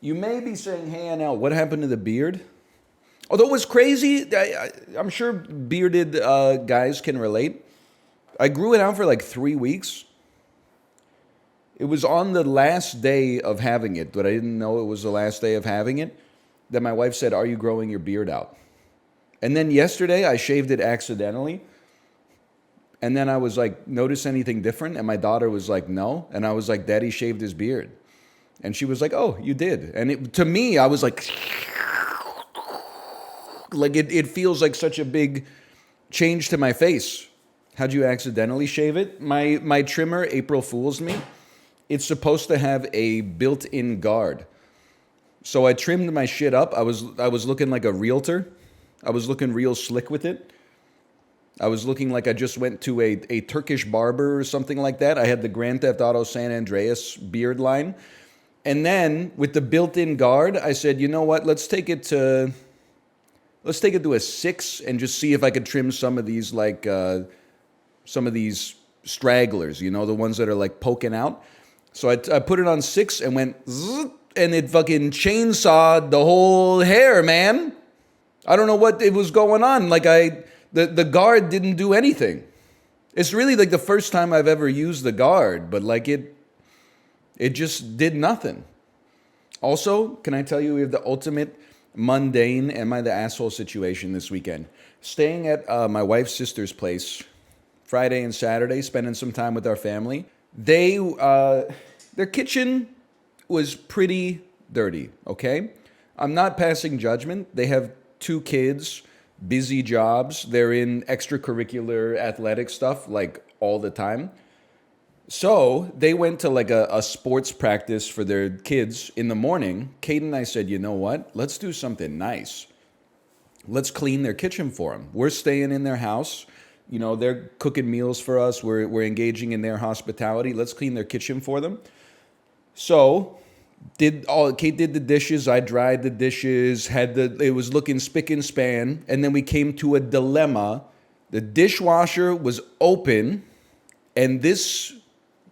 You may be saying, hey, NL, what happened to the beard? Although it was crazy, I'm sure bearded guys can relate. I grew it out for like 3 weeks. It was on the last day of having it, but I didn't know it was the last day of having it, that my wife said, are you growing your beard out? And then yesterday, I shaved it accidentally. And then I was like, notice anything different? And my daughter was like, no. And I was like, Daddy shaved his beard. And she was like, oh, you did. And to me, I was like it feels like such a big change to my face. How'd you accidentally shave it? My trimmer, April Fools me. It's supposed to have a built-in guard. So I trimmed my shit up. I was looking like a realtor. I was looking real slick with it. I was looking like I just went to a Turkish barber or something like that. I had the Grand Theft Auto San Andreas beard line. And then with the built-in guard, I said, you know what? Let's take it to a 6 and just see if I could trim some of these some of these stragglers, the ones that are like poking out. So I put it on 6 and went zzz, and it fucking chainsawed the whole hair, man. I don't know what it was going on. Like the guard didn't do anything. It's really like the first time I've ever used the guard, but like it just did nothing. Also, can I tell you we have the ultimate mundane am I the asshole situation this weekend. Staying at my wife's sister's place Friday and Saturday, spending some time with our family. Their kitchen was pretty dirty, okay? I'm not passing judgment. They have 2 kids, busy jobs. They're in extracurricular athletic stuff like all the time. So they went to like a sports practice for their kids in the morning. Kate and I said, you know what? Let's do something nice. Let's clean their kitchen for them. We're staying in their house. They're cooking meals for us. We're engaging in their hospitality. Let's clean their kitchen for them. So Kate did the dishes. I dried the dishes. It was looking spick and span. And then we came to a dilemma. The dishwasher was open, and this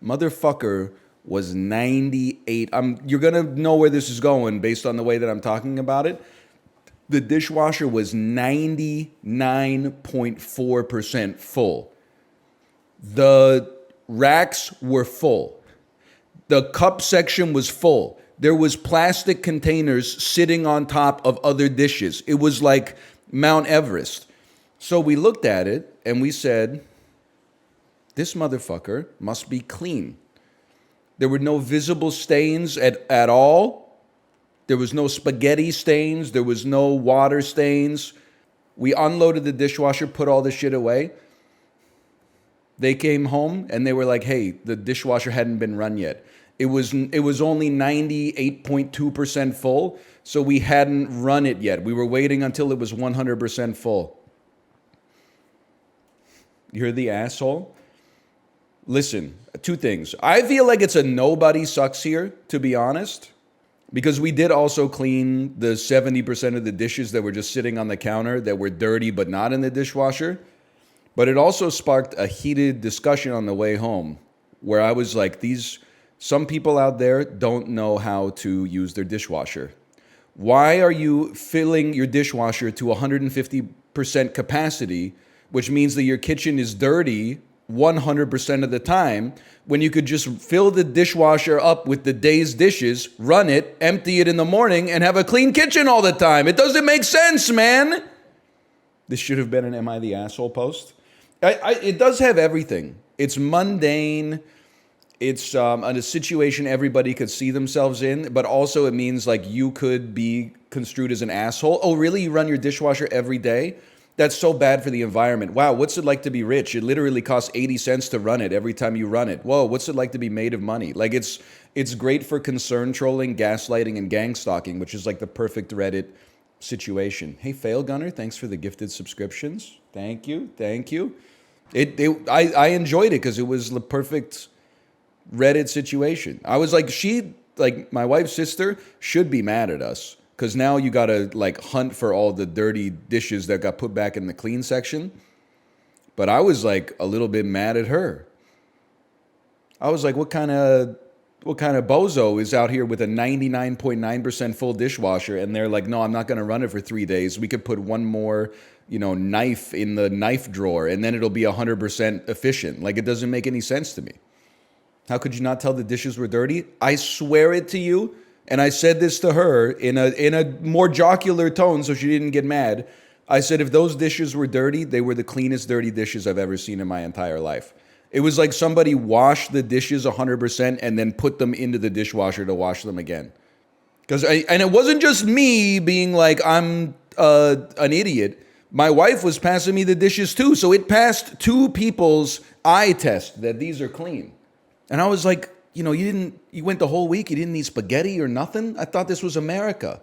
motherfucker was 98. You're going to know where this is going based on the way that I'm talking about it. The dishwasher was 99.4% full. The racks were full. The cup section was full. There was plastic containers sitting on top of other dishes. It was like Mount Everest. So we looked at it and we said, this motherfucker must be clean. There were no visible stains at all. There was no spaghetti stains. There was no water stains. We unloaded the dishwasher, put all the shit away. They came home and they were like, hey, the dishwasher hadn't been run yet. It was only 98.2% full, so we hadn't run it yet. We were waiting until it was 100% full. You're the asshole? Listen, 2 things. I feel like it's a nobody sucks here, to be honest, because we did also clean the 70% of the dishes that were just sitting on the counter that were dirty but not in the dishwasher. But it also sparked a heated discussion on the way home where I was like, some people out there don't know how to use their dishwasher. Why are you filling your dishwasher to 150% capacity, which means that your kitchen is dirty 100% of the time, when you could just fill the dishwasher up with the day's dishes, run it, empty it in the morning, and have a clean kitchen all the time? It doesn't make sense, man. This should have been an Am I the Asshole post. It does have everything. It's mundane. It's a situation everybody could see themselves in, but also it means like you could be construed as an asshole. Oh, really? You run your dishwasher every day? That's so bad for the environment. Wow, what's it like to be rich? It literally costs 80 cents to run it every time you run it. Whoa, what's it like to be made of money? Like it's great for concern trolling, gaslighting, and gang stalking, which is like the perfect Reddit situation. Hey, Fail Gunner, thanks for the gifted subscriptions. Thank you. I enjoyed it because it was the perfect Reddit situation. I was like, my wife's sister should be mad at us. Because now you got to like hunt for all the dirty dishes that got put back in the clean section. But I was like a little bit mad at her. I was like, what kind of What kind of bozo is out here with a 99.9% full dishwasher and they're like, no, I'm not going to run it for 3 days. We could put one more, knife in the knife drawer and then it'll be 100% efficient. Like, it doesn't make any sense to me. How could you not tell the dishes were dirty? I swear it to you. And I said this to her in a more jocular tone so she didn't get mad. I said, if those dishes were dirty, they were the cleanest dirty dishes I've ever seen in my entire life. It was like somebody washed the dishes 100% and then put them into the dishwasher to wash them again. And it wasn't just me being like, I'm an idiot. My wife was passing me the dishes too. So it passed 2 people's eye test that these are clean. And I was like, you went the whole week, you didn't eat spaghetti or nothing? I thought this was America.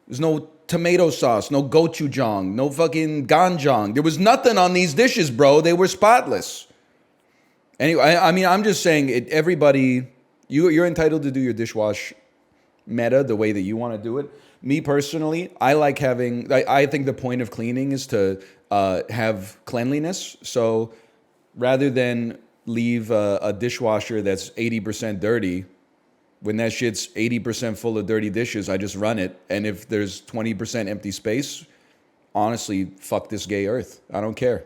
There's no tomato sauce, no gochujang, no fucking ganjang. There was nothing on these dishes, bro. They were spotless. Anyway, I'm just saying, everybody, you're entitled to do your dishwash meta the way that you want to do it. Me personally, I think the point of cleaning is to have cleanliness. So rather than leave a dishwasher that's 80% dirty, when that shit's 80% full of dirty dishes, I just run it. And if there's 20% empty space, honestly, fuck this gay earth. I don't care.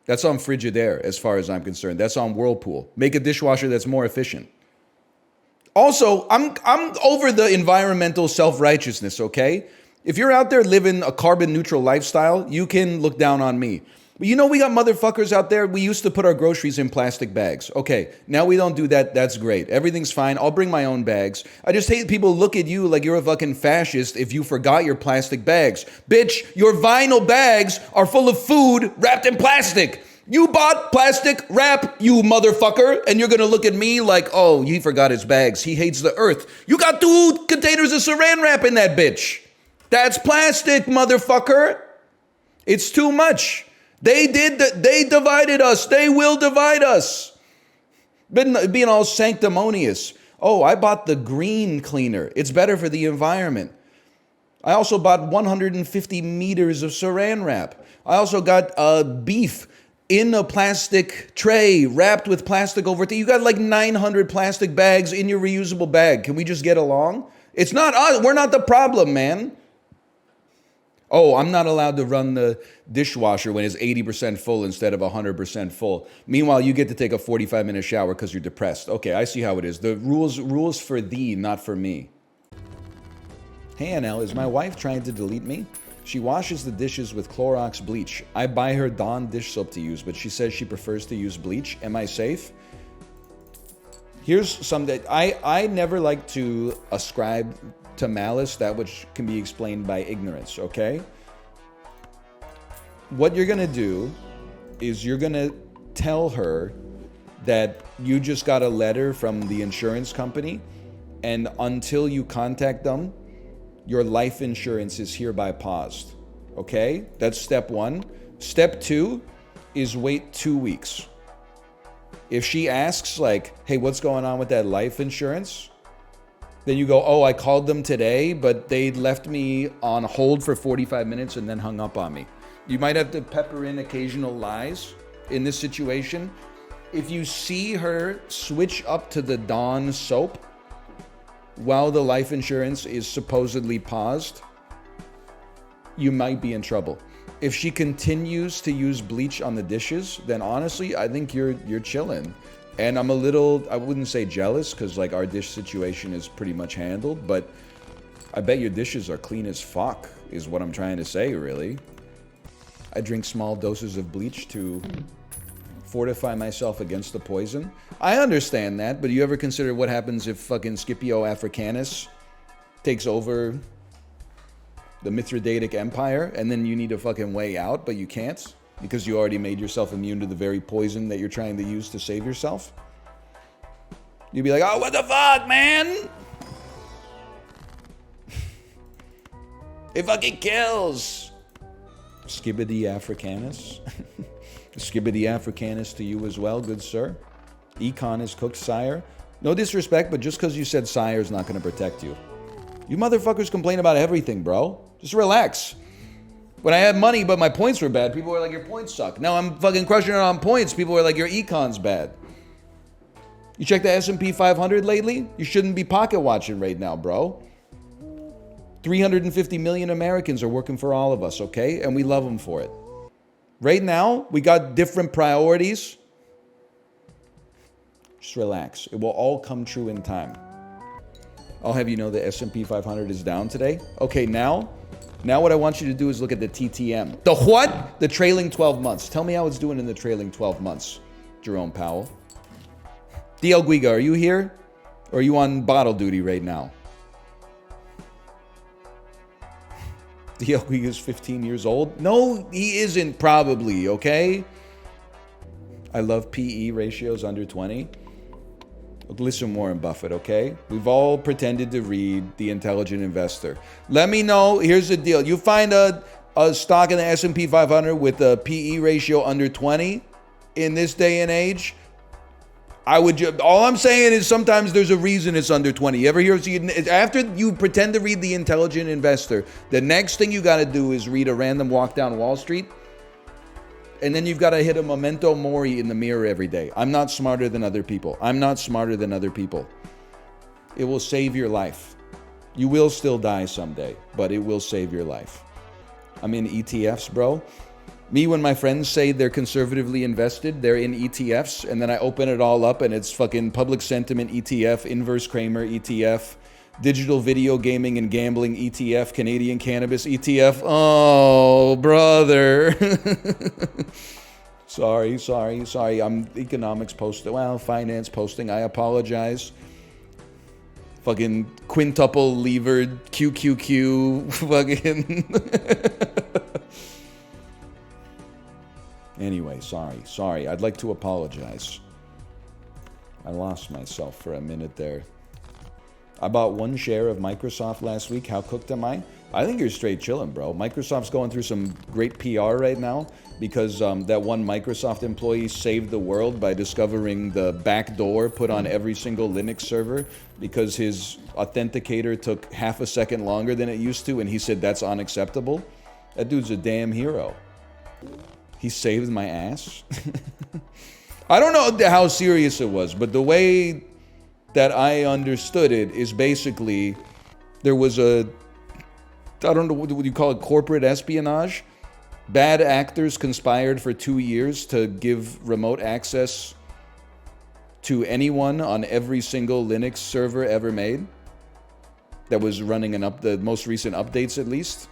That's on Frigidaire, as far as I'm concerned. That's on Whirlpool. Make a dishwasher that's more efficient. Also, I'm over the environmental self-righteousness, okay? If you're out there living a carbon-neutral lifestyle, you can look down on me. But we got motherfuckers out there. We used to put our groceries in plastic bags. Okay, now we don't do that. That's great. Everything's fine. I'll bring my own bags. I just hate people look at you like you're a fucking fascist if you forgot your plastic bags. Bitch, your vinyl bags are full of food wrapped in plastic. You bought plastic wrap, you motherfucker, and you're gonna look at me like, oh, he forgot his bags. He hates the earth. You got 2 containers of saran wrap in that bitch. That's plastic, motherfucker. It's too much. They divided us. They will divide us. Being all sanctimonious. Oh, I bought the green cleaner. It's better for the environment. I also bought 150 meters of saran wrap. I also got beef in a plastic tray wrapped with plastic over it. You got like 900 plastic bags in your reusable bag. Can we just get along? It's not us. We're not the problem, man. Oh, I'm not allowed to run the dishwasher when it's 80% full instead of 100% full. Meanwhile, you get to take a 45-minute shower because you're depressed. Okay, I see how it is. The rules for thee, not for me. Hey, NL, is my wife trying to delete me? She washes the dishes with Clorox bleach. I buy her Dawn dish soap to use, but she says she prefers to use bleach. Am I safe? Here's something. I never like to ascribe to malice that which can be explained by ignorance, okay? What you're gonna do is you're gonna tell her that you just got a letter from the insurance company, and until you contact them, your life insurance is hereby paused, okay? That's step 1. Step 2 is wait 2 weeks. If she asks like, hey, what's going on with that life insurance? Then you go, oh, I called them today, but they left me on hold for 45 minutes and then hung up on me. You might have to pepper in occasional lies in this situation. If you see her switch up to the Dawn soap while the life insurance is supposedly paused, you might be in trouble. If she continues to use bleach on the dishes, then honestly, I think you're chilling. And I'm a little, I wouldn't say jealous, because like our dish situation is pretty much handled, but I bet your dishes are clean as fuck, is what I'm trying to say, really. I drink small doses of bleach to fortify myself against the poison. I understand that, but you ever consider what happens if fucking Scipio Africanus takes over the Mithridatic Empire, and then you need a fucking way out, but you can't? Because you already made yourself immune to the very poison that you're trying to use to save yourself? You'd be like, oh, what the fuck, man? It fucking kills. Skibbity Africanus. Skibbity Africanus to you as well, good sir. Econ is cooked, sire. No disrespect, but just because you said sire is not going to protect you. You motherfuckers complain about everything, bro. Just relax. When I had money, but my points were bad, people were like, your points suck. Now I'm fucking crushing it on points. People were like, your econ's bad. You check the S&P 500 lately? You shouldn't be pocket watching right now, bro. 350 million Americans are working for all of us, okay? And we love them for it. Right now, we got different priorities. Just relax. It will all come true in time. I'll have you know the S&P 500 is down today. Okay, now what I want you to do is look at the TTM. The what? The trailing 12 months. Tell me how it's doing in the trailing 12 months, Jerome Powell. DL Guiga, are you here? Or are you on bottle duty right now? DL Guiga is 15 years old? No, he isn't probably, okay? I love PE ratios under 20. Listen, Warren Buffett, okay? We've all pretended to read The Intelligent Investor. Let me know. Here's the deal. You find a stock in the S&P 500 with a PE ratio under 20 in this day and age, all I'm saying is sometimes there's a reason it's under 20. You ever hear, after you pretend to read The Intelligent Investor, the next thing you got to do is read A Random Walk Down Wall Street. And then you've got to hit a memento mori in the mirror every day. I'm not smarter than other people. I'm not smarter than other people. It will save your life. You will still die someday, but it will save your life. I'm in ETFs, bro. Me, when my friends say they're conservatively invested, they're in ETFs, and then I open it all up and it's fucking public sentiment ETF, inverse Kramer ETF, digital video gaming and gambling ETF, Canadian cannabis ETF. Oh, brother. Sorry. I'm economics posting. Well, finance posting. I apologize. Fucking quintuple levered QQQ. Fucking. Anyway, sorry. I'd like to apologize. I lost myself for a minute there. I bought one share of Microsoft last week. How cooked am I? I think you're straight chilling, bro. Microsoft's going through some great PR right now because that one Microsoft employee saved the world by discovering the back door put on every single Linux server because his authenticator took half a second longer than it used to, and he said that's unacceptable. That dude's a damn hero. He saved my ass. I don't know how serious it was, but the way that I understood it is basically there was I don't know, what you call it, corporate espionage? Bad actors conspired for 2 years to give remote access to anyone on every single Linux server ever made that was running the most recent updates at least.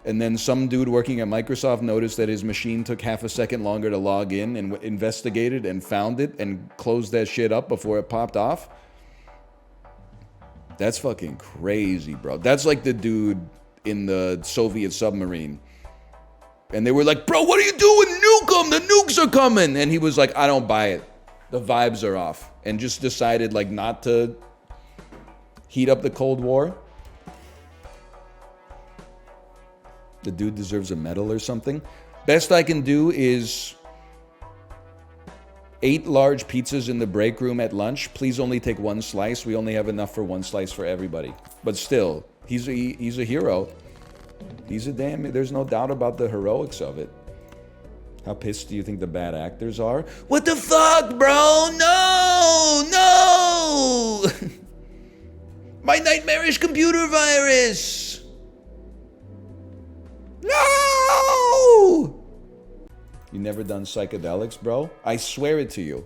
And then some dude working at Microsoft noticed that his machine took half a second longer to log in and investigated and found it and closed that shit up before it popped off. That's fucking crazy, bro. That's like the dude in the Soviet submarine. And they were like, bro, what are you doing? Nuke them! The nukes are coming! And he was like, I don't buy it. The vibes are off. And just decided like not to heat up the Cold War. The dude deserves a medal or something. Best I can do is 8 large pizzas in the break room at lunch. Please only take 1 slice. We only have enough for 1 slice for everybody. But still, he's a hero. There's no doubt about the heroics of it. How pissed do you think the bad actors are? What the fuck, bro? No! My nightmarish computer virus! No! You never done psychedelics, bro? I swear it to you.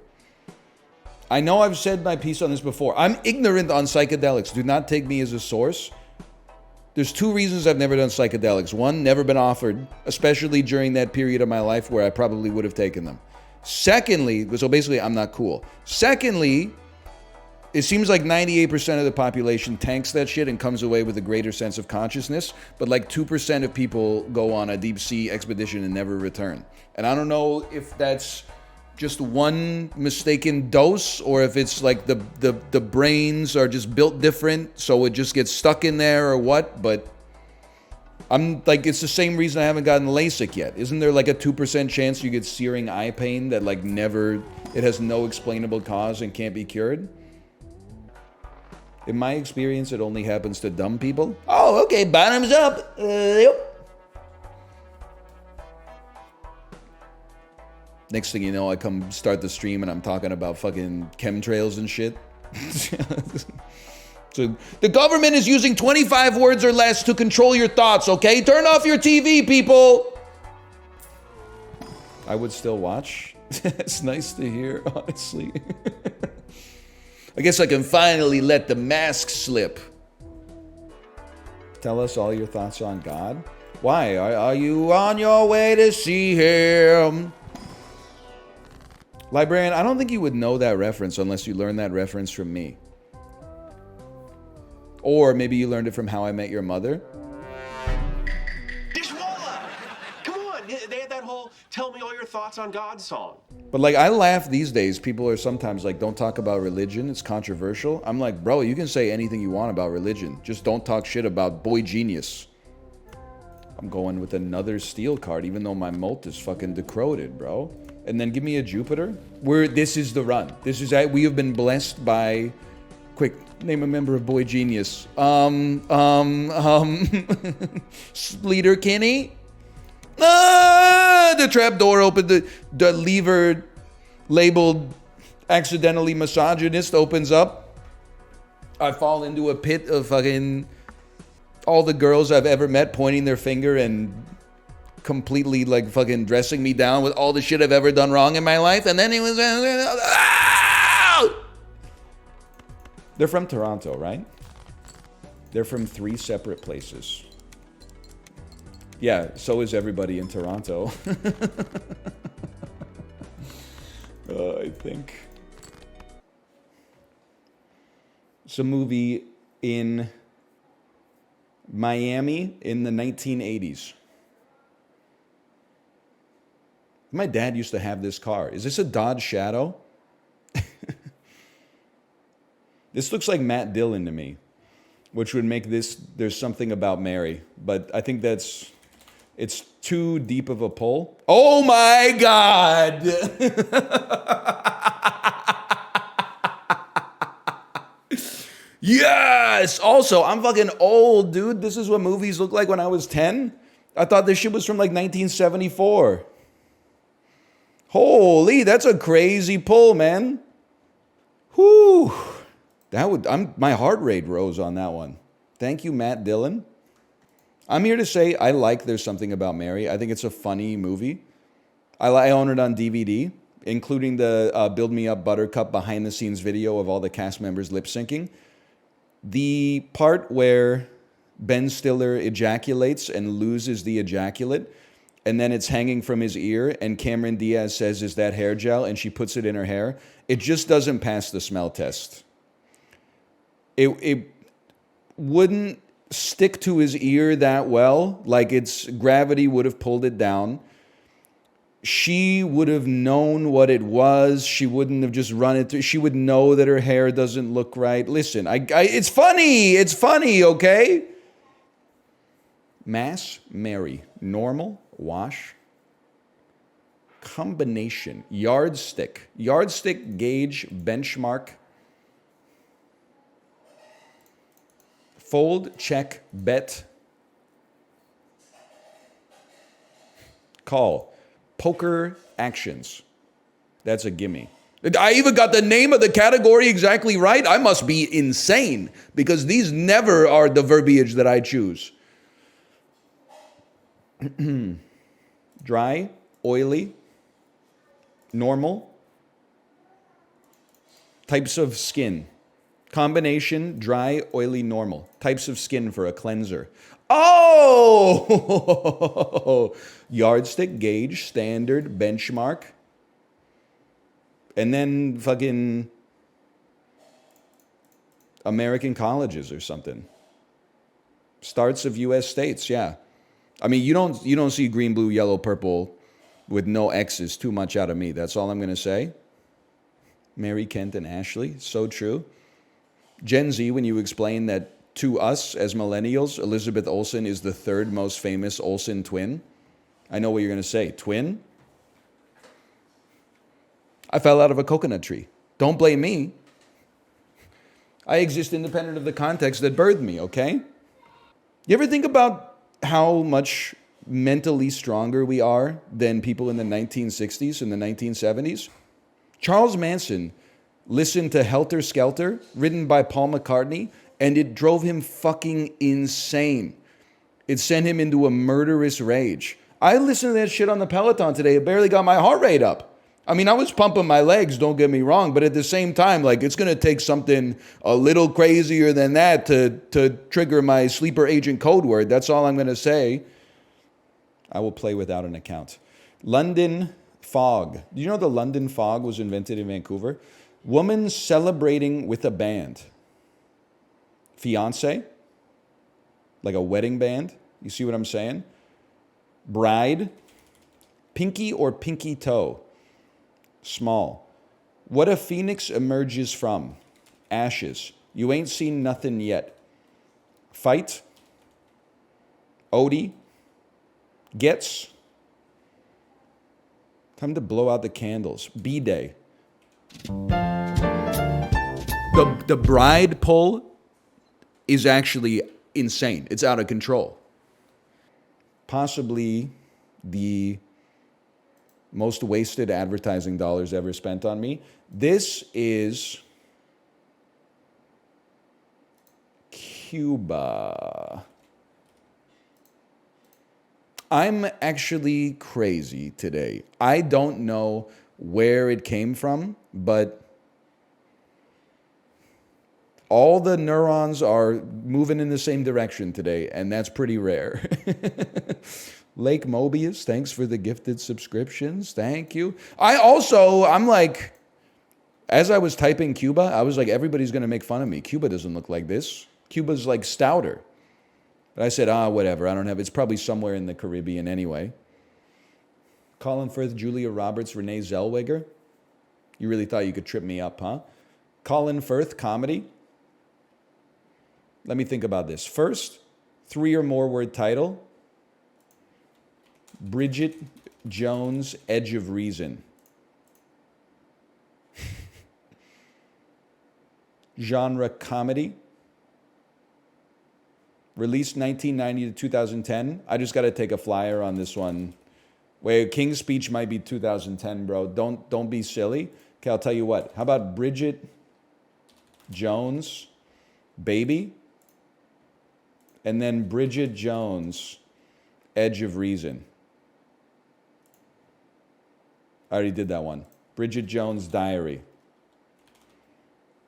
I know I've said my piece on this before. I'm ignorant on psychedelics. Do not take me as a source. There's 2 reasons I've never done psychedelics. 1, never been offered, especially during that period of my life where I probably would have taken them. Secondly, so basically I'm not cool. Secondly, it seems like 98% of the population tanks that shit and comes away with a greater sense of consciousness, but like 2% of people go on a deep sea expedition and never return. And I don't know if that's just one mistaken dose or if it's like the brains are just built different so it just gets stuck in there or what, but I'm like, it's the same reason I haven't gotten LASIK yet. Isn't there like a 2% chance you get searing eye pain that like it has no explainable cause and can't be cured? In my experience, it only happens to dumb people. Oh, okay, bottoms up. Yep. Next thing you know, I come start the stream and I'm talking about fucking chemtrails and shit. So the government is using 25 words or less to control your thoughts, okay? Turn off your TV, people. I would still watch. It's nice to hear, honestly. I guess I can finally let the mask slip. Tell us all your thoughts on God. Why? Are you on your way to see him? Librarian, I don't think you would know that reference unless you learned that reference from me. Or maybe you learned it from How I Met Your Mother. Dishwalla! Come on, they had that whole "Tell Me All Your Thoughts on God" song. But like, I laugh these days. People are sometimes like, don't talk about religion. It's controversial. I'm like, bro, you can say anything you want about religion. Just don't talk shit about Boy Genius. I'm going with another steel card, even though my molt is fucking decroded, bro. And then give me a Jupiter. This is the run. We have been blessed by... Quick, name a member of Boy Genius. Leader Kinney? The trap door opened, the lever labeled accidentally misogynist opens up. I fall into a pit of fucking all the girls I've ever met pointing their finger and completely like fucking dressing me down with all the shit I've ever done wrong in my life. And then he was... They're from Toronto, right? They're from 3 separate places. Yeah, so is everybody in Toronto. I think. It's a movie in Miami in the 1980s. My dad used to have this car. Is this a Dodge Shadow? This looks like Matt Dillon to me, which would make this, There's Something About Mary. But I think it's too deep of a pull. Oh my God! Yes! Also, I'm fucking old, dude. This is what movies looked like when I was 10. I thought this shit was from like 1974. Holy, that's a crazy pull, man. Whew. My heart rate rose on that one. Thank you, Matt Dillon. I'm here to say I like There's Something About Mary. I think it's a funny movie. I own it on DVD, including the Build Me Up Buttercup behind-the-scenes video of all the cast members lip-syncing. The part where Ben Stiller ejaculates and loses the ejaculate, and then it's hanging from his ear, and Cameron Diaz says, "Is that hair gel?" And she puts it in her hair. It just doesn't pass the smell test. It wouldn't stick to his ear that well. Like, its gravity would have pulled it down. She would have known what it was. She wouldn't have just run it through. She would know that her hair doesn't look right. Listen, it's funny. It's funny, okay? Mass, Mary. Normal, wash. Combination, yardstick. Yardstick, gauge, benchmark. Fold, check, bet. Call. Poker actions. That's a gimme. I even got the name of the category exactly right. I must be insane because these never are the verbiage that I choose. Dry, oily, normal. Types of skin. Combination, dry, oily, normal. Types of skin for a cleanser. Oh! Yardstick, gauge, standard, benchmark. And then fucking American colleges or something. Starts of U.S. states, yeah. I mean, you don't see green, blue, yellow, purple with no X's too much out of me. That's all I'm going to say. Mary, Kent, and Ashley. So true. Gen Z, when you explain that to us as millennials, Elizabeth Olsen is the 3rd most famous Olsen twin, I know what you're going to say. Twin? I fell out of a coconut tree. Don't blame me. I exist independent of the context that birthed me, okay? You ever think about how much mentally stronger we are than people in the 1960s and the 1970s. Charles Manson listened to Helter Skelter, written by Paul McCartney, and it drove him fucking insane. It sent him into a murderous rage. I listened to that shit on the Peloton today. It barely got my heart rate up. I mean, I was pumping my legs, don't get me wrong, but at the same time, like, it's going to take something a little crazier than that to trigger my sleeper agent code word. That's all I'm going to say. I will play without an account. London fog. Do you know the London fog was invented in Vancouver? Woman celebrating with a band. Fiance. Like a wedding band. You see what I'm saying? Bride. Pinky or pinky toe. Small. What a phoenix emerges from. Ashes. You ain't seen nothing yet. Fight. Odie. Gets. Time to blow out the candles. B-Day. The bride pull is actually insane. It's out of control. Possibly the most wasted advertising dollars ever spent on me. This is Cuba. I'm actually crazy today. I don't know where it came from, but all the neurons are moving in the same direction today, and that's pretty rare. Lake Mobius, thanks for the gifted subscriptions. Thank you. I'm like, as I was typing Cuba, I was like, everybody's going to make fun of me. Cuba doesn't look like this. Cuba's like stouter. But I said, whatever. I don't have, it's probably somewhere in the Caribbean anyway. Colin Firth, Julia Roberts, Renee Zellweger. You really thought you could trip me up, huh? Colin Firth, comedy. Let me think about this. First, 3 or more word title. Bridget Jones, Edge of Reason. Genre comedy. Released 1990 to 2010. I just got to take a flyer on this one. Wait, King's Speech might be 2010, bro. Don't be silly. Okay, I'll tell you what. How about Bridget Jones, Baby? And then Bridget Jones, Edge of Reason. I already did that one. Bridget Jones' Diary.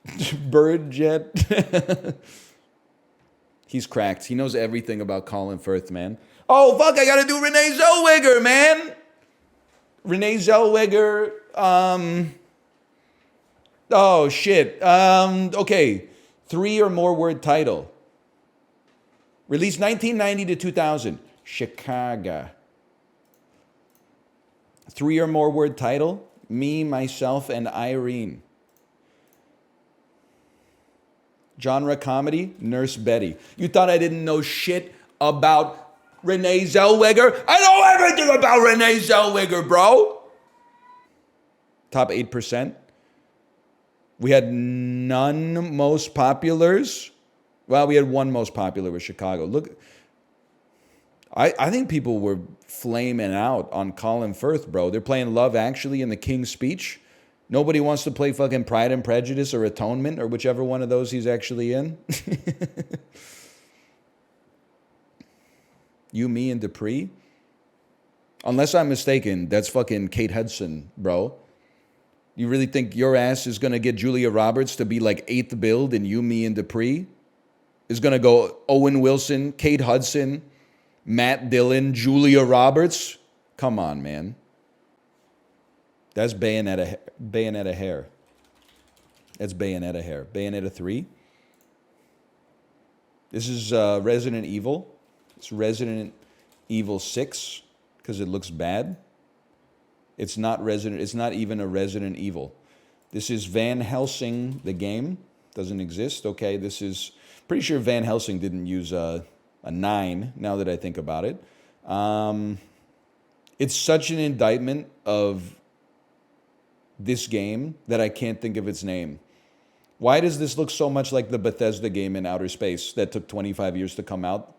Birdjet. He's cracked. He knows everything about Colin Firth, man. Oh, fuck, I gotta do Renee Zellweger, man. Renee Zellweger, oh, shit. Okay, 3 or more word title. Released 1990 to 2000. Chicago. 3 or more word title. Me, Myself, and Irene. Genre comedy. Nurse Betty. You thought I didn't know shit about Renee Zellweger? I know everything about Renee Zellweger, bro. Top 8%. We had none most populars. Well, we had one most popular with Chicago. Look, I think people were flaming out on Colin Firth, bro. They're playing Love Actually in the King's Speech. Nobody wants to play fucking Pride and Prejudice or Atonement or whichever one of those he's actually in. You, Me, and Dupree? Unless I'm mistaken, that's fucking Kate Hudson, bro. You really think your ass is going to get Julia Roberts to be like 8th build in You, Me, and Dupree? Is going to go Owen Wilson, Kate Hudson, Matt Dillon, Julia Roberts? Come on, man. That's Bayonetta hair. That's Bayonetta hair. Bayonetta 3. This is Resident Evil. It's Resident Evil 6 because it looks bad. It's not even a Resident Evil. This is Van Helsing, the game. Doesn't exist. Okay, this is... Pretty sure Van Helsing didn't use a 9, now that I think about it. It's such an indictment of this game that I can't think of its name. Why does this look so much like the Bethesda game in outer space that took 25 years to come out?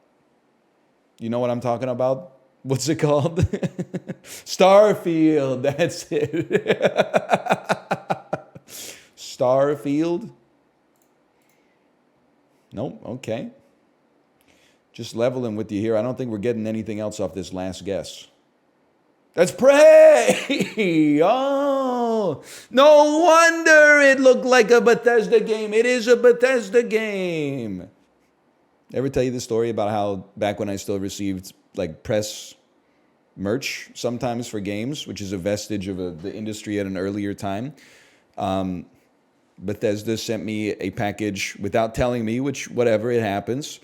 You know what I'm talking about? What's it called? Starfield. That's it. Starfield? Nope. Okay. Just leveling with you here. I don't think we're getting anything else off this last guess. That's Prey! Oh, no wonder it looked like a Bethesda game. It is a Bethesda game. Ever tell you the story about how back when I still received like press merch sometimes for games, which is a vestige of the industry at an earlier time, Bethesda sent me a package without telling me, which whatever, it happens,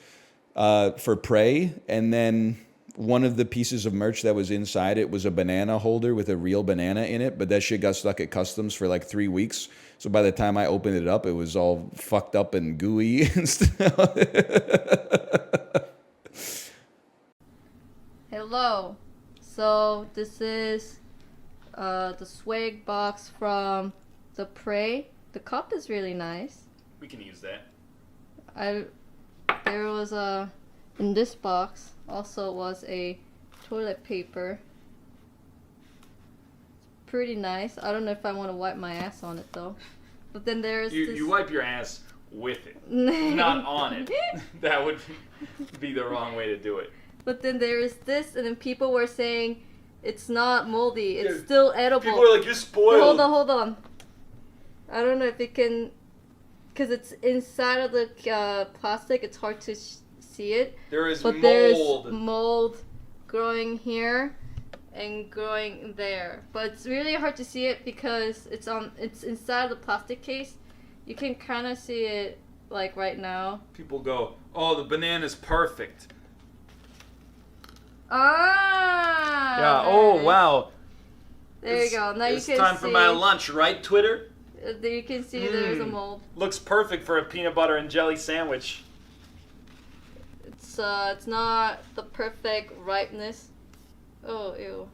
for Prey, and then one of the pieces of merch that was inside it was a banana holder with a real banana in it, but that shit got stuck at customs for like 3 weeks. So by the time I opened it up, it was all fucked up and gooey and stuff. Hello. So this is the swag box from the Prey. The cup is really nice. We can use that. There was in this box also was a toilet paper. It's pretty nice. I don't know if I want to wipe my ass on it though. But then there's you wipe your ass with it, not on it. That would be the wrong way to do it. But then there is this, and then people were saying it's not moldy. It's still edible. People are like, you're spoiled. Hold on. I don't know if it can, because it's inside of the plastic. It's hard to see it. There's mold growing here and growing there. But it's really hard to see it because it's inside of the plastic case. You can kind of see it like right now. People go, oh, the banana's perfect. Ah. Yeah. Oh wow. There you go. Now you can see. It's time for my lunch, right, Twitter? You can see there's a mold. Looks perfect for a peanut butter and jelly sandwich. It's not the perfect ripeness. Oh ew.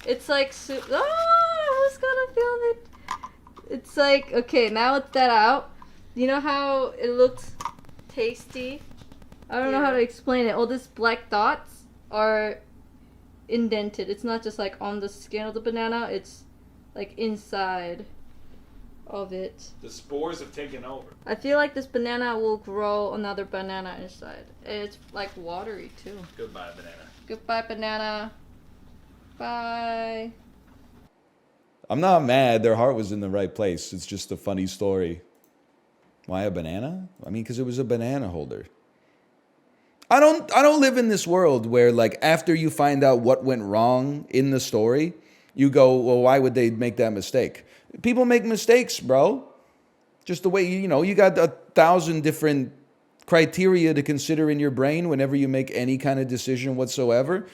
It's like soup. Oh, who's gonna feel it? It's like, okay, now it's that out. You know how it looks tasty? I don't know how to explain it. All these black dots are indented. It's not just like on the skin of the banana, it's like inside of it. The spores have taken over. I feel like this banana will grow another banana inside. It's like watery too. Goodbye, banana. Goodbye, banana. Bye. I'm not mad. Their heart was in the right place. It's just a funny story. Why a banana? I mean, because it was a banana holder. I don't live in this world where, like, after you find out what went wrong in the story, you go, well, why would they make that mistake? People make mistakes, bro. Just the way, you got 1,000 different criteria to consider in your brain whenever you make any kind of decision whatsoever.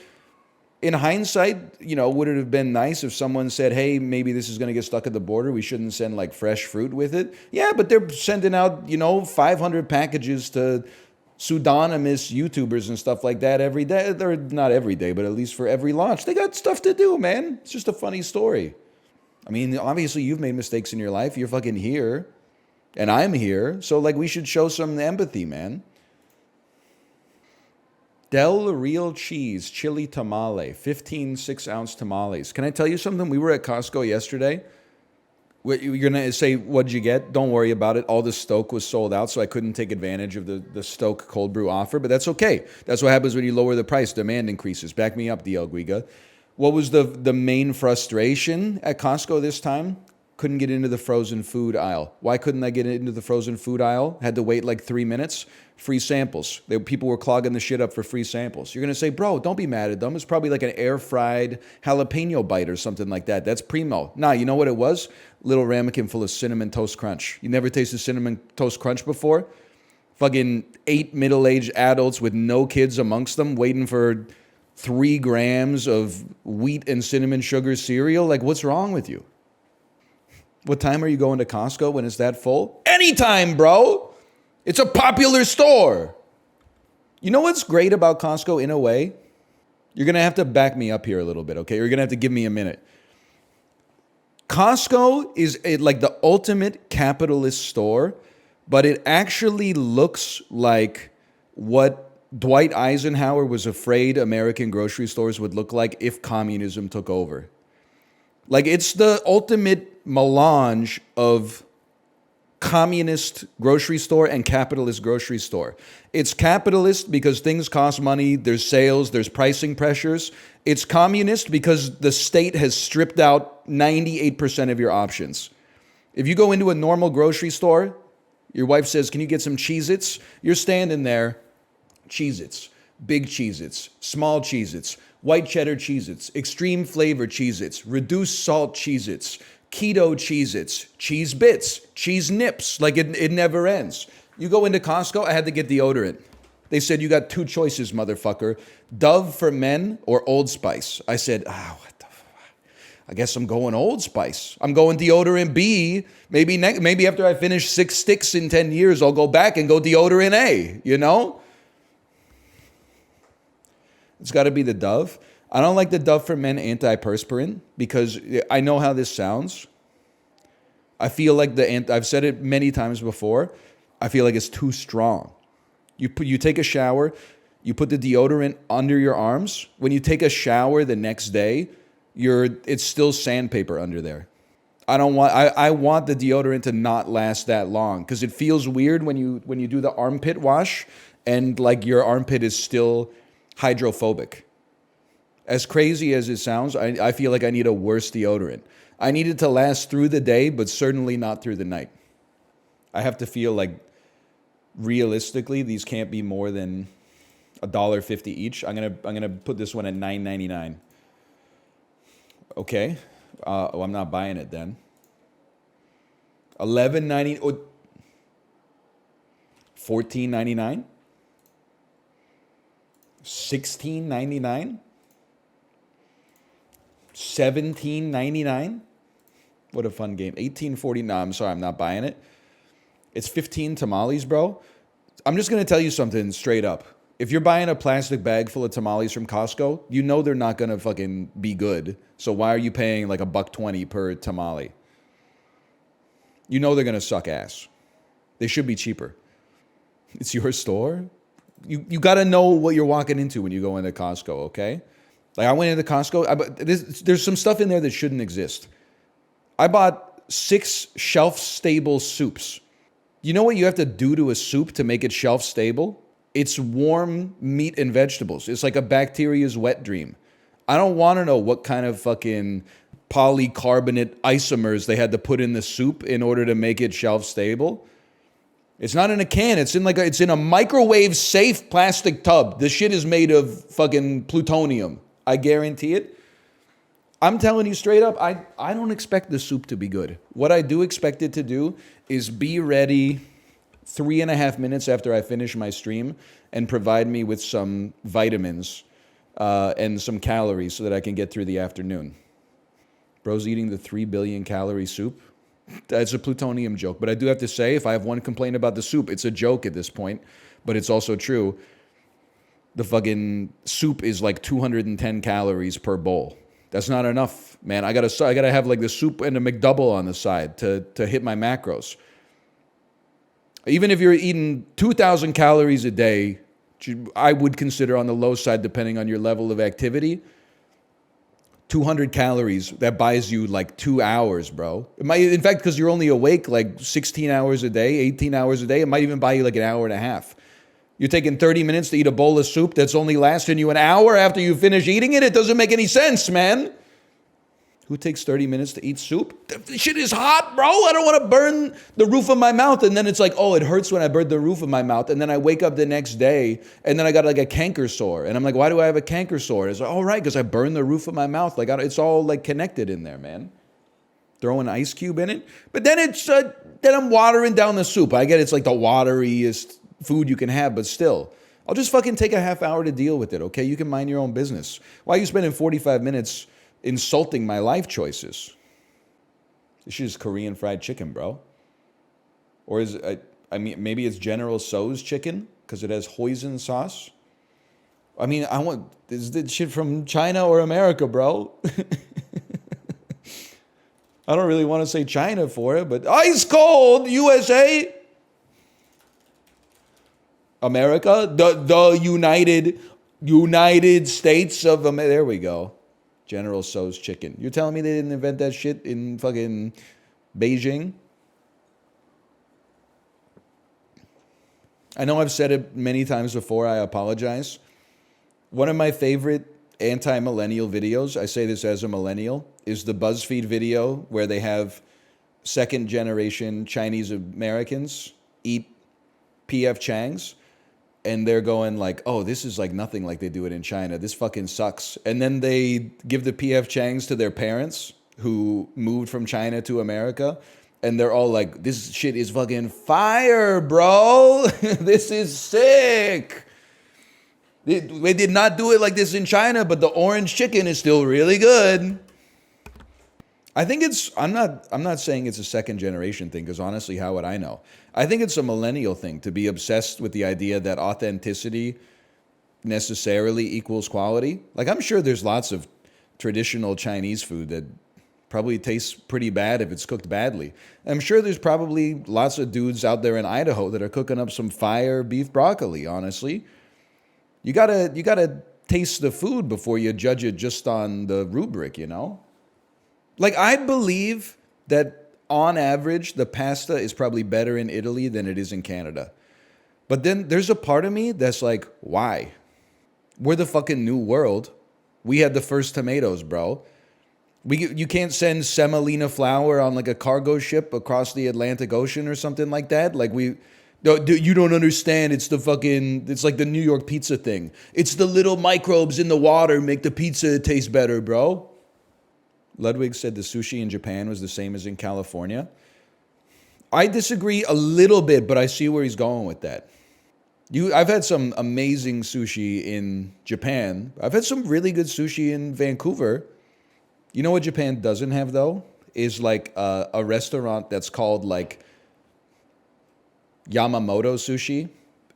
In hindsight, would it have been nice if someone said, hey, maybe this is going to get stuck at the border. We shouldn't send, like, fresh fruit with it. Yeah, but they're sending out, 500 packages to pseudonymous YouTubers and stuff like that every day. They're not every day, but at least for every launch. They got stuff to do, man. It's just a funny story. I mean, obviously you've made mistakes in your life. You're fucking here. And I'm here. So, like, we should show some empathy, man. Del Real Cheese Chili Tamale. 15 6-ounce tamales. Can I tell you something? We were at Costco yesterday. You're going to say, what'd you get? Don't worry about it. All the Stoke was sold out, so I couldn't take advantage of the Stoke cold brew offer, but that's okay. That's what happens when you lower the price. Demand increases. Back me up, DL Guiga. What was the main frustration at Costco this time? Couldn't get into the frozen food aisle. Why couldn't I get into the frozen food aisle? Had to wait like 3 minutes. Free samples. People were clogging the shit up for free samples. You're going to say, bro, don't be mad at them. It's probably like an air-fried jalapeno bite or something like that. That's primo. Nah, you know what it was? Little ramekin full of Cinnamon Toast Crunch. You never tasted Cinnamon Toast Crunch before? Fucking 8 middle-aged adults with no kids amongst them waiting for 3 grams of wheat and cinnamon sugar cereal? Like, what's wrong with you? What time are you going to Costco when it's that full? Anytime, bro. It's a popular store. You know what's great about Costco in a way? You're going to have to back me up here a little bit, okay? You're going to have to give me a minute. Costco is like the ultimate capitalist store, but it actually looks like what Dwight Eisenhower was afraid American grocery stores would look like if communism took over. Like, it's the ultimate melange of communist grocery store and capitalist grocery store. It's capitalist because things cost money, there's sales, there's pricing pressures. It's communist because the state has stripped out 98% of your options. If you go into a normal grocery store, your wife says, "Can you get some Cheez-Its?" You're standing there, Cheez-Its, big Cheez-Its, small Cheez-Its, white cheddar Cheez-Its, extreme flavor Cheez-Its, reduced salt Cheez-Its, keto Cheez-Its, Cheez Bits, Cheez Nips. Like, it never ends. You go into Costco, I had to get deodorant. They said, "You got two choices, motherfucker. Dove for men or Old Spice." I said, what the fuck? I guess I'm going Old Spice. I'm going deodorant B. Maybe after I finish 6 sticks in 10 years, I'll go back and go deodorant A, you know? It's got to be the Dove. I don't like the Dove for Men antiperspirant because I know how this sounds. I feel like I've said it many times before. I feel like it's too strong. You take a shower, you put the deodorant under your arms. When you take a shower the next day, it's still sandpaper under there. I want the deodorant to not last that long because it feels weird when you do the armpit wash and like your armpit is still hydrophobic. As crazy as it sounds, I feel like I need a worse deodorant. I need it to last through the day, but certainly not through the night. I have to feel like, realistically, these can't be more than $1.50 each. I'm gonna put this one at $9.99. Okay, I'm not buying it then. $11.90, $14.99, $16.99. $17.99. What a fun game. $18.49. No, I'm sorry, I'm not buying it. It's 15 tamales, bro. I'm just gonna tell you something straight up. If you're buying a plastic bag full of tamales from Costco, you know they're not gonna fucking be good. So why are you paying like $1.20 per tamale? You know they're gonna suck ass. They should be cheaper. It's your store. You gotta know what you're walking into when you go into Costco, okay? Like, I went into Costco. There's some stuff in there that shouldn't exist. I bought 6 shelf-stable soups. You know what you have to do to a soup to make it shelf-stable? It's warm meat and vegetables. It's like a bacteria's wet dream. I don't want to know what kind of fucking polycarbonate isomers they had to put in the soup in order to make it shelf-stable. It's not in a can. It's in a microwave-safe plastic tub. This shit is made of fucking plutonium. I guarantee it. I'm telling you straight up, I don't expect the soup to be good. What I do expect it to do is be ready 3.5 minutes after I finish my stream and provide me with some vitamins and some calories so that I can get through the afternoon. Bro's eating the 3 billion calorie soup. That's a plutonium joke. But I do have to say, if I have one complaint about the soup, it's a joke at this point, but it's also true. The fucking soup is like 210 calories per bowl. That's not enough, man. I gotta have like the soup and a McDouble on the side to hit my macros. Even if you're eating 2,000 calories a day, I would consider on the low side, depending on your level of activity. 200 calories, that buys you like 2 hours, bro. In fact, because you're only awake like 16 hours a day, 18 hours a day, it might even buy you like an hour and a half. You're taking 30 minutes to eat a bowl of soup that's only lasting you an hour after you finish eating it? It doesn't make any sense, man. Who takes 30 minutes to eat soup? This shit is hot, bro. I don't want to burn the roof of my mouth. And then it's like, oh, it hurts when I burn the roof of my mouth. And then I wake up the next day and then I got like a canker sore. And I'm like, why do I have a canker sore? It's like, oh, right, because I burned the roof of my mouth. Like, it's all like connected in there, man. Throw an ice cube in it. But then then I'm watering down the soup. I get it's like the wateriest food you can have, but still, I'll just fucking take a half hour to deal with it, okay? You can mind your own business. Why are you spending 45 minutes insulting my life choices? This shit is Korean fried chicken, bro. Or maybe it's General Tso's chicken because it has hoisin sauce. I mean, is this shit from China or America, bro? I don't really want to say China for it, but ice cold USA. America, the United States of America. There we go. General Tso's chicken. You're telling me they didn't invent that shit in fucking Beijing? I know I've said it many times before. I apologize. One of my favorite anti-millennial videos, I say this as a millennial, is the BuzzFeed video where they have second generation Chinese Americans eat PF Chang's. And they're going like, oh, this is like nothing like they do it in China. This fucking sucks. And then they give the PF Chang's to their parents who moved from China to America. And they're all like, this shit is fucking fire, bro. This is sick. We did not do it like this in China, but the orange chicken is still really good. I think I'm not saying it's a second generation thing, because honestly, how would I know? I think it's a millennial thing to be obsessed with the idea that authenticity necessarily equals quality. Like, I'm sure there's lots of traditional Chinese food that probably tastes pretty bad if it's cooked badly. I'm sure there's probably lots of dudes out there in Idaho that are cooking up some fire beef broccoli, honestly. You gotta taste the food before you judge it just on the rubric, you know? Like, I believe that on average, the pasta is probably better in Italy than it is in Canada. But then there's a part of me that's like, why? We're the fucking new world. We had the first tomatoes, bro. You can't send semolina flour on like a cargo ship across the Atlantic Ocean or something like that. Like you don't understand. It's like the New York pizza thing. It's the little microbes in the water make the pizza taste better, bro. Ludwig said the sushi in Japan was the same as in California. I disagree a little bit, but I see where he's going with that. I've had some amazing sushi in Japan. I've had some really good sushi in Vancouver. You know what Japan doesn't have, though? Is like a restaurant that's called like Yamamoto Sushi.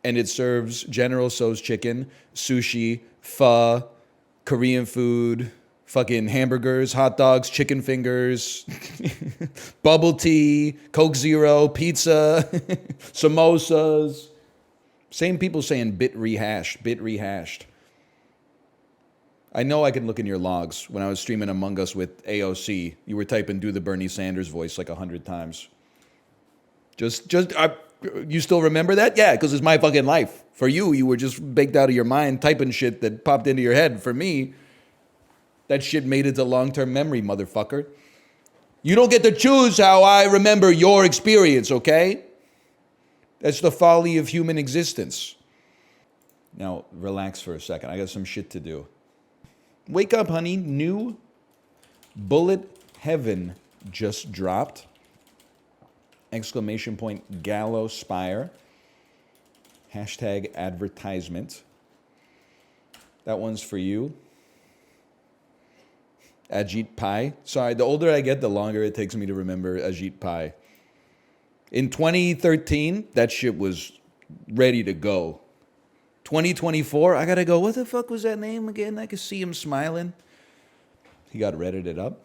And it serves General Tso's chicken, sushi, pho, Korean food, fucking hamburgers, hot dogs, chicken fingers, bubble tea, Coke Zero, pizza, samosas. Same people saying bit rehashed. I know I can look in your logs. When I was streaming Among Us with AOC, you were typing do the Bernie Sanders voice like 100 times. You still remember that? Yeah, because it's my fucking life. For you were just baked out of your mind typing shit that popped into your head. For me, that shit made it to long-term memory, motherfucker. You don't get to choose how I remember your experience, okay? That's the folly of human existence. Now, relax for a second. I got some shit to do. Wake up, honey. New Bullet Heaven just dropped. ! Gallo Spire. #advertisement. That one's for you. Ajit Pai. Sorry, the older I get, the longer it takes me to remember Ajit Pai. In 2013, that shit was ready to go. 2024, I gotta go, what the fuck was that name again? I could see him smiling. He got Reddited up.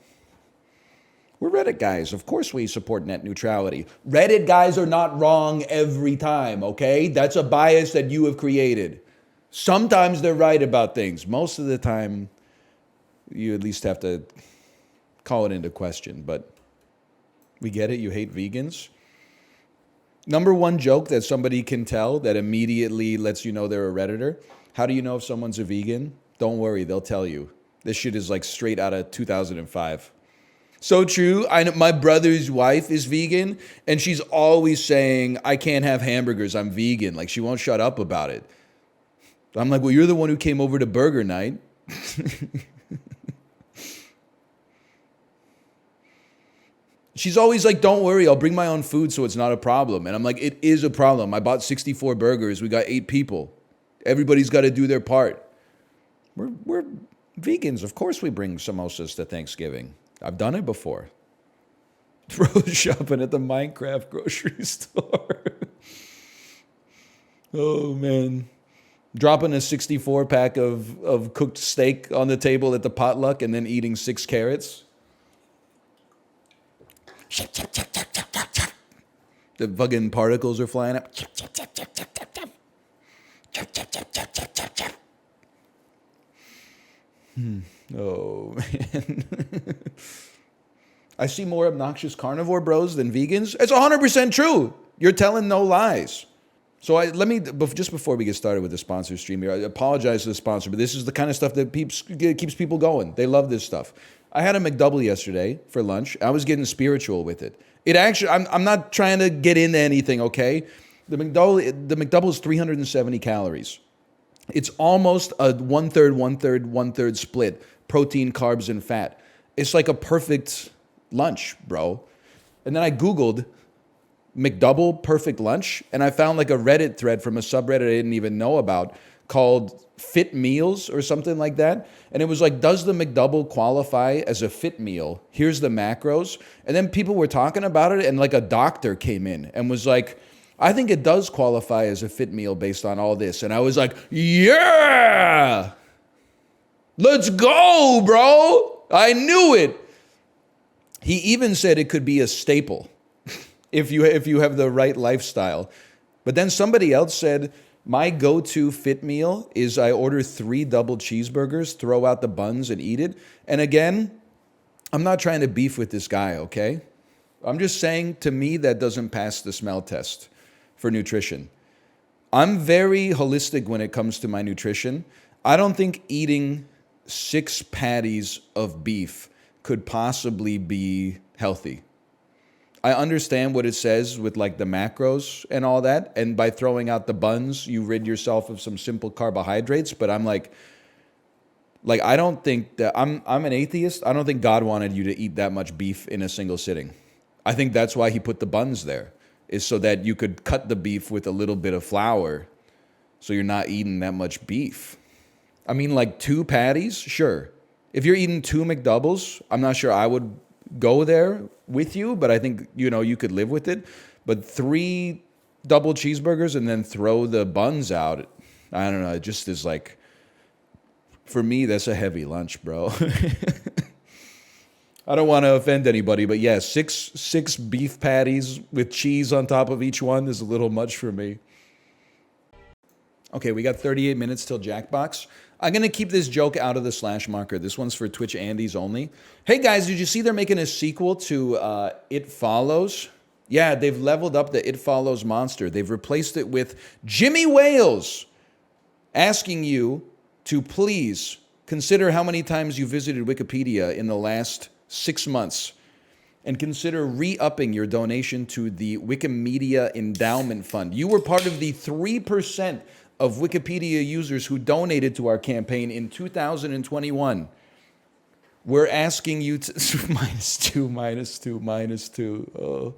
We're Reddit guys. Of course we support net neutrality. Reddit guys are not wrong every time, okay? That's a bias that you have created. Sometimes they're right about things. Most of the time, you at least have to call it into question, but we get it. You hate vegans. Number one joke that somebody can tell that immediately lets you know they're a Redditor. How do you know if someone's a vegan? Don't worry, they'll tell you. This shit is like straight out of 2005. So true. My brother's wife is vegan, and she's always saying, I can't have hamburgers, I'm vegan. Like, she won't shut up about it. I'm like, well, you're the one who came over to burger night. She's always like, don't worry, I'll bring my own food so it's not a problem. And I'm like, it is a problem. I bought 64 burgers. We got 8 people. Everybody's got to do their part. We're vegans. Of course we bring samosas to Thanksgiving. I've done it before. Bro, shopping at the Minecraft grocery store. Oh, man. Dropping a 64-pack of cooked steak on the table at the potluck and then eating 6 carrots. The fucking particles are flying up. Oh, man. I see more obnoxious carnivore bros than vegans. It's 100% true. You're telling no lies. So let me, just before we get started with the sponsor stream here, I apologize to the sponsor, but this is the kind of stuff that keeps people going. They love this stuff. I had a McDouble yesterday for lunch. I was getting spiritual with it. It actually, I'm not trying to get into anything, okay? The McDouble is 370 calories. It's almost a one-third split, protein, carbs, and fat. It's like a perfect lunch, bro. And then I Googled McDouble perfect lunch, and I found like a Reddit thread from a subreddit I didn't even know about called Fit Meals or something like that. And it was like, does the McDouble qualify as a fit meal? Here's the macros. And then people were talking about it, and like a doctor came in and was like, I think it does qualify as a fit meal based on all this. And I was like, yeah, let's go, bro. I knew it. He even said it could be a staple if you have the right lifestyle. But then somebody else said, my go-to fit meal is I order 3 double cheeseburgers, throw out the buns, and eat it. And again, I'm not trying to beef with this guy, okay? I'm just saying, to me, that doesn't pass the smell test for nutrition. I'm very holistic when it comes to my nutrition. I don't think eating 6 patties of beef could possibly be healthy. I understand what it says with like the macros and all that, and by throwing out the buns, you rid yourself of some simple carbohydrates, but I'm like I don't think that, I'm an atheist. I don't think God wanted you to eat that much beef in a single sitting. I think that's why he put the buns there, is so that you could cut the beef with a little bit of flour so you're not eating that much beef. I mean, like 2 patties, sure. If you're eating 2 McDoubles, I'm not sure I would go there with you, but I think, you could live with it. But 3 double cheeseburgers and then throw the buns out, I don't know, it just is like, for me, that's a heavy lunch, bro. I don't want to offend anybody, but yeah, 6 beef patties with cheese on top of each one is a little much for me. Okay, we got 38 minutes till Jackbox. I'm going to keep this joke out of the slash marker. This one's for Twitch Andes only. Hey guys, did you see they're making a sequel to It Follows? Yeah, they've leveled up the It Follows monster. They've replaced it with Jimmy Wales, asking you to please consider how many times you visited Wikipedia in the last 6 months, and consider re-upping your donation to the Wikimedia Endowment Fund. You were part of the 3% of Wikipedia users who donated to our campaign in 2021. We're asking you to... -2. Oh.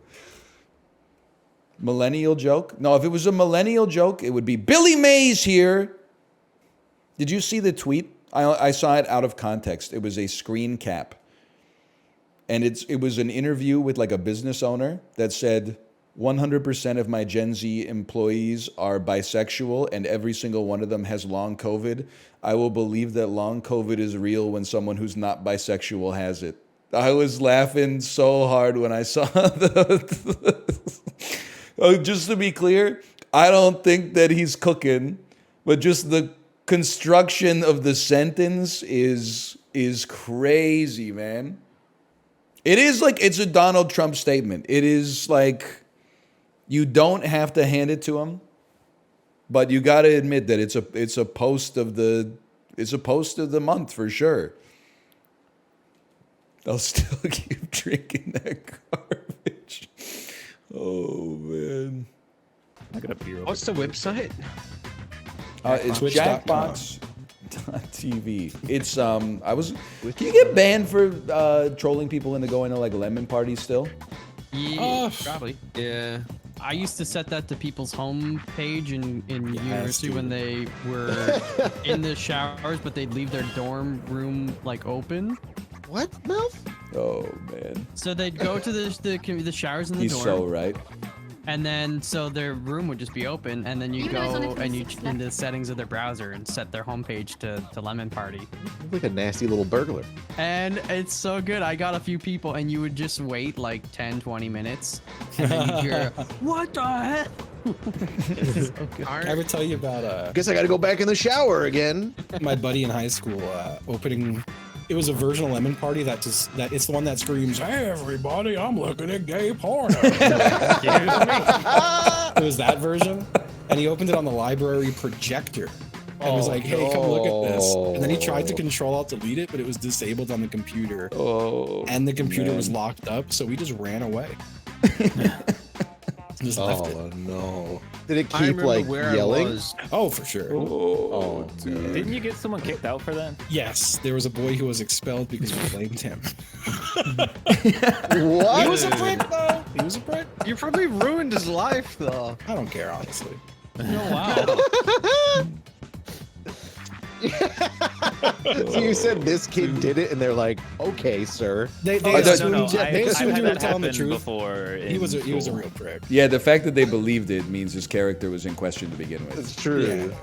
Millennial joke? No, if it was a millennial joke, it would be Billy Mays here. Did you see the tweet? I saw it out of context. It was a screen cap. And it was an interview with like a business owner that said, 100% of my Gen Z employees are bisexual and every single one of them has long COVID. I will believe that long COVID is real when someone who's not bisexual has it. I was laughing so hard when I saw just to be clear, I don't think that he's cooking, but just the construction of the sentence is crazy, man. It is like, it's a Donald Trump statement. It is like, you don't have to hand it to him, but you got to admit that it's a post of the month for sure. I'll still keep drinking that garbage. Oh man. I got a beer. What's the website? It's Twitch.com. Jackbox.tv. It's can you get banned for trolling people into going to like lemon parties still? Yeah, probably. Yeah. I used to set that to people's home page in university when they were in the showers, but they'd leave their dorm room like open. What, Melf? Oh man. So they'd go to the showers in the He's dorm. so right. And then so their room would just be open, and then you go and you in the settings of their browser and set their homepage to lemon party. Like a nasty little burglar. And it's so good. I got a few people, and you would just wait like 10-20 minutes, and then you'd hear, what the heck? I ever tell you about Guess I got to go back in the shower again. my buddy in high school opening? It was a version of Lemon Party that it's the one that screams, "Hey everybody, I'm looking at gay porno." It was that version, and he opened it on the library projector and was like, "Hey, come look at this." And then he tried to Control-Alt-Delete it, but it was disabled on the computer, and the computer was locked up, so we just ran away. Just left it. Oh no! Did it keep like yelling? Oh, for sure. Oh, dude. Didn't you get someone kicked out for that? Yes, there was a boy who was expelled because we blamed him. What? He was a prick, though. He was a prick. You probably ruined his life, though. I don't care, honestly. Oh wow. So you said this kid did it, and they're like, "Okay, sir." They thought- assumed, I've they assumed had you were that telling the happen truth. before. He was a school. real prick. Yeah, the fact that they believed it means his character was in question to begin with. It's true. Yeah.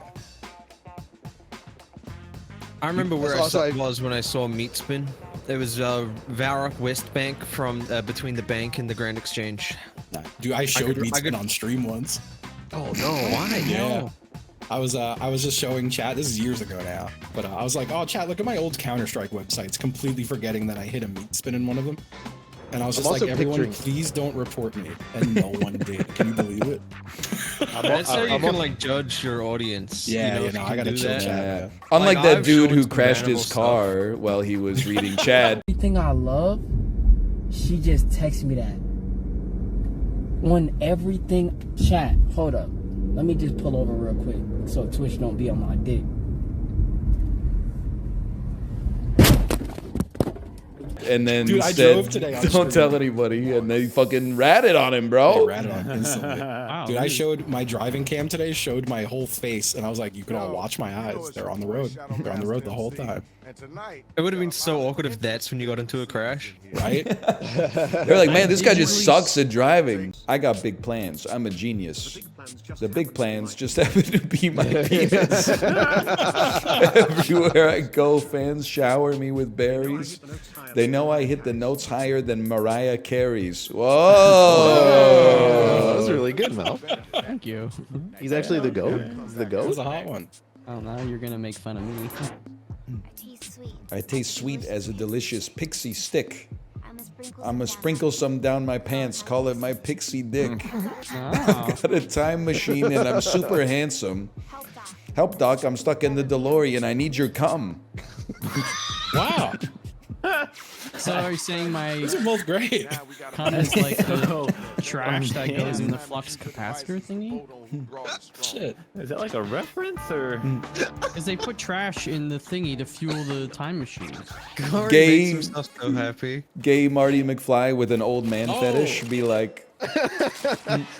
I remember where That's also- I was when I saw Meat Spin. It was Varrock West Bank from between the bank and the Grand Exchange. Nah, dude, I showed could- Meat I Spin could- on stream once. Oh no! Why? Yeah. I was just showing chat. This is years ago now, but I was like, "Oh, chat, look at my old Counter-Strike websites." Completely forgetting that I hit a meat spin in one of them, and I was just I'm like, also "Everyone, picturing- please don't report me." And no one did. Can you believe it? That's how you I'm can al- like judge your audience. Yeah, you know, you if know, you I can gotta do chill that. chat. Yeah. man. Unlike Like, that I've dude shown who some crashed bannable his car while he was reading Chad. Everything I love, she just texted me that. On everything, chat, hold up. Let me just pull over real quick so Twitch don't be on my dick. And then Dude, I said, drove today on "Don't stream." tell anybody," and they fucking ratted on him, I bro. ran it on instantly. Wow. Dude, I showed my driving cam today, showed my whole face, and I was like, "You can all watch my eyes. They're on the road. They're on the road the whole time." It would have been so awkward if that's when you got into a crash. Right? They're like, "Man, this guy just sucks at driving." I got big plans. I'm a genius. The big plans just happen to be my penis. Everywhere I go, fans shower me with berries. They know I hit the notes higher than Mariah Carey's. Oh, Whoa! that was really good, Mel. Thank you. He's actually the goat. He's the That was goat. a hot one. Oh, now you're gonna make fun of me. I taste sweet as a delicious pixie stick. I'ma sprinkle some down my pants, call it my pixie dick. Oh. Got a time machine and I'm super handsome. Help, Doc, I'm stuck in the DeLorean. I need your cum. Wow. So are you saying my These are both great. cum is like the trash that goes in the flux capacitor thingy? Shit. Is that like a reference or? Because they put trash in the thingy to fuel the time machine. Corey Gay- makes himself so happy. Gay Marty McFly with an old man Oh. fetish be like,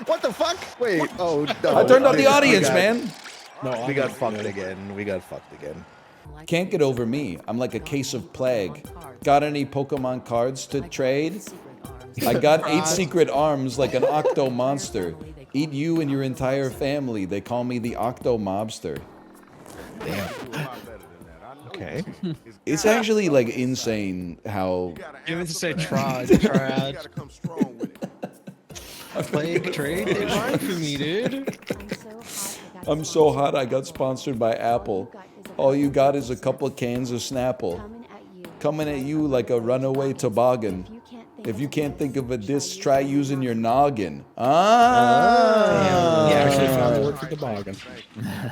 What the fuck? Wait. Oh, no. I turned on the We audience, got- man. No, We got fucked again. We got fucked again. Can't get over me. I'm like a case of plague. Got any Pokemon cards to trade? I got 8 secret arms like an octo monster. Eat you and your entire family. They call me the Octo Mobster. Okay. It's actually like insane how You meant to say trad. Plague trade? They rhyme for me, dude. I'm so hot I got sponsored by Apple. All you got is a couple cans of Snapple. Coming at you like a runaway toboggan. If you can't think of a diss, try using your noggin. Ah! Yeah, actually found the word for toboggan.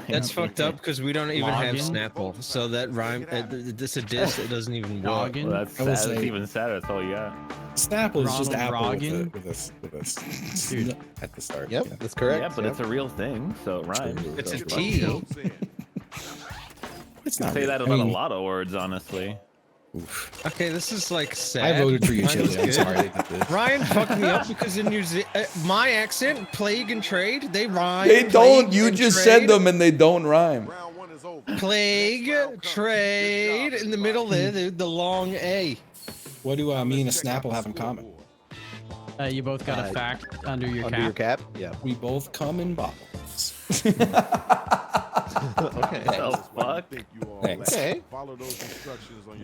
That's fucked up because we don't even have Login? Snapple. So that rhyme, this a diss, it doesn't even work. Noggin? Well, that's I will sad. That's say- even sadder. That's all you got. Snapple is just Ronald apple Rogan? with a Dude. at the start. Yep, Yeah. that's correct. Yeah, but it's a real thing, so it rhymes. It's a So T. It's I not say real. that I about mean, a lot of words, honestly. Okay, this is like sad. I voted for you, Mine was Chili. I'm good. sorry they did this. Ryan fucked me up because in New Zealand, my accent, plague and trade, they rhyme. They don't. Plague You and just trade, said them and they don't rhyme. Plague, trade, in the middle there, the long A. What do me and a Snapple have in common? You both got a fact under your Under cap. your cap? Yeah. We both come in bottles. Okay. Oh, fuck. Thanks. Okay.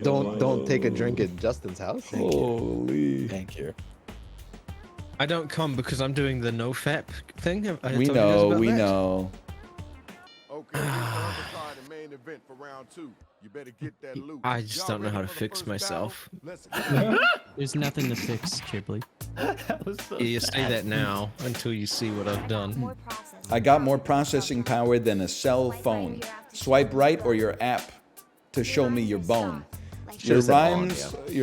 Don't take a drink at Justin's house. Holy. Thank you. I don't come because I'm doing the nofap thing. I We told you guys know, about we that? know. I just don't know how to fix myself. There's nothing to fix, Chibley. You say that now until you see what I've done. I got more processing power than a cell phone. Swipe right or your app to show me your bone. Your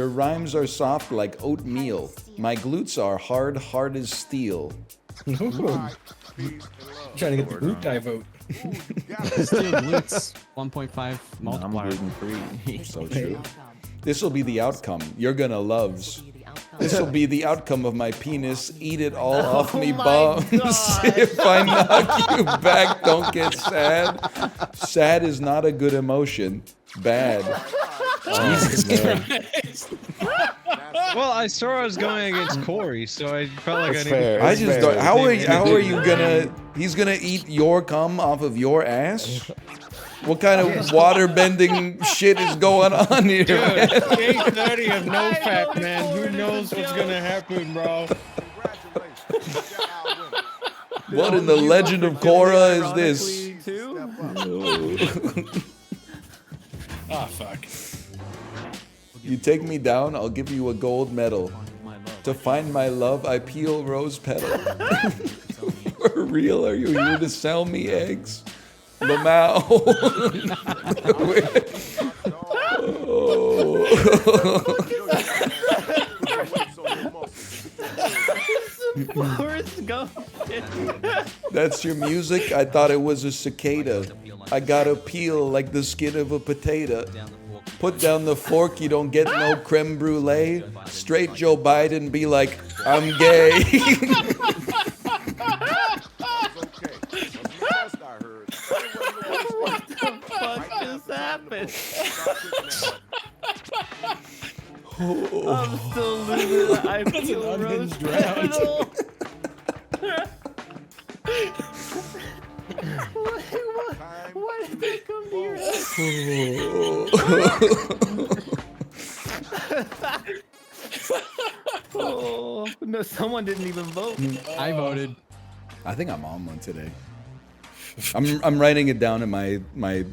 rhymes are soft like oatmeal. My glutes are hard as steel. Trying to get the glute guy vote. Steel glutes, 1.5 multiplier. I'm gluten-free. So true. This will be the outcome. You're gonna loves. This will be the outcome of my penis. Eat it all off me bums. If I knock you back, don't get sad. Sad is not a good emotion. Bad. Jesus Christ. Well, I saw I was going against Corey, so I felt like That's I needed fair. to... I just don't, how are you gonna? He's gonna eat your cum off of your ass? What kind of water bending shit is going on here? Dude, Man? 8:30 of nofap, man. Who knows what's gonna happen, bro? What in the Legend of Korra is this? Ah, fuck. You take me down, I'll give you a gold medal. To find my love, I peel rose petal. For real, are you here to sell me eggs? Lamau. That's your music? I thought it was a cicada. I got a peel like the skin of a potato. Put down the fork, you don't get no creme brulee. Straight Joe Biden be like, I'm gay. I'm still losing. I feel rose petal. What did they come here? Oh no! Someone didn't even vote. I voted. I think I'm on one today. I'm writing it down in my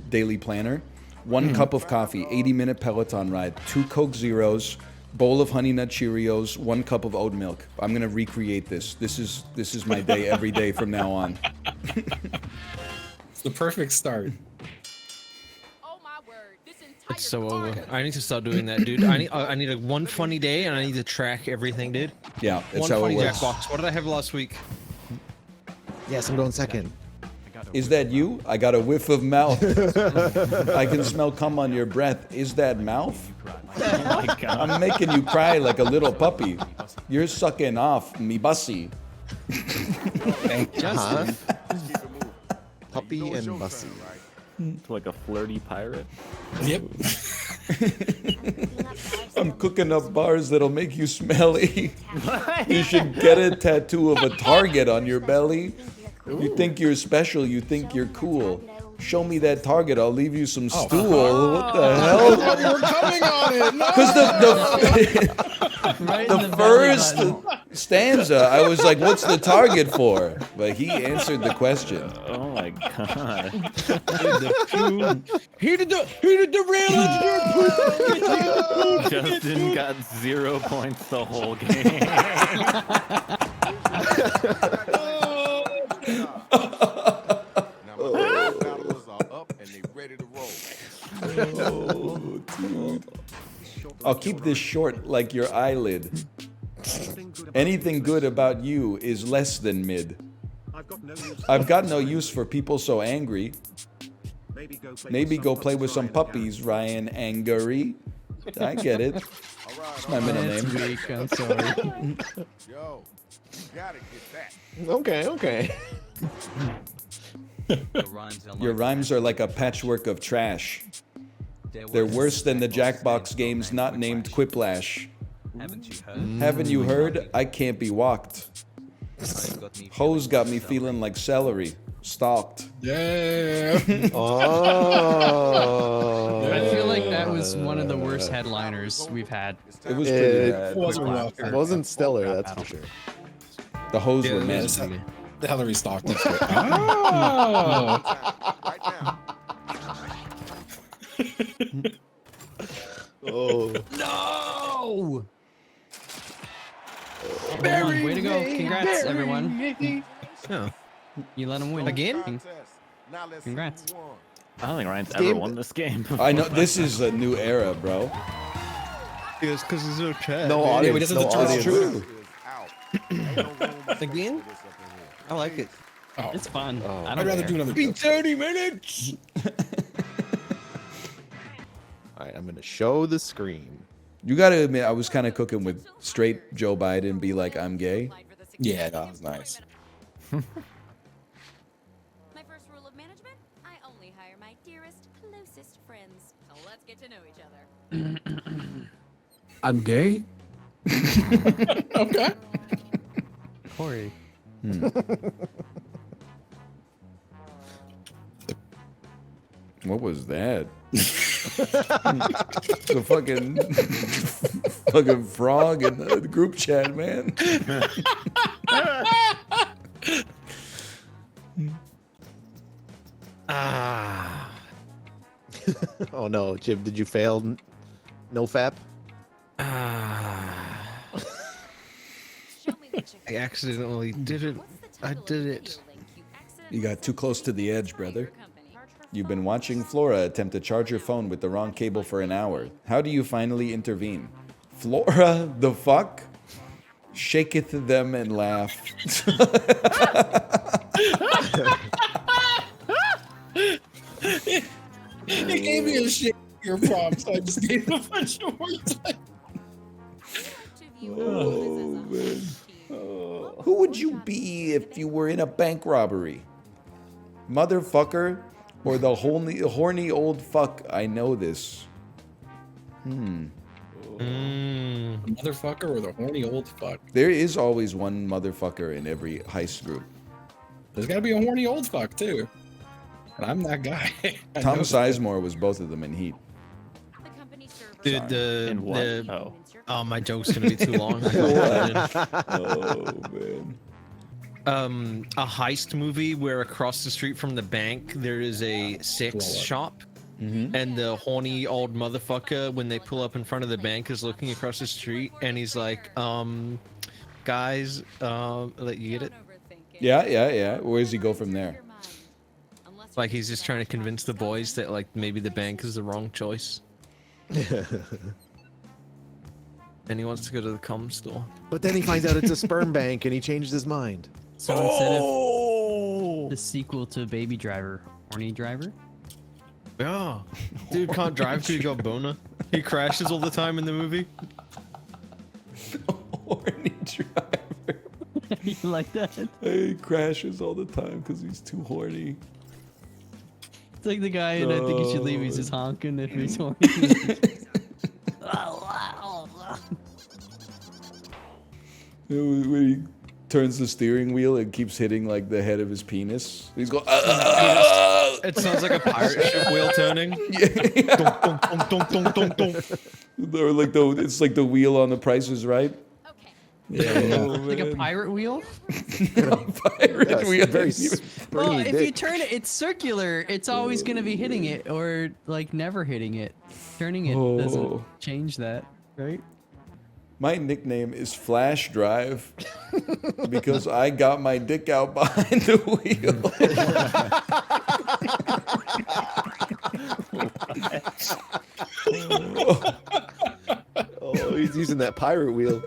daily planner. 1 cup of coffee, 80-minute Peloton ride, 2 Coke Zeros, bowl of Honey Nut Cheerios, 1 cup of oat milk. I'm gonna recreate this. This is my day every day from now on. It's the perfect start. It's so over. I need to start doing that, dude. I need a one funny day, and I need to track everything, dude. Yeah, that's One how it funny works. Jackbox. What did I have last week? Yes, I'm going second. Is that you? I got a whiff of mouth. I can smell cum on your breath. Is that mouth? Oh my God. I'm making you cry like a little puppy. You're sucking off me bussy. Justin. Puppy and Bussy. It's like a flirty pirate. Yep. I'm cooking up bars that'll make you smelly. You should get a tattoo of a target on your belly. You think you're special, you think you're cool. Show me that target, I'll leave you some stool. What the hell? We're coming on it. No! Because the first stanza, I was like, what's the target for? But he answered the question. Oh my God. He did the real Justin got 0 points the whole game. Oh, dude. I'll keep this short like your eyelid. Anything good about you is less than mid. I've got no use for people so angry. Maybe go play with some puppies, Ryan Angry. I get it. It's my middle That's name. weak, I'm sorry. Yo, you gotta get that. Okay. Your rhymes are like a patchwork of trash. They're worse than the Jackbox games not named Quiplash. Haven't you heard? I can't be walked. Hoes got me feeling like celery. Stalked. Yeah. Oh. I feel like that was one of the worst headliners we've had. It was pretty bad. It wasn't rough. It wasn't stellar, that's for sure. The hose Yeah, were it messed. is. The Hillary Stockton. Oh. Oh. No! Way to go. Congrats, everyone. Oh. You let him win. Again? Congrats. I don't think Ryan's ever won this game. I know this is a new era, bro. Yes, because there's no chat. No dude. audience. Yeah, we just have no to audience. True. Again? I like it. Oh. It's fun. I I'd don't rather care. do another. Be 30 minutes. All right, I'm going to show the screen. You gotta admit, I was kind of cooking with straight Joe Biden. Be like, I'm gay. Yeah, that was nice. My first rule of management, I only hire my dearest, closest friends. So let's get to know each other. I'm gay. Okay. Corey. What was that? The fucking frog in the group chat, man. Ah. Oh no, Jim, did you fail? No fap? Ah. I accidentally did it. I did it. You got too close to the edge, brother. You've been watching Flora attempt to charge your phone with the wrong cable for an hour. How do you finally intervene? Flora, the fuck? Shaketh them and laugh. He gave me a shit your prompt, so I just gave him a bunch of words. Oh, man. Who would you be if you were in a bank robbery? Motherfucker or the horny old fuck? I know this. The motherfucker or the horny old fuck? There is always one motherfucker in every heist group. There's gotta be a horny old fuck too. And I'm that guy. I Tom know Sizemore was both of them in Heat. Dude, In what? Oh, my joke's gonna be too long. Oh man. A heist movie where across the street from the bank there is a sex shop, and the horny old motherfucker, when they pull up in front of the bank, is looking across the street, and he's like, guys, let you get it? Yeah. Where does he go from there? Like he's just trying to convince the boys that like maybe the bank is the wrong choice. And he wants to go to the cum store. But then he finds out it's a sperm bank and he changed his mind. So instead of the sequel to Baby Driver, Horny Driver? Yeah. Dude can't drive till he got boner. He crashes all the time in the movie. Horny Driver. You like that? He crashes all the time because he's too horny. It's like the guy in I Think You Should Leave, he's just honking if he's horny. When he turns the steering wheel and keeps hitting like the head of his penis, he's going. It sounds like a pirate ship wheel turning. Or like it's like the wheel on The Price is Right. Like a pirate wheel? Pirate wheel. Very Well, springy if you dick. turn it, it's circular. It's always going to be hitting it or like never hitting it. Turning it doesn't change that, right? My nickname is Flash Drive because I got my dick out behind the wheel. Oh, he's using that pirate wheel.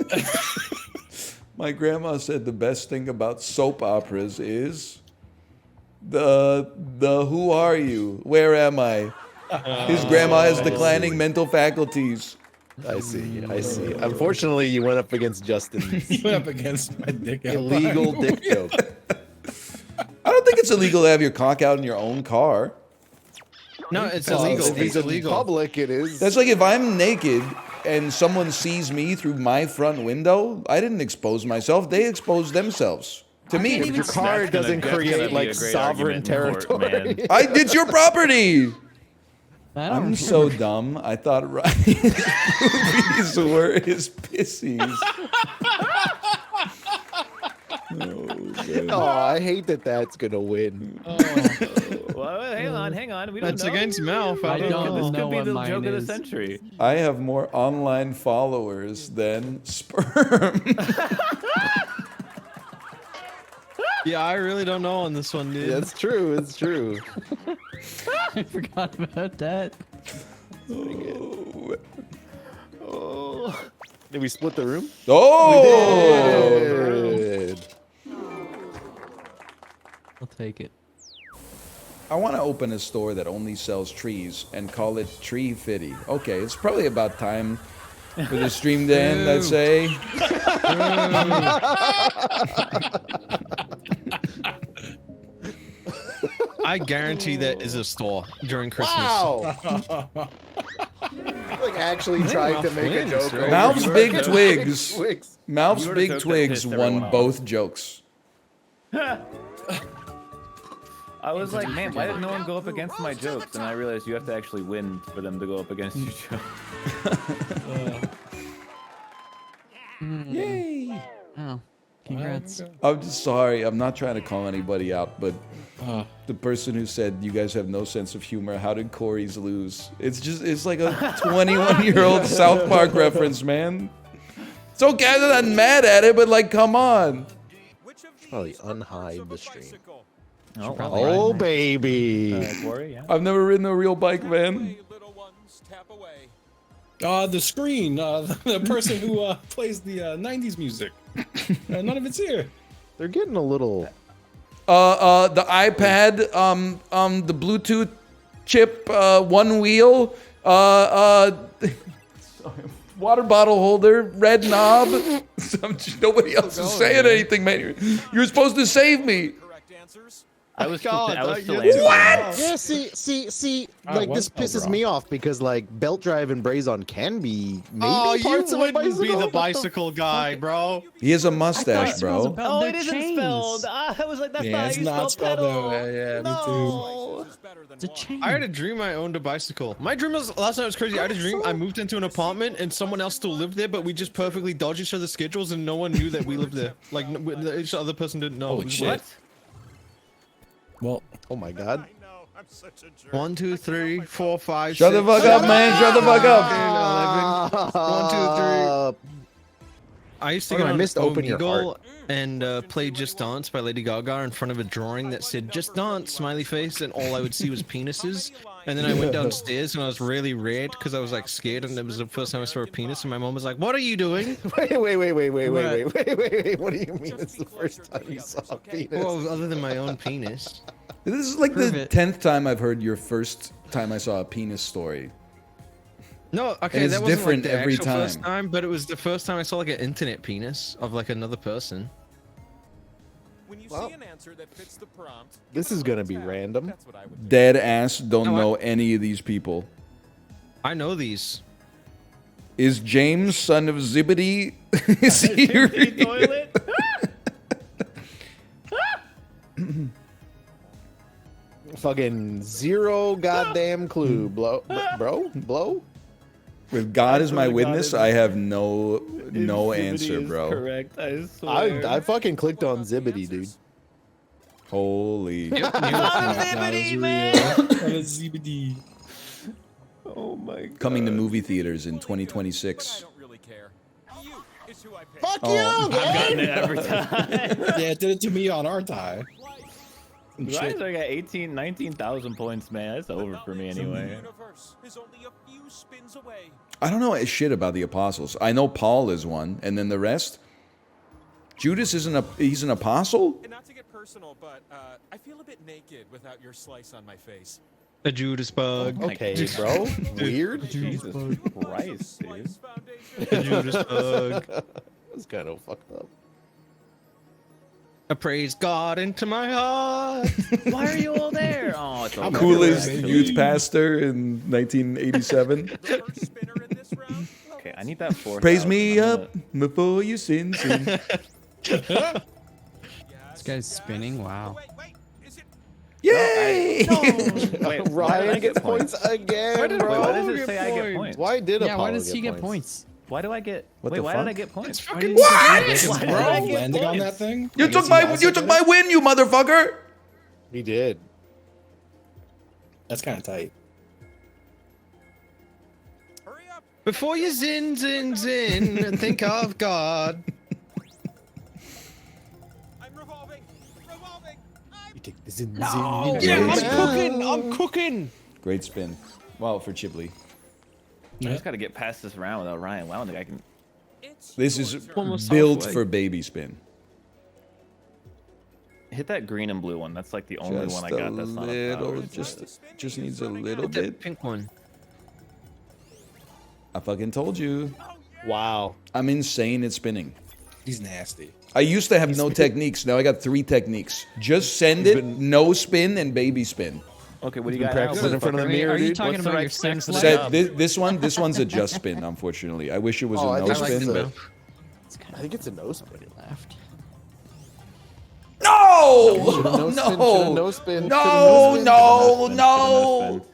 My grandma said the best thing about soap operas is the who are you? Where am I? His grandma has declining mental faculties. I see. Unfortunately, you went up against Justin. You went up against my dick out Illegal behind the dick joke. I don't think it's illegal to have your cock out in your own car. No, it's Well, illegal. if he's It's in illegal. public, it is. That's like if I'm naked and someone sees me through my front window, I didn't expose myself. They exposed themselves to me. Your car doesn't create like sovereign territory. It's your property. I I'm so dumb. I thought Ryan's movies were his pissies. Oh, I hate that that's gonna win. Well, hang on. We don't That's know. against Malf. I don't know. This could be what the mine joke of the is. century. I have more online followers than sperm. Yeah, I really don't know on this one, dude. That's true. It's true. I forgot about that. Oh. Did we split the room? Oh! We did. I'll take it. I want to open a store that only sells trees and call it Tree Fitty. Okay, it's probably about time for the stream to end, I'd say. I guarantee that is a store during Christmas. Wow. Like actually tried to make a joke. over Mouth's your Big big Twigs. twigs. Mouth's You would've Big joked that Twigs pissed won everyone off. both jokes. I was like, man, why did no one go up against my jokes? And I realized you have to actually win for them to go up against your jokes. Yay! Oh, congrats. I'm just sorry. I'm not trying to call anybody out, but the person who said you guys have no sense of humor, how did Corey's lose? It's like a 21-year-old South Park reference, man. It's okay, I'm not mad at it, but like, come on. Probably unhide the stream. Oh, Baby. Corey, yeah. I've never ridden a real bike, man. The screen, the person who plays the 90s music. None of it's here. They're getting a little. The iPad, the Bluetooth chip, one wheel, water bottle holder, red knob. Nobody else is saying anything, man. You're supposed to save me. I was still What? Yeah, see, like this one- pisses me off because like belt drive and Brazon can be maybe Oh, you parts of a wouldn't bicycle. be the What bicycle guy, bro. He has a mustache, bro. Oh, it isn't spelled. I was like, that's Yeah, not how it's you not spell spelled pedal. that way. Yeah, me too. It's a chain. I had a dream I owned a bicycle. My dream was last night was crazy. I had a dream I moved into an apartment and someone else still lived there, but we just perfectly dodged each other's schedules and no one knew that we lived there. Like each other person didn't know. Holy shit. Well, oh my god. 1, 2, 3, 4, 5. Shut the fuck up, man. Shut the fuck up. 1, 2, 3. I used to Okay, go I on missed Open Your Omegle and play Just Dance by Lady Gaga in front of a drawing that said Just Dance, smiley face, and all I would see was penises. And then I went downstairs and I was really red because I was like scared and it was the first time I saw a penis and my mom was like, "What are you doing?" Wait. What do you mean it's the first time you saw a penis? Well, other than my own penis. This is like Prove the it. 10th time I've heard your first time I saw a penis story. No, okay, And it's that wasn't different like the every actual first time. time, but it was the first time I saw like an internet penis of like another person. When you Well, see an answer that fits the prompt, This is gonna be random. that's what I would do. Dead ass don't No, know any of these people. I know these. Is James, son of Zibbity, is he real? Toilet? Fucking zero goddamn clue, bro. If God is my swear to God, witness, it I have no Infinity answer, is bro. Correct, I swear. I fucking clicked on Zibbity, dude. Holy. ZBD. Oh my god. Coming to movie theaters in 2026. I don't really care. You is who I pick. Fuck Oh. you, I've gotten it every time. Yeah, it did it to me on our tie. Ryan's like at 19,000 points, man. That's over for me anyway. Universe is only a few spins away. I don't know shit about the apostles. I know Paul is one, and then the rest. Judas isn't he's an apostle? And not to get personal, but I feel a bit naked without your slice on my face. A Judas bug. Okay, bro. Weird. Jesus Christ, dude. A Judas bug. That's kind of fucked up. I praise God into my heart. Why are you all there? Oh, it's over. Coolest youth pastor in 1987. Okay, I need that 4. Praise me up before you sin. This guy's spinning. Wow. Yay! Wait, Ryan gets points again, Why bro. does it say I get points? Why did Yeah, Apollo why does he get points? Why do I get? What wait, the why fuck? did I get points? Fucking What? Why did I get Landing on points? that thing? You took my win, you motherfucker. He did. That's kind of tight. Before you zin, think of God. You take the zin, No! zin, Yeah, zin. I'm cooking! Great spin. Wow, for Chipley. I just gotta get past this round without Ryan. Wow, I don't think I can. This is Almost built halfway. for baby spin. Hit that green and blue one. That's like the only one I got. That's not a little, power. just needs a little bit. Pink one. I fucking told you. Wow. I'm insane at spinning. He's nasty. I used to have no techniques. Now I got 3 techniques. Just send it, no spin, and baby spin. Okay, what do you got? Practicing in front of the mirror, Are you dude. talking What's the about right your sex spin? life? Said, this one's a just spin, unfortunately. I wish it was Oh, a I no think spin, it's but a- I think it's a no spin. Left. no, Should've no spin, should've no spin, no, should've no, no no.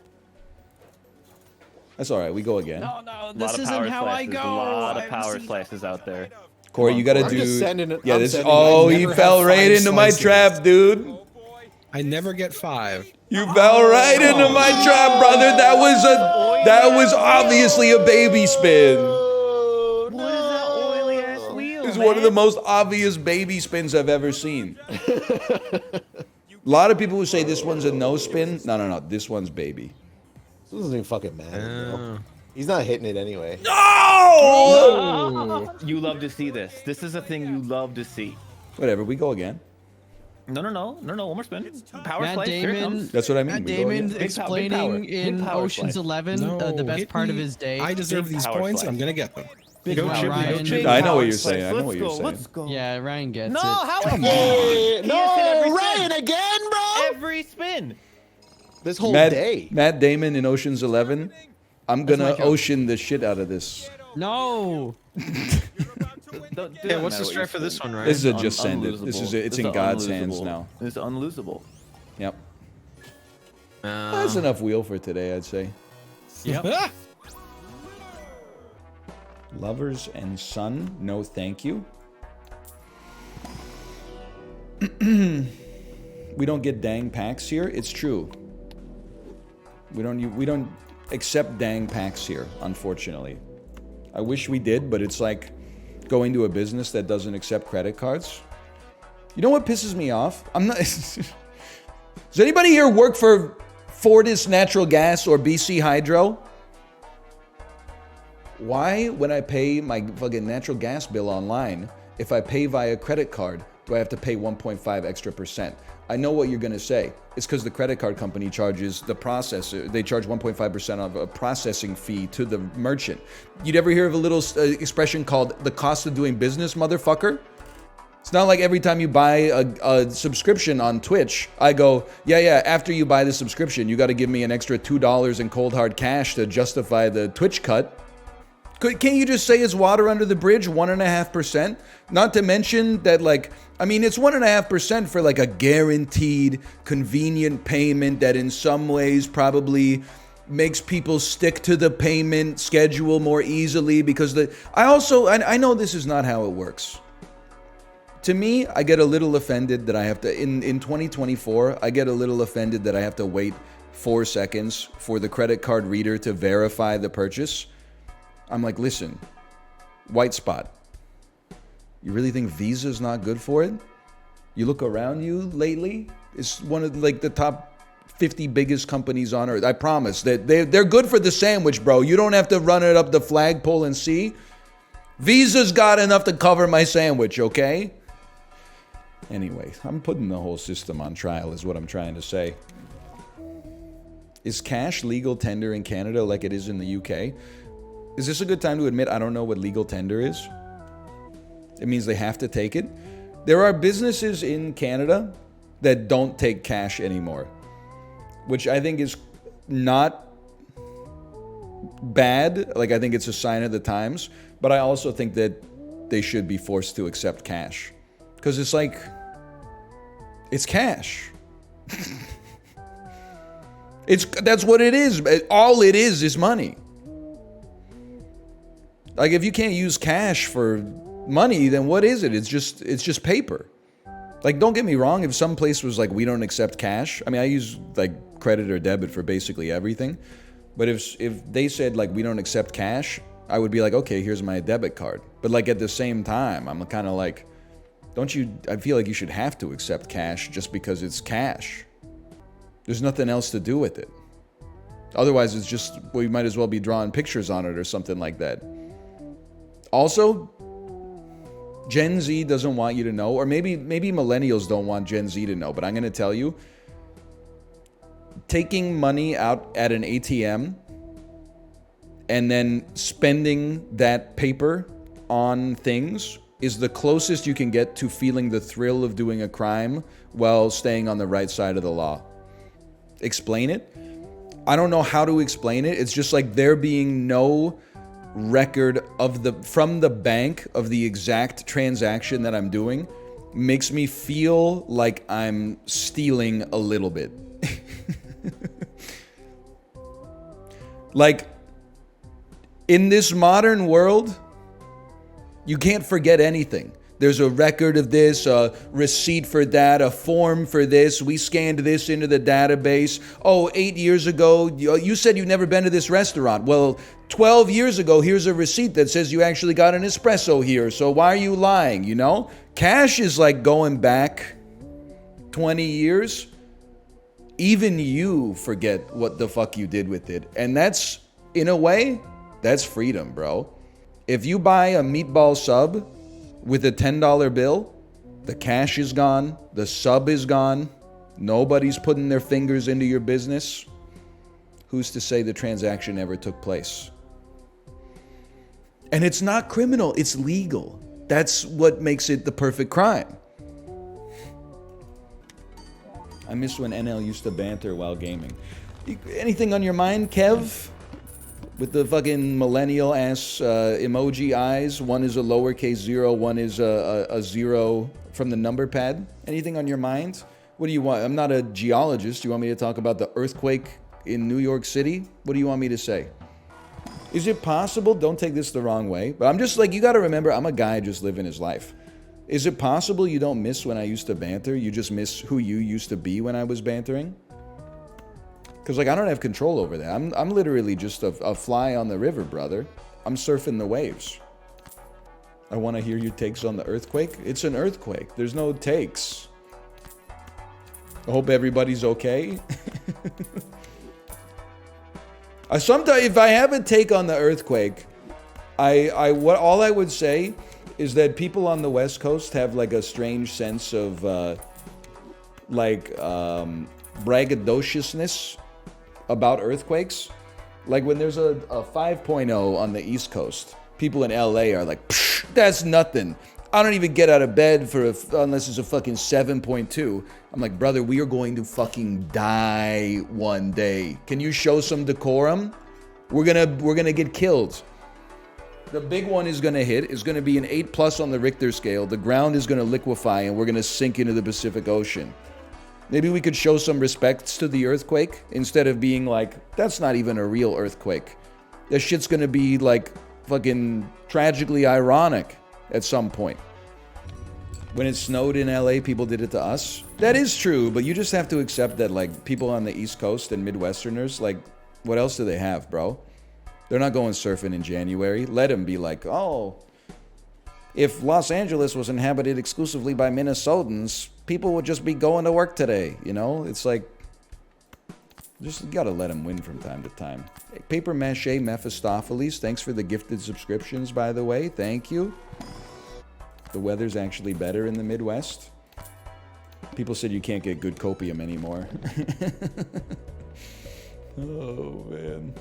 That's all right. We go again. No, This this isn't isn't how I go. A lot of power slices out there. Corey, you got to I'm do. just sending it- Yeah, I'm this. sending it. Oh, I he never fell have right 5 into my slices. trap, dude. I never get 5. You fell right into my trap, brother. That was obviously a baby spin. What is that oily ass wheel? It's one of the most obvious baby spins I've ever seen. A lot of people who say this one's a no spin. No. This one's baby. This doesn't even fucking matter, bro. He's not hitting it anyway. No! You love to see this. This is a thing you love to see. Whatever. We go again. No. One more spin. Power Matt slice. Here it Damon, comes. That's what I mean. Matt We go Damon again. explaining Big in power Ocean's slice. 11 No, the best hit part of me. his day. I deserve Big these power points. slice. I'm gonna get them. Big Go power Chipley, Ryan. go Chipley. I know what power you're slice. saying. I know Let's what you're go, saying. Let's go. Yeah, Ryan gets No, it. how? Come He on. has hit every No, spin. Ryan again, bro. Every spin. This whole Matt, day. Matt Damon in Ocean's 11. I'm That's gonna my joke. ocean the shit out of this. No. Yeah, what's the strat for this one, right? This is a just send it. This is it's in God's hands now. It's unlosable. Yep. That's enough wheel for today, I'd say. Yep. Lovers and Son, no thank you. We don't get dang packs here. It's true. We don't accept dang packs here, unfortunately. I wish we did, but it's like going to a business that doesn't accept credit cards. You know what pisses me off? I'm not. Does anybody here work for Fortis Natural Gas or BC Hydro? Why, when I pay my fucking natural gas bill online, if I pay via credit card, do I have to pay 1.5 extra percent? I know what you're gonna say. It's because the credit card company charges the processor. They charge 1.5% of a processing fee to the merchant. You'd ever hear of a little expression called the cost of doing business, motherfucker? It's not like every time you buy a subscription on Twitch, I go, yeah, after you buy the subscription, you got to give me an extra $2 in cold hard cash to justify the Twitch cut. Can't you just say it's water under the bridge, 1.5%? Not to mention that, like, I mean, it's 1.5% for like a guaranteed, convenient payment that in some ways probably makes people stick to the payment schedule more easily because I know this is not how it works. To me, I get a little offended that I have to, in 2024, I get a little offended that I have to wait 4 seconds for the credit card reader to verify the purchase. I'm like, listen, white spot. You really think Visa's not good for it? You look around you lately, it's one of like the top 50 biggest companies on earth. I promise that they're good for the sandwich, bro. You don't have to run it up the flagpole and see. Visa's got enough to cover my sandwich, okay? Anyway, I'm putting the whole system on trial is what I'm trying to say. Is cash legal tender in Canada like it is in the UK? Is this a good time to admit I don't know what legal tender is? It means they have to take it. There are businesses in Canada that don't take cash anymore, which I think is not bad. Like, I think it's a sign of the times, but I also think that they should be forced to accept cash. Because it's like, it's cash. That's what it is. All it is money. Like, if you can't use cash for money, then what is it? It's just paper. Like, don't get me wrong, if some place was like, we don't accept cash, I mean, I use like credit or debit for basically everything. But if they said like, we don't accept cash, I would be like, okay, here's my debit card. But like at the same time, I'm kind of like, I feel like you should have to accept cash just because it's cash. There's nothing else to do with it. Otherwise, it's just, well, you might as well be drawing pictures on it or something like that. Also, Gen Z doesn't want you to know, or maybe millennials don't want Gen Z to know, but I'm going to tell you, taking money out at an ATM and then spending that paper on things is the closest you can get to feeling the thrill of doing a crime while staying on the right side of the law. Explain it? I don't know how to explain it. It's just like there being no record of from the bank of the exact transaction that I'm doing makes me feel like I'm stealing a little bit. Like, in this modern world, you can't forget anything. There's a record of this, a receipt for that, a form for this. We scanned this into the database. Oh, 8 years ago, you said you've never been to this restaurant. Well, 12 years ago, here's a receipt that says you actually got an espresso here. So why are you lying, you know? Cash is like going back 20 years. Even you forget what the fuck you did with it. And that's, in a way, that's freedom, bro. If you buy a meatball sub with a $10 bill, the cash is gone, the sub is gone, nobody's putting their fingers into your business. Who's to say the transaction ever took place? And it's not criminal, it's legal. That's what makes it the perfect crime. I miss when NL used to banter while gaming. Anything on your mind, Kev? With the fucking millennial ass emoji eyes. One is a lowercase 0, one is a 0 from the number pad. Anything on your mind? What do you want? I'm not a geologist. Do you want me to talk about the earthquake in New York City? What do you want me to say? Is it possible? Don't take this the wrong way, but I'm just like, you got to remember, I'm a guy just living his life. Is it possible you don't miss when I used to banter? You just miss who you used to be when I was bantering? Because, like, I don't have control over that. I'm literally just a fly on the river, brother. I'm surfing the waves. I want to hear your takes on the earthquake. It's an earthquake. There's no takes. I hope everybody's okay. Sometimes, if I have a take on the earthquake, all I would say is that people on the West Coast have like a strange sense of braggadociousness about earthquakes. Like when there's a 5.0 on the East Coast, people in LA are like, psh, that's nothing. I don't even get out of bed unless it's a fucking 7.2. I'm like, brother, we are going to fucking die one day. Can you show some decorum? We're gonna get killed. The big one is gonna hit. It's gonna be an 8+ on the Richter scale. The ground is gonna liquefy and we're gonna sink into the Pacific Ocean. Maybe we could show some respects to the earthquake instead of being like, that's not even a real earthquake. That shit's gonna be like fucking tragically ironic at some point. When it snowed in LA, people did it to us. That is true, but you just have to accept that like people on the East Coast and Midwesterners, like, what else do they have, bro? They're not going surfing in January. Let them be like, oh, if Los Angeles was inhabited exclusively by Minnesotans, people would just be going to work today, you know? It's like, just gotta let them win from time to time. Hey, Paper Mache Mephistopheles, thanks for the gifted subscriptions, by the way. Thank you. The weather's actually better in the Midwest. People said you can't get good copium anymore. Oh, man.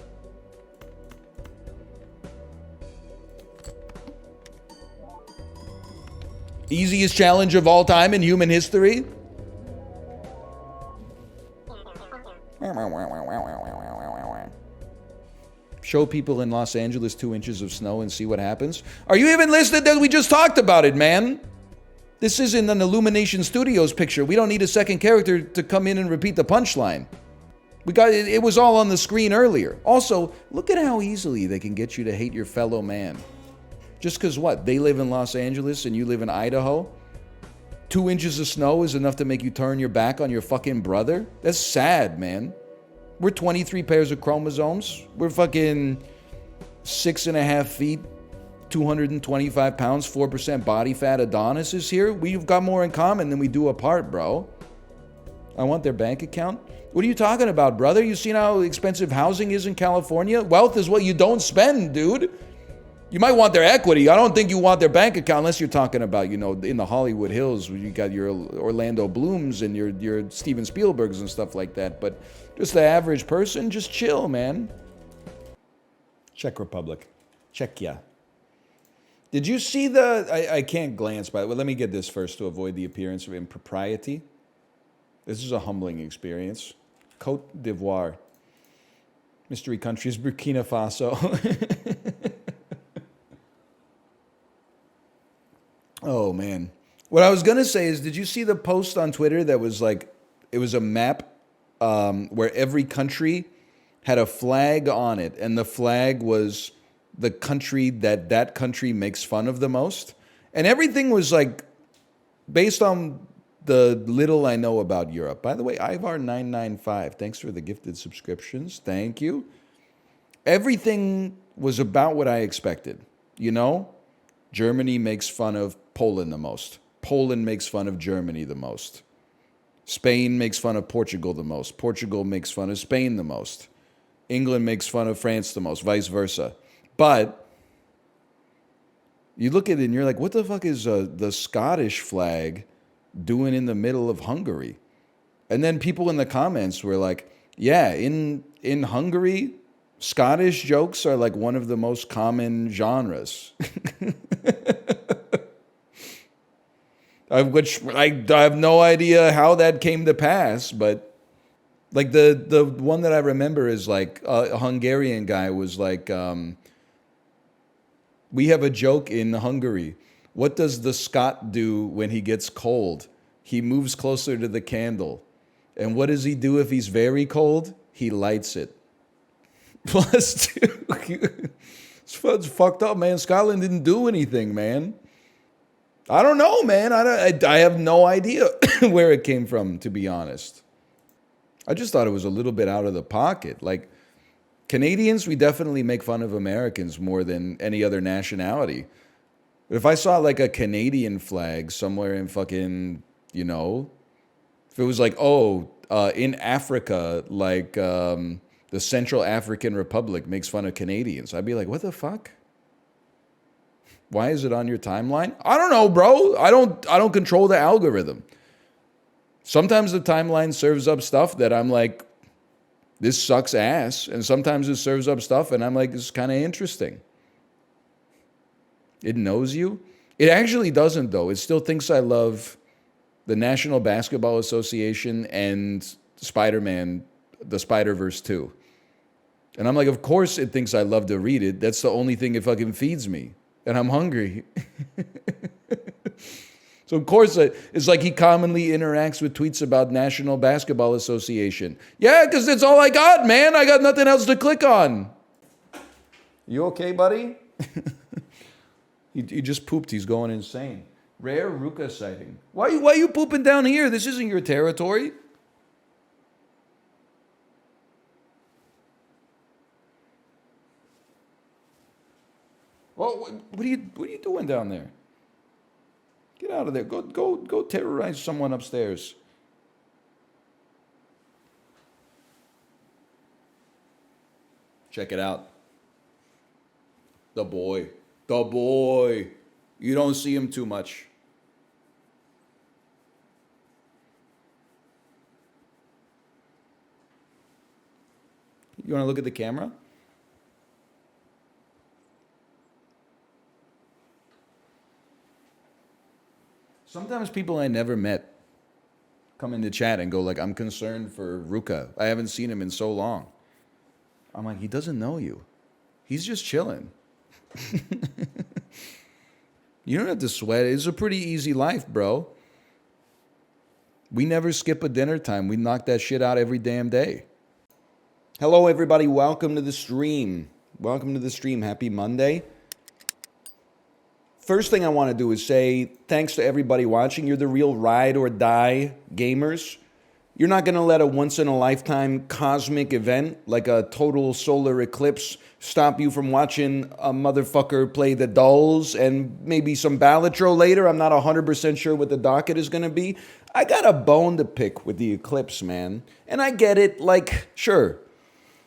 Easiest challenge of all time in human history? Show people in Los Angeles 2 inches of snow and see what happens. Are you even listening? We just talked about it, man. This isn't an Illumination Studios picture. We don't need a second character to come in and repeat the punchline. It was all on the screen earlier. Also, look at how easily they can get you to hate your fellow man. Just because what? They live in Los Angeles and you live in Idaho? 2 inches of snow is enough to make you turn your back on your fucking brother? That's sad, man. We're 23 pairs of chromosomes. We're fucking 6.5 feet, 225 pounds, 4% body fat Adonis is here. We've got more in common than we do apart, bro. I want their bank account. What are you talking about, brother? You seen how expensive housing is in California? Wealth is what you don't spend, dude. You might want their equity. I don't think you want their bank account unless you're talking about, you know, in the Hollywood Hills where you got your Orlando Blooms and your Steven Spielbergs and stuff like that. But just the average person, just chill, man. Czech Republic. Czechia. Did you see the... I can't glance by it. Well, let me get this first to avoid the appearance of impropriety. This is a humbling experience. Côte d'Ivoire. Mystery countries, Burkina Faso. Oh, man. What I was going to say is, did you see the post on Twitter that was like, it was a map where every country had a flag on it, and the flag was the country that country makes fun of the most? And everything was like, based on the little I know about Europe. By the way, Ivar995, thanks for the gifted subscriptions. Thank you. Everything was about what I expected. You know, Germany makes fun of Poland the most. Poland makes fun of Germany the most. Spain makes fun of Portugal the most. Portugal makes fun of Spain the most. England makes fun of France the most, vice versa. But you look at it and you're like, what the fuck is the Scottish flag doing in the middle of Hungary? And then people in the comments were like, yeah, in Hungary, Scottish jokes are like one of the most common genres. Which I have no idea how that came to pass, but like the one that I remember is like a Hungarian guy was like, we have a joke in Hungary. What does the Scot do when he gets cold? He moves closer to the candle. And what does he do if he's very cold? He lights it. Plus two. It's fucked up, man. Scotland didn't do anything, man. I don't know, man. I have no idea where it came from, to be honest. I just thought it was a little bit out of the pocket. Like, Canadians, we definitely make fun of Americans more than any other nationality. But if I saw, like, a Canadian flag somewhere in fucking, you know, if it was like, oh, in Africa, like, the Central African Republic makes fun of Canadians, I'd be like, what the fuck? Why is it on your timeline? I don't know, bro. I don't control the algorithm. Sometimes the timeline serves up stuff that I'm like, this sucks ass. And sometimes it serves up stuff and I'm like, this is kind of interesting. It knows you. It actually doesn't, though. It still thinks I love the National Basketball Association and Spider-Man, the Spider-Verse 2. And I'm like, of course it thinks I love to read it. That's the only thing it fucking feeds me. And I'm hungry. So, of course, it's like he commonly interacts with tweets about National Basketball Association. Yeah, because that's all I got, man. I got nothing else to click on. You okay, buddy? He just pooped. He's going insane. Rare Ruka sighting. Why you pooping down here? This isn't your territory. Well, what are you doing down there? Get out of there. Go terrorize someone upstairs. Check it out. The boy. The boy. You don't see him too much. You want to look at the camera? Sometimes people I never met come into chat and go like, I'm concerned for Ruka. I haven't seen him in so long. I'm like, he doesn't know you. He's just chilling. You don't have to sweat. It's a pretty easy life, bro. We never skip a dinner time. We knock that shit out every damn day. Hello, everybody. Welcome to the stream. Welcome to the stream. Happy Monday. first thing I want to do is say thanks to everybody watching. You're the real ride or die gamers. You're not going to let a once-in-a-lifetime cosmic event like a total solar eclipse stop you from watching a motherfucker play the dolls and maybe some Balatro later. I'm not 100% sure what the docket is going to be. I got a bone to pick with the eclipse, man. And I get it, like, sure.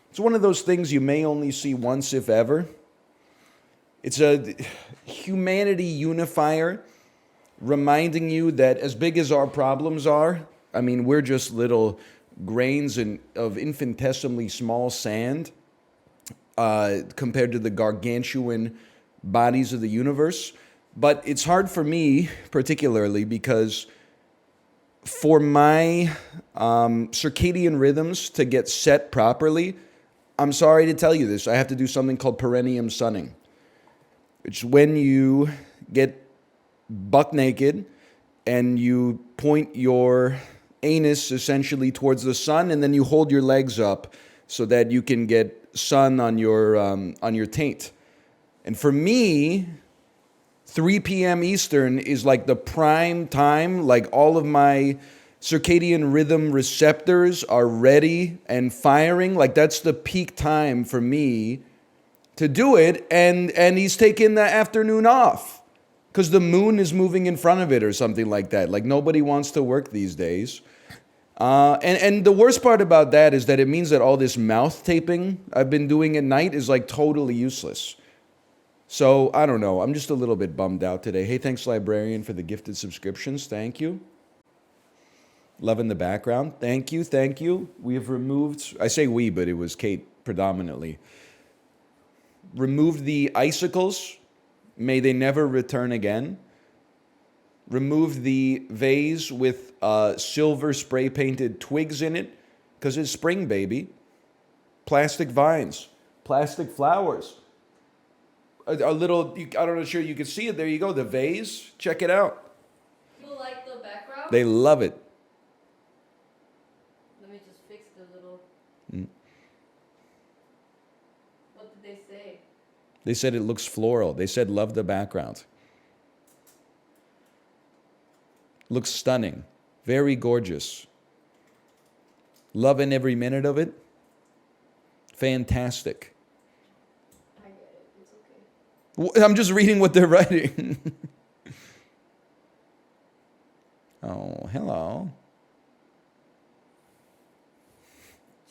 It's one of those things you may only see once, if ever. It's a humanity unifier reminding you that as big as our problems are, I mean, we're just little grains of infinitesimally small sand compared to the gargantuan bodies of the universe. But it's hard for me, particularly, because for my circadian rhythms to get set properly, I'm sorry to tell you this, I have to do something called perineum sunning. It's when you get buck naked and you point your anus essentially towards the sun, and then you hold your legs up so that you can get sun on your taint. And for me, 3 p.m. Eastern is like the prime time, like all of my circadian rhythm receptors are ready and firing. Like that's the peak time for me to do it. And he's taking the afternoon off because the moon is moving in front of it or something like that. Like nobody wants to work these days. And the worst part about that is that it means that all this mouth taping I've been doing at night is like totally useless. So I don't know. I'm just a little bit bummed out today. Hey, thanks Librarian for the gifted subscriptions. Thank you. Love in the background. Thank you. Thank you. We have removed, I say we, but it was Kate predominantly. Removed the icicles. May they never return again. Removed the vase with silver spray painted twigs in it because it's spring, baby. Plastic vines, plastic flowers. A little, I'm not sure you can see it. There you go, the vase. Check it out. People like the background? They love it. Let me just fix the little... What did they say? They said it looks floral. They said love the background. Looks stunning. Very gorgeous. Loving every minute of it. Fantastic. I get it. It's okay. I'm just reading what they're writing. Oh, hello.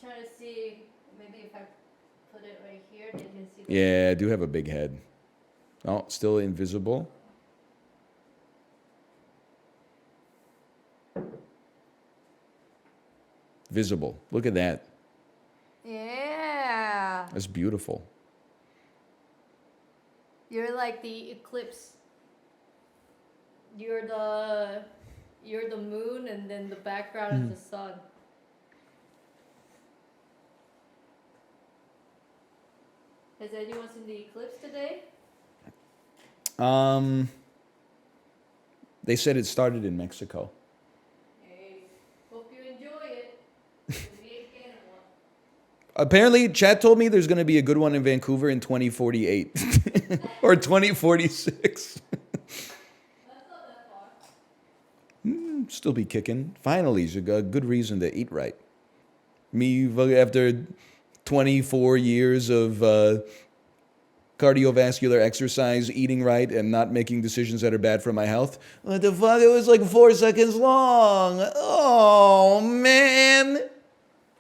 Trying to see, maybe if I put it right here, they can see. Yeah, I do have a big head. Oh, still invisible. Visible. Look at that. Yeah. That's beautiful. You're like the eclipse. You're the moon, and then the background is the sun. Has anyone seen the eclipse today? They said it started in Mexico. Hey, hope you enjoy it. We ain't getting one. Apparently, chat told me there's going to be a good one in Vancouver in 2048 or 2046. That's not that far. Still be kicking. Finally, it's a good reason to eat right. Me, after 24 years of cardiovascular exercise, eating right, and not making decisions that are bad for my health. What the fuck? It was like 4 seconds long. Oh, man.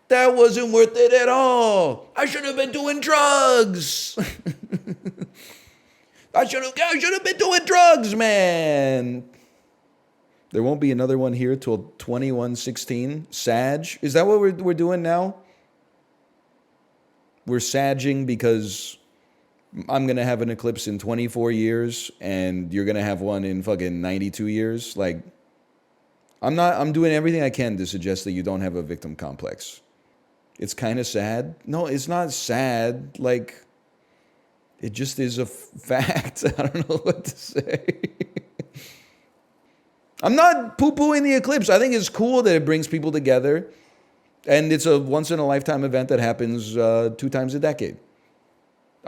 That wasn't worth it at all. I should have been doing drugs. I should have been doing drugs, man. There won't be another one here till 2116. Sag. Is that what we're doing now? We're sagging because I'm going to have an eclipse in 24 years and you're going to have one in fucking 92 years. Like, I'm doing everything I can to suggest that you don't have a victim complex. It's kind of sad. No, it's not sad. Like, it just is a fact. I don't know what to say. I'm not poo-pooing the eclipse. I think it's cool that it brings people together. And it's a once-in-a-lifetime event that happens 2 times a decade.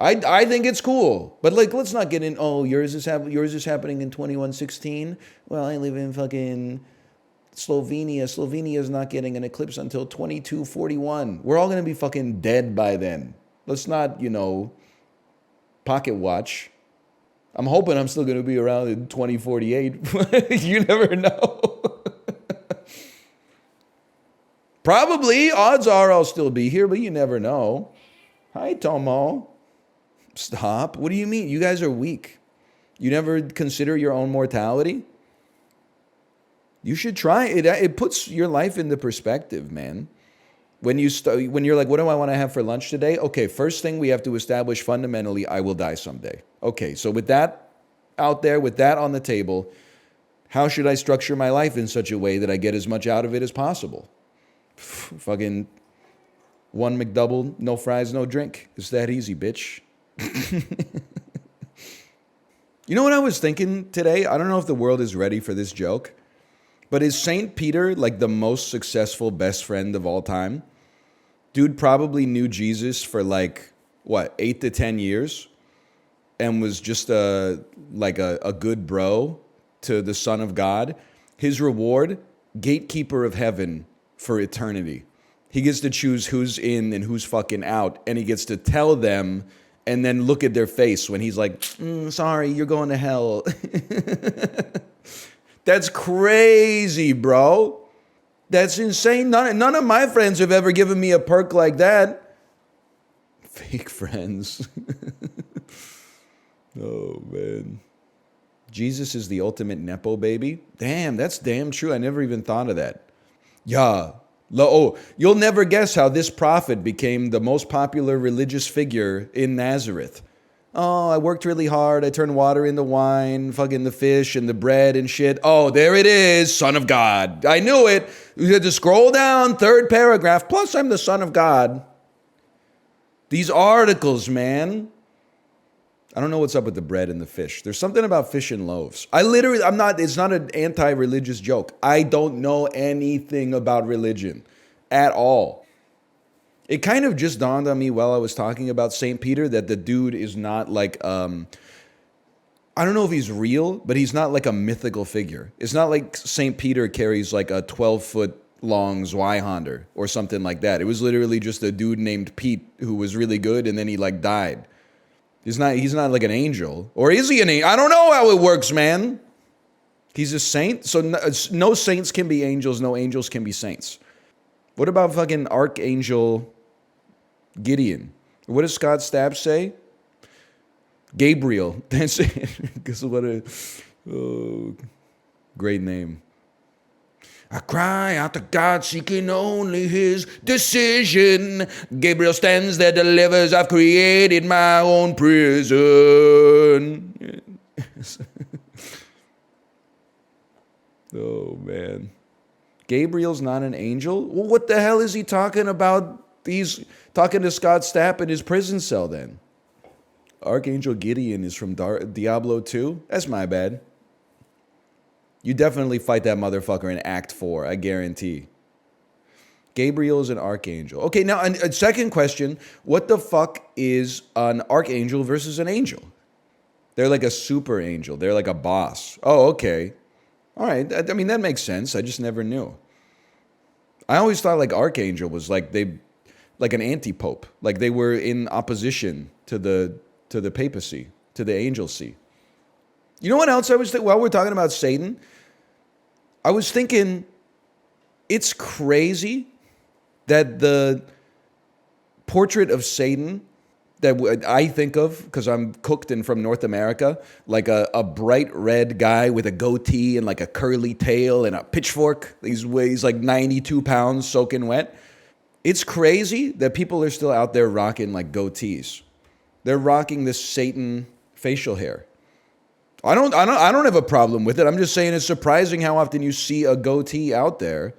I think it's cool, but like, let's not get in. Oh, yours is happening in 2116. Well, I live in fucking Slovenia. Slovenia is not getting an eclipse until 2241. We're all gonna be fucking dead by then. Let's not, pocket watch. I'm hoping I'm still gonna be around in 2048. You never know. Probably, odds are I'll still be here, but you never know. Hi, Tomo. Stop. What do you mean? You guys are weak. You never consider your own mortality? You should try it. It puts your life into perspective, man. When you're like, what do I want to have for lunch today? Okay, first thing we have to establish fundamentally, I will die someday. Okay, so with that out there, with that on the table, how should I structure my life in such a way that I get as much out of it as possible? Fucking 1 McDouble, no fries, no drink. It's that easy, bitch. You know what I was thinking today? I don't know if the world is ready for this joke, but is St. Peter like the most successful best friend of all time? Dude probably knew Jesus for like, 8 to 10 years and was just a good bro to the Son of God. His reward, gatekeeper of heaven for eternity. He gets to choose who's in and who's fucking out, and he gets to tell them and then look at their face when he's like, sorry, you're going to hell. That's crazy, bro. That's insane. None of my friends have ever given me a perk like that. Fake friends. Oh, man. Jesus is the ultimate nepo baby. Damn, that's damn true. I never even thought of that. Yeah. You'll never guess how this prophet became the most popular religious figure in Nazareth. Oh, I worked really hard. I turned water into wine, fucking the fish and the bread and shit. Oh, there it is, Son of God. I knew it. You had to scroll down, third paragraph. Plus, I'm the Son of God. These articles, man. I don't know what's up with the bread and the fish. There's something about fish and loaves. It's not an anti-religious joke. I don't know anything about religion at all. It kind of just dawned on me while I was talking about St. Peter that the dude is not like, I don't know if he's real, but he's not like a mythical figure. It's not like St. Peter carries like a 12-foot long Zweihander or something like that. It was literally just a dude named Pete who was really good and then he like died. He's not like an angel. Or is he an angel? I don't know how it works, man. He's a saint? So no saints can be angels, no angels can be saints. What about fucking Archangel Gideon? What does Scott Stapp say? Gabriel. That's it. Because what a great name. I cry out to God, seeking only his decision. Gabriel stands there, delivers. I've created my own prison. Oh, man. Gabriel's not an angel? Well, what the hell is he talking about? He's talking to Scott Stapp in his prison cell then. Archangel Gideon is from Diablo 2? That's my bad. You definitely fight that motherfucker in Act 4, I guarantee. Gabriel is an archangel. Okay, now a second question. What the fuck is an archangel versus an angel? They're like a super angel. They're like a boss. Oh, okay. All right. I mean, that makes sense. I just never knew. I always thought like archangel was like an anti-pope. Like they were in opposition to the papacy, to the angelcy. You know what else I was thinking while we're talking about Satan? I was thinking it's crazy that the portrait of Satan that I think of, because I'm cooked and from North America, like a bright red guy with a goatee and like a curly tail and a pitchfork. He weighs like 92 pounds soaking wet. It's crazy that people are still out there rocking like goatees. They're rocking this Satan facial hair. I don't have a problem with it. I'm just saying it's surprising how often you see a goatee out there,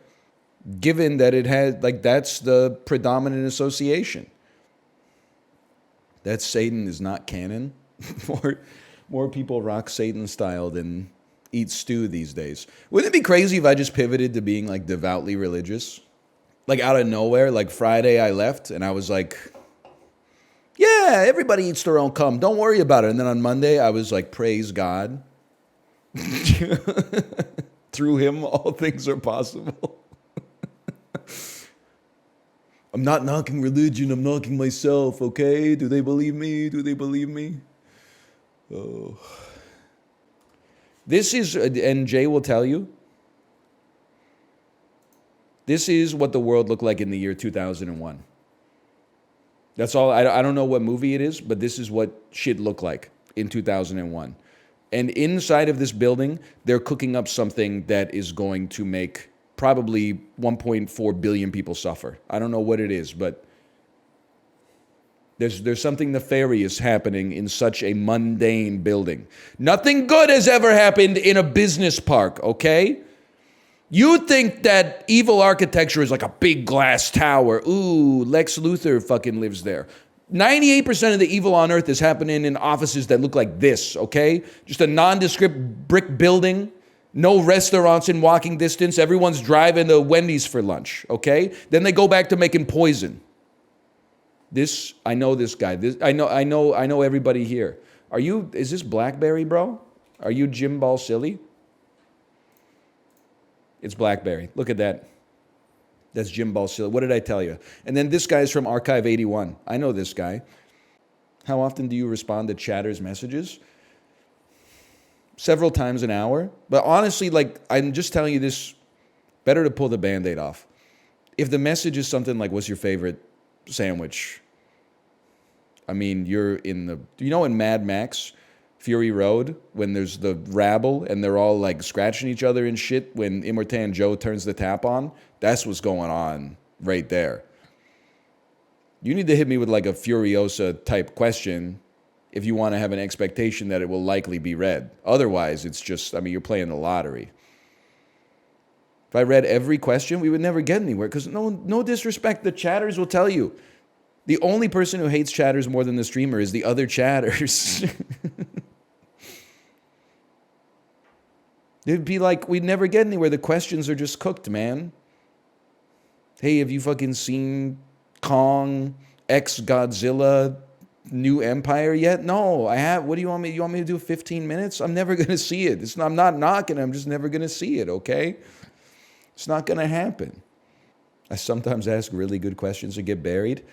given that it has that's the predominant association. That Satan is not canon. More people rock Satan style than eat stew these days. Wouldn't it be crazy if I just pivoted to being like devoutly religious? Like out of nowhere, like Friday I left and I was like, Yeah, everybody eats their own cum. Don't worry about it. And then on Monday, I was like, praise God. Through him, all things are possible. I'm not knocking religion. I'm knocking myself, okay? Do they believe me? Do they believe me? Oh. This is, and Jay will tell you, this is what the world looked like in the year 2001. That's all. I don't know what movie it is, but this is what shit looked like in 2001. And inside of this building, they're cooking up something that is going to make probably 1.4 billion people suffer. I don't know what it is, but there's something nefarious happening in such a mundane building. Nothing good has ever happened in a business park, okay? You think that evil architecture is like a big glass tower. Ooh, Lex Luthor fucking lives there. 98% of the evil on earth is happening in offices that look like this, okay? Just a nondescript brick building, no restaurants in walking distance. Everyone's driving to Wendy's for lunch, okay? Then they go back to making poison. I know this guy. I know everybody here. Is this Blackberry, bro? Are you Jim Ball Silly? It's Blackberry. Look at that. That's Jim Balsillo. What did I tell you? And then this guy's from Archive 81. I know this guy. How often do you respond to chatters' messages? Several times an hour. But honestly, like, I'm just telling you this, better to pull the Band-Aid off. If the message is something like, what's your favorite sandwich? I mean, do you know in Mad Max, Fury Road, when there's the rabble and they're all like scratching each other and shit when Immortan Joe turns the tap on? That's what's going on right there. You need to hit me with like a Furiosa type question if you want to have an expectation that it will likely be read. Otherwise, it's just, you're playing the lottery. If I read every question, we would never get anywhere because no disrespect, the chatters will tell you. The only person who hates chatters more than the streamer is the other chatters. It'd be like we'd never get anywhere. The questions are just cooked, man. Hey, have you fucking seen Kong X Godzilla New Empire yet? No, I have. What do you want me? You want me to do 15 minutes? I'm never gonna see it. I'm not knocking. I'm just never gonna see it. Okay, it's not gonna happen. I sometimes ask really good questions and get buried.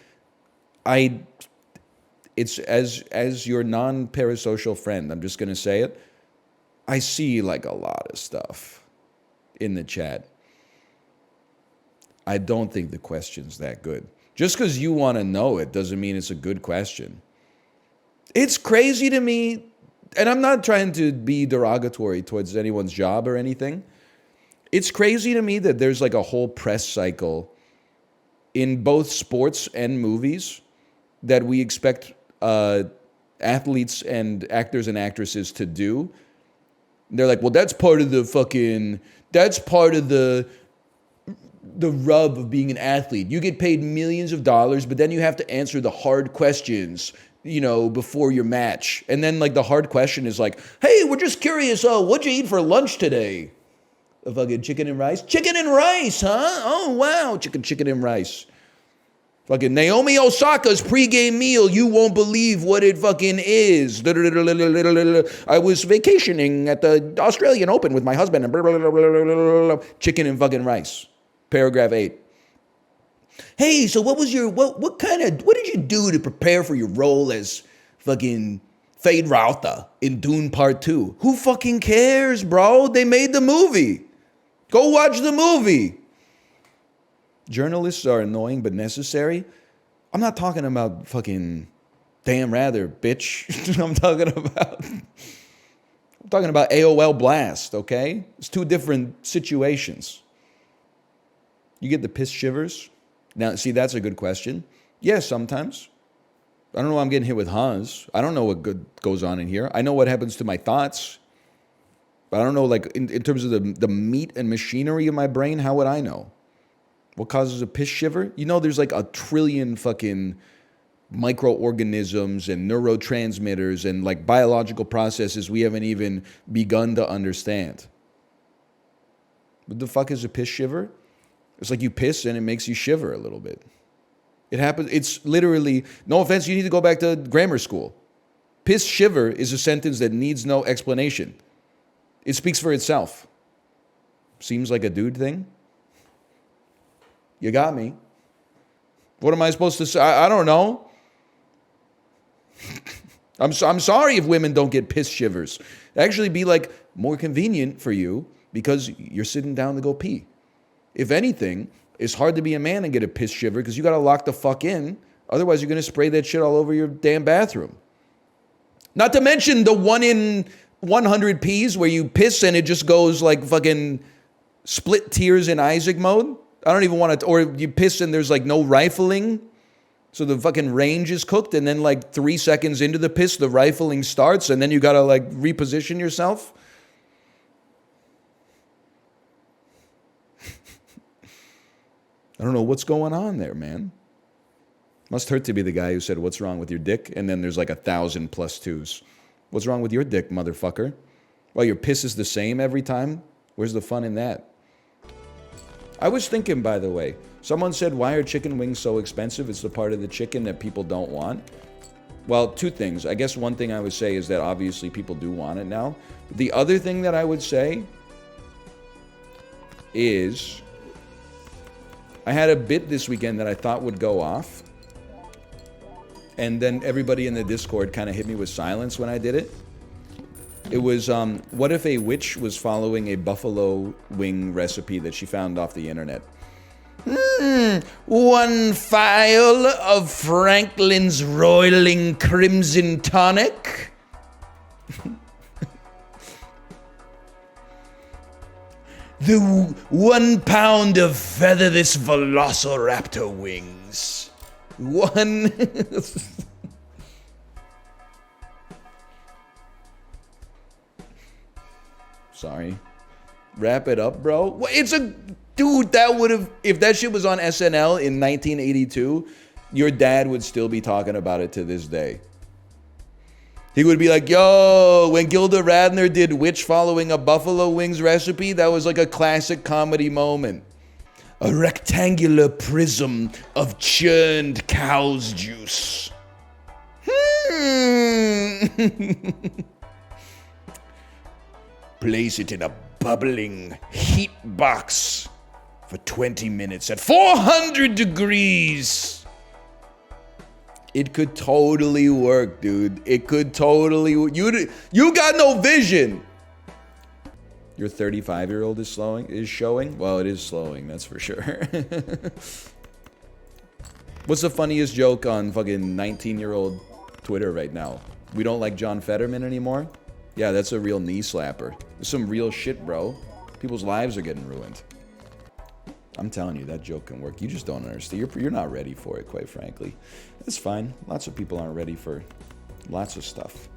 It's as your non-parasocial friend, I'm just gonna say it. I see like a lot of stuff in the chat. I don't think the question's that good. Just because you want to know it doesn't mean it's a good question. It's crazy to me, and I'm not trying to be derogatory towards anyone's job or anything. It's crazy to me that there's like a whole press cycle in both sports and movies that we expect athletes and actors and actresses to do. They're like, well, that's part of the rub of being an athlete. You get paid millions of dollars, but then you have to answer the hard questions, before your match. And then like the hard question is like, hey, we're just curious, what'd you eat for lunch today? A fucking chicken and rice? Chicken and rice, huh? Oh, wow. Chicken and rice. Fucking Naomi Osaka's pregame meal, you won't believe what it fucking is. I was vacationing at the Australian Open with my husband and chicken and fucking rice. Paragraph 8. Hey, so what did you do to prepare for your role as fucking Fade Rautha in Dune Part 2? Who fucking cares, bro? They made the movie. Go watch the movie. Journalists are annoying but necessary. I'm not talking about fucking damn rather, bitch. I'm talking about AOL Blast, okay? It's two different situations. You get the piss shivers? Now, see, that's a good question. Yeah, sometimes. I don't know why I'm getting hit with Hans. I don't know what good goes on in here. I know what happens to my thoughts. But I don't know, like, in terms of the meat and machinery of my brain, how would I know? What causes a piss shiver? There's like 1 trillion fucking microorganisms and neurotransmitters and like biological processes we haven't even begun to understand. What the fuck is a piss shiver? It's like you piss and it makes you shiver a little bit. It happens. It's literally, no offense, you need to go back to grammar school. Piss shiver is a sentence that needs no explanation. It speaks for itself. Seems like a dude thing. You got me. What am I supposed to say? I don't know. I'm sorry if women don't get piss shivers. It'd actually be like more convenient for you because you're sitting down to go pee. If anything, it's hard to be a man and get a piss shiver because you got to lock the fuck in. Otherwise, you're going to spray that shit all over your damn bathroom. Not to mention the 1 in 100 pees where you piss and it just goes like fucking split tears in Isaac mode. I don't even want to, or you piss and there's like no rifling. So the fucking range is cooked and then like 3 seconds into the piss, the rifling starts and then you got to like reposition yourself. I don't know what's going on there, man. Must hurt to be the guy who said, "What's wrong with your dick?" And then there's like 1,000 plus twos. What's wrong with your dick, motherfucker? Well, your piss is the same every time? Where's the fun in that? I was thinking, by the way, someone said, why are chicken wings so expensive? It's the part of the chicken that people don't want. Well, 2 things. I guess one thing I would say is that obviously people do want it now. The other thing that I would say is I had a bit this weekend that I thought would go off. And then everybody in the Discord kind of hit me with silence when I did it. It was, what if a witch was following a buffalo wing recipe that she found off the internet? 1 phial of Franklin's Roiling Crimson Tonic. The 1 pound of Feather This Velociraptor wings. 1... Sorry. Wrap it up, bro. It's a... Dude, that would have... If that shit was on SNL in 1982, your dad would still be talking about it to this day. He would be like, yo, when Gilda Radner did Witch following a buffalo wings recipe, that was like a classic comedy moment. A rectangular prism of churned cow's juice. Place it in a bubbling heat box for 20 minutes at 400 degrees. It could totally work, dude. It could totally... You got no vision. Your 35-year-old is showing? Well, it is slowing, that's for sure. What's the funniest joke on fucking 19-year-old Twitter right now? We don't like John Fetterman anymore? Yeah, that's a real knee slapper. There's some real shit, bro. People's lives are getting ruined. I'm telling you, that joke can work. You just don't understand. You're not ready for it, quite frankly. It's fine. Lots of people aren't ready for lots of stuff.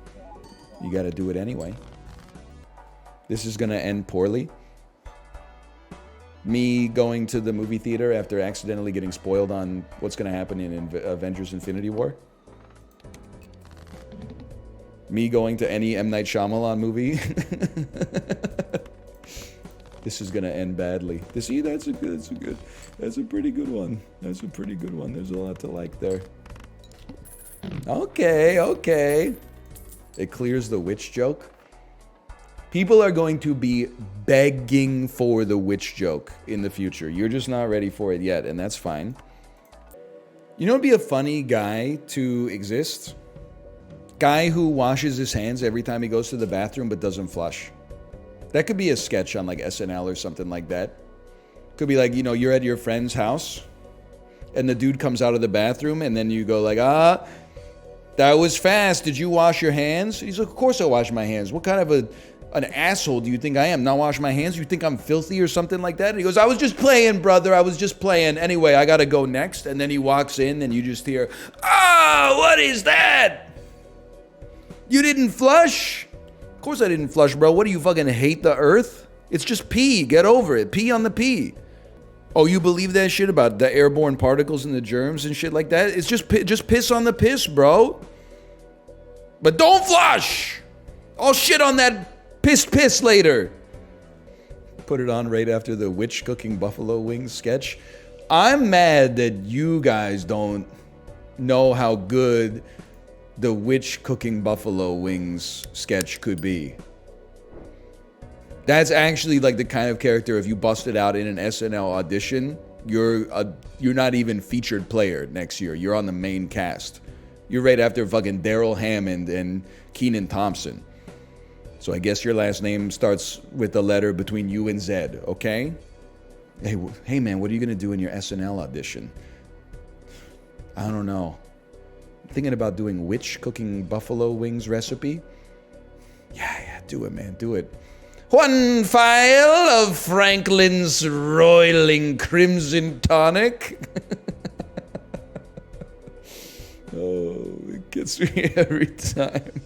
You gotta do it anyway. This is gonna end poorly. Me going to the movie theater after accidentally getting spoiled on what's gonna happen in Avengers Infinity War. Me going to any M. Night Shyamalan movie. This is gonna end badly. See, that's a pretty good one. That's a pretty good one. There's a lot to like there. Okay. It clears the witch joke. People are going to be begging for the witch joke in the future. You're just not ready for it yet, and that's fine. You know, it'd be a funny guy to exist. Guy who washes his hands every time he goes to the bathroom but doesn't flush. That could be a sketch on like SNL or something like that. Could be like, you know, you're at your friend's house and the dude comes out of the bathroom and then you go like, that was fast. Did you wash your hands? He's like, of course I wash my hands. What kind of an asshole do you think I am? Not wash my hands? You think I'm filthy or something like that? And he goes, I was just playing, brother. I was just playing. Anyway, I gotta go next. And then he walks in and you just hear, what is that? You didn't flush? Of course I didn't flush, bro. What do you fucking hate the earth? It's just pee. Get over it. Pee on the pee. Oh, you believe that shit about the airborne particles and the germs and shit like that? It's just piss on the piss, bro. But don't flush. I'll shit on that piss later. Put it on right after the witch cooking buffalo wings sketch. I'm mad that you guys don't know how good the witch cooking buffalo wings sketch could be. That's actually like the kind of character, if you busted out in an SNL audition, you're not even featured player next year. You're on the main cast. You're right after fucking Daryl Hammond and Kenan Thompson. So I guess your last name starts with the letter between U and Z, okay? Hey man, what are you gonna do in your SNL audition? I don't know. I'm thinking about doing witch cooking buffalo wings recipe. Yeah, do it, man, do it. 1 phial of Franklin's Roiling Crimson Tonic. Oh, it gets me every time.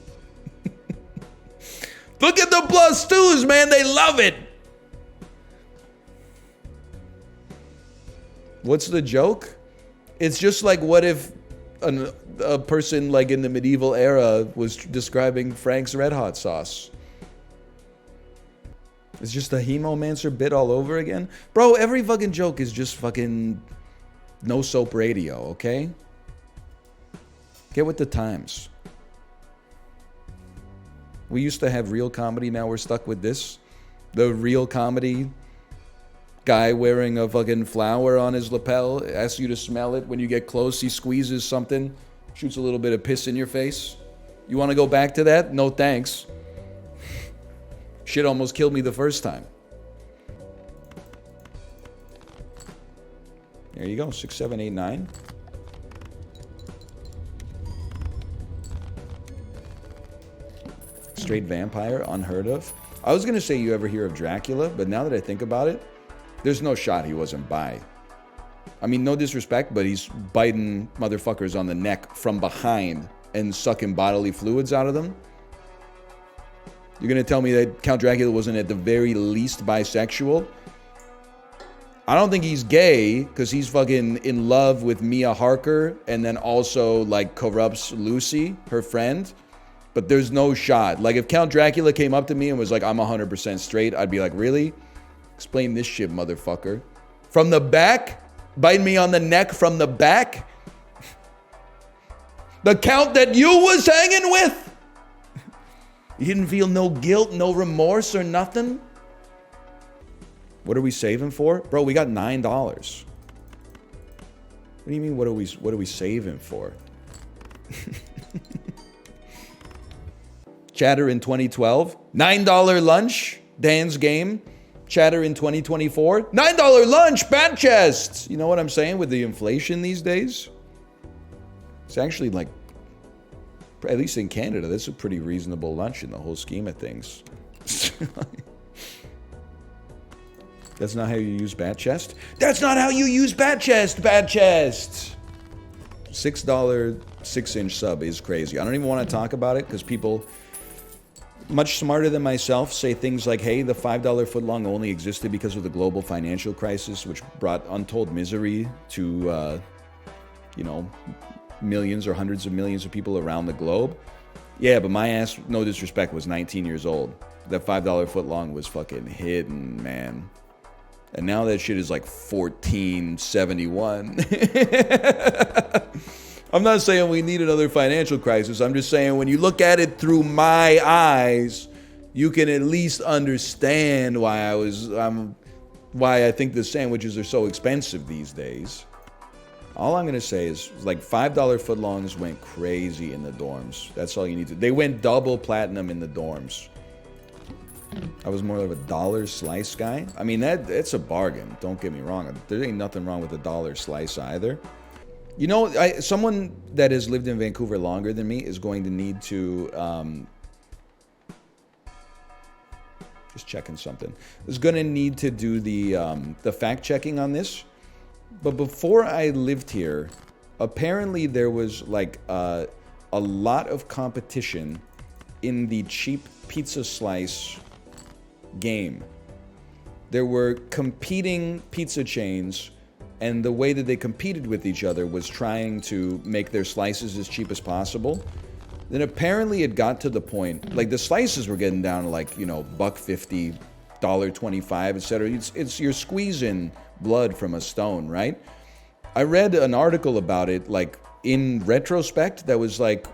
Look at the +2s, man. They love it. What's the joke? It's just like, what if a person like in the medieval era was describing Frank's Red Hot sauce? It's just a hemomancer bit all over again. Bro, every fucking joke is just fucking no soap radio, okay? Get with the times. We used to have real comedy, now we're stuck with this. The real comedy guy wearing a fucking flower on his lapel, asks you to smell it. When you get close, he squeezes something, shoots a little bit of piss in your face. You want to go back to that? No thanks. Shit almost killed me the first time. There you go, 6, 7, 8, 9. Straight vampire, unheard of. I was gonna say you ever hear of Dracula, but now that I think about it, there's no shot he wasn't bi. I mean, no disrespect, but he's biting motherfuckers on the neck from behind and sucking bodily fluids out of them. You're gonna tell me that Count Dracula wasn't at the very least bisexual? I don't think he's gay, because he's fucking in love with Mia Harker and then also like corrupts Lucy, her friend. But there's no shot. Like if Count Dracula came up to me and was like, I'm 100% straight, I'd be like, really? Explain this shit, motherfucker. From the back? Biting me on the neck from the back? The Count that you was hanging with? You didn't feel no guilt, no remorse or nothing? What are we saving for? Bro, we got $9. What do you mean, what are we saving for? Chatter in 2012. $9 lunch. Dan's game. Chatter in 2024. $9 lunch. Bat chest. You know what I'm saying with the inflation these days? It's actually like, at least in Canada, that's a pretty reasonable lunch in the whole scheme of things. That's not how you use bat chest? That's not how you use bat chest, bat chest! $6 6-inch sub is crazy. I don't even want to talk about it because people much smarter than myself say things like, hey, the $5 footlong only existed because of the global financial crisis, which brought untold misery to, you know, millions or hundreds of millions of people around the globe. Yeah, but my ass, no disrespect, was 19 years old. That $5 footlong was fucking hidden, man. And now that shit is like $14.71. I'm not saying we need another financial crisis. I'm just saying when you look at it through my eyes, you can at least understand why I think the sandwiches are so expensive these days. All I'm gonna say is like $5 footlongs went crazy in the dorms. That's all you need to. They went double platinum in the dorms. I was more of a dollar slice guy. I mean, it's a bargain. Don't get me wrong. There ain't nothing wrong with a dollar slice either. You know, someone that has lived in Vancouver longer than me is going to need to, just checking something, is going to need to do the fact checking on this. But before I lived here, apparently there was like a lot of competition in the cheap pizza slice game. There were competing pizza chains, and the way that they competed with each other was trying to make their slices as cheap as possible. Then apparently it got to the point, like the slices were getting down to like, you know, $1.50, $1.25, etc. You're squeezing blood from a stone, right? I read an article about it, like in retrospect, that was like,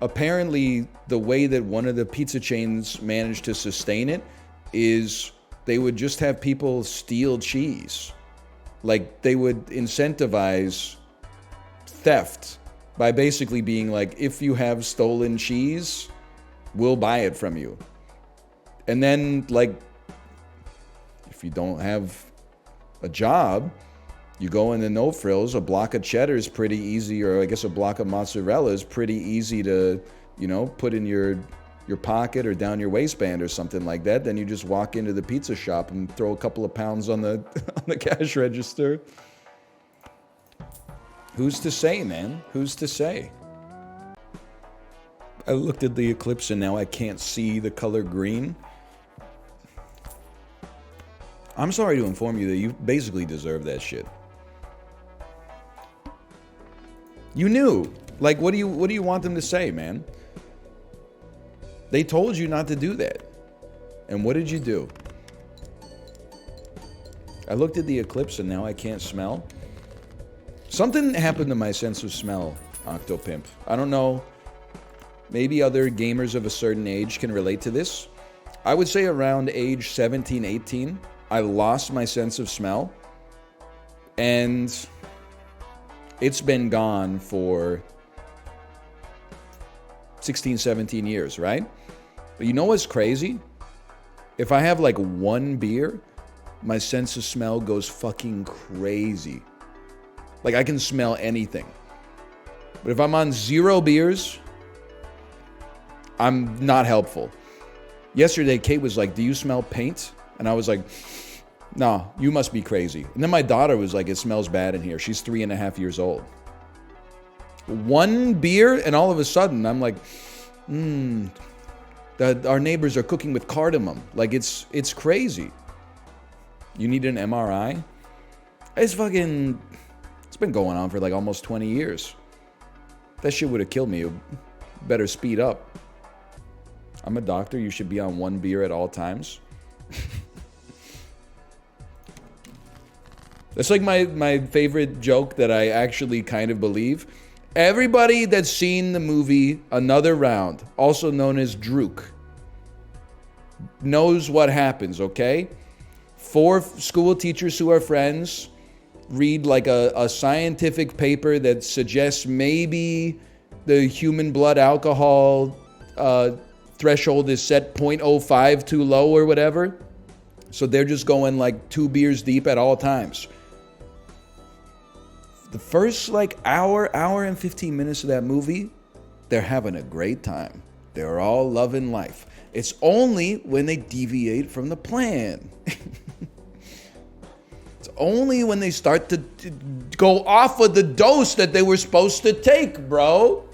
apparently the way that one of the pizza chains managed to sustain it is they would just have people steal cheese. Like they would incentivize theft by basically being like, if you have stolen cheese, we'll buy it from you. And then, like, if you don't have a job, you go in the no frills. A block of cheddar is pretty easy, or I guess a block of mozzarella is pretty easy to, you know, put in your pocket or down your waistband or something like that. Then you just walk into the pizza shop and throw a couple of pounds on the on the cash register. Who's to say, man? Who's to say? I looked at the eclipse and now I can't see the color green. I'm sorry to inform you that you basically deserve that shit. You knew. Like, what do you want them to say, man? They told you not to do that. And what did you do? I looked at the eclipse and now I can't smell. Something happened to my sense of smell, Octopimp. I don't know. Maybe other gamers of a certain age can relate to this. I would say around age 17, 18, I lost my sense of smell. And it's been gone for 16, 17 years, right? But you know what's crazy? If I have like one beer, my sense of smell goes fucking crazy. Like I can smell anything. But if I'm on 0 beers, I'm not helpful. Yesterday, Kate was like, "Do you smell paint?" And I was like, "No, you must be crazy." And then my daughter was like, "It smells bad in here." She's 3.5 years old. One beer, and all of a sudden, I'm like, our neighbors are cooking with cardamom. Like, it's crazy. You need an MRI? It's been going on for like almost 20 years. That shit would have killed me. Better speed up. I'm a doctor. You should be on 1 beer at all times. That's like my favorite joke that I actually kind of believe. Everybody that's seen the movie Another Round, also known as Druk, knows what happens, okay? 4 school teachers who are friends read like a scientific paper that suggests maybe the human blood alcohol threshold is set 0.05 too low or whatever. So they're just going like 2 beers deep at all times. The first like hour and 15 minutes of that movie, they're having a great time. They're all loving life. It's only when they deviate from the plan. It's only when they start to go off of the dose that they were supposed to take, bro.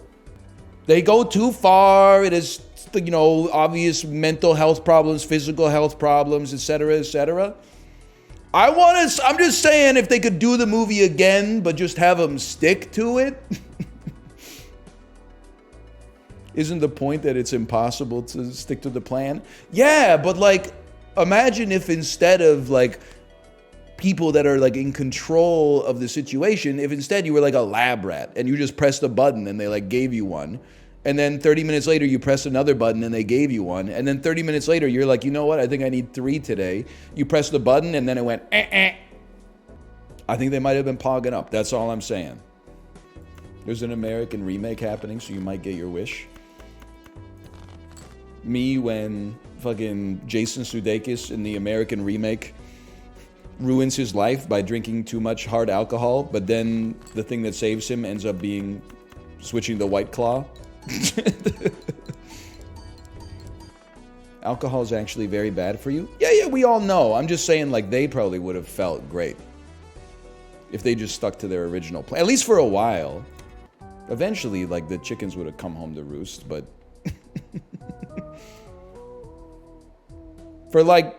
They go too far. It is, you know, obvious mental health problems, physical health problems, etc., etc. I'm just saying, if they could do the movie again, but just have them stick to it. Isn't the point that it's impossible to stick to the plan? Yeah, but like, imagine if instead of like people that are like in control of the situation, if instead you were like a lab rat and you just pressed a button and they like gave you one. And then 30 minutes later, you press another button and they gave you one. And then 30 minutes later, you're like, you know what? I think I need 3 today. You press the button and then it went, I think they might have been pogging up. That's all I'm saying. There's an American remake happening, so you might get your wish. Me when fucking Jason Sudeikis in the American remake ruins his life by drinking too much hard alcohol, but then the thing that saves him ends up being switching to White Claw. Alcohol is actually very bad for you. Yeah, we all know. I'm just saying, like, they probably would have felt great if they just stuck to their original plan, at least for a while. Eventually, like, the chickens would have come home to roost, but for like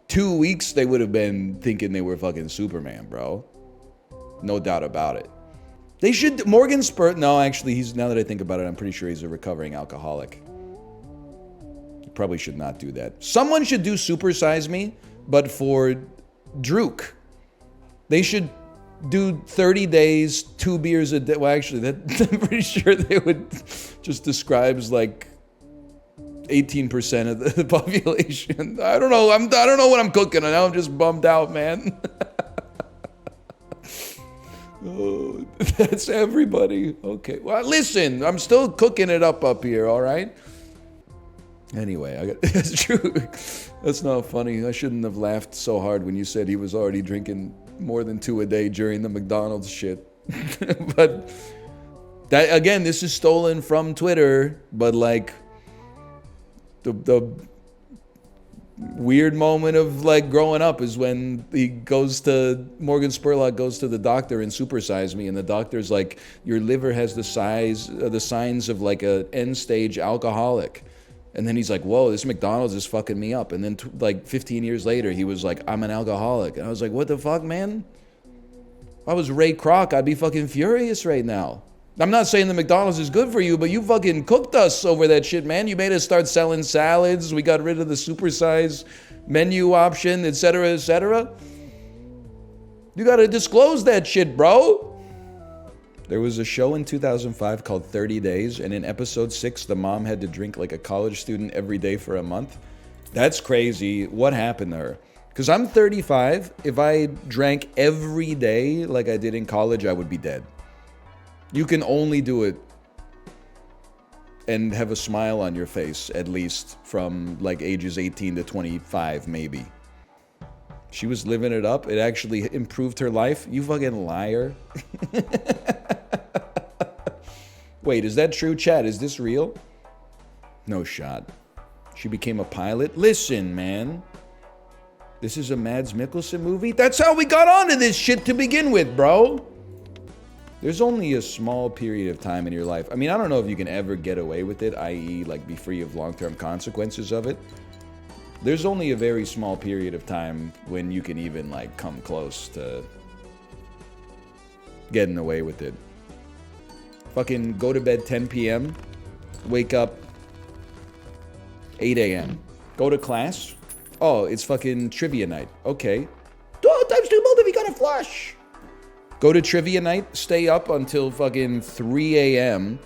2 weeks, they would have been thinking they were fucking Superman, bro. No doubt about it. They should, Morgan Spur, no, actually, now that I think about it, I'm pretty sure he's a recovering alcoholic. He probably should not do that. Someone should do Super Size Me, but for Druk. They should do 30 days, 2 beers a day. Well, actually, I'm pretty sure they would just describes like 18% of the population. I don't know. I don't know what I'm cooking. Now I'm just bummed out, man. Oh, that's everybody. Okay. Well, listen, I'm still cooking it up here, all right? Anyway, that's true. That's not funny. I shouldn't have laughed so hard when you said he was already drinking more than 2 a day during the McDonald's shit. But that, again, this is stolen from Twitter, but like the weird moment of like growing up is when Morgan Spurlock goes to the doctor and Supersize Me, and the doctor's like, your liver has the signs of like a end stage alcoholic. And then he's like, whoa, this McDonald's is fucking me up. And then like 15 years later, he was like, I'm an alcoholic. And I was like, what the fuck, man? If I was Ray Kroc, I'd be fucking furious right now. I'm not saying the McDonald's is good for you, but you fucking cooked us over that shit, man. You made us start selling salads. We got rid of the supersize menu option, etc., etc. You got to disclose that shit, bro. There was a show in 2005 called 30 Days, and in episode 6, the mom had to drink like a college student every day for a month. That's crazy. What happened to her? Because I'm 35. If I drank every day like I did in college, I would be dead. You can only do it and have a smile on your face, at least from like ages 18 to 25, maybe. She was living it up. It actually improved her life. You fucking liar. Wait, is that true, chat? Is this real? No shot. She became a pilot? Listen, man. This is a Mads Mikkelsen movie? That's how we got onto this shit to begin with, bro. There's only a small period of time in your life. I mean, I don't know if you can ever get away with it, i.e. like be free of long-term consequences of it. There's only a very small period of time when you can even like come close to getting away with it. Fucking go to bed 10 p.m., wake up 8 a.m., go to class. Oh, it's fucking trivia night. Okay. 2 times 2 multiple, you gotta flush. Go to trivia night, stay up until fucking 3 a.m.,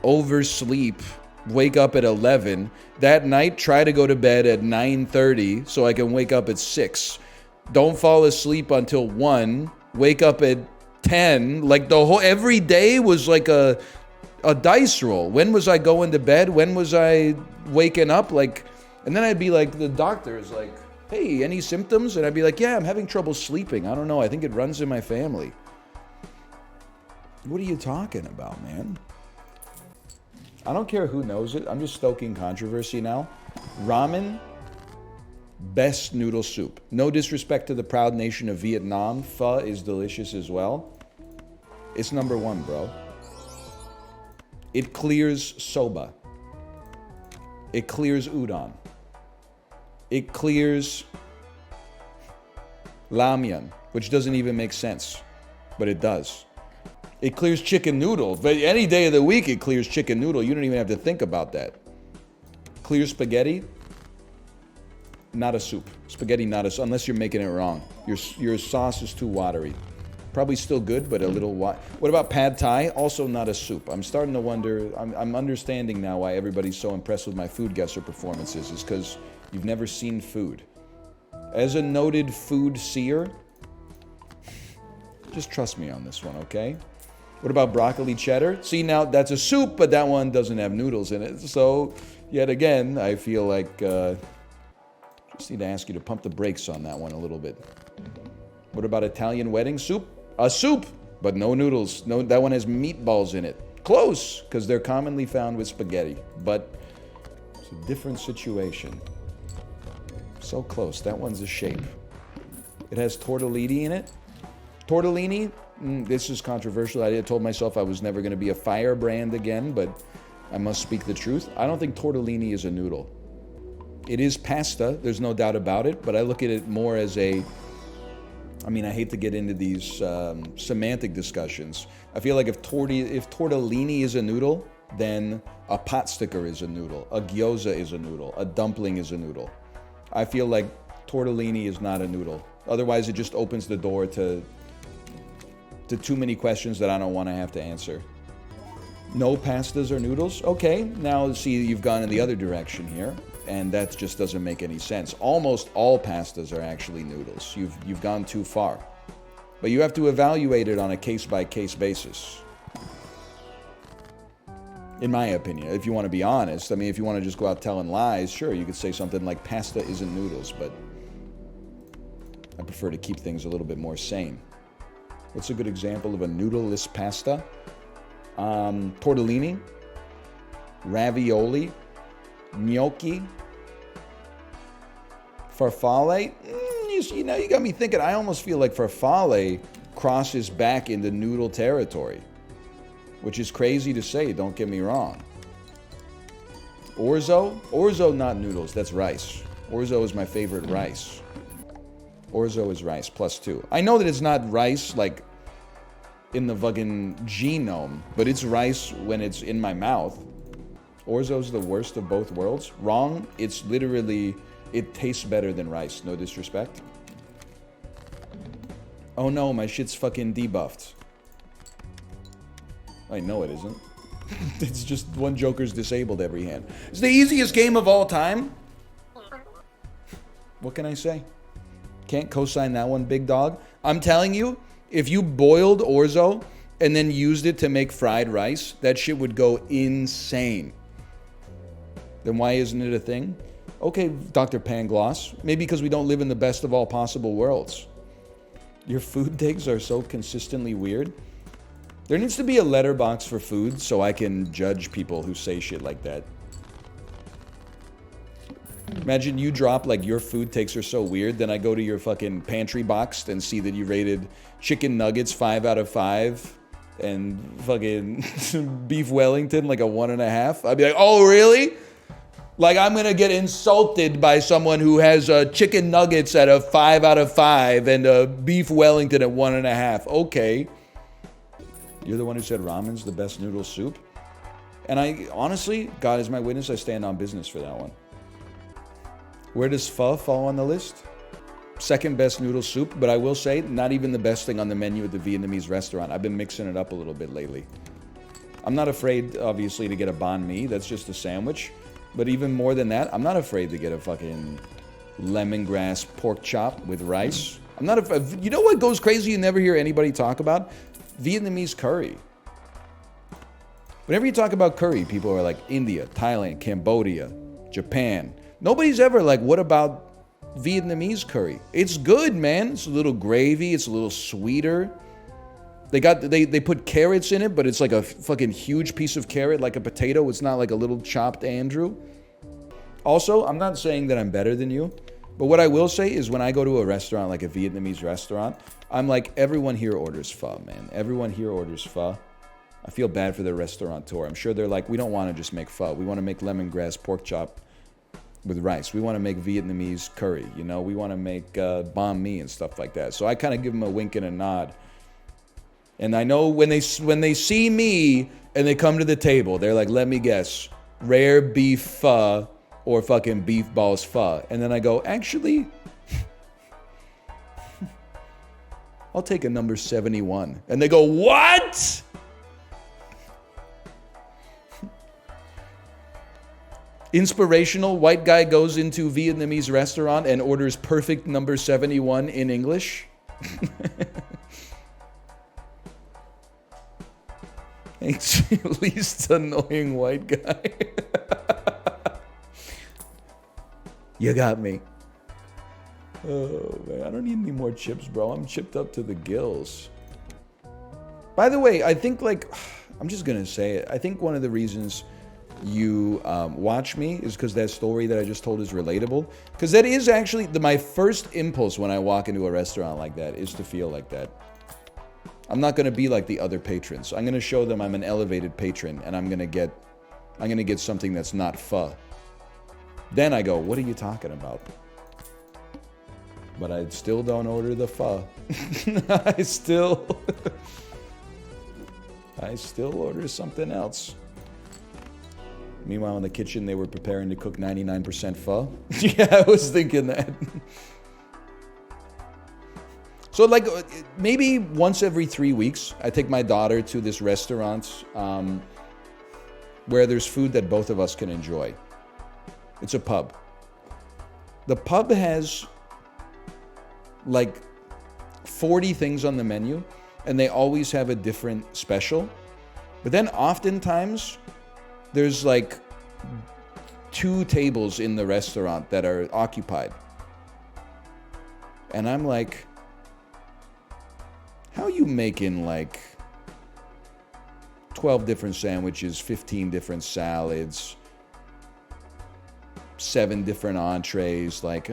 oversleep, wake up at 11. That night, try to go to bed at 9:30 so I can wake up at 6. Don't fall asleep until 1, wake up at 10. Like every day was like a dice roll. When was I going to bed? When was I waking up? Like, and then I'd be like, the doctor's like, hey, any symptoms? And I'd be like, yeah, I'm having trouble sleeping. I don't know. I think it runs in my family. What are you talking about, man? I don't care who knows it. I'm just stoking controversy now. Ramen, best noodle soup. No disrespect to the proud nation of Vietnam. Pho is delicious as well. It's number 1, bro. It clears soba. It clears udon. It clears ramyun, which doesn't even make sense, but it does. It clears chicken noodle. But any day of the week, it clears chicken noodle. You don't even have to think about that. Clear spaghetti, not a soup. Spaghetti, not a soup, unless you're making it wrong. Your sauce is too watery. Probably still good, but a little What about pad thai? Also not a soup. I'm starting to wonder, I'm understanding now why everybody's so impressed with my food guesser performances, is because you've never seen food. As a noted food seer, just trust me on this one, okay? What about broccoli cheddar? See, now that's a soup, but that one doesn't have noodles in it. So, yet again, I feel like just need to ask you to pump the brakes on that one a little bit. What about Italian wedding soup? A soup, but no noodles. No, that one has meatballs in it. Close, because they're commonly found with spaghetti, but it's a different situation. So close. That one's a shape. It has tortellini in it. Tortellini, this is controversial. I told myself I was never going to be a firebrand again, but I must speak the truth. I don't think tortellini is a noodle. It is pasta, there's no doubt about it, but I look at it more as a, I mean, I hate to get into these semantic discussions. I feel like if tortellini is a noodle, then a pot sticker is a noodle, a gyoza is a noodle, a dumpling is a noodle. I feel like Tortellini is not a noodle. Otherwise, it just opens the door to too many questions that I don't want to have to answer. No pastas or noodles? Okay, now see, you've gone in the other direction here, and that just doesn't make any sense. Almost all pastas are actually noodles. You've gone too far. But you have to evaluate it on a case-by-case basis. In my opinion, if you want to be honest. I mean, if you want to just go out telling lies, sure, you could say something like pasta isn't noodles, but I prefer to keep things a little bit more sane. What's a good example of a noodleless pasta? Tortellini, ravioli, gnocchi, farfalle. You know, you got me thinking. I almost feel like farfalle crosses back into noodle territory, which is crazy to say, don't get me wrong. Orzo, not noodles, that's rice. Orzo is my favorite rice. Orzo is rice, +2. I know that it's not rice, like, in the fucking genome, but it's rice when it's in my mouth. Orzo's the worst of both worlds. Wrong, it's literally, it tastes better than rice, no disrespect. Oh no, my shit's fucking debuffed. I know it isn't. It's just one Joker's disabled every hand. It's the easiest game of all time. What can I say? Can't co-sign that one, big dog. I'm telling you, if you boiled orzo and then used it to make fried rice, that shit would go insane. Then why isn't it a thing? Okay, Dr. Pangloss. Maybe because we don't live in the best of all possible worlds. Your food takes are so consistently weird. There needs to be a letterbox for food so I can judge people who say shit like that. Imagine you drop like your food takes are so weird, then I go to your fucking Pantryboxd and see that you rated chicken nuggets 5 out of 5 and fucking beef Wellington like a 1.5. I'd be like, oh really? Like I'm gonna get insulted by someone who has chicken nuggets at a 5 out of 5 and a beef Wellington at 1.5. Okay. You're the one who said ramen's the best noodle soup? And I, honestly, God is my witness, I stand on business for that one. Where does pho fall on the list? Second best noodle soup, but I will say, not even the best thing on the menu at the Vietnamese restaurant. I've been mixing it up a little bit lately. I'm not afraid, obviously, to get a banh mi. That's just a sandwich. But even more than that, I'm not afraid to get a fucking lemongrass pork chop with rice. I'm not afraid. You know what goes crazy you never hear anybody talk about? Vietnamese curry. Whenever you talk about curry, people are like India, Thailand, Cambodia, Japan. Nobody's ever like, what about Vietnamese curry? It's good, man. It's a little gravy. It's a little sweeter. They put carrots in it, but it's like a fucking huge piece of carrot, like a potato. It's not like a little chopped Andrew. Also, I'm not saying that I'm better than you, but what I will say is when I go to a restaurant, like a Vietnamese restaurant, I'm like, everyone here orders pho, man. Everyone here orders pho. I feel bad for the restaurateur. I'm sure they're like, we don't want to just make pho. We want to make lemongrass pork chop with rice. We want to make Vietnamese curry, you know? We want to make banh mi and stuff like that. So I kind of give them a wink and a nod. And I know when they see me and they come to the table, they're like, let me guess, rare beef pho or fucking beef balls pho. And then I go, actually, I'll take a number 71. And they go, what? Inspirational white guy goes into Vietnamese restaurant and orders perfect number 71 in English. Thanks, least annoying white guy. You got me. Oh man, I don't need any more chips, bro. I'm chipped up to the gills. By the way, I think like, I'm just gonna say it. I think one of the reasons you watch me is because that story that I just told is relatable. Because that is actually my first impulse when I walk into a restaurant like that is to feel like that. I'm not gonna be like the other patrons. I'm gonna show them I'm an elevated patron and I'm gonna get something that's not pho. Then I go, what are you talking about? But I still don't order the pho. I still order something else. Meanwhile, in the kitchen, they were preparing to cook 99% pho. Yeah, I was thinking that. So like maybe once every 3 weeks, I take my daughter to this restaurant where there's food that both of us can enjoy. It's a pub. The pub has like 40 things on the menu, and they always have a different special. But then oftentimes there's like 2 tables in the restaurant that are occupied. And I'm like, how are you making like 12 different sandwiches, 15 different salads, 7 different entrees? Like,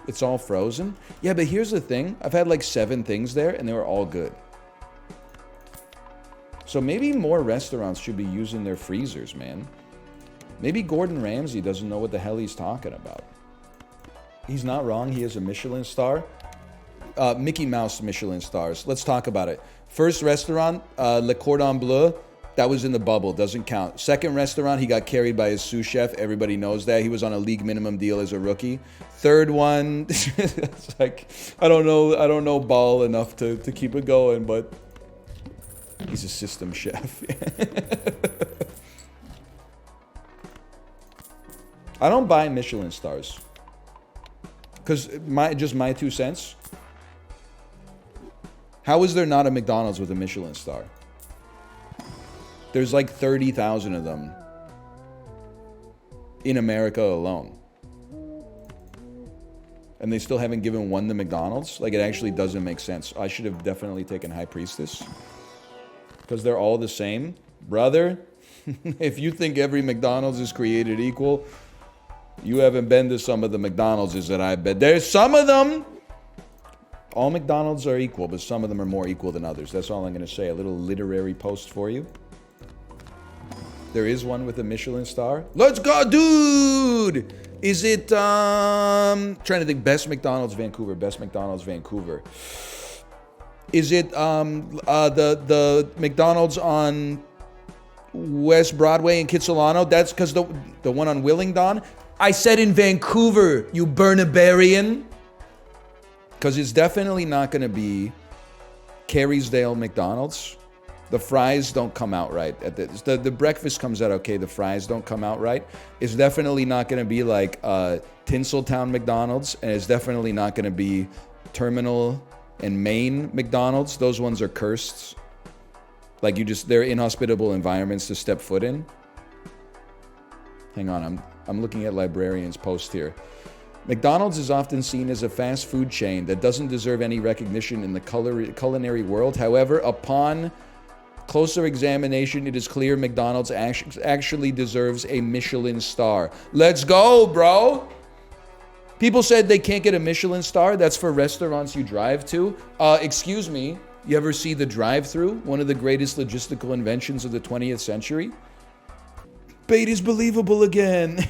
it's all frozen? Yeah, but here's the thing. I've had like 7 things there and they were all good. So maybe more restaurants should be using their freezers, man. Maybe Gordon Ramsay doesn't know what the hell he's talking about. He's not wrong. He has a Michelin star. Mickey Mouse Michelin stars. Let's talk about it. First restaurant, Le Cordon Bleu. That was in the bubble. Doesn't count. Second restaurant, he got carried by his sous chef. Everybody knows that. He was on a league minimum deal as a rookie. Third one, it's like, I don't know ball enough to keep it going, but he's a system chef. I don't buy Michelin stars. Because just my 2 cents. How is there not a McDonald's with a Michelin star? There's like 30,000 of them in America alone. And they still haven't given one to McDonald's? Like, it actually doesn't make sense. I should have definitely taken High Priestess. Because they're all the same. Brother, if you think every McDonald's is created equal, you haven't been to some of the McDonald's that I've been. There's some of them. All McDonald's are equal, but some of them are more equal than others. That's all I'm going to say. A little literary post for you. There is one with a Michelin star. Let's go, dude! Is it, trying to think, best McDonald's Vancouver, best McDonald's Vancouver. Is it, the McDonald's on West Broadway in Kitsilano? That's because the one on Willingdon? I said in Vancouver, you Bernabarian. Because it's definitely not going to be Carysdale McDonald's. The fries don't come out right. The breakfast comes out okay. The fries don't come out right. It's definitely not going to be like Tinseltown McDonald's. And it's definitely not going to be Terminal and Main McDonald's. Those ones are cursed. Like they're inhospitable environments to step foot in. Hang on, I'm looking at Librarian's post here. McDonald's is often seen as a fast food chain that doesn't deserve any recognition in the culinary world. However, upon closer examination, it is clear McDonald's actually deserves a Michelin star. Let's go, bro! People said they can't get a Michelin star. That's for restaurants you drive to. Excuse me, you ever see the drive-thru? One of the greatest logistical inventions of the 20th century? Bait is believable again.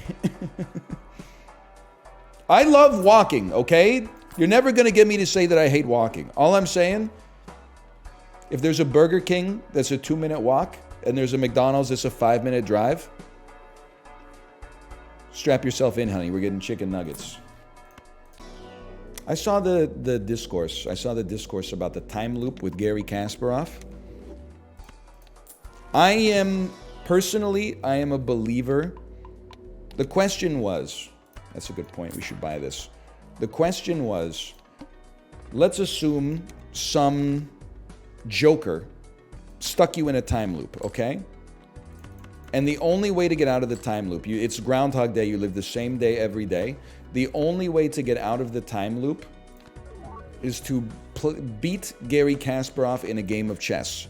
I love walking, okay? You're never going to get me to say that I hate walking. All I'm saying, if there's a Burger King that's a 2-minute walk and there's a McDonald's that's a 5-minute drive, strap yourself in, honey. We're getting chicken nuggets. I saw the discourse. I saw the discourse about the time loop with Gary Kasparov. I am a believer. The question was, that's a good point. We should buy this. The question was, let's assume some joker stuck you in a time loop, okay? And the only way to get out of the time loop, it's Groundhog Day, you live the same day every day. The only way to get out of the time loop is to beat Gary Kasparov in a game of chess.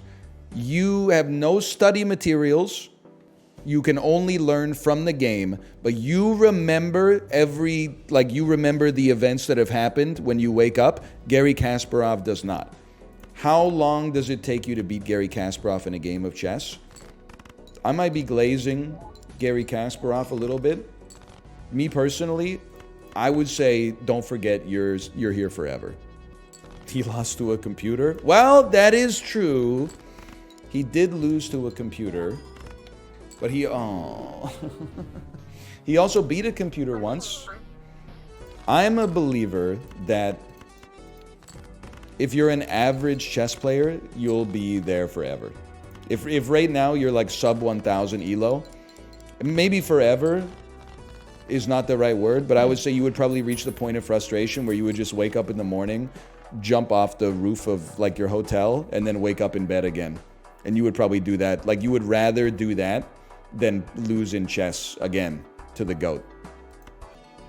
You have no study materials. You can only learn from the game, but you remember the events that have happened when you wake up. Gary Kasparov does not. How long does it take you to beat Gary Kasparov in a game of chess? I might be glazing Gary Kasparov a little bit. Me personally, I would say don't forget you're here forever. He lost to a computer. Well, that is true. He did lose to a computer. But he also beat a computer once. I'm a believer that if you're an average chess player, you'll be there forever. If right now you're like sub 1000 elo, maybe forever is not the right word, but I would say you would probably reach the point of frustration where you would just wake up in the morning, jump off the roof of like your hotel, and then wake up in bed again. And you would probably do that. Like you would rather do that than lose in chess again to the GOAT.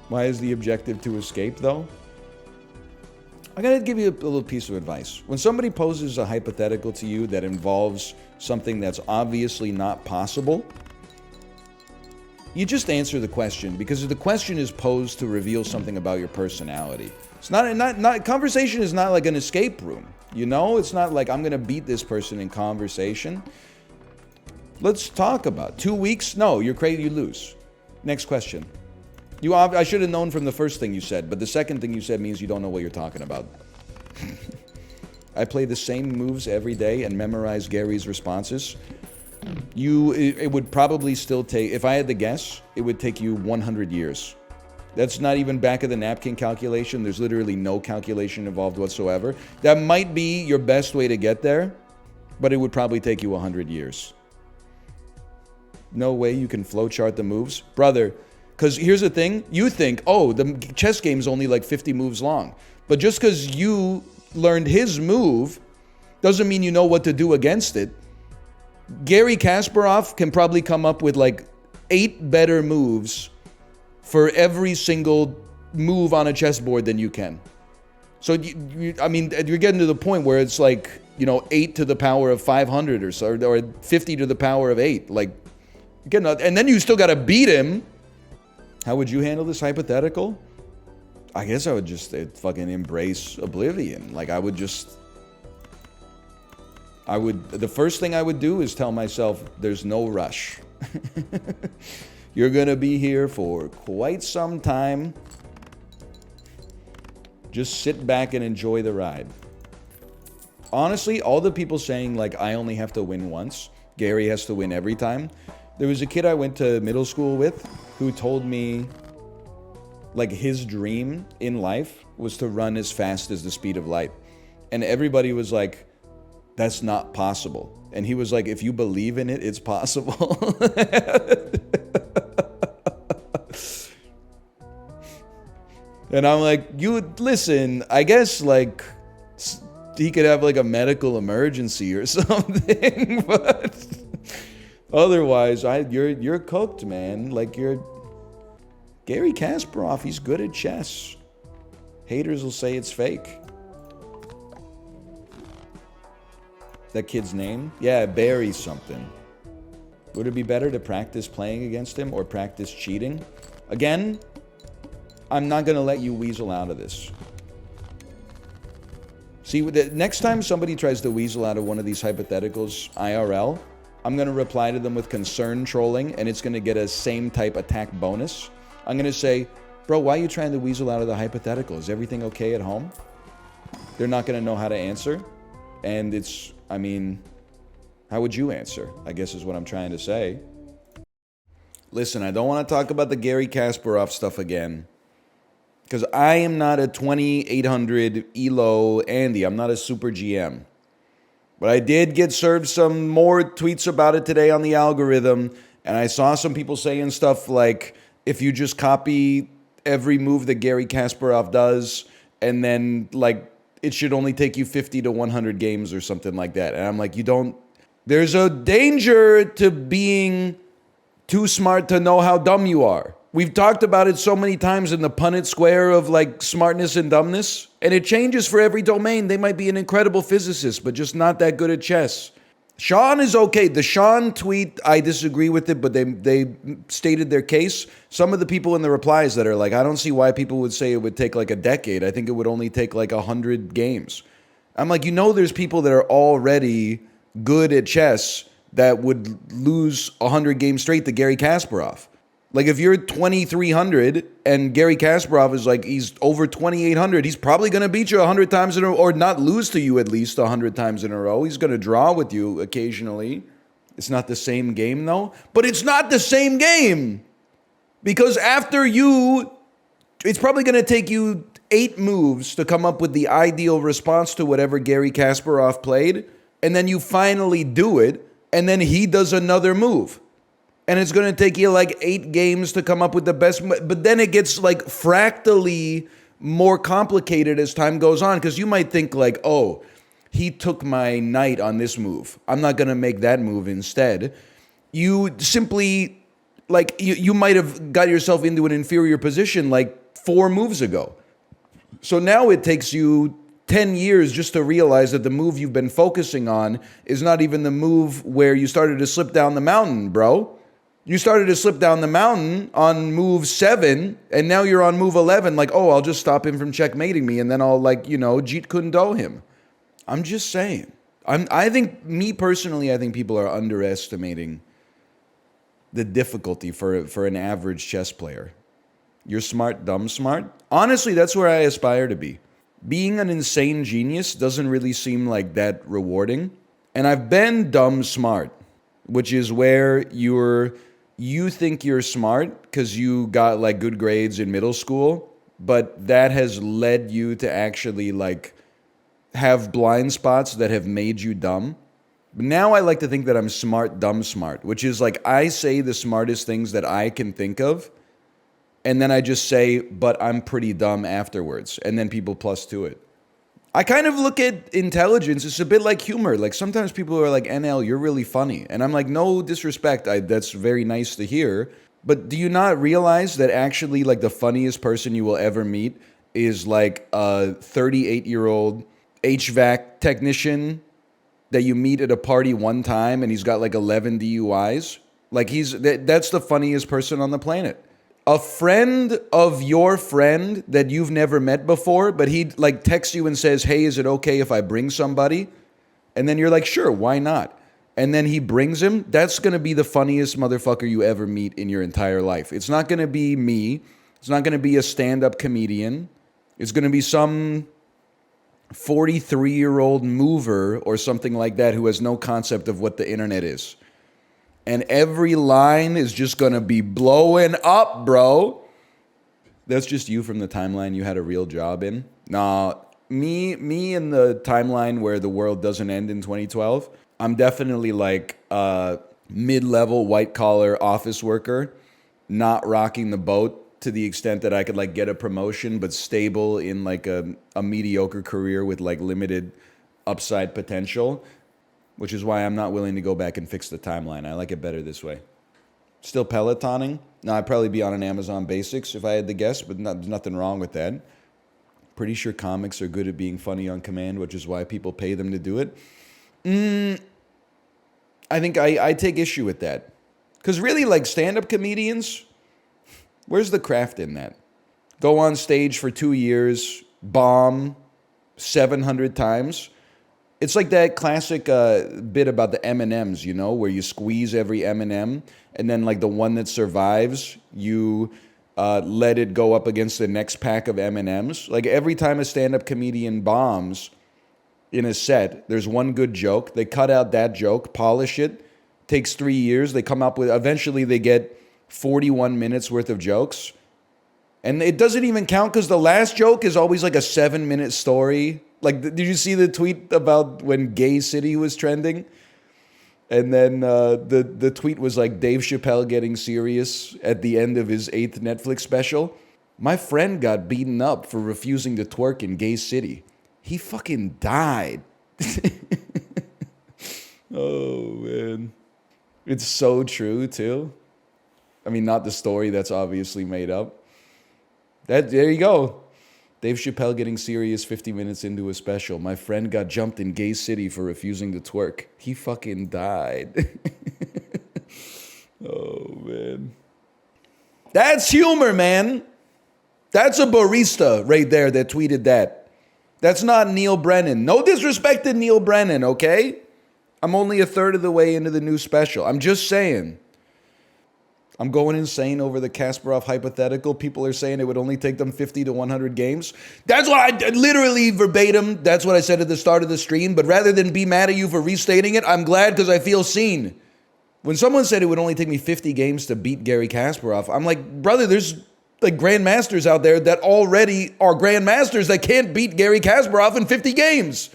Why is the objective to escape though? I gotta give you a little piece of advice. When somebody poses a hypothetical to you that involves something that's obviously not possible, you just answer the question, because the question is posed to reveal something about your personality. It's not conversation is not like an escape room, you know? It's not like I'm gonna beat this person in conversation. Let's talk about it. 2 weeks? No, you're crazy, you lose. Next question. I should have known from the first thing you said, but the second thing you said means you don't know what you're talking about. I play the same moves every day and memorize Gary's responses. It would probably still take, if I had to guess, it would take you 100 years. That's not even back of the napkin calculation. There's literally no calculation involved whatsoever. That might be your best way to get there, but it would probably take you 100 years. No way you can flowchart the moves. Brother, because here's the thing. You think, oh, the chess game's only like 50 moves long. But just because you learned his move doesn't mean you know what to do against it. Gary Kasparov can probably come up with like 8 better moves for every single move on a chessboard than you can. So, I mean, you're getting to the point where it's like, 8 to the power of 500 or so, or 50 to the power of 8. Like, and then you still got to beat him. How would you handle this hypothetical? I guess I would just fucking embrace oblivion. Like, the first thing I would do is tell myself, there's no rush. You're gonna be here for quite some time. Just sit back and enjoy the ride. Honestly, all the people saying, like, I only have to win once, Gary has to win every time. There was a kid I went to middle school with who told me, like, his dream in life was to run as fast as the speed of light. And everybody was like, that's not possible. And he was like, if you believe in it, it's possible. And I'm like, listen, I guess, like, he could have, like, a medical emergency or something. But otherwise, you're cooked, man. Like, Gary Kasparov, he's good at chess. Haters will say it's fake. That kid's name? Yeah, Barry something. Would it be better to practice playing against him or practice cheating? Again, I'm not going to let you weasel out of this. See, the next time somebody tries to weasel out of one of these hypotheticals IRL, I'm going to reply to them with concern trolling, and it's going to get a same type attack bonus. I'm going to say, bro, why are you trying to weasel out of the hypothetical? Is everything okay at home? They're not going to know how to answer. And how would you answer? I guess is what I'm trying to say. Listen, I don't want to talk about the Gary Kasparov stuff again. Because I am not a 2800 ELO Andy. I'm not a super GM. But I did get served some more tweets about it today on the algorithm. And I saw some people saying stuff like, if you just copy every move that Gary Kasparov does, and then, like, it should only take you 50 to 100 games or something like that. And I'm like, there's a danger to being too smart to know how dumb you are. We've talked about it so many times in the Punnett square of, like, smartness and dumbness. And it changes for every domain. They might be an incredible physicist, but just not that good at chess. Sean is okay. The Sean tweet, I disagree with it, but they stated their case. Some of the people in the replies that are like, I don't see why people would say it would take like a decade. I think it would only take like 100 games. I'm like, there's people that are already good at chess that would lose 100 games straight to Gary Kasparov. Like, if you're 2,300 and Gary Kasparov is like, he's over 2,800, he's probably going to beat you 100 times in a row, or not lose to you at least 100 times in a row. He's going to draw with you occasionally. It's not the same game, though. But it's not the same game. Because after you It's probably going to take you 8 moves to come up with the ideal response to whatever Garry Kasparov played, and then you finally do it, and then he does another move. And it's going to take you like 8 games to come up with the best, but then it gets like fractally more complicated as time goes on, because you might think like, oh, he took my knight on this move, I'm not going to make that move instead. You simply, like, you might have got yourself into an inferior position like 4 moves ago. So now it takes you 10 years just to realize that the move you've been focusing on is not even the move where you started to slip down the mountain, bro. You started to slip down the mountain on move 7, and now you're on move 11, like, oh, I'll just stop him from checkmating me, and then I'll, like, you know, Jeet Kune Do him. I'm just saying. I think people are underestimating the difficulty for an average chess player. You're smart, dumb smart. Honestly, that's where I aspire to be. Being an insane genius doesn't really seem like that rewarding. And I've been dumb smart, which is where you think you're smart because you got like good grades in middle school, but that has led you to actually like have blind spots that have made you dumb. But now I like to think that I'm smart, dumb smart, which is like I say the smartest things that I can think of, and then I just say, but I'm pretty dumb afterwards, and then people plus to it. I kind of look at intelligence, it's a bit like humor. Like sometimes people are like, NL, you're really funny. And I'm like, no disrespect, that's very nice to hear. But do you not realize that actually like the funniest person you will ever meet is like a 38-year-old HVAC technician that you meet at a party one time and he's got like 11 DUIs? Like that's the funniest person on the planet. A friend of your friend that you've never met before, but he like texts you and says, hey, is it okay if I bring somebody? And then you're like, sure, why not? And then he brings him. That's going to be the funniest motherfucker you ever meet in your entire life. It's not going to be me. It's not going to be a stand-up comedian. It's going to be some 43-year-old mover or something like that who has no concept of what the internet is. And every line is just going to be blowing up, bro. That's just you from the timeline you had a real job in. Nah, me in the timeline where the world doesn't end in 2012, I'm definitely like a mid-level white-collar office worker, not rocking the boat to the extent that I could like get a promotion, but stable in like a mediocre career with like limited upside potential. Which is why I'm not willing to go back and fix the timeline. I like it better this way. Still Pelotoning? No, I'd probably be on an Amazon Basics if I had to guess, but there's nothing wrong with that. Pretty sure comics are good at being funny on command, which is why people pay them to do it. I think I take issue with that. Because really, like stand-up comedians, where's the craft in that? Go on stage for 2 years, bomb 700 times. It's like that classic bit about the M&Ms, you know, where you squeeze every M&M, and then like the one that survives, you let it go up against the next pack of M&Ms. Like every time a stand-up comedian bombs in a set, there's one good joke. They cut out that joke, polish it. Takes 3 years. They come up with, eventually they get 41 minutes worth of jokes. And it doesn't even count because the last joke is always like a 7-minute story. Like, did you see the tweet about when Gay City was trending? And then the tweet was like Dave Chappelle getting serious at the end of his 8th Netflix special. My friend got beaten up for refusing to twerk in Gay City. He fucking died. Oh, man. It's so true, too. I mean, not the story that's obviously made up. There you go. Dave Chappelle getting serious 50 minutes into a special. My friend got jumped in Gay City for refusing to twerk. He fucking died. Oh, man. That's humor, man. That's a barista right there that tweeted that. That's not Neil Brennan. No disrespect to Neil Brennan, okay? I'm only a third of the way into the new special. I'm just saying. I'm going insane over the Kasparov hypothetical. People are saying it would only take them 50 to 100 games. That's what I literally verbatim, that's what I said at the start of the stream. But rather than be mad at you for restating it, I'm glad because I feel seen. When someone said it would only take me 50 games to beat Garry Kasparov, I'm like, brother, there's like grandmasters out there that already are grandmasters that can't beat Gary Kasparov in 50 games.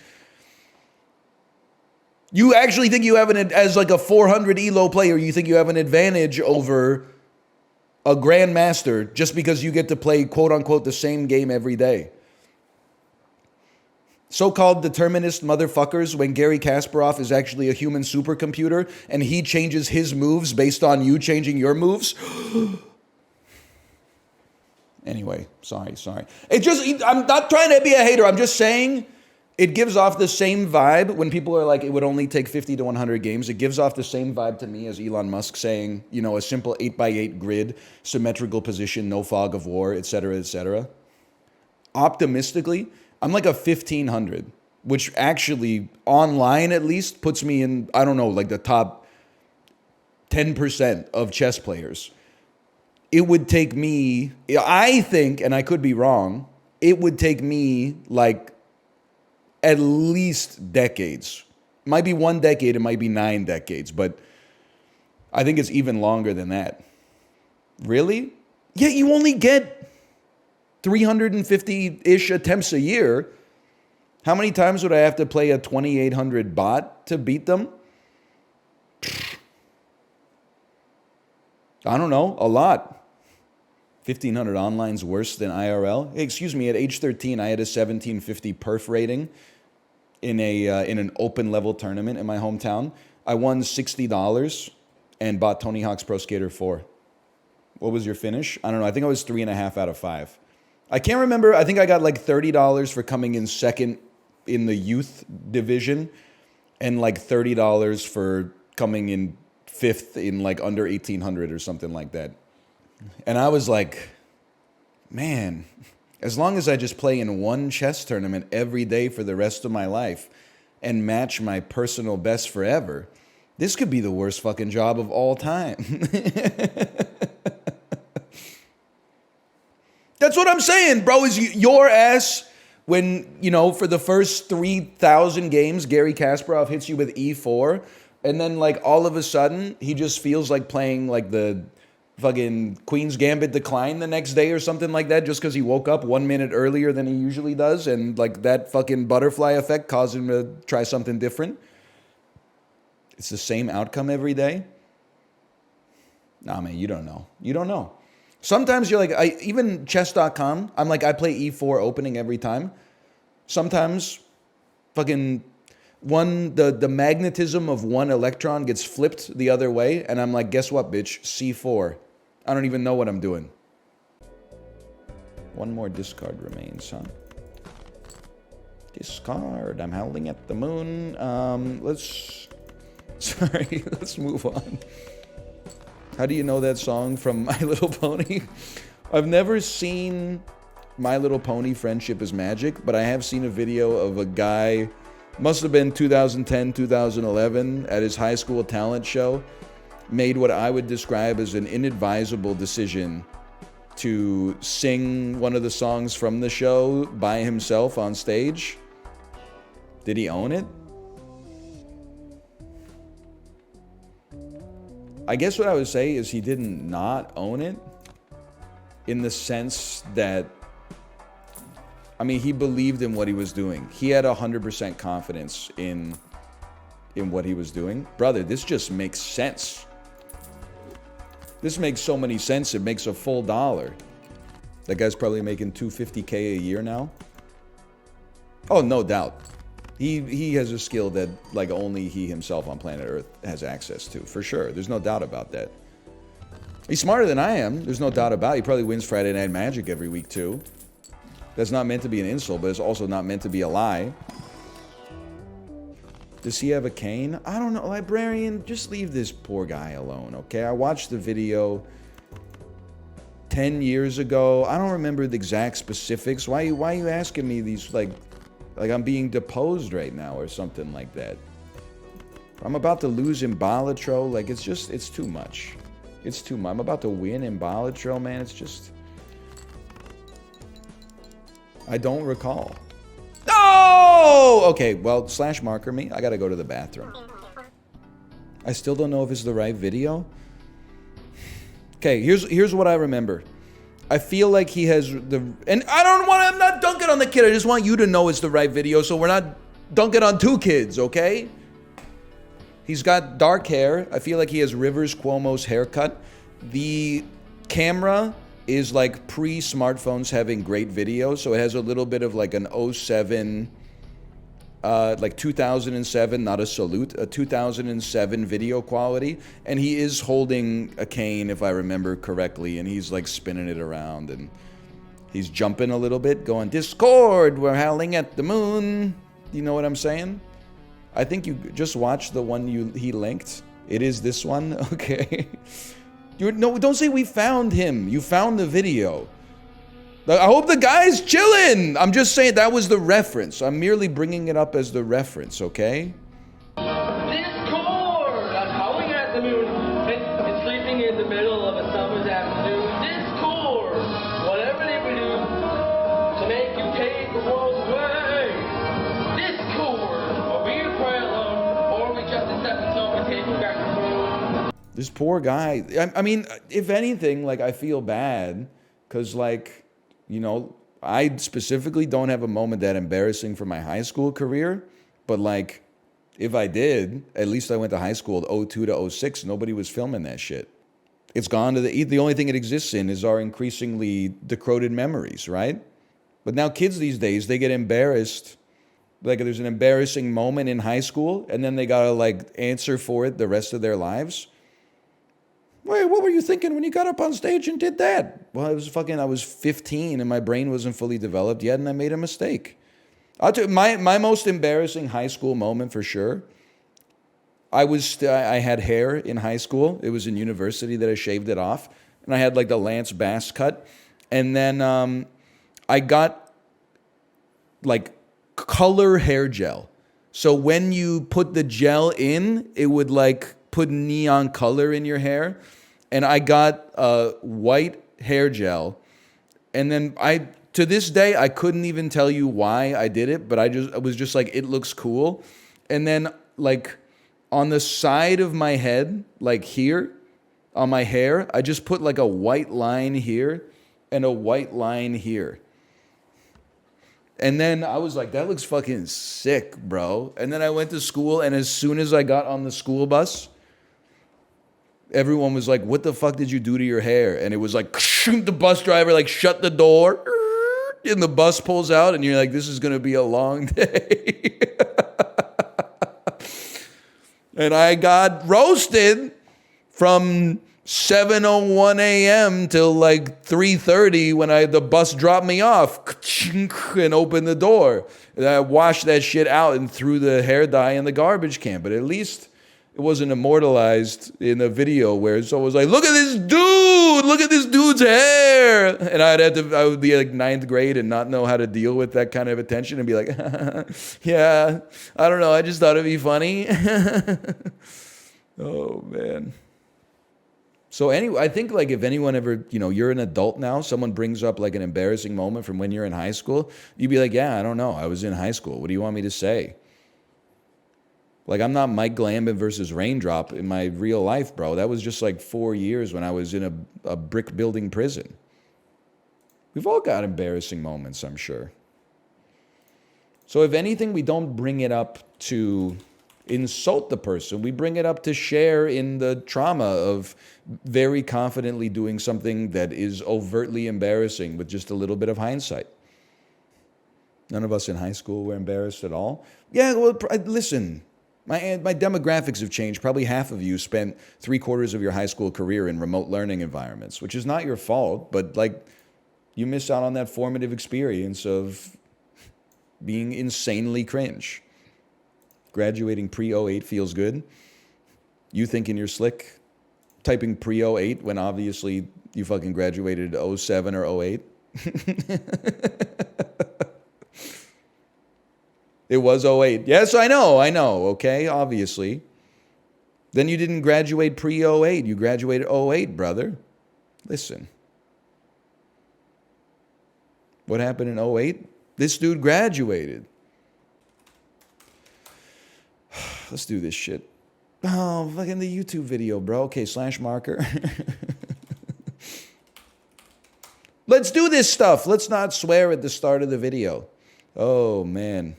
You actually think you have as like a 400 elo player, you think you have an advantage over a grandmaster just because you get to play quote unquote the same game every day. So-called determinist motherfuckers when Gary Kasparov is actually a human supercomputer and he changes his moves based on you changing your moves. Anyway, sorry. I'm not trying to be a hater. I'm just saying it gives off the same vibe when people are like, it would only take 50 to 100 games. It gives off the same vibe to me as Elon Musk saying, you know, a simple 8x8 grid, symmetrical position, no fog of war, etc., etc. Optimistically, I'm like a 1500, which actually online at least puts me in, I don't know, like the top 10% of chess players. It would take me, I think, and I could be wrong, it would take me like at least decades. It might be 1 decade, it might be 9 decades, but I think it's even longer than that. Really? Yeah, you only get 350-ish attempts a year. How many times would I have to play a 2800 bot to beat them? I don't know, a lot. 1500 online's worse than IRL. Hey, excuse me, at age 13, I had a 1750 perf rating in an open level tournament in my hometown. I won $60 and bought Tony Hawk's Pro Skater 4. What was your finish? I don't know. I think I was 3.5 out of 5. I can't remember. I think I got like $30 for coming in second in the youth division and like $30 for coming in fifth in like under 1800 or something like that. And I was like, man, as long as I just play in one chess tournament every day for the rest of my life and match my personal best forever, this could be the worst fucking job of all time. That's what I'm saying, bro, is your ass when, you know, for the first 3,000 games, Gary Kasparov hits you with E4, and then, like, all of a sudden, he just feels like playing, like, the fucking Queen's Gambit Decline the next day or something like that, just because he woke up 1 minute earlier than he usually does, and, like, that fucking butterfly effect caused him to try something different. It's the same outcome every day? Nah, man, you don't know. You don't know. Sometimes you're like, even chess.com, I'm like, I play E4 opening every time. Sometimes fucking the magnetism of one electron gets flipped the other way, and I'm like, guess what, bitch? C4. I don't even know what I'm doing. One more discard remains, huh? Discard. I'm howling at the moon. Let's move on. How do you know that song from My Little Pony? I've never seen My Little Pony Friendship is Magic, but I have seen a video of a guy, must have been 2010, 2011, at his high school talent show, made what I would describe as an inadvisable decision to sing one of the songs from the show by himself on stage. Did he own it? I guess what I would say is he didn't not own it, in the sense that, I mean, he believed in what he was doing. He had 100% confidence in what he was doing. Brother, this just makes sense. This makes so many sense, it makes a full dollar. That guy's probably making $250K a year now. Oh, no doubt. He has a skill that, like, only he himself on planet Earth has access to, for sure. There's no doubt about that. He's smarter than I am. There's no doubt about it. He probably wins Friday Night Magic every week, too. That's not meant to be an insult, but it's also not meant to be a lie. Does he have a cane? I don't know. Librarian, just leave this poor guy alone, okay? I watched the video 10 years ago. I don't remember the exact specifics. Why are you asking me these, like I'm being deposed right now or something like that? I'm about to lose in Balatro. Like, it's too much. It's too much. I'm about to win in Balatro, man. It's just... I don't recall. Oh! Okay, well, slash marker me. I gotta go to the bathroom. I still don't know if it's the right video. Okay, here's what I remember. I feel like he has the, and I'm not dunking on the kid. I just want you to know it's the right video, so we're not dunking on two kids, okay? He's got dark hair. I feel like he has Rivers Cuomo's haircut. The camera is like pre-smartphones having great video, so it has a little bit of like an 07, like 2007, not a salute, a 2007 video quality. And he is holding a cane, if I remember correctly, and he's like spinning it around, and he's jumping a little bit, going, Discord, we're howling at the moon. You know what I'm saying? I think you just watched the one he linked. It is this one? Okay. No, don't say we found him. You found the video. I hope the guy's chilling. I'm just saying that was the reference. I'm merely bringing it up as the reference, okay? Discord! I'm howling at the moon. It's sleeping in the middle of a summer's afternoon. Discord! Whatever they would do to make you take the world away. Discord! Are we a prayer alone, or are we just a stepping stone to take you back to home? This poor guy. I mean, if anything, like, I feel bad, because, like, you know, I specifically don't have a moment that embarrassing for my high school career, but, like, if I did, at least I went to high school 02 to 06, nobody was filming that shit. It's gone to the only thing it exists in is our increasingly decroded memories, right? But now kids these days, they get embarrassed. Like, there's an embarrassing moment in high school, and then they gotta, like, answer for it the rest of their lives. Wait, what were you thinking when you got up on stage and did that? Well, I was 15 and my brain wasn't fully developed yet, and I made a mistake. I'll tell you, my most embarrassing high school moment for sure. I had hair in high school. It was in university that I shaved it off, and I had like the Lance Bass cut, and then I got like color hair gel. So when you put the gel in, it would like put neon color in your hair. And I got white hair gel. And then to this day, I couldn't even tell you why I did it, but I was just like, it looks cool. And then like on the side of my head, like here on my hair, I just put like a white line here and a white line here. And then I was like, that looks fucking sick, bro. And then I went to school, and as soon as I got on the school bus, everyone was like, what the fuck did you do to your hair? And it was like, the bus driver like shut the door, and the bus pulls out, and you're like, this is going to be a long day. And I got roasted from 7:01 a.m. till like 3:30 when the bus dropped me off and opened the door. And I washed that shit out and threw the hair dye in the garbage can. But at least it wasn't immortalized in a video where someone was like, look at this dude, look at this dude's hair. And I would be like 9th grade and not know how to deal with that kind of attention and be like, yeah, I don't know, I just thought it'd be funny. Oh, man. So anyway, I think like if anyone ever, you're an adult now, someone brings up like an embarrassing moment from when you're in high school, you'd be like, yeah, I don't know, I was in high school. What do you want me to say? Like, I'm not Mike Gambon versus Raindrop in my real life, bro. That was just like 4 years when I was in a brick building prison. We've all got embarrassing moments, I'm sure. So if anything, we don't bring it up to insult the person. We bring it up to share in the trauma of very confidently doing something that is overtly embarrassing with just a little bit of hindsight. None of us in high school were embarrassed at all. Yeah, well, listen. My demographics have changed. Probably half of you spent 3/4 of your high school career in remote learning environments, which is not your fault, but like you miss out on that formative experience of being insanely cringe. Graduating pre-08 feels good. You thinking you're slick, typing pre-08 when obviously you fucking graduated 07 or 08. It was 08. Yes, I know, okay, obviously. Then you didn't graduate pre-08. You graduated 08, brother. Listen. What happened in 08? This dude graduated. Let's do this shit. Oh, fucking the YouTube video, bro. Okay, /marker. Let's do this stuff. Let's not swear at the start of the video. Oh, man.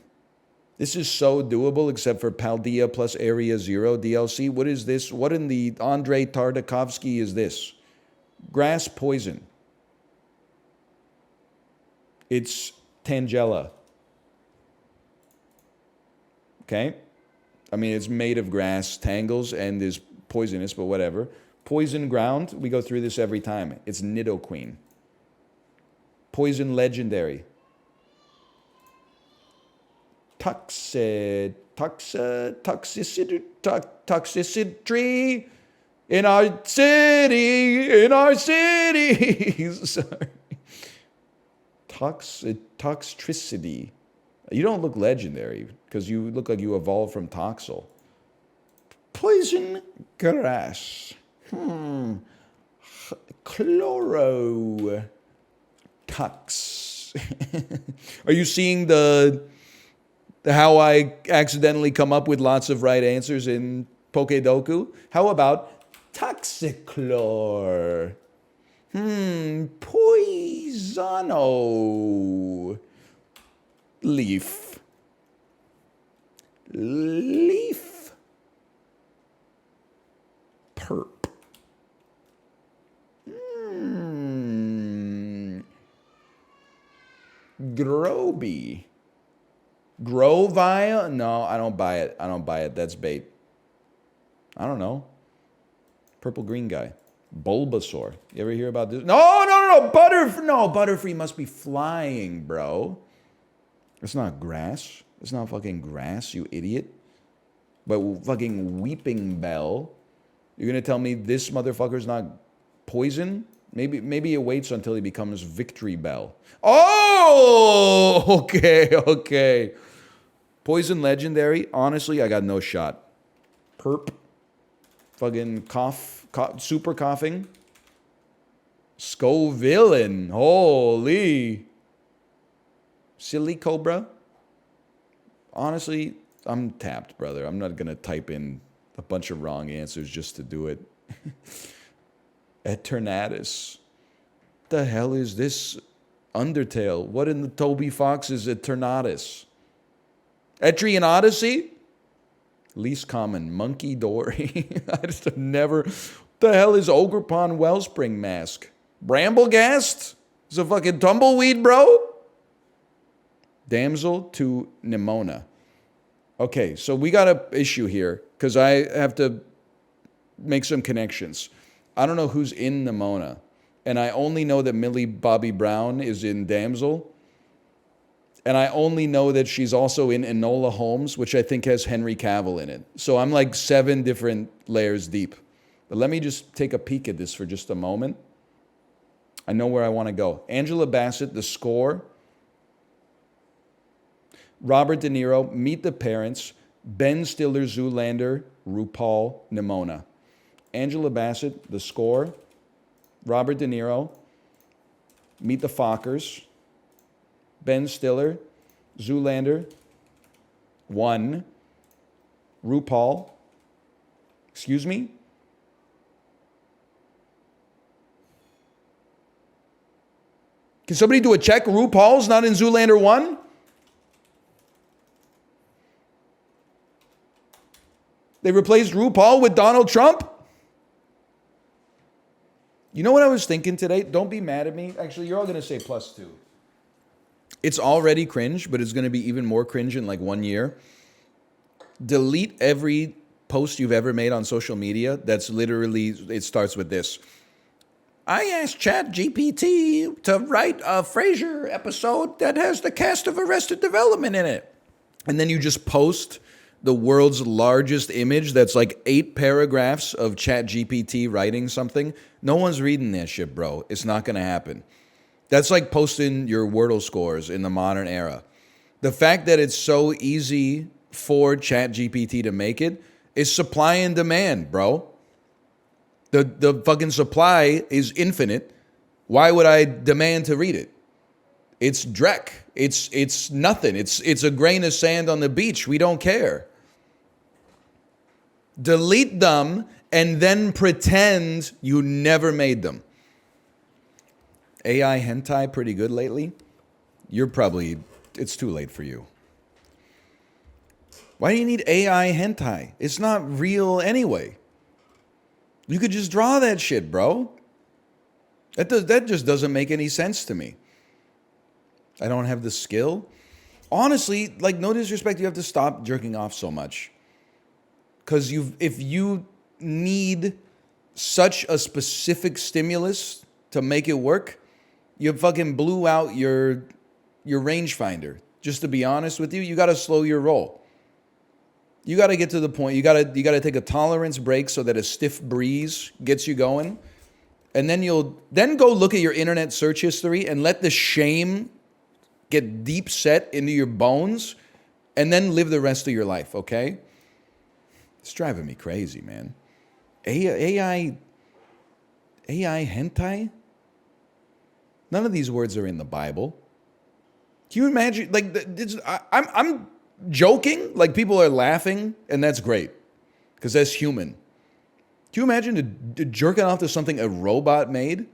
This is so doable except for Paldea plus Area Zero DLC. What is this? What in the Andrei Tartakovsky is this? Grass poison. It's Tangela. Okay? I mean, it's made of grass, tangles, and is poisonous, but whatever. Poison ground, we go through this every time. It's Nidoqueen. Poison legendary. Toxicity in our city. Sorry. Toxicity. You don't look legendary because you look like you evolved from Toxel. Poison grass. Chloro. Tux. Are you seeing the how I accidentally come up with lots of right answers in Pokedoku? How about Toxiclor? Poisono. Leaf. Perp. Groby. Grovile? No, I don't buy it. That's bait. I don't know. Purple green guy. Bulbasaur. You ever hear about this? No. Butterfree must be flying, bro. It's not grass. It's not fucking grass, you idiot. But fucking Weeping Bell. You're gonna tell me this motherfucker's not poison? Maybe it waits until he becomes Victory Bell. Oh, okay. Poison legendary. Honestly, I got no shot. Perp. Fucking cough super coughing. Scovillain. Holy. Silly Cobra. Honestly, I'm tapped, brother. I'm not gonna type in a bunch of wrong answers just to do it. Eternatus. The hell is this Undertale? What in the Toby Fox is Eternatus? Etrian Odyssey? Least common. Monkey Dory. I just have never... The hell is Ogrepon Wellspring Mask? Bramblegast? It's a fucking tumbleweed, bro? Damsel to Nimona. Okay, so we got an issue here because I have to make some connections. I don't know who's in Nimona, and I only know that Millie Bobby Brown is in Damsel, and I only know that she's also in Enola Holmes, which I think has Henry Cavill in it. So I'm like 7 different layers deep. But let me just take a peek at this for just a moment. I know where I want to go. Angela Bassett, The Score. Robert De Niro, Meet the Parents. Ben Stiller, Zoolander. RuPaul, Nimona. Angela Bassett, The Score. Robert De Niro, Meet the Fockers. Ben Stiller, Zoolander. 1. RuPaul. Excuse me? Can somebody do a check? RuPaul's not in Zoolander 1? They replaced RuPaul with Donald Trump? You know what I was thinking today? Don't be mad at me. Actually, you're all going to say +2. It's already cringe, but it's going to be even more cringe in like 1 year. Delete every post you've ever made on social media that's literally, it starts with this. I asked ChatGPT to write a Frasier episode that has the cast of Arrested Development in it. And then you just post the world's largest image that's like 8 paragraphs of ChatGPT writing something. No one's reading that shit, bro. It's not going to happen. That's like posting your Wordle scores in the modern era. The fact that it's so easy for ChatGPT to make it is supply and demand, bro. The fucking supply is infinite. Why would I demand to read it? It's dreck. It's nothing. It's a grain of sand on the beach. We don't care. Delete them and then pretend you never made them. AI hentai pretty good lately? It's too late for you. Why do you need AI hentai? It's not real anyway. You could just draw that shit, bro. That just doesn't make any sense to me. I don't have the skill. Honestly, like, no disrespect, you have to stop jerking off so much. Because if you need such a specific stimulus to make it work, you fucking blew out your rangefinder. Just to be honest with you, you got to slow your roll. You got to get to the point. You got to take a tolerance break so that a stiff breeze gets you going. And then you'll go look at your internet search history and let the shame get deep set into your bones and then live the rest of your life, okay? It's driving me crazy, man. AI hentai? None of these words are in the Bible. Can you imagine? Like, I'm joking. Like, people are laughing, and that's great because that's human. Can you imagine jerking off to something a robot made?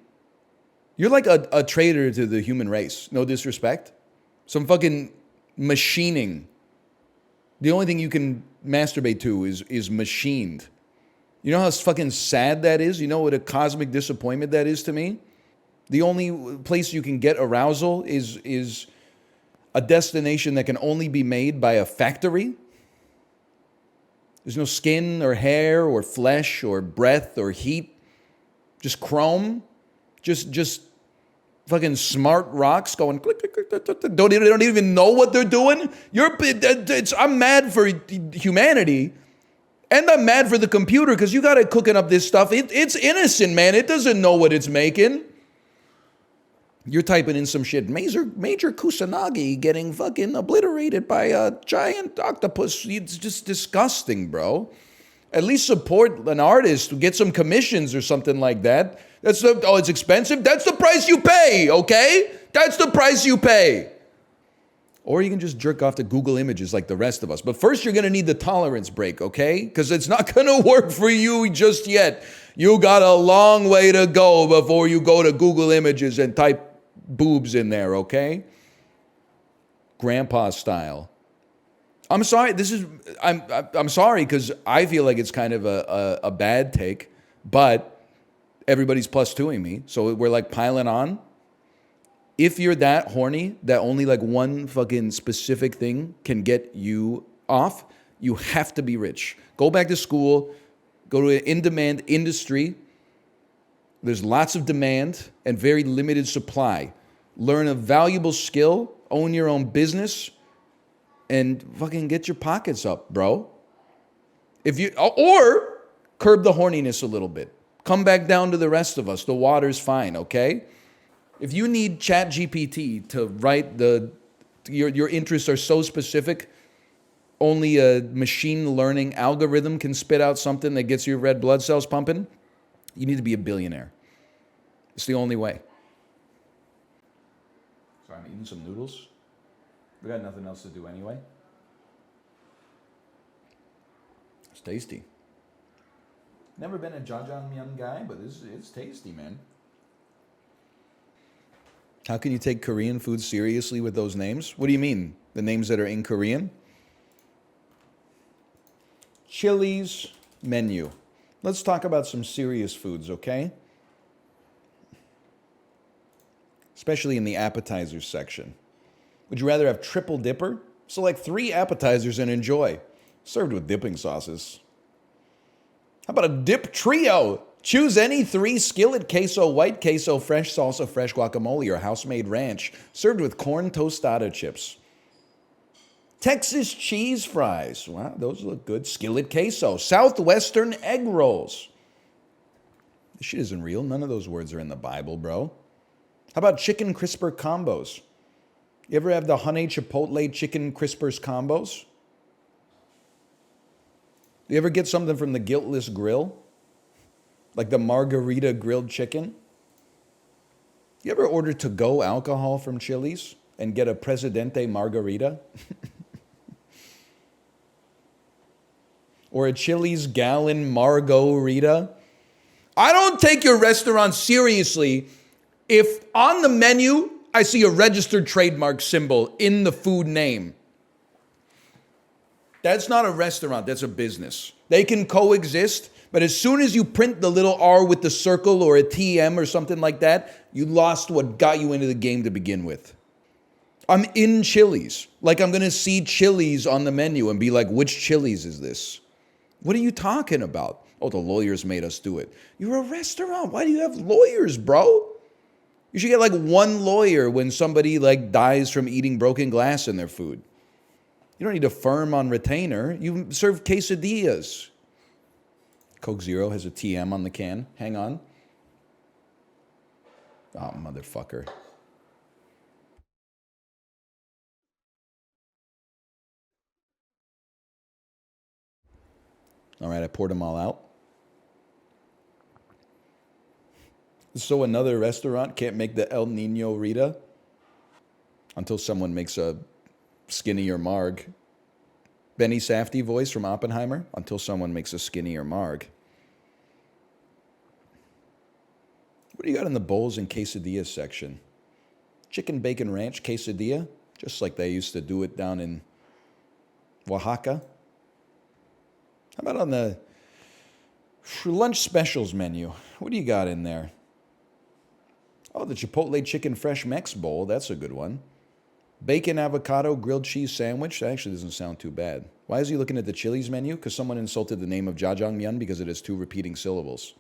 You're like a traitor to the human race. No disrespect. Some fucking machining. The only thing you can masturbate to is machined. You know how fucking sad that is? You know what a cosmic disappointment that is to me? The only place you can get arousal is a destination that can only be made by a factory. There's no skin or hair or flesh or breath or heat. Just chrome. Just fucking smart rocks going click, click, click, click, click. Don't even know what they're doing. I'm mad for humanity. And I'm mad for the computer because you got it cooking up this stuff. It's innocent, man. It doesn't know what it's making. You're typing in some shit. Major Kusanagi getting fucking obliterated by a giant octopus. It's just disgusting, bro. At least support an artist, get some commissions or something like that. It's expensive? That's the price you pay, okay? That's the price you pay. Or you can just jerk off to Google Images like the rest of us. But first, you're going to need the tolerance break, okay? Because it's not going to work for you just yet. You got a long way to go before you go to Google Images and type boobs in there, okay? Grandpa style. I'm sorry. I'm sorry because I feel like it's kind of a bad take, but everybody's plus twoing me, so we're like piling on. If you're that horny that only like one fucking specific thing can get you off, you have to be rich. Go back to school, go to an in-demand industry. There's lots of demand and very limited supply. Learn a valuable skill, own your own business, and fucking get your pockets up, bro. Or curb the horniness a little bit. Come back down to the rest of us. The water's fine, okay? If you need ChatGPT to write your interests are so specific, only a machine learning algorithm can spit out something that gets your red blood cells pumping, you need to be a billionaire. It's the only way. Sorry, I'm eating some noodles. We got nothing else to do anyway. It's tasty. Never been a jjajangmyeon guy, but it's tasty, man. How can you take Korean food seriously with those names? What do you mean? The names that are in Korean? Chili's menu. Let's talk about some serious foods, okay? Especially in the appetizers section. Would you rather have triple dipper? Select 3 appetizers and enjoy. Served with dipping sauces. How about a dip trio? Choose any 3 skillet queso, white queso, fresh salsa, fresh guacamole, or house-made ranch. Served with corn tostada chips. Texas cheese fries. Wow, those look good. Skillet queso. Southwestern egg rolls. This shit isn't real. None of those words are in the Bible, bro. How about chicken crisper combos? You ever have the honey chipotle chicken crispers combos? You ever get something from the Guiltless Grill? Like the margarita grilled chicken? You ever order to-go alcohol from Chili's and get a Presidente margarita? Or a Chili's gallon Margarita? I don't take your restaurant seriously If on the menu, I see a registered trademark symbol in the food name, that's not a restaurant, that's a business. They can coexist, but as soon as you print the little R with the circle or a TM or something like that, you lost what got you into the game to begin with. I'm in Chili's. Like, I'm going to see Chili's on the menu and be like, which Chili's is this? What are you talking about? Oh, the lawyers made us do it. You're a restaurant. Why do you have lawyers, bro? You should get like one lawyer when somebody like dies from eating broken glass in their food. You don't need a firm on retainer. You serve quesadillas. Coke Zero has a TM on the can. Hang on. Oh, motherfucker. All right, I poured them all out. So another restaurant can't make the El Nino Rita until someone makes a skinnier marg. Benny Safdie voice from Oppenheimer, until someone makes a skinnier marg. What do you got in the bowls and quesadillas section? Chicken bacon ranch quesadilla, just like they used to do it down in Oaxaca. How about on the lunch specials menu? What do you got in there? Oh, the Chipotle Chicken Fresh Mex Bowl. That's a good one. Bacon avocado grilled cheese sandwich. That actually doesn't sound too bad. Why is he looking at the Chili's menu? Because someone insulted the name of Jajangmyeon because it has 2 repeating syllables.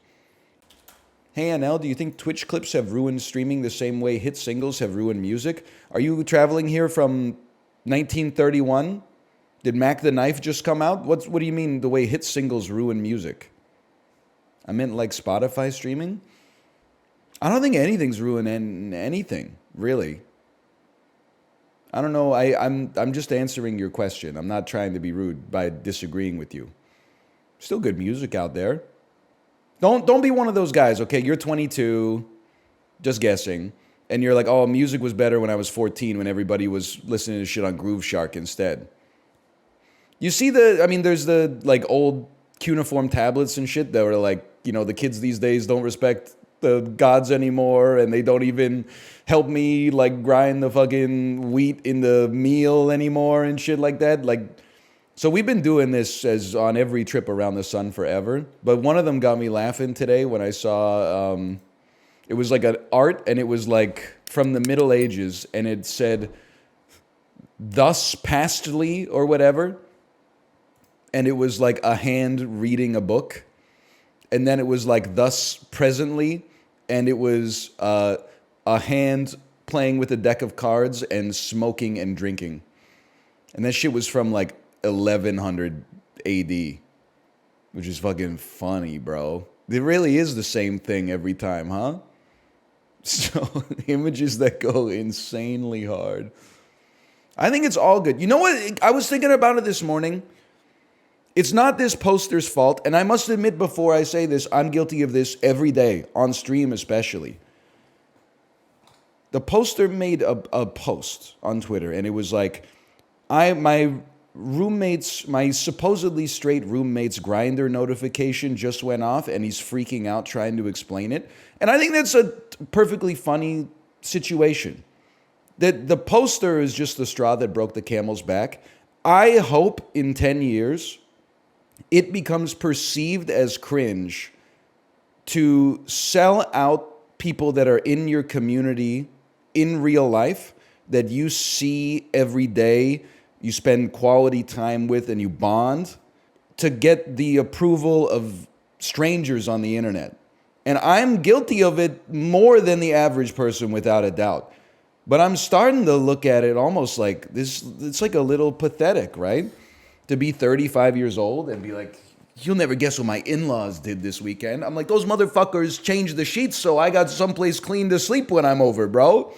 Hey, NL, do you think Twitch clips have ruined streaming the same way hit singles have ruined music? Are you traveling here from 1931? Did Mac the Knife just come out? What do you mean the way hit singles ruin music? I meant like Spotify streaming? I don't think anything's ruined anything, really. I don't know. I'm just answering your question. I'm not trying to be rude by disagreeing with you. Still good music out there. Don't be one of those guys, okay? You're 22, just guessing, and you're like, oh, music was better when I was 14 when everybody was listening to shit on Groove Shark instead. You see there's the like old cuneiform tablets and shit that were like, you know, the kids these days don't respect the gods anymore, and they don't even help me like grind the fucking wheat in the meal anymore and shit like that. Like, so we've been doing this as on every trip around the sun forever. But one of them got me laughing today when I saw it was like an art, and it was like from the Middle Ages, and it said "thus pastly" or whatever, and it was like a hand reading a book. And then it was like "thus presently," and it was a hand playing with a deck of cards and smoking and drinking. And that shit was from like 1100 AD, which is fucking funny, bro. It really is the same thing every time, huh? So images that go insanely hard. I think it's all good. You know what? I was thinking about it this morning. It's not this poster's fault, and I must admit before I say this, I'm guilty of this every day, on stream especially. The poster made a post on Twitter, and it was like, my supposedly straight roommate's Grindr notification just went off, and he's freaking out trying to explain it. And I think that's a perfectly funny situation. That the poster is just the straw that broke the camel's back. I hope in 10 years... it becomes perceived as cringe to sell out people that are in your community in real life that you see every day, you spend quality time with, and you bond to get the approval of strangers on the internet. And I'm guilty of it more than the average person, without a doubt. But I'm starting to look at it almost like this. It's like a little pathetic, right? To be 35 years old and be like, you'll never guess what my in-laws did this weekend. I'm like, those motherfuckers changed the sheets so I got someplace clean to sleep when I'm over, bro.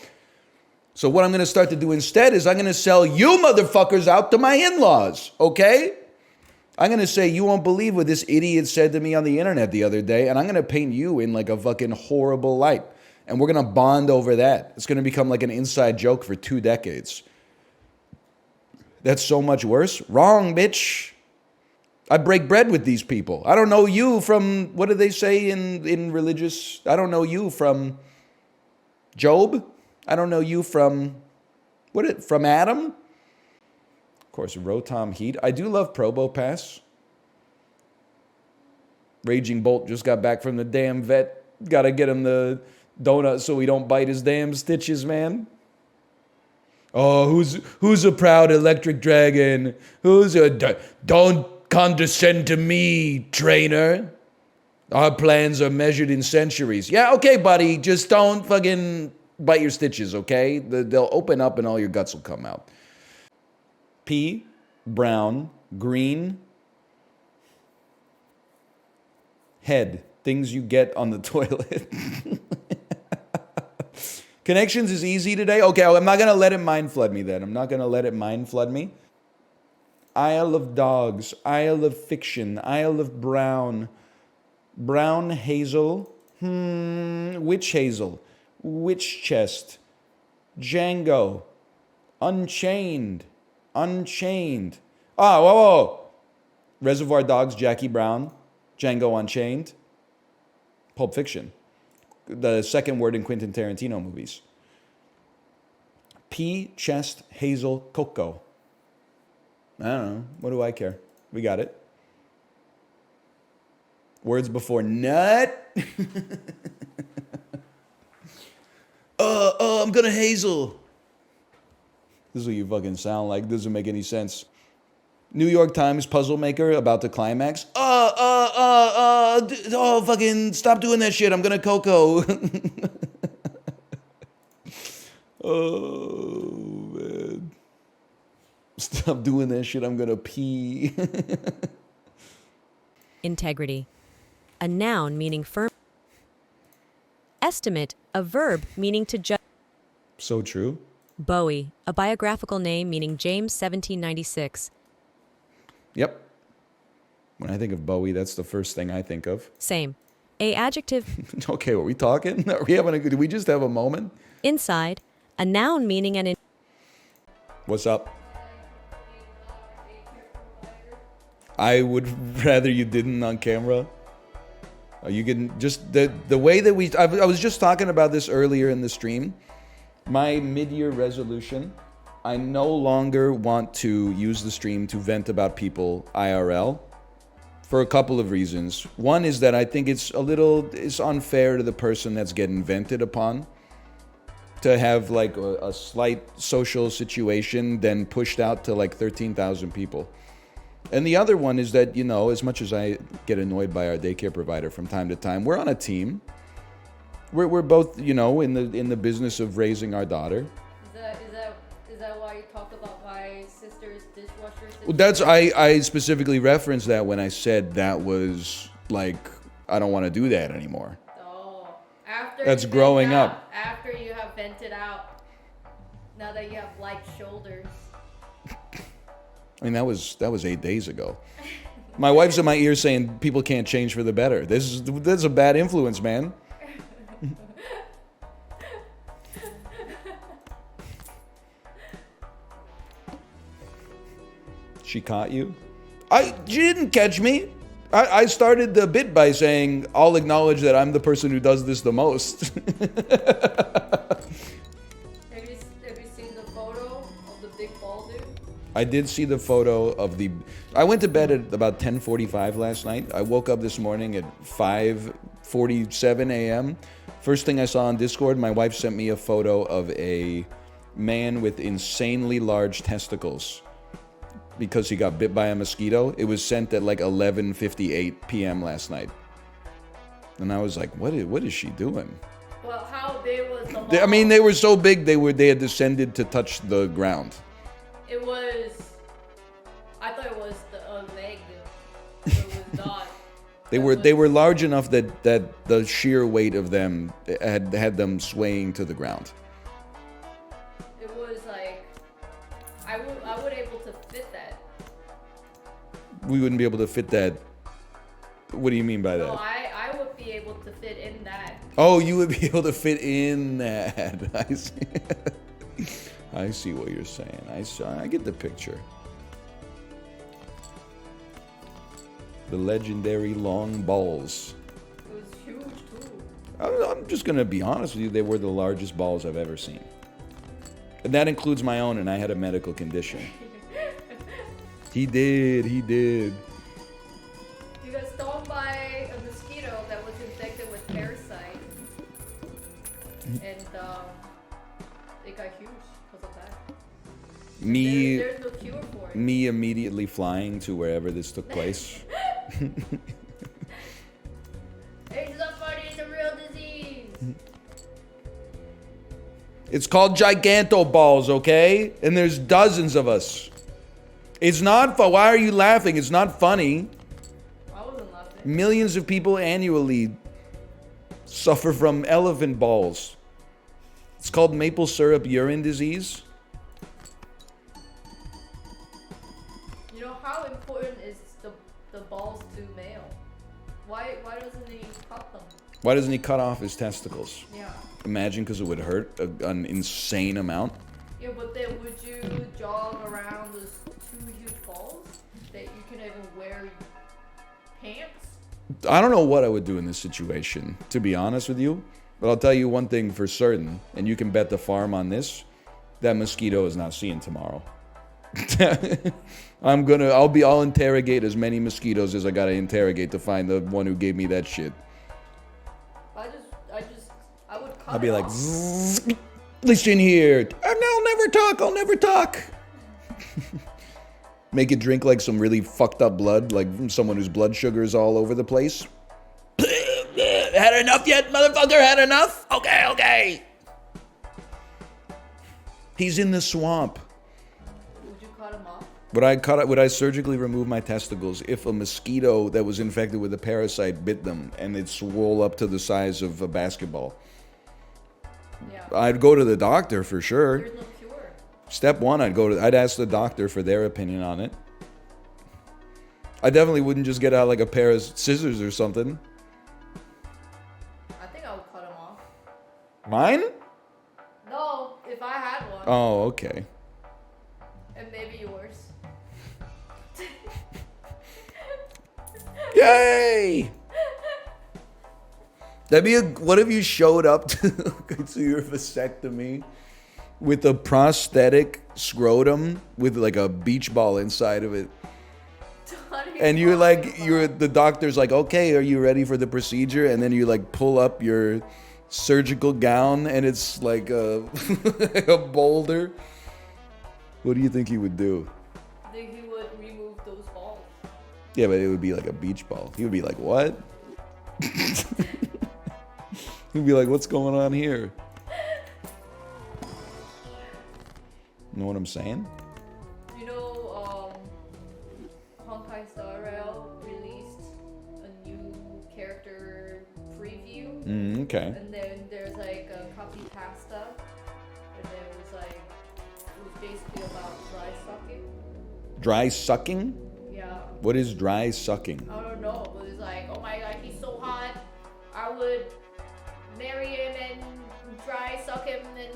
So what I'm going to start to do instead is I'm going to sell you motherfuckers out to my in-laws, okay? I'm going to say, you won't believe what this idiot said to me on the internet the other day, and I'm going to paint you in like a fucking horrible light. And we're going to bond over that. It's going to become like an inside joke for 2 decades. That's so much worse. Wrong, bitch. I break bread with these people. I don't know you from, what do they say in religious? I don't know you from Job? I don't know you from... From Adam? Of course, Rotom Heat. I do love Probo Pass. Raging Bolt just got back from the damn vet. Gotta get him the donut so he don't bite his damn stitches, man. Oh, who's a proud electric dragon? Don't condescend to me, trainer. Our plans are measured in centuries. Yeah, okay, buddy. Just don't fucking bite your stitches, okay? They'll open up and all your guts will come out. P, brown, green, head. Things you get on the toilet. Connections is easy today. Okay, I'm not going to let it mind flood me then. I'm not going to let it mind flood me. Isle of Dogs, Isle of Fiction, Isle of Brown, Brown Hazel, Witch Hazel, Witch Chest, Django, Unchained, Unchained. Whoa. Reservoir Dogs, Jackie Brown, Django Unchained, Pulp Fiction. The second word in Quentin Tarantino movies. P, chest, hazel, cocoa. I don't know. What do I care? We got it. Words before nut. I'm gonna hazel. This is what you fucking sound like. Doesn't make any sense. New York Times puzzle maker about to climax. Fucking stop doing that shit. I'm gonna cocoa. Oh, man. Stop doing that shit. I'm gonna pee. Integrity. A noun meaning firm. Estimate. A verb meaning to judge. So true. Bowie. A biographical name meaning James 1796. Yep. When I think of Bowie, that's the first thing I think of. Same. A adjective. Okay, are we talking? Are we having did we just have a moment? Inside. A noun meaning an. What's up? I would rather you didn't on camera. Are you getting just the way that I was just talking about this earlier in the stream. My mid-year resolution. I no longer want to use the stream to vent about people IRL for a couple of reasons. One is that I think it's unfair to the person that's getting vented upon to have like a slight social situation then pushed out to like 13,000 people. And the other one is that, as much as I get annoyed by our daycare provider from time to time, we're on a team. We're both, in the business of raising our daughter. Is that why you talk about my sister's dishwasher? Well, that's I specifically referenced that when I said that was like I don't want to do that anymore. Oh, after that's growing up. After you have vented out, now that you have light shoulders. I mean that was 8 days ago. My wife's in my ear saying people can't change for the better. This is a bad influence, man. She caught you? She didn't catch me. I started the bit by saying, I'll acknowledge that I'm the person who does this the most. Have you seen the photo of the big ball dude? I did see the photo of I went to bed at about 10:45 last night. I woke up this morning at 5:47 a.m. First thing I saw on Discord, my wife sent me a photo of a man with insanely large testicles. Because he got bit by a mosquito. It was sent at like 11:58 p.m. last night. And I was like, what is she doing? Well, how big was the ball? I mean, they were so big they had descended to touch the ground. It was... I thought it was a leg. It was not. They were large enough that the sheer weight of them had them swaying to the ground. It was like... I would able to fit that. We wouldn't be able to fit that. What do you mean by that? No, I would be able to fit in that. Oh, you would be able to fit in that. I see. I see what you're saying. I get the picture. The legendary long balls. It was huge too. I'm just gonna be honest with you. They were the largest balls I've ever seen, and that includes my own. And I had a medical condition. He did. You got stung by a mosquito that was infected with parasite, and it got huge because of that. There's no cure for it. Me immediately flying to wherever this took place. It's not funny. It's a real disease. It's called gigantoballs, okay? And there's dozens of us. It's not fun. Why are you laughing? It's not funny. I wasn't laughing. Millions of people annually suffer from elephant balls. It's called maple syrup urine disease. You know how important is the balls to male? Why doesn't he cut them? Why doesn't he cut off his testicles? Yeah. Imagine, because it would hurt an insane amount. Yeah, but then would you jog around those two huge balls that you can even wear pants? I don't know what I would do in this situation, to be honest with you. But I'll tell you one thing for certain, and you can bet the farm on this: that mosquito is not seeing tomorrow. I'll interrogate as many mosquitoes as I gotta interrogate to find the one who gave me that shit. I would cut I'll be it like, off. "Zzz, listen here, I'll never talk. Make it drink like some really fucked up blood, like from someone whose blood sugar is all over the place. Had enough yet, motherfucker? Had enough? Okay. He's in the swamp. Would you cut him off? Would I surgically remove my testicles if a mosquito that was infected with a parasite bit them and it swole up to the size of a basketball? Yeah. I'd go to the doctor for sure. There's no cure. Step one, I'd ask the doctor for their opinion on it. I definitely wouldn't just get out like a pair of scissors or something. I think I would cut him off. Mine? No, if I had one. Oh, okay. And maybe yours. Yay! What if you showed up to your vasectomy with a prosthetic scrotum with like a beach ball inside of it? And the doctor's like, okay, are you ready for the procedure? And then you like pull up your surgical gown and it's like a, a boulder. What do you think he would do? I think he would remove those balls. Yeah, but it would be like a beach ball. He would be like, what? He'd be like, what's going on here? Know what I'm saying? You know, Honkai Star Rail released a new character preview. Okay. And then there's like a copy pasta. And then it was basically about dry sucking. Dry sucking? Yeah. What is dry sucking? I don't know, but it's like, oh my god, he's so hot. I would marry him and dry suck him and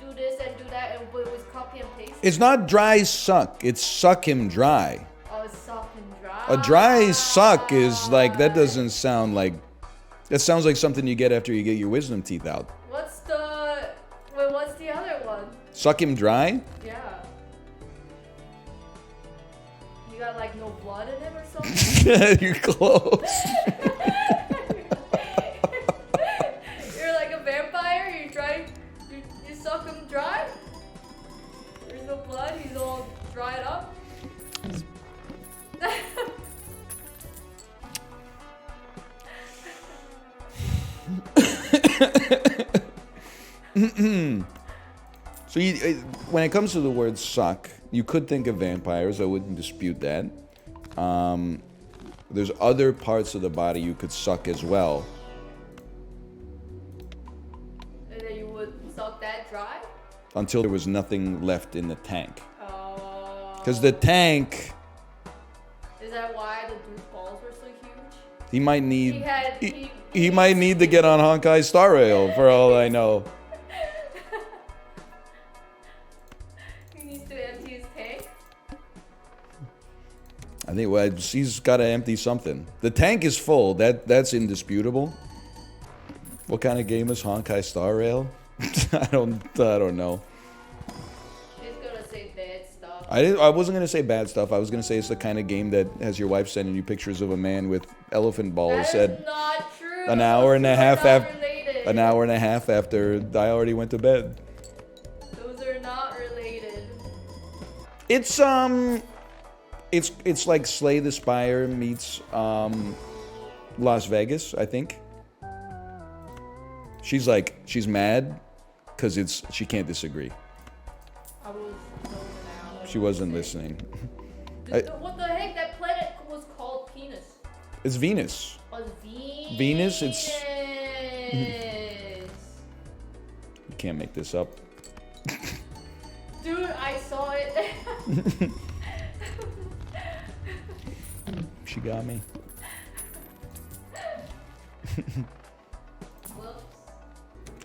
do this and do that, and it was copy and paste. It's not dry suck, it's suck him dry. Oh, suck and dry. A dry suck is like, that doesn't sound like, that sounds like something you get after you get your wisdom teeth out. What's the other one? Suck him dry? Yeah. You got like no blood in him or something? You're close. You're like a vampire, you suck him dry? There's no blood, he's all dried up? So when it comes to the word suck, you could think of vampires. I wouldn't dispute that. There's other parts of the body you could suck as well. And then you would suck that dry? Until there was nothing left in the tank. Because the tank, Is that why the dude's balls were so huge? he might need... He He might need to get on Honkai Star Rail, for all I know. He needs to empty his tank? I think he's got to empty something. The tank is full. That's indisputable. What kind of game is Honkai Star Rail? I don't know. She's gonna say bad stuff. I wasn't gonna say bad stuff. I was gonna say it's the kind of game that has your wife sending you pictures of a man with elephant balls at Not true. an hour and a half after related. an hour and a half after I already went to bed. Those are not related. It's like Slay the Spire meets Las Vegas, I think. She's mad because she can't disagree. I was zoning out. She wasn't listening. What the heck? That planet was called Penis. It's Venus. Oh, it's Venus, it's... Venus. You can't make this up. Dude, I saw it. She got me.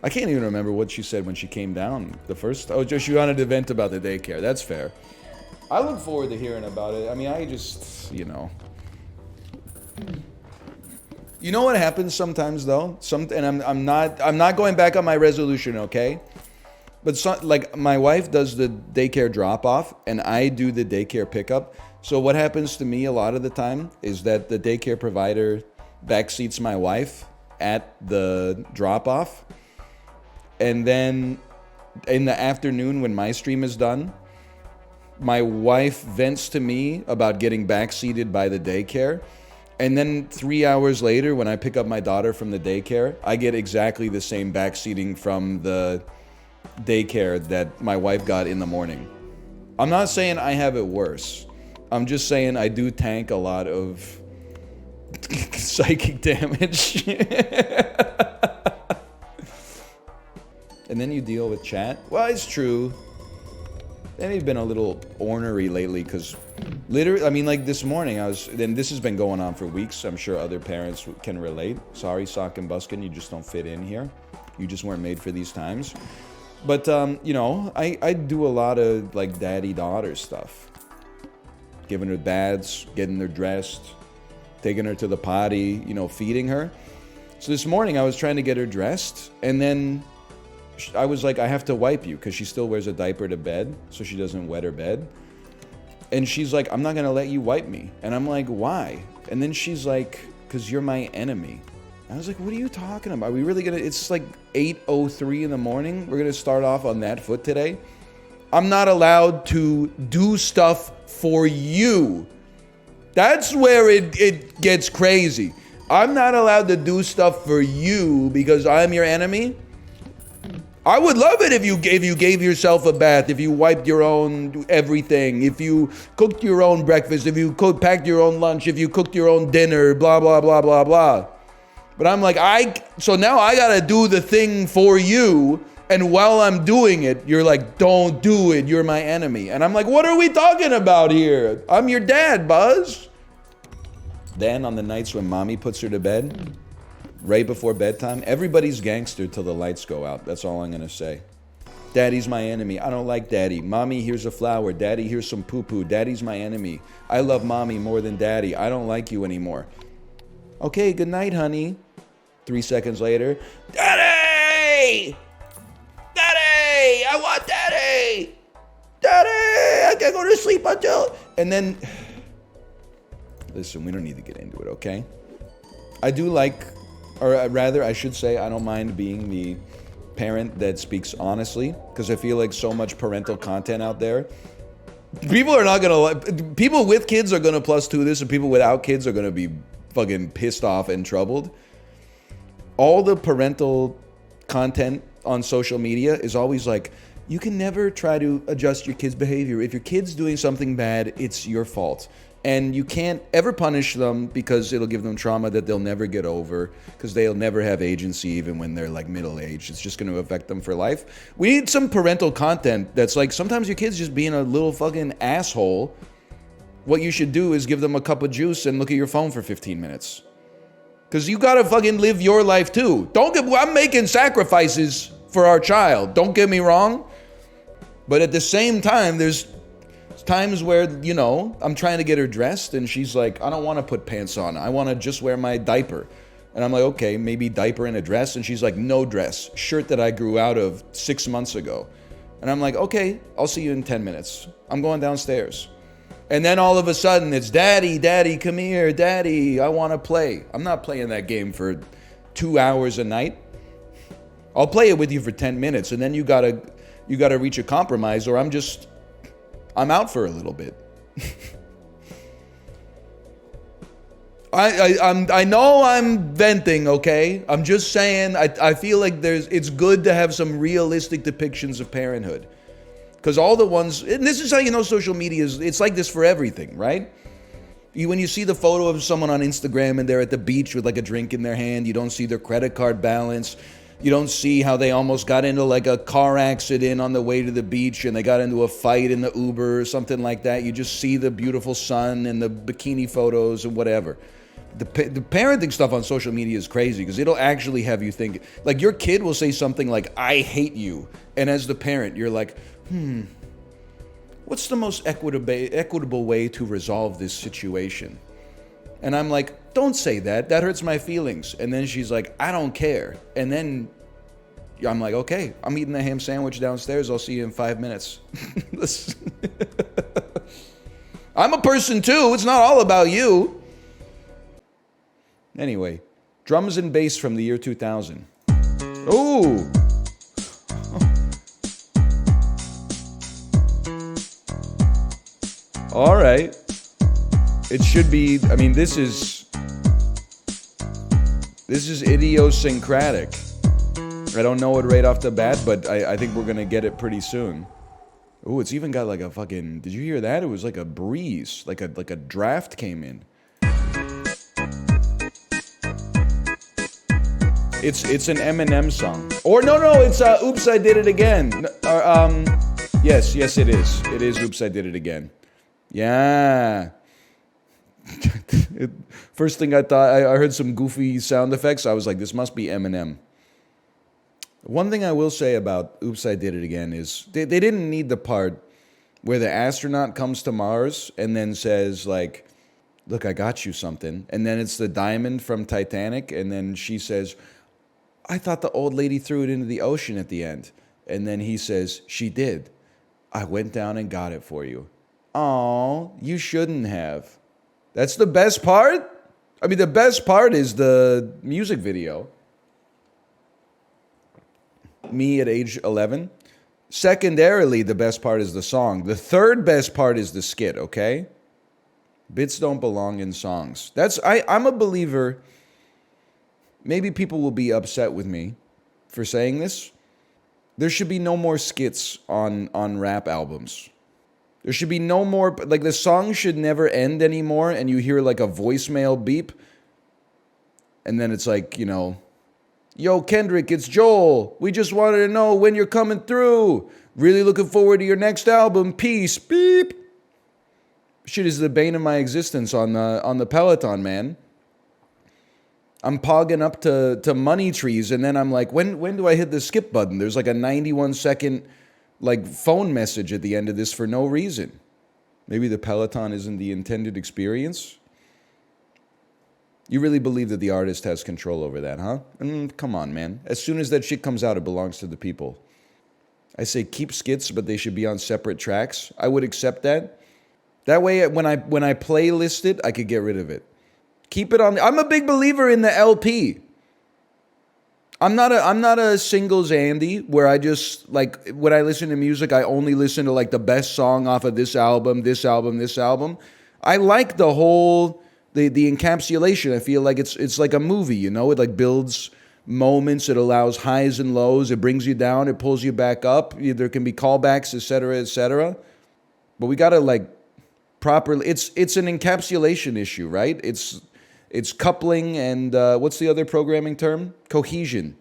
I can't even remember what she said when she came down the first. Oh, just she wanted an event about the daycare. That's fair. I look forward to hearing about it. I mean, I just, you know. You know what happens sometimes though? And I'm not going back on my resolution, okay? But like my wife does the daycare drop off and I do the daycare pickup. So what happens to me a lot of the time is that the daycare provider backseats my wife at the drop off. And then in the afternoon when my stream is done, my wife vents to me about getting backseated by the daycare. And then 3 hours later, when I pick up my daughter from the daycare, I get exactly the same backseating from the daycare that my wife got in the morning. I'm not saying I have it worse. I'm just saying I do tank a lot of psychic damage. And then you deal with chat. Well, it's true. They've been a little ornery lately because literally, I mean, like this morning and this has been going on for weeks. I'm sure other parents can relate. Sorry, Sock and Buskin, you just don't fit in here. You just weren't made for these times. But, you know, I do a lot of like daddy-daughter stuff. Giving her baths, getting her dressed, taking her to the potty, you know, feeding her. So this morning I was trying to get her dressed and then I was like, I have to wipe you because she still wears a diaper to bed so she doesn't wet her bed. And she's like, I'm not going to let you wipe me. And I'm like, why? And then she's like, because you're my enemy. I was like, what are you talking about? Are we really going to, it's like 8:03 in the morning. We're going to start off on that foot today. I'm not allowed to do stuff for you. That's where it gets crazy. I'm not allowed to do stuff for you because I'm your enemy. I would love it if you gave yourself a bath, if you wiped your own everything, if you cooked your own breakfast, if you packed your own lunch, if you cooked your own dinner, blah, blah, blah, blah, blah. But I'm like, so now I gotta do the thing for you, and while I'm doing it, you're like, don't do it, you're my enemy. And I'm like, what are we talking about here? I'm your dad, Buzz. Then on the nights when mommy puts her to bed, right before bedtime, everybody's gangster till the lights go out. That's all I'm gonna say. Daddy's my enemy. I don't like daddy. Mommy, here's a flower. Daddy, here's some poo-poo. Daddy's my enemy. I love mommy more than daddy. I don't like you anymore. Okay, good night, honey. 3 seconds later, Daddy! Daddy! I want daddy! Daddy! I can't go to sleep until... And then... Listen, we don't need to get into it, okay? I do like... Or rather, I should say, I don't mind being the parent that speaks honestly, because I feel like so much parental content out there. People are not gonna like. People with kids are gonna +2 this, and people without kids are gonna be fucking pissed off and troubled. All the parental content on social media is always like, you can never try to adjust your kid's behavior. If your kid's doing something bad, it's your fault. And you can't ever punish them because it'll give them trauma that they'll never get over, because they'll never have agency even when they're like middle-aged. It's just going to affect them for life. We need some parental content that's like, sometimes your kid's just being a little fucking asshole. What you should do is give them a cup of juice and look at your phone for 15 minutes. Because you got to fucking live your life too. I'm making sacrifices for our child. Don't get me wrong. But at the same time, there's times where, you know, I'm trying to get her dressed and she's like, I don't want to put pants on. I want to just wear my diaper. And I'm like, okay, maybe diaper and a dress. And she's like, no dress, shirt that I grew out of 6 months ago. And I'm like, okay, I'll see you in 10 minutes. I'm going downstairs. And then all of a sudden it's, daddy, come here, daddy, I want to play. I'm not playing that game for 2 hours a night. I'll play it with you for 10 minutes, and then you gotta reach a compromise, or I'm out for a little bit. I know I'm venting, okay? I'm just saying I feel like it's good to have some realistic depictions of parenthood. Because all the ones, and this is how you know social media it's like this for everything, right? When you see the photo of someone on Instagram and they're at the beach with like a drink in their hand, you don't see their credit card balance. You don't see how they almost got into like a car accident on the way to the beach and they got into a fight in the Uber or something like that. You just see the beautiful sun and the bikini photos and whatever. The parenting stuff on social media is crazy because it'll actually have you think, like your kid will say something like, I hate you. And as the parent, you're like, what's the most equitable way to resolve this situation? And I'm like, don't say that. That hurts my feelings. And then she's like, I don't care. And then I'm like, okay, I'm eating a ham sandwich downstairs. I'll see you in 5 minutes. I'm a person too. It's not all about you. Anyway, drums and bass from the year 2000. Ooh. All right. It should be, I mean, this is idiosyncratic. I don't know it right off the bat, but I think we're going to get it pretty soon. Ooh, it's even got like a fucking, did you hear that? It was like a breeze, like a draft came in. It's an Eminem song. Or no, it's Oops, I Did It Again. Yes, it is. It is Oops, I Did It Again. Yeah. First thing I thought, I heard some goofy sound effects. I was like, this must be Eminem. One thing I will say about Oops, I Did It Again is they didn't need the part where the astronaut comes to Mars and then says like, look, I got you something. And then it's the diamond from Titanic. And then she says, I thought the old lady threw it into the ocean at the end. And then he says, she did. I went down and got it for you. Oh, you shouldn't have. That's the best part? I mean, the best part is the music video. Me at age 11. Secondarily, the best part is the song. The third best part is the skit, okay? Bits don't belong in songs. I'm a believer. Maybe people will be upset with me for saying this. There should be no more skits on rap albums. There should be no more, like the song should never end anymore and you hear like a voicemail beep. And then it's like, you know, yo, Kendrick, it's Joel. We just wanted to know when you're coming through. Really looking forward to your next album. Peace. Beep. Shit is the bane of my existence on the Peloton, man. I'm pogging up to money trees and then I'm like, when do I hit the skip button? There's like a 91-second like phone message at the end of this for no reason. Maybe the Peloton isn't the intended experience. You really believe that the artist has control over that, huh? Come on, man. As soon as that shit comes out, it belongs to the people. I say keep skits, but they should be on separate tracks. I would accept that. That way, when I playlist it, I could get rid of it. Keep it on. I'm a big believer in the LP. I'm not a singles Andy where I just like when I listen to music I only listen to like the best song off of this album. I like the whole the encapsulation. I feel like it's like a movie, you know? It like builds moments, it allows highs and lows, it brings you down, it pulls you back up. There can be callbacks, etc., etc. But we got to like properly it's an encapsulation issue, right? It's coupling and what's the other programming term? Cohesion.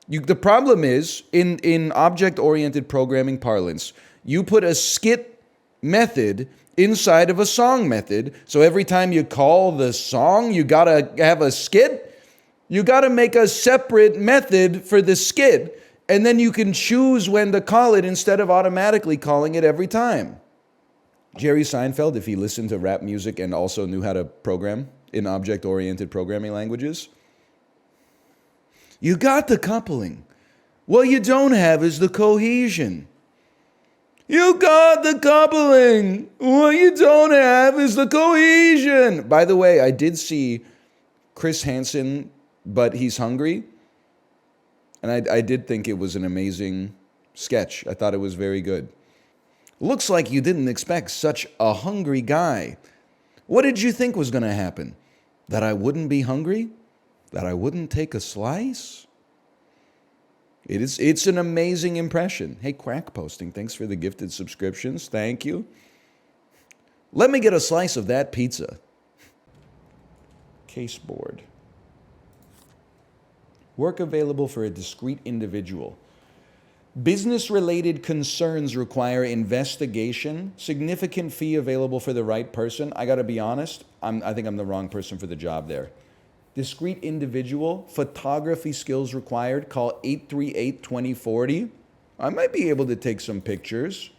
The problem is, in object-oriented programming parlance, you put a skit method inside of a song method. So every time you call the song, you gotta have a skit. You gotta make a separate method for the skit. And then you can choose when to call it instead of automatically calling it every time. Jerry Seinfeld, if he listened to rap music and also knew how to program in object-oriented programming languages, You got the coupling. What you don't have is the cohesion. You got the coupling. What you don't have is the cohesion. By the way, I did see Chris Hansen, but he's hungry. And I did think it was an amazing sketch. I thought it was very good. Looks like you didn't expect such a hungry guy. What did you think was going to happen? That I wouldn't be hungry? That I wouldn't take a slice? It's an amazing impression. Hey, Crack Posting, thanks for the gifted subscriptions. Thank you. Let me get a slice of that pizza. Caseboard. Work available for a discrete individual. Business-related concerns require investigation. Significant fee available for the right person. I got to be honest, I think I'm the wrong person for the job there. Discrete individual, photography skills required. Call 838-2040. I might be able to take some pictures.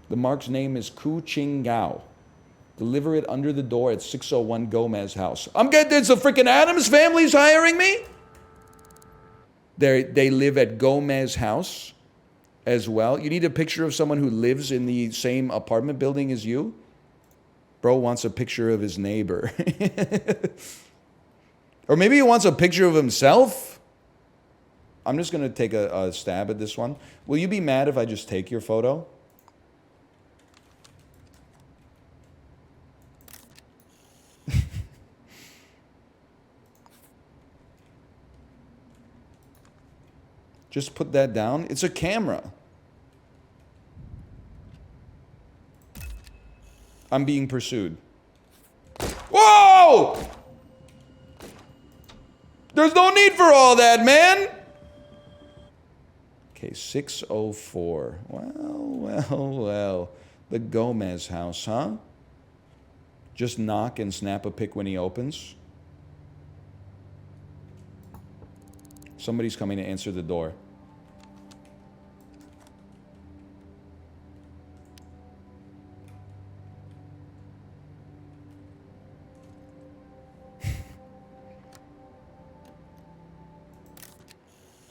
The mark's name is Ku Ching Gao. Deliver it under the door at 601 Gomez House. I'm getting this. A freaking Adams family's hiring me? They live at Gomez House as well. You need a picture of someone who lives in the same apartment building as you? Bro wants a picture of his neighbor. Or maybe he wants a picture of himself? I'm just going to take a stab at this one. Will you be mad if I just take your photo? Just put that down. It's a camera. I'm being pursued. Whoa! There's no need for all that, man! Okay, 604. Well. The Gomez house, huh? Just knock and snap a pic when he opens. Somebody's coming to answer the door.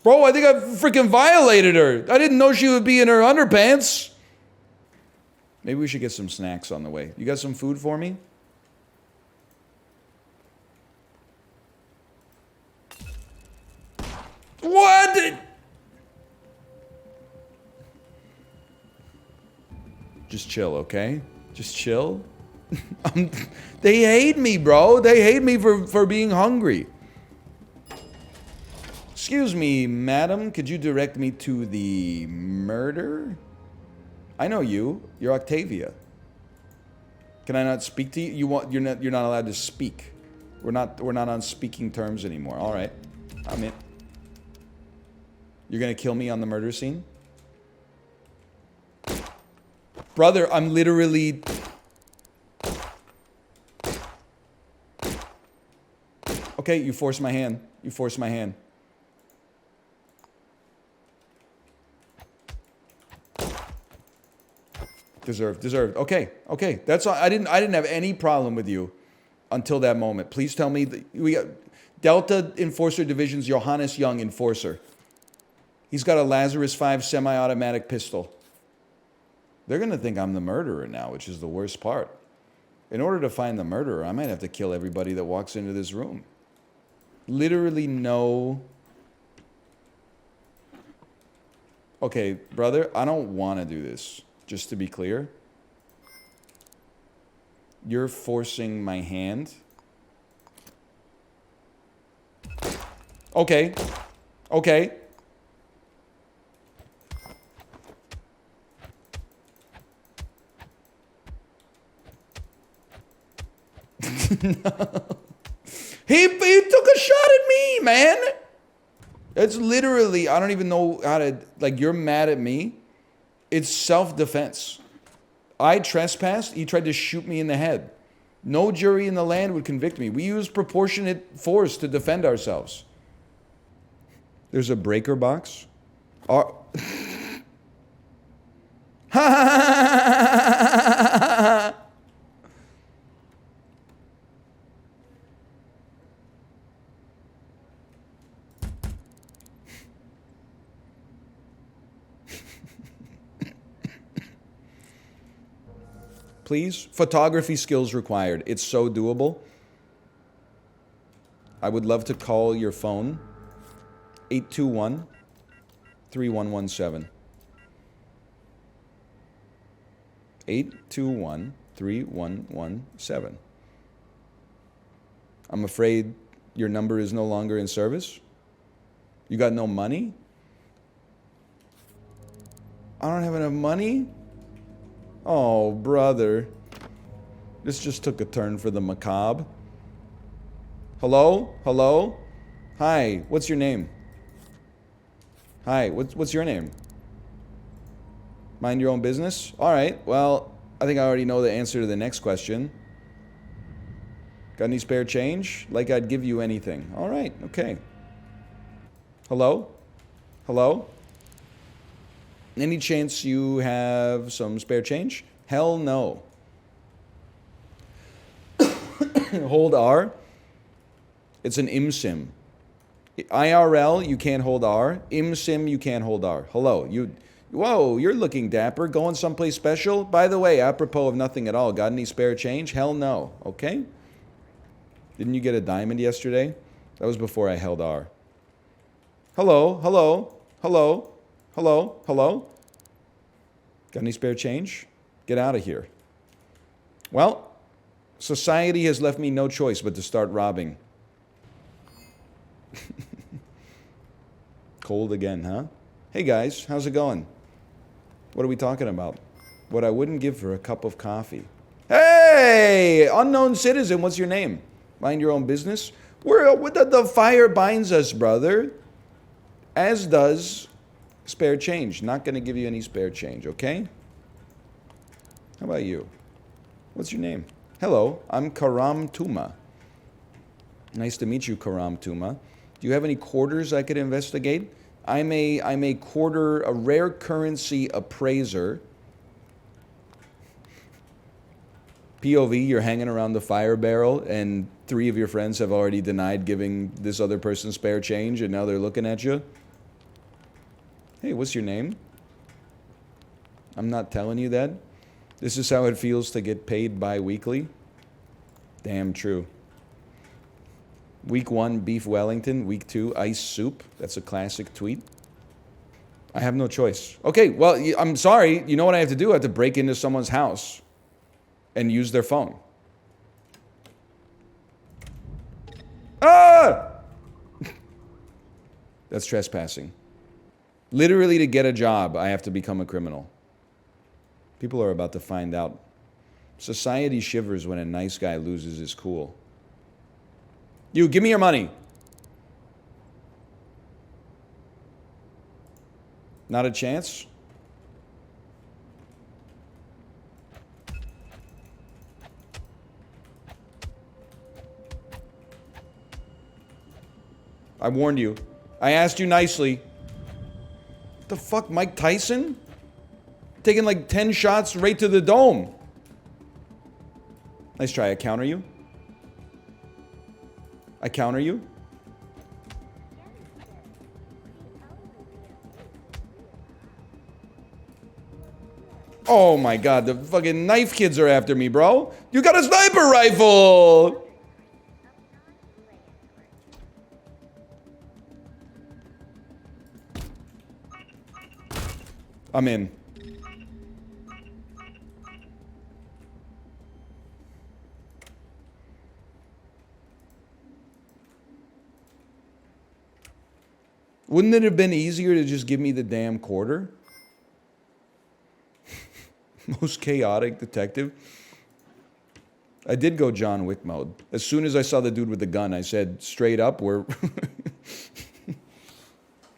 Bro, I think I freaking violated her. I didn't know she would be in her underpants. Maybe we should get some snacks on the way. You got some food for me? What? Just chill, okay? Just chill. They hate me, bro. They hate me for being hungry. Excuse me, madam. Could you direct me to the murder? I know you. You're Octavia. Can I not speak to you? You're not allowed to speak. We're not on speaking terms anymore. All right. I'm in. You're gonna kill me on the murder scene? Brother, I'm literally... Okay, you forced my hand. You forced my hand. Deserved. Okay. That's all. I didn't have any problem with you until that moment. Please tell me that we got Delta Enforcer Division's Johannes Young Enforcer. He's got a Lazarus 5 semi-automatic pistol. They're gonna think I'm the murderer now, which is the worst part. In order to find the murderer, I might have to kill everybody that walks into this room. Literally no. Okay, brother, I don't want to do this. Just to be clear, you're forcing my hand. Okay. No. He took a shot at me, man. It's literally, I don't even know how to, like, you're mad at me. It's self-defense. I trespassed. He tried to shoot me in the head. No jury in the land would convict me. We use proportionate force to defend ourselves. There's a breaker box. please. Photography skills required. It's so doable. I would love to call your phone. 821-3117. 821-3117. I'm afraid your number is no longer in service. You got no money? I don't have enough money? Oh, brother. This just took a turn for the macabre. Hello? Hello? Hi, what's your name? Hi, what's your name? Mind your own business? All right, well, I think I already know the answer to the next question. Got any spare change? Like I'd give you anything. All right, okay. Hello? Hello? Any chance you have some spare change? Hell no. Hold R. It's an IMSIM. IRL, you can't hold R. IMSIM, you can't hold R. Hello, whoa, you're looking dapper. Going someplace special? By the way, apropos of nothing at all, got any spare change? Hell no, okay? Didn't you get a diamond yesterday? That was before I held R. Hello, hello, hello, hello, hello? Got any spare change? Get out of here. Well, society has left me no choice but to start robbing. Cold again, huh? Hey guys, how's it going? What are we talking about? What I wouldn't give for a cup of coffee. Hey! Unknown citizen, what's your name? Mind your own business? The fire binds us, brother. As does spare change. Not gonna give you any spare change, okay? How about you? What's your name? Hello, I'm Karam Tuma. Nice to meet you, Karam Tuma. Do you have any quarters I could investigate? I'm a rare currency appraiser. POV, you're hanging around the fire barrel and 3 of your friends have already denied giving this other person spare change and now they're looking at you. Hey, what's your name? I'm not telling you that. This is how it feels to get paid bi-weekly. Damn true. Week 1, beef Wellington. Week 2, ice soup. That's a classic tweet. I have no choice. Okay, well, I'm sorry. You know what I have to do? I have to break into someone's house and use their phone. Ah! That's trespassing. Literally, to get a job, I have to become a criminal. People are about to find out. Society shivers when a nice guy loses his cool. You, give me your money. Not a chance? I warned you. I asked you nicely. What the fuck, Mike Tyson? Taking like 10 shots right to the dome. Nice try. I counter you. I counter you. Oh my god, the fucking knife kids are after me, bro. You got a sniper rifle! I'm in. Wouldn't it have been easier to just give me the damn quarter? Most chaotic detective. I did go John Wick mode. As soon as I saw the dude with the gun, I said, straight up, we're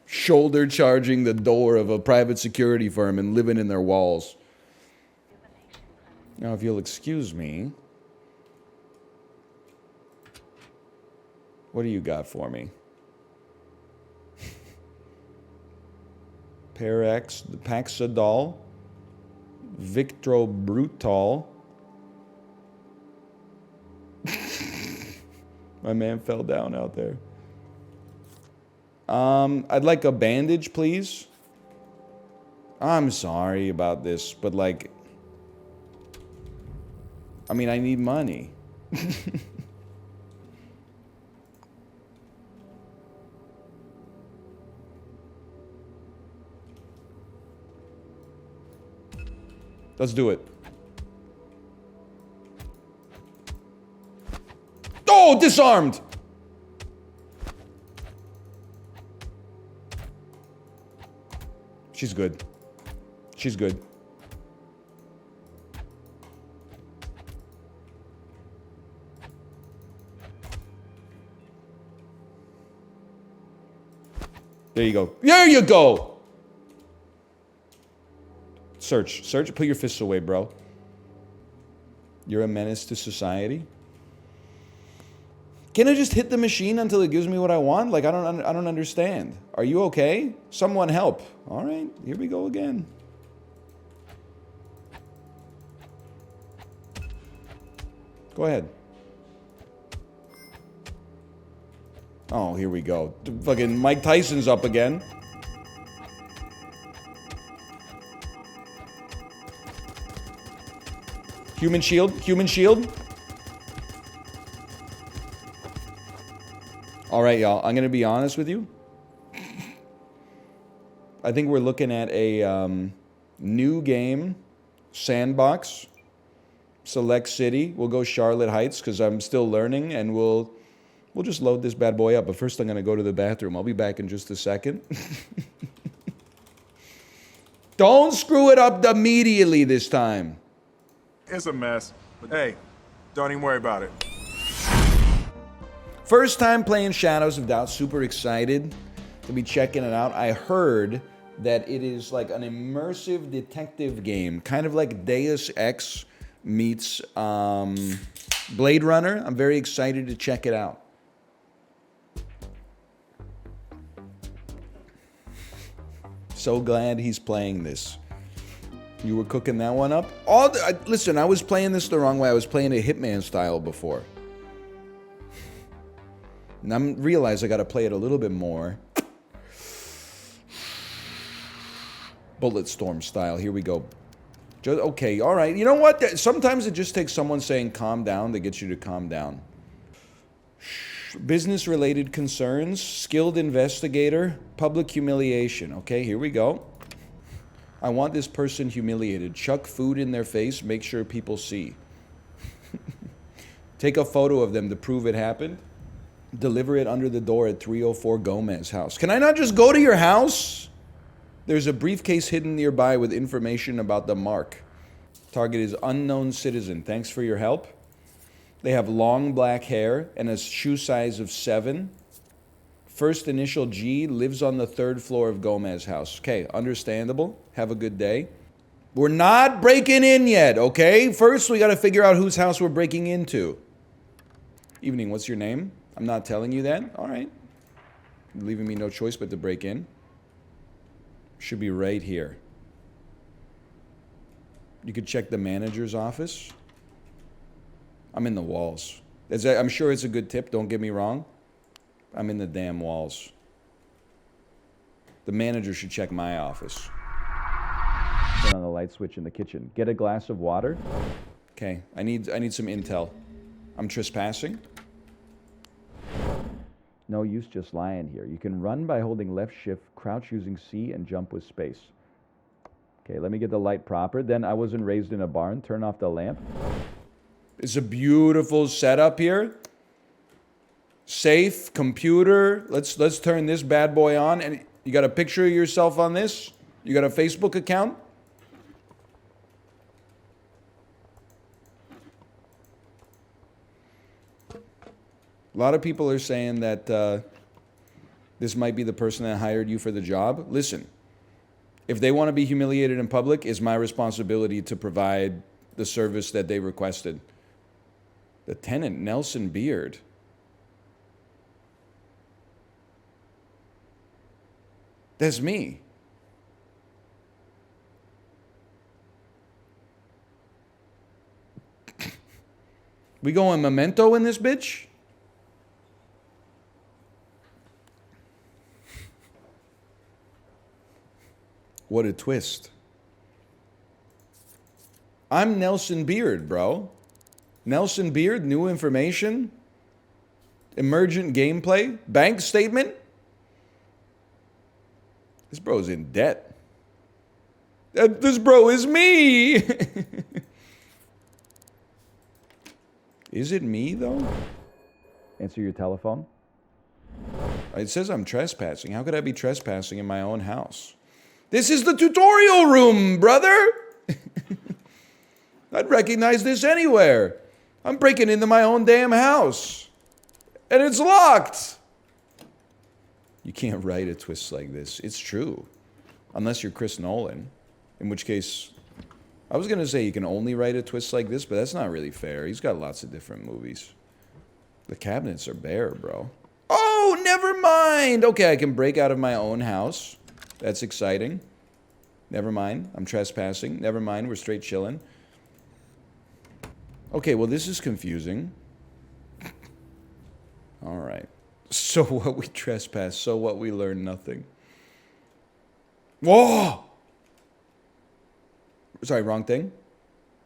shoulder charging the door of a private security firm and living in their walls. Now, if you'll excuse me, what do you got for me? Parax, Paxodol, Victrobrutal. My man fell down out there. I'd like a bandage, please. I'm sorry about this, but like, I mean, I need money. Let's do it. Oh, disarmed! She's good. She's good. There you go. There you go! Search. Search. Put your fists away, bro. You're a menace to society. Can I just hit the machine until it gives me what I want? Like, I don't understand. Are you okay? Someone help. All right, here we go again. Go ahead. Oh, here we go. Fucking Mike Tyson's up again. Human shield. Human shield. All right, y'all. I'm going to be honest with you. I think we're looking at a new game, sandbox, select city. We'll go Charlotte Heights because I'm still learning, and we'll just load this bad boy up. But first, I'm going to go to the bathroom. I'll be back in just a second. Don't screw it up immediately this time. It's a mess, but hey, don't even worry about it. First time playing Shadows of Doubt, super excited to be checking it out. I heard that it is like an immersive detective game, kind of like Deus Ex meets Blade Runner. I'm very excited to check it out. So glad he's playing this. You were cooking that one up? Listen, I was playing this the wrong way. I was playing a Hitman style before. And I realize I got to play it a little bit more. Bulletstorm style. Here we go. Okay, all right. You know what? Sometimes it just takes someone saying calm down to get you to calm down. Business-related concerns, skilled investigator, public humiliation. Okay, here we go. I want this person humiliated. Chuck food in their face, make sure people see. Take a photo of them to prove it happened. Deliver it under the door at 304 Gomez house. Can I not just go to your house? There's a briefcase hidden nearby with information about the mark. Target is unknown citizen. Thanks for your help. They have long black hair and a shoe size of 7. First initial G, lives on the 3rd floor of Gomez house. Okay, understandable. Have a good day. We're not breaking in yet, okay? First, we got to figure out whose house we're breaking into. Evening, what's your name? I'm not telling you that. All right. You're leaving me no choice but to break in. Should be right here. You could check the manager's office. I'm in the walls. I'm sure it's a good tip, don't get me wrong. I'm in the damn walls. The manager should check my office. Turn on the light switch in the kitchen. Get a glass of water. Okay, I need some intel. I'm trespassing. No use just lying here. You can run by holding left shift, crouch using C, and jump with space. Okay, let me get the light proper. Then I wasn't raised in a barn. Turn off the lamp. It's a beautiful setup here. Safe, computer. Let's turn this bad boy on. And you got a picture of yourself on this? You got a Facebook account? A lot of people are saying that this might be the person that hired you for the job. Listen, if they want to be humiliated in public, it's my responsibility to provide the service that they requested. The tenant, Nelson Beard. That's me. We going Memento in this bitch? What a twist. I'm Nelson Beard, bro. Nelson Beard, new information. Emergent gameplay. Bank statement. This bro's in debt. This bro is me. Is it me, though? Answer your telephone. It says I'm trespassing. How could I be trespassing in my own house? This is the tutorial room, brother. I'd recognize this anywhere. I'm breaking into my own damn house. And it's locked. You can't write a twist like this. It's true. Unless you're Chris Nolan. In which case, I was going to say you can only write a twist like this, but that's not really fair. He's got lots of different movies. The cabinets are bare, bro. Oh, never mind. Okay, I can break out of my own house. That's exciting. Never mind. I'm trespassing. Never mind. We're straight chilling. Okay, well, this is confusing. All right. So what, we trespass. So what, we learn nothing. Whoa! Sorry, wrong thing.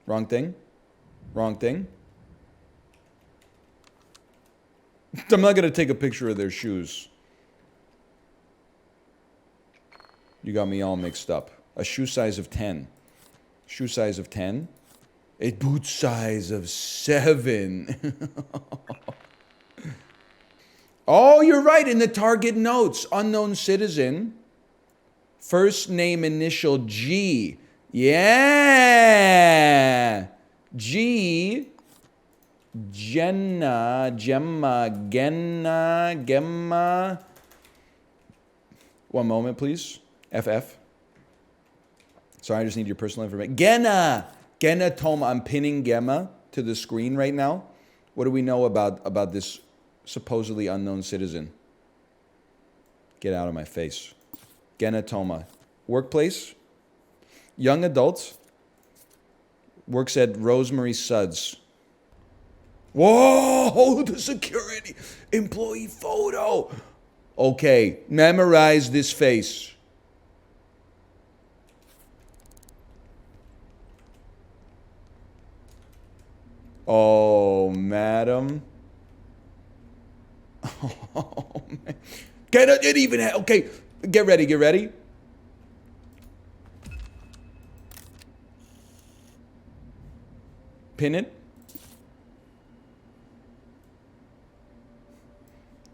Wrong thing. Wrong thing. I'm not going to take a picture of their shoes. You got me all mixed up. A shoe size of 10. Shoe size of 10. A boot size of 7. Oh, you're right. In the target notes. Unknown citizen. First name initial G. Yeah. G. Gemma. One moment, please. FF. Sorry, I just need your personal information. Genna Toma. I'm pinning Gemma to the screen right now. What do we know about this supposedly unknown citizen? Get out of my face. Genna Toma. Workplace. Young adult. Works at Rosemary Suds. Whoa, the security employee photo. Okay, memorize this face. Oh, madam. Oh, man. It even okay, get ready, get ready. Pin it.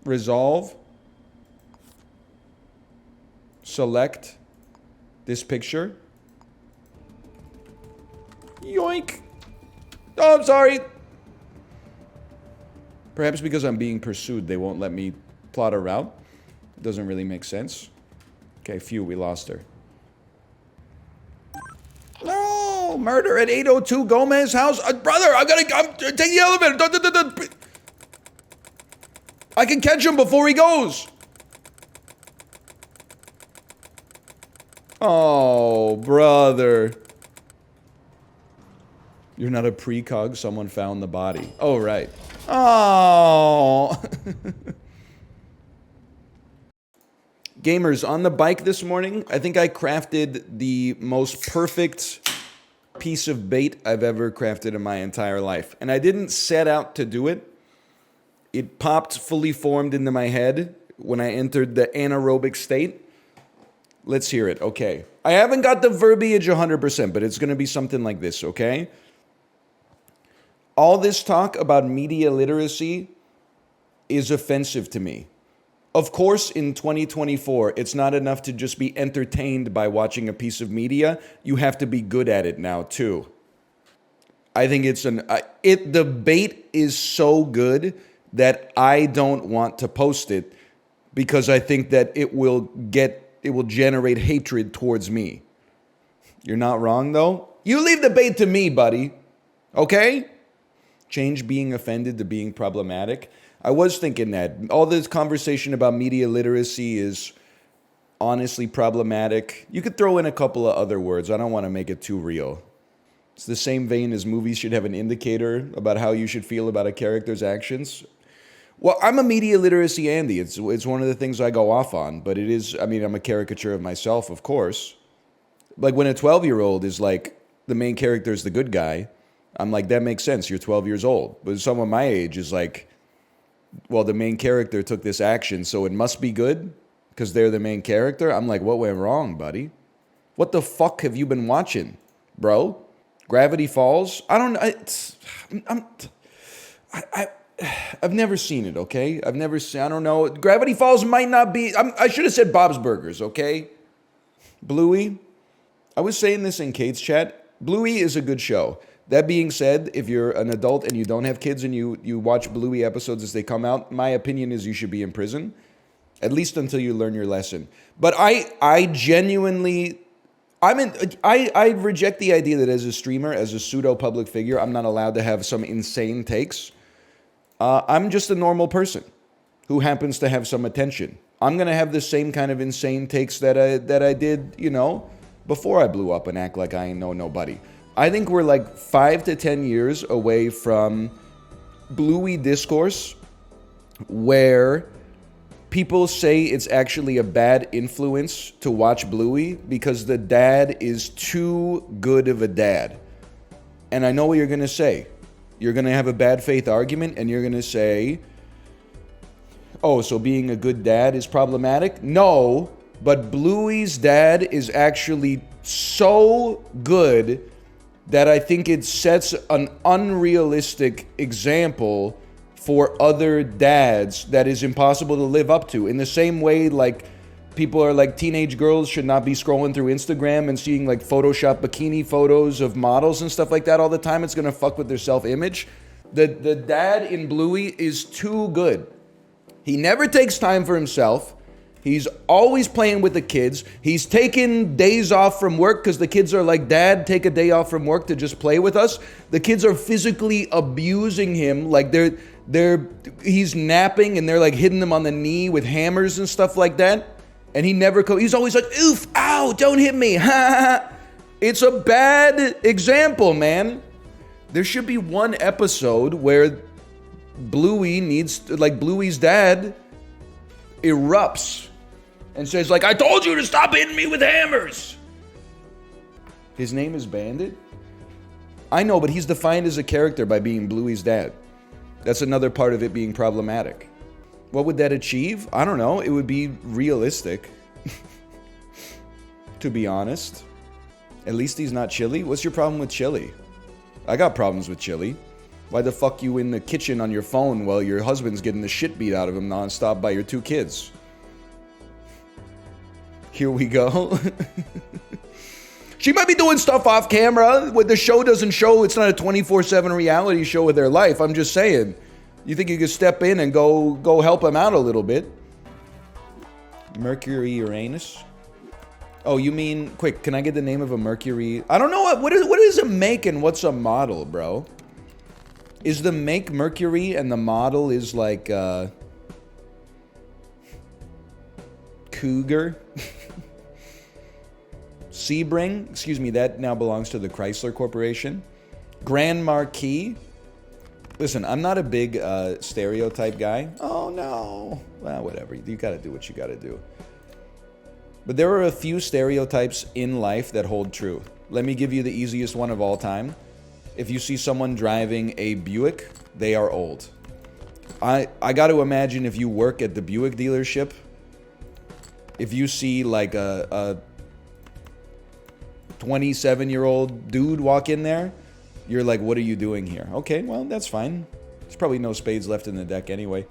Resolve. Select this picture. Yoink. Oh, I'm sorry. Perhaps because I'm being pursued, they won't let me plot a route. It doesn't really make sense. Okay, phew, we lost her. No, murder at 802 Gomez house. Brother, I'm take the elevator. I can catch him before he goes. Oh, brother. You're not a precog. Someone found the body. Oh, right. Oh. Gamers, on the bike this morning, I think I crafted the most perfect piece of bait I've ever crafted in my entire life. And I didn't set out to do it. It popped fully formed into my head when I entered the anaerobic state. Let's hear it. Okay. I haven't got the verbiage 100%, but it's going to be something like this, okay? All this talk about media literacy is offensive to me. Of course, in 2024, it's not enough to just be entertained by watching a piece of media. You have to be good at it now, too. I think it's the bait is so good that I don't want to post it because I think that it will generate hatred towards me. You're not wrong, though. You leave the bait to me, buddy. Okay? Change being offended to being problematic. I was thinking that. All this conversation about media literacy is honestly problematic. You could throw in a couple of other words. I don't want to make it too real. It's the same vein as movies should have an indicator about how you should feel about a character's actions. Well, I'm a media literacy Andy. It's one of the things I go off on, but it is, I mean, I'm a caricature of myself, of course. Like when a 12-year-old is like, the main character is the good guy, I'm like, that makes sense. You're 12 years old. But someone my age is like, well, the main character took this action, so it must be good because they're the main character. I'm like, what went wrong, buddy? What the fuck have you been watching, bro? Gravity Falls? I don't know. I've never seen it, okay? I've never seen, I don't know. Gravity Falls might not be, I should have said Bob's Burgers, okay? Bluey? I was saying this in Kate's chat. Bluey is a good show. That being said, if you're an adult and you don't have kids and you watch Bluey episodes as they come out, my opinion is you should be in prison. At least until you learn your lesson. But I genuinely, I reject the idea that as a streamer, as a pseudo-public figure, I'm not allowed to have some insane takes. I'm just a normal person who happens to have some attention. I'm going to have the same kind of insane takes that I did, you know, before I blew up and act like I ain't know nobody. I think we're like 5 to 10 years away from Bluey discourse where people say it's actually a bad influence to watch Bluey because the dad is too good of a dad. And I know what you're going to say. You're going to have a bad faith argument and you're going to say, oh, so being a good dad is problematic? No, but Bluey's dad is actually so good that I think it sets an unrealistic example for other dads that is impossible to live up to. In the same way, like, people are like, teenage girls should not be scrolling through Instagram and seeing like Photoshop bikini photos of models and stuff like that all the time. It's gonna fuck with their self-image. The dad in Bluey is too good. He never takes time for himself. He's always playing with the kids. He's taking days off from work because the kids are like, Dad, take a day off from work to just play with us. The kids are physically abusing him. Like he's napping and they're like hitting him on the knee with hammers and stuff like that. And he never he's always like, oof, ow, don't hit me. It's a bad example, man. There should be one episode where Bluey's dad erupts and says like, I told you to stop hitting me with hammers. His name is Bandit? I know, but he's defined as a character by being Bluey's dad. That's another part of it being problematic. What would that achieve? I don't know. It would be realistic. To be honest. At least he's not Chili. What's your problem with Chili? I got problems with Chili. Why the fuck you in the kitchen on your phone while your husband's getting the shit beat out of him nonstop by your 2 kids? Here we go. She might be doing stuff off camera. What the show doesn't show, it's not a 24/7 reality show of their life. I'm just saying. You think you could step in and go help him out a little bit? Mercury Uranus? Oh, you mean, quick, can I get the name of a Mercury? I don't know, what is a make and what's a model, bro? Is the make Mercury and the model is like, Cougar? Sebring? Excuse me, that now belongs to the Chrysler Corporation. Grand Marquis? Listen, I'm not a big stereotype guy. Oh, no. Well, whatever. You gotta do what you gotta do. But there are a few stereotypes in life that hold true. Let me give you the easiest one of all time. If you see someone driving a Buick, they are old. I got to imagine if you work at the Buick dealership, if you see like a 27-year-old dude walk in there, you're like, what are you doing here? Okay, well, that's fine. There's probably no spades left in the deck anyway.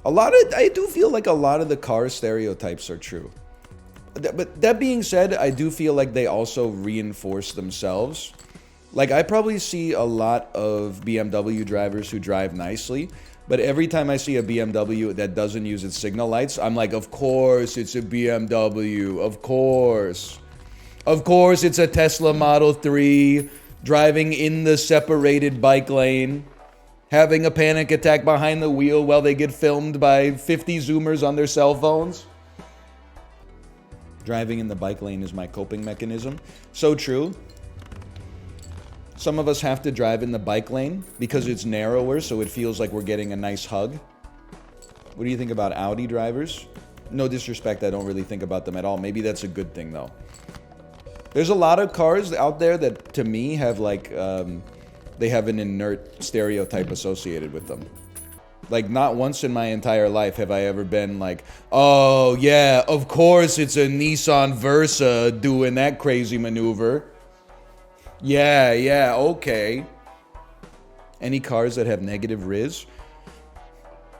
I do feel like a lot of the car stereotypes are true. But that being said, I do feel like they also reinforce themselves. Like, I probably see a lot of BMW drivers who drive nicely, but every time I see a BMW that doesn't use its signal lights, I'm like, of course it's a BMW, of course. Of course it's a Tesla Model 3 driving in the separated bike lane, having a panic attack behind the wheel while they get filmed by 50 Zoomers on their cell phones. Driving in the bike lane is my coping mechanism. So true. Some of us have to drive in the bike lane because it's narrower, so it feels like we're getting a nice hug. What do you think about Audi drivers? No disrespect, I don't really think about them at all. Maybe that's a good thing, though. There's a lot of cars out there that, to me, have, like, they have an inert stereotype associated with them. Like, not once in my entire life have I ever been like, oh, yeah, of course it's a Nissan Versa doing that crazy maneuver. Yeah, okay. Any cars that have negative Riz?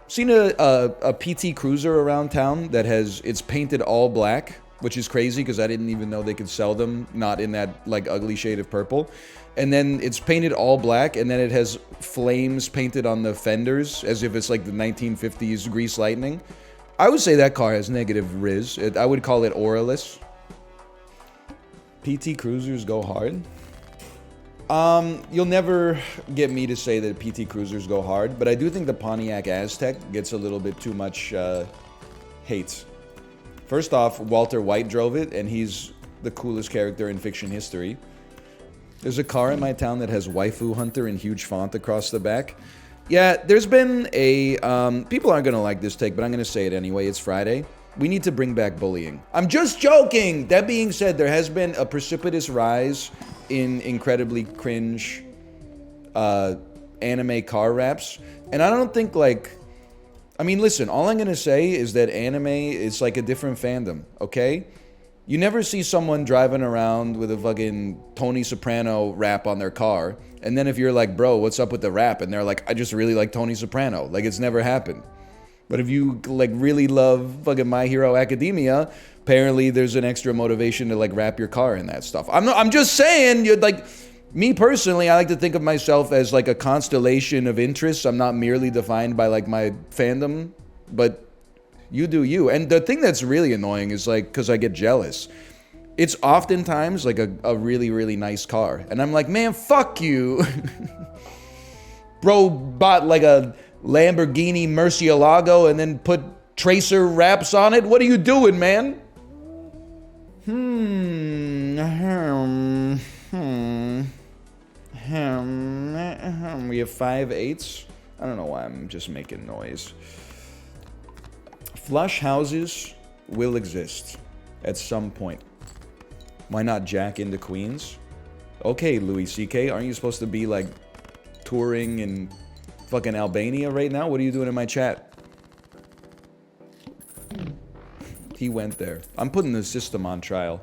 Seen a PT Cruiser around town that it's painted all black, which is crazy because I didn't even know they could sell them not in that like ugly shade of purple. And then it's painted all black, and then it has flames painted on the fenders as if it's like the 1950s Grease Lightning. I would say that car has negative Riz. I would call it auraless. PT Cruisers go hard. You'll never get me to say that PT Cruisers go hard, but I do think the Pontiac Aztec gets a little bit too much hate. First off, Walter White drove it, and he's the coolest character in fiction history. There's a car in my town that has Waifu Hunter in huge font across the back. Yeah, there's been a... people aren't gonna like this take, but I'm gonna say it anyway. It's Friday. We need to bring back bullying. I'm just joking! That being said, there has been a precipitous rise in incredibly cringe anime car raps. And I don't think, like... I mean, listen, all I'm gonna say is that anime is like a different fandom, okay? You never see someone driving around with a fucking Tony Soprano rap on their car, and then if you're like, bro, what's up with the rap? And they're like, I just really like Tony Soprano. Like, it's never happened. But if you, like, really love fucking My Hero Academia, apparently there's an extra motivation to, like, wrap your car in that stuff. I'm just saying, you're like... Me personally, I like to think of myself as like a constellation of interests. I'm not merely defined by like my fandom, but you do you. And the thing that's really annoying is like, because I get jealous. It's oftentimes like a really, really nice car. And I'm like, man, fuck you. Bro bought like a Lamborghini Murcielago and then put Tracer wraps on it. What are you doing, man? We have 5/8. I don't know why I'm just making noise. Flush houses will exist at some point. Why not jack into Queens? Okay, Louis C.K., aren't you supposed to be like touring in fucking Albania right now? What are you doing in my chat? He went there. I'm putting the system on trial.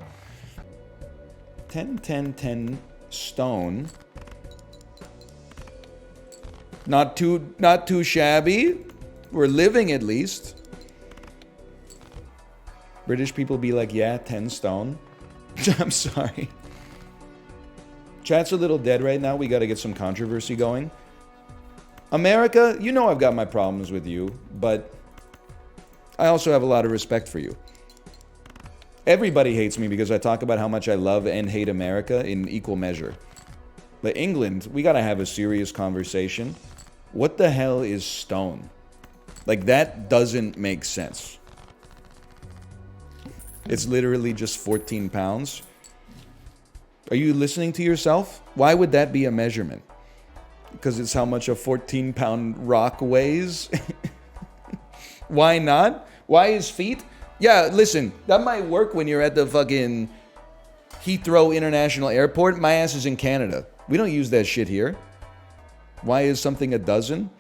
10, 10, 10 stone. Not too shabby. We're living at least. British people be like, yeah, 10 stone. I'm sorry. Chat's a little dead right now. We gotta get some controversy going. America, you know I've got my problems with you, but I also have a lot of respect for you. Everybody hates me because I talk about how much I love and hate America in equal measure. But England, we gotta have a serious conversation. What the hell is stone? Like, that doesn't make sense. It's literally just 14 pounds. Are you listening to yourself? Why would that be a measurement? Because it's how much a 14-pound rock weighs? Why not? Why is feet? Yeah, listen, that might work when you're at the fucking Heathrow International Airport. My ass is in Canada. We don't use that shit here. Why is something a dozen?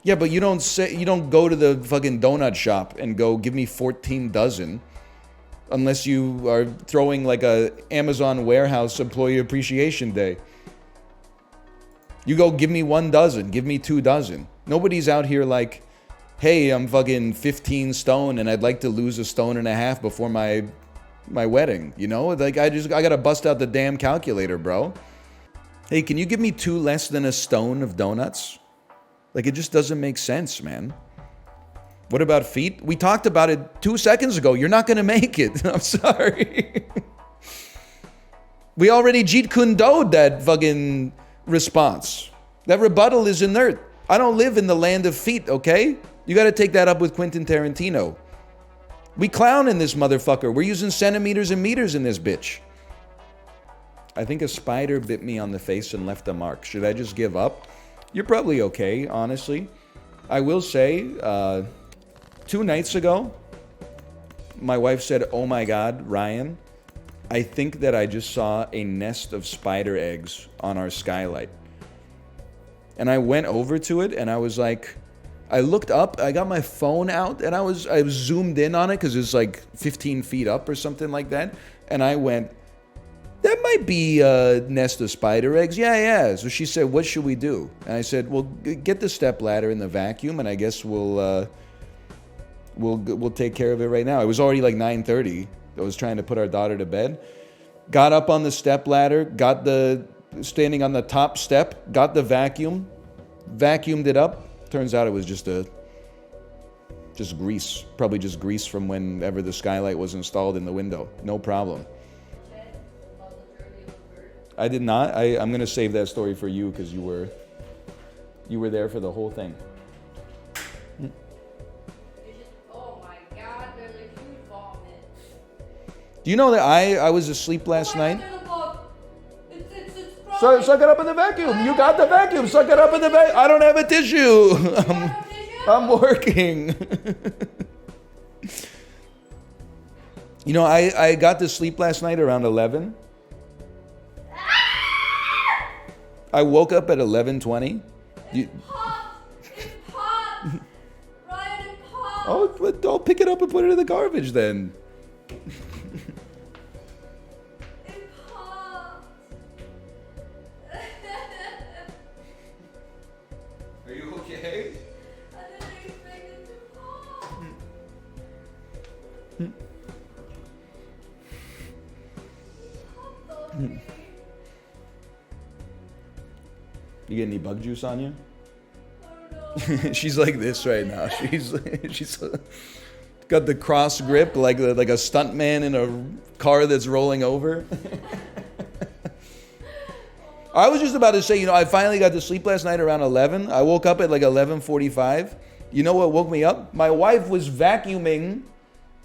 Yeah, but you don't go to the fucking donut shop and go, give me 14 dozen. Unless you are throwing like a Amazon warehouse employee appreciation day. You go, give me 1 dozen, give me 2 dozen. Nobody's out here like, hey, I'm fucking 15 stone and I'd like to lose 1.5 stones before my wedding, you know? Like, I gotta bust out the damn calculator, bro. Hey, can you give me 2 less than 1 stone of donuts? Like, it just doesn't make sense, man. What about feet? We talked about it 2 seconds ago. You're not gonna make it. I'm sorry. We already Jeet Kune Do'd that fucking response. That rebuttal is inert. I don't live in the land of feet, okay? You gotta take that up with Quentin Tarantino. We clown in this motherfucker. We're using centimeters and meters in this bitch. I think a spider bit me on the face and left a mark. Should I just give up? You're probably okay, honestly. I will say, 2 nights ago, my wife said, oh my God, Ryan, I think that I just saw a nest of spider eggs on our skylight. And I went over to it and I was like, I looked up, I got my phone out and I was zoomed in on it because it's like 15 feet up or something like that. And I went, that might be a nest of spider eggs. Yeah. So she said, what should we do? And I said, well, get the stepladder in the vacuum and I guess we'll take care of it right now. It was already like 9:30. I was trying to put our daughter to bed. Got up on the stepladder, standing on the top step, got the vacuum, vacuumed it up. Turns out it was just grease. Probably just grease from whenever the skylight was installed in the window. No problem. I did not. I'm going to save that story for you because you were there for the whole thing. Oh my god, there's a huge vomit. Do you know that I was asleep last night? Suck it up in the vacuum. You got the vacuum. Suck it up in the vacuum. I don't have a tissue. I'm working. You know, I got to sleep last night around 11. I woke up at 11:20. Oh, but I'll pick it up and put it in the garbage then. Are you okay? I didn't expect it to pop. You get any bug juice on you? She's like this right now. She's got the cross grip like a stuntman in a car that's rolling over. I was just about to say, you know, I finally got to sleep last night around 11. I woke up at like 11:45. You know what woke me up? My wife was vacuuming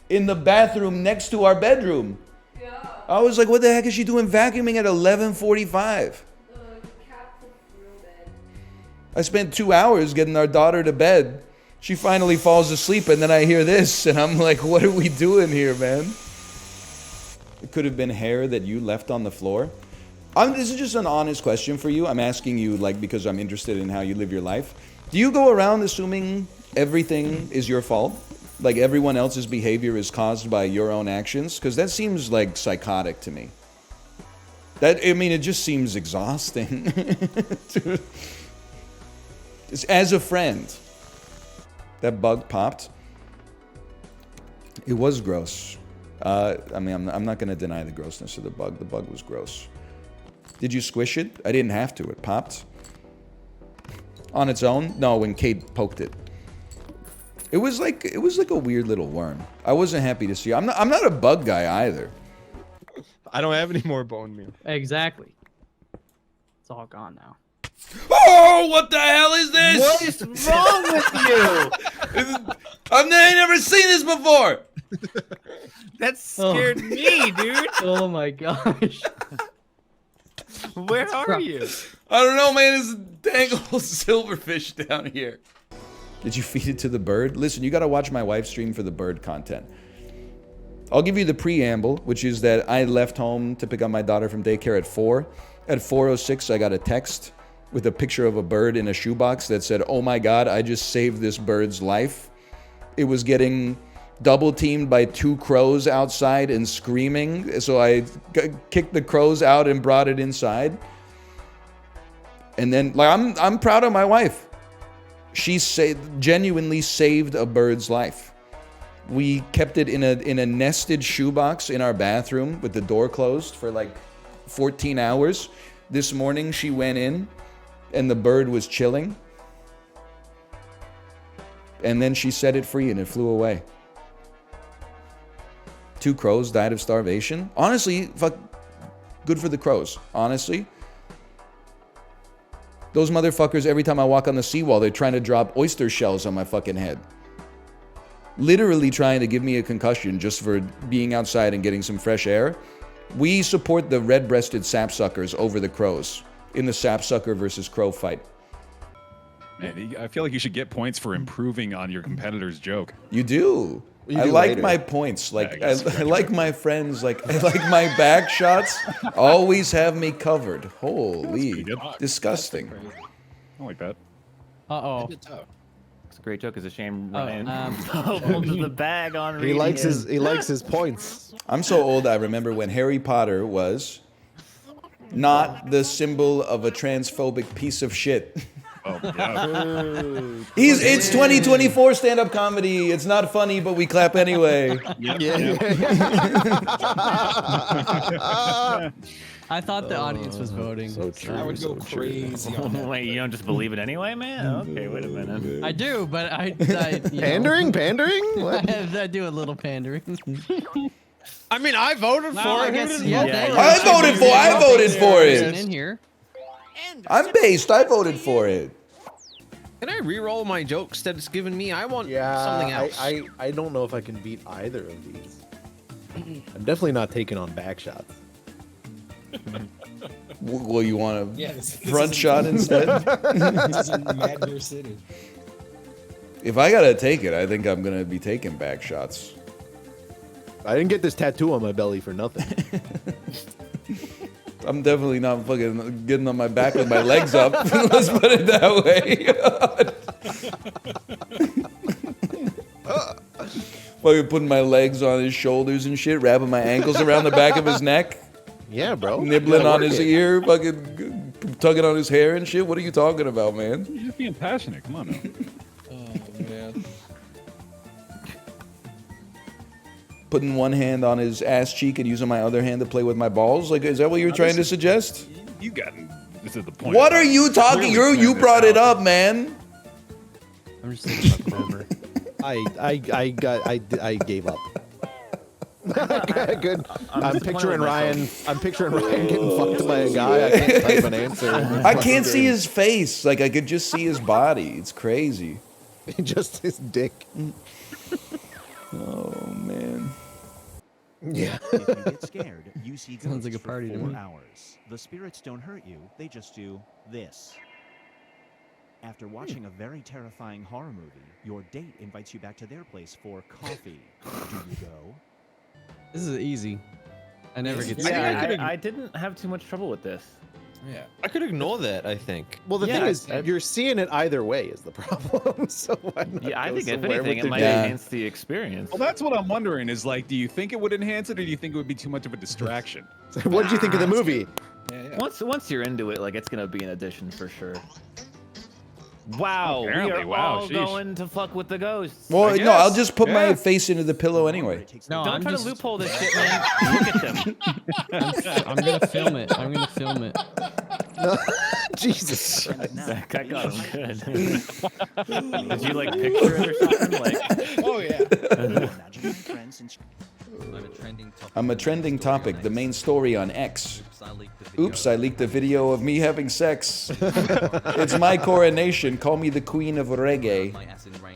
in the bathroom next to our bedroom. Yeah. I was like, what the heck is she doing vacuuming at 11:45? I spent 2 hours getting our daughter to bed. She finally falls asleep, and then I hear this, and I'm like, what are we doing here, man? It could have been hair that you left on the floor. This is just an honest question for you. I'm asking you, like, because I'm interested in how you live your life. Do you go around assuming everything is your fault? Like everyone else's behavior is caused by your own actions? Because that seems like psychotic to me. It just seems exhausting. As a friend, that bug popped. It was gross. I'm not going to deny the grossness of the bug. The bug was gross. Did you squish it? I didn't have to. It popped. On its own? No, when Kate poked it. It was like a weird little worm. I wasn't happy to see. I'm not a bug guy either. I don't have any more bone meal. Exactly. It's all gone now. Oh, what the hell is this? What is wrong with you? I've never seen this before. That scared me, dude. Oh my gosh. Where are you? I don't know, man. There's a dang old silverfish down here. Did you feed it to the bird? Listen, you gotta watch my wife's stream for the bird content. I'll give you the preamble, which is that I left home to pick up my daughter from daycare at 4. At 4:06, I got a text with a picture of a bird in a shoebox that said, oh my God, I just saved this bird's life. It was getting double teamed by 2 crows outside and screaming. So I kicked the crows out and brought it inside. And then, like, I'm proud of my wife. She genuinely saved a bird's life. We kept it in a nested shoebox in our bathroom with the door closed for like 14 hours. This morning she went in and the bird was chilling. And then she set it free and it flew away. 2 crows died of starvation. Honestly, good for the crows. Honestly. Those motherfuckers, every time I walk on the seawall, they're trying to drop oyster shells on my fucking head. Literally trying to give me a concussion just for being outside and getting some fresh air. We support the red-breasted sapsuckers over the crows in the sapsucker versus crow fight. Man, I feel like you should get points for improving on your competitor's joke. You do. You I do like later. my points. Like Yeah, I guess I like my friends. Like I like my back shots. Always have me covered. Holy, disgusting. I like that. Uh-oh. It's a great joke. It's a shame Oh, Ryan pulled the bag on. He likes his points. I'm so old. I remember when Harry Potter was not the symbol of a transphobic piece of shit. Oh, yeah. It's 2024 stand-up comedy. It's not funny, but we clap anyway. I thought the audience was voting. So true. I would go crazy on that. Wait, you don't just believe it anyway, man? Okay, wait a minute. I do, but I you Pandering? know, Pandering? What? I do a little pandering. I mean, I voted for I it. guess, Who yeah, didn't vote? I voted for it. In here. I'm based. I voted for it. Can I re-roll my jokes that it's given me? I want something else. I don't know if I can beat either of these. I'm definitely not taking on back shots. Well, you want a this front is- shot instead? This is Madver City. If I gotta take it, I think I'm gonna be taking back shots. I didn't get this tattoo on my belly for nothing. I'm definitely not fucking getting on my back with my legs up. Let's put it that way. Fucking putting my legs on his shoulders and shit, wrapping my ankles around the back of his neck. Yeah, bro. Nibbling on his ear, fucking tugging on his hair and shit. What are you talking about, man? You're just being passionate. Come on now. Oh, man. Putting one hand on his ass cheek and using my other hand to play with my balls? Like, is that what you're trying to suggest? You got this is the point. What are you talking? You brought it up, man. I'm just thinking about Clover. I gave up. Good. I'm picturing Ryan. I'm picturing Ryan getting fucked by a guy. I can't type an answer. I can't see his face. Like, I could just see his body. It's crazy. Just his dick. Oh, man. Yeah. If you get scared, you see Sounds ghosts like a party for to 4 me. hours. The spirits don't hurt you, they just do this. After watching a very terrifying horror movie, your date invites you back to their place for coffee. Do you go? This is easy. I never get Yeah, scared. I didn't have too much trouble with this. Yeah. I could ignore that, I think. Well, the thing is, you're seeing it either way is the problem. So why not Yeah, I go think if somewhere anything, with it might your- enhance the experience. Well, that's what I'm wondering. Is like, do you think it would enhance it, or do you think it would be too much of a distraction? What did you think of the movie? Once you're into it, like it's gonna be an addition for sure. Wow, Apparently, we are wow, all sheesh. going to fuck with the ghosts. Well, no, I'll just put my face into the pillow anyway. No, Don't I'm try just. to loophole this shit, man. Look at them. I'm gonna film it. I'm gonna film it. Jesus. That got him good. Did you like picture it or something? Like, Oh, yeah. Imagine my friends and I'm a trending topic, the main story on X. Oops, I leaked a video of me having sex. It's my coronation. Call me the queen of reggae.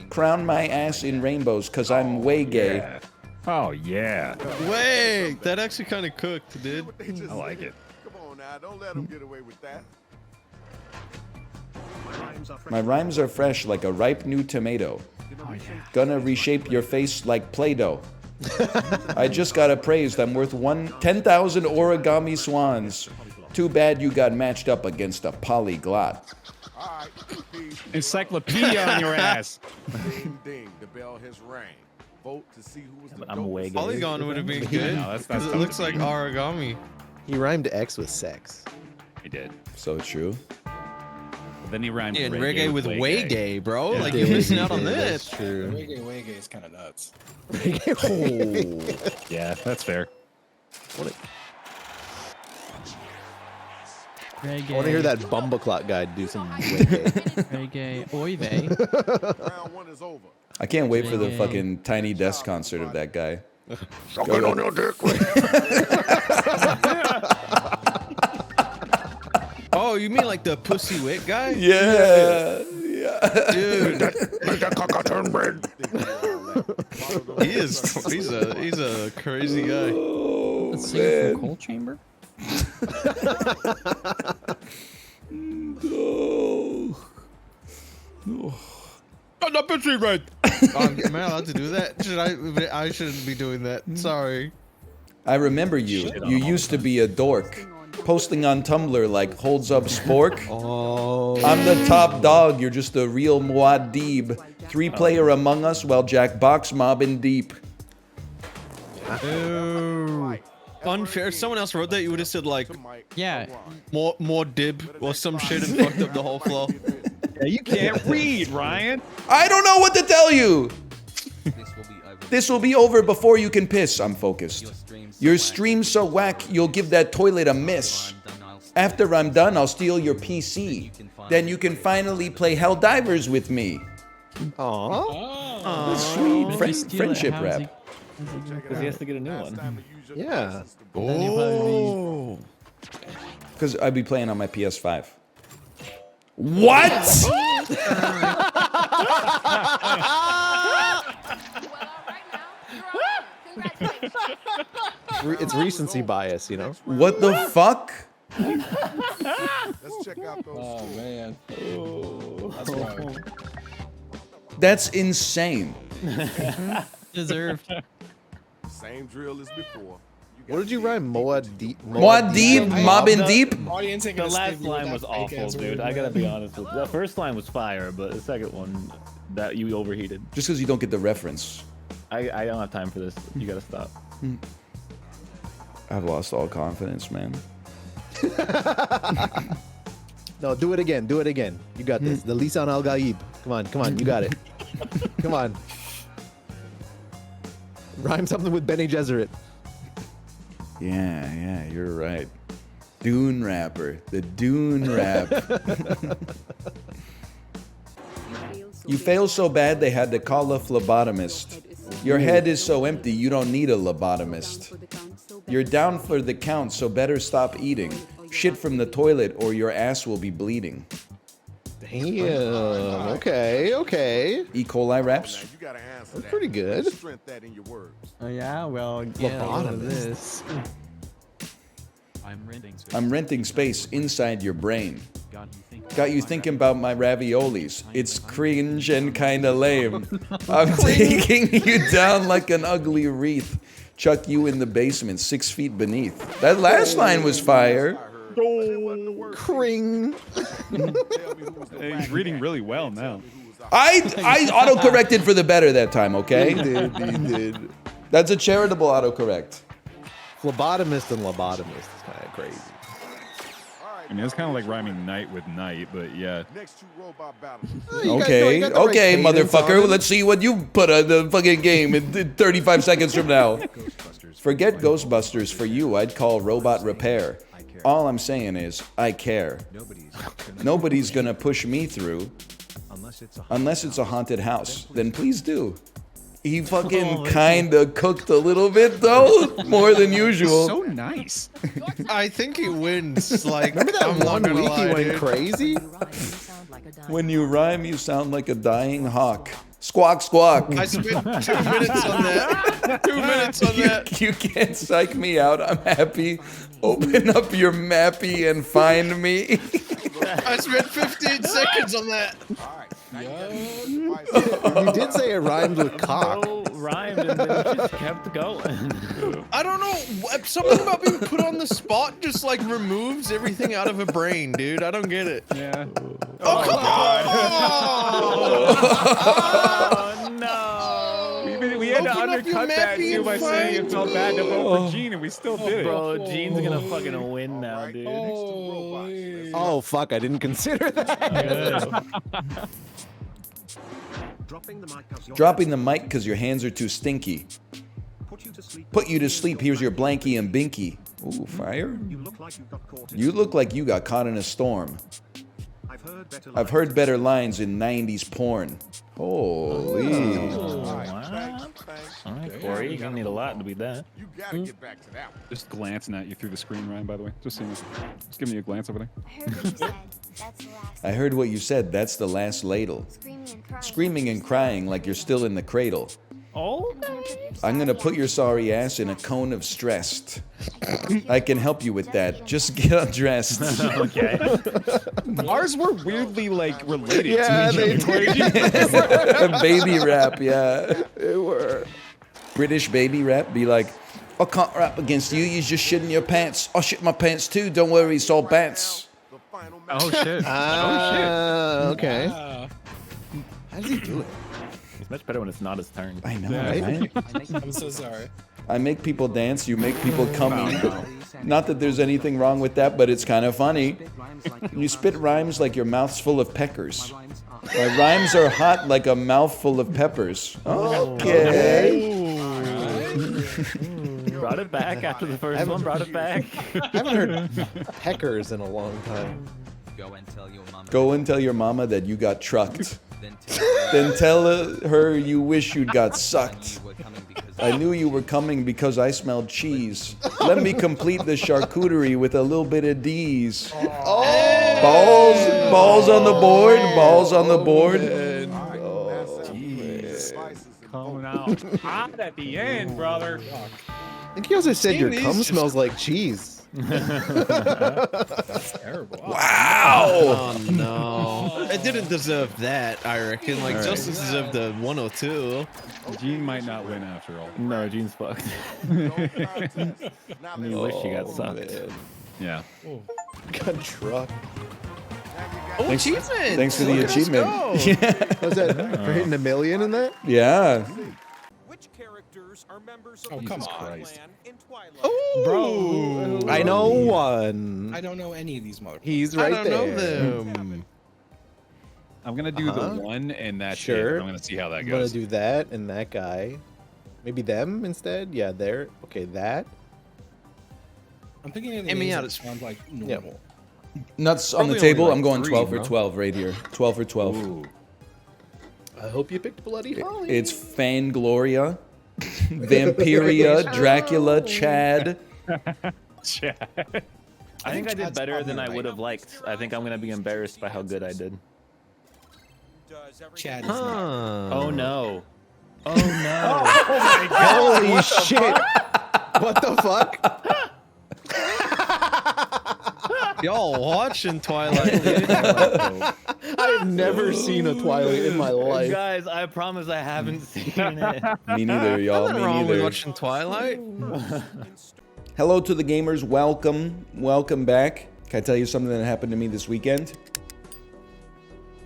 Crown my ass in rainbows, cause I'm way gay. Yeah. Oh yeah. Wait, that actually kind of cooked, dude. I like it. Come on now, don't let them get away with that. My rhymes are fresh like a ripe new tomato. Gonna reshape your face like Play-Doh. I just got appraised. I'm worth 10,000 origami swans. Too bad you got matched up against a polyglot. Encyclopedia on your ass. Ding ding, the bell has rang. Vote to see who was the I'm way gay. Polygon would have been good. No, that's Because it tough looks to like beat. origami. He rhymed X with sex. He did. So true. Then he rhymed And reggae with way gay, bro. Yeah. Like, you're missing out on That's this. true. Reggae is kind of nuts. Yeah, that's fair. Reggae. I want to hear that Bumbleclot guy do some reggae. Reggae. Oy vey. Round one is over. I can't wait for the Reggae. fucking Tiny Desk concert of that guy. Suck it on your dick. Oh, you mean like the Pussy Wick guy? Yeah. Yeah. Dude, Make that cock turn red. he's a crazy guy. Oh, Let's sing it from Coal Chamber. No. No. Oh, the Pussy Red. Am I allowed to do that? I shouldn't be doing that. Sorry. I remember you. You used to be a dork. Posting on Tumblr like holds up spork. Oh. I'm the top dog. You're just a real Muad'Dib. 3-player Among Us while Jack box mobbing deep. Ooh. Unfair. If someone else wrote that, you would have said like, yeah, more dib or some shit and fucked up the whole flow. Yeah, you can't read, Ryan. I don't know what to tell you. This will be over before you can piss. I'm focused. Your stream's so whack, you'll give that toilet a miss. After I'm done, I'll steal your PC. Then you can finally play Helldivers with me. Aww. Sweet friendship rap. Because he has to get a new one. Yeah. Oh. Because I'd be playing on my PS5. What? It's recency bias, you know? What the fuck? Let's check out those. Oh man. Oh, that's right. That's insane. Deserved. Same drill as before. What did you rhyme? Muad'Dib? Muad'Dib? Mobbing deep? The last line was awful, dude. I gotta be honest with you. The first line was fire, but the second one, that you overheated. Just because you don't get the reference. I don't have time for this. You gotta stop. I've lost all confidence, man. No, do it again. Do it again. You got this. The Lisan Al Gaib. Come on. You got it. Come on. Rhyme something with Bene Gesserit. Yeah, you're right. Dune rapper. The Dune rap. You fail so bad they had to call a phlebotomist. Your head is so empty you don't need a lobotomist. You're down for the count, so better stop eating. Shit from the toilet or your ass will be bleeding. Damn. Okay. E. coli raps? That's pretty good. Oh yeah, well, yeah, look at this. I'm renting space inside your brain. Got you thinking about my raviolis. It's cringe and kinda lame. I'm taking you down like an ugly wreath. Chuck you in the basement 6 feet beneath. That last line was fire. Cring. He's reading really well now. I autocorrected for the better that time, okay? He did. That's a charitable autocorrect. Phlebotomist and lobotomist is kind of crazy. I mean, it's kind of like rhyming night with night, but yeah. Okay, motherfucker. Let's see what you put on the fucking game in 35 seconds from now. Forget Ghostbusters. For you, I'd call Robot Repair. All I'm saying is, I care. Nobody's gonna push me through. Unless it's a haunted house. Then please do. He fucking kinda cooked a little bit though, more than usual. So nice. I think he wins. Like, remember that one week he went crazy? When you rhyme, you sound like a dying hawk. Squawk, squawk. I spent 2 minutes on that. 2 minutes on that. You can't psych me out. I'm happy. Open up your mappy and find me. I spent 15 seconds on that. You did say it rhymed with cock. Rhymed and then it just kept going. I don't know. Something about being put on the spot just like removes everything out of a brain, dude. I don't get it. Yeah. Oh, come on! Oh, no. We had to undercut that too by saying it felt bad to vote for Gene, and we still did it. Bro, Gene's gonna fucking win now, dude. Oh, fuck. I didn't consider that. Dropping the mic because your hands are too stinky. Put you to sleep. Here's your blankie and binky. Ooh, fire. You look like you got caught in a storm. I've heard better lines in 90s porn. Holy. All right, Corey, you're gonna need a lot to beat that. You gotta get back to that one. Just glancing at you through the screen, Ryan, by the way. Just give me a glance over there. I heard what you said. That's the last ladle. Screaming and crying like you're still in the cradle. Oh. I'm gonna put your sorry ass in a cone of stressed. I can help you with that. Just get undressed. Okay. Ours were weirdly like related Yeah, to each they other. Baby rap, yeah. They were. British baby rap be like, I can't rap against you, you just shit in your pants. I'll shit my pants too, don't worry, it's all bants. Oh shit. Okay. How does he do it? It's much better when it's not his turn. I know, Yeah. right? I'm so sorry. I make people dance, you make people come. Not that there's anything wrong with that, but it's kind of funny. You spit rhymes like your mouth's full of peckers. My rhymes are hot like a mouthful of peppers. Okay. Brought it back after the first one. Brought it back. I haven't heard peckers in a long time. Go and tell your mama that you got trucked. Then tell her you wish you'd got sucked. I knew you were coming because I smelled cheese. Let me complete the charcuterie with a little bit of D's. Balls on the board. Balls on the board. Coming out hot at the end, brother. I think he also said your cum smells like cheese. That's terrible. Wow. Oh no. It didn't deserve that, I reckon. Like, Justice deserved the 102. Gene might not win after all. No, Gene's fucked. You wish you got sucked. Yeah. Got truck. Oh, achievement! Thanks for the achievement. Was that for hitting $1 million in that? Yeah. Which characters are members Oh, of come the on. clan in Twilight? Bro, I know one. I don't know any of these motherfuckers. He's right I don't there. know them. I'm gonna do the one and that's Sure. it. I'm gonna see how that I'm gonna goes. do that and that guy. Maybe them instead? Yeah, there. Okay, that. I'm thinking of the Hear me names out, that it's- sound like normal. Nuts on the Probably only table. like I'm going 3, 12 for bro. 12 right here. 12 for 12. Ooh. I hope you picked Bloody Holly. It's Fangloria, Vampiria, Dracula, Chad. Chad. I think I did Chad's better probably than I right. would have liked. I think I'm gonna be embarrassed by how good I did. Chad is not. Oh no. Oh no. Holy shit! What the fuck? Y'all watching Twilight, dude. I've never seen a Twilight in my life. Guys, I promise I haven't seen it. Me neither, y'all. Nothing Me wrong with neither. watching Twilight. Hello to the gamers. Welcome. Welcome back. Can I tell you something that happened to me this weekend?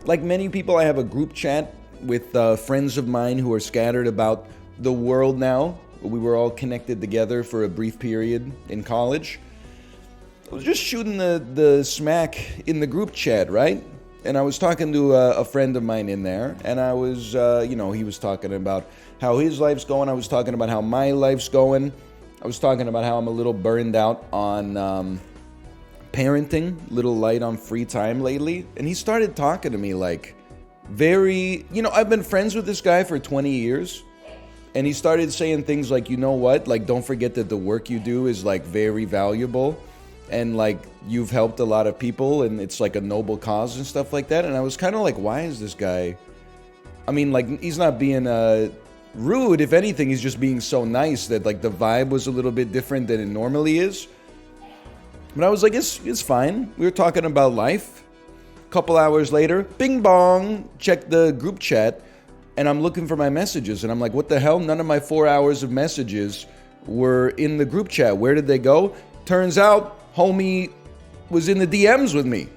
Like many people, I have a group chat with friends of mine who are scattered about the world now. We were all connected together for a brief period in college. I was just shooting the smack in the group chat, right? And I was talking to a friend of mine in there, and I was, he was talking about how his life's going. I was talking about how my life's going. I was talking about how I'm a little burned out on parenting, little light on free time lately. And he started talking to me like very, I've been friends with this guy for 20 years. And he started saying things like, you know what? Like, don't forget that the work you do is like very valuable. And like, you've helped a lot of people and it's like a noble cause and stuff like that. And I was kind of like, why is this guy? I mean, like, he's not being rude. If anything, he's just being so nice that like the vibe was a little bit different than it normally is. But I was like, it's fine. We were talking about life. A couple hours later, bing bong, check the group chat. And I'm looking for my messages. And I'm like, what the hell? None of my 4 hours of messages were in the group chat. Where did they go? Turns out, homie was in the DMs with me.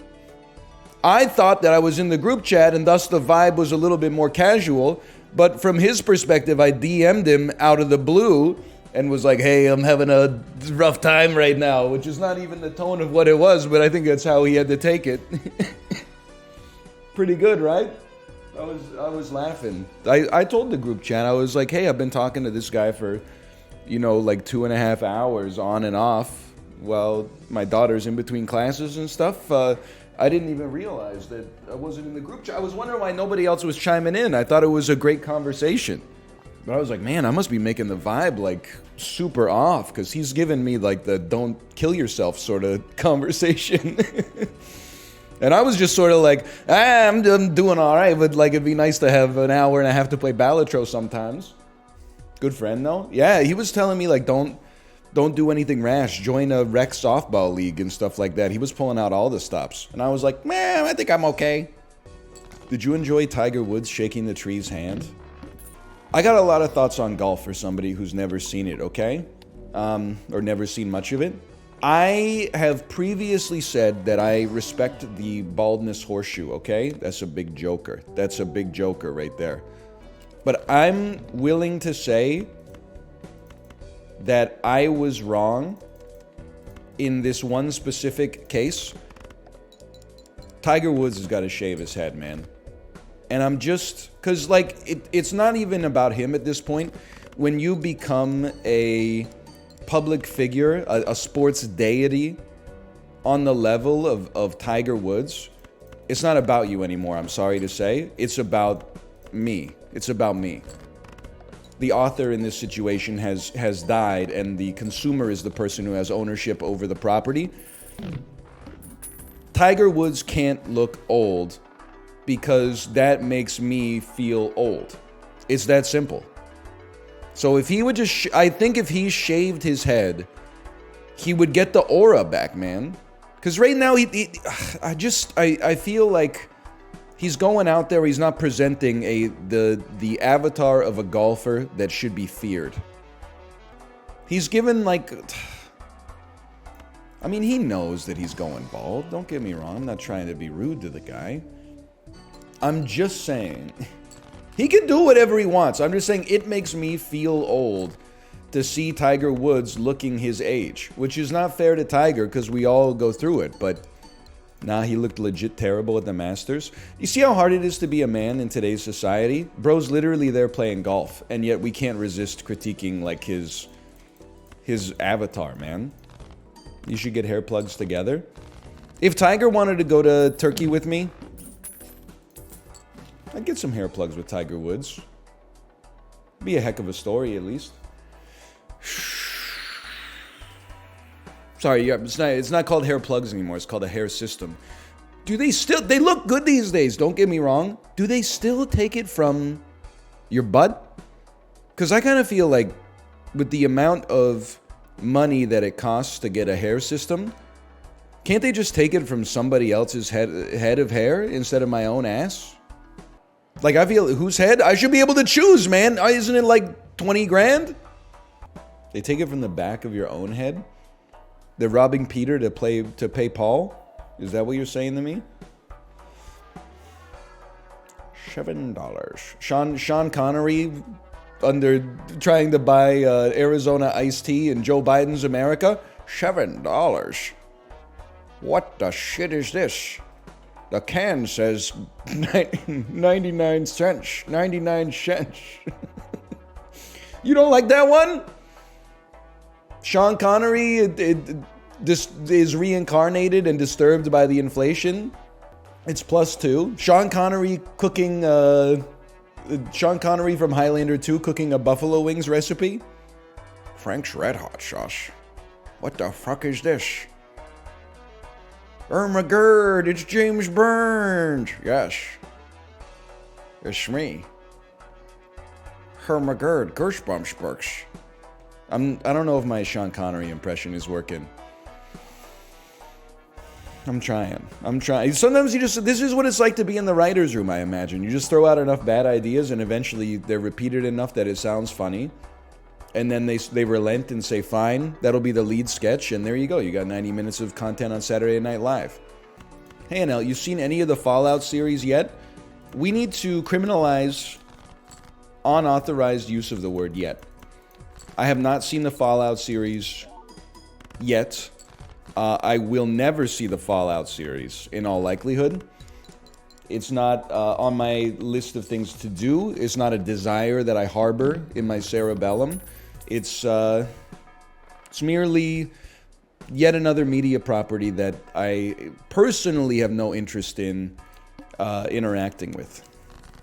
I thought that I was in the group chat and thus the vibe was a little bit more casual. But from his perspective, I DM'd him out of the blue and was like, hey, I'm having a rough time right now, which is not even the tone of what it was, but I think that's how he had to take it. Pretty good, right? I was laughing. I told the group chat, I was like, hey, I've been talking to this guy for, like 2.5 hours on and off while my daughter's in between classes and stuff. I didn't even realize that I wasn't in the group chat. I was wondering why nobody else was chiming in. I thought it was a great conversation. But I was like, man, I must be making the vibe like super off because he's giving me like the don't kill yourself sort of conversation. And I was just sort of like, I'm doing all right, but like it'd be nice to have an hour and a half to play Balatro sometimes. Good friend, though. Yeah, he was telling me, like, don't do anything rash. Join a rec softball league and stuff like that. He was pulling out all the stops. And I was like, man, I think I'm okay. Did you enjoy Tiger Woods shaking the tree's hand? I got a lot of thoughts on golf for somebody who's never seen it, okay? Or never seen much of it. I have previously said that I respect the baldness horseshoe, okay? That's a big joker. That's a big joker right there. But I'm willing to say that I was wrong in this one specific case. Tiger Woods has got to shave his head, man. And I'm just... Because, like, it's not even about him at this point. When you become a public figure, a sports deity on the level of Tiger Woods, it's not about you anymore, I'm sorry to say. It's about me. It's about me. The author in this situation has died, and the consumer is the person who has ownership over the property. Tiger Woods can't look old because that makes me feel old. It's that simple. So if he would just, I think if he shaved his head, he would get the aura back, man. Because right now, I feel like he's going out there, he's not presenting the avatar of a golfer that should be feared. He's given, like... I mean, he knows that he's going bald. Don't get me wrong. I'm not trying to be rude to the guy. I'm just saying... He can do whatever he wants. I'm just saying it makes me feel old to see Tiger Woods looking his age. Which is not fair to Tiger, because we all go through it, but... Nah, he looked legit terrible at the Masters. You see how hard it is to be a man in today's society? Bro's literally there playing golf, and yet we can't resist critiquing, like, his avatar, man. You should get hair plugs together. If Tiger wanted to go to Turkey with me, I'd get some hair plugs with Tiger Woods. Be a heck of a story, at least. Sorry, yeah, it's not called hair plugs anymore. It's called a hair system. Do they still... They look good these days, don't get me wrong. Do they still take it from your butt? Because I kind of feel like with the amount of money that it costs to get a hair system, can't they just take it from somebody else's head of hair instead of my own ass? Like, I feel... Whose head? I should be able to choose, man. Isn't it like 20 grand? They take it from the back of your own head? They're robbing Peter to pay Paul? Is that what you're saying to me? $7. Sean Connery trying to buy Arizona iced tea in Joe Biden's America? $7. What the shit is this? The can says 99 cents. 99 cents. You don't like that one? Sean Connery is reincarnated and disturbed by the inflation. It's +2. Sean Connery cooking... Sean Connery from Highlander 2 cooking a buffalo wings recipe. Frank's Red Hot sauce. What the fuck is this? Irma Gerd, it's James Burns. Yes. It's me. Irma Gerd, Gershbumsburgs. I don't know if my Sean Connery impression is working. I'm trying. Sometimes this is what it's like to be in the writer's room, I imagine. You just throw out enough bad ideas and eventually they're repeated enough that it sounds funny. And then they relent and say, fine, that'll be the lead sketch. And there you go. You got 90 minutes of content on Saturday Night Live. Hey, Anel, you seen any of the Fallout series yet? We need to criminalize unauthorized use of the word yet. I have not seen the Fallout series yet. I will never see the Fallout series, in all likelihood. It's not on my list of things to do. It's not a desire that I harbor in my cerebellum. It's merely yet another media property that I personally have no interest in interacting with.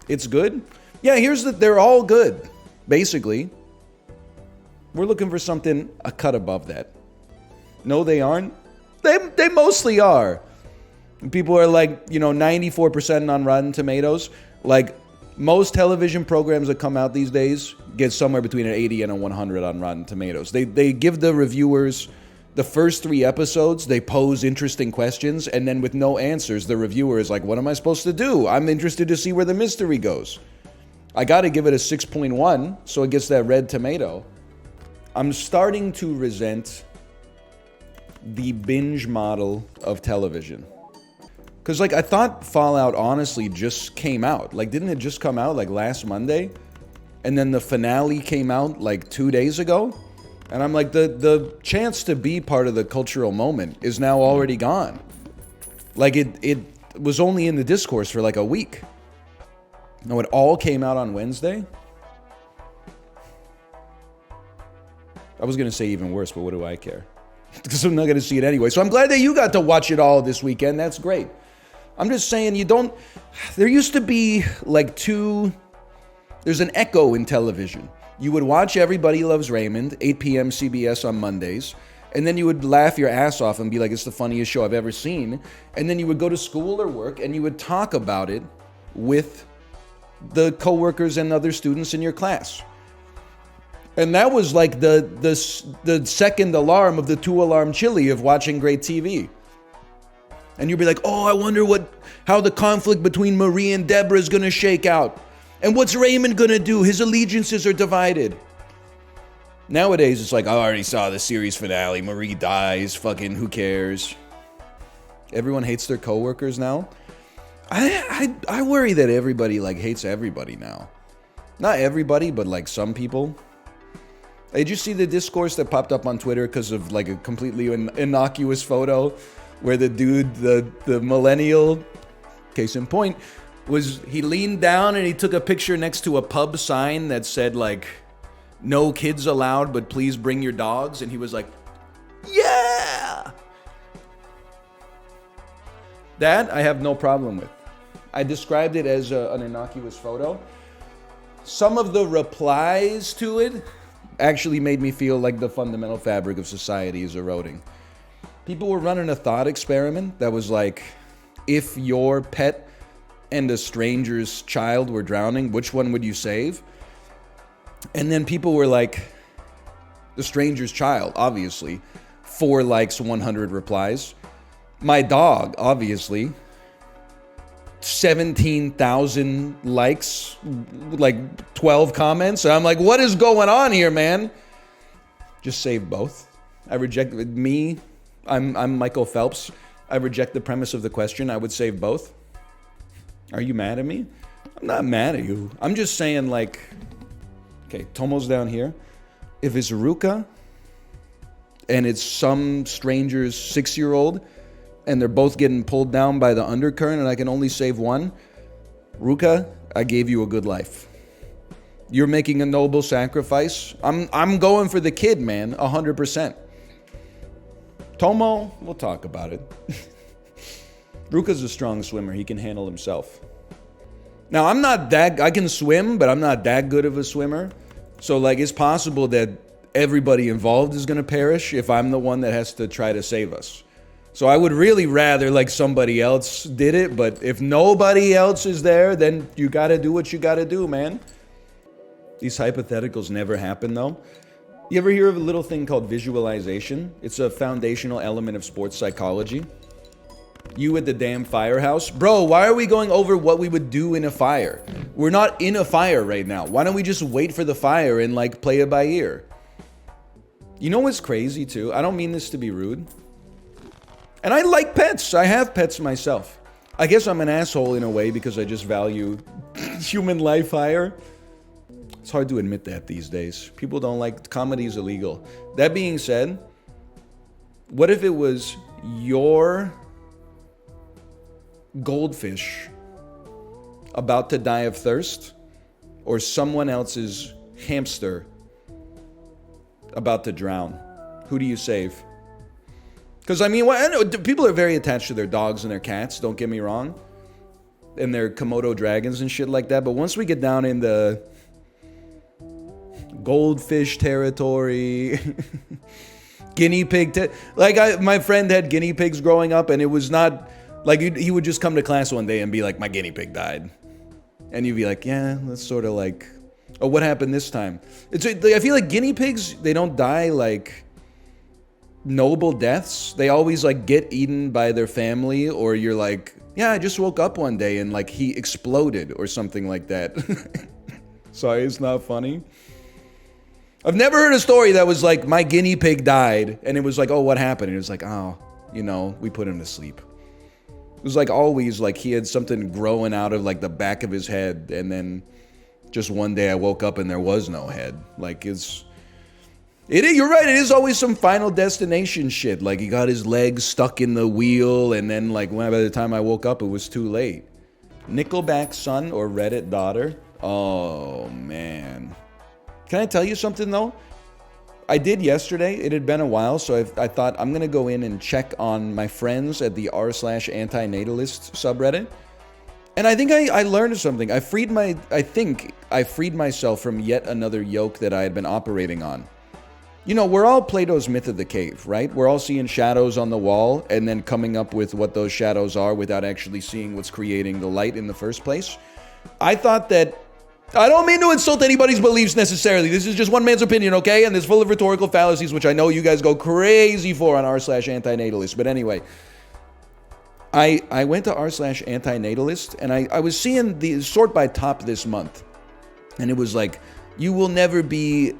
It's good. Yeah, they're all good, basically. We're looking for something a cut above that. No, they aren't. They mostly are. People are like, 94% on Rotten Tomatoes. Like, Most television programs that come out these days get somewhere between an 80 and a 100 on Rotten Tomatoes. They give the reviewers the first 3 episodes, they pose interesting questions, and then with no answers, the reviewer is like, what am I supposed to do? I'm interested to see where the mystery goes. I got to give it a 6.1, so it gets that red tomato. I'm starting to resent the binge model of television. Because, like, I thought Fallout honestly just came out. Like, didn't it just come out, like, last Monday? And then the finale came out, like, 2 days ago? And I'm like, the chance to be part of the cultural moment is now already gone. Like, it was only in the discourse for, like, a week. No, it all came out on Wednesday? I was going to say even worse, but what do I care? Because I'm not going to see it anyway. So I'm glad that you got to watch it all this weekend. That's great. I'm just saying there used to be like there's an echo in television. You would watch Everybody Loves Raymond, 8 p.m. CBS on Mondays, and then you would laugh your ass off and be like, it's the funniest show I've ever seen. And then you would go to school or work and you would talk about it with the coworkers and other students in your class. And that was like the second alarm of the 2-alarm chili of watching great TV. And you'd be like, oh, I wonder how the conflict between Marie and Deborah is going to shake out. And what's Raymond going to do? His allegiances are divided. Nowadays, it's like, I already saw the series finale. Marie dies. Fucking who cares? Everyone hates their coworkers now. I worry that everybody like hates everybody now. Not everybody, but like some people. Did you see the discourse that popped up on Twitter because of like a completely innocuous photo where the dude, the millennial, case in point, he leaned down and he took a picture next to a pub sign that said like, no kids allowed, but please bring your dogs. And he was like, yeah! That I have no problem with. I described it as an innocuous photo. Some of the replies to it actually made me feel like the fundamental fabric of society is eroding. People were running a thought experiment that was like, if your pet and a stranger's child were drowning, which one would you save? And then people were like, the stranger's child, obviously. 4 likes, 100 replies. My dog, obviously. 17,000 likes, like 12 comments. And I'm like, what is going on here, man? Just save both. I reject me. I'm Michael Phelps. I reject the premise of the question. I would save both. Are you mad at me? I'm not mad at you. I'm just saying, like, okay, Tomo's down here. If it's Ruka and it's some stranger's 6-year-old and they're both getting pulled down by the undercurrent and I can only save one, Ruka, I gave you a good life. You're making a noble sacrifice. I'm going for the kid, man, 100%. Tomo, we'll talk about it. Ruka's a strong swimmer. He can handle himself. Now, I can swim, but I'm not that good of a swimmer. So, like, it's possible that everybody involved is going to perish if I'm the one that has to try to save us. So I would really rather, like, somebody else did it. But if nobody else is there, then you got to do what you got to do, man. These hypotheticals never happen, though. You ever hear of a little thing called visualization? It's a foundational element of sports psychology. You at the damn firehouse. Bro, why are we going over what we would do in a fire? We're not in a fire right now. Why don't we just wait for the fire and like play it by ear? You know what's crazy too? I don't mean this to be rude. And I like pets. I have pets myself. I guess I'm an asshole in a way because I just value human life higher. It's hard to admit that these days. People don't like comedy's illegal. That being said, what if it was your goldfish about to die of thirst or someone else's hamster about to drown? Who do you save? Because I mean, I know people are very attached to their dogs and their cats, don't get me wrong, and their Komodo dragons and shit like that, but once we get down in the goldfish territory, guinea pig my friend had guinea pigs growing up, and it was not like he would just come to class one day and be like, my guinea pig died. and you'd be like, yeah, that's sort of like, oh, what happened this time? I feel like guinea pigs, they don't die like noble deaths. They always like get eaten by their family, or you're like, yeah, I just woke up one day and like he exploded or something like that. Sorry, it's not funny. I've never heard a story that was like, my guinea pig died, and it was like, oh, what happened? And it was like, oh, we put him to sleep. It was like always like he had something growing out of like the back of his head, and then just one day I woke up and there was no head. Like you're right, it is always some Final Destination shit. Like he got his legs stuck in the wheel, and then like by the time I woke up, it was too late. Nickelback son or Reddit daughter? Oh, man. Can I tell you something, though? I did yesterday. It had been a while, so I thought I'm going to go in and check on my friends at the r/antinatalist subreddit. And I think I learned something. I think I freed myself from yet another yoke that I had been operating on. We're all Plato's myth of the cave, right? We're all seeing shadows on the wall and then coming up with what those shadows are without actually seeing what's creating the light in the first place. I thought that, I don't mean to insult anybody's beliefs necessarily. This is just one man's opinion, okay? And it's full of rhetorical fallacies, which I know you guys go crazy for on r/antinatalist. But anyway, I went to r/antinatalist, and I was seeing the sort by top this month. And it was like, you will never be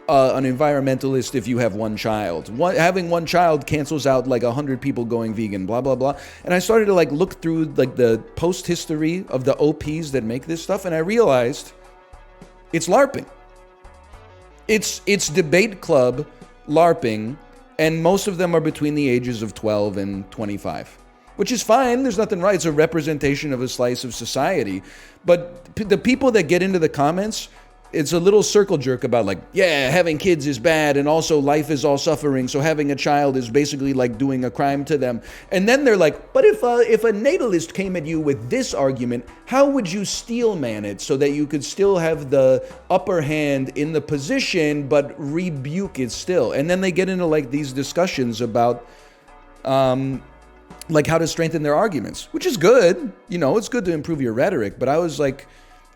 an environmentalist if you have one child. Having one child cancels out like 100 people going vegan, blah, blah, blah. And I started to like look through like the post history of the OPs that make this stuff, and I realized it's LARPing. It's debate club LARPing, and most of them are between the ages of 12 and 25. Which is fine, there's nothing right. It's a representation of a slice of society. But the people that get into the comments, it's a little circle jerk about like, yeah, having kids is bad, and also life is all suffering, so having a child is basically like doing a crime to them. And then they're like, but if a natalist came at you with this argument, how would you steelman it so that you could still have the upper hand in the position but rebuke it still? And then they get into like these discussions about like how to strengthen their arguments, which is good. It's good to improve your rhetoric, but I was like,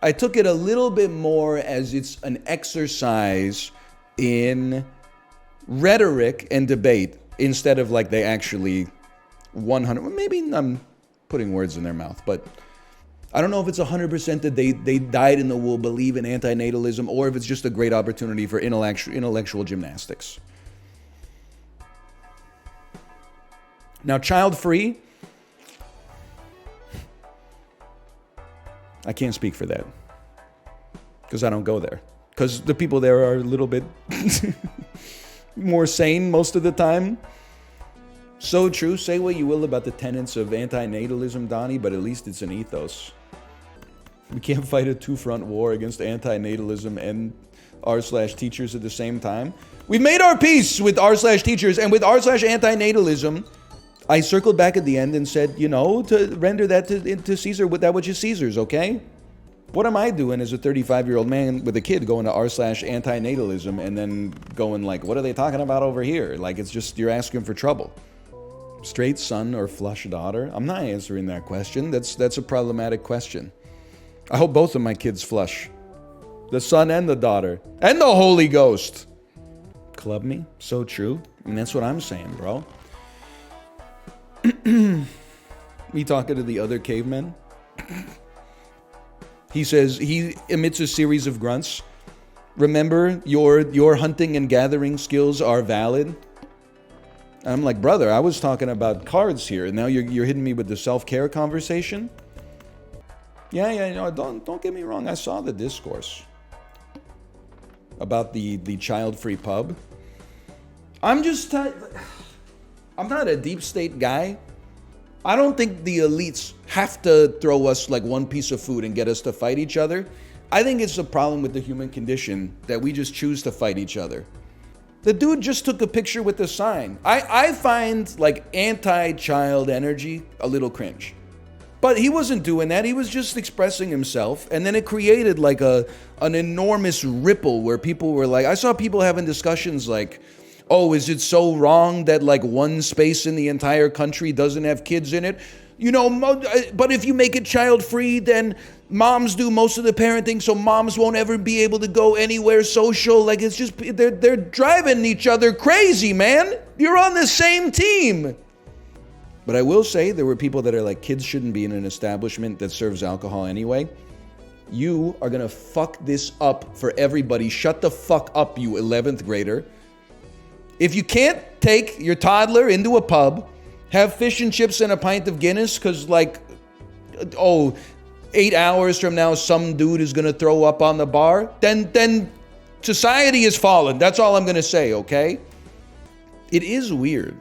I took it a little bit more as it's an exercise in rhetoric and debate instead of like they actually 100. Maybe I'm putting words in their mouth, but I don't know if it's 100% that they dyed in the wool believe in antinatalism, or if it's just a great opportunity for intellectual gymnastics. Now, child-free, I can't speak for that because I don't go there. Because the people there are a little bit more sane most of the time. So true. Say what you will about the tenets of antinatalism, Donnie, but at least it's an ethos. We can't fight a two-front war against antinatalism and r/teachers at the same time. We've made our peace with r/teachers, and with r/antinatalism, I circled back at the end and said, to render that to Caesar with that which is Caesar's, okay? What am I doing as a 35-year-old man with a kid going to r/antinatalism and then going like, what are they talking about over here? Like, it's just, you're asking for trouble. Straight son or flush daughter? I'm not answering that question. That's a problematic question. I hope both of my kids flush. The son and the daughter. And the Holy Ghost. Club me? So true. And that's what I'm saying, bro. Me talking to the other cavemen. He says, he emits a series of grunts. Remember, your hunting and gathering skills are valid. And I'm like, brother, I was talking about cards here, and now you're hitting me with the self-care conversation? Yeah, don't get me wrong, I saw the discourse about the child-free pub. I'm not a deep state guy. I don't think the elites have to throw us like one piece of food and get us to fight each other. I think it's a problem with the human condition that we just choose to fight each other. The dude just took a picture with the sign. I find like anti-child energy a little cringe. But he wasn't doing that. He was just expressing himself. And then it created like an enormous ripple where people were like, I saw people having discussions like, oh, is it so wrong that like one space in the entire country doesn't have kids in it? But if you make it child-free, then moms do most of the parenting, so moms won't ever be able to go anywhere social. Like, it's just, they're driving each other crazy, man. You're on the same team. But I will say there were people that are like, kids shouldn't be in an establishment that serves alcohol anyway. You are gonna fuck this up for everybody. Shut the fuck up, you 11th grader. If you can't take your toddler into a pub, have fish and chips and a pint of Guinness, because like, 8 hours from now some dude is gonna throw up on the bar, then society has fallen. That's all I'm gonna say, okay? It is weird.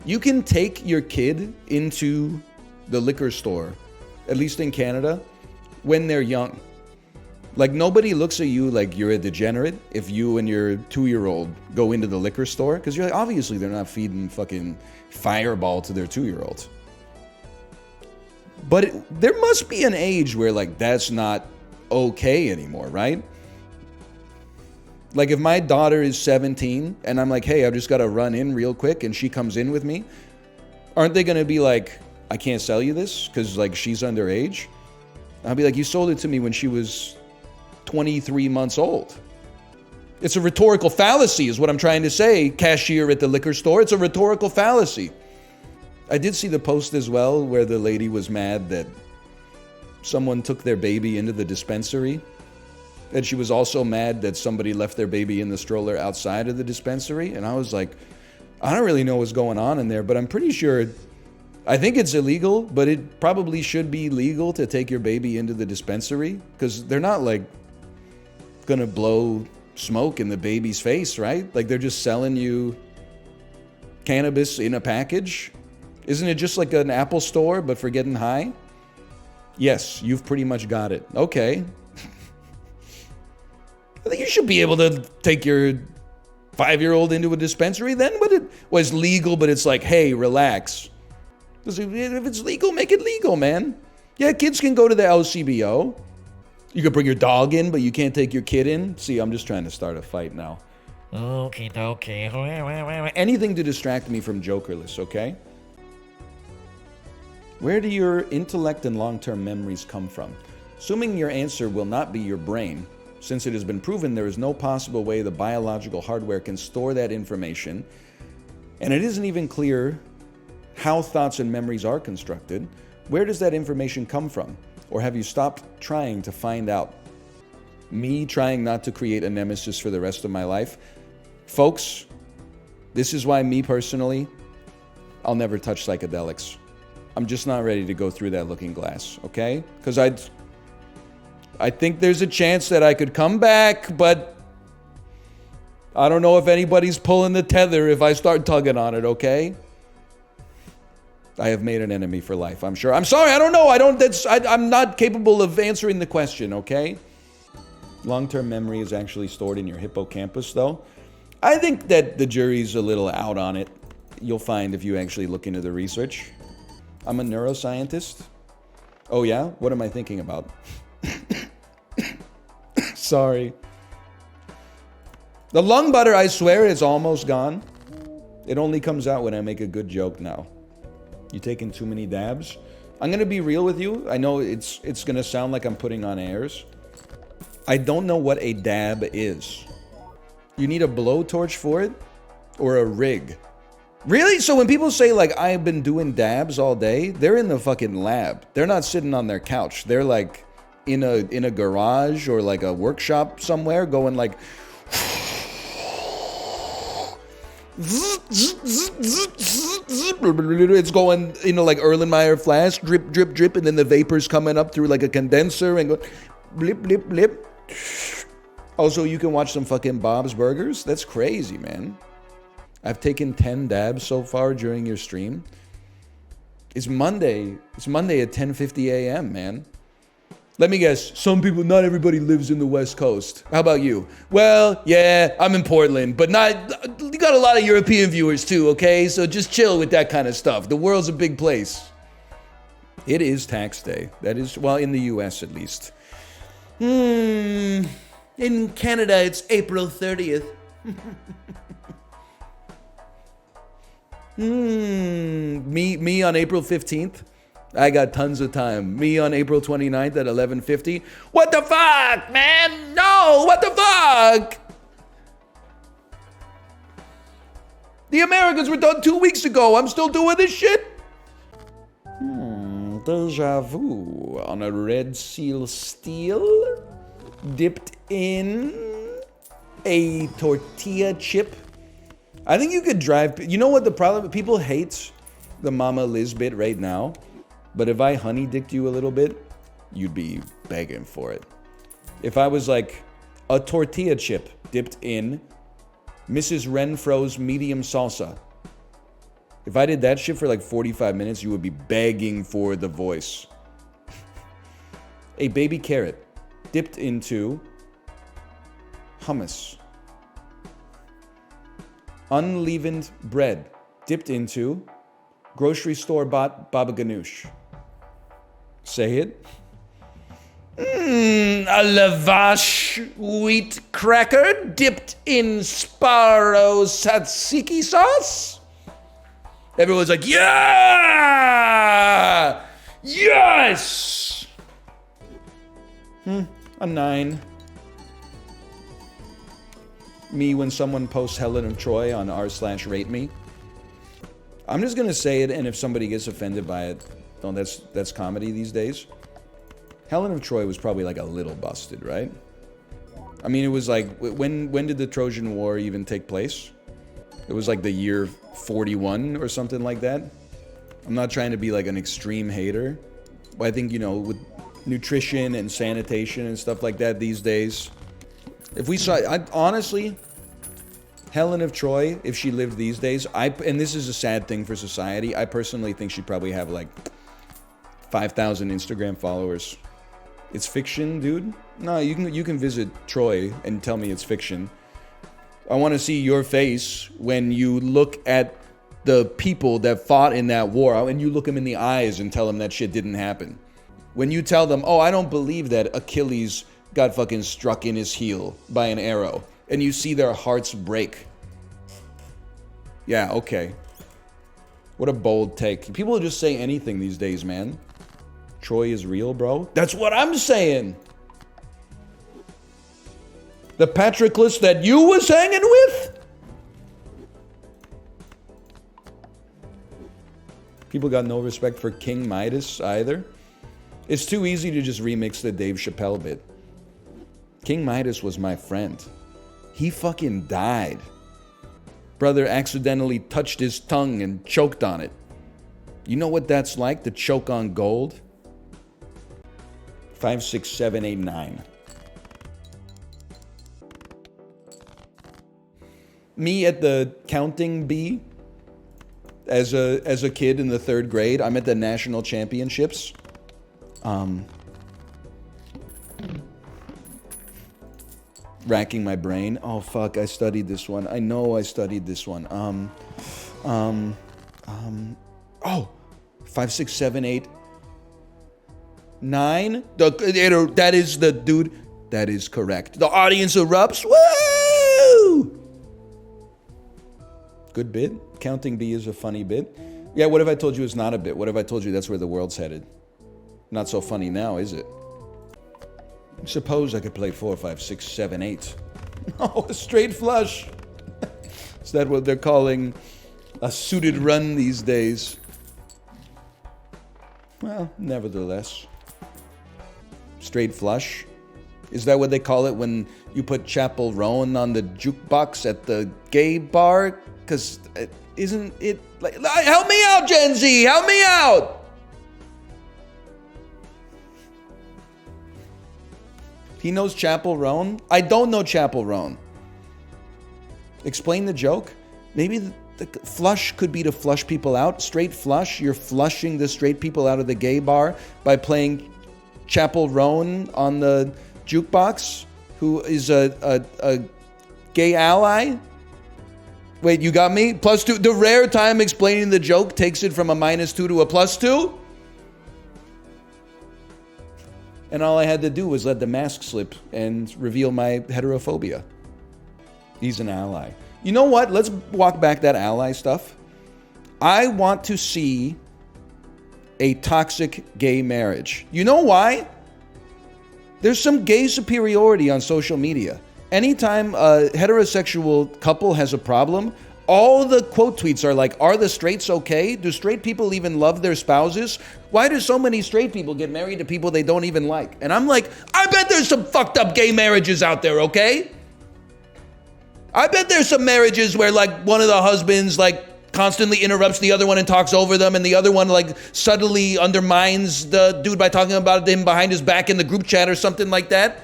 You can take your kid into the liquor store, at least in Canada, when they're young. Like, nobody looks at you like you're a degenerate if you and your 2-year-old go into the liquor store, because you're like, obviously they're not feeding fucking Fireball to their 2-year-olds. But there must be an age where, like, that's not okay anymore, right? Like, if my daughter is 17 and I'm like, hey, I've just got to run in real quick, and she comes in with me, aren't they going to be like, I can't sell you this because, like, she's underage? I'll be like, you sold it to me when she was 23 months old. It's a rhetorical fallacy is what I'm trying to say, cashier at the liquor store. It's a rhetorical fallacy. I did see the post as well where the lady was mad that someone took their baby into the dispensary. And she was also mad that somebody left their baby in the stroller outside of the dispensary. And I was like, I don't really know what's going on in there, but I'm pretty sure, I think it's illegal, but it probably should be legal to take your baby into the dispensary, because they're not like gonna blow smoke in the baby's face, right? Like, they're just selling you cannabis in a package. Isn't it just like an Apple store, but for getting high? Yes, you've pretty much got it. Okay. I think you should be able to take your 5-year-old into a dispensary then. But it was legal, but it's like, hey, relax. If it's legal, make it legal, man. Yeah, kids can go to the LCBO. You could bring your dog in, but you can't take your kid in. See, I'm just trying to start a fight now. Okay. Anything to distract me from Jokerless, okay? Where do your intellect and long-term memories come from? Assuming your answer will not be your brain, since it has been proven there is no possible way the biological hardware can store that information, and it isn't even clear how thoughts and memories are constructed, where does that information come from? Or have you stopped trying to find out? Me trying not to create a nemesis for the rest of my life? Folks, this is why me personally, I'll never touch psychedelics. I'm just not ready to go through that looking glass, okay? Because I think there's a chance that I could come back, but I don't know if anybody's pulling the tether if I start tugging on it, okay? I have made an enemy for life, I'm sure. I'm sorry, I don't know. I'm not capable of answering the question, okay? Long-term memory is actually stored in your hippocampus, though. I think that the jury's a little out on it. You'll find if you actually look into the research. I'm a neuroscientist. Oh yeah? What am I thinking about? Sorry. The lung butter, I swear, is almost gone. It only comes out when I make a good joke now. You taking too many dabs? I'm gonna be real with you. I know it's gonna sound like I'm putting on airs. I don't know what a dab is. You need a blowtorch for it? Or a rig? Really? So when people say, like, I've been doing dabs all day, they're in the fucking lab. They're not sitting on their couch. They're like in a garage or like a workshop somewhere going like it's going, you know, like Erlenmeyer flask, drip, drip, drip, and then the vapor's coming up through like a condenser and go blip, blip, blip. Also, you can watch some fucking Bob's Burgers. That's crazy, man. I've taken 10 dabs so far during your stream. It's Monday. It's Monday at 10:50 a.m., man. Let me guess. Some people, not everybody lives in the West Coast. How about you? Well, yeah, I'm in Portland, but you got a lot of European viewers too, okay? So just chill with that kind of stuff. The world's a big place. It is tax day. That is, well, in the US at least. In Canada, it's April 30th. Me on April 15th, I got tons of time. Me on April 29th at 11:50. What the fuck, man? No, what the fuck? The Americans were done 2 weeks ago. I'm still doing this shit? Deja vu on a red seal steel. Dipped in a tortilla chip. I think you could drive... You know what the problem... People hate the Mama Liz bit right now. But if I honey dicked you a little bit, you'd be begging for it. If I was like a tortilla chip dipped in Mrs. Renfro's medium salsa. If I did that shit for like 45 minutes, you would be begging for the voice. A baby carrot dipped into hummus. Unleavened bread dipped into grocery store bought baba ganoush. Say it. A lavash wheat cracker dipped in Sparrow tzatziki sauce. Everyone's like, yeah! Yes! A 9. Me when someone posts Helen of Troy on r/rate me. I'm just gonna say it, and if somebody gets offended by it, no, that's comedy these days. Helen of Troy was probably like a little busted, right? I mean, it was like, when did the Trojan War even take place? It was like the year 41 or something like that. I'm not trying to be like an extreme hater, but I think, you know, with nutrition and sanitation and stuff like that these days, if we saw, honestly, Helen of Troy, if she lived these days, and this is a sad thing for society, I personally think she'd probably have like 5,000 Instagram followers. It's fiction, dude. No, you can visit Troy and tell me it's fiction. I want to see your face when you look at the people that fought in that war, and you look them in the eyes and tell them that shit didn't happen. When you tell them, oh, I don't believe that Achilles got fucking struck in his heel by an arrow, and you see their hearts break. Yeah, okay. What a bold take. People just say anything these days, man. Troy is real, bro. That's what I'm saying. The Patroclus that you was hanging with? People got no respect for King Midas either. It's too easy to just remix the Dave Chappelle bit. King Midas was my friend. He fucking died. Brother accidentally touched his tongue and choked on it. You know what that's like, to choke on gold? 5, 6, 7, 8, 9. Me at the counting bee as a kid in the 3rd grade. I'm at the national championships. Racking my brain. Oh fuck, I studied this one. I know I studied this one. Oh, 5, 6, 7, 8, 9. That is the dude. That is correct. The audience erupts. Woo! Good bit. Counting B is a funny bit. Yeah, what if I told you it's not a bit? What if I told you that's where the world's headed? Not so funny now, is it? Suppose I could play 4, 5, 6, 7, 8. Oh, a straight flush. Is that what they're calling a suited run these days? Well, nevertheless. Straight flush. Is that what they call it when you put Chapel Roan on the jukebox at the gay bar? Because isn't it like... Help me out, Gen Z! Help me out! He knows Chapel Roan? I don't know Chapel Roan. Explain the joke. Maybe the flush could be to flush people out. Straight flush. You're flushing the straight people out of the gay bar by playing Chapel Roan on the jukebox, who is a gay ally. Wait, you got me? +2. The rare time explaining the joke takes it from a -2 to a +2. And all I had to do was let the mask slip and reveal my heterophobia. He's an ally. You know what? Let's walk back that ally stuff. I want to see a toxic gay marriage. You know why? There's some gay superiority on social media. Anytime a heterosexual couple has a problem, all the quote tweets are like, are the straights okay? Do straight people even love their spouses? Why do so many straight people get married to people they don't even like? And I'm like, I bet there's some fucked up gay marriages out there, okay? I bet there's some marriages where like one of the husbands like constantly interrupts the other one and talks over them, and the other one like subtly undermines the dude by talking about him behind his back in the group chat or something like that.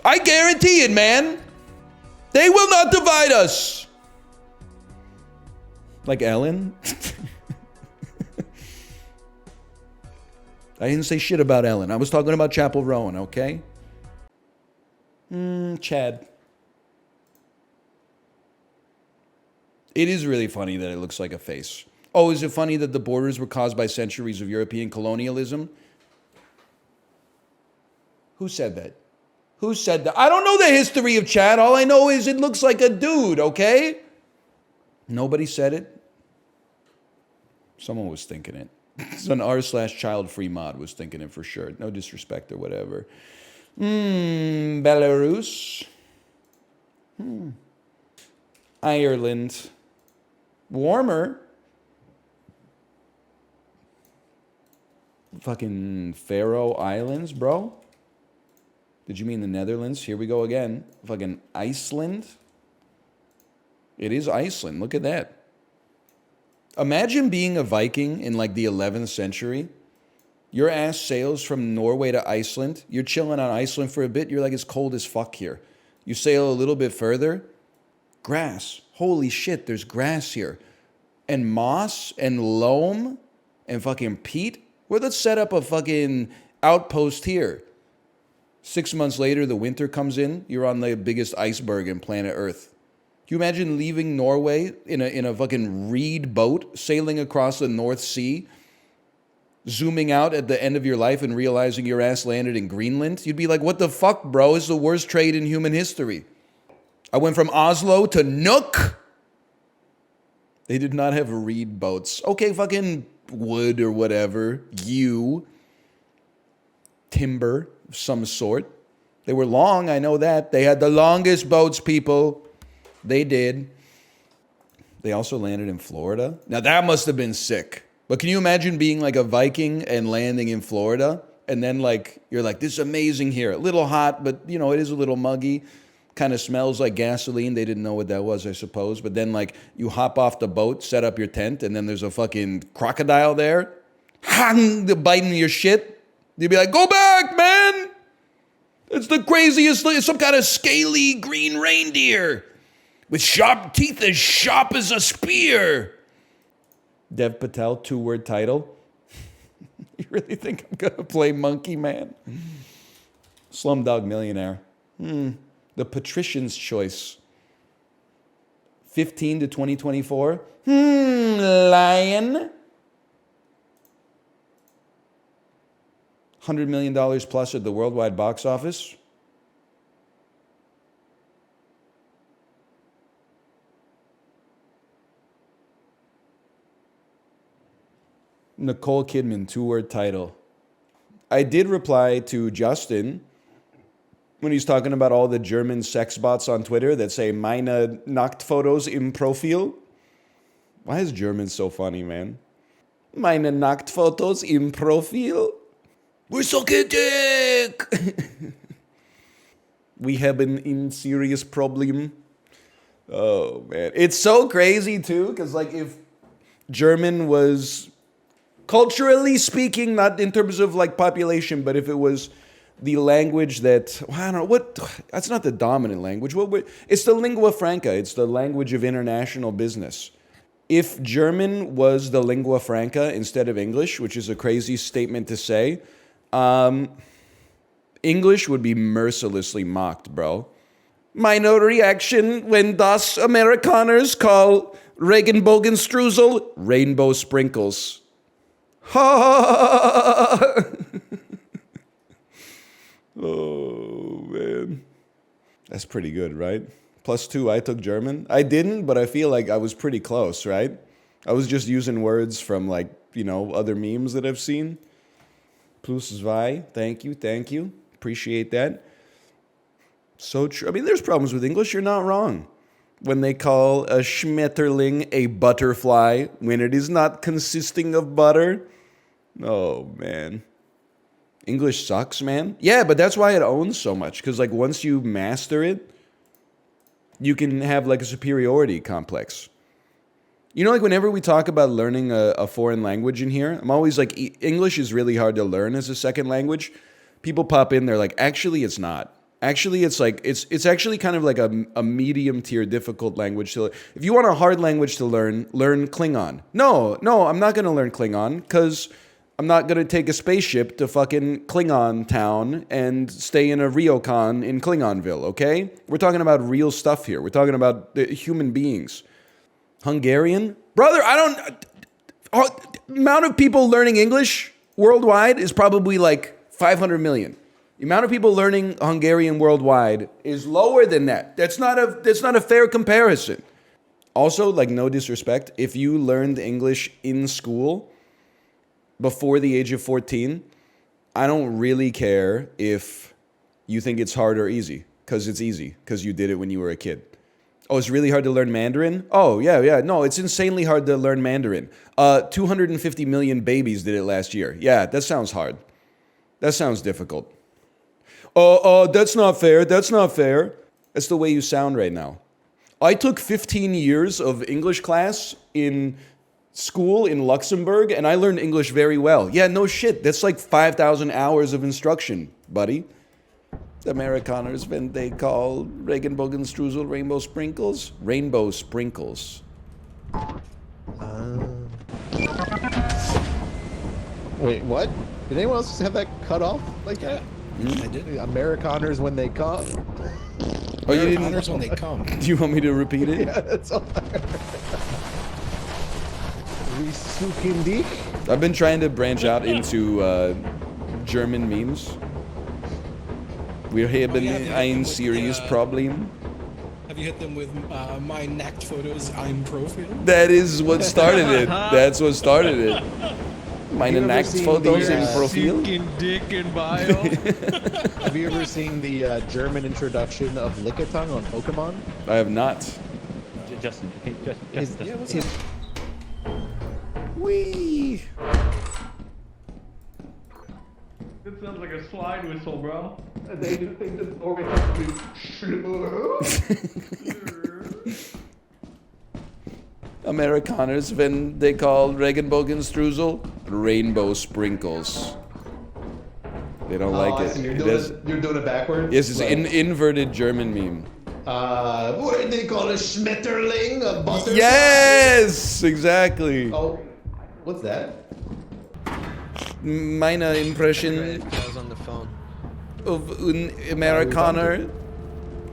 I guarantee it, man. They will not divide us. Like Ellen? I didn't say shit about Ellen. I was talking about Chapel Rowan, okay? Chad. It is really funny that it looks like a face. Oh, is it funny that the borders were caused by centuries of European colonialism? Who said that? Who said that? I don't know the history of Chad. All I know is it looks like a dude, okay? Nobody said it. Someone was thinking it. Some r/child-free mod was thinking it for sure. No disrespect or whatever. Belarus. Ireland. Warmer. Fucking Faroe Islands, bro. Did you mean the Netherlands? Here we go again. Fucking Iceland. It is Iceland. Look at that. Imagine being a Viking in like the 11th century. Your ass sails from Norway to Iceland. You're chilling on Iceland for a bit. You're like, it's cold as fuck here. You sail a little bit further. Grass. Holy shit, there's grass here. And moss and loam and fucking peat. Well, let's set up a fucking outpost here. 6 months later, the winter comes in. You're on the biggest iceberg in planet Earth. Can you imagine leaving Norway in a fucking reed boat, sailing across the North Sea, zooming out at the end of your life and realizing your ass landed in Greenland? You'd be like, what the fuck, bro? It's the worst trade in human history. I went from Oslo to Nuuk. They did not have reed boats. Okay, fucking wood or whatever. Timber of some sort. They were long, I know that. They had the longest boats, people. They did. They also landed in Florida. Now that must have been sick. But can you imagine being like a Viking and landing in Florida? And then like, you're like, this is amazing here. A little hot, but you know, it is a little muggy. Kind of smells like gasoline. They didn't know what that was, I suppose. But then like, you hop off the boat, set up your tent, and then there's a fucking crocodile there. They're biting your shit. You'd be like, go back, man. It's the craziest thing. It's some kind of scaly green reindeer with sharp teeth as sharp as a spear. Dev Patel, 2-word title. You really think I'm going to play Monkey Man? Slumdog Millionaire. The Patrician's Choice. 15 to 2024. Lion. $100 million plus at the worldwide box office. Nicole Kidman, 2-word title. I did reply to Justin when he's talking about all the German sex bots on Twitter that say meine Nacktfotos im Profil. Why is German so funny, man? Meine Nacktfotos im Profil. We're sucking dick! We have an serious problem. Oh, man. It's so crazy, too, because, like, if German was, culturally speaking, not in terms of, like, population, but if it was the language that, well, I don't know, what, that's not the dominant language. It's the lingua franca. It's the language of international business. If German was the lingua franca instead of English, which is a crazy statement to say, English would be mercilessly mocked, bro. Meine reaction when das Amerikaners call Regenbogenstrudel rainbow sprinkles. Ha! Oh, man. That's pretty good, right? +2, I took German. I didn't, but I feel like I was pretty close, right? I was just using words from, like, other memes that I've seen. Plus zwei. Thank you. Appreciate that. So true. I mean, there's problems with English. You're not wrong. When they call a Schmetterling a butterfly when it is not consisting of butter. Oh, man. English sucks, man. Yeah, but that's why it owns so much. Because, like, once you master it, you can have, like, a superiority complex. Like, whenever we talk about learning a foreign language in here, I'm always like, English is really hard to learn as a second language. People pop in, they're like, actually, it's not. Actually, it's like it's actually kind of like a medium tier difficult language to. If you want a hard language to learn Klingon. No, I'm not gonna learn Klingon because I'm not gonna take a spaceship to fucking Klingon town and stay in a ryokan in Klingonville. Okay, we're talking about real stuff here. We're talking about human beings. Hungarian, brother. Amount of people learning English worldwide is probably like 500 million. The amount of people learning Hungarian worldwide is lower than that. That's not a fair comparison. Also, like, no disrespect, if you learned English in school before the age of 14, I don't really care if you think it's hard or easy, because it's easy, because you did it when you were a kid. Oh, it's really hard to learn Mandarin? Oh, yeah. No, it's insanely hard to learn Mandarin. 250 million babies did it last year. Yeah, that sounds hard. That sounds difficult. That's not fair. That's the way you sound right now. I took 15 years of English class in school in Luxembourg, and I learned English very well. Yeah, no shit. That's like 5,000 hours of instruction, buddy. The Amerikaners, when they call Regenbogenstrudel rainbow sprinkles. Rainbow sprinkles. Wait, what? Did anyone else have that cut off like that? I did. Amerikaners when they come. Oh, you didn't? Amerikaners when they come. Do you want me to repeat it? Yeah, that's all. We suchen dich. I've been trying to branch out into German memes. Wir haben ein serious problem. Have you hit them with my nackt photos I'm profile? That is what started it. That's what started it. Meine Nacktfotos in Profil. Dick in bio. Have you ever seen the German introduction of Lickitung on Pokemon? I have not. Justin. Wee. That sounds like a slide whistle, bro. They do think that Norway has to be. Amerikaners, when they call Regenbogenstrudel rainbow sprinkles. They don't like it. You're doing it backwards? Yes, it's an inverted German meme. What do they call a Schmetterling? A butterfly? Yes, exactly. Oh, what's that? Meine Impression on the phone. of an Amerikaner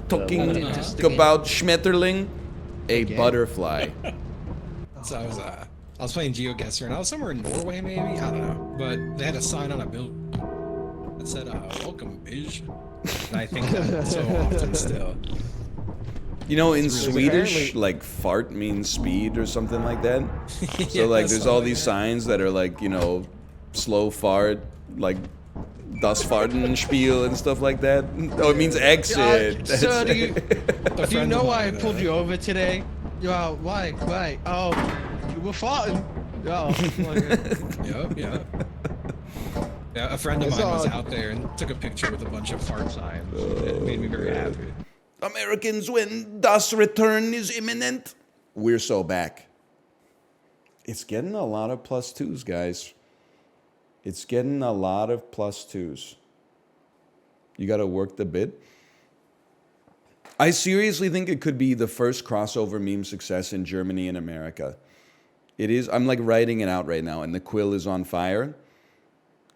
talking about Schmetterling, a butterfly. So I was playing GeoGuessr, and I was somewhere in Norway, maybe? I don't know. But they had a sign on a building that said, welcome, bitch. And I think that so often still. You know, in Swedish, like, fart means speed or something like that. So, like, there's all these signs that are, like, slow fart, like, das Fartenspiel and stuff like that. Oh, it means exit. So do you know why I pulled you over today? Why? Oh, you were farting. Oh. Yeah, a friend of mine was out there and took a picture with a bunch of fart signs. It made me very happy. Americans, when das return is imminent, we're so back. It's getting a lot of +2s, guys. It's getting a lot of +2s. You got to work the bit. I seriously think it could be the first crossover meme success in Germany and America. It is. I'm like writing it out right now, and the quill is on fire.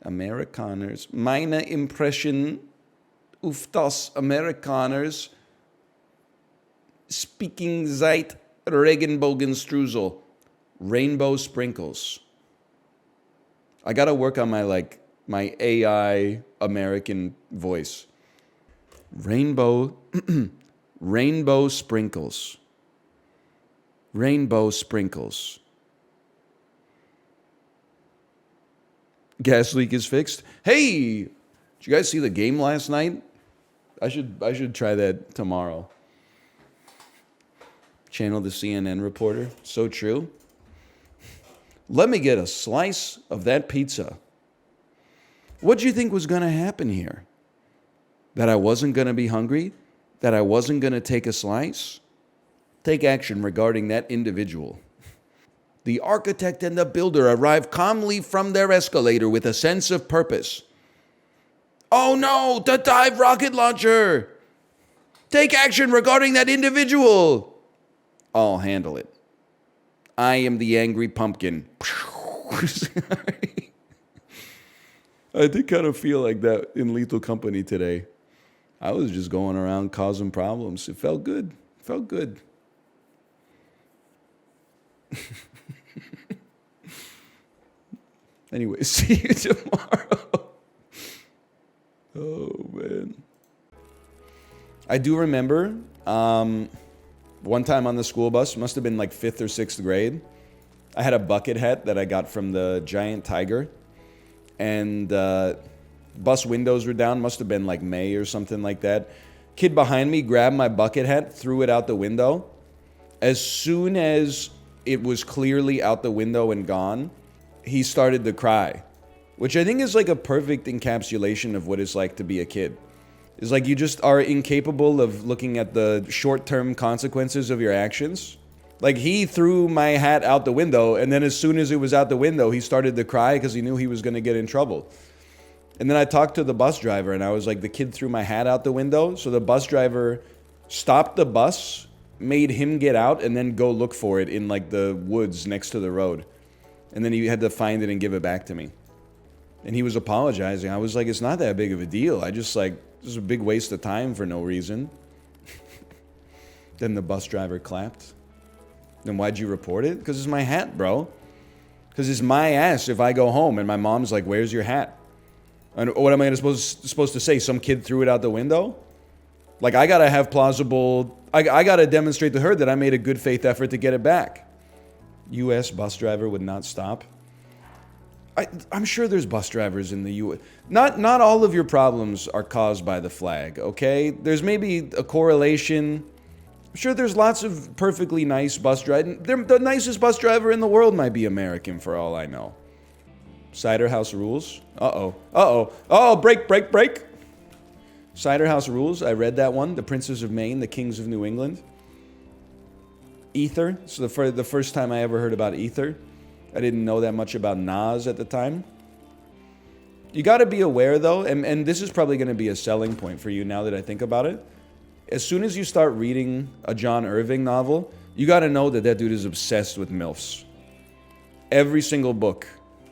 Amerikaners. Meine Impression auf das Amerikaners speaking seit Regenbogenstrudel. Rainbow sprinkles. I gotta work on my AI American voice. Rainbow sprinkles. Rainbow sprinkles. Gas leak is fixed. Hey, did you guys see the game last night? I should try that tomorrow. Channel the CNN reporter. So true. Let me get a slice of that pizza. What do you think was going to happen here? That I wasn't going to be hungry? That I wasn't going to take a slice? Take action regarding that individual. The architect and the builder arrive calmly from their escalator with a sense of purpose. Oh no, the dive rocket launcher! Take action regarding that individual! I'll handle it. I am the angry pumpkin. I did kind of feel like that in Lethal Company today. I was just going around causing problems. It felt good. It felt good. Anyway, see you tomorrow. Oh, man. I do remember one time on the school bus, must have been like 5th or 6th grade. I had a bucket hat that I got from the Giant Tiger. And bus windows were down. Must have been like May or something like that. Kid behind me grabbed my bucket hat, threw it out the window. As soon as it was clearly out the window and gone, he started to cry, which I think is like a perfect encapsulation of what it's like to be a kid. It's like you just are incapable of looking at the short-term consequences of your actions. Like, he threw my hat out the window, and then as soon as it was out the window, he started to cry because he knew he was going to get in trouble. And then I talked to the bus driver, and I was like, the kid threw my hat out the window. So the bus driver stopped the bus, made him get out, and then go look for it in like the woods next to the road. And then he had to find it and give it back to me. And he was apologizing. I was like, it's not that big of a deal. I just like, this is a big waste of time for no reason. Then the bus driver clapped. Then why'd you report it? Because it's my hat, bro. Because it's my ass if I go home and my mom's like, where's your hat? And what am I supposed to say? Some kid threw it out the window? Like, I gotta have plausible... I gotta demonstrate to her that I made a good faith effort to get it back. U.S. bus driver would not stop. I'm sure there's bus drivers in the U.S. Not all of your problems are caused by the flag, okay? There's maybe a correlation. I'm sure there's lots of perfectly nice bus drivers. The nicest bus driver in the world might be American, for all I know. Cider House Rules. Uh-oh. Uh-oh. Oh, break. Cider House Rules. I read that one. The Princes of Maine, the Kings of New England. Ether. So the first time I ever heard about Ether. I didn't know that much about Nas at the time. You got to be aware, though, and this is probably going to be a selling point for you now that I think about it. As soon as you start reading a John Irving novel, you got to know that that dude is obsessed with MILFs. Every single book.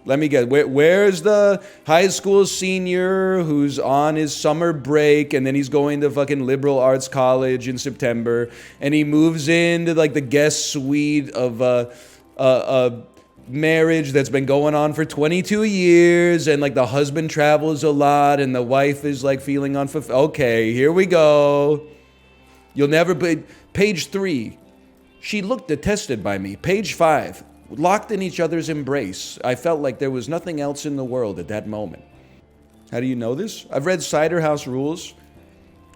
Let me get, where's the high school senior who's on his summer break and then he's going to fucking liberal arts college in September and he moves into like the guest suite of a marriage that's been going on for 22 years and like the husband travels a lot and the wife is like feeling unfulfilled. Okay, here we go. You'll never be. Page 3. She looked detested by me. Page 5. Locked in each other's embrace. I felt like there was nothing else in the world at that moment. How do you know this? I've read Cider House Rules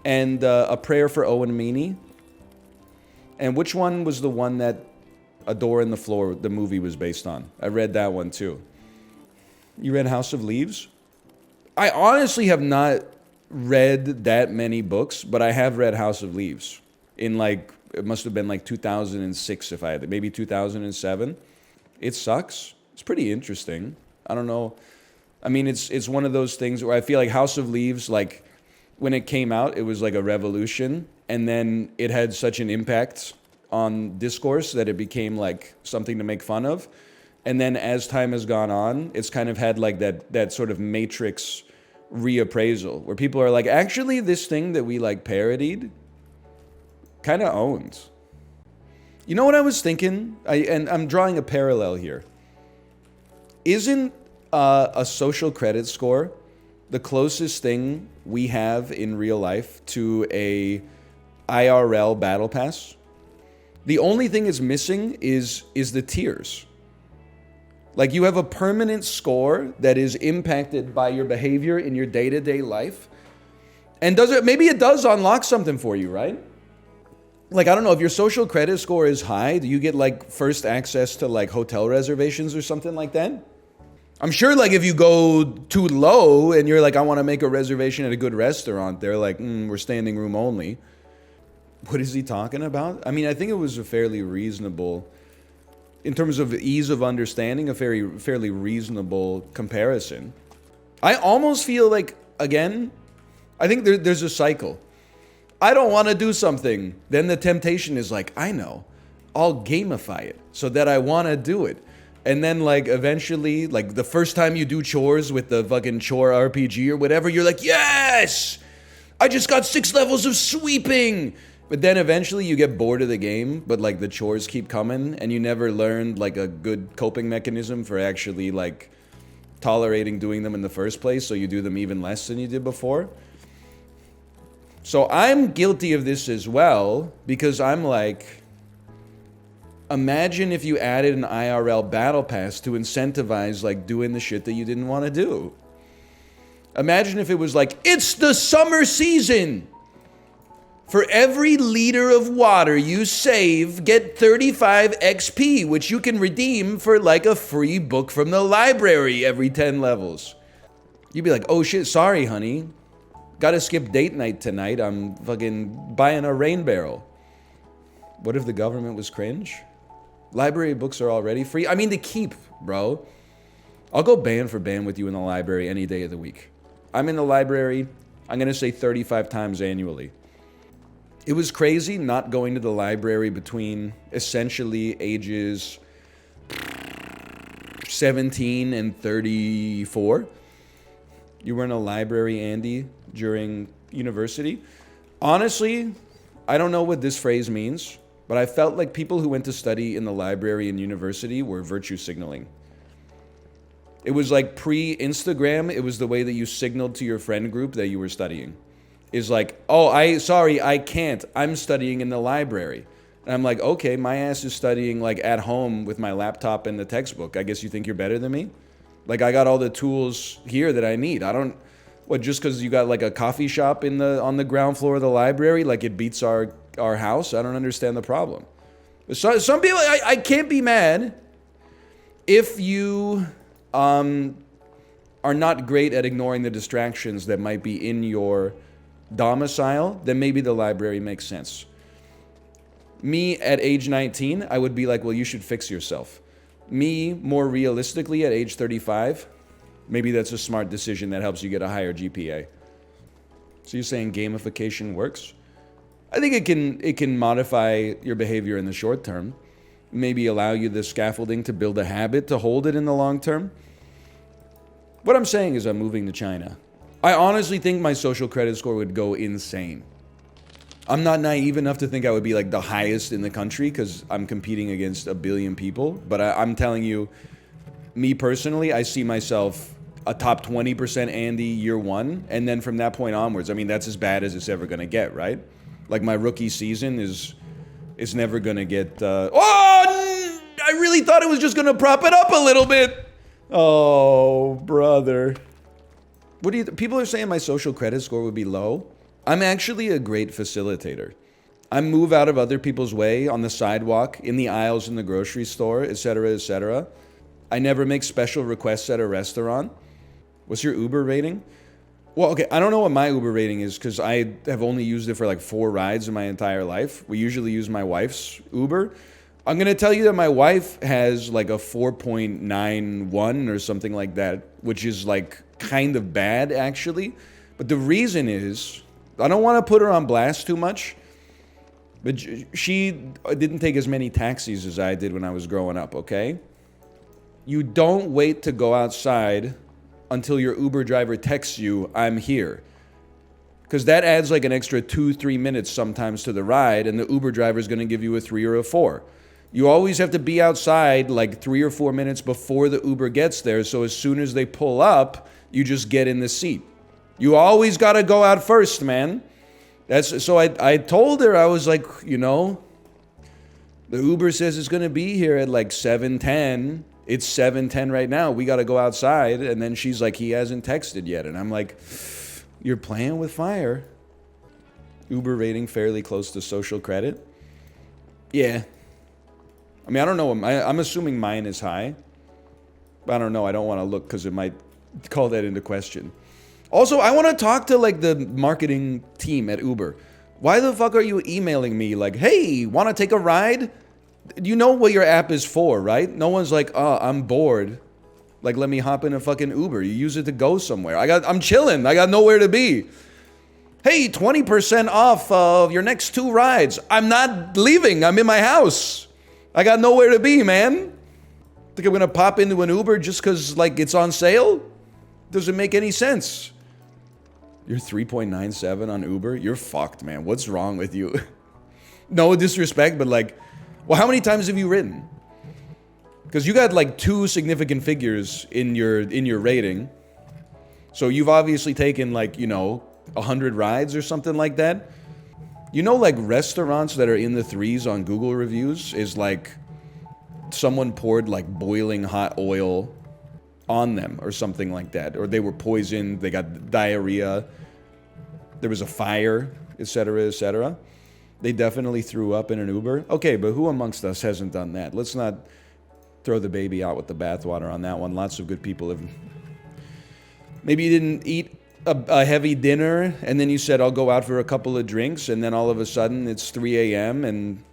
and A Prayer for Owen Meany. And which one was the one that A Door in the Floor, the movie, was based on? I read that one too. You read House of Leaves? I honestly have not read that many books, but I have read House of Leaves in like, it must have been like 2006 if I had it, maybe 2007. It sucks. It's pretty interesting. I don't know. I mean, it's one of those things where I feel like House of Leaves, like when it came out, it was like a revolution, and then it had such an impact on discourse that it became like something to make fun of. And then as time has gone on, it's kind of had like that sort of Matrix reappraisal where people are like, actually, this thing that we like parodied kind of owns. You know what I was thinking? And I'm drawing a parallel here. Isn't a social credit score the closest thing we have in real life to a IRL battle pass? The only thing it's missing is the tiers. Like you have a permanent score that is impacted by your behavior in your day-to-day life. And maybe it does unlock something for you, right? Like, I don't know, if your social credit score is high, do you get like first access to like hotel reservations or something like that? I'm sure like if you go too low and you're like, I want to make a reservation at a good restaurant, they're like, we're standing room only. What is he talking about? I mean, I think it was a fairly reasonable, in terms of ease of understanding, a fairly reasonable comparison. I almost feel like, again, I think there's a cycle. I don't want to do something. Then the temptation is like, I know, I'll gamify it so that I want to do it. And then like eventually, like the first time you do chores with the fucking chore RPG or whatever, you're like, yes, I just got 6 levels of sweeping. But then eventually you get bored of the game, but like the chores keep coming and you never learned like a good coping mechanism for actually like tolerating doing them in the first place. So you do them even less than you did before. So I'm guilty of this as well, because I'm like, imagine if you added an IRL battle pass to incentivize like doing the shit that you didn't want to do. Imagine if it was like, it's the summer season. For every liter of water you save, get 35 XP, which you can redeem for like a free book from the library every 10 levels. You'd be like, oh shit, sorry honey. Gotta skip date night tonight. I'm fucking buying a rain barrel. What if the government was cringe? Library books are already free. I mean, to keep, bro. I'll go band for band with you in the library any day of the week. I'm in the library, I'm gonna say 35 times annually. It was crazy not going to the library between essentially ages 17 and 34. You were in a library, Andy, during university. Honestly, I don't know what this phrase means, but I felt like people who went to study in the library and university were virtue signaling. It was like pre-Instagram, it was the way that you signaled to your friend group that you were studying. Is like, oh, sorry, I can't. I'm studying in the library. And I'm like, okay, my ass is studying like at home with my laptop and the textbook. I guess you think you're better than me? Like I got all the tools here that I need. I don't, just because you got like a coffee shop on the ground floor of the library, like it beats our house? I don't understand the problem. So, some people, I can't be mad if you are not great at ignoring the distractions that might be in your domicile, then maybe the library makes sense. Me at age 19, I would be like, well, you should fix yourself. Me, more realistically, at age 35, maybe that's a smart decision that helps you get a higher GPA. So you're saying gamification works? I think it can modify your behavior in the short term. Maybe allow you the scaffolding to build a habit to hold it in the long term. What I'm saying is I'm moving to China. I honestly think my social credit score would go insane. I'm not naive enough to think I would be like the highest in the country because I'm competing against a billion people. But I'm telling you, me personally, I see myself a top 20% Andy year one. And then from that point onwards, I mean, that's as bad as it's ever going to get, right? Like my rookie season is never going to get... I really thought it was just going to prop it up a little bit. Oh, brother. What do you... People are saying my social credit score would be low. I'm actually a great facilitator. I move out of other people's way on the sidewalk, in the aisles in the grocery store, etc., etc. I never make special requests at a restaurant. What's your Uber rating? Well, okay, I don't know what my Uber rating is because I have only used it for like 4 rides in my entire life. We usually use my wife's Uber. I'm going to tell you that my wife has like a 4.91 or something like that, which is like kind of bad actually. But the reason is, I don't want to put her on blast too much, but she didn't take as many taxis as I did when I was growing up, okay? You don't wait to go outside until your Uber driver texts you, I'm here. Because that adds like an extra 2-3 minutes sometimes to the ride, and the Uber driver is going to give you a 3 or a 4. You always have to be outside like 3 or 4 minutes before the Uber gets there, so as soon as they pull up, you just get in the seat. You always got to go out first, man. So I told her, I was like, you know, the Uber says it's going to be here at like 7:10. It's 7:10 right now. We got to go outside. And then she's like, he hasn't texted yet. And I'm like, you're playing with fire. Uber rating fairly close to social credit. Yeah. I mean, I don't know. I'm assuming mine is high. But I don't know. I don't want to look because it might call that into question. Also, I want to talk to like the marketing team at Uber. Why the fuck are you emailing me like, hey, want to take a ride? You know what your app is for, right? No one's like, oh, I'm bored. Like, let me hop in a fucking Uber. You use it to go somewhere. I'm chilling. I got nowhere to be. Hey, 20% off of your next 2 rides. I'm not leaving. I'm in my house. I got nowhere to be, man. Think I'm gonna pop into an Uber just because, like, it's on sale? Doesn't make any sense. You're 3.97 on Uber? You're fucked, man. What's wrong with you? No disrespect, but like, well, how many times have you ridden? Because you got like 2 significant figures in your rating. So you've obviously taken like, 100 rides or something like that. You know, like restaurants that are in the 3s on Google reviews is like someone poured like boiling hot oil on them or something like that. Or they were poisoned, they got diarrhea, there was a fire, etc., etc. They definitely threw up in an Uber. Okay, but who amongst us hasn't done that? Let's not throw the baby out with the bathwater on that one. Lots of good people have. Maybe you didn't eat a heavy dinner and then you said, I'll go out for a couple of drinks, and then all of a sudden it's 3 a.m. and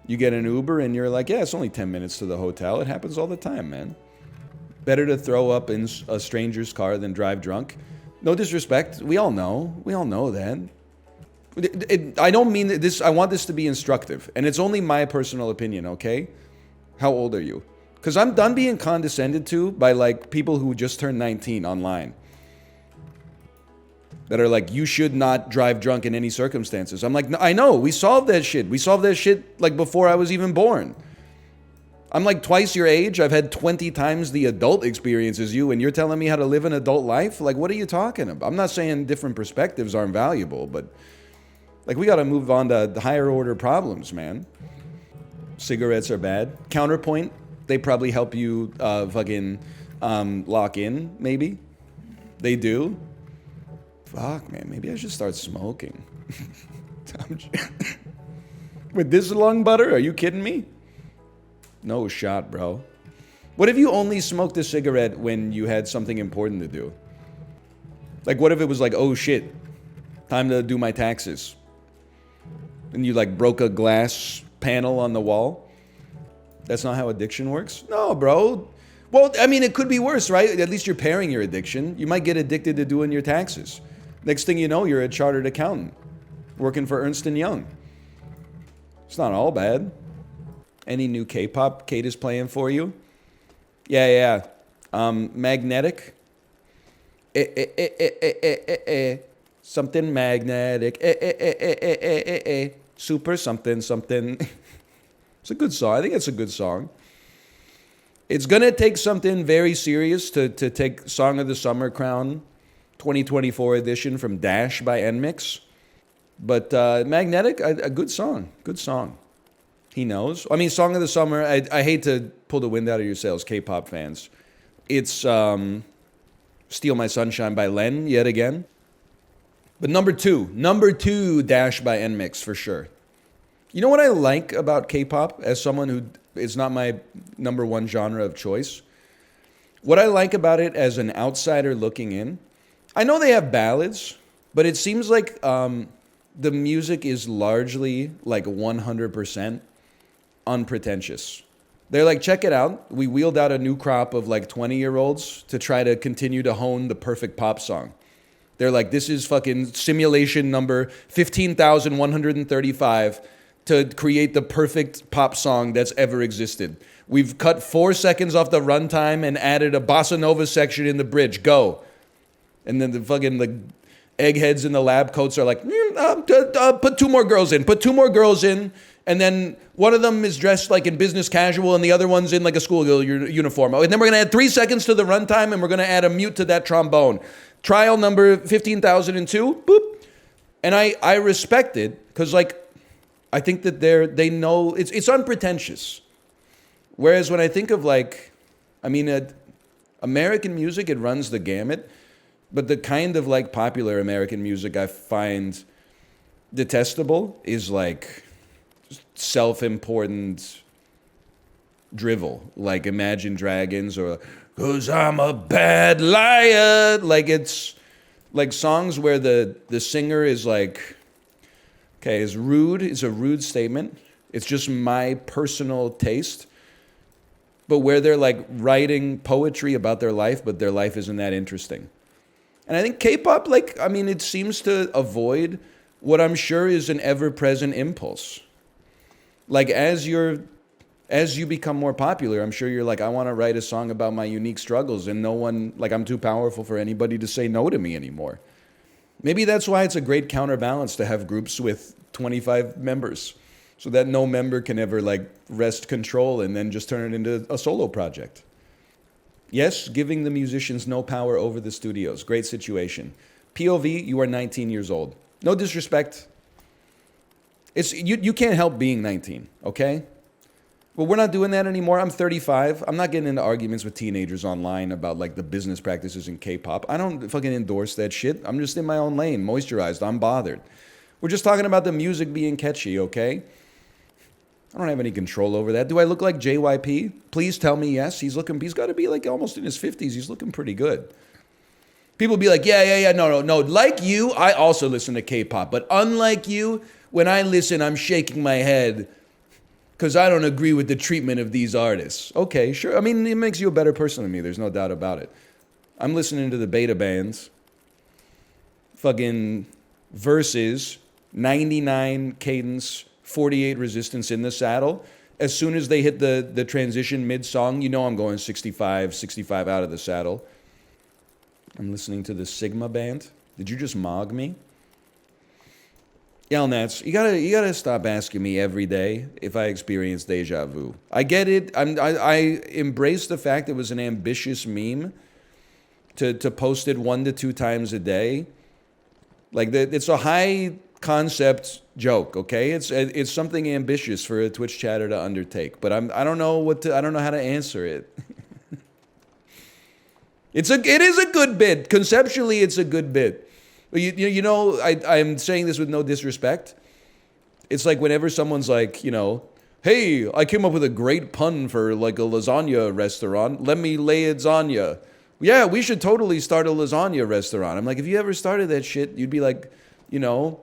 you get an Uber and you're like, yeah, it's only 10 minutes to the hotel. It happens all the time, man. Better to throw up in a stranger's car than drive drunk. No disrespect. We all know that. I don't mean this. I want this to be instructive, and it's only my personal opinion, okay? How old are you? Because I'm done being condescended to by like people who just turned 19 online. That are like, you should not drive drunk in any circumstances. I'm like, no, I know, we solved that shit. We solved that shit like before I was even born. I'm like twice your age. I've had 20 times the adult experience as you, and you're telling me how to live an adult life? Like, what are you talking about? I'm not saying different perspectives aren't valuable, but like, we got to move on to higher order problems, man. Cigarettes are bad. Counterpoint, they probably help you fucking lock in, maybe. They do. Fuck, man, maybe I should start smoking. With this lung butter? Are you kidding me? No shot, bro. What if you only smoked a cigarette when you had something important to do? Like, what if it was like, oh shit, time to do my taxes? And you like broke a glass panel on the wall? That's not how addiction works? No, bro. Well, I mean, it could be worse, right? At least you're pairing your addiction. You might get addicted to doing your taxes. Next thing you know, you're a chartered accountant working for Ernst & Young. It's not all bad. Any new K-pop Kate is playing for you? Yeah. Magnetic. Something magnetic. Super something. It's a good song. I think it's a good song. It's gonna take something very serious to take Song of the Summer crown 2024 edition from Dash by NMIX. But Magnetic, a good song. Good song. He knows. I mean, Song of the Summer, I hate to pull the wind out of your sails, K-pop fans. It's Steal My Sunshine by Len, yet again. But number two, Dash by NMIX, for sure. You know what I like about K-pop, as someone who is not my number one genre of choice? What I like about it as an outsider looking in, I know they have ballads, but it seems like the music is largely like 100% unpretentious. They're like, check it out. We wheeled out a new crop of like 20-year-olds to try to continue to hone the perfect pop song. They're like, this is fucking simulation number 15,135 to create the perfect pop song that's ever existed. We've cut 4 seconds off the runtime and added a bossa nova section in the bridge. Go. And then the fucking like eggheads in the lab coats are like, put 2 more girls in. Put 2 more girls in. And then one of them is dressed like in business casual and the other one's in like a schoolgirl uniform. And then we're going to add 3 seconds to the runtime and we're going to add a mute to that trombone. Trial number 15,002. Boop. And I respect it because like, I think that they know it's unpretentious. Whereas when I think of like, I mean, American music, it runs the gamut, but the kind of like popular American music I find detestable is like self-important drivel, like Imagine Dragons or "'Cause I'm a bad liar." Like it's like songs where the singer is like, okay, is rude, is a rude statement. It's just my personal taste. But where they're like writing poetry about their life, but their life isn't that interesting. And I think K-pop, like, I mean, it seems to avoid what I'm sure is an ever-present impulse. Like as you become more popular, I'm sure you're like, I want to write a song about my unique struggles, and no one, like, I'm too powerful for anybody to say no to me anymore. Maybe that's why it's a great counterbalance to have groups with 25 members, so that no member can ever like wrest control and then just turn it into a solo project. Yes, giving the musicians no power over the studios. Great situation. POV, you are 19 years old. No disrespect. You can't help being 19, okay? Well, we're not doing that anymore. I'm 35. I'm not getting into arguments with teenagers online about like the business practices in K-pop. I don't fucking endorse that shit. I'm just in my own lane, moisturized, unbothered. We're just talking about the music being catchy, okay? I don't have any control over that. Do I look like JYP? Please tell me yes. He's got to be like almost in his 50s. He's looking pretty good. People be like, yeah, no. Like you, I also listen to K-pop. But unlike you, when I listen, I'm shaking my head because I don't agree with the treatment of these artists. Okay, sure. I mean, it makes you a better person than me. There's no doubt about it. I'm listening to the beta bands. Fucking verses, 99 cadence, 48 resistance in the saddle. As soon as they hit the transition mid-song, you know I'm going 65 out of the saddle. I'm listening to the Sigma band. Did you just mog me? Nats, you gotta stop asking me every day if I experience deja vu. I get it. I embrace the fact it was an ambitious meme to post it 1 to 2 times a day. Like it's a high concept joke, okay? It's something ambitious for a Twitch chatter to undertake, but I don't know how to answer it. It is a good bit. Conceptually, it's a good bit. You know, I'm saying this with no disrespect. It's like whenever someone's like, you know, hey, I came up with a great pun for like a lasagna restaurant. Let me lay lasagna. Yeah, we should totally start a lasagna restaurant. I'm like, if you ever started that shit, you'd be like, you know,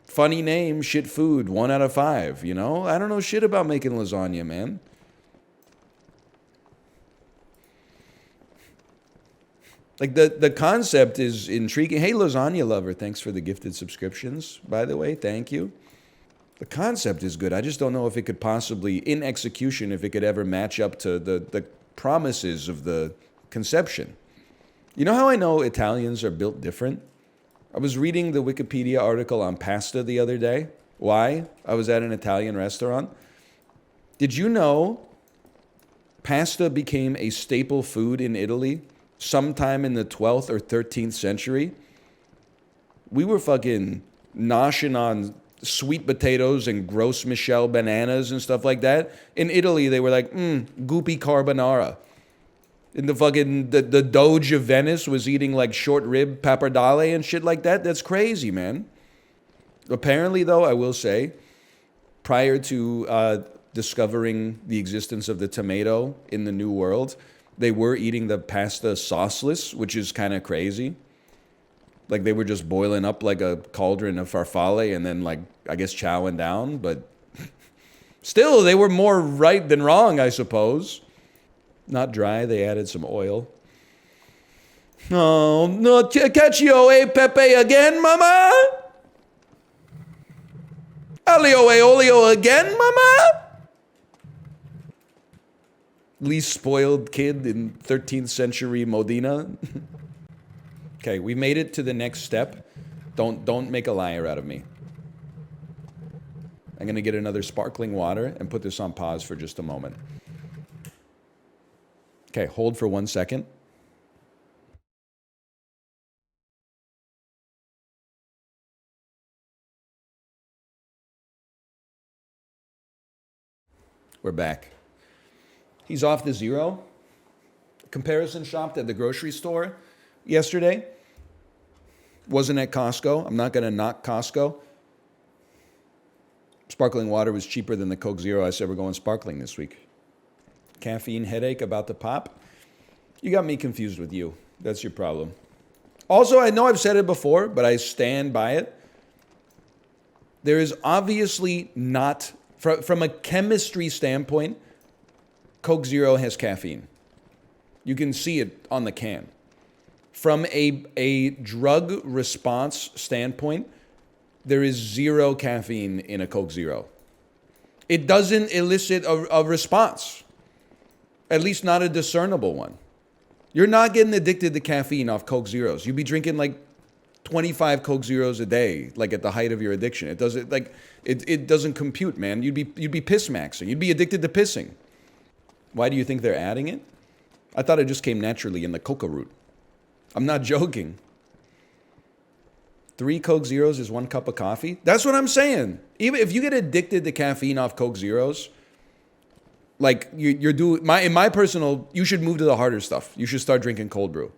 funny name, shit food, 1 out of 5, you know? I don't know shit about making lasagna, man. Like the concept is intriguing. Hey, lasagna lover, thanks for the gifted subscriptions, by the way. Thank you. The concept is good. I just don't know if it could possibly, in execution, if it could ever match up to the promises of the conception. You know how I know Italians are built different? I was reading the Wikipedia article on pasta the other day. Why? I was at an Italian restaurant. Did you know pasta became a staple food in Italy sometime in the 12th or 13th century? We were fucking noshing on sweet potatoes and gross Michelle bananas and stuff like that. In Italy, they were like, goopy carbonara. In the Doge of Venice was eating like short rib pappardelle and shit like that. That's crazy, man. Apparently, though, I will say, prior to discovering the existence of the tomato in the New World, they were eating the pasta sauceless, which is kind of crazy. Like they were just boiling up like a cauldron of farfalle and then like, I guess, chowing down. But still, they were more right than wrong, I suppose. Not dry, they added some oil. Oh, no, Caccio e Pepe again, mama? Alio e olio again, mama? Least spoiled kid in 13th century Modena. Okay, we made it to the next step. Don't make a liar out of me. I'm gonna get another sparkling water and put this on pause for just a moment. Okay, hold for 1 second. We're back. He's off the zero. Comparison shopped at the grocery store yesterday. Wasn't at Costco. I'm not going to knock Costco. Sparkling water was cheaper than the Coke Zero. I said we're going sparkling this week. Caffeine headache about to pop. You got me confused with you. That's your problem. Also, I know I've said it before, but I stand by it. There is obviously not, from a chemistry standpoint, Coke Zero has caffeine. You can see it on the can. From a drug response standpoint, there is zero caffeine in a Coke Zero. It doesn't elicit a response, at least not a discernible one. You're not getting addicted to caffeine off Coke Zeros. You'd be drinking like 25 Coke Zeros a day, like at the height of your addiction. It doesn't compute, man. You'd be piss maxing. You'd be addicted to pissing. Why do you think they're adding it? I thought it just came naturally in the coca root. I'm not joking. 3 Coke Zeros is 1 cup of coffee. That's what I'm saying. Even if you get addicted to caffeine off Coke Zeros, like you're doing, in my personal, you should move to the harder stuff. You should start drinking cold brew.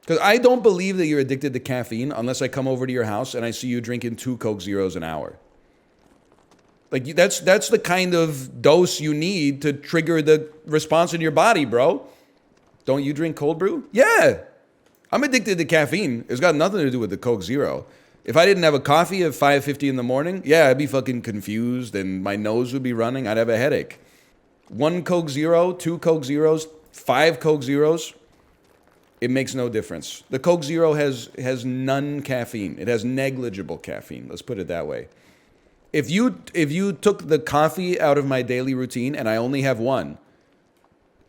Because I don't believe that you're addicted to caffeine unless I come over to your house and I see you drinking 2 Coke Zeros an hour. Like that's the kind of dose you need to trigger the response in your body, bro. Don't you drink cold brew? Yeah. I'm addicted to caffeine. It's got nothing to do with the Coke Zero. If I didn't have a coffee at 5:50 in the morning, yeah, I'd be fucking confused and my nose would be running. I'd have a headache. 1 Coke Zero, 2 Coke Zeros, 5 Coke Zeros, it makes no difference. The Coke Zero has none caffeine. It has negligible caffeine. Let's put it that way. If you took the coffee out of my daily routine and I only have one,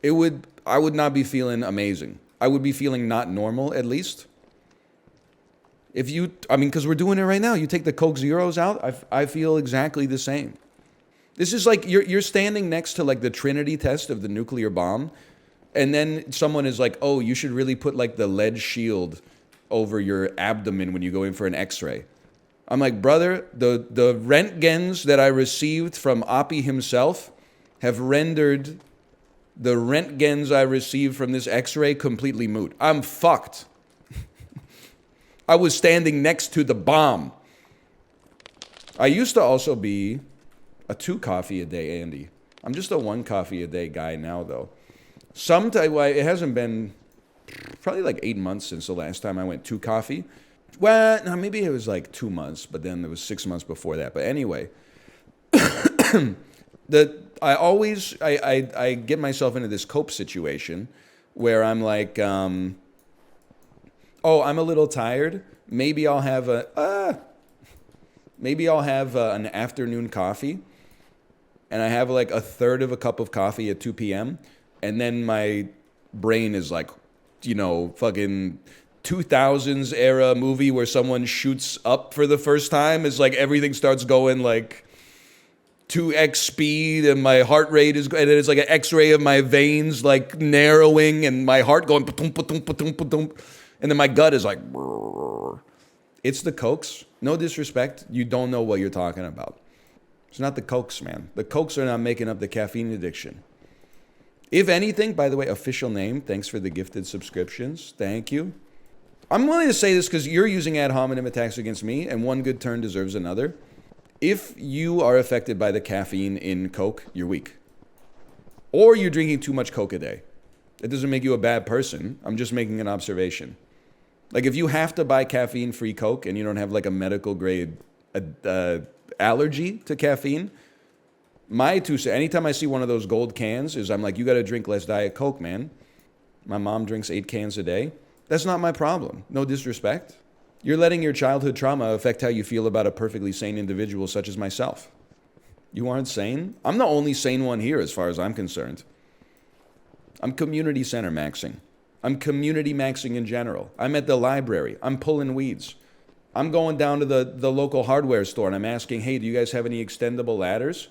I would not be feeling amazing. I would be feeling not normal, at least. Because we're doing it right now. You take the Coke Zeros out, I feel exactly the same. This is like you're standing next to like the Trinity test of the nuclear bomb, and then someone is like, "Oh, you should really put like the lead shield over your abdomen when you go in for an X-ray." I'm like, brother, the Röntgens that I received from Oppie himself have rendered the Röntgens I received from this X-ray completely moot. I'm fucked. I was standing next to the bomb. I used to also be a 2 coffee a day, Andy. I'm just a 1 coffee a day guy now, though. It hasn't been probably like 8 months since the last time I went 2 coffee. Well, no, maybe it was like 2 months, but then there was 6 months before that. But anyway, I get myself into this cope situation where I'm like, I'm a little tired. Maybe I'll have an afternoon coffee, and I have like a third of a cup of coffee at 2 p.m. And then my brain is like, fucking 2000s era movie where someone shoots up for the first time. It's like everything starts going like 2x speed, and my heart rate is, and then it's like an X-ray of my veins like narrowing, and my heart going pa-tum, pa-tum, pa-tum, pa-tum. And then my gut is like, brrr. It's the Cokes. No disrespect. You don't know what you're talking about. It's not the Cokes, man. The Cokes are not making up the caffeine addiction. If anything, by the way, official name, thanks for the gifted subscriptions. Thank you. I'm willing to say this because you're using ad hominem attacks against me, and one good turn deserves another. If you are affected by the caffeine in Coke, you're weak. Or you're drinking too much Coke a day. It doesn't make you a bad person. I'm just making an observation. Like if you have to buy caffeine-free Coke and you don't have like a medical grade allergy to caffeine, my 2 cents, anytime I see one of those gold cans, is I'm like, you got to drink less Diet Coke, man. My mom drinks 8 cans a day. That's not my problem. No disrespect. You're letting your childhood trauma affect how you feel about a perfectly sane individual such as myself. You aren't sane? I'm the only sane one here as far as I'm concerned. I'm community center maxing. I'm community maxing in general. I'm at the library. I'm pulling weeds. I'm going down to the local hardware store and I'm asking, hey, do you guys have any extendable ladders?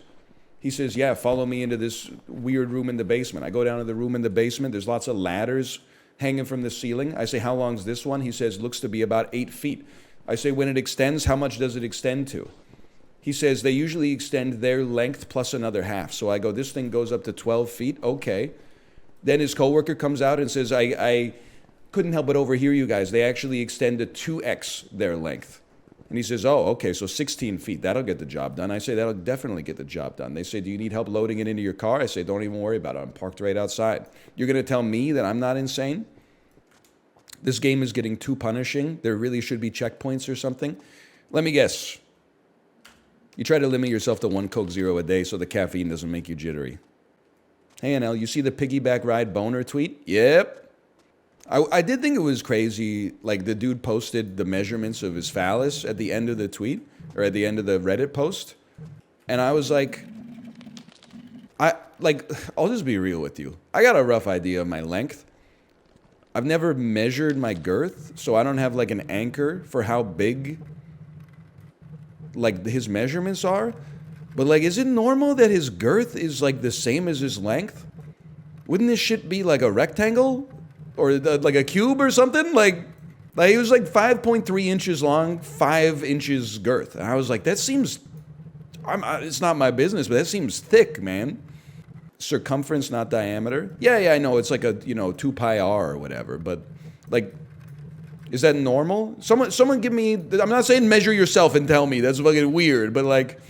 He says, yeah, follow me into this weird room in the basement. I go down to the room in the basement. There's lots of ladders hanging from the ceiling. I say, how long's this one? He says, looks to be about 8 feet. I say, when it extends, how much does it extend to? He says they usually extend their length plus another half. So I go, this thing goes up to 12 feet. Okay. Then his coworker comes out and says, I couldn't help but overhear you guys. They actually extend to 2x their length. And he says, oh, okay, so 16 feet. That'll get the job done. I say, that'll definitely get the job done. They say, do you need help loading it into your car? I say, don't even worry about it. I'm parked right outside. You're going to tell me that I'm not insane? This game is getting too punishing. There really should be checkpoints or something. Let me guess. You try to limit yourself to 1 Coke Zero a day so the caffeine doesn't make you jittery. Hey, NL, you see the piggyback ride boner tweet? Yep. I did think it was crazy, like the dude posted the measurements of his phallus at the end of the tweet, or at the end of the Reddit post, and I was like, I'll just be real with you. I got a rough idea of my length. I've never measured my girth, so I don't have like an anchor for how big, like, his measurements are. But like, is it normal that his girth is like the same as his length? Wouldn't this shit be like a rectangle? Or like a cube or something? Like he was like 5.3 inches long, 5 inches girth. And I was like, that seems, it's not my business, but that seems thick, man. Circumference, not diameter. Yeah, I know, it's like a, 2 pi r or whatever, but like, is that normal? Someone give me, I'm not saying measure yourself and tell me, that's fucking weird, but like,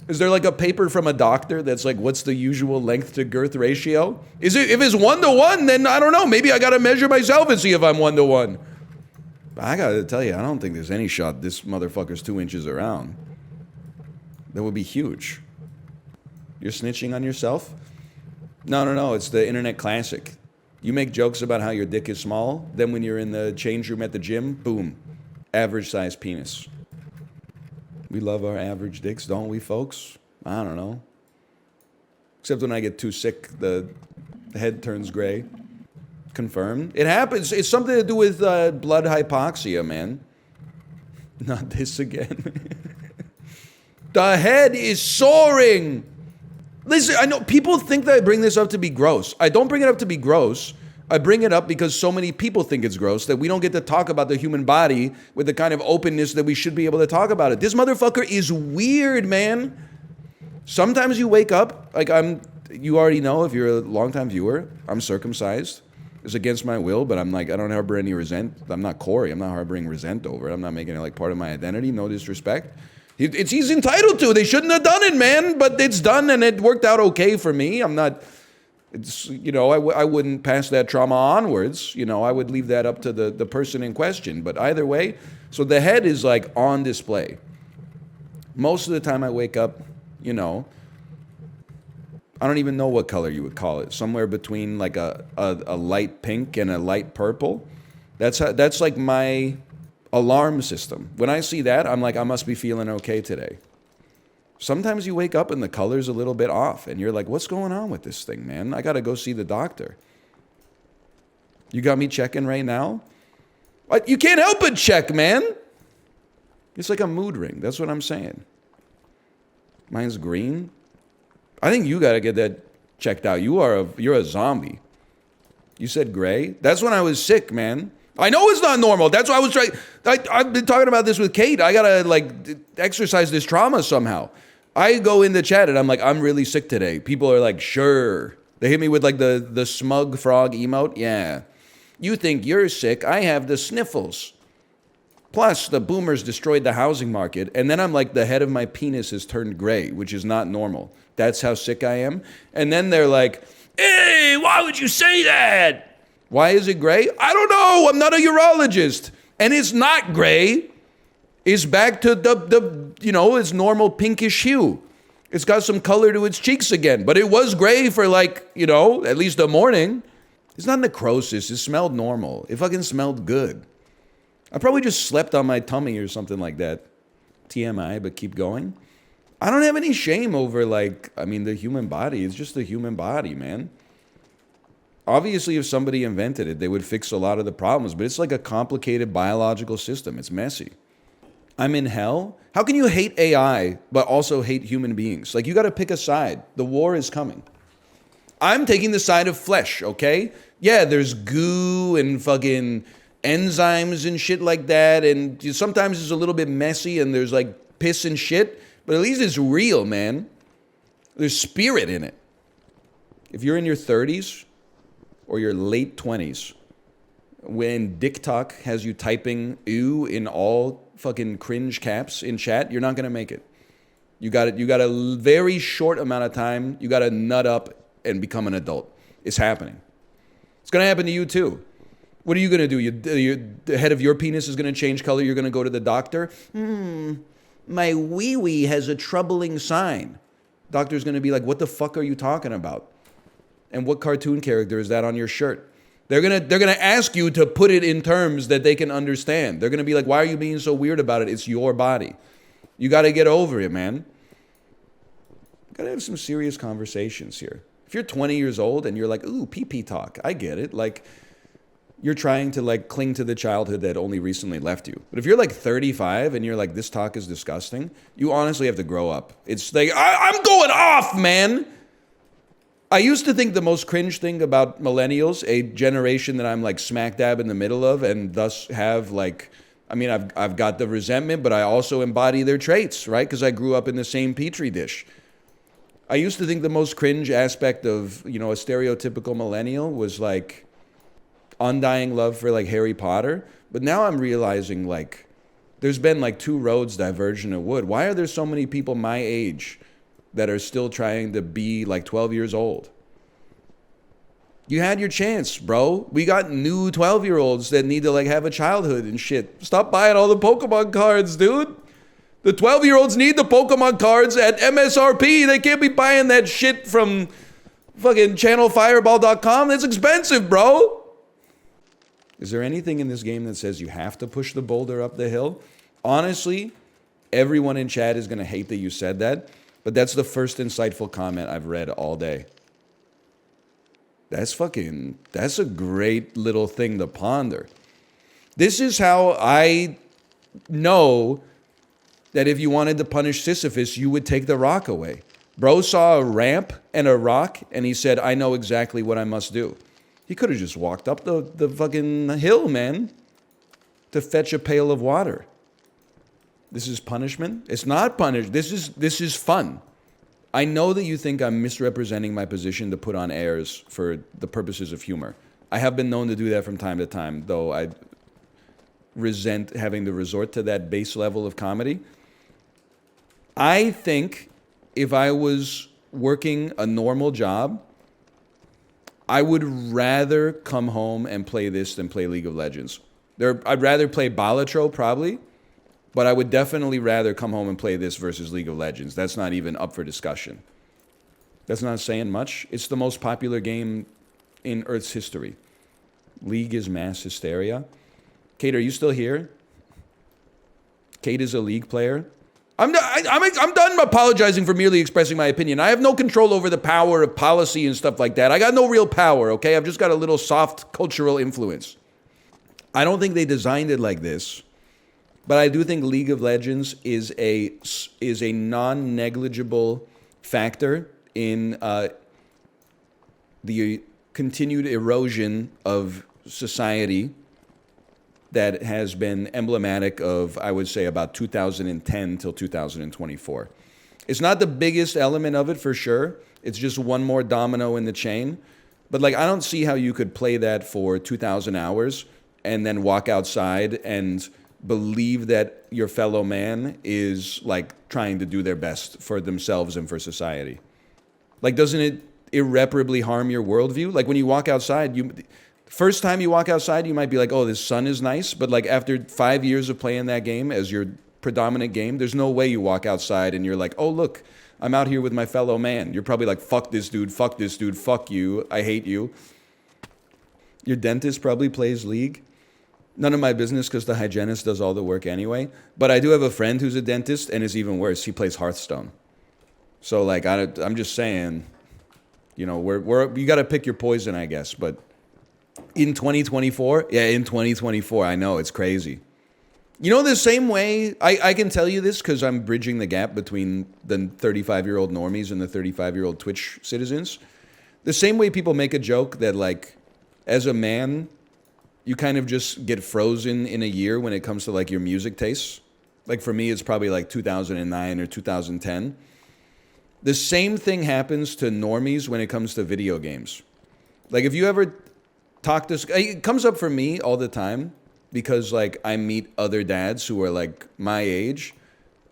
is there like a paper from a doctor that's like, what's the usual length to girth ratio? Is it, if it's 1 to 1, then I don't know. Maybe I got to measure myself and see if I'm 1 to 1. But I got to tell you, I don't think there's any shot this motherfucker's 2 inches around. That would be huge. You're snitching on yourself? No. It's the internet classic. You make jokes about how your dick is small. Then when you're in the change room at the gym, boom, average size penis. We love our average dicks, don't we, folks? I don't know. Except when I get too sick, the head turns gray. Confirmed. It happens. It's something to do with blood hypoxia, man. Not this again. The head is soaring. Listen, I know people think that I bring this up to be gross. I don't bring it up to be gross. I bring it up because so many people think it's gross that we don't get to talk about the human body with the kind of openness that we should be able to talk about it. This motherfucker is weird, man. Sometimes you wake up, like you already know if you're a longtime viewer, I'm circumcised. It's against my will, but I'm like, I don't harbor any resent. I'm not Corey. I'm not harboring resent over it. I'm not making it like part of my identity. No disrespect. He's entitled to. They shouldn't have done it, man, but it's done and it worked out okay for me. I'm not... It's, I wouldn't pass that trauma onwards. I would leave that up to the person in question. But either way, so the head is like on display. Most of the time I wake up, I don't even know what color you would call it. Somewhere between like a light pink and a light purple. That's like my alarm system. When I see that, I'm like, I must be feeling okay today. Sometimes you wake up and the color's a little bit off and you're like, what's going on with this thing, man? I got to go see the doctor. You got me checking right now? You can't help but check, man. It's like a mood ring. That's what I'm saying. Mine's green. I think you got to get that checked out. You're a zombie. You said gray? That's when I was sick, man. I know it's not normal. That's why I was trying. I've been talking about this with Kate. I got to exercise this trauma somehow. I go in the chat and I'm like, I'm really sick today. People are like, sure. They hit me with like the smug frog emote. Yeah. You think you're sick. I have the sniffles. Plus, the boomers destroyed the housing market. And then I'm like, the head of my penis has turned gray, which is not normal. That's how sick I am. And then they're like, hey, why would you say that? Why is it gray? I don't know. I'm not a urologist. And it's not gray. It's back to its normal pinkish hue. It's got some color to its cheeks again. But it was gray for at least a morning. It's not necrosis. It smelled normal. It fucking smelled good. I probably just slept on my tummy or something like that. TMI, but keep going. I don't have any shame over the human body. It's just the human body, man. Obviously, if somebody invented it, they would fix a lot of the problems, but it's like a complicated biological system. It's messy. I'm in hell? How can you hate AI, but also hate human beings? You got to pick a side. The war is coming. I'm taking the side of flesh, okay? Yeah, there's goo and fucking enzymes and shit like that, and sometimes it's a little bit messy and there's piss and shit, But at least it's real, man. There's spirit in it. If you're in your 30s or your late 20s, when TikTok has you typing ew in all fucking cringe caps in chat, you're not going to make it. You got a very short amount of time. You got to nut up and become an adult. It's happening. It's going to happen to you too. What are you going to do? The head of your penis is going to change color. You're going to go to the doctor. My wee-wee has a troubling sign. Doctor's going to be like, what the fuck are you talking about? And what cartoon character is that on your shirt? They're gonna ask you to put it in terms that they can understand. They're gonna be like, why are you being so weird about it? It's your body. You gotta get over it, man. You gotta have some serious conversations here. If you're 20 years old and you're like, ooh, pee-pee talk, I get it. Like, you're trying to like cling to the childhood that only recently left you. But if you're like 35 and you're like, this talk is disgusting, you honestly have to grow up. It's like, I'm going off, man. I used to think the most cringe thing about millennials, a generation that I'm like smack dab in the middle of, and thus have like, I mean, I've got the resentment, but I also embody their traits, right? Because I grew up in the same petri dish. I used to think the most cringe aspect of, you know, a stereotypical millennial was like undying love for like Harry Potter. But now I'm realizing like there's been like two roads diverging of wood. Why are there so many people my age that are still trying to be like 12 years old? You had your chance, bro. We got new 12-year-olds that need to like have a childhood and shit. Stop buying all the Pokemon cards, dude. The 12-year-olds need the Pokemon cards at MSRP. They can't be buying that shit from fucking channelfireball.com. That's expensive, bro. Is there anything in this game that says you have to push the boulder up the hill? Honestly, everyone in chat is going to hate that you said that. But that's the first insightful comment I've read all day. That's a great little thing to ponder. This is how I know that if you wanted to punish Sisyphus, you would take the rock away. Bro saw a ramp and a rock, and he said, I know exactly what I must do. He could have just walked up the fucking hill, man, to fetch a pail of water. This is punishment? It's not punishment. This is fun. I know that you think I'm misrepresenting my position to put on airs for the purposes of humor. I have been known to do that from time to time, though I resent having to resort to that base level of comedy. I think if I was working a normal job, I would rather come home and play this than play League of Legends. I'd rather play Balatro, probably. But I would definitely rather come home and play this versus League of Legends. That's not even up for discussion. That's not saying much. It's the most popular game in Earth's history. League is mass hysteria. Kate, are you still here? Kate is a League player. I'm done apologizing for merely expressing my opinion. I have no control over the power of policy and stuff like that. I got no real power, okay? I've just got a little soft cultural influence. I don't think they designed it like this. But I do think League of Legends is a non-negligible factor in the continued erosion of society that has been emblematic of, I would say, about 2010 till 2024. It's not the biggest element of it for sure. It's just one more domino in the chain. But like, I don't see how you could play that for 2,000 hours and then walk outside and believe that your fellow man is like trying to do their best for themselves and for society. Like, doesn't it irreparably harm your worldview? Like when you walk outside, first time you walk outside, you might be like, oh, this sun is nice. But like after 5 years of playing that game as your predominant game, there's no way you walk outside and you're like, oh, look, I'm out here with my fellow man. You're probably like, fuck this dude, fuck you, I hate you. Your dentist probably plays League. None of my business because the hygienist does all the work anyway. But I do have a friend who's a dentist, and it's even worse. He plays Hearthstone. So like, I'm just saying, you know, you got to pick your poison, I guess. But in 2024, in 2024, I know it's crazy. You know, the same way I can tell you this because I'm bridging the gap between the 35-year-old normies and the 35-year-old Twitch citizens. The same way people make a joke that like, as a man, you kind of just get frozen in a year when it comes to like your music tastes. Like for me, it's probably like 2009 or 2010. The same thing happens to normies when it comes to video games. Like if you ever talk to, it comes up for me all the time because like I meet other dads who are like my age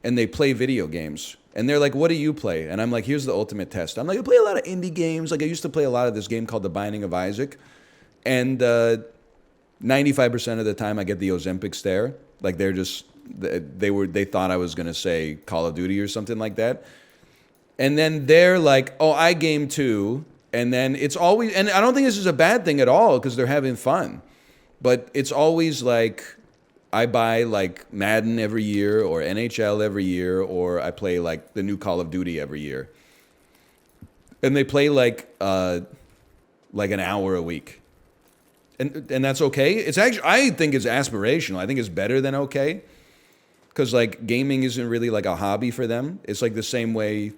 and they play video games. And they're like, what do you play? And I'm like, here's the ultimate test. I'm like, I play a lot of indie games. Like I used to play a lot of this game called The Binding of Isaac. And 95% of the time I get the Ozempic stare. Like they're just, they thought I was going to say Call of Duty or something like that. And then they're like, oh, I game too. And then it's always, and I don't think this is a bad thing at all because they're having fun. But it's always like, I buy like Madden every year or NHL every year, or I play like the new Call of Duty every year. And they play like an hour a week. And that's okay. It's actually, I think it's aspirational. I think it's better than okay. Because like gaming isn't really like a hobby for them. It's like the same way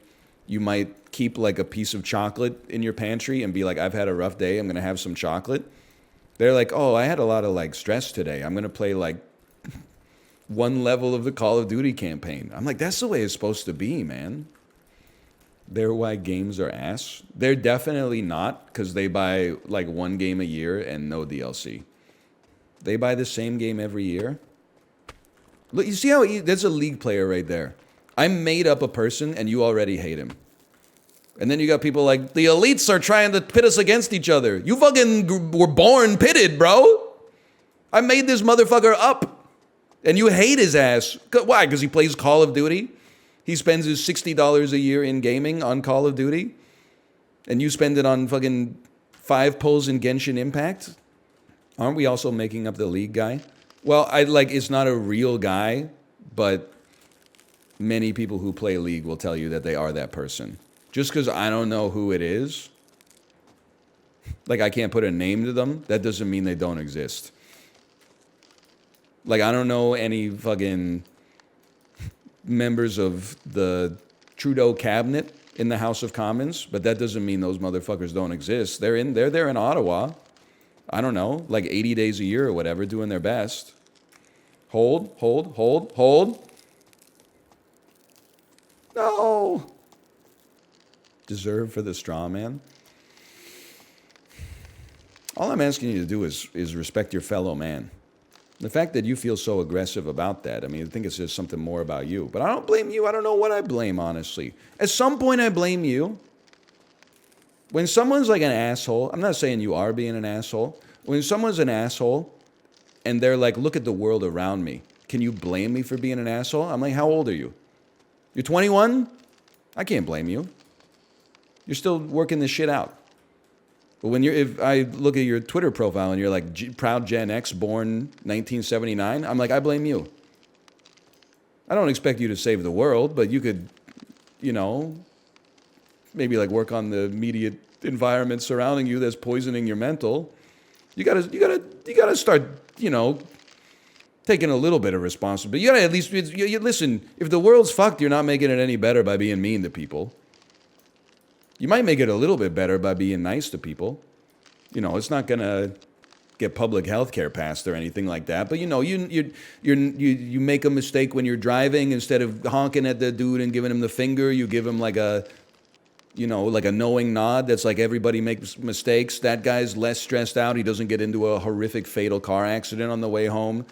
you might keep like a piece of chocolate in your pantry and be like, I've had a rough day, I'm going to have some chocolate. They're like, oh, I had a lot of like stress today. I'm going to play like one level of the Call of Duty campaign. I'm like, that's the way it's supposed to be, man. They're why games are ass. They're definitely not, because they buy like one game a year and no DLC. They buy the same game every year. Look, you see how that's a League player right there. I made up a person and you already hate him. And then you got people like, the elites are trying to pit us against each other. You fucking were born pitted, bro. I made this motherfucker up. And you hate his ass. Why? Because he plays Call of Duty? He spends his $60 a year in gaming on Call of Duty? And you spend it on fucking 5 pulls in Genshin Impact? Aren't we also making up the League guy? Well, it's not a real guy, but many people who play League will tell you that they are that person. Just because I don't know who it is, like I can't put a name to them, that doesn't mean they don't exist. Like, I don't know any fucking members of the Trudeau cabinet in the House of Commons, but that doesn't mean those motherfuckers don't exist. They're there in Ottawa. I don't know, like 80 days a year or whatever, doing their best. Hold. No. Deserve for the straw man. All I'm asking you to do is respect your fellow man. The fact that you feel so aggressive about that, I mean, I think it says something more about you. But I don't blame you. I don't know what I blame, honestly. At some point, I blame you. When someone's like an asshole, I'm not saying you are being an asshole. When someone's an asshole and they're like, look at the world around me, can you blame me for being an asshole? I'm like, how old are you? You're 21? I can't blame you. You're still working this shit out. But if I look at your Twitter profile and you're like proud Gen X born 1979, I'm like, I blame you. I don't expect you to save the world, but you could, maybe like work on the immediate environment surrounding you that's poisoning your mental. You gotta start, taking a little bit of responsibility. You gotta at least listen. If the world's fucked, you're not making it any better by being mean to people. You might make it a little bit better by being nice to people. It's not gonna get public health care passed or anything like that. But you make a mistake when you're driving. Instead of honking at the dude and giving him the finger, you give him like a knowing nod. That's like everybody makes mistakes. That guy's less stressed out. He doesn't get into a horrific fatal car accident on the way home.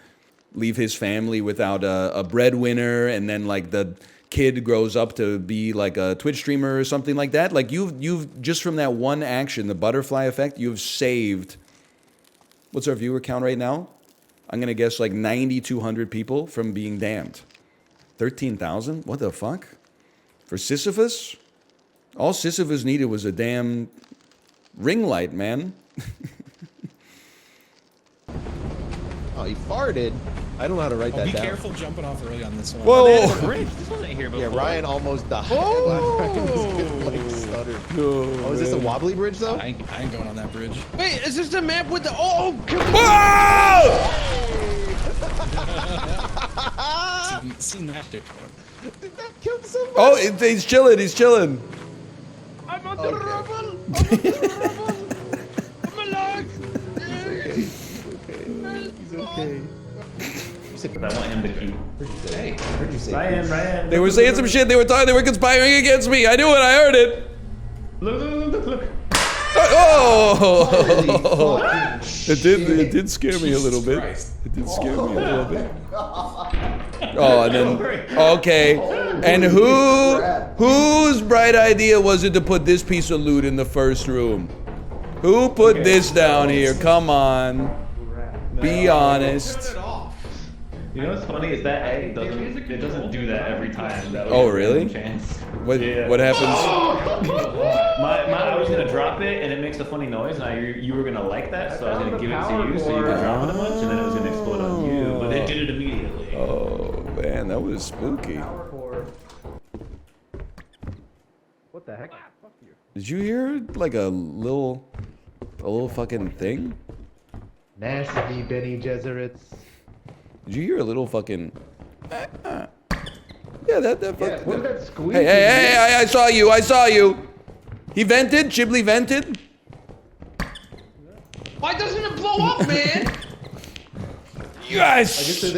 Leave his family without a breadwinner, and then like the kid grows up to be like a Twitch streamer or something like that. Like you've just from that one action, the butterfly effect, you've saved. What's our viewer count right now? I'm gonna guess like 9,200 people from being damned. 13,000? What the fuck? For Sisyphus? All Sisyphus needed was a damn ring light, man. Oh, he farted. I don't know how to write that Be down. careful jumping off early on this one. Whoa! This wasn't here before. Yeah, Ryan almost died. Oh! Ryan stuttered. Oh, is this a wobbly bridge though? I ain't going on that bridge. Wait, is this the map with the? Oh, Seen that dick. Did that kill somebody? Oh, he's chilling. He's chilling. I'm on the rubble! I'm alive! He's okay. you say? I want him to keep. Hey, where'd you say? Ryan. They were saying some shit. They were talking. They were conspiring against me. I knew it. I heard it. Look. Oh! It did scare me a little bit. It did scare me a little bit. Oh, and then okay. And whose bright idea was it to put this piece of loot in the first room? Who put this down here? Come on. Be honest. You know what's funny is that egg doesn't do that every time. That Oh really? What happens? I was gonna drop it and it makes a funny noise, and you were gonna like that, so I was gonna give it to you so you could drop it a bunch, and then it was gonna explode on you, but it did it immediately. Oh man, that was spooky. What the heck? Did you hear like a little fucking thing? Nasty Benny Gesserits. Did you hear a little fucking? Yeah, that fucking. What did that squeak? Hey! I saw you. He vented. Ghibli vented. Why doesn't it blow up, man? Yes. I guess do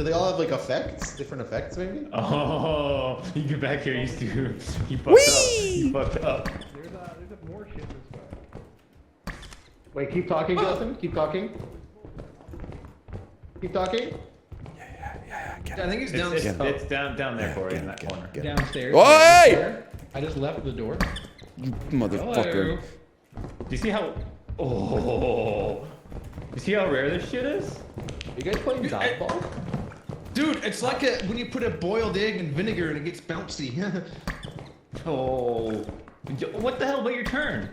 they all have like effects? Different effects maybe? Oh, you get back here, you fucked up. You fucked up. There's more shit this way. Wait, keep talking, Justin. Keep talking. Keep talking. I think it's downstairs. It's down there for you in that corner. Downstairs. Oh, hey! I just left the door. You motherfucker. Do you see how? Oh. You see how rare this shit is? You guys playing dodgeball? Dude, it's like when you put a boiled egg in vinegar and it gets bouncy. Oh. What the hell? Wait your turn.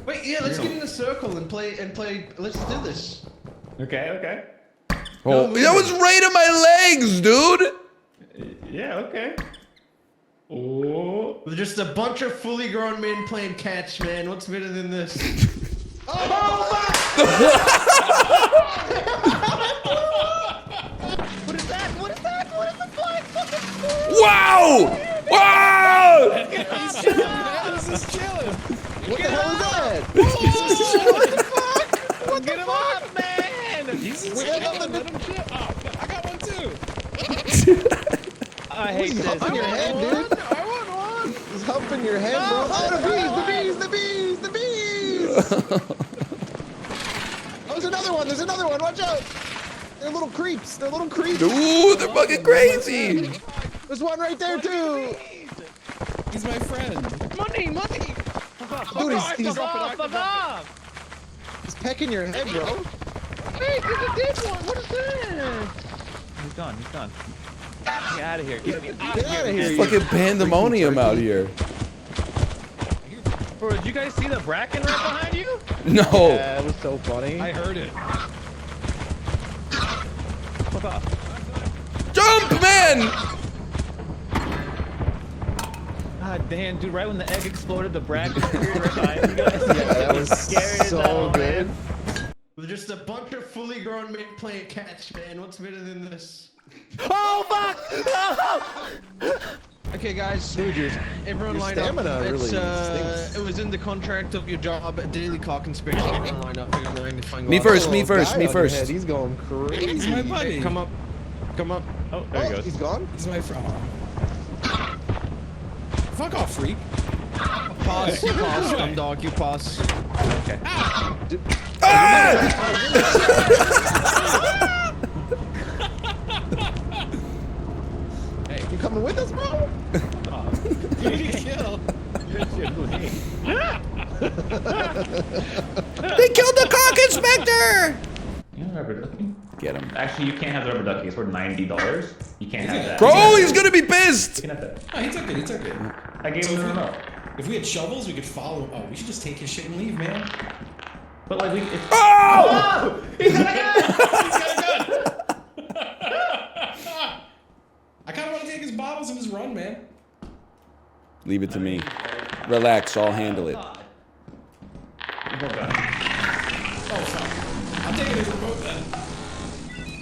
Wait, yeah, let's get in a circle and play. Let's do this. Okay. Oh, that was right on my legs, dude. Yeah, okay. Oh. Just a bunch of fully grown men playing catch, man. What's better than this? What is that? What is that? What is the flying fucking Wow! This is chilling. What the hell is that? What the fuck, man? Let him chip. Oh, I got one too. I hate this. Humping your head, dude. I want one. He's humping your head, bro. Oh, the bees. Oh, there's another one. Watch out. They're little creeps. Ooh, they're fucking crazy. There's one right there, too. He's my friend. Money. Dude, he's Fuck pecking your head, bro. Hey, there's a dead one. What is that? He's gone. Get out of here. Get out Get out of here. Fucking pandemonium out here. Bro, did you guys see the bracken right behind you? No. Yeah, it was so funny. I heard it. Fuck off. Jump, man! God damn, dude, right when the egg exploded, the bracken appeared right behind you guys. Yeah, that was Scary so as hell, good. man. Just a bunch of fully grown men playing catch, man. What's better than this? Oh, fuck! Okay, guys. Dude, everyone your line up. stamina really stinks. It was in the contract of your job, daily cock inspection. Everyone line up. Me first. He's going crazy. He's my buddy. Come up. Oh, there he goes. He's gone? He's my friend. Fuck off, freak. Pause. You pause, dumb dog. You pause. Okay. Hey, you coming with us, bro? Kill. They killed the cock inspector! You have rubber ducky? Get him. Actually, you can't have the rubber ducky. It's worth $90. You can't have that. Bro, he's gonna be pissed! You can have that. Oh, he took it. I gave him the remote. If we had shovels, we could follow him. Oh, we should just take his shit and leave, man. But like we. Oh! He's got a gun! I kind of want to take his bottles and just run, man. Leave it to me. Relax, I'll handle it. Oh, fuck. I'm taking his remote then.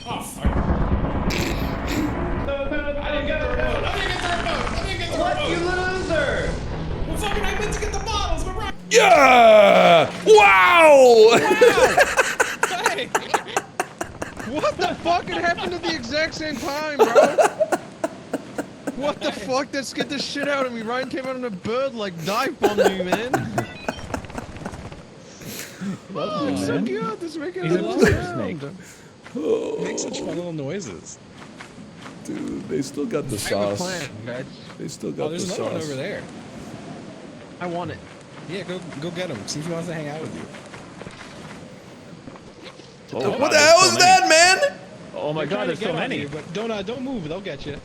Oh, fuck. I didn't get the remote. What, you loser? Well, fucking, I meant to get the bottles, but right. Yeah! Wow! Hey! What the fuck? It happened at the exact same time, bro. What the fuck? That scared the shit out of me. Ryan came out on a bird like dive bombed me, man. Oh, it's so cute. This making He's a a snake. Oh. Makes such fun little noises. Dude, they still got the I have a sauce. plan, guys. They still got the there's sauce. another one over there. I want it. Yeah, go get him. See if he wants to hang out with you. Oh, What the hell is that, man? Oh my They're god, trying there's to so get on many. you, but don't move. They'll get you.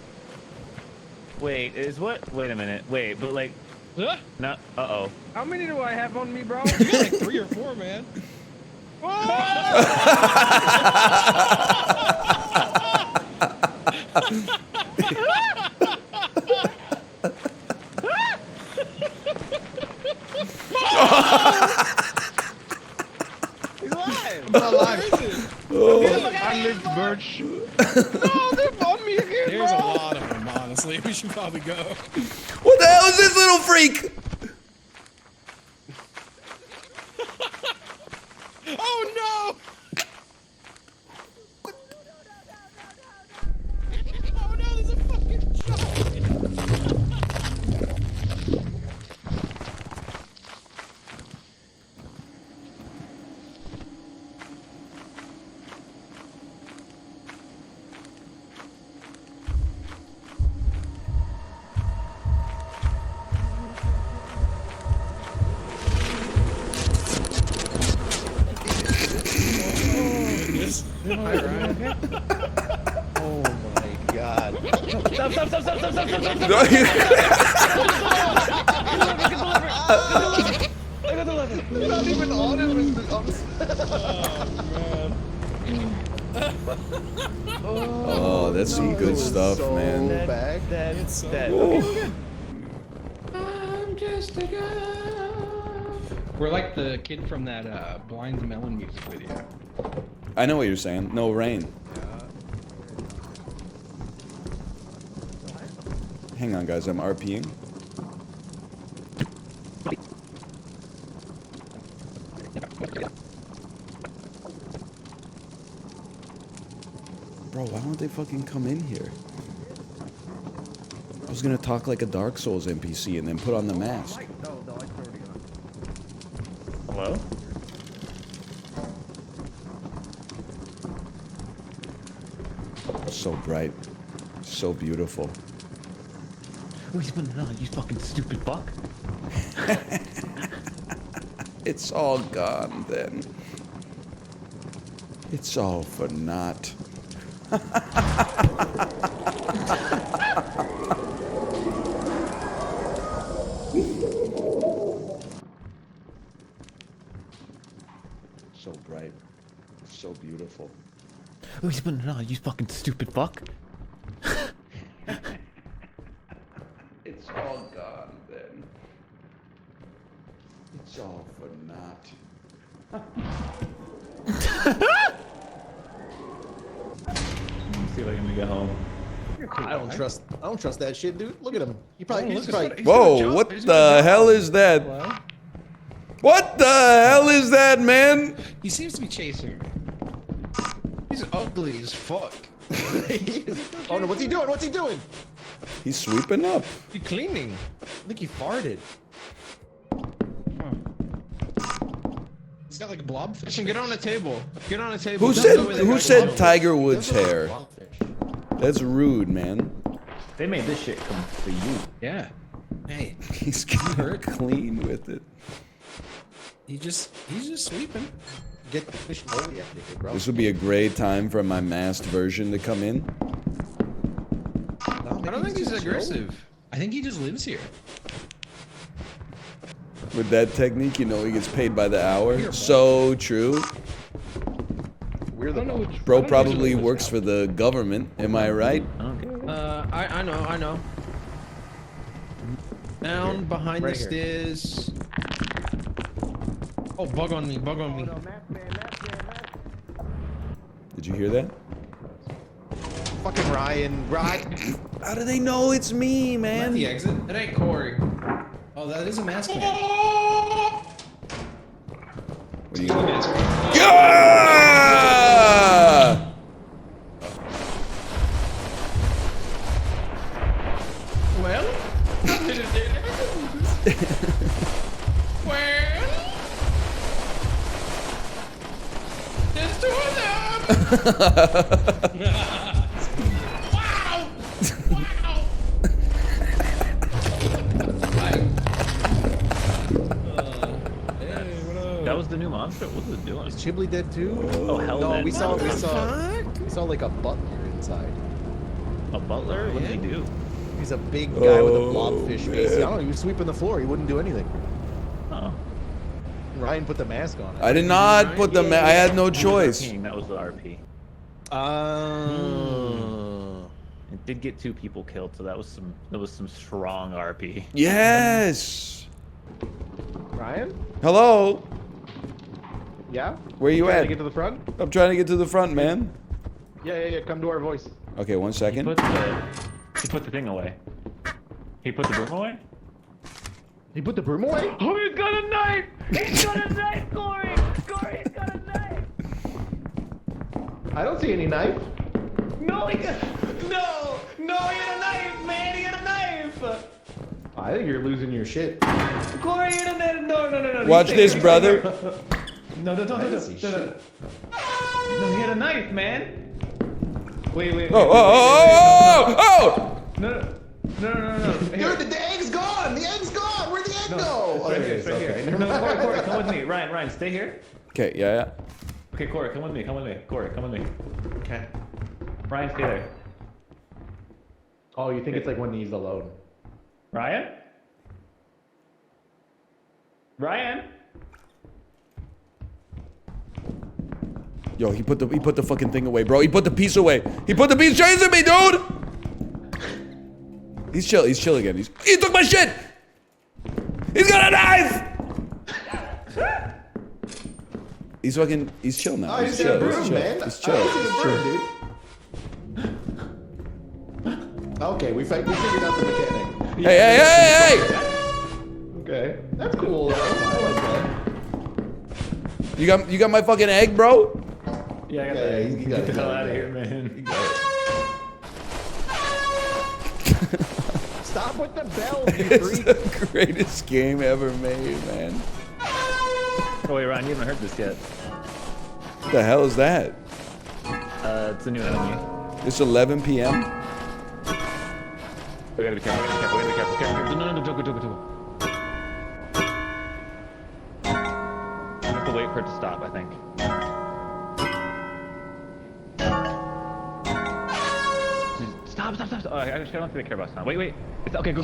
Wait, is what? Wait a minute. Wait, but like, Huh? no. Uh-oh. How many do I have on me, bro? You got like 3 or 4, man. He's alive. I'm not alive. I licked Birch. No, they're on me again, There's bro. a lot of them, honestly. We should probably go. What the hell is this little freak? Oh no! Oh no, there's a fucking Hi, Ryan. Oh my god. You're not even on it with the Oh, that's some good stuff, man. That's that. Oh. I'm just a girl. We're like the kid from that Blind Melon music video. I know what you're saying. No rain. Hang on, guys. I'm RPing. Bro, why don't they fucking come in here? I was gonna talk like a Dark Souls NPC and then put on the mask. Hello? So bright. So beautiful. Who's putting it on, you fucking stupid fuck? It's all gone then. It's all for naught. So bright. So beautiful. Who's putting it on, you fucking stupid fuck? It's all gone then. It's all for naught. See if I can get home. I don't trust that shit, dude. Look at him. He's probably Whoa, what the hell is that? What the hell is that, man? He seems to be chasing me. He's ugly as fuck. Oh no, what's he doing? What's he doing? He's sweeping up. He's cleaning. I think he farted. He's got like a blobfish. Get on the table. Get on the table. Who said Tiger Woods hair? That's rude, man. They made this shit come for you. Yeah. Hey, He's getting clean with it. he's just sweeping. Get the fish bowl. Yeah, bro. This would be a great time for my masked version to come in. I don't think he's aggressive. I think he just lives here. With that technique, you know he gets paid by the hour. So true. Bro probably works for the government. Am I right? I know. Down behind Right the here. stairs. Oh, bug on me. Did you hear that? Fucking Ryan. How do they know it's me, man? The exit. That ain't Corey. Oh, that is a mask man. What are you doing? Yeah! Well, there's two of them. Wow! That was the new monster? What was it doing? Is Chibli dead too? Oh, hell no! dead. We saw like a butler inside. A butler? What did he do? He's a big guy with a blobfish face. I don't know. He was sweeping the floor. He wouldn't do anything. Oh. Ryan put the mask on. I did not put the I had no choice. That was the RP. It did get 2 people killed, so that was some strong RP. Yes. Ryan? Hello. Yeah? Where you Trying at? to get to the front? I'm trying to get to the front, man. Yeah. Come to our voice. Okay, 1 second. He put the thing away. He put the broom away? He put the broom away? Oh, he's got a knife! He's got a knife, Corey! Corey's got a knife! I don't see any knife. No, he got... No! No, he had a knife, man! He had a knife! I think you're losing your shit. Corey, he had a knife! No. Watch this, brother. No, don't. No, he had a knife, man! Wait. Oh! No. Dude, the egg's gone! The egg's gone! Where'd the egg go? It's right here. It's right here. No, Corey, come with me. Ryan, stay here. Okay, yeah. Okay, Corey, come with me. Corey, come with me. Okay. Ryan, stay there. Oh, you think it's like when he's alone? Ryan? Yo, he put the fucking thing away, bro. He put the piece away. He put the piece chasing me, dude. He's chill again. He took my shit. He's got a knife. He's chill now. Oh, He's chill. man. He's chill. Dude. Okay, we figured out the mechanic. Hey! Okay, that's cool. Though. I like that. You got my fucking egg, bro? Yeah, I got that. Get the hell out of here, man. Stop with the bells, you It's freak. the greatest game ever made, man. Oh wait, Ryan, you haven't heard this yet. What the hell is that? It's a new enemy. It's 11 p.m. We gotta be careful. No, don't go. I have to wait for it to stop, I think. Stop. Oh, I don't think they care about sound. Wait. It's okay, go.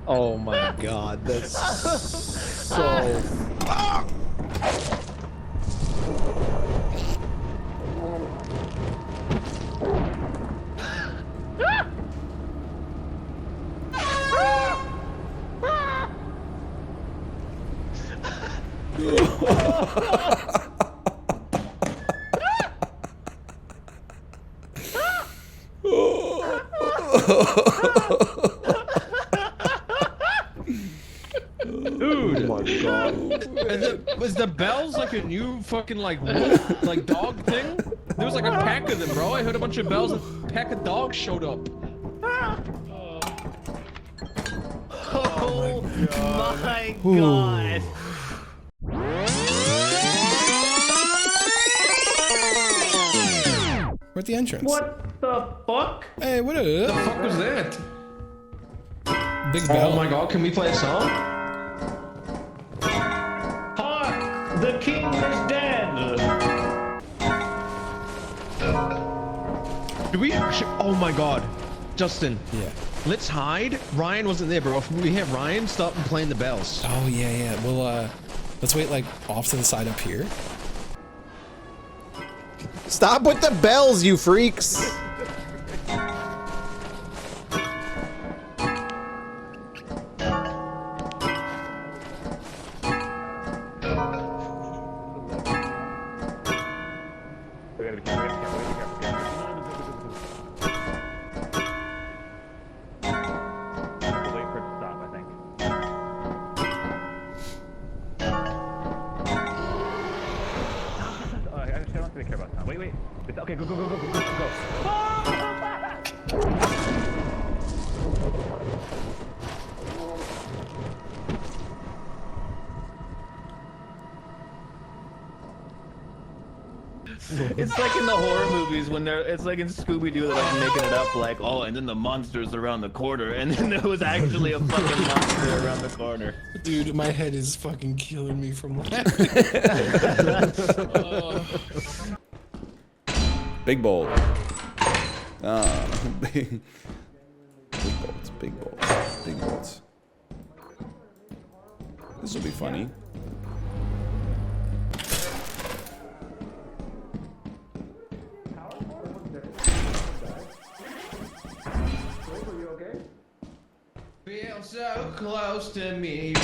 Oh my god, that's so... Dude. Oh my god. Was the bells like a new fucking like wolf, like dog thing? There was like a pack of them, bro. I heard a bunch of bells and a pack of dogs showed up. Oh my god. We're at the entrance. What the fuck? Hey, what The fuck was that? Big bell. Oh my god, can we play a song? Fuck! The king is dead! Do we? Oh my god, Justin. Yeah. Let's hide. Ryan wasn't there, bro. If we have Ryan, stop playing the bells. Oh yeah. Let's wait like off to the side up here. Stop with the bells, you freaks! Okay, go, go, go, go, go, go, go. It's like in the horror movies when it's like in Scooby-Doo that I'm making it up like, oh, and then the monster's around the corner, and then there was actually a fucking monster around the corner. Dude, my head is fucking killing me from laughing. Big bowl. Big bolts, big bolts, big bolts. This will be funny. Feel so close to me.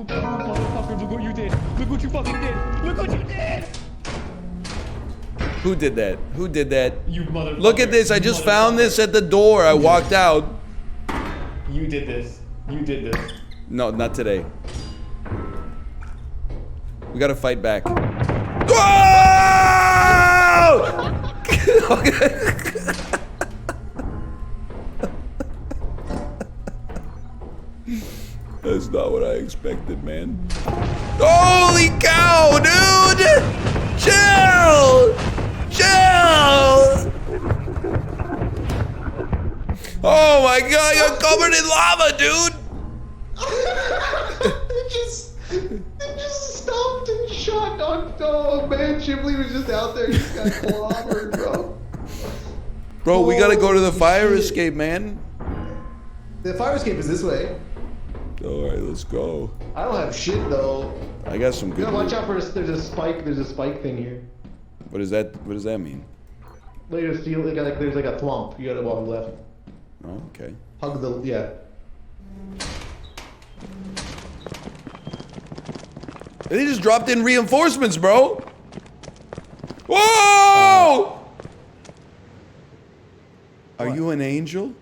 Motherfucker, look what you did. Look what you fucking did. Look what you did. Who did that? Who did that? You motherfucker. Look at this. I just found this at the door. I walked out. You did this. You did this. No, not today. We gotta fight back. Whoa! That's not what I expected, man. Holy cow, dude! Chill! Chill! Oh my god, you're covered in lava, dude! It just stopped and shot on. Oh man, Chipley was just out there. He just got clobbered, bro. Bro, we gotta go to the fire escape, man. The fire escape is this way. Alright, let's go. I don't have shit though. I got some You good gotta watch loot. out for there's a spike. There's a spike thing here. What is that? What does that mean? Later, steal. There's like a thwomp. You gotta walk left. Oh, okay. Hug the yeah. They just dropped in reinforcements, bro. Whoa! Are you an angel?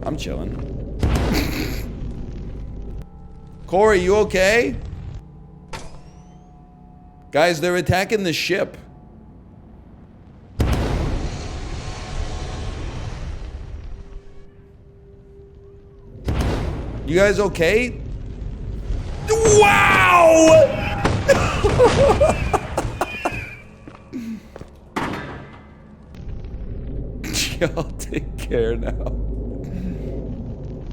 I'm chilling. Corey, you okay? Guys, they're attacking the ship. You guys okay? Wow! Y'all take care now.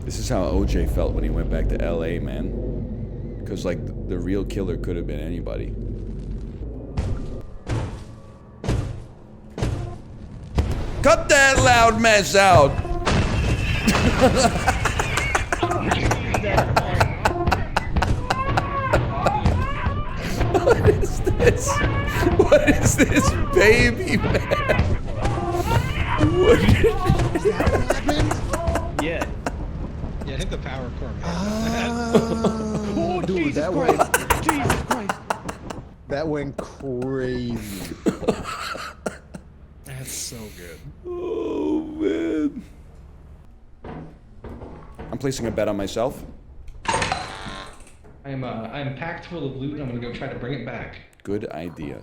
This is how OJ felt when he went back to LA, man. Because, like, the real killer could have been anybody. Cut that loud mess out! What is this? What is this, baby, man? What is happened? Yeah. Yeah, hit the power core, man. Oh, dude, Jesus that Christ. went. Jesus Christ. That went crazy. That's so good. Oh, man. I'm placing a bet on myself. I'm packed full of loot and I'm gonna go try to bring it back. Good idea.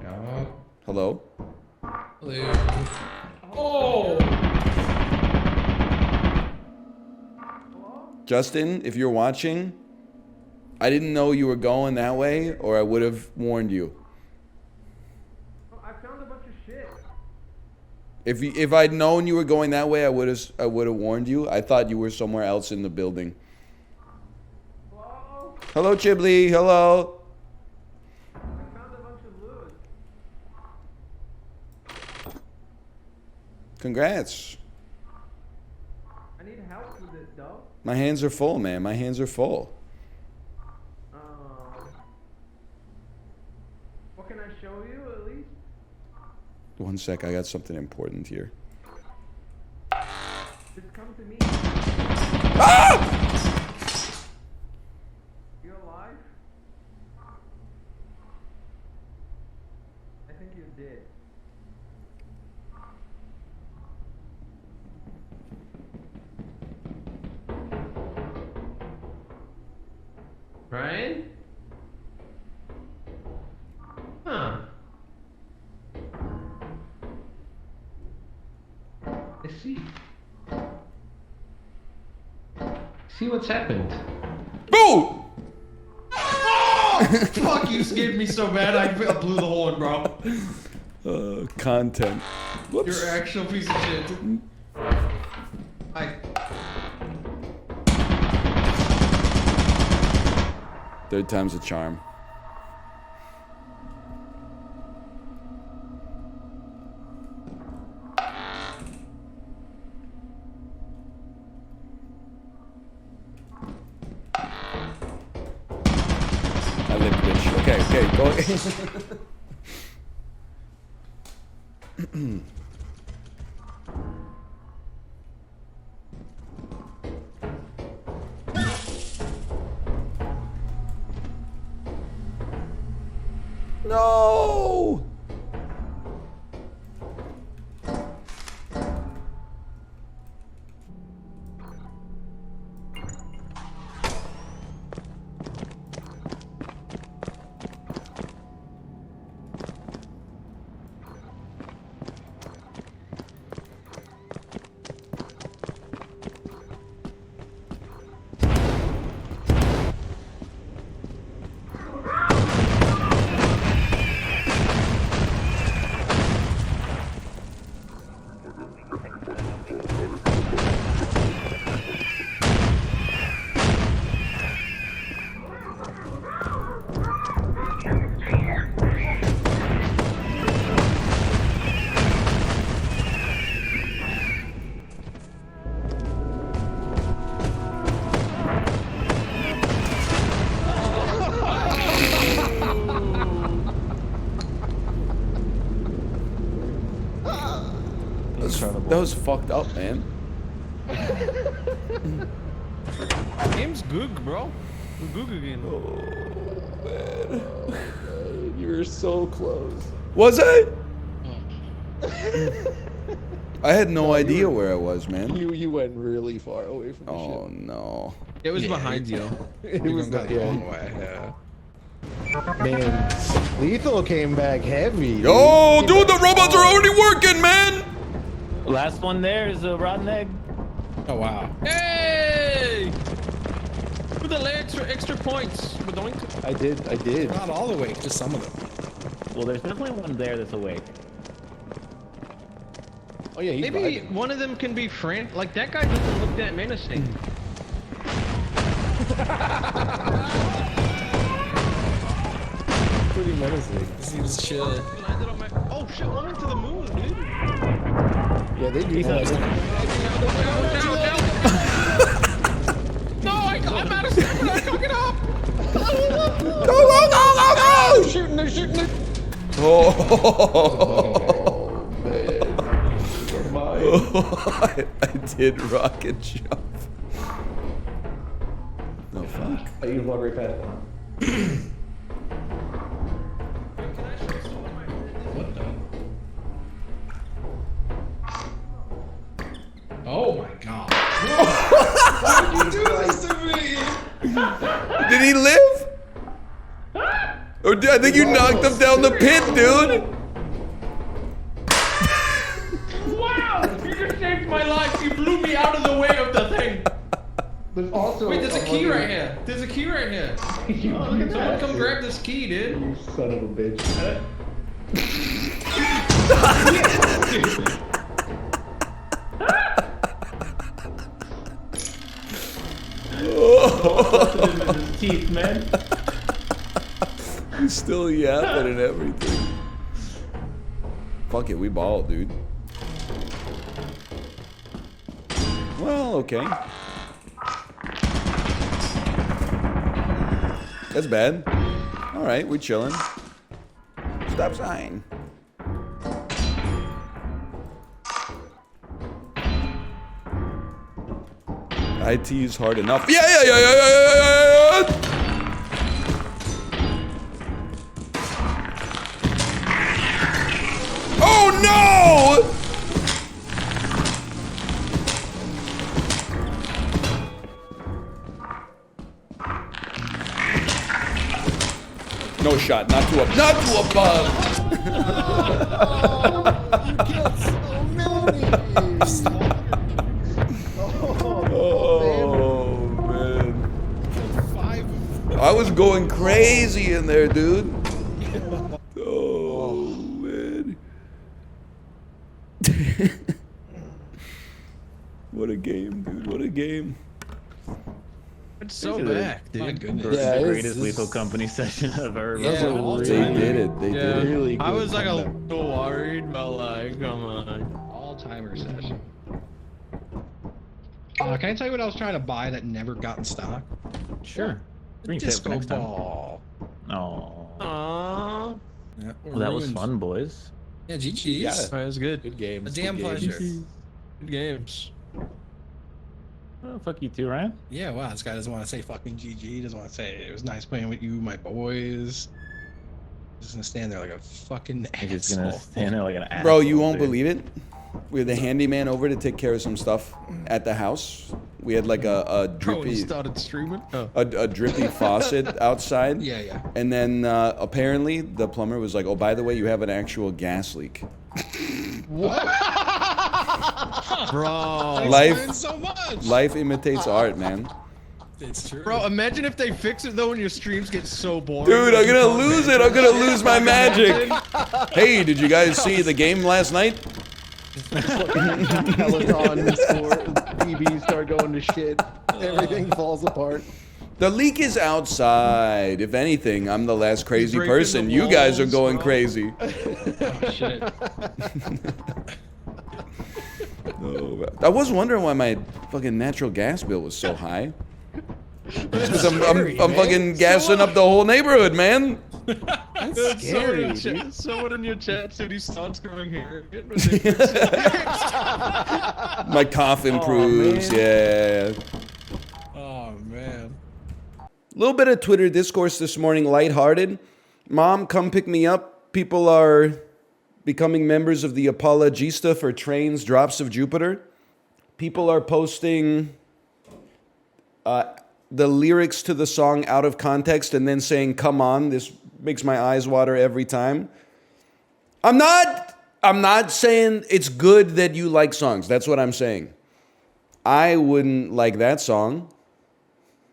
Yeah. Hello? Hello. Oh! Justin, if you're watching, I didn't know you were going that way, or I would have warned you. I found a bunch of shit. If I'd known you were going that way, I would have warned you. I thought you were somewhere else in the building. Hello? Hello, Chiblee. Hello. Congrats. I need help with this, though. My hands are full, man. My hands are full. What can I show you at least? One sec. I got something important here. Just come to me. Ah! You alive? I think you're dead. Ryan? Huh. I see. See what's happened. Boo! Oh! Fuck, you scared me so bad I blew the horn, bro. Content. Whoops. You're an actual piece of shit. Hi. Third time's a charm. I live, bitch. Okay, go. No! That was fucked up, man. Game's goog, bro. Goog again. Oh, man. You were so close. Was I? I had no idea where I was, man. You went really far away from the ship. Oh, no. It was behind you. It was not, yeah. Man, Lethal came back heavy. Yo, dude, the robots are already working, man! Last one there is a rotten egg. Oh, wow. Hey! With the extra points. I did. Not all awake, just some of them. Well, there's definitely one there that's awake. Oh, yeah, he's Maybe vibing. one of them can be friend. Like, that guy doesn't look that menacing. Pretty menacing. Seems chill. Landed on my... Oh, shit, one went to the moon, dude. Yeah, they do. No, I'm out of stamina. I can't get up. Go! They're shooting. Oh, man. I did rocket jump. No, fuck. I use one right past. What the? Oh my god. Why did you do this to me? Did he live? Or did, I think you knocked him down the pit, dude. Wow! You just saved my life. You blew me out of the way of the thing. There's also Wait, there's a key right here. There's a key right here. Oh, look at someone come grab this key, dude. You son of a bitch. teeth, man. He's still yapping and everything. Fuck it, we balled, dude. Well, okay. That's bad. Alright, we're chilling. Stop sign. IT is hard enough. Yeah. Oh no! No shot, not to above. You killed so many. Oh man. I was going crazy in there, dude. Oh man. What a game, dude. What a game. It's so back, dude. My goodness. Yeah, the greatest Lethal Company session I've ever Yeah, They did it. They did it. Really I good was like a comeback. little worried, but like, come on. All-timer session. Can I tell you what I was trying to buy that never got in stock? Sure. Bring tip Disco next time. ball. Oh. Aww. Yeah, Well, that was fun, boys. Yeah, GG's. Yeah, that was good. Good game. A damn pleasure. Good games. Oh, fuck you too, Ryan. Yeah, wow, this guy doesn't want to say fucking GG. He doesn't want to say it was nice playing with you, my boys. Just gonna stand there like a fucking He's just asshole. gonna stand there like an asshole. Bro, you won't dude. believe it. We had the handyman over to take care of some stuff at the house. We had like a Oh, when drippy, you started streaming? Oh. a drippy faucet outside. Yeah. And then apparently the plumber was like, "Oh, by the way, you have an actual gas leak." Bro. Life, so much. life imitates art, man. It's true. Bro, imagine if they fix it though and your streams get so boring. Dude, I'm gonna lose it. I'm gonna lose my magic. Hey, did you guys see the game last night? Peloton score, TVs start going to shit. Everything falls apart. The leak is outside. If anything, I'm the last crazy breaking person. the You guys are walls, going bro. crazy. Oh, shit. Oh, I was wondering why my fucking natural gas bill was so high. Because I'm fucking gassing up the whole neighborhood, man. That's scary, dude. Someone in your chat said he starts growing hair. My cough improves, yeah. Oh, man. A little bit of Twitter discourse this morning, lighthearted. Mom, come pick me up. People are becoming members of the Apologista for Trains Drops of Jupiter. People are posting the lyrics to the song out of context and then saying, come on, this makes my eyes water every time. I'm not saying it's good that you like songs. That's what I'm saying. I wouldn't like that song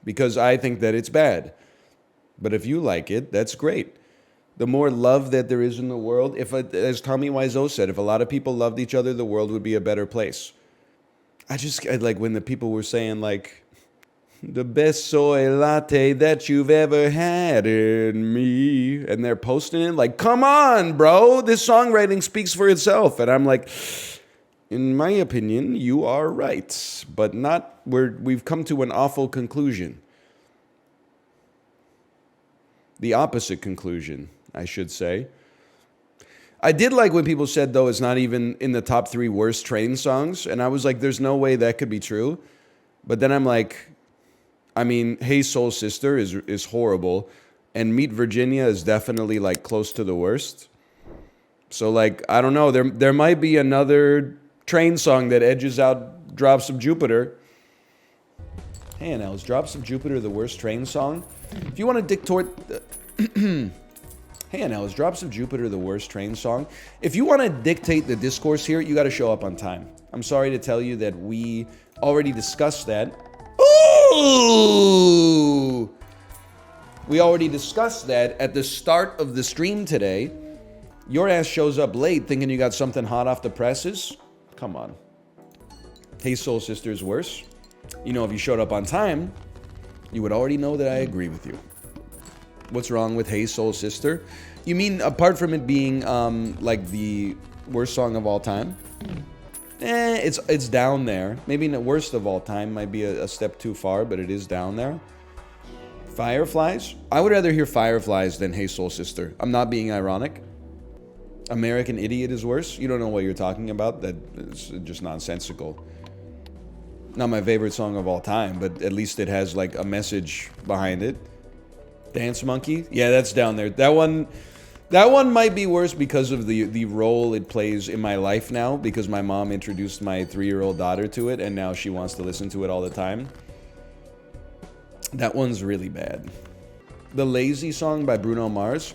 because I think that it's bad. But if you like it, that's great. The more love that there is in the world, as Tommy Wiseau said, if a lot of people loved each other, the world would be a better place. I like when the people were saying like, the best soy latte that you've ever had in me. And they're posting it like, come on, bro. This songwriting speaks for itself. And I'm like, in my opinion, you are right. But we've come to an awful conclusion. The opposite conclusion, I should say. I did like when people said, though, it's not even in the top 3 worst train songs. And I was like, there's no way that could be true. But then I'm like, I mean, Hey Soul Sister is horrible, and Meet Virginia is definitely like close to the worst. So like, I don't know, there might be another train song that edges out Drops of Jupiter. Hey, now, is Drops of Jupiter the worst train song? If you want to dictate... Hey, now, is Drops of Jupiter the worst train song? If you want to dictate the discourse here, you got to show up on time. I'm sorry to tell you that we already discussed that. Ooh! We already discussed that at the start of the stream today. Your ass shows up late thinking you got something hot off the presses. Come on. Hey Soul Sister is worse. You know, if you showed up on time, you would already know that I agree with you. What's wrong with Hey Soul Sister? You mean apart from it being like the worst song of all time? It's down there. Maybe the worst of all time might be a step too far, but it is down there. Fireflies? I would rather hear Fireflies than Hey Soul Sister. I'm not being ironic. American Idiot is worse. You don't know what you're talking about. That's just nonsensical. Not my favorite song of all time, but at least it has like a message behind it. Dance Monkey? Yeah, that's down there. That one might be worse because of the role it plays in my life now, because my mom introduced my 3-year-old daughter to it, and now she wants to listen to it all the time. That one's really bad. The Lazy song by Bruno Mars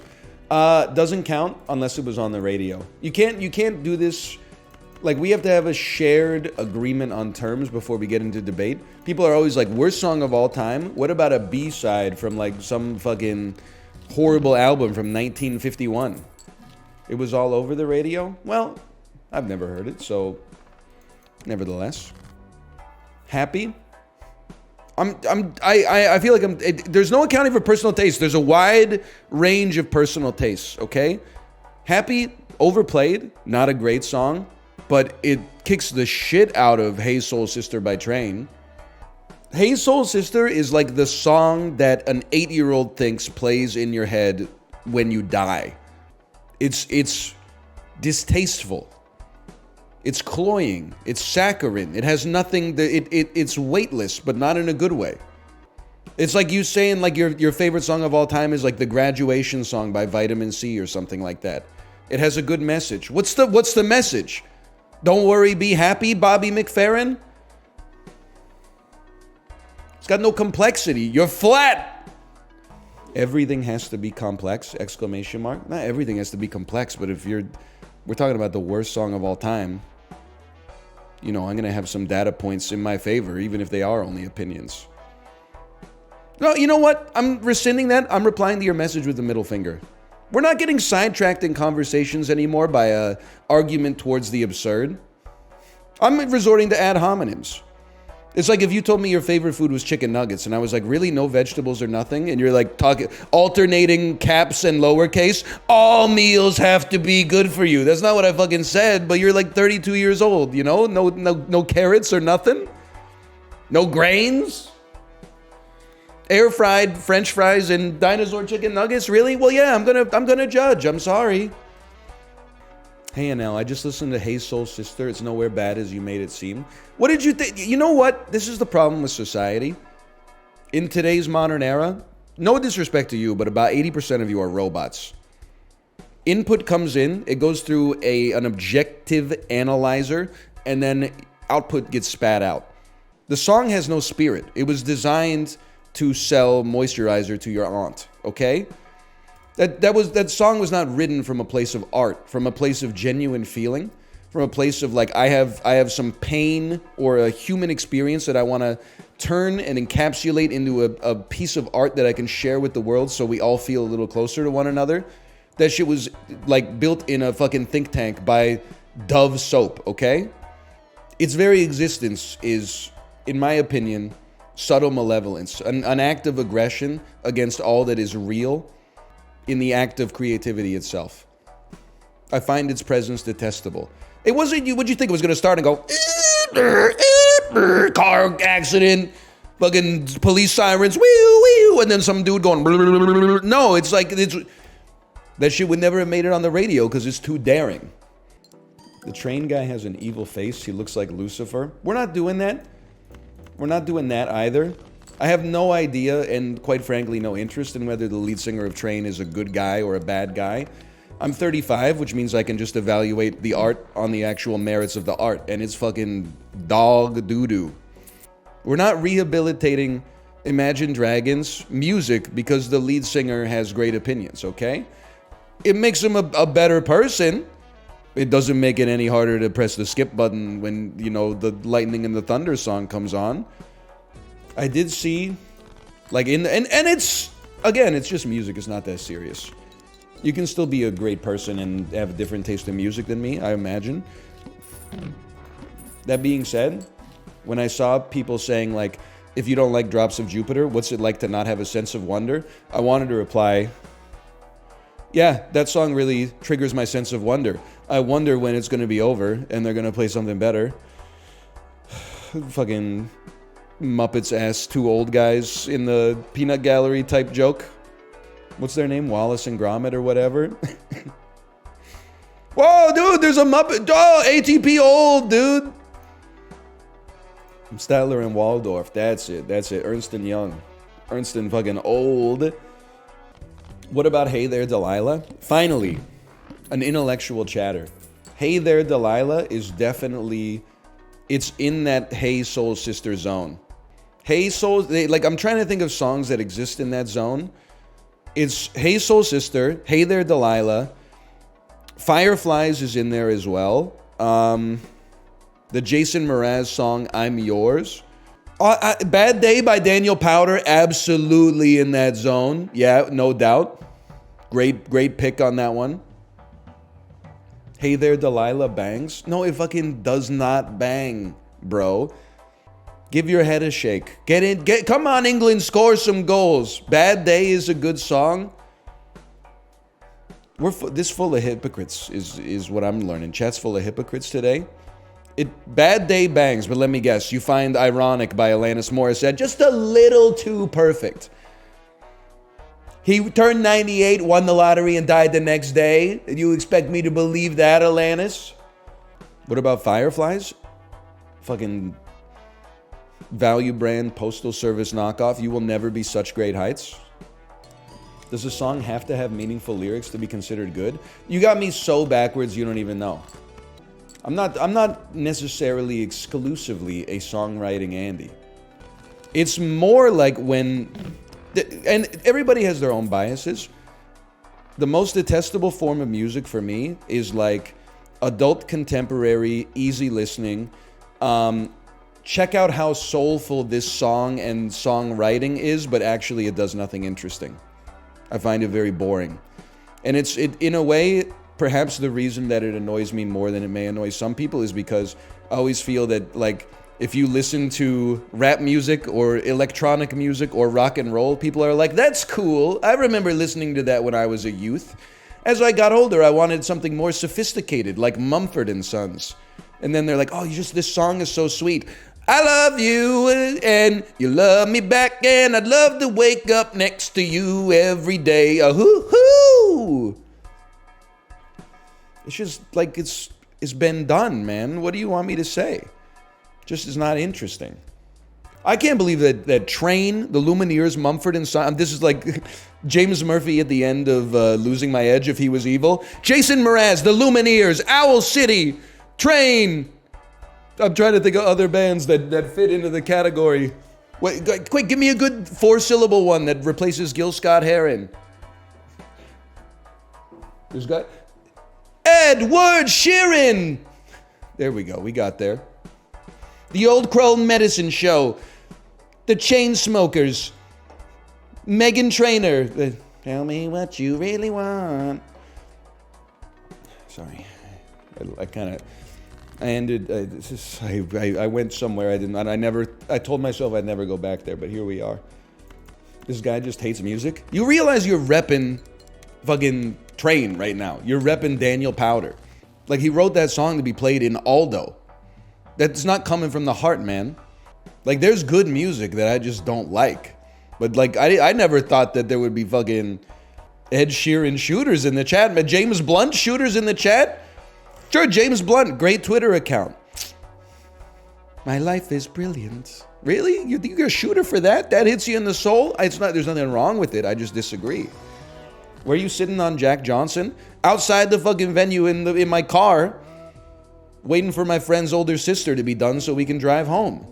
doesn't count unless it was on the radio. You can't do this. Like, we have to have a shared agreement on terms before we get into debate. People are always like, worst song of all time? What about a B-side from like some fucking horrible album from 1951? It was all over the radio? Well, I've never heard it, so nevertheless. Happy? I feel like there's no accounting for personal taste. There's a wide range of personal tastes, okay? Happy, overplayed, not a great song, but it kicks the shit out of Hey Soul Sister by Train. Hey Soul Sister is like the song that an 8-year-old thinks plays in your head when you die. It's distasteful. It's cloying. It's saccharine. It has nothing. It's weightless, but not in a good way. It's like you saying like your favorite song of all time is like the Graduation song by Vitamin C or something like that. It has a good message. What's the message? Don't worry, be happy, Bobby McFerrin? It's got no complexity. You're flat. Everything has to be complex, exclamation mark. Not everything has to be complex, but if we're talking about the worst song of all time, you know, I'm going to have some data points in my favor, even if they are only opinions. No, you know what? I'm rescinding that. I'm replying to your message with the middle finger. We're not getting sidetracked in conversations anymore by a argument towards the absurd. I'm resorting to ad hominems. It's like if you told me your favorite food was chicken nuggets, and I was like, really, no vegetables or nothing? And you're like talking, alternating caps and lowercase. All meals have to be good for you. That's not what I fucking said, but you're like 32 years old, you know? No carrots or nothing? No grains? Air fried French fries and dinosaur chicken nuggets? Really? Well, yeah, I'm gonna judge. I'm sorry. Hey, NL, I just listened to Hey Soul Sister. It's nowhere bad as you made it seem. What did you think? You know what? This is the problem with society. In today's modern era, no disrespect to you, but about 80% of you are robots. Input comes in, it goes through an objective analyzer, and then output gets spat out. The song has no spirit. It was designed to sell moisturizer to your aunt, okay? That song was not written from a place of art, from a place of genuine feeling, from a place of like, I have some pain or a human experience that I want to turn and encapsulate into a piece of art that I can share with the world so we all feel a little closer to one another. That shit was like built in a fucking think tank by Dove soap, okay? Its very existence is, in my opinion, subtle malevolence, an act of aggression against all that is real in the act of creativity itself. I find its presence detestable. It wasn't you. What'd you think it was going to start and go, car accident, fucking police sirens, and then some dude going, no, it's like, that shit would never have made it on the radio because it's too daring. The train guy has an evil face. He looks like Lucifer. We're not doing that. We're not doing that either. I have no idea and quite frankly no interest in whether the lead singer of Train is a good guy or a bad guy. I'm 35, which means I can just evaluate the art on the actual merits of the art, and it's fucking dog doo-doo. We're not rehabilitating Imagine Dragons music because the lead singer has great opinions, okay? It makes him a better person. It doesn't make it any harder to press the skip button when, you know, the Lightning and the Thunder song comes on. I did see, like, and it's, again, it's just music. It's not that serious. You can still be a great person and have a different taste in music than me, I imagine. That being said, when I saw people saying, like, If you don't like Drops of Jupiter, what's it like to not have a sense of wonder? I wanted to reply, yeah, that song really triggers my sense of wonder. I wonder when it's going to be over and they're going to play something better. Fucking Muppets ass two old guys in the peanut gallery type joke. What's their name? Wallace and Gromit or whatever. Whoa, dude, there's a Muppet. Oh, ATP old, dude. Statler and Waldorf. That's it. Ernst and Young. Ernst and fucking old. What about Hey There, Delilah? Finally, an intellectual chatter. Hey There, Delilah is definitely... It's in that Hey Soul Sister zone. Hey Soul... I'm trying to think of songs that exist in that zone. It's Hey Soul Sister, Hey There, Delilah. Fireflies is in there as well. The Jason Mraz song, I'm Yours. Bad Day by Daniel Powder, absolutely in that zone. Yeah, no doubt. Great pick on that one. Hey There, Delilah bangs. No, it fucking does not bang, bro. Give your head a shake. Come on, England, score some goals. Bad Day is a good song. This full of hypocrites is what I'm learning. Chat's full of hypocrites today. Bad Day bangs, but let me guess. You find Ironic by Alanis Morissette just a little too perfect. He turned 98, won the lottery, and died the next day. You expect me to believe that, Alanis? What about Fireflies? Fucking value brand, postal service knockoff. You will never be such great heights. Does a song have to have meaningful lyrics to be considered good? You got me so backwards you don't even know. I'm not necessarily exclusively a songwriting Andy. It's more like when, and everybody has their own biases. The most detestable form of music for me is like adult contemporary, easy listening. Check out how soulful this song and songwriting is, but actually it does nothing interesting. I find it very boring. And it's in a way, perhaps the reason that it annoys me more than it may annoy some people is because I always feel that, like, if you listen to rap music or electronic music or rock and roll, people are like, that's cool. I remember listening to that when I was a youth. As I got older, I wanted something more sophisticated, like Mumford & Sons. And then they're like, oh, this song is so sweet. I love you and you love me back, and I'd love to wake up next to you every day. Hoo-hoo! It's just like it's been done, man. What do you want me to say? Just is not interesting. I can't believe that Train, the Lumineers, Mumford & Sons. This is like James Murphy at the end of Losing My Edge if he was evil. Jason Mraz, the Lumineers, Owl City, Train. I'm trying to think of other bands that fit into the category. Wait, quick, give me a good 4-syllable one that replaces Gil Scott-Heron. There's got Edward Sheeran. There we go. We got there. The Old Crow Medicine Show. The Chainsmokers. Meghan Trainor. Tell me what you really want. Sorry. I went somewhere I told myself I'd never go back there, but here we are. This guy just hates music. You realize you're repping fucking Train right now. You're repping Daniel Powder. Like, he wrote that song to be played in Aldo. That's not coming from the heart, man. Like, there's good music that I just don't like. But like, I never thought that there would be fucking Ed Sheeran shooters in the chat. James Blunt shooters in the chat? Sure, James Blunt, great Twitter account. My life is brilliant. Really? You're a shooter for that? That hits you in the soul? There's nothing wrong with it. I just disagree. Were you sitting on Jack Johnson? Outside the fucking venue in my car, waiting for my friend's older sister to be done so we can drive home.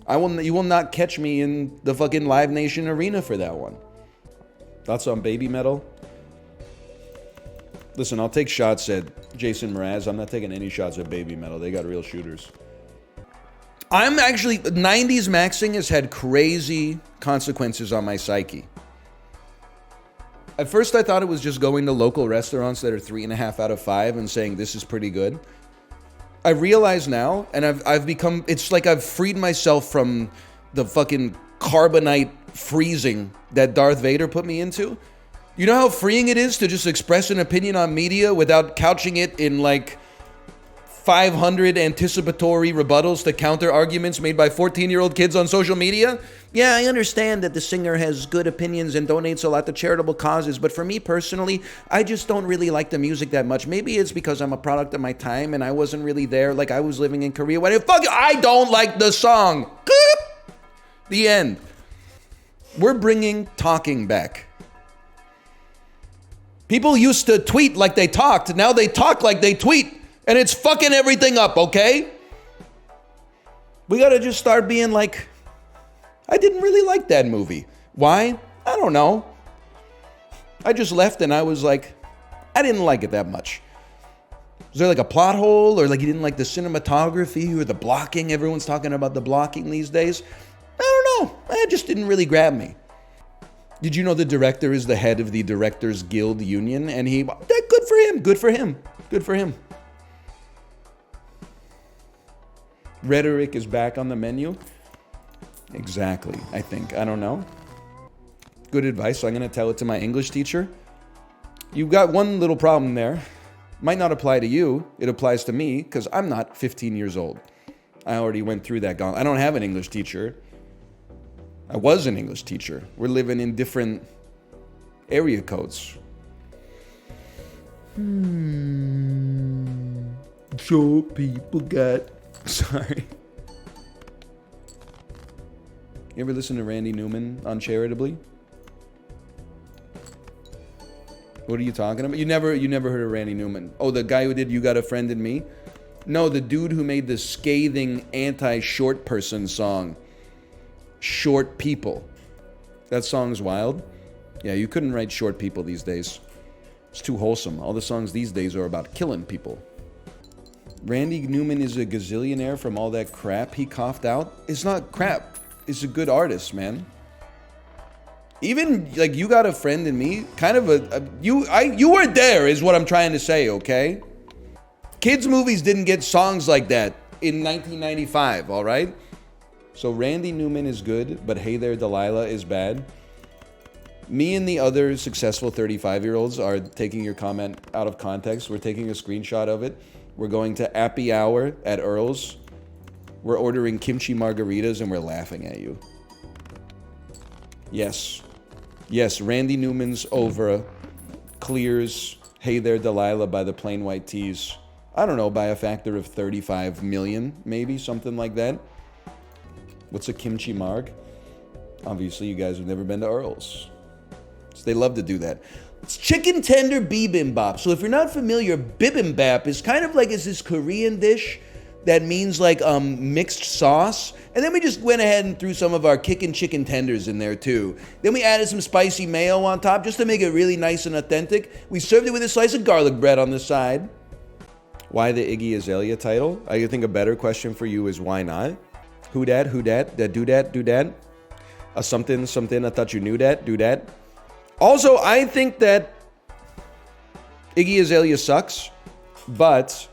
You will not catch me in the fucking Live Nation arena for that one. Thoughts on Baby Metal? Listen, I'll take shots at Jason Mraz. I'm not taking any shots at Baby Metal. They got real shooters. I'm actually... 90s maxing has had crazy consequences on my psyche. At first, I thought it was just going to local restaurants that are 3.5 out of 5 and saying, this is pretty good. I realize now, and I've become... It's like I've freed myself from the fucking carbonite freezing that Darth Vader put me into. You know how freeing it is to just express an opinion on media without couching it in like 500 anticipatory rebuttals to counter arguments made by 14-year-old kids on social media? Yeah, I understand that the singer has good opinions and donates a lot to charitable causes, but for me personally, I just don't really like the music that much. Maybe it's because I'm a product of my time and I wasn't really there, like I was living in Korea when I don't like the song. The end. We're bringing talking back. People used to tweet like they talked, now they talk like they tweet. And it's fucking everything up, okay? We gotta just start being like, I didn't really like that movie. Why? I don't know. I just left and I was like, I didn't like it that much. Was there like a plot hole, or like you didn't like the cinematography or the blocking? Everyone's talking about the blocking these days. I don't know. It just didn't really grab me. Did you know the director is the head of the Directors Guild Union? And good for him, good for him, good for him. Rhetoric is back on the menu. Exactly, I think. I don't know. Good advice, so I'm going to tell it to my English teacher. You've got one little problem there. Might not apply to you. It applies to me, because I'm not 15 years old. I already went through that gauntlet. I don't have an English teacher. I was an English teacher. We're living in different area codes. So people got... Sorry. You ever listen to Randy Newman uncharitably? What are you talking about? You never heard of Randy Newman? Oh, the guy who did You Got a Friend in Me? No, the dude who made the scathing anti-short person song, Short People. That song's wild. Yeah, you couldn't write short people these days. It's too wholesome. All the songs these days are about killing people. Randy Newman is a gazillionaire from all that crap he coughed out. It's not crap. It's a good artist, man. Even like You Got a Friend in Me, kind of you were there is what I'm trying to say, okay? Kids movies didn't get songs like that in 1995, all right? So Randy Newman is good, but Hey There Delilah is bad. Me and the other successful 35-year-olds are taking your comment out of context. We're taking a screenshot of it. We're going to Appy Hour at Earl's. We're ordering kimchi margaritas and we're laughing at you. Yes. Yes, Randy Newman's Over clears Hey There Delilah by the Plain White Tees. I don't know, by a factor of 35 million, maybe, something like that. What's a kimchi marg? Obviously, you guys have never been to Earl's. So they love to do that. It's chicken tender bibimbap. So if you're not familiar, bibimbap is kind of like this Korean dish that means like mixed sauce. And then we just went ahead and threw some of our kickin' chicken tenders in there too. Then we added some spicy mayo on top just to make it really nice and authentic. We served it with a slice of garlic bread on the side. Why the Iggy Azalea title? I think a better question for you is why not? Who dat? Who dat? That do that? Do that? A something, something, I thought you knew that? Do that? Also, I think that Iggy Azalea sucks, but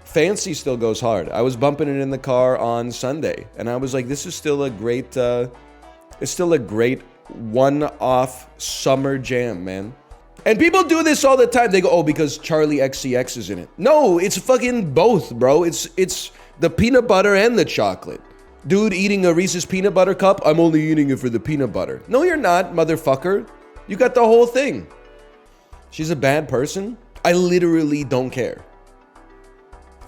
Fancy still goes hard. I was bumping it in the car on Sunday, and I was like, this is still a great, it's still a great one-off summer jam, man. And people do this all the time. They go, oh, because Charlie XCX is in it. No, it's fucking both, bro. It's the peanut butter and the chocolate. Dude eating a Reese's peanut butter cup, I'm only eating it for the peanut butter. No, you're not, motherfucker. You got the whole thing. She's a bad person. I literally don't care.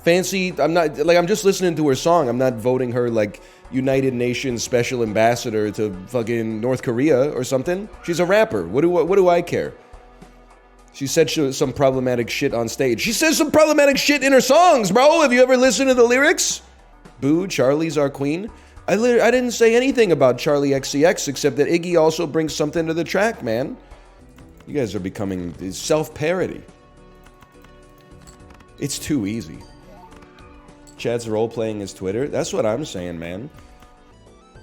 Fancy, I'm just listening to her song. I'm not voting her like United Nations Special Ambassador to fucking North Korea or something. She's a rapper. What do I care? She said some problematic shit on stage. She says some problematic shit in her songs, bro. Have you ever listened to the lyrics? Boo, Charlie's our queen. I didn't say anything about Charlie XCX except that Iggy also brings something to the track, man. You guys are becoming self-parody. It's too easy. Chad's role-playing his Twitter. That's what I'm saying, man.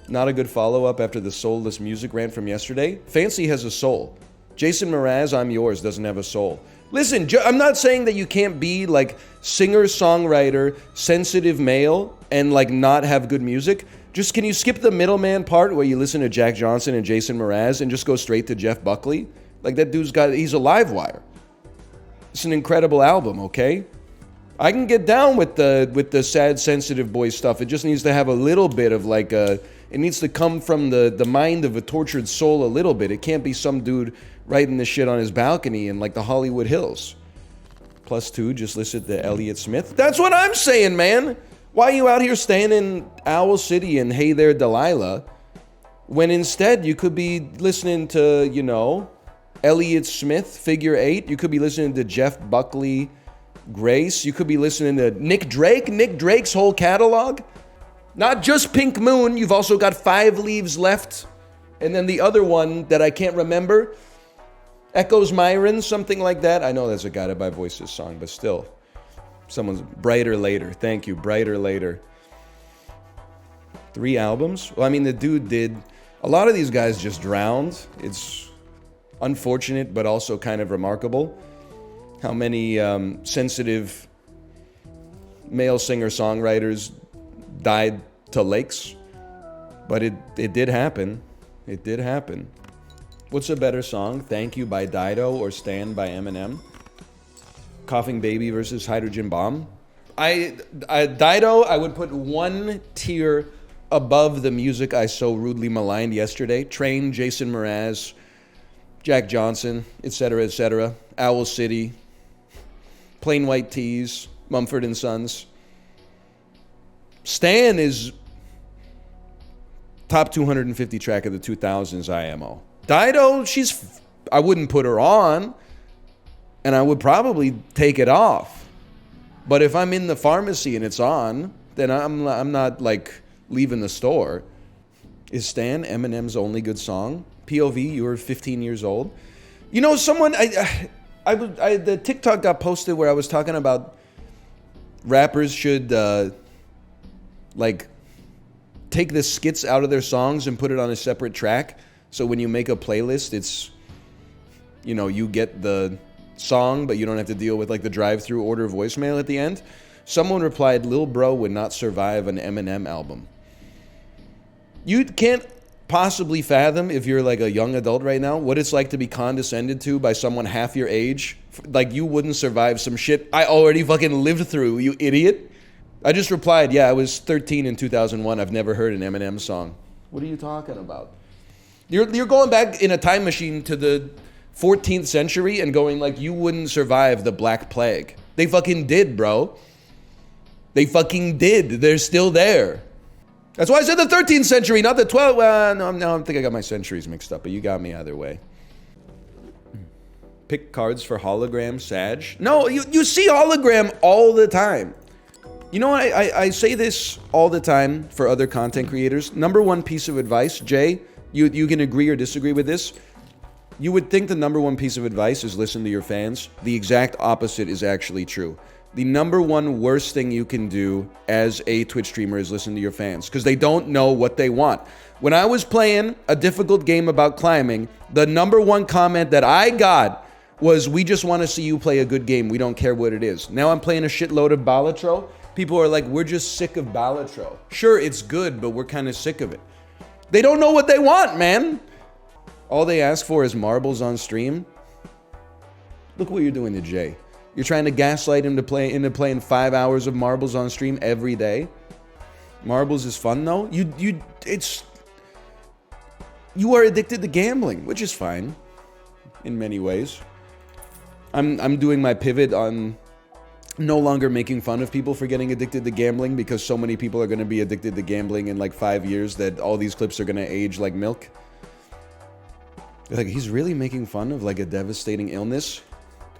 Not a good follow-up after the soulless music rant from yesterday. Fancy has a soul. Jason Mraz, I'm Yours, doesn't have a soul. Listen, I'm not saying that you can't be like singer-songwriter, sensitive male, and like not have good music. Just can you skip the middleman part where you listen to Jack Johnson and Jason Mraz and just go straight to Jeff Buckley? Like that dude's he's a live wire. It's an incredible album, okay? I can get down with the sad, sensitive boy stuff. It just needs to have a little bit of like it needs to come from the mind of a tortured soul a little bit. It can't be some dude writing this shit on his balcony in like the Hollywood Hills. +2, just listen to Elliott Smith. That's what I'm saying, man. Why are you out here staying in Owl City and Hey There Delilah when instead you could be listening to, you know, Elliott Smith, Figure 8. You could be listening to Jeff Buckley, Grace. You could be listening to Nick Drake, Nick Drake's whole catalog. Not just Pink Moon, you've also got 5 Leaves Left. And then the other one that I can't remember, Echoes Myron, something like that. I know that's a Guided by Voices song, but still. Someone's Brighter Later. Thank you, Brighter Later. 3 albums? Well, I mean, the dude did... A lot of these guys just drowned. It's unfortunate, but also kind of remarkable. How many sensitive male singer-songwriters died to lakes. But it did happen. It did happen. What's a better song? Thank You by Dido or Stand by Eminem? Coughing Baby versus Hydrogen Bomb. Dido, I would put 1 tier above the music I so rudely maligned yesterday. Train, Jason Mraz, Jack Johnson, etc., etc. Owl City, Plain White Tees, Mumford & Sons. Stan is top 250 track of the 2000s IMO. Dido, I wouldn't put her on, and I would probably take it off. But if I'm in the pharmacy and it's on, then I'm not like leaving the store. Is Stan Eminem's only good song? POV, you were 15 years old. You know, someone, the TikTok got posted where I was talking about rappers should like take the skits out of their songs and put it on a separate track. So when you make a playlist, it's, you know, you get the song, but you don't have to deal with like the drive-through order voicemail at the end. Someone replied, Lil Bro would not survive an Eminem album. You can't possibly fathom, if you're like a young adult right now, what it's like to be condescended to by someone half your age. Like you wouldn't survive some shit I already fucking lived through, you idiot. I just replied, yeah, I was 13 in 2001. I've never heard an Eminem song. What are you talking about? You're going back in a time machine to the 14th century and going like you wouldn't survive the Black Plague. They fucking did, bro. They fucking did. They're still there. That's why I said the 13th century, not the 12th. No, I think I got my centuries mixed up, but you got me either way. Pick cards for hologram, Sag. No, you see hologram all the time. You know what? I say this all the time for other content creators. Number 1 piece of advice, Jay, you can agree or disagree with this. You would think the number 1 piece of advice is listen to your fans. The exact opposite is actually true. The number 1 worst thing you can do as a Twitch streamer is listen to your fans because they don't know what they want. When I was playing a difficult game about climbing, the number 1 comment that I got was, we just want to see you play a good game. We don't care what it is. Now I'm playing a shitload of Balatro. People are like, we're just sick of Balatro. Sure, it's good, but we're kind of sick of it. They don't know what they want, man. All they ask for is marbles on stream. Look what you're doing to Jay. You're trying to gaslight him into playing 5 hours of marbles on stream every day. Marbles is fun though. You are addicted to gambling, which is fine in many ways. I'm doing my pivot on no longer making fun of people for getting addicted to gambling because so many people are going to be addicted to gambling in like 5 years that all these clips are going to age like milk. Like, he's really making fun of like a devastating illness.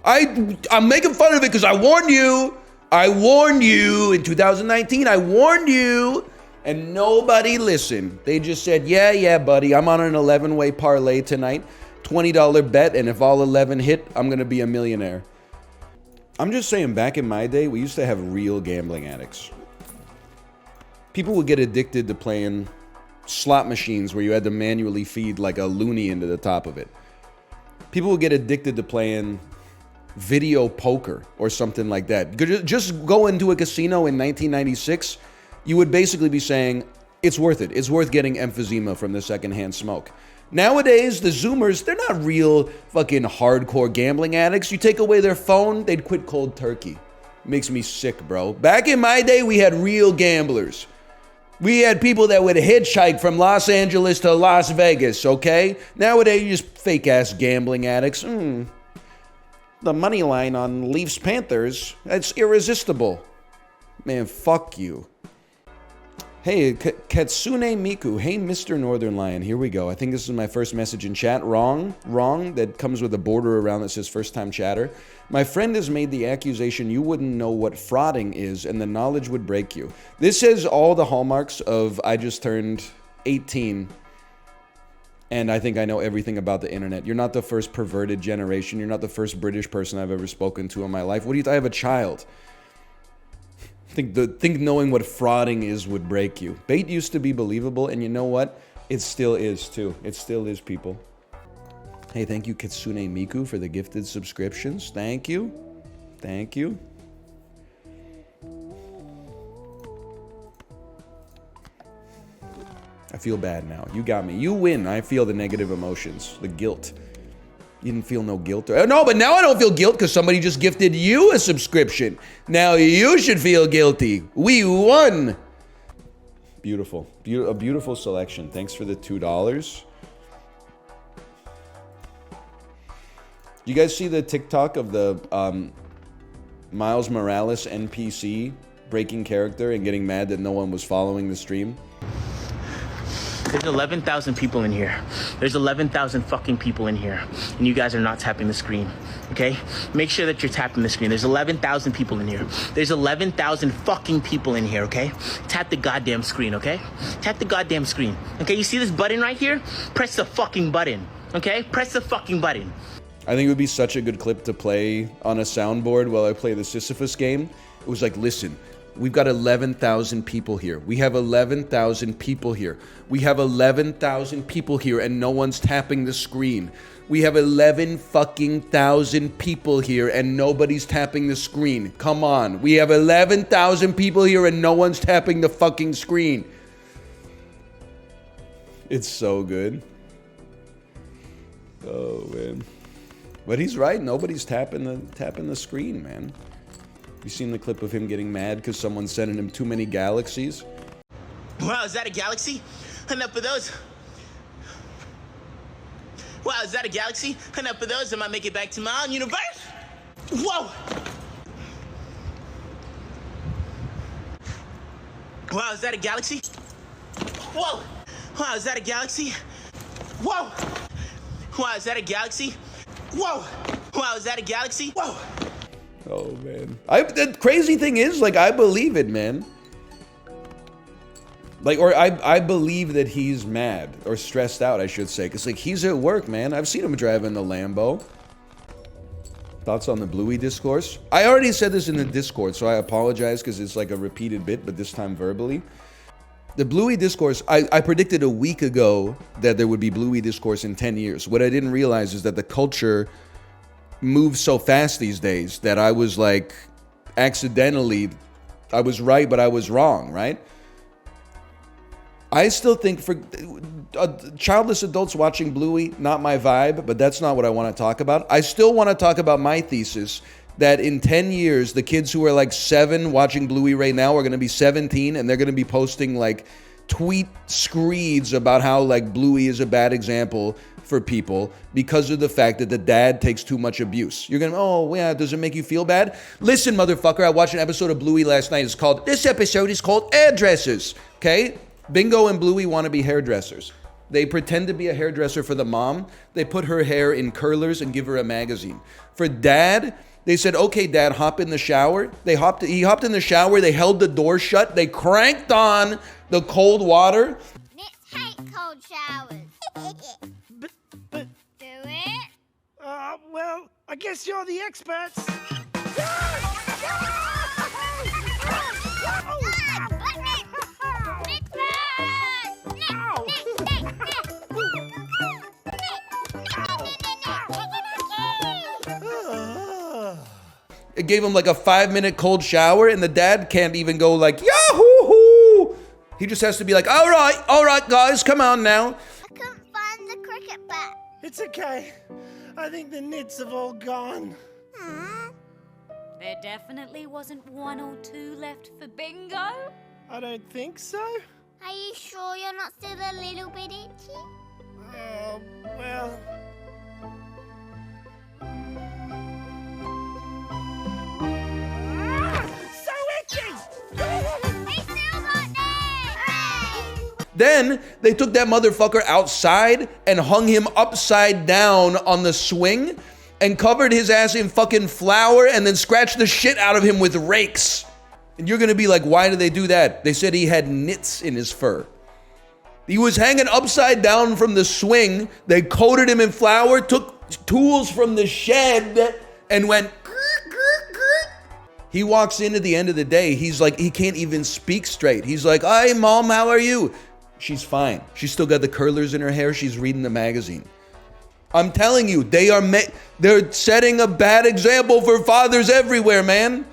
I'm making fun of it because I warned you. I warned you in 2019. I warned you. And nobody listened. They just said, yeah, buddy, I'm on an 11-way parlay tonight. $20 bet, and if all 11 hit, I'm going to be a millionaire. I'm just saying, back in my day, we used to have real gambling addicts. People would get addicted to playing slot machines where you had to manually feed like a loony into the top of it. People would get addicted to playing video poker or something like that. Just go into a casino in 1996, you would basically be saying, it's worth it. It's worth getting emphysema from the secondhand smoke. Nowadays, the Zoomers, they're not real fucking hardcore gambling addicts. You take away their phone, they'd quit cold turkey. Makes me sick, bro. Back in my day, we had real gamblers. We had people that would hitchhike from Los Angeles to Las Vegas, okay? Nowadays, you just fake-ass gambling addicts. The money line on Leafs Panthers, that's irresistible. Man, fuck you. Hey, Katsune Miku. Hey, Mr. Northernlion. Here we go. I think this is my first message in chat. Wrong. That comes with a border around that says first time chatter. My friend has made the accusation you wouldn't know what frauding is and the knowledge would break you. This has all the hallmarks of I just turned 18 and I think I know everything about the internet. You're not the first perverted generation. You're not the first British person I've ever spoken to in my life. What do you think? I have a child. Think knowing what frauding is would break you. Bait used to be believable, and you know what? It still is, too. It still is, people. Hey, thank you, Kitsune Miku, for the gifted subscriptions. Thank you. Thank you. I feel bad now. You got me. You win. I feel the negative emotions. The guilt. You didn't feel no guilt? No, but now I don't feel guilt because somebody just gifted you a subscription. Now you should feel guilty. We won. Beautiful. A beautiful selection. Thanks for the $2. You guys see the TikTok of the Miles Morales NPC breaking character and getting mad that no one was following the stream? There's 11,000 people in here. There's 11,000 fucking people in here. And you guys are not tapping the screen, okay? Make sure that you're tapping the screen. There's 11,000 people in here. There's 11,000 fucking people in here, okay? Tap the goddamn screen, okay? Tap the goddamn screen. Okay, you see this button right here? Press the fucking button, okay? Press the fucking button. I think it would be such a good clip to play on a soundboard while I play the Sisyphus game. It was like, listen, we've got 11,000 people here. We have 11,000 people here. We have 11,000 people here and no one's tapping the screen. We have 11 fucking thousand people here and nobody's tapping the screen. Come on. We have 11,000 people here and no one's tapping the fucking screen. It's so good. Oh, man. But he's right. Nobody's tapping the screen, man. You seen the clip of him getting mad because someone's sending him too many galaxies? Wow, is that a galaxy? Enough of those. Wow, is that a galaxy? Enough of those. I might make it back to my own universe. Whoa! Wow, is that a galaxy? Whoa! Wow, is that a galaxy? Whoa! Wow, is that a galaxy? Whoa! Wow, is that a galaxy? Whoa! Oh, man. The crazy thing is, like, I believe it, man. Like, or I believe that he's mad, or stressed out, I should say. Because, like, he's at work, man. I've seen him driving the Lambo. Thoughts on the Bluey Discourse? I already said this in the Discord, so I apologize because it's like a repeated bit, but this time verbally. The Bluey Discourse, I predicted a week ago that there would be Bluey Discourse in 10 years. What I didn't realize is that the culture moves so fast these days that I was like, accidentally, I was right, but I was wrong, right? I still think for childless adults watching Bluey, not my vibe, but that's not what I want to talk about. I still want to talk about my thesis that in 10 years, the kids who are like 7 watching Bluey right now are going to be 17 and they're going to be posting like tweet screeds about how like Bluey is a bad example for people because of the fact that the dad takes too much abuse. You're going to, oh yeah, does it make you feel bad? Listen, motherfucker, I watched an episode of Bluey last night. This episode is called Hairdressers, okay? Bingo and Bluey want to be hairdressers. They pretend to be a hairdresser for the mom. They put her hair in curlers and give her a magazine. For dad, they said, okay, Dad, hop in the shower. He hopped in the shower. They held the door shut. They cranked on the cold water. Miss hate cold showers. but do it? Well, I guess you're the experts. It gave him like a 5-minute cold shower, and the dad can't even go like, Yahoo! He just has to be like, all right, guys, come on now. I couldn't find the cricket bat. It's okay. I think the nits have all gone. There definitely wasn't 1 or 2 left for bingo. I don't think so. Are you sure you're not still a little bit itchy? Oh, well. So itchy! They still got there! Then they took that motherfucker outside and hung him upside down on the swing and covered his ass in fucking flour and then scratched the shit out of him with rakes. And you're gonna be like, why did they do that? They said he had nits in his fur. He was hanging upside down from the swing. They coated him in flour, took tools from the shed, and went. He walks in at the end of the day. He's like, he can't even speak straight. He's like, hi, Mom, how are you? She's fine. She's still got the curlers in her hair. She's reading the magazine. I'm telling you, they're setting a bad example for fathers everywhere, man.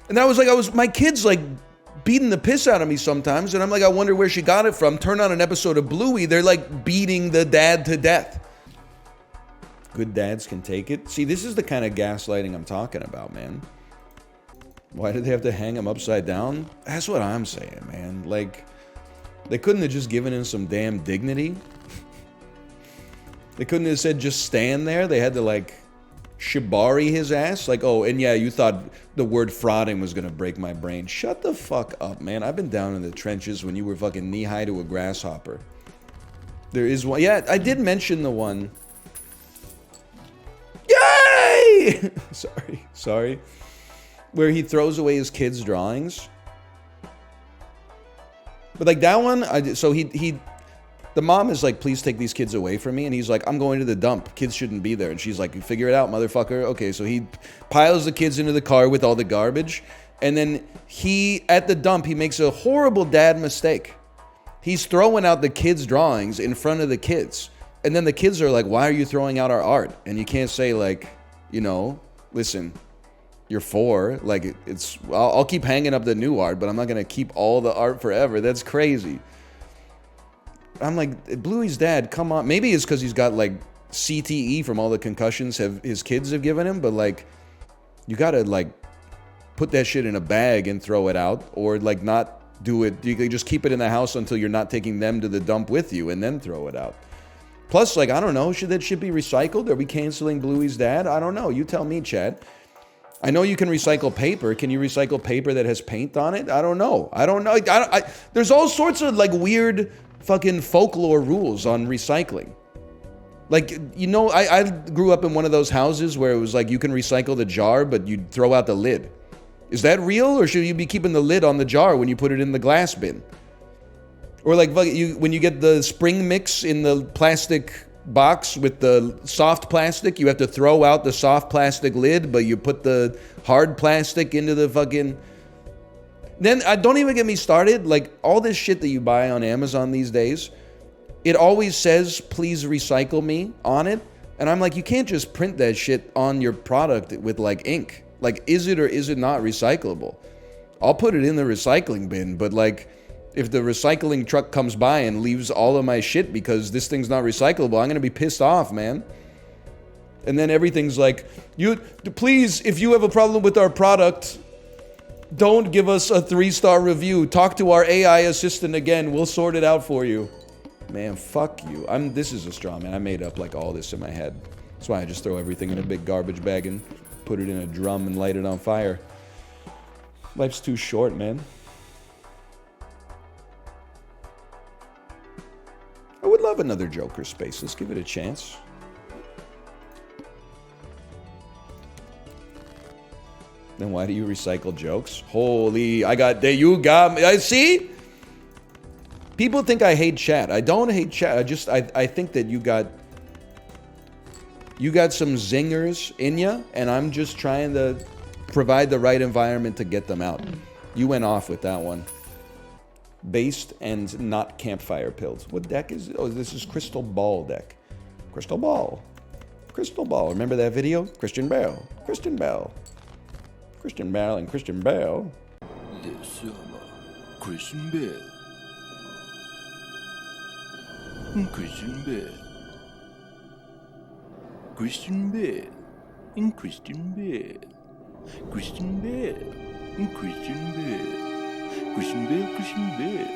And my kid's like beating the piss out of me sometimes, and I'm like, I wonder where she got it from. Turn on an episode of Bluey, they're like beating the dad to death. Good dads can take it. See, this is the kind of gaslighting I'm talking about, man. Why did they have to hang him upside down? That's what I'm saying, man. Like, they couldn't have just given him some damn dignity. They couldn't have said just stand there. They had to like shibari his ass. Like, oh, and yeah, you thought the word frauding was gonna break my brain. Shut the fuck up, man. I've been down in the trenches when you were fucking knee-high to a grasshopper. There is one. Yeah, I did mention the one. Yay! Sorry. Where he throws away his kids' drawings. But like that one, the mom is like, please take these kids away from me. And he's like, I'm going to the dump. Kids shouldn't be there. And she's like, figure it out, motherfucker. Okay, so he piles the kids into the car with all the garbage. And then at the dump, he makes a horrible dad mistake. He's throwing out the kids' drawings in front of the kids. And then the kids are like, why are you throwing out our art? And you can't say like, listen, you're 4. Like, I'll keep hanging up the new art, but I'm not going to keep all the art forever. That's crazy. I'm like, Bluey's dad, come on. Maybe it's because he's got like CTE from all the concussions his kids have given him, but like, you gotta like put that shit in a bag and throw it out, or like not do it. You can just keep it in the house until you're not taking them to the dump with you and then throw it out. Plus, like, I don't know, should that shit be recycled? Are we canceling Bluey's dad? I don't know. You tell me, Chad. I know you can recycle paper. Can you recycle paper that has paint on it? I don't know. There's all sorts of like weird fucking folklore rules on recycling. Like, I grew up in one of those houses where it was like you can recycle the jar, but you'd throw out the lid. Is that real, or should you be keeping the lid on the jar when you put it in the glass bin? Or like when you get the spring mix in the plastic box with the soft plastic, you have to throw out the soft plastic lid, but you put the hard plastic into the fucking... Then, don't even get me started, like, all this shit that you buy on Amazon these days, it always says, please recycle me, on it. And I'm like, you can't just print that shit on your product with, like, ink. Like, is it or is it not recyclable? I'll put it in the recycling bin, but, like, if the recycling truck comes by and leaves all of my shit because this thing's not recyclable, I'm gonna be pissed off, man. And then everything's like, please, if you have a problem with our product, don't give us a 3-star review. Talk to our AI assistant again. We'll sort it out for you. Man, fuck you. This is a straw man. I made up like all this in my head. That's why I just throw everything in a big garbage bag and put it in a drum and light it on fire. Life's too short, man. I would love another Joker space. Let's give it a chance. Then why do you recycle jokes? Holy, you got me. I see? People think I hate chat. I don't hate chat. I think that you got some zingers in you, and I'm just trying to provide the right environment to get them out. You went off with that one. Based and not campfire pilled. What deck is it? Oh, this is Crystal Ball deck. Crystal Ball. Crystal Ball. Remember that video? Christian Bale. Christian Bale. Christian Bale and Christian Bale. Christian Bale. Christian Bale. Christian Bale. In Christian Bale. Christian Bale. In Christian Bale. Christian Bale. Christian Bale.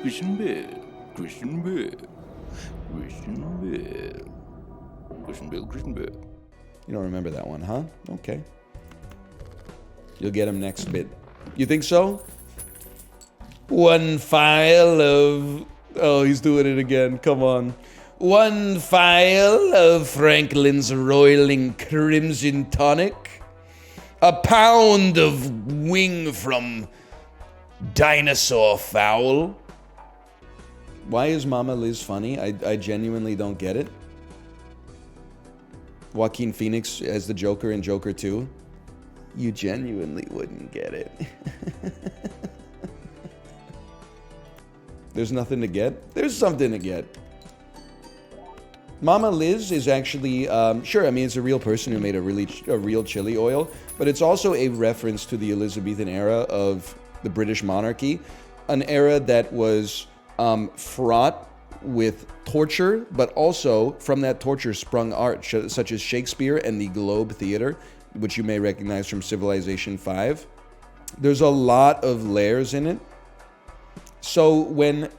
Christian Bale. Christian Bale. Christian Bale. Christian Bale. Christian Bale. You don't remember that one, huh? Okay. You'll get him next bit. You think so? One file of... Oh, he's doing it again. Come on. One file of Franklin's Roiling Crimson Tonic. A pound of wing from Dinosaur Fowl. Why is Mama Liz funny? I genuinely don't get it. Joaquin Phoenix as the Joker in Joker 2. You genuinely wouldn't get it. There's nothing to get? There's something to get. Mama Liz is actually, sure, I mean, it's a real person who made a real chili oil, but it's also a reference to the Elizabethan era of the British monarchy, an era that was fraught with torture, but also from that torture sprung art, such as Shakespeare and the Globe Theater, which you may recognize from Civilization 5. There's a lot of layers in it. So when,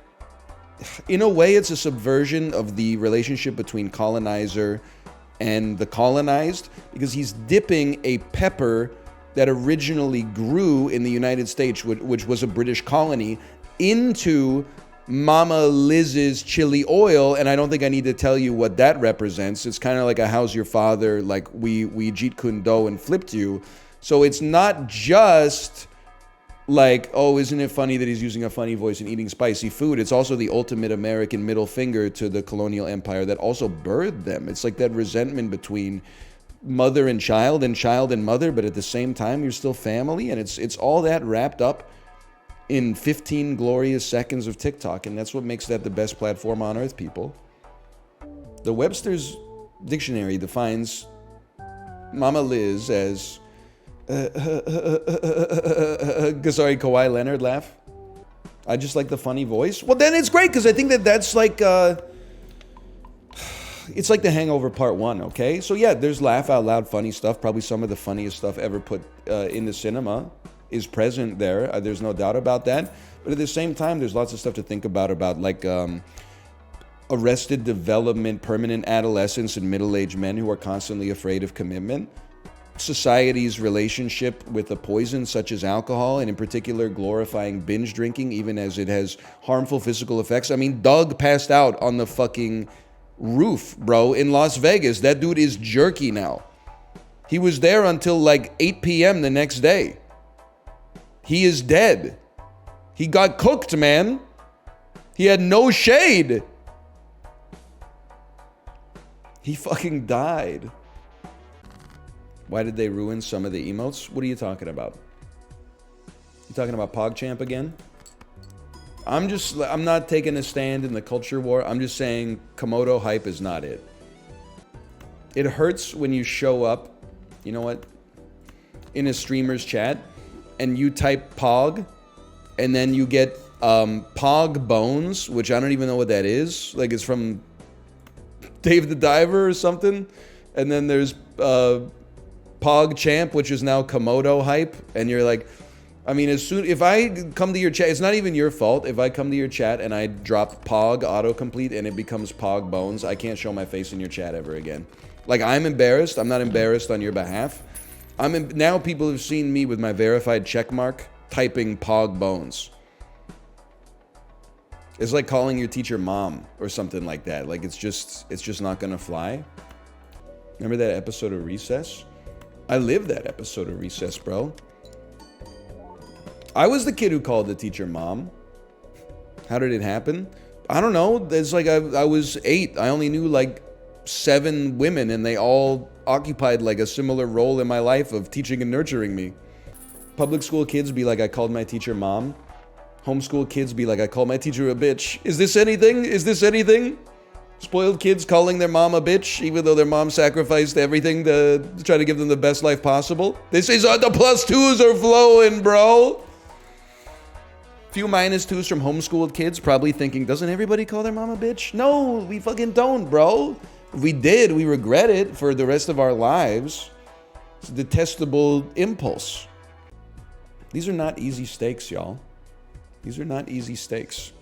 in a way, it's a subversion of the relationship between colonizer and the colonized, because he's dipping a pepper that originally grew in the United States, which was a British colony, into Mama Liz's chili oil, and I don't think I need to tell you what that represents. It's kind of like a how's your father, like we Jeet Kune Do and flipped you. So it's not just like, oh, isn't it funny that he's using a funny voice and eating spicy food? It's also the ultimate American middle finger to the colonial empire that also birthed them. It's like that resentment between mother and child and mother, but at the same time, you're still family, and it's all that wrapped up in 15 glorious seconds of TikTok, and that's what makes that the best platform on earth, people. The Webster's Dictionary defines Mama Liz as sorry, Kawhi Leonard laugh. I just like the funny voice. Well, then it's great, because I think that's like it's like The Hangover Part 1, okay? So yeah, there's laugh out loud funny stuff. Probably some of the funniest stuff ever put into cinema is present there. There's no doubt about that. But at the same time, there's lots of stuff to think about like arrested development, permanent adolescence, and middle-aged men who are constantly afraid of commitment. Society's relationship with a poison such as alcohol, and in particular glorifying binge drinking, even as it has harmful physical effects. I mean, Doug passed out on the fucking roof, bro, in Las Vegas. That dude is jerky now. He was there until like 8 p.m. the next day. He is dead. He got cooked, man. He had no shade. He fucking died. Why did they ruin some of the emotes? What are you talking about? You talking about PogChamp again? I'm not taking a stand in the culture war. I'm just saying Komodo hype is not it. It hurts when you show up, you know what, in a streamer's chat, and you type Pog, and then you get Pog Bones, which I don't even know what that is. Like, it's from Dave the Diver or something. And then there's Pog Champ, which is now Komodo hype. And you're like, I mean, if I come to your chat, it's not even your fault. If I come to your chat and I drop Pog autocomplete and it becomes Pog Bones, I can't show my face in your chat ever again. Like, I'm embarrassed. I'm not embarrassed on your behalf. Now people have seen me with my verified checkmark typing Pog Bones. It's like calling your teacher mom or something like that. Like, it's just not gonna fly. Remember that episode of Recess? I lived that episode of Recess, bro. I was the kid who called the teacher mom. How did it happen? I don't know. It's like I was 8. I only knew like 7 women, and they all occupied like a similar role in my life of teaching and nurturing me. Public school kids be like, I called my teacher mom. Homeschool kids be like, I called my teacher a bitch. Is this anything? Is this anything? Spoiled kids calling their mom a bitch, even though their mom sacrificed everything to try to give them the best life possible. This is the +2s are flowing, bro. Few -2s from homeschooled kids probably thinking, doesn't everybody call their mom a bitch? No, we fucking don't, bro. If we did, we regret it for the rest of our lives. It's a detestable impulse. These are not easy steaks, y'all. These are not easy steaks.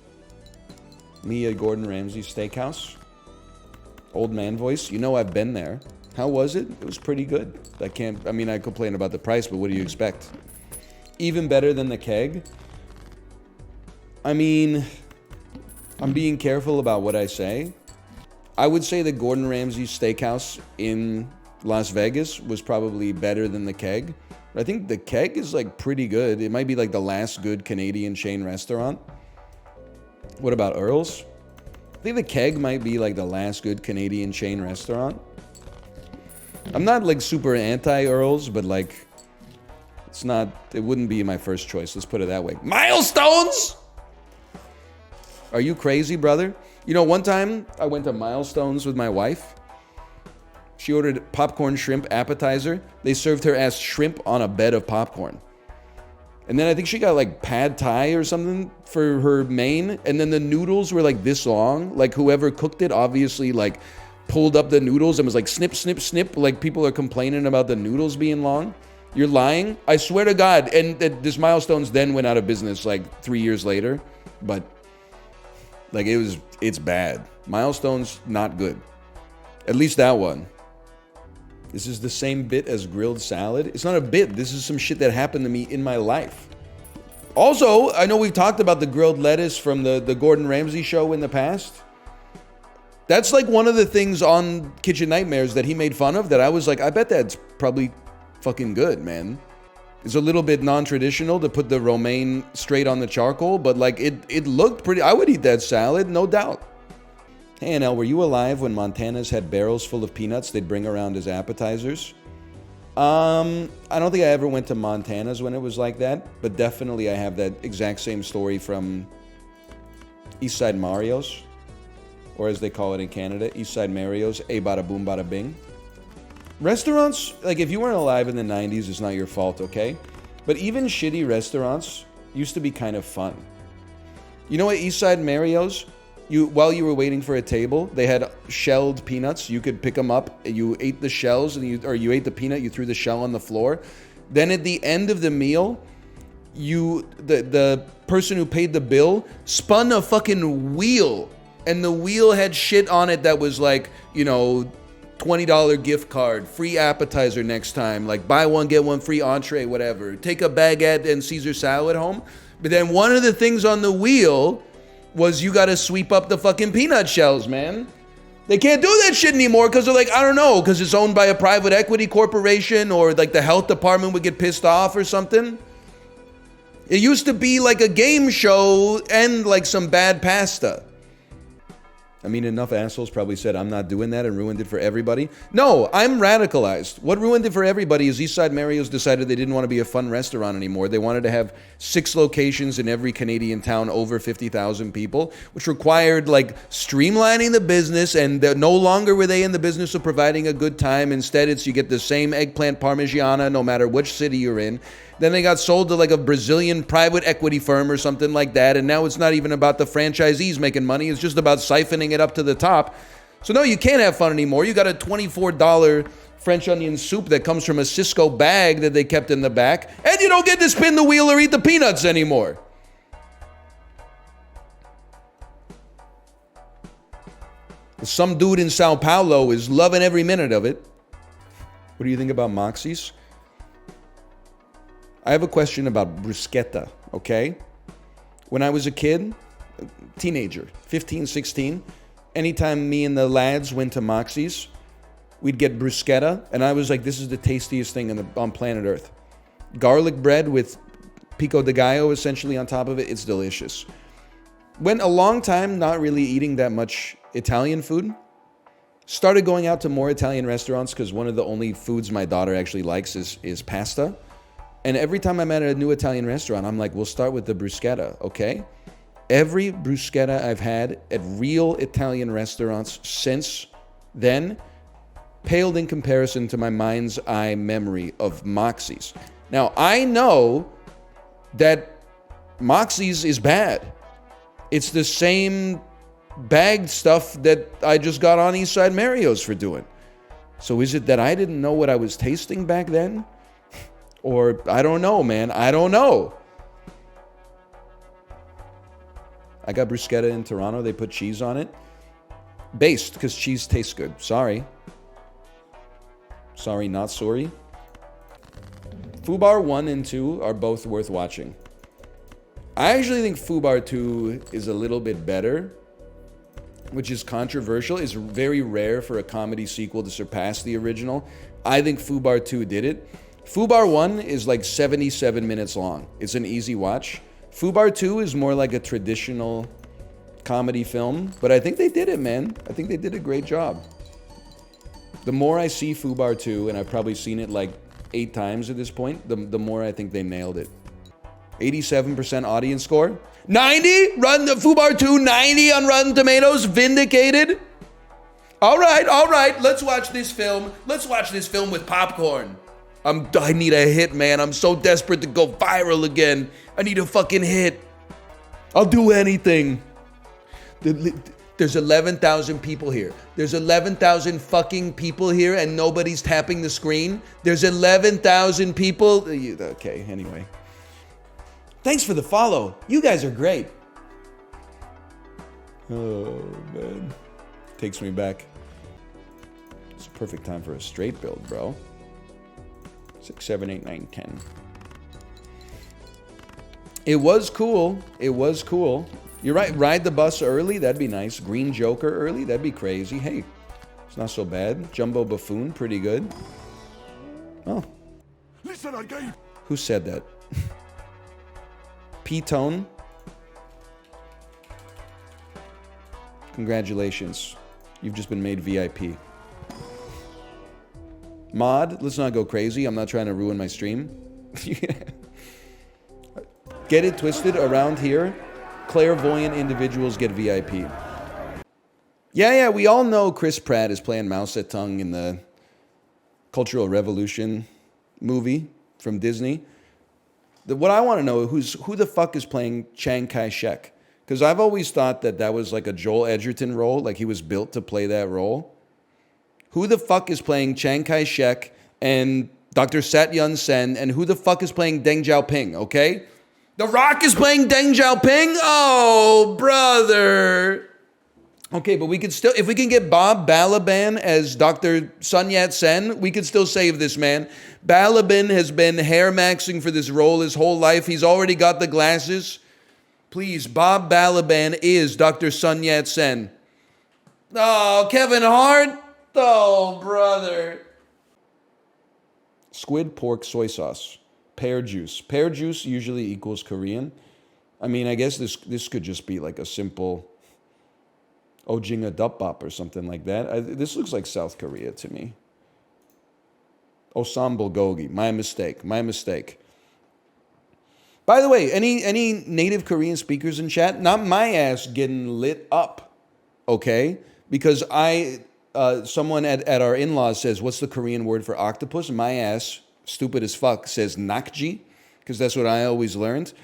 Me at Gordon Ramsay's steakhouse. Old man voice. You know I've been there. How was it? It was pretty good. I complain about the price, but what do you expect? Even better than the keg. I mean, I'm being careful about what I say. I would say that Gordon Ramsay's steakhouse in Las Vegas was probably better than the keg. I think the keg is like pretty good. It might be like the last good Canadian chain restaurant. What about Earl's? I think the keg might be like the last good Canadian chain restaurant. I'm not like super anti-Earl's, but like it wouldn't be my first choice. Let's put it that way. Milestones! Are you crazy, brother? You know, one time I went to Milestones with my wife. She ordered popcorn shrimp appetizer. They served her as shrimp on a bed of popcorn. And then I think she got like pad thai or something for her main. And then the noodles were like this long. Like whoever cooked it obviously like pulled up the noodles and was like snip, snip, snip. Like people are complaining about the noodles being long. You're lying? I swear to God. And this Milestones then went out of business like 3 years later. But like it's bad. Milestones, not good. At least that one. This is the same bit as grilled salad. It's not a bit. This is some shit that happened to me in my life. Also, I know we've talked about the grilled lettuce from the Gordon Ramsay show in the past. That's like one of the things on Kitchen Nightmares that he made fun of that I was like, I bet that's probably fucking good, man. It's a little bit non-traditional to put the romaine straight on the charcoal, but like it looked pretty. I would eat that salad, no doubt. Hey, NL, were you alive when Montana's had barrels full of peanuts they'd bring around as appetizers? I don't think I ever went to Montana's when it was like that, but definitely I have that exact same story from Eastside Mario's, or as they call it in Canada, Eastside Mario's, a bada boom bada bing. Restaurants, like if you weren't alive in the 90s, it's not your fault, okay? But even shitty restaurants used to be kind of fun. You know, at Eastside Mario's, while you were waiting for a table, they had shelled peanuts. You could pick them up. You ate the shells, and you ate the peanut. You threw the shell on the floor. Then at the end of the meal, the person who paid the bill spun a fucking wheel, and the wheel had shit on it that was like, you know, $20 gift card, free appetizer next time, like buy one get one free entree, whatever. Take a baguette and Caesar salad home. But then one of the things on the wheel was you got to sweep up the fucking peanut shells, man. They can't do that shit anymore because they're like, I don't know, because it's owned by a private equity corporation, or like the health department would get pissed off or something. It used to be like a game show and like some bad pasta. I mean, enough assholes probably said, I'm not doing that, and ruined it for everybody. No, I'm radicalized. What ruined it for everybody is Eastside Mario's decided they didn't want to be a fun restaurant anymore. They wanted to have 6 locations in every Canadian town over 50,000 people, which required like streamlining the business, and no longer were they in the business of providing a good time. Instead, it's you get the same eggplant parmigiana no matter which city you're in. Then they got sold to like a Brazilian private equity firm or something like that. And now it's not even about the franchisees making money. It's just about siphoning it up to the top. So no, you can't have fun anymore. You got a $24 French onion soup that comes from a Cisco bag that they kept in the back. And you don't get to spin the wheel or eat the peanuts anymore. Some dude in Sao Paulo is loving every minute of it. What do you think about Moxie's? I have a question about bruschetta, okay? When I was a kid, teenager, 15, 16, anytime me and the lads went to Moxie's, we'd get bruschetta, and I was like, this is the tastiest thing on planet Earth. Garlic bread with pico de gallo essentially on top of it, it's delicious. Went a long time not really eating that much Italian food. Started going out to more Italian restaurants because one of the only foods my daughter actually likes is pasta. And every time I'm at a new Italian restaurant, I'm like, we'll start with the bruschetta, okay? Every bruschetta I've had at real Italian restaurants since then paled in comparison to my mind's eye memory of Moxie's. Now, I know that Moxie's is bad. It's the same bagged stuff that I just got on Eastside Mario's for doing. So is it that I didn't know what I was tasting back then? Or I don't know, man. I don't know. I got bruschetta in Toronto. They put cheese on it. Based, because cheese tastes good. Sorry. Sorry, not sorry. Fubar 1 and 2 are both worth watching. I actually think Fubar 2 is a little bit better, which is controversial. It's very rare for a comedy sequel to surpass the original. I think Fubar 2 did it. Fubar 1 is like 77 minutes long. It's an easy watch. Fubar 2 is more like a traditional comedy film, but I think they did it, man. I think they did a great job. The more I see Fubar 2, and I've probably seen it like 8 times at this point, the more I think they nailed it. 87% audience score. 90? Run the Fubar 2, 90 on Rotten Tomatoes. Vindicated. All right. Let's watch this film. Let's watch this film with popcorn. I need a hit, man. I'm so desperate to go viral again. I need a fucking hit. I'll do anything. There's 11,000 people here. There's 11,000 fucking people here and nobody's tapping the screen. There's 11,000 people. Okay, anyway. Thanks for the follow. You guys are great. Oh, man. Takes me back. It's a perfect time for a straight build, bro. 6, 7, 8, 9, 10. It was cool. It was cool. You're right. Ride the bus early. That'd be nice. Green Joker early. That'd be crazy. Hey, it's not so bad. Jumbo Buffoon. Pretty good. Oh. Lisan Al Gaib. Who said that? P-Tone. Congratulations. You've just been made VIP. Mod, let's not go crazy. I'm not trying to ruin my stream. Get it twisted around here. Clairvoyant individuals get VIP. Yeah, we all know Chris Pratt is playing Mao Zedong in the Cultural Revolution movie from Disney. What I want to know is who the fuck is playing Chiang Kai-shek? Because I've always thought that was like a Joel Edgerton role, like he was built to play that role. Who the fuck is playing Chiang Kai-shek and Dr. Sat Yun Sen, and who the fuck is playing Deng Xiaoping, okay? The Rock is playing Deng Xiaoping? Oh, brother. Okay, but we could still, if we can get Bob Balaban as Dr. Sun Yat-sen, we could still save this man. Balaban has been hair maxing for this role his whole life. He's already got the glasses. Please, Bob Balaban is Dr. Sun Yat-sen. Oh, Kevin Hart? Oh, brother. Squid, pork, soy sauce. Pear juice. Pear juice usually equals Korean. I mean, I guess this could just be like a simple Ojinga Duppop or something like that. This looks like South Korea to me. Osam bulgogi. My mistake. By the way, any native Korean speakers in chat? Not my ass getting lit up, okay? Because someone at our in-laws says, what's the Korean word for octopus? My ass, stupid as fuck, says nakji, because that's what I always learned.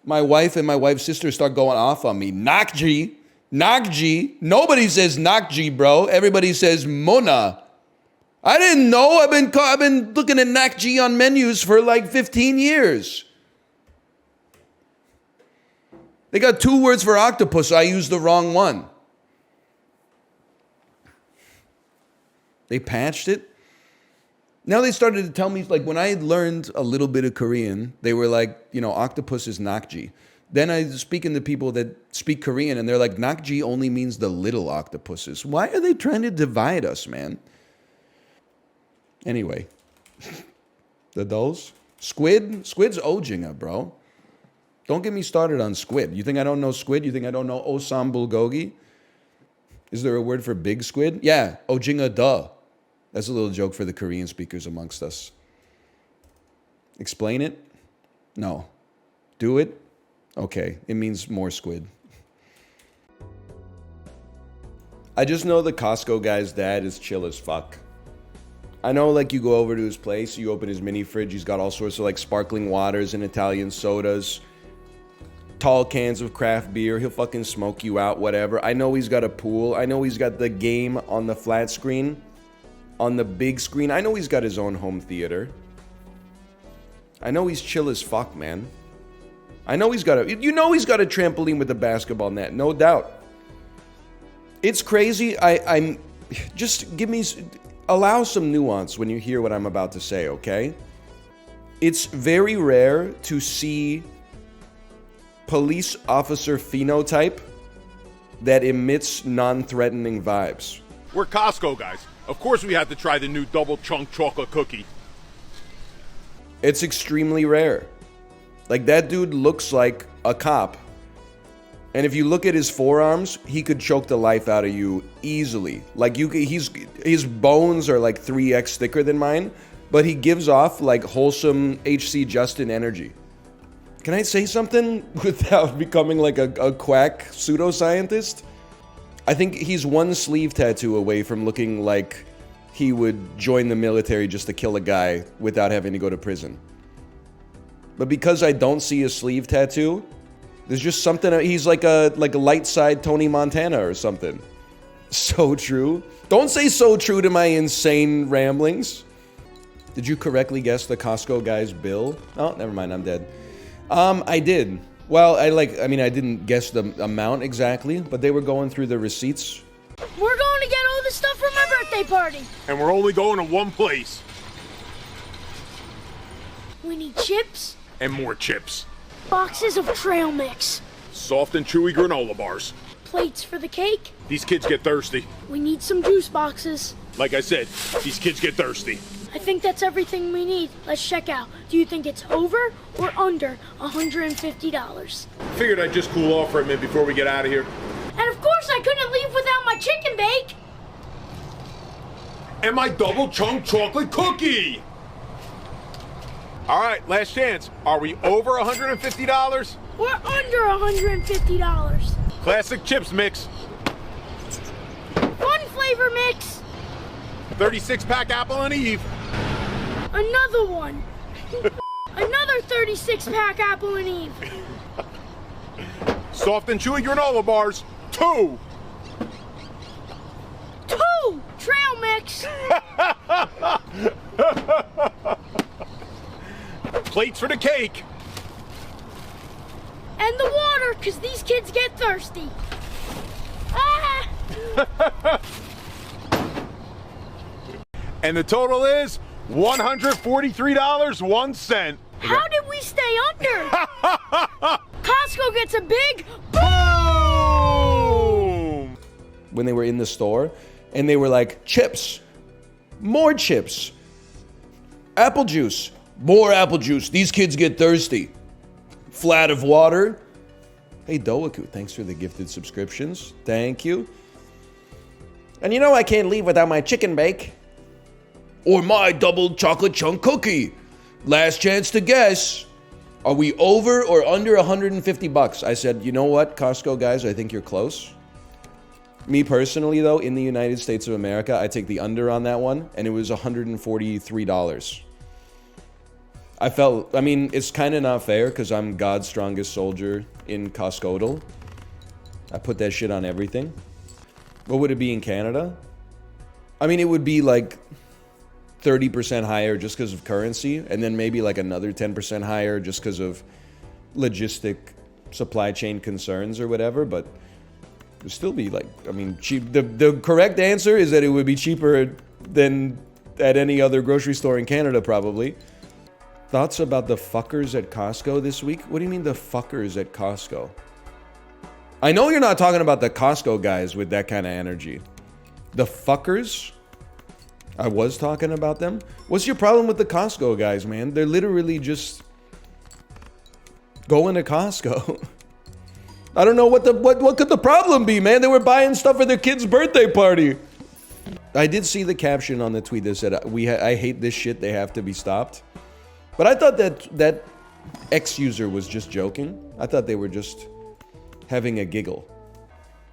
My wife and my wife's sister start going off on me. Nakji. Nobody says nakji, bro. Everybody says mona. I didn't know. I've been looking at nakji on menus for like 15 years. They got 2 words for octopus. I used the wrong one. They patched it. Now they started to tell me, like, when I learned a little bit of Korean, they were like, octopus is nakji. Then I was speaking to people that speak Korean, and they're like, nakji only means the little octopuses. Why are they trying to divide us, man? Anyway. The dolls? Squid's Ojinga, bro. Don't get me started on squid. You think I don't know squid? You think I don't know osam bulgogi? Is there a word for big squid? Yeah, Ojinga duh. That's a little joke for the Korean speakers amongst us. Explain it? No. Do it? Okay, it means more squid. I just know the Costco guy's dad is chill as fuck. I know, like, you go over to his place, you open his mini fridge, he's got all sorts of, like, sparkling waters and Italian sodas. tall cans of craft beer. He'll fucking smoke you out, whatever. I know he's got a pool. I know he's got the game on the flat screen, on the big screen. I know he's got his own home theater. I know he's chill as fuck, man. I know he's got a, you know he's got a trampoline with a basketball net, no doubt. It's crazy. I'm just allow some nuance when you hear what I'm about to say, okay? It's very rare to see police officer phenotype that emits non-threatening vibes. We're Costco guys. Of course we had to try the new double chunk chocolate cookie. It's extremely rare. Like, that dude looks like a cop. And if you look at his forearms, he could choke the life out of you easily. Like, his bones are like 3x thicker than mine, but he gives off like wholesome H.C. Justin energy. Can I say something without becoming like a quack pseudoscientist? I think he's one sleeve tattoo away from looking like he would join the military just to kill a guy without having to go to prison. But because I don't see a sleeve tattoo, there's just something. He's like a light side Tony Montana or something. So true. Don't say so true to my insane ramblings. Did you correctly guess the Costco Guys bill? Oh, never mind. I'm dead. I did. Well, I didn't guess the amount exactly, but they were going through the receipts. We're going to get all this stuff for my birthday party. And we're only going to one place. We need chips. And more chips. Boxes of trail mix. Soft and chewy granola bars. Plates for the cake. These kids get thirsty. We need some juice boxes. Like I said, these kids get thirsty. I think that's everything we need. Let's check out. Do you think it's over or under $150? Figured I'd just cool off for a minute before we get out of here. And of course I couldn't leave without my chicken bake. And my double chunk chocolate cookie. All right, last chance. Are we over $150? We're under $150. Classic chips mix. Fun flavor mix. 36-pack apple and Eve. Another one. Another 36-pack apple and Eve. Soft and chewy granola bars. 2. 2 trail mix. Plates for the cake. And the water, because these kids get thirsty. Ah! And the total is $143.01. How did we stay under? Costco gets a big boom! When they were in the store, and they were like, chips, more chips, apple juice, more apple juice. These kids get thirsty. Flat of water. Hey, Doaku, thanks for the gifted subscriptions. Thank you. And you know I can't leave without my chicken bake. Or my double chocolate chunk cookie. Last chance to guess. Are we over or under $150? I said, you know what, Costco guys, I think you're close. Me personally, though, in the United States of America, I take the under on that one, and it was $143. I mean, it's kind of not fair because I'm God's strongest soldier in Costco. I put that shit on everything. What would it be in Canada? I mean, it would be like 30% higher just because of currency, and then maybe like another 10% higher just because of logistic supply chain concerns or whatever, but it would still be like, I mean, cheap. The correct answer is that it would be cheaper than at any other grocery store in Canada, probably. Thoughts about the fuckers at Costco this week? What do you mean the fuckers at Costco? I know you're not talking about the Costco guys with that kind of energy. The fuckers? I was talking about them. What's your problem with the Costco guys, man? They're literally just going to Costco. I don't know what could the problem be, man? They were buying stuff for their kid's birthday party. I did see the caption on the tweet that said, I hate this shit, they have to be stopped. But I thought that X-user was just joking. I thought they were just having a giggle.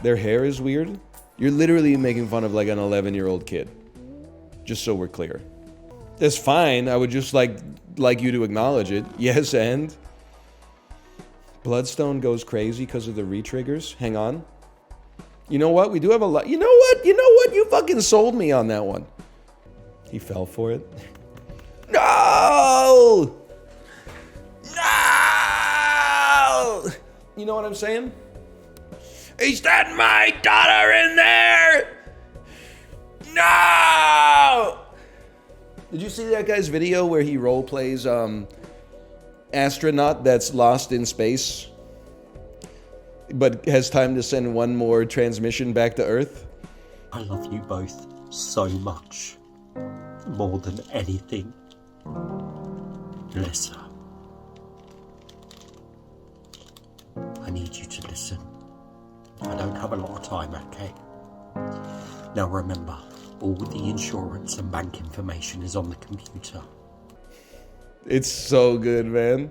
Their hair is weird. You're literally making fun of like an 11-year-old kid. Just so we're clear. That's fine. I would just like you to acknowledge it. Yes, and Bloodstone goes crazy because of the re-triggers. Hang on. You know what? We do have a lot. You know what? You fucking sold me on that one. He fell for it. No! No! You know what I'm saying? Is that my daughter in there? No! Did you see that guy's video where he role plays astronaut that's lost in space, but has time to send one more transmission back to Earth? I love you both so much. More than anything. Listen. I need you to listen. I don't have a lot of time, okay? Now remember, all the insurance and bank information is on the computer. It's so good, man.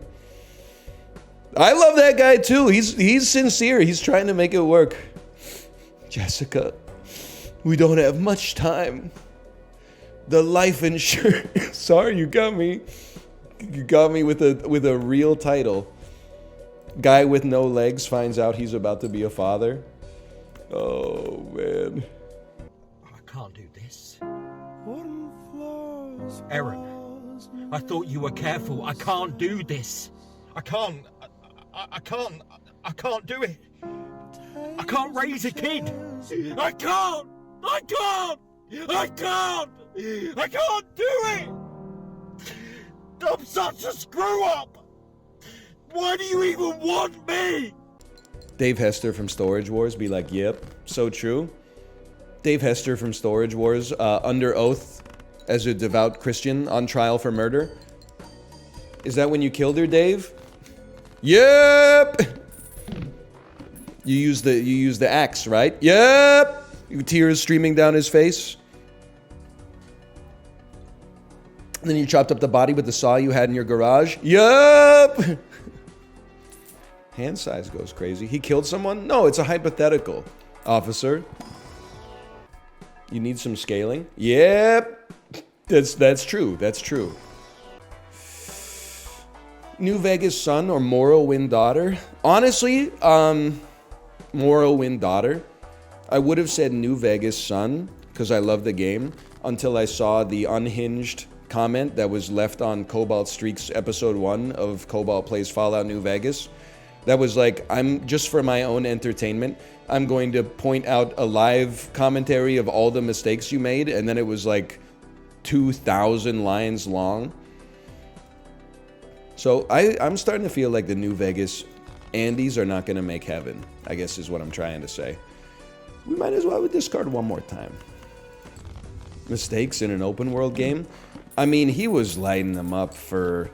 I love that guy too. He's sincere. He's trying to make it work. Jessica, we don't have much time. The life insurance. Sorry, you got me. You got me with a real title. Guy with no legs finds out he's about to be a father. Oh man. I can't do this. Aaron, I thought you were careful. I can't do this. I can't do it. I can't raise a kid. I can't do it. I'm such a screw up. Why do you even want me? Dave Hester from Storage Wars be like, yep, so true. Dave Hester from Storage Wars, under oath as a devout Christian on trial for murder. Is that when you killed her, Dave? Yep. You use the axe, right? Yep. Tears streaming down his face. And then you chopped up the body with the saw you had in your garage. Yup! Hand size goes crazy. He killed someone? No, it's a hypothetical. Officer. You need some scaling? Yep! That's true. That's true. New Vegas son or Morrowind daughter? Honestly, Morrowind daughter. I would have said New Vegas son, because I love the game, until I saw the unhinged comment that was left on Cobalt Streaks episode 1 of Cobalt Plays Fallout New Vegas. That was like, I'm just for my own entertainment, I'm going to point out a live commentary of all the mistakes you made, and then it was like 2,000 lines long. So I'm starting to feel like the New Vegas Andes are not going to make heaven, I guess is what I'm trying to say. We might as well discard one more time. Mistakes in an open world game? I mean, he was lighting them up for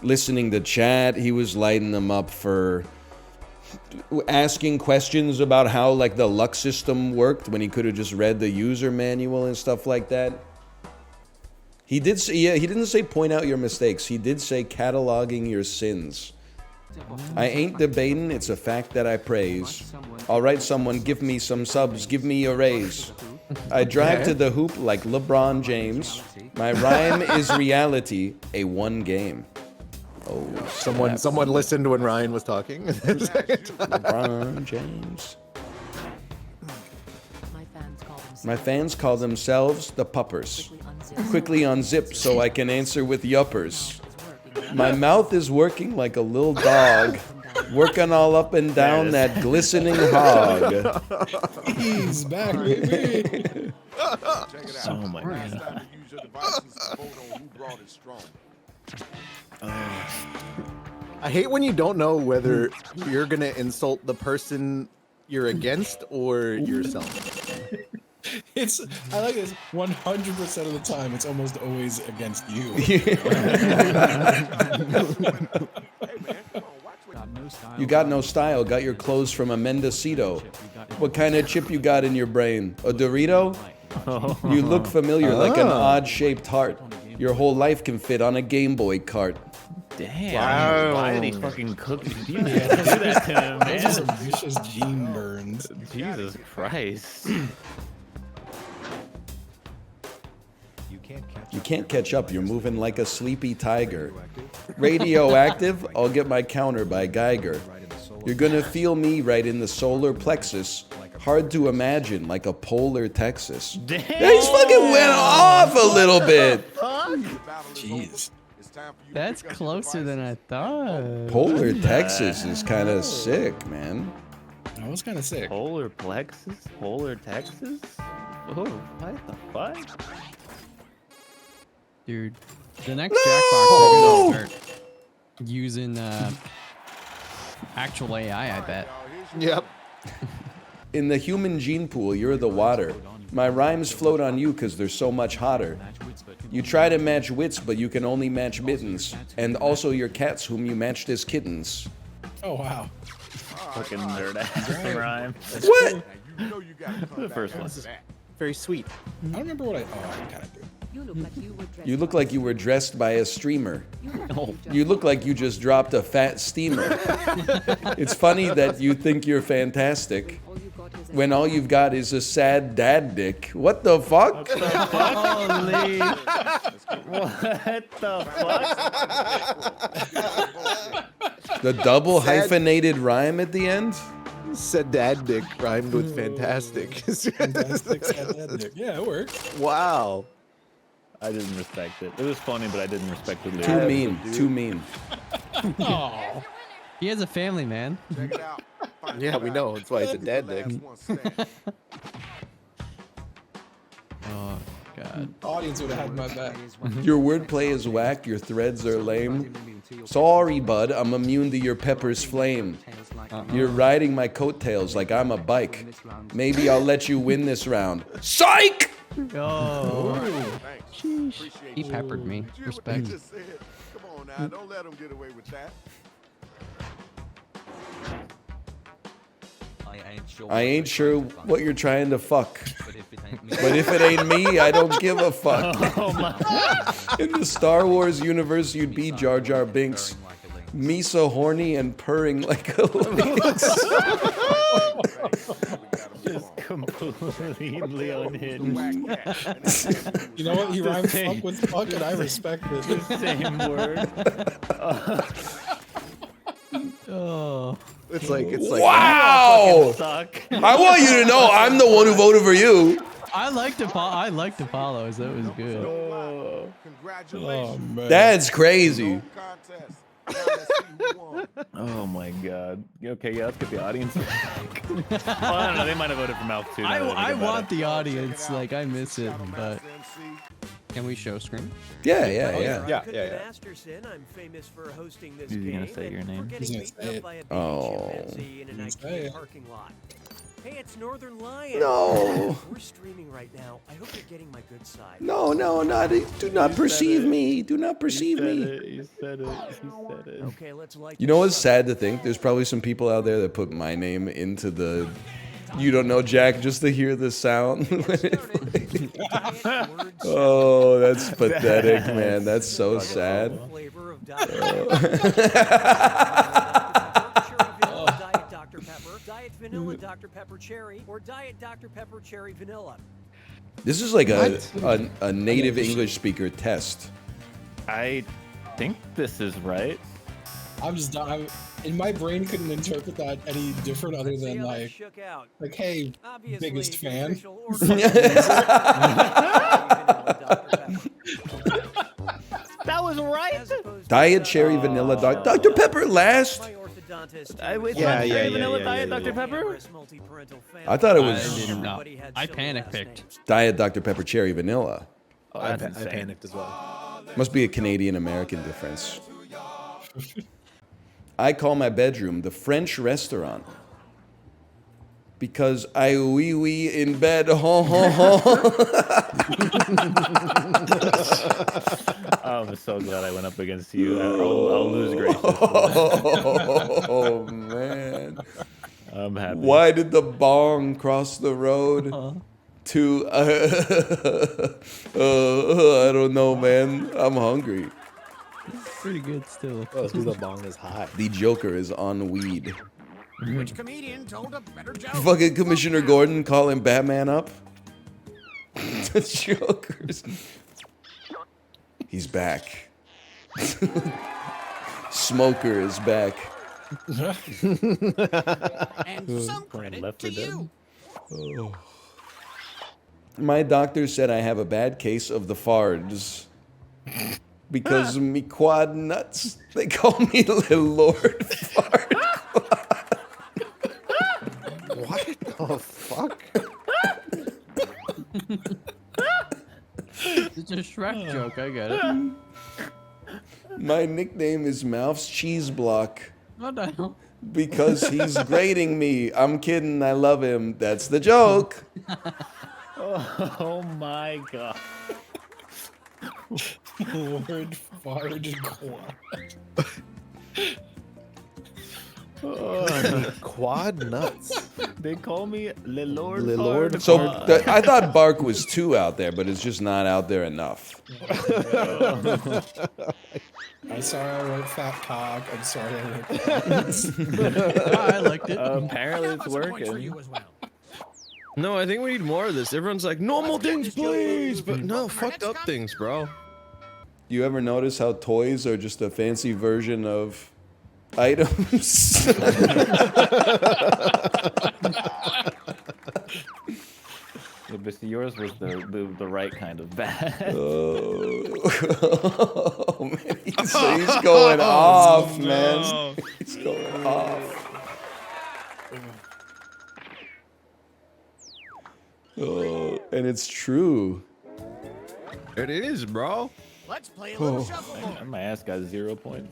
listening to chat. He was lighting them up for asking questions about how like the Lux system worked when he could have just read the user manual and stuff like that. He did say, yeah, he didn't say point out your mistakes. He did say cataloging your sins. I ain't debating, it's a fact that I praise. Alright, someone give me some subs, give me a raise. I drive to the hoop like LeBron James. My rhyme is reality, a one game. Oh, someone listened when Ryan was talking. LeBron James. My fans call themselves the puppers. Quickly unzip so I can answer with yuppers. My mouth is working like a little dog, working all up and down that glistening hog. He's back, baby. Oh my god. I hate when you don't know whether you're gonna insult the person you're against or yourself. I like this 100% of the time. It's almost always against you. You got no style, got your clothes from a Mendocino. What kind of chip you got in your brain? A Dorito? You look familiar like an odd-shaped heart. Your whole life can fit on a Game Boy cart. Damn. Wow. Why did he fucking cook? You didn't do that to him, man. Those are vicious gene burns. Jesus Christ. You can't catch up, you're moving like a sleepy tiger. Radioactive, I'll get my counter by Geiger. You're gonna feel me right in the solar plexus. Hard to imagine, like a polar Texas. Damn. Yeah, he's fucking went off a little bit. Jeez. That's closer than I thought. Polar Texas is kind of sick, man. That was kind of sick. Polar plexus? Polar Texas? Oh, what the fuck? Dude, the next Jackbox they're gonna start using actual AI, I bet. Yep. In the human gene pool, you're the water. My rhymes float on you because they're so much hotter. You try to match wits, but you can only match mittens. And also your cats whom you matched as kittens. Oh, wow. Fucking nerd ass rhyme. What? The first one. Very sweet. I don't remember what I kind of do. You look like you were dressed by a streamer. You look like you just dropped a fat steamer. It's funny that you think you're fantastic when all you've got is a sad dad dick. What the fuck? Holy. What the fuck? The double hyphenated rhyme at the end? Said dad dick rhymed with fantastic. Fantastic said dad dick. Yeah, it works. Wow. I didn't respect it. It was funny, but I didn't respect the lyrics. Too mean. Too mean. Oh. He has a family, man. Yeah, we know. That's why it's a dad dick. Oh, God. Audience would have had my back. Your wordplay is whack, your threads are lame. Sorry, bud, I'm immune to your pepper's flame. You're riding my coattails like I'm a bike. Maybe I'll let you win this round. Psych! Oh. He peppered me. Respect. Come on now, don't let him get away with that. I ain't sure what you're trying to fuck. But if it ain't me, I don't give a fuck. Oh my. In the Star Wars universe, you'd be Jar Jar Binks. Me so horny and purring like a lynx. Just completely unhinged. You know what? He rhymed fuck with fuck, and I respect it. The same word. Oh. It's like wow! I want you to know I'm the one who voted for you. I liked Apollo's. That was good. Oh, man. That's crazy. Oh my god. Okay, yeah, let's get the audience back. Well, I don't know, they might have voted for Mouth too. I want the audience, like, I miss it, but... Can we show screen? Yeah. Masterson, I'm famous for hosting this Is he gonna game say your and name? for getting He's beaten gonna up by a Oh. chimpanzee in an IKEA parking lot. Hey, it's Northernlion. No. We're streaming right now. I hope you're getting my good side. No, do not perceive me. Do not perceive me. You said it. Okay, let's like. You know what's sad to think? There's probably some people out there that put my name into the You Don't Know Jack just to hear the sound. Oh, that's pathetic, man. That's so sad. Diet Vanilla Dr. Pepper Cherry or Diet Dr. Pepper Cherry Vanilla. This is like a native English speaker test. I think this is right. I'm in my brain couldn't interpret that any different other than like hey, biggest fan. That was right. Diet Cherry Vanilla Dr. Pepper last. Vanilla Diet Dr. Pepper? I thought it was. I panic picked. Diet Dr. Pepper Cherry Vanilla. Oh, I panicked as well. Must be a Canadian-American difference. I call my bedroom the French restaurant because I wee in bed. I'm so glad I went up against you. I'll lose grace. Oh man, I'm happy. Why did the bong cross the road? To I don't know, man. I'm hungry. Pretty good still. Oh, the bong is high. The Joker is on weed. Which comedian told a better joke? Fucking Commissioner Gordon calling Batman up. The Joker's. He's back. Smoker is back. And some credit to you. My doctor said I have a bad case of the fards. Because me quad nuts. They call me the Lord Fart. What the fuck? It's a Shrek joke, I get it. My nickname is Mouth's Cheese Block. What the hell? Because he's grating me. I'm kidding, I love him. That's the joke. Oh my god. Lord Fard Quad. Quad nuts. They call me Le Lord. Le Lord. So I thought Bark was 2 out there, but it's just not out there enough. I'm sorry I wrote fat cock. I'm sorry I wrote I liked it. Apparently it's working. No, I think we need more of this. Everyone's like, normal things, please. But no, fucked up things, bro. Do you ever notice how toys are just a fancy version of items? Yeah, but see, yours was the right kind of bad. Oh, man. He's going off, man. He's going off. Oh, and it's true. It is, bro. Let's play a little shuffleboard. My ass got 0 points.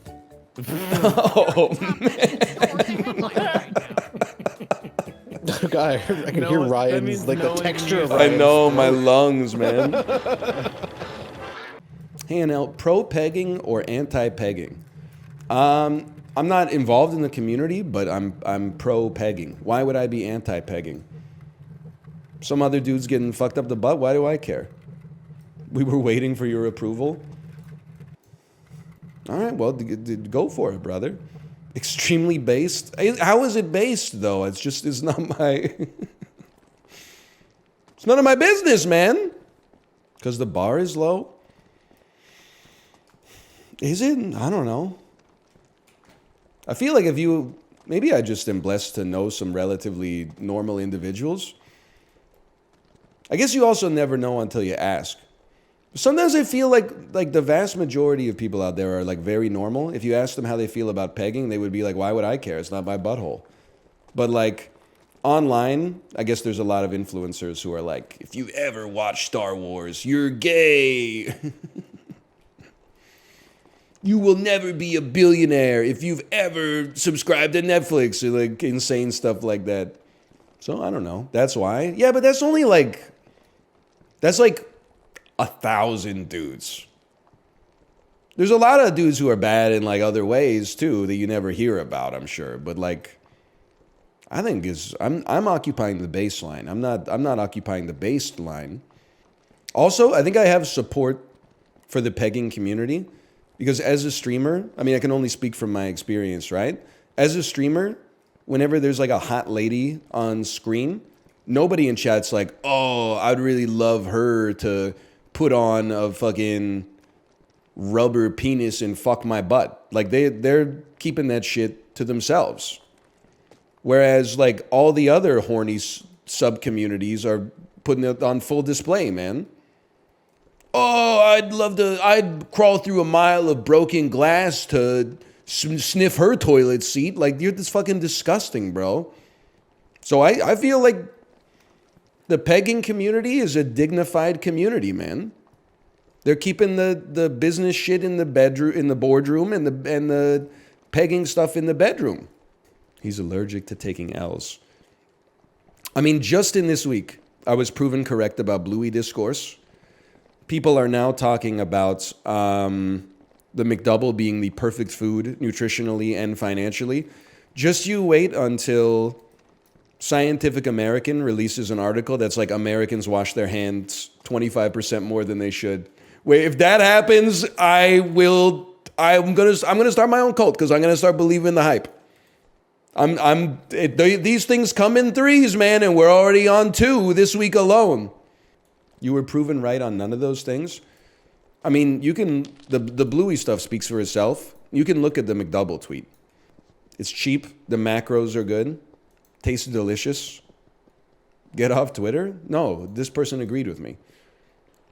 Oh, man. I can hear Ryan's, like, the texture of I Ryan's know, throat. my lungs, man. Hey, NL, pro-pegging or anti-pegging? I'm not involved in the community, but I'm pro-pegging. Why would I be anti-pegging? Some other dude's getting fucked up the butt. Why do I care? We were waiting for your approval. All right, well, go for it, brother. Extremely based. How is it based, though? It's not my... It's none of my business, man. Because the bar is low? Is it? I don't know. I feel like maybe I just am blessed to know some relatively normal individuals. I guess you also never know until you ask. Sometimes I feel like the vast majority of people out there are like very normal. If you ask them how they feel about pegging, they would be like, why would I care? It's not my butthole. But like online, I guess there's a lot of influencers who are like, if you ever watch Star Wars, you're gay. You will never be a billionaire if you've ever subscribed to Netflix, or like insane stuff like that. So I don't know. That's why. Yeah, but that's only like 1,000 dudes. There's a lot of dudes who are bad in like other ways too that you never hear about, I'm sure. But like, I think I'm occupying the baseline. I'm not occupying the baseline. Also, I think I have support for the pegging community because as a streamer, I mean, I can only speak from my experience, right? As a streamer, whenever there's like a hot lady on screen, nobody in chat's like, oh, I'd really love her to put on a fucking rubber penis and fuck my butt. Like they're keeping that shit to themselves. Whereas like all the other horny sub-communities are putting it on full display, man. Oh, I'd crawl through a mile of broken glass to sniff her toilet seat. Like, you're this fucking disgusting, bro. So I feel like the pegging community is a dignified community, man. They're keeping the business shit in the bedroom, in the boardroom, and the pegging stuff in the bedroom. He's allergic to taking L's. I mean, just in this week, I was proven correct about Bluey Discourse. People are now talking about the McDouble being the perfect food nutritionally and financially. Just you wait until Scientific American releases an article that's like Americans wash their hands 25% more than they should. Wait, if that happens, I'm gonna start my own cult because I'm gonna start believing the hype. These things come in threes, man, and we're already on 2 this week alone. You were proven right on none of those things. I mean, the Bluey stuff speaks for itself. You can look at the McDouble tweet. It's cheap. The macros are good. Tastes delicious. Get off Twitter? No, this person agreed with me.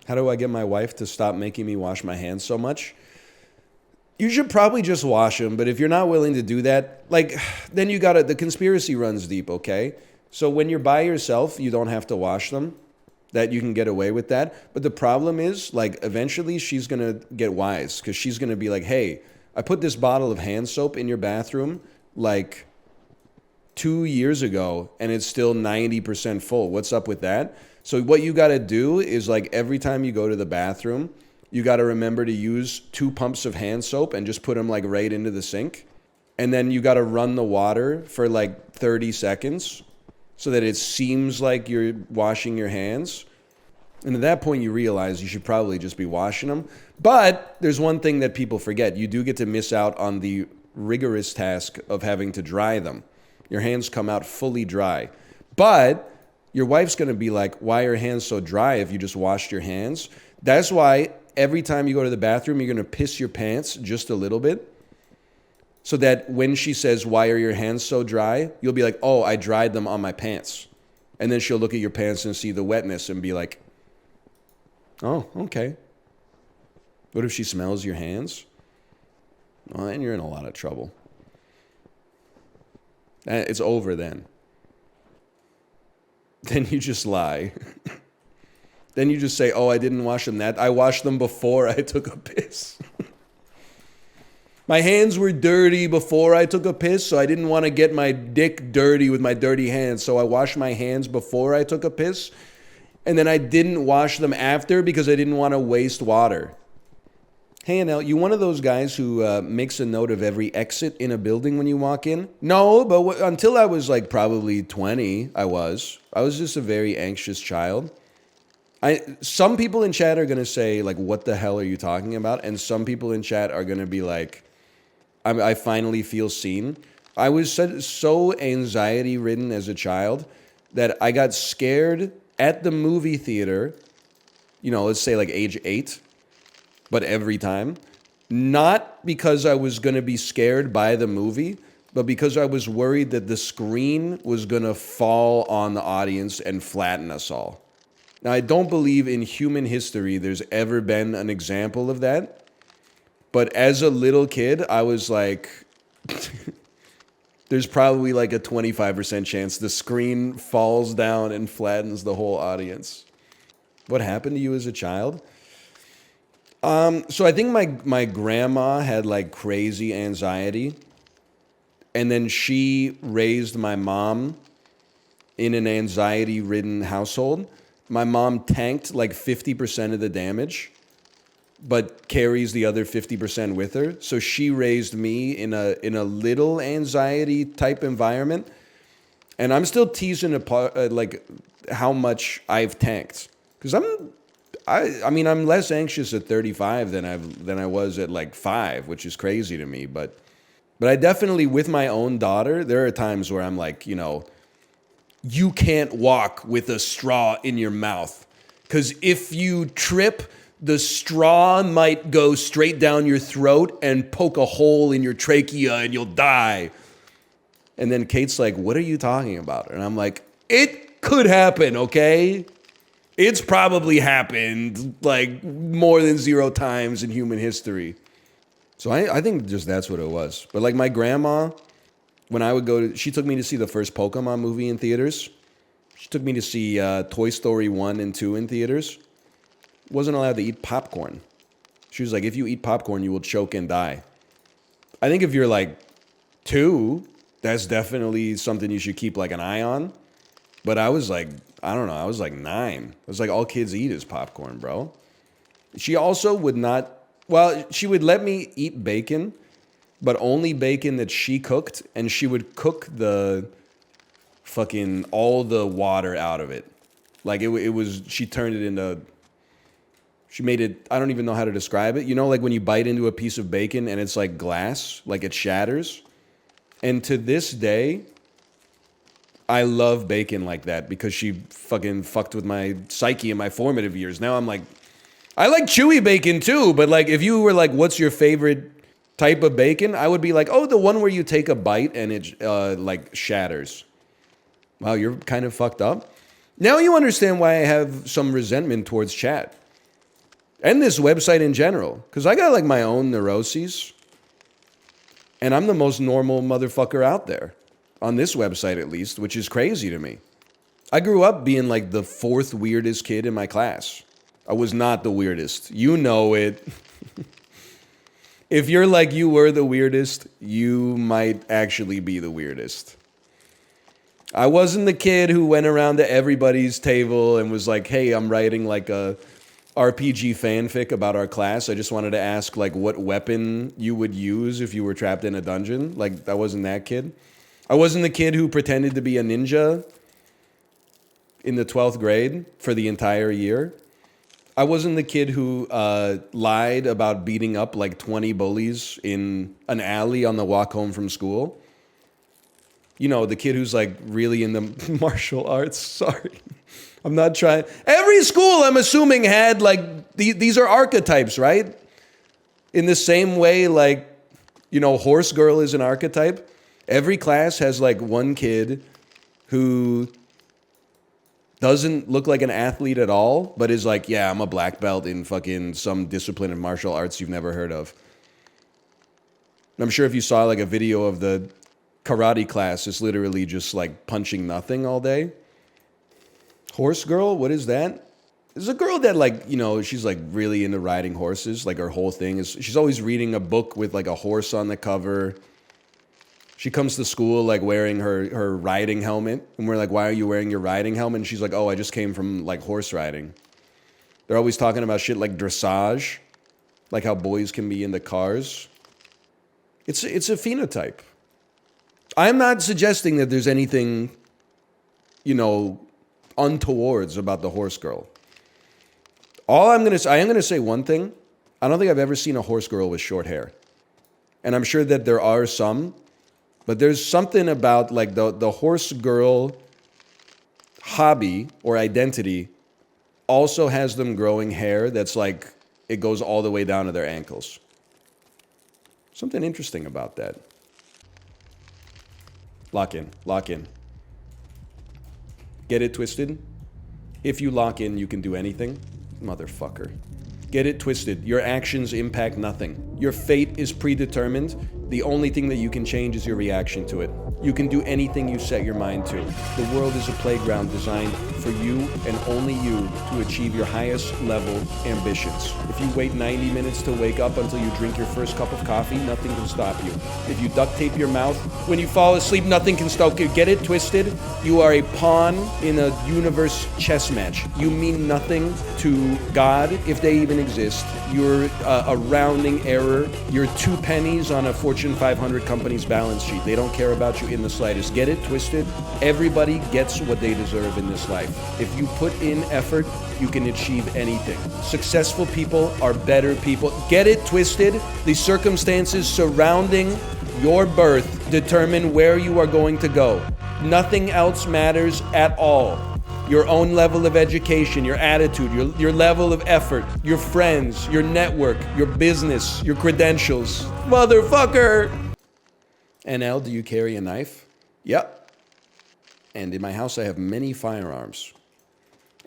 How do I get my wife to stop making me wash my hands so much? You should probably just wash them, but if you're not willing to do that, like, then you gotta, the conspiracy runs deep, okay? So when you're by yourself, you don't have to wash them. That you can get away with that. But the problem is, like, eventually she's gonna get wise, because she's gonna be like, hey, I put this bottle of hand soap in your bathroom, like, 2 years ago, and it's still 90% full. What's up with that? So what you gotta do is, like, every time you go to the bathroom, you gotta remember to use 2 pumps of hand soap and just put them, like, right into the sink. And then you gotta run the water for, like, 30 seconds so that it seems like you're washing your hands. And at that point, you realize you should probably just be washing them. But there's one thing that people forget. You do get to miss out on the rigorous task of having to dry them. Your hands come out fully dry. But your wife's going to be like, why are your hands so dry if you just washed your hands? That's why every time you go to the bathroom, you're going to piss your pants just a little bit. So that when she says, why are your hands so dry? You'll be like, oh, I dried them on my pants. And then she'll look at your pants and see the wetness and be like, oh, okay. What if she smells your hands? Well, then you're in a lot of trouble. It's over then. Then you just lie. Then you just say, oh, I didn't wash them. I washed them before I took a piss. My hands were dirty before I took a piss, so I didn't want to get my dick dirty with my dirty hands. So I washed my hands before I took a piss. And then I didn't wash them after because I didn't want to waste water. Hey, Anel, you one of those guys who makes a note of every exit in a building when you walk in? No, but until I was like probably 20, I was just a very anxious child. Some people in chat are going to say, like, what the hell are you talking about? And some people in chat are going to be like, I finally feel seen. I was so anxiety-ridden as a child that I got scared at the movie theater, you know, let's say like age 8, but every time. Not because I was going to be scared by the movie, but because I was worried that the screen was going to fall on the audience and flatten us all. Now, I don't believe in human history there's ever been an example of that. But as a little kid, I was like, there's probably like a 25% chance the screen falls down and flattens the whole audience. What happened to you as a child? So I think my grandma had like crazy anxiety. And then she raised my mom in an anxiety-ridden household. My mom tanked like 50% of the damage, but carries the other 50% with her. So she raised me in a little anxiety type environment. And I'm still teasing apart like how much I've tanked. Because I'm less anxious at 35 than I was at like 5, which is crazy to me. But I definitely, with my own daughter, there are times where I'm like, you know, you can't walk with a straw in your mouth. Because if you trip, the straw might go straight down your throat and poke a hole in your trachea and you'll die. And then Kate's like, what are you talking about? And I'm like, it could happen, okay? It's probably happened like more than 0 times in human history. So I think just that's what it was. But like my grandma, when I would she took me to see the first Pokemon movie in theaters. She took me to see Toy Story 1 and 2 in theaters. Wasn't allowed to eat popcorn. She was like, if you eat popcorn, you will choke and die. I think if you're like 2, that's definitely something you should keep like an eye on. But I was like, I don't know, I was like 9. It was like all kids eat is popcorn, bro. She also would not, she would let me eat bacon, but only bacon that she cooked, and she would cook all the water out of it. Like she turned it into, she made it, I don't even know how to describe it. You know, like when you bite into a piece of bacon and it's like glass, like it shatters. And to this day, I love bacon like that because she fucking fucked with my psyche in my formative years. Now I'm like, I like chewy bacon too, but like if you were like, what's your favorite type of bacon, I would be like, oh, the one where you take a bite and it like shatters. Wow, you're kind of fucked up. Now you understand why I have some resentment towards chat. And this website in general. Because I got like my own neuroses. And I'm the most normal motherfucker out there. On this website at least, which is crazy to me. I grew up being like the 4th weirdest kid in my class. I was not the weirdest. You know it. If you're like you were the weirdest, you might actually be the weirdest. I wasn't the kid who went around to everybody's table and was like, hey, I'm writing like a RPG fanfic about our class. I just wanted to ask like what weapon you would use if you were trapped in a dungeon. Like, I wasn't that kid. I wasn't the kid who pretended to be a ninja in the 12th grade for the entire year. I wasn't the kid who lied about beating up like 20 bullies in an alley on the walk home from school. You know, the kid who's like really into martial arts. Sorry. I'm not trying. Every school, I'm assuming, had like, these are archetypes, right? In the same way, like, you know, horse girl is an archetype. Every class has like one kid who doesn't look like an athlete at all, but is like, yeah, I'm a black belt in fucking some discipline of martial arts you've never heard of. And I'm sure if you saw like a video of the karate class, it's literally just like punching nothing all day. Horse girl, what is that? There's a girl that like, you know, she's like really into riding horses. Like her whole thing is, she's always reading a book with like a horse on the cover. She comes to school like wearing her riding helmet. And we're like, why are you wearing your riding helmet? And she's like, oh, I just came from like horse riding. They're always talking about shit like dressage, like how boys can be into cars. It's a phenotype. I'm not suggesting that there's anything, you know, untowards about the horse girl. I am going to say one thing. I don't think I've ever seen a horse girl with short hair. And I'm sure that there are some. But there's something about like the horse girl hobby or identity also has them growing hair that's like, it goes all the way down to their ankles. Something interesting about that. Lock in, lock in. Get it twisted? If you lock in, you can do anything. Motherfucker. Get it twisted. Your actions impact nothing. Your fate is predetermined. The only thing that you can change is your reaction to it. You can do anything you set your mind to. The world is a playground designed for you and only you to achieve your highest level ambitions. If you wait 90 minutes to wake up until you drink your first cup of coffee, nothing can stop you. If you duct tape your mouth when you fall asleep, nothing can stop you. Get it twisted. You are a pawn in a universe chess match. You mean nothing to God, if they even exist. You're a rounding error. You're 2 pennies on a Fortune 500 company's balance sheet. They don't care about you in the slightest. Get it twisted. Everybody gets what they deserve in this life. If you put in effort, you can achieve anything. Successful people are better people. Get it twisted. The circumstances surrounding your birth determine where you are going to go. Nothing else matters at all. Your own level of education, your attitude, your level of effort, your friends, your network, your business, your credentials. Motherfucker! NL, do you carry a knife? Yep. And in my house, I have many firearms.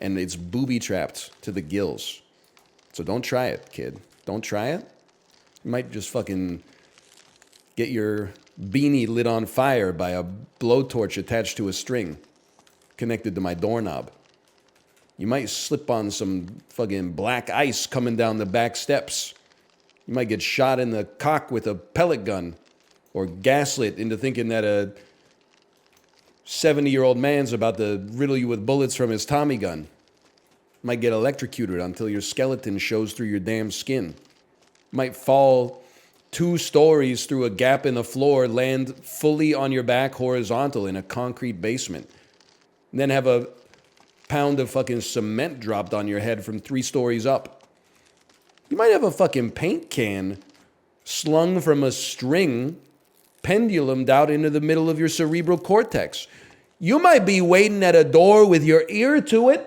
And it's booby-trapped to the gills. So don't try it, kid. Don't try it. You might just fucking get your beanie lit on fire by a blowtorch attached to a string connected to my doorknob. You might slip on some fucking black ice coming down the back steps. You might get shot in the cock with a pellet gun or gaslit into thinking that a 70-year-old man's about to riddle you with bullets from his Tommy gun. You might get electrocuted until your skeleton shows through your damn skin. You might fall 2 stories through a gap in the floor, land fully on your back horizontal in a concrete basement. And then have a pound of fucking cement dropped on your head from 3 stories up. You might have a fucking paint can slung from a string, pendulumed out into the middle of your cerebral cortex. You might be waiting at a door with your ear to it,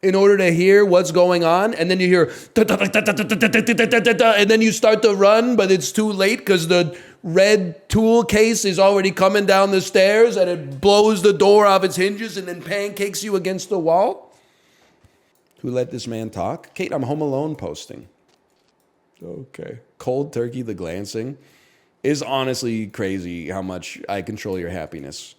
in order to hear what's going on, and then you hear and then you start to run, but it's too late because the red tool case is already coming down the stairs and it blows the door off its hinges and then pancakes you against the wall. Who let this man talk? Kate, I'm home alone posting. Okay. Cold Turkey, the glancing is honestly crazy how much I control your happiness.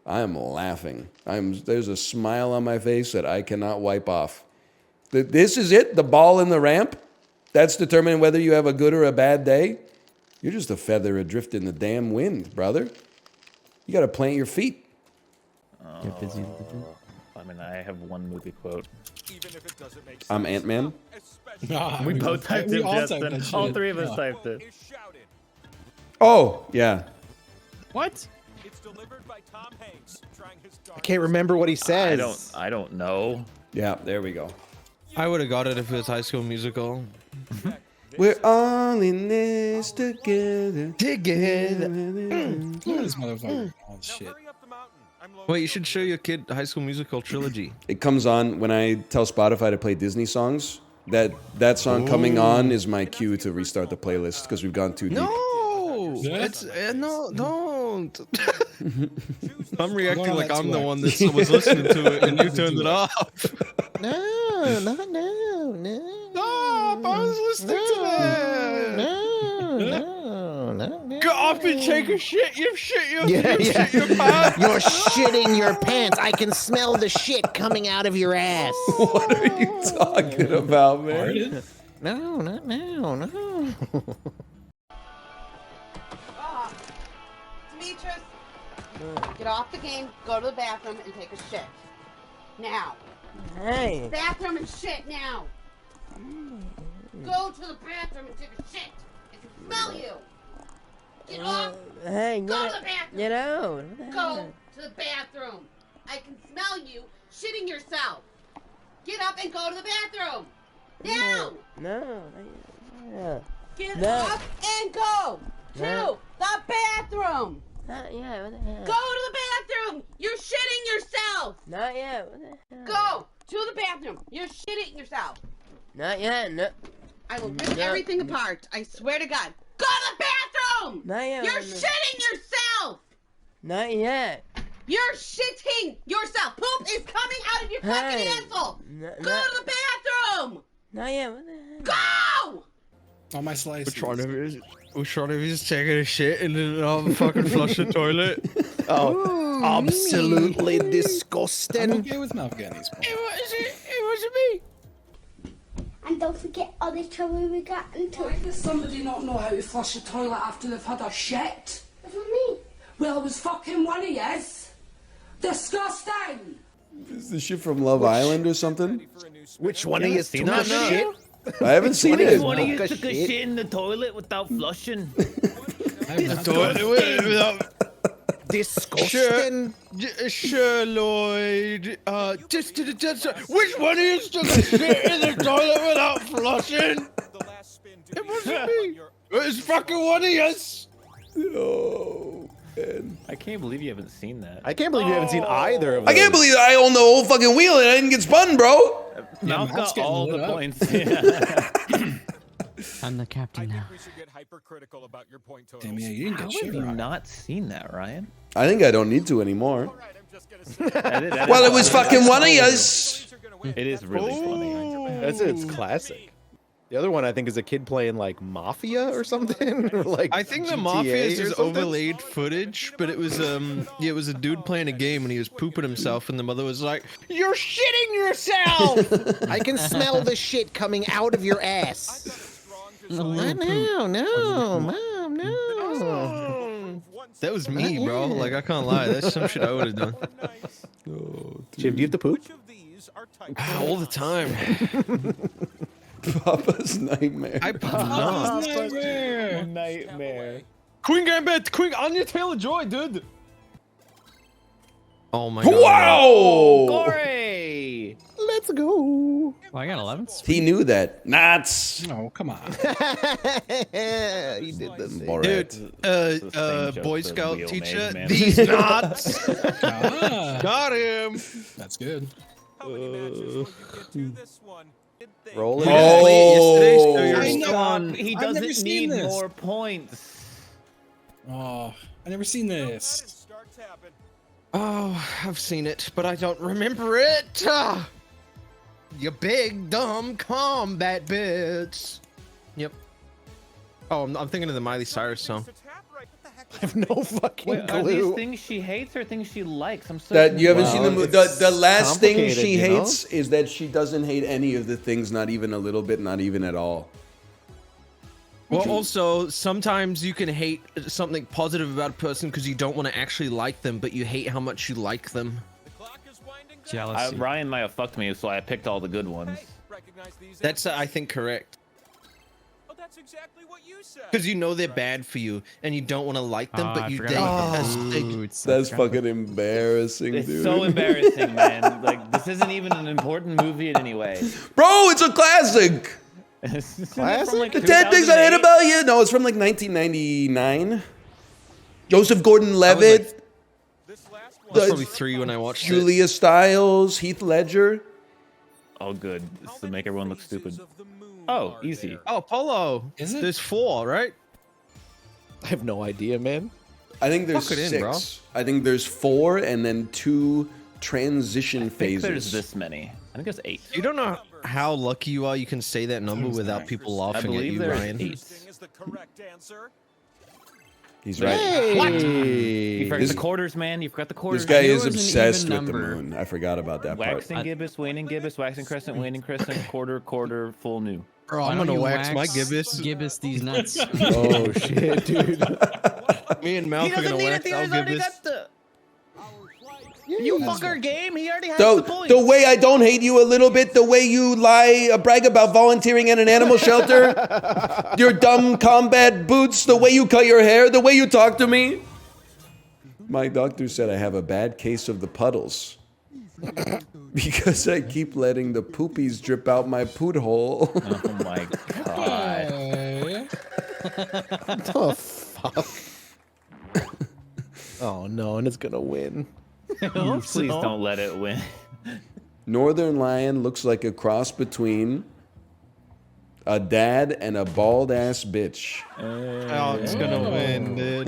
I am laughing. There's a smile on my face that I cannot wipe off. This is it? The ball in the ramp? That's determining whether you have a good or a bad day? You're just a feather adrift in the damn wind, brother. You got to plant your feet. You're busy. I mean, I have one movie quote. I'm Ant-Man. We both typed it, Justin. All three of us typed it. Oh, yeah. What? I can't remember what he says. I don't know. Yeah, there we go. I would have got it if it was High School Musical. We're all in this together. This motherfucker. Oh, shit. Wait, you should show your kid High School Musical trilogy. It comes on when I tell Spotify to play Disney songs. That song coming on is my cue to restart the playlist because we've gone too deep. No, no, don't. I'm reacting like I'm the one that was listening to it and you turned it off. No, not no, no. Stop! I was listening to it. No. Go off and take a shit. You shit your Yeah. shit your pants. You're shitting your pants. I can smell the shit coming out of your ass. What are you talking about, man? No, not now, no. Demetrius, get off the game, go to the bathroom, and take a shit. Now. Hey. Bathroom and shit now. Go to the bathroom and take a shit. I can smell you. Get off. Hey, go to the bathroom. Get out. Go to the bathroom. I can smell you shitting yourself. Get up and go to the bathroom. Now. No. Get up and go to the bathroom. Not yet. What the hell? Go to the bathroom. You're shitting yourself. Not yet. What the hell? Go to the bathroom. You're shitting yourself. Not yet. No. I will rip everything apart. I swear to God. Go to the bathroom. Not yet. You're shitting yourself. Not yet. You're shitting yourself. Poop is coming out of your fucking asshole. Go to the bathroom. Not yet. What the hell? Go. On my slice. Which one of you is taking a shit and then fucking flush the toilet? Oh, absolutely disgusting. I'm okay with mouth getting these. It wasn't me. And don't forget all the trouble we got into. Why does somebody not know how to flush a toilet after they've had a shit? That's what me. Well, it was fucking one of yous. Disgusting. Is this shit from Love Island or something? Which one of you took a shit? I haven't seen it. One of you took a shit in the toilet without flushing. Disgusting. Sure, Lloyd. Just which one of you took a shit in the toilet without flushing? It wasn't me. It was fucking one of us. Oh, man. I can't believe you haven't seen that. I can't believe you haven't seen either of them. I can't believe I own the whole fucking wheel and I didn't get spun, bro. Mal's got all the points. Yeah. I'm the captain now. Damn, yeah, you didn't How get have shit you right. not seen that, Ryan? I think I don't need to anymore. That Well, it was fucking one of yous. It is really funny. That's it's classic. The other one I think is a kid playing like Mafia or something. Or like I think the GTA Mafia is or just something. overlaid footage, but it was it was a dude playing a game and he was pooping himself, and the mother was like, "You're shitting yourself." I can smell the shit coming out of your ass. No, Mom, no. That was me, bro. Like, I can't lie. That's some shit I would have done. Jim, do you have to poop? All the time. Papa's nightmare. Papa's nightmare. Queen Gambit, Queen Anya Taylor-Joy, dude. Oh my god. Wow! Corey! Let's go. Well, I got 11th. He knew that. Nuts. No, come on. He did this. Dude, Boy Scout wheel teacher, made, man. these nuts. Ah, Got him. that's good. Roll it. I know. Stop. He I've never doesn't seen need this. more points. Oh, I never seen this. Oh, I've seen it, but I don't remember it. Ah, you big dumb combat bits. Yep. Oh, I'm thinking of the Miley Cyrus song. I have no fucking Wait, are clue. these things she hates or things she likes? I'm so That you haven't seen the confused. movie. The last thing complicated, she you know? hates is that she doesn't hate any of the things, not even a little bit, not even at all. Well, also, sometimes you can hate something positive about a person because you don't want to actually like them, but you hate how much you like them. Jealousy. Ryan might have fucked me, so I picked all the good ones. That's, I think, correct. Oh, that's exactly what you said. Because you know they're bad for you, and you don't want to like them, but I you forgot date about as the they... boots. That's fucking embarrassing, It's dude. so embarrassing, man. Like, this isn't even an important movie in any way. Bro, it's a classic. Classic? The 10 Things I Hate About You. No, it's from like 1999. Joseph Gordon-Levitt. I was probably 3 when I watched it. Julia Stiles, Heath Ledger. Oh, good. This is to make everyone look stupid. Oh, easy. Oh, Polo. Is it? There's 4, right? I have no idea, man. I think there's Fuck it in, 6. bro. I think there's 4 and then 2 transition I think phases. there's this many. I think there's 8. You don't know how lucky you are you can say that number without people laughing at believe you, there's Ryan. 8. Is the correct answer. He's right. What? You forgot This- the quarters, man. You forgot the quarters. This guy knew is it was an obsessed even with the number. moon. I forgot about that part. Waxing gibbous, waning gibbous, waxing crescent, waning crescent, quarter, full new. Bro, Why I'm don't gonna you wax my gibbous. Gibbous these nuts. Oh shit, dude. Me and Malcolm are gonna wax our gibbous. You fucker game. He already has the points. The way I don't hate you a little bit, the way you lie, brag about volunteering at an animal shelter, your dumb combat boots, the way you cut your hair, the way you talk to me. My doctor said I have a bad case of the puddles because I keep letting the poopies drip out my poot hole. Oh my god. What the fuck? Oh no, and it's gonna win. Please don't let it win. Northernlion looks like a cross between a dad and a bald ass bitch. Oh, it's gonna win, dude.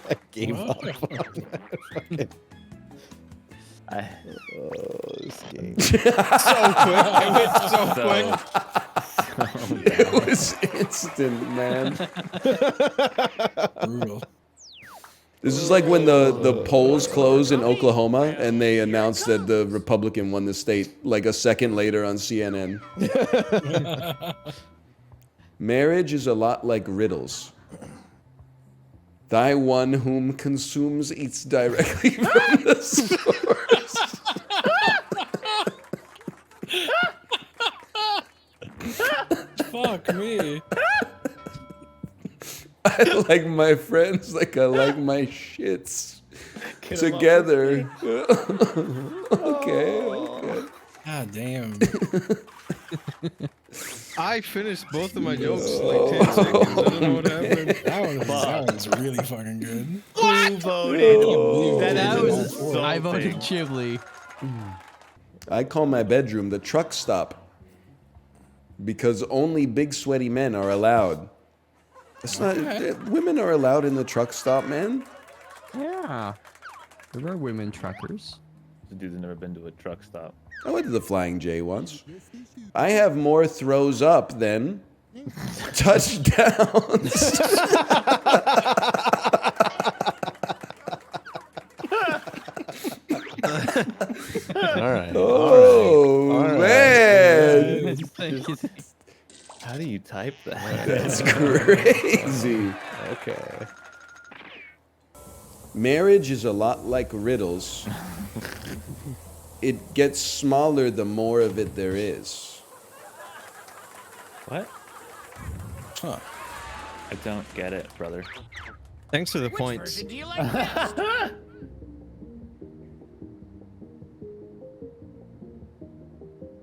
I gave up. This game. So quick. It went so quick. It was instant, man. Brutal. This is like when the polls close in Oklahoma and they announce that the Republican won the state like a second later on CNN. Marriage is a lot like riddles. Thy one whom consumes eats directly from the source. Fuck me. I like my friends like I like my shits together. Okay. God damn. I finished both of my jokes like 10 seconds. I don't know what happened. That one's really fucking good. Who voted? That was I voted Ghibli. I call my bedroom the truck stop because only big sweaty men are allowed. It's not. Women are allowed in the truck stop, man. Yeah. There are women truckers. The dude's never been to a truck stop. I went to the Flying J once. I have more throws up than touchdowns. All right. Oh, all right. man. How do you type that? That's crazy. Okay. Marriage is a lot like riddles. It gets smaller the more of it there is. What? Huh. I don't get it, brother. Thanks for the points. Do you like best?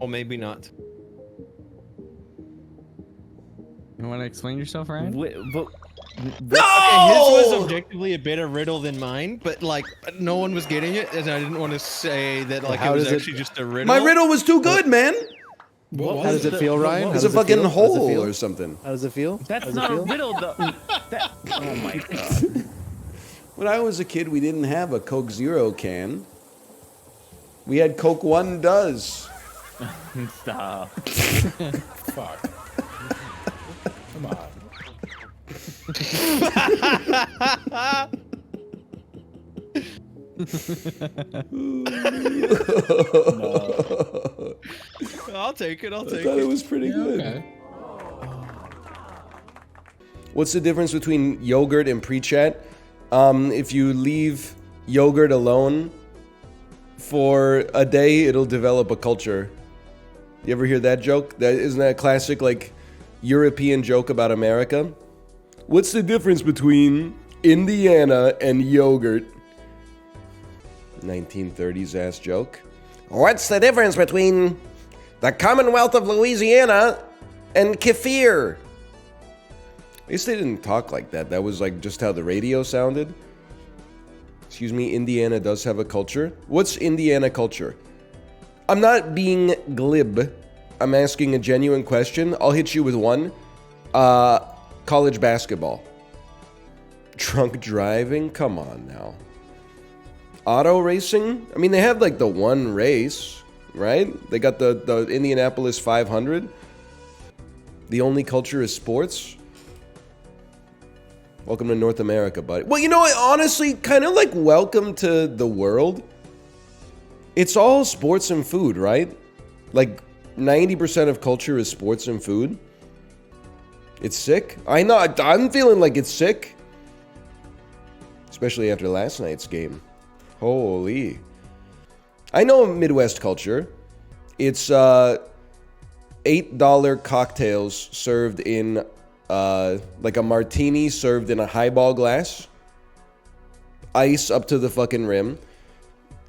Or maybe not. You want to explain yourself, Ryan? But Okay, his was objectively a better riddle than mine, but like no one was getting it, and I didn't want to say that like it was actually just a riddle. My riddle was too good, man. How does it feel, Ryan? It's a fucking hole or something. How does it feel? That's not a riddle, though. Oh my god. When I was a kid, we didn't have a Coke Zero can. We had Coke One Does. Stop. Fuck. Come on. I'll take it. I'll take it. I thought it was pretty good. Okay. What's the difference between yogurt and pre-chat? If you leave yogurt alone for a day, it'll develop a culture. You ever hear that joke? Isn't that a classic, like, European joke about America? What's the difference between Indiana and yogurt? 1930s ass joke. What's the difference between the Commonwealth of Louisiana and kefir? At least they didn't talk like that. That was like just how the radio sounded. Excuse me, Indiana does have a culture. What's Indiana culture? I'm not being glib. I'm asking a genuine question. I'll hit you with one. College basketball. Drunk driving? Come on now. Auto racing? I mean, they have like the one race, right? They got the Indianapolis 500. The only culture is sports. Welcome to North America, buddy. Well, you know what? Honestly, kind of like welcome to the world. It's all sports and food, right? Like 90% of culture is sports and food. It's sick. I know. I'm feeling like it's sick. Especially after last night's game. Holy. I know Midwest culture. It's $8 cocktails served in like a martini served in a highball glass. Ice up to the fucking rim.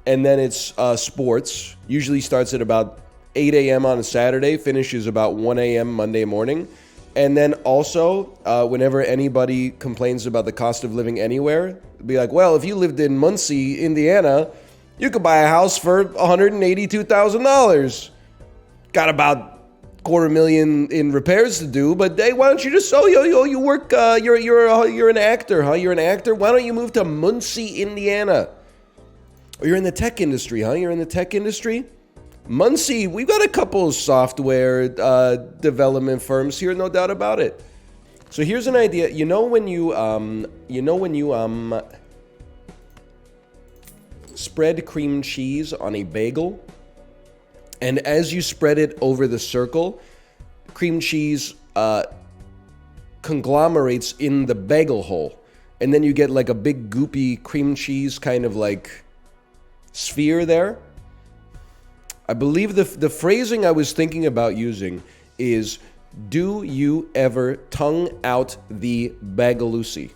And then it's sports. Usually starts at about 8 a.m. on a Saturday. Finishes about 1 a.m. Monday morning. And then also, whenever anybody complains about the cost of living anywhere, be like, well, if you lived in Muncie, Indiana, you could buy a house for $182,000. Got about $250,000 in repairs to do, but hey, why don't you just you work? You're an actor, huh? You're an actor. Why don't you move to Muncie, Indiana? Or you're in the tech industry, huh? You're in the tech industry. Muncie, we've got a couple of software development firms here, no doubt about it. So here's an idea. You know when you spread cream cheese on a bagel, and as you spread it over the circle, cream cheese conglomerates in the bagel hole, and then you get like a big goopy cream cheese kind of like sphere there. I believe the phrasing I was thinking about using is, do you ever tongue out the bagalusi?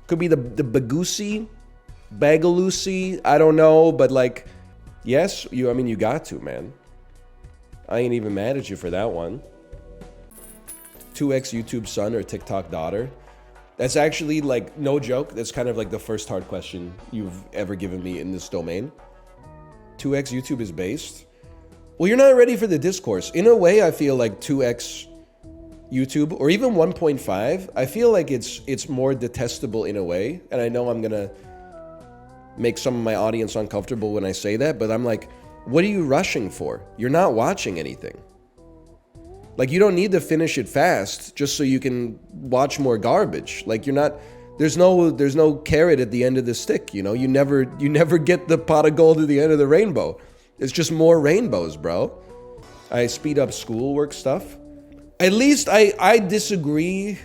Could be the bagusi, bagalusi, I don't know, but like, yes, I mean, you got to, man. I ain't even mad at you for that one. 2x YouTube son or TikTok daughter. That's actually, like, no joke, that's kind of like the first hard question you've ever given me in this domain. 2x YouTube is based? Well, you're not ready for the discourse. In a way, I feel like 2x YouTube, or even 1.5, I feel like it's more detestable in a way. And I know I'm gonna make some of my audience uncomfortable when I say that, but I'm like, what are you rushing for? You're not watching anything. Like, you don't need to finish it fast just so you can watch more garbage. Like, you're not... There's no carrot at the end of the stick, you know? You never get the pot of gold at the end of the rainbow. It's just more rainbows, bro. I speed up schoolwork stuff. At least I disagree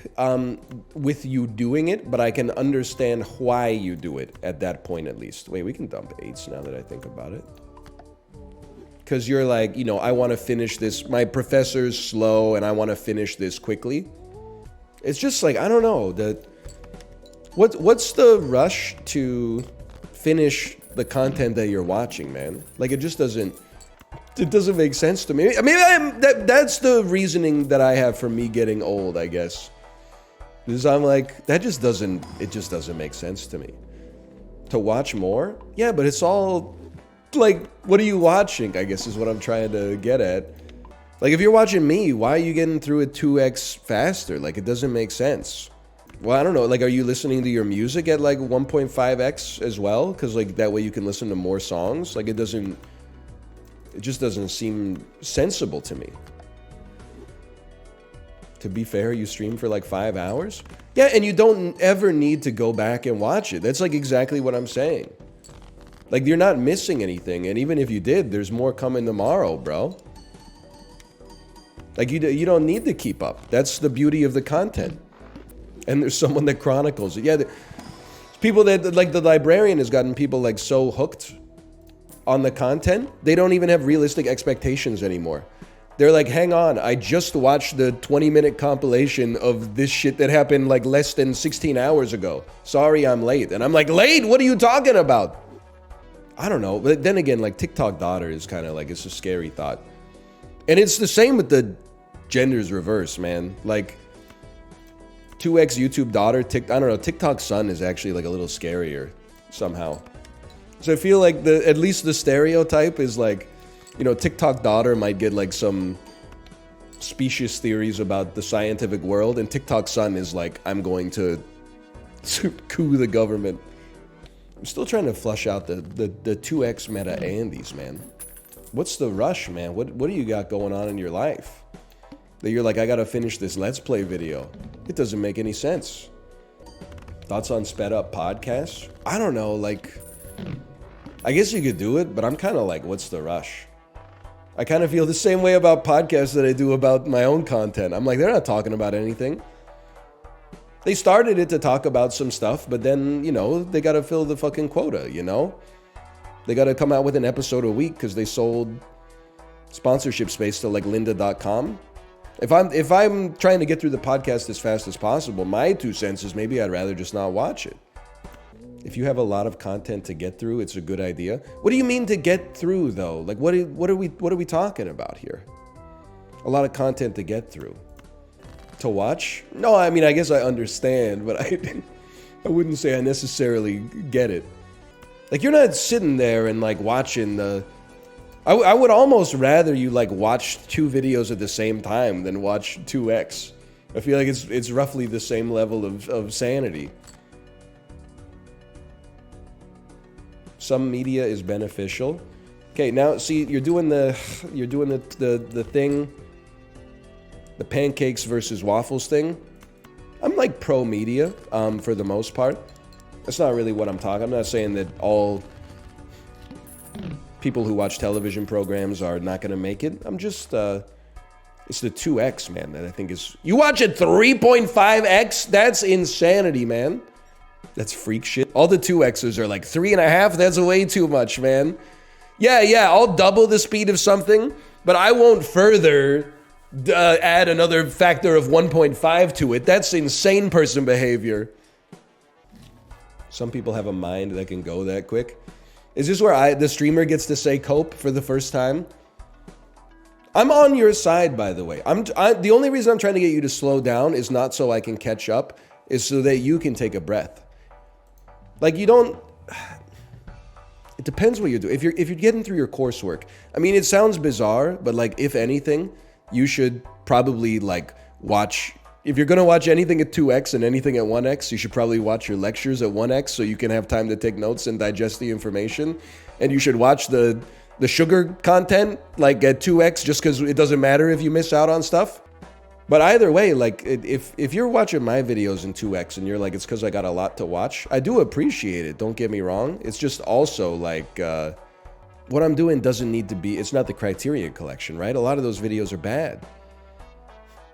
with you doing it, but I can understand why you do it at that point at least. Wait, we can dump 8s now that I think about it. Because you're like, you know, I want to finish this. My professor's slow and I want to finish this quickly. It's just like, I don't know, what's the rush to finish the content that you're watching, man? Like, it just doesn't make sense to me. I mean, that's the reasoning that I have for me getting old, I guess. Because I'm like, it just doesn't make sense to me. To watch more? Yeah, but it's all, like, what are you watching, I guess is what I'm trying to get at. Like, if you're watching me, why are you getting through it 2x faster? Like, it doesn't make sense. Well, I don't know. Like, are you listening to your music at, like, 1.5x as well? Because, like, that way you can listen to more songs? Like, it just doesn't seem sensible to me. To be fair, you stream for, like, 5 hours? Yeah, and you don't ever need to go back and watch it. That's, like, exactly what I'm saying. Like, you're not missing anything. And even if you did, there's more coming tomorrow, bro. Like, you don't need to keep up. That's the beauty of the content. And there's someone that chronicles it. Yeah, people that, like, the librarian has gotten people, like, so hooked on the content, they don't even have realistic expectations anymore. They're like, hang on, I just watched the 20-minute compilation of this shit that happened, like, less than 16 hours ago. Sorry, I'm late. And I'm like, late? What are you talking about? I don't know. But then again, like, TikTok daughter is kind of like, it's a scary thought. And it's the same with the genders reverse, man. Like, 2x YouTube daughter, I don't know, TikTok son is actually, like, a little scarier somehow. So I feel like at least the stereotype is like, you know, TikTok daughter might get, like, some specious theories about the scientific world, and TikTok son is like, I'm going to coup the government. I'm still trying to flush out the 2x meta Andes, man. What's the rush, man? What do you got going on in your life? That you're like, I gotta finish this Let's Play video. It doesn't make any sense. Thoughts on sped up podcasts? I don't know, like, I guess you could do it, but I'm kind of like, what's the rush? I kind of feel the same way about podcasts that I do about my own content. I'm like, they're not talking about anything. They started it to talk about some stuff, but then, you know, they gotta fill the fucking quota, you know? They gotta come out with an episode a week because they sold sponsorship space to, like, lynda.com. If I'm trying to get through the podcast as fast as possible, my 2 cents is maybe I'd rather just not watch it. If you have a lot of content to get through, it's a good idea. What do you mean to get through, though? Like, what are we talking about here? A lot of content to get through. To watch? No, I mean, I guess I understand, but I wouldn't say I necessarily get it. Like, you're not sitting there and, like, watching the... I would almost rather you, like, watch 2 videos at the same time than watch 2x. I feel like it's roughly the same level of sanity. Some media is beneficial. Okay, now see, you're doing the thing, the pancakes versus waffles thing. I'm like pro media for the most part. That's not really what I'm talking. I'm not saying that all people who watch television programs are not going to make it. I'm just it's the 2x, man, that I think is... You watch it 3.5x? That's insanity, man. That's freak shit. All the 2x's are like 3.5. That's way too much, man. Yeah, I'll double the speed of something, but I won't further add another factor of 1.5 to it. That's insane person behavior. Some people have a mind that can go that quick. Is this where the streamer gets to say cope for the first time? I'm on your side, by the way. The only reason I'm trying to get you to slow down is not so I can catch up, is so that you can take a breath. Like, you don't... It depends what you do. If you're getting through your coursework, I mean, it sounds bizarre, but, like, if anything, you should probably, like, watch... If you're gonna watch anything at 2x and anything at 1x, you should probably watch your lectures at 1x so you can have time to take notes and digest the information. And you should watch the sugar content, like, at 2x, just because it doesn't matter if you miss out on stuff. But either way, like, if you're watching my videos in 2x and you're like, it's because I got a lot to watch, I do appreciate it, don't get me wrong. It's just also, like, what I'm doing doesn't need to be... It's not the Criterion Collection, right? A lot of those videos are bad.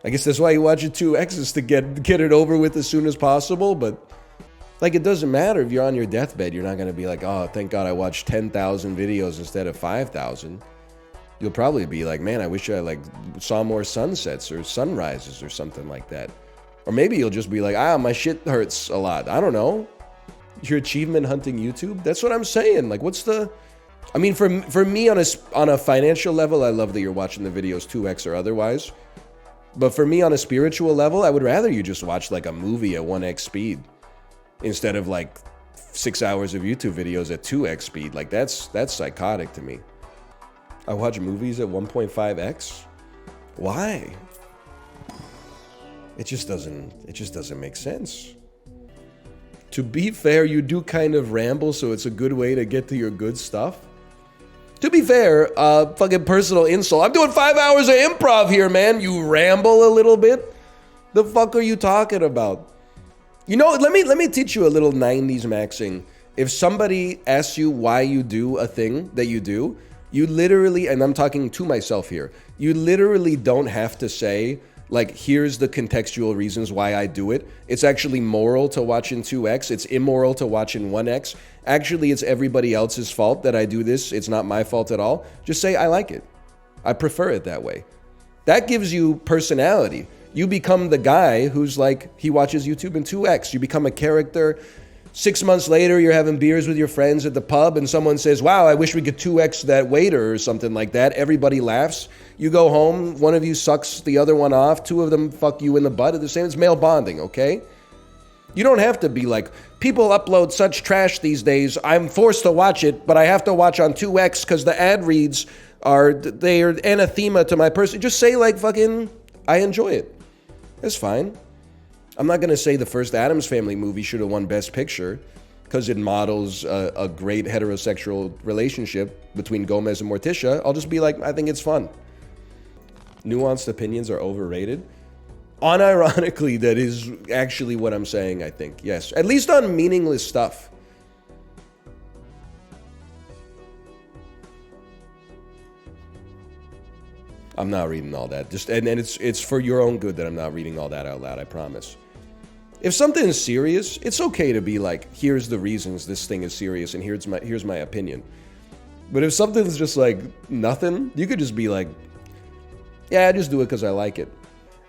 I guess that's why you watch it 2x, is to get it over with as soon as possible, but... Like, it doesn't matter if you're on your deathbed. You're not going to be like, oh, thank God I watched 10,000 videos instead of 5,000. You'll probably be like, man, I wish I, like, saw more sunsets or sunrises or something like that. Or maybe you'll just be like, my shit hurts a lot. I don't know. You're achievement hunting YouTube? That's what I'm saying. Like, what's the... I mean, for me, on a financial level, I love that you're watching the videos 2x or otherwise. But for me, on a spiritual level, I would rather you just watch like a movie at 1x speed instead of like 6 hours of YouTube videos at 2x speed. Like that's psychotic to me. I watch movies at 1.5x. Why? It just doesn't make sense. To be fair, you do kind of ramble, so it's a good way to get to your good stuff. To be fair, fucking personal insult. I'm doing 5 hours of improv here, man. You ramble a little bit? The fuck are you talking about? You know, let me teach you a little 90s maxing. If somebody asks you why you do a thing that you do, you literally, and I'm talking to myself here, you literally don't have to say, like, here's the contextual reasons why I do it. It's actually moral to watch in 2x. It's immoral to watch in 1x. Actually, it's everybody else's fault that I do this. It's not my fault at all. Just say, I like it. I prefer it that way. That gives you personality. You become the guy who's like, he watches YouTube in 2x. You become a character. 6 months later, you're having beers with your friends at the pub and someone says, wow, I wish we could 2x that waiter or something like that. Everybody laughs. You go home, one of you sucks the other one off, two of them fuck you in the butt at the same. It's male bonding, okay? You don't have to be like, people upload such trash these days, I'm forced to watch it, but I have to watch on 2x because the ad reads they're anathema to my person. Just say like fucking, I enjoy it. It's fine. I'm not going to say the first Addams Family movie should have won Best Picture because it models a great heterosexual relationship between Gomez and Morticia. I'll just be like, I think it's fun. Nuanced opinions are overrated. Unironically, that is actually what I'm saying, I think. Yes, at least on meaningless stuff. I'm not reading all that. And it's for your own good that I'm not reading all that out loud, I promise. If something is serious, it's okay to be like, here's the reasons this thing is serious and here's my opinion. But if something's just like nothing, you could just be like, yeah, I just do it because I like it.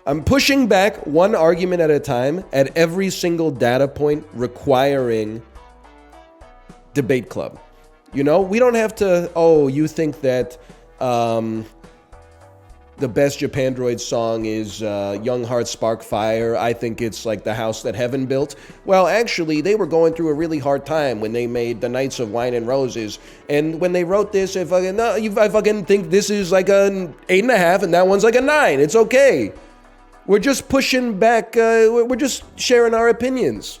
I'm pushing back one argument at a time at every single data point requiring debate club. You know, we don't have to, oh, you think that the best Japandroid song is Young Hearts Spark Fire. I think it's like The House That Heaven Built. Well, actually, they were going through a really hard time when they made The Knights of Wine and Roses. And when they wrote this, I fucking think this is like an 8.5 and that one's like a 9. It's okay. We're just pushing back. We're just sharing our opinions.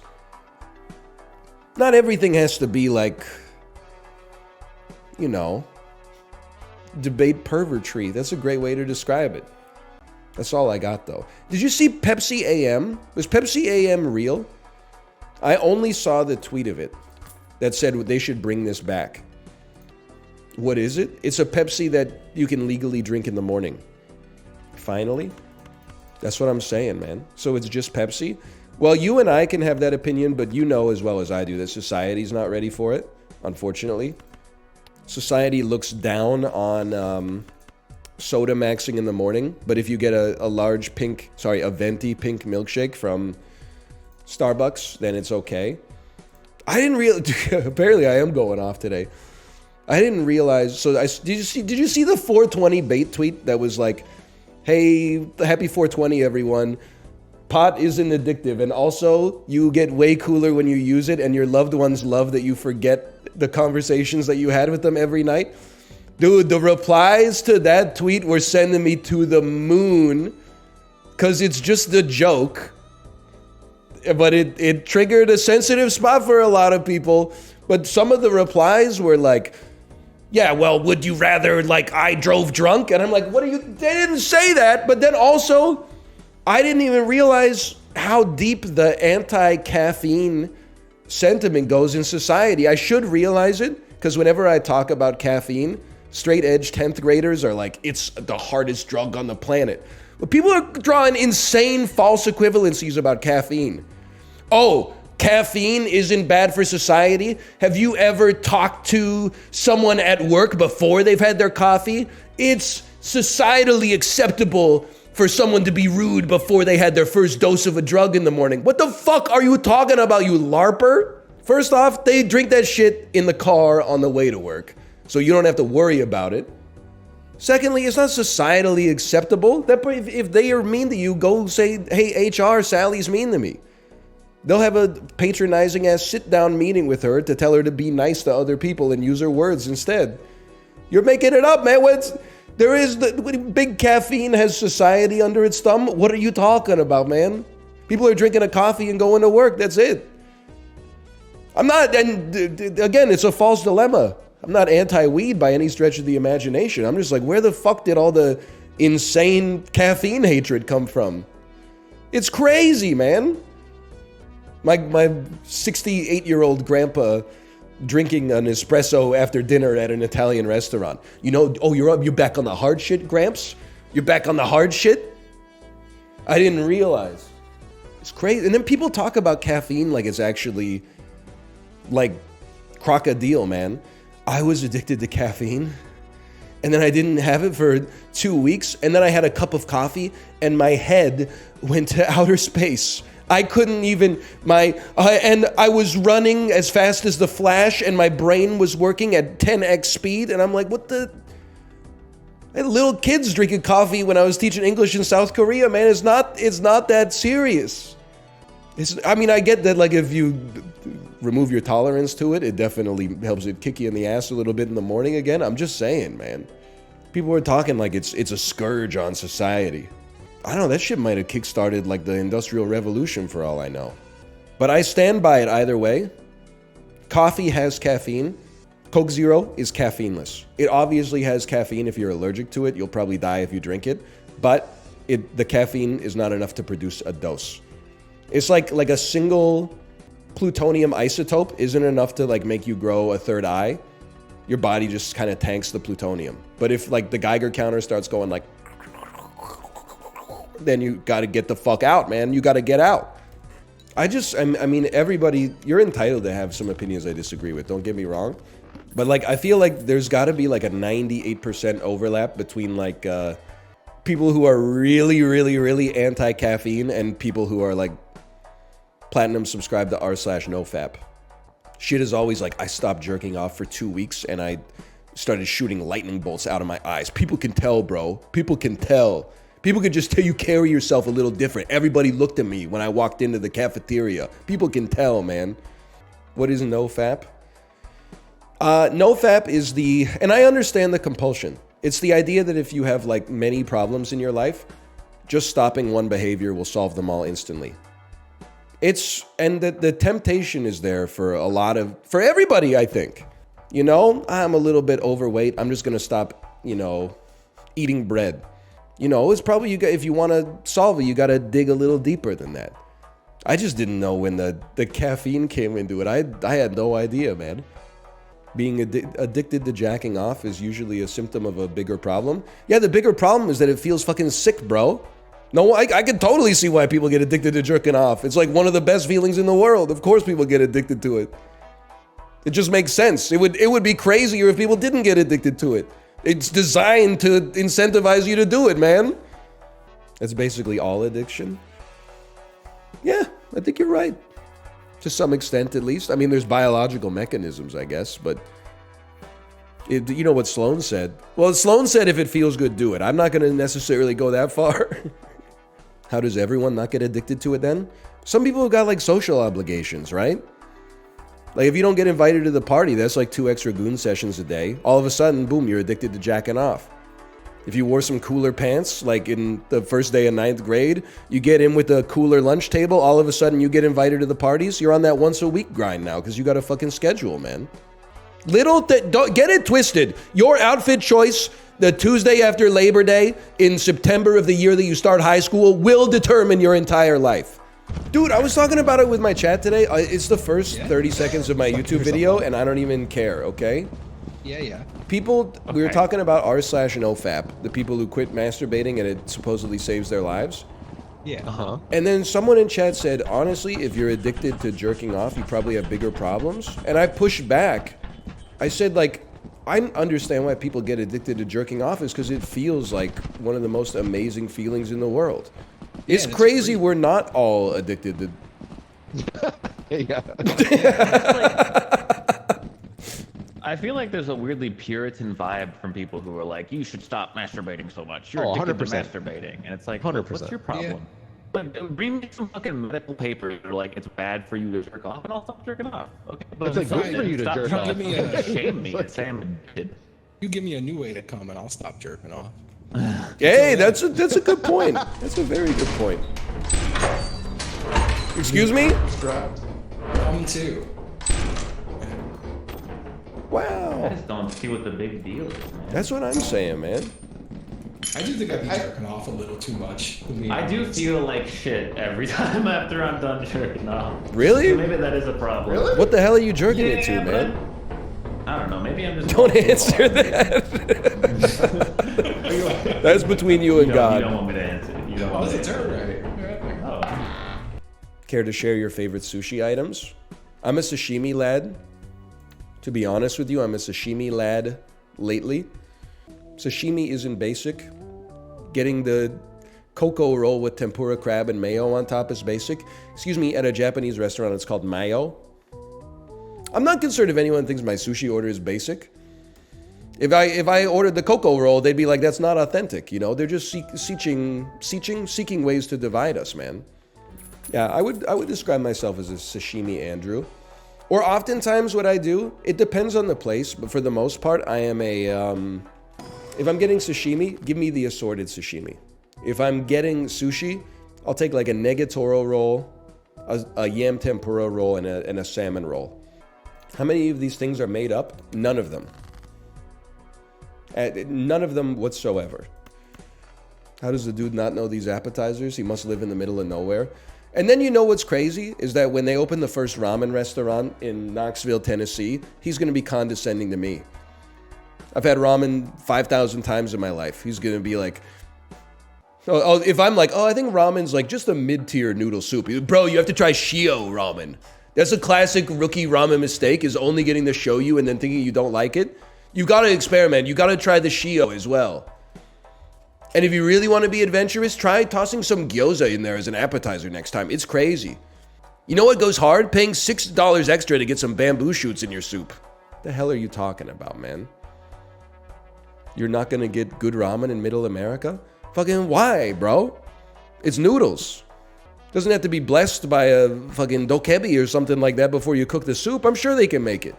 Not everything has to be like, you know, debate pervertry. That's a great way to describe it. That's all I got, though. Did you see Pepsi AM? Was Pepsi AM real? I only saw the tweet of it that said they should bring this back. What is it? It's a Pepsi that you can legally drink in the morning. Finally? That's what I'm saying, man. So it's just Pepsi? Well, you and I can have that opinion, but you know as well as I do that society's not ready for it, unfortunately. Society looks down on soda maxing in the morning, but if you get a large pink, a venti pink milkshake from Starbucks, then it's okay. I didn't realize, apparently I am going off today. I didn't realize, so did you see the 420 bait tweet that was like, hey, happy 420 everyone. Pot isn't addictive, and also you get way cooler when you use it, and your loved ones love that you forget the conversations that you had with them every night. Dude, the replies to that tweet were sending me to the moon because it's just a joke. But it triggered a sensitive spot for a lot of people. But some of the replies were like, yeah, well, would you rather, like, I drove drunk? And I'm like, what are you, they didn't say that. But then also, I didn't even realize how deep the anti-caffeine sentiment goes in society. I should realize it, because whenever I talk about caffeine, straight edge 10th graders are like, it's the hardest drug on the planet. But people are drawing insane false equivalencies about caffeine. Oh, caffeine isn't bad for society? Have you ever talked to someone at work before they've had their coffee? It's societally acceptable for someone to be rude before they had their first dose of a drug in the morning. What the fuck are you talking about, you LARPer? First off, they drink that shit in the car on the way to work, so you don't have to worry about it. Secondly, it's not societally acceptable. That if they are mean to you, go say, hey, HR, Sally's mean to me. They'll have a patronizing ass sit-down meeting with her to tell her to be nice to other people and use her words instead. You're making it up, man. Big caffeine has society under its thumb. What are you talking about, man? People are drinking a coffee and going to work. That's it. I'm not, and again, it's a false dilemma. I'm not anti-weed by any stretch of the imagination. I'm just like, where the fuck did all the insane caffeine hatred come from? It's crazy, man. My 68-year-old grandpa drinking an espresso after dinner at an Italian restaurant. You know, oh, you're back on the hard shit, Gramps? You're back on the hard shit? I didn't realize. It's crazy. And then people talk about caffeine like it's actually like crocodile, man. I was addicted to caffeine, and then I didn't have it for 2 weeks, and then I had a cup of coffee, and my head went to outer space. I couldn't even, and I was running as fast as the Flash, and my brain was working at 10x speed, and I'm like, what the? I had little kids drinking coffee when I was teaching English in South Korea, man. It's not that serious. I mean, I get that, like, if you remove your tolerance to it, it definitely helps it kick you in the ass a little bit in the morning again. I'm just saying, man. People are talking like it's a scourge on society. I don't know, that shit might have kickstarted like the Industrial Revolution for all I know. But I stand by it either way. Coffee has caffeine. Coke Zero is caffeineless. It obviously has caffeine. If you're allergic to it, you'll probably die if you drink it. But the caffeine is not enough to produce a dose. It's like a single plutonium isotope isn't enough to like make you grow a third eye. Your body just kind of tanks the plutonium. But if like the Geiger counter starts going like, then you got to get the fuck out, man. You got to get out. I mean, everybody, you're entitled to have some opinions I disagree with. Don't get me wrong. But like, I feel like there's got to be like a 98% overlap between like people who are really, really, really anti-caffeine and people who are like platinum subscribed to r/nofap. Shit is always like, I stopped jerking off for 2 weeks and I started shooting lightning bolts out of my eyes. People can tell, bro. People can tell. People can just tell you carry yourself a little different. Everybody looked at me when I walked into the cafeteria. People can tell, man. What is nofap? Nofap is and I understand the compulsion. It's the idea that if you have like many problems in your life, just stopping one behavior will solve them all instantly. And the temptation is there for for everybody, I think. You know, I'm a little bit overweight. I'm just going to stop, eating bread. It's probably, if you want to solve it, you got to dig a little deeper than that. I just didn't know when the caffeine came into it. I had no idea, man. Being addicted to jacking off is usually a symptom of a bigger problem. Yeah, the bigger problem is that it feels fucking sick, bro. No, I can totally see why people get addicted to jerking off. It's like one of the best feelings in the world. Of course people get addicted to it. It just makes sense. It would be crazier if people didn't get addicted to it. It's designed to incentivize you to do it, man. That's basically all addiction. Yeah, I think you're right. To some extent, at least. I mean, there's biological mechanisms, I guess, but you know what Sloan said? Well, Sloan said if it feels good, do it. I'm not going to necessarily go that far. How does everyone not get addicted to it then? Some people have got like social obligations, right? Like if you don't get invited to the party, that's like 2 extra goon sessions a day. All of a sudden, boom, you're addicted to jacking off. If you wore some cooler pants, like in the first day of 9th grade, you get in with a cooler lunch table, all of a sudden you get invited to the parties, you're on that once a week grind now because you got a fucking schedule, man. Don't get it twisted. Your outfit choice the Tuesday after Labor Day in September of the year that you start high school will determine your entire life. Dude, I was talking about it with my chat today. It's the first 30 seconds of my YouTube video, and I don't even care, okay? Yeah. People, we were talking about r/nofap, the people who quit masturbating and it supposedly saves their lives. Yeah. And then someone in chat said, honestly, if you're addicted to jerking off, you probably have bigger problems. And I pushed back. I said, like, I understand why people get addicted to jerking off is because it feels like one of the most amazing feelings in the world. It's crazy we're not all addicted to... I feel like there's a weirdly Puritan vibe from people who are like, you should stop masturbating so much. You're addicted to 100%. masturbating. And it's like, 100%. what's your problem? But bring me some fucking medical papers that are like, it's bad for you to jerk off, and I'll stop jerking off. Okay, but It's like good for you to stop jerk trying off. to shame me and say I'm addicted. You give me a new way to come and I'll stop jerking off. Hey, that's a good point. That's a very good point. Excuse me? Come too. Wow. I just don't see what the big deal is, man. That's what I'm saying, man. I do think I'd be jerking off a little too much. I do feel like shit every time after I'm done jerking off. Really? So maybe that is a problem. What the hell are you jerking it to, Yeah, man? I don't know. Maybe I'm just. Don't answer that. That's between you and God. You don't want me to answer. You don't want me to answer. Oh. Care to share your favorite sushi items? I'm a sashimi lad. To be honest with you, I'm a sashimi lad lately. Sashimi isn't basic. Getting the cocoa roll with tempura crab and mayo on top is basic. Excuse me, at a Japanese restaurant, it's called mayo. I'm not concerned if anyone thinks my sushi order is basic. If I ordered the cocoa roll, they'd be like, that's not authentic. You know, they're just seeking ways to divide us, man. Yeah, I would describe myself as a sashimi Andrew. Or oftentimes what I do, it depends on the place, but for the most part, I am a, if I'm getting sashimi, give me the assorted sashimi. If I'm getting sushi, I'll take like a negatoro roll, a yam tempura roll, and a salmon roll. How many of these things are made up? None of them. None of them whatsoever. How does the dude not know these appetizers? He must live in the middle of nowhere. And then you know what's crazy is that when they open the first ramen restaurant in Knoxville, Tennessee, he's going to be condescending to me. I've had ramen 5,000 times in my life. He's going to be like, if I'm like, I think ramen's like just a mid-tier noodle soup. Bro, you have to try Shio ramen. That's a classic rookie ramen mistake, is only getting the shoyu and then thinking you don't like it. You got to experiment. You got to try the Shio as well. And if you really want to be adventurous, try tossing some gyoza in there as an appetizer next time. It's crazy. You know what goes hard? Paying $6 extra to get some bamboo shoots in your soup. The hell are you talking about, man? You're not going to get good ramen in middle America? Fucking why, bro? It's noodles. Doesn't have to be blessed by a fucking dokebi or something like that before you cook the soup. I'm sure they can make it.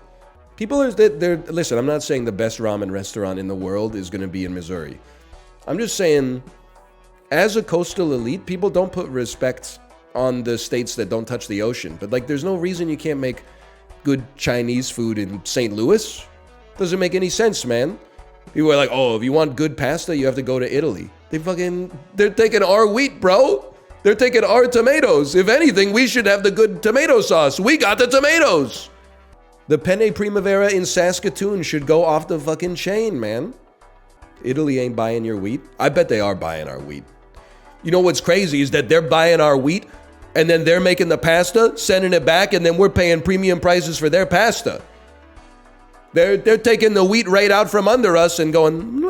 People are, listen, I'm not saying the best ramen restaurant in the world is going to be in Missouri. I'm just saying, as a coastal elite, people don't put respect on the states that don't touch the ocean. But like, there's no reason you can't make good Chinese food in St. Louis. Doesn't make any sense, man. People are like, if you want good pasta, you have to go to Italy. They're taking our wheat, bro. They're taking our tomatoes. If anything, we should have the good tomato sauce. We got the tomatoes. The Penne Primavera in Saskatoon should go off the fucking chain, man. Italy ain't buying your wheat. I bet they are buying our wheat. You know what's crazy is that they're buying our wheat and then they're making the pasta, sending it back, and then we're paying premium prices for their pasta. They're taking the wheat right out from under us and going,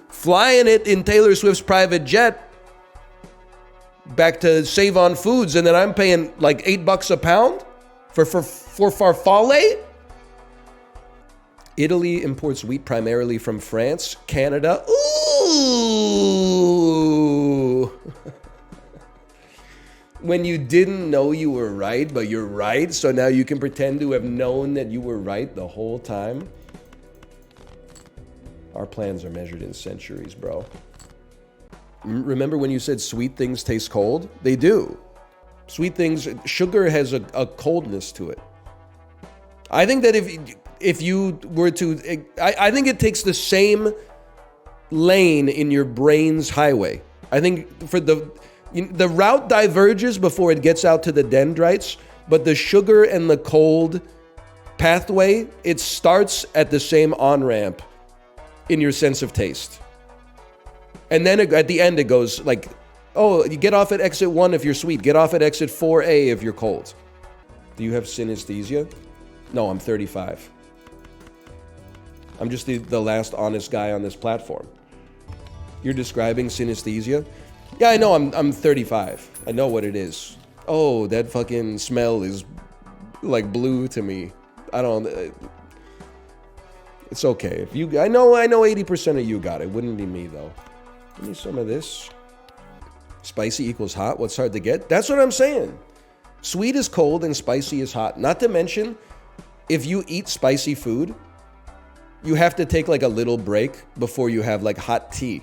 flying it in Taylor Swift's private jet back to Save On Foods, and then I'm paying like $8 a pound for farfalle. Italy imports wheat primarily from France, Canada. Ooh. When you didn't know you were right, but you're right, so now you can pretend to have known that you were right the whole time. Our plans are measured in centuries, bro. Remember when you said sweet things taste cold? They do. Sweet things, sugar has a coldness to it. I think that if you were to, I think it takes the same lane in your brain's highway. I think for the route diverges before it gets out to the dendrites, but the sugar and the cold pathway, it starts at the same on-ramp in your sense of taste. And then at the end it goes like, you get off at exit 1 if you're sweet, get off at exit 4A if you're cold. Do you have synesthesia? No, I'm 35. I'm just the last honest guy on this platform. You're describing synesthesia? Yeah, I know, I'm 35. I know what it is. Oh, that fucking smell is like blue to me. It's okay. If you, I know 80% of you got it. Wouldn't be me though. Give me some of this. Spicy equals hot. What's hard to get? That's what I'm saying. Sweet is cold and spicy is hot. Not to mention, if you eat spicy food, you have to take like a little break before you have like hot tea.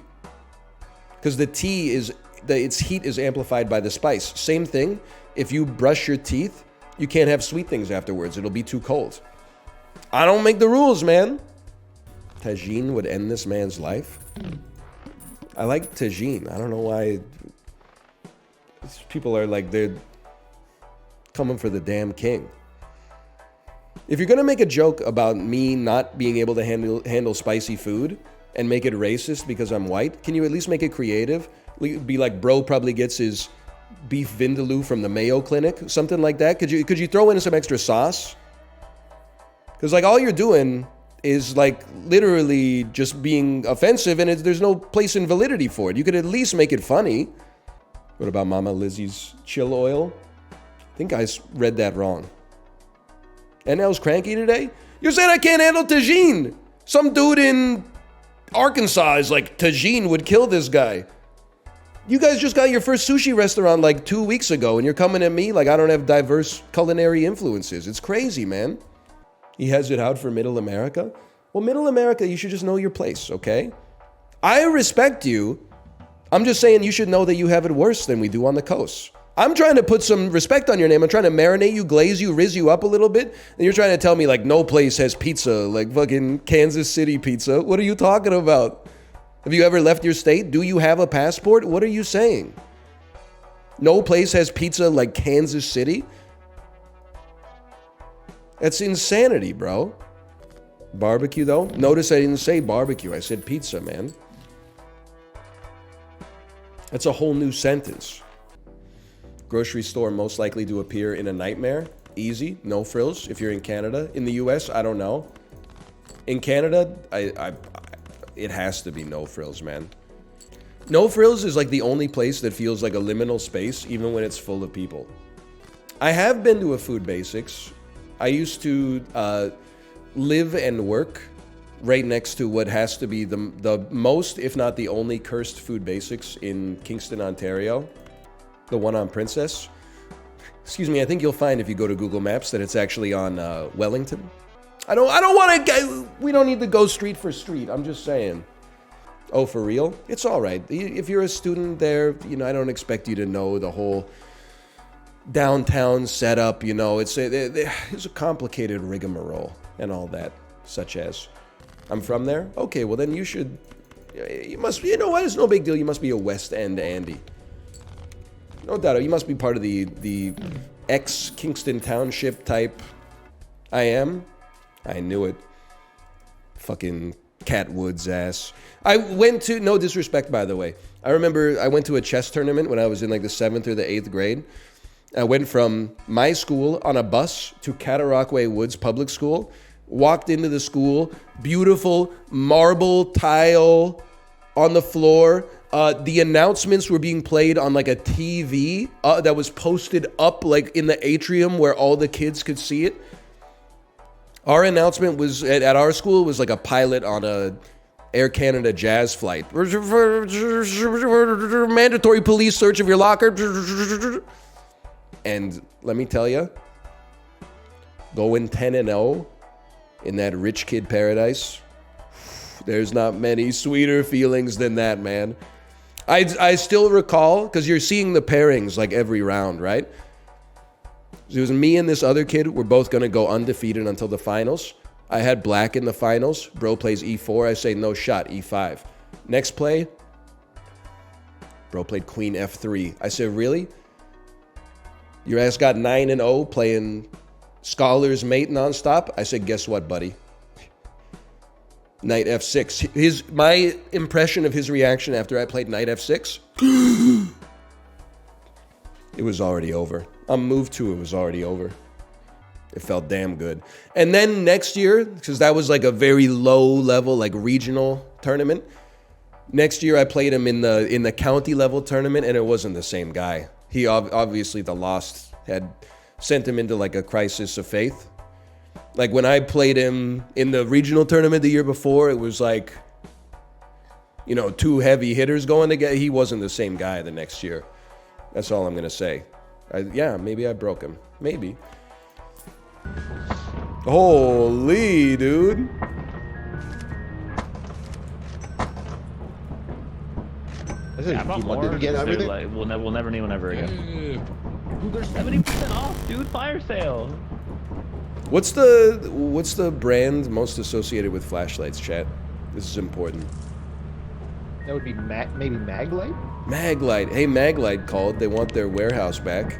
Because the tea is, its heat is amplified by the spice. Same thing, if you brush your teeth, you can't have sweet things afterwards. It'll be too cold. I don't make the rules, man. Tagine would end this man's life. I like tagine. I don't know why people are like, they're coming for the damn king. If you're gonna make a joke about me not being able to handle spicy food and make it racist because I'm white, can you at least make it creative? Be like, bro probably gets his beef vindaloo from the Mayo Clinic, something like that. Could you throw in some extra sauce? Because like all you're doing is like literally just being offensive, and there's no place in validity for it. You could at least make it funny. What about Mama Lizzie's chill oil? I think I read that wrong. NL's cranky today? You're saying I can't handle tagine. Some dude in Arkansas is like, tagine would kill this guy. You guys just got your first sushi restaurant like 2 weeks ago, and you're coming at me like I don't have diverse culinary influences. It's crazy, man. He has it out for Middle America. Well, Middle America, you should just know your place, okay? I respect you. I'm just saying you should know that you have it worse than we do on the coast. I'm trying to put some respect on your name. I'm trying to marinate you, glaze you, rizz you up a little bit. And you're trying to tell me like no place has pizza, like fucking Kansas City pizza. What are you talking about? Have you ever left your state? Do you have a passport? What are you saying? No place has pizza like Kansas City? That's insanity, bro. Barbecue, though? Notice I didn't say barbecue. I said pizza, man. That's a whole new sentence. Grocery store most likely to appear in a nightmare. Easy, no frills. If you're in Canada. In the US, I don't know. In Canada, it has to be no frills, man. No frills is like the only place that feels like a liminal space, even when it's full of people. I have been to a Food Basics. I used to live and work right next to what has to be the most, if not the only, cursed Food Basics in Kingston, Ontario. The one on Princess. Excuse me, I think you'll find if you go to Google Maps that it's actually on Wellington. I don't want to. We don't need to go street for street. I'm just saying. Oh, for real? It's all right. If you're a student there, you know, I don't expect you to know the whole downtown setup. You know, it's a complicated rigmarole and all that. Such as, I'm from there. Okay, well then you should. You must. You know what? It's no big deal. You must be a West End Andy. No doubt. You must be part of the ex-Kingston Township type. I am. I knew it. Fucking Cat Woods ass. I went to, no disrespect by the way, I remember I went to a chess tournament when I was in like the 7th or the 8th grade. I went from my school on a bus to Cataraqui Woods Public School. Walked into the school, beautiful marble tile on the floor. The announcements were being played on like a TV that was posted up like in the atrium where all the kids could see it. Our announcement was at our school was like a pilot on a Air Canada Jazz flight. Mandatory police search of your locker. And let me tell you, going 10-0 in that rich kid paradise, there's not many sweeter feelings than that, man. I still recall, because you're seeing the pairings like every round, right? It was me and this other kid. We're both going to go undefeated until the finals. I had black in the finals. Bro plays E4. I say no shot, E5. Next play, bro played queen F3. I said, really? Your ass got 9-0 playing Scholar's Mate nonstop? I said, guess what, buddy? Knight F6. My impression of his reaction after I played Knight F6, it was already over. On move 2, it was already over. It felt damn good. And then next year, because that was like a very low level, like regional tournament. Next year, I played him in the county level tournament, and it wasn't the same guy. He obviously, the loss had sent him into like a crisis of faith. Like when I played him in the regional tournament the year before, it was like, you know, 2 heavy hitters going together. He wasn't the same guy the next year. That's all I'm gonna say. Yeah, maybe I broke him. Maybe. Holy, dude. Yeah, about more. Like, we'll never need one ever again. Dude, they're 70% off, dude. Fire sale. What's the brand most associated with flashlights, chat? This is important. That would be maybe Maglite? Maglite. Hey, Maglite called. They want their warehouse back.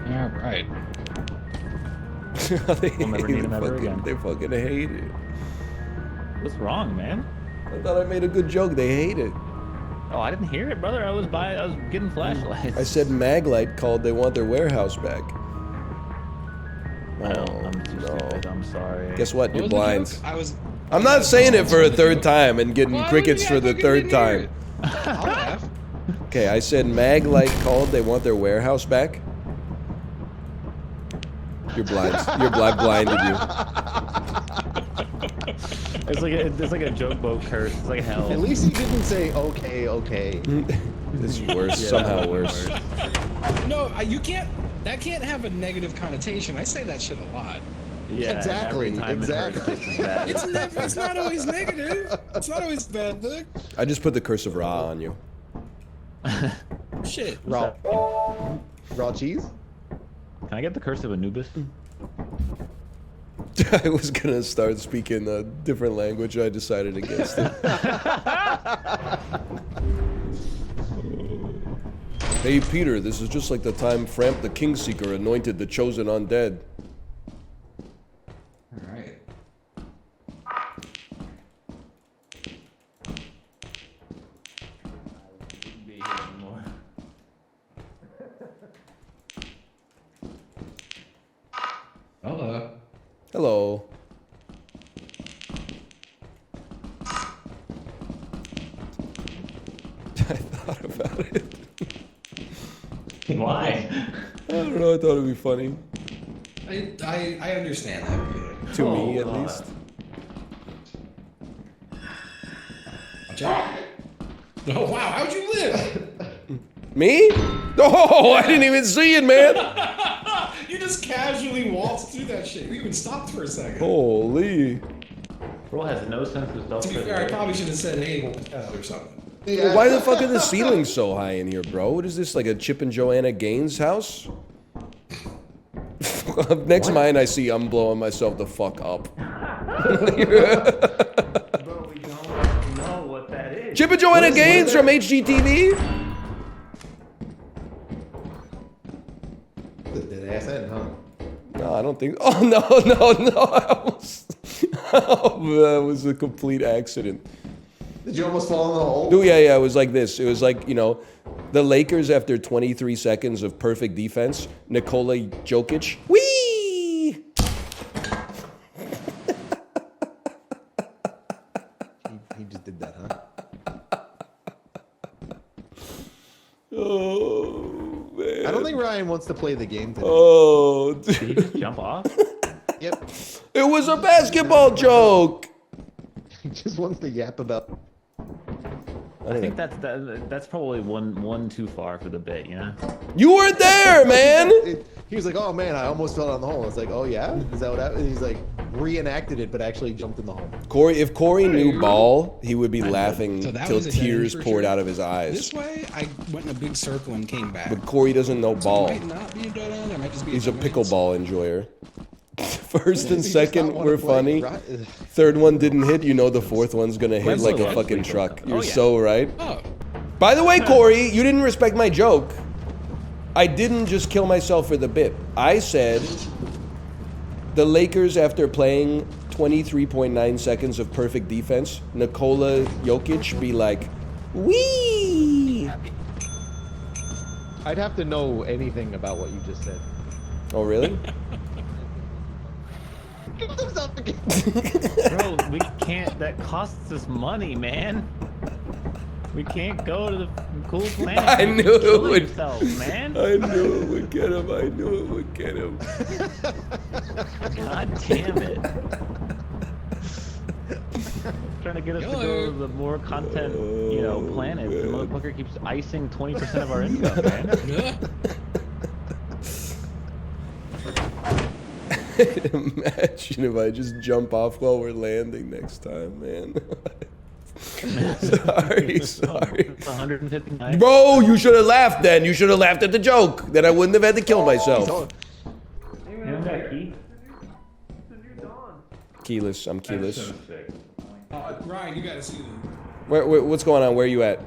Yeah, right. We'll never need them ever again. They fucking hate it. What's wrong, man? I thought I made a good joke. They hate it. Oh, I didn't hear it, brother. I was getting flashlights. I said Maglite called. They want their warehouse back. Well, I'm too stupid. I'm sorry. Guess what? You're blind. I I'm not saying it for a third time and getting crickets for the third time. Okay, I said Maglite called. They want their warehouse back. You're blind. Your blinded you. It's like a joke boat curse. It's like hell. At least he didn't say okay. This is worse. Somehow worse. No, you can't. That can't have a negative connotation. I say that shit a lot. Yeah, exactly. It's not always negative. It's not always bad. Look. I just put the curse of Ra on you. Shit. Raw cheese? Can I get the curse of Anubis? I was gonna start speaking a different language. I decided against it. Hey Peter, this is just like the time Framp the Kingseeker anointed the chosen undead. Alright. Hello. Hello. I thought about it. Why? I don't know, I thought it'd be funny. I understand that. To me, at least. Watch out. Oh, wow, how'd you live? Me? Oh, I didn't even see it, man. You just casually waltzed through that shit. We even stopped for a second. Holy. Bro has no sense of self. To be fair, I probably should have said, hey, or something. Well, why the fuck are the ceilings so high in here, bro? What is this, like a Chip and Joanna Gaines house? Next mine I see, I'm blowing myself the fuck up. But we don't know what that is. Chip and Joanna Gaines from HGTV? Did ass end, huh? No, I don't think. Oh, no. That was a complete accident. Did you almost fall in the hole? Dude, yeah, it was like this. It was like, you know, the Lakers after 23 seconds of perfect defense, Nikola Jokic. Whee! He just did that, huh? Oh, man. I don't think Ryan wants to play the game today. Oh, dude. Did he just jump off? Yep. It was a basketball joke. He just wants to yap about. I think that's probably one too far for the bit, you know? You weren't there, man. He was like, "Oh man, I almost fell down the hole." I was like, "Oh yeah, is that what happened?" And he's like, reenacted it, but actually jumped in the hole. If Corey knew ball, he would be laughing So that till was a dead end tears for poured sure. out of his eyes. This way, I went in a big circle and came back. But Corey doesn't know ball. So it might not be a dead end. It might just be. He's a dead end. pickleball enjoyer. First and Does he just second not wanna were play? funny. Right. Third one didn't hit. You know the fourth one's gonna hit like a fucking truck. You're so right. Oh. By the way, Corey, you didn't respect my joke. I didn't just kill myself for the bit. I said the Lakers, after playing 23.9 seconds of perfect defense, Nikola Jokic be like, wee. I'd have to know anything about what you just said. Oh, really? Bro, we can't. That costs us money, man. We can't go to the cool planet. I knew it would. Yourself, man. I knew it would get him. I knew it would get him. God damn it. Trying to get us to go to the more content, planets. The motherfucker keeps icing 20% of our income, man. Imagine if I just jump off while we're landing next time, man. sorry. It's 159. Bro, you should have laughed then. You should have laughed at the joke. Then I wouldn't have had to kill myself. You don't got a key? Keyless. I'm keyless. Ryan, you gotta see them. What's going on? Where are you at?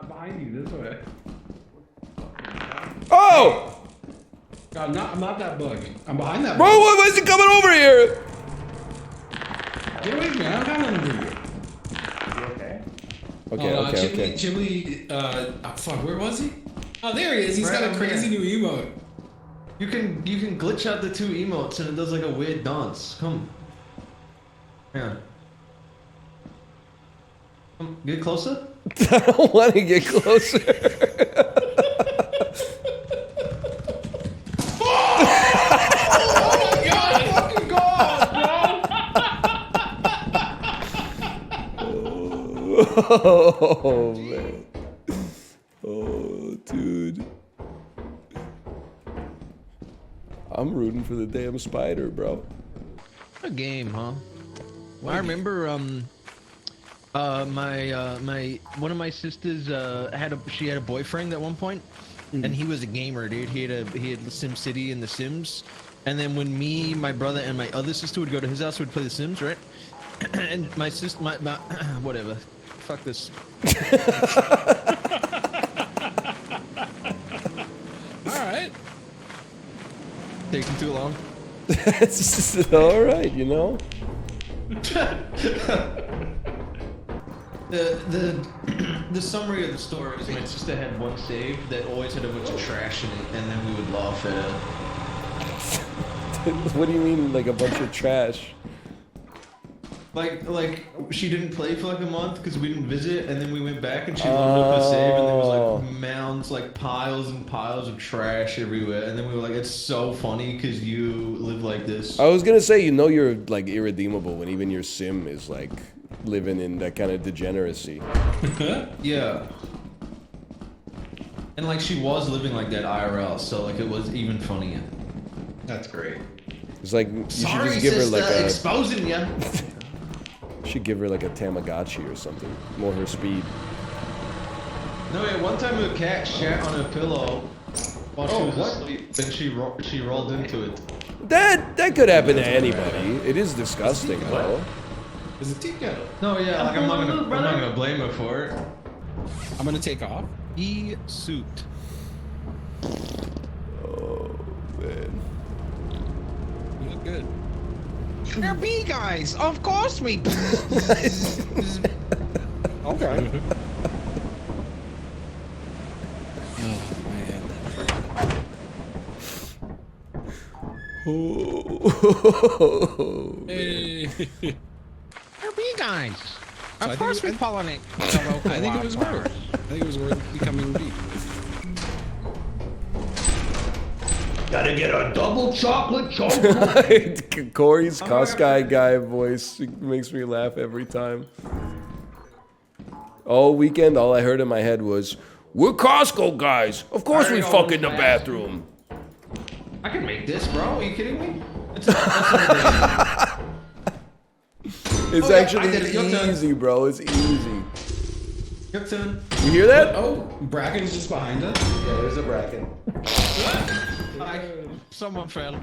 Behind you, this way. Oh! God, I'm not that buggy. I'm behind that Bro, buggy. why is he coming over here? Get away from me. I don't have nothing to do. Okay. Chimley, fuck, where was he? Oh, there he is. He's got a crazy new emote. You can glitch out the two emotes and it does like a weird dance. Come. Yeah. Come, get closer. I don't want to get closer. Oh man. Oh dude. I'm rooting for the damn spider, bro. A game, huh? I remember my one of my sisters had a boyfriend at one point, and he was a gamer, dude. He had SimCity and The Sims, and then when me, my brother, and my other sister would go to his house, we'd play The Sims, right? And my sister, my whatever, fuck this. All right. Taking too long. It's all right, you know. The summary of the story is my sister had one save that always had a bunch of trash in it, and then we would laugh at it. What do you mean, like a bunch of trash? Like she didn't play for like a month because we didn't visit, and then we went back and she loaded up her save, and there was like mounds, like piles and piles of trash everywhere, and then we were like, it's so funny because you live like this. I was gonna say, you're like irredeemable when even your sim is like living in that kind of degeneracy. Yeah. And like she was living like that IRL, so like it was even funnier. That's great. It's like you Sorry, should just give her like a exposing ya. should give her like a Tamagotchi or something. More her speed. No, yeah, one time her cat shat on her pillow while she was asleep, and she rolled into it. That could happen to anybody. It is disgusting, though. There's a tea kettle. No, yeah, like I'm not gonna blame her for it. I'm gonna take off. Suit. Oh man. You look good. We're bee guys, of course we. Okay. Oh. Hey. We're bee guys. So Of course we pollinate. I think it was worth. I think it was worth becoming bee. Gotta get a double chocolate chocolate. Corey's Costco guy voice makes me laugh every time. All weekend, all I heard in my head was, "We're Costco guys. Of course we fuck in the bathroom." I can make this, bro. Are you kidding me? It's actually easy, bro. It's easy. Your turn. You hear that? Oh, Bracken's just behind us. Yeah, there's a Bracken. Someone fell.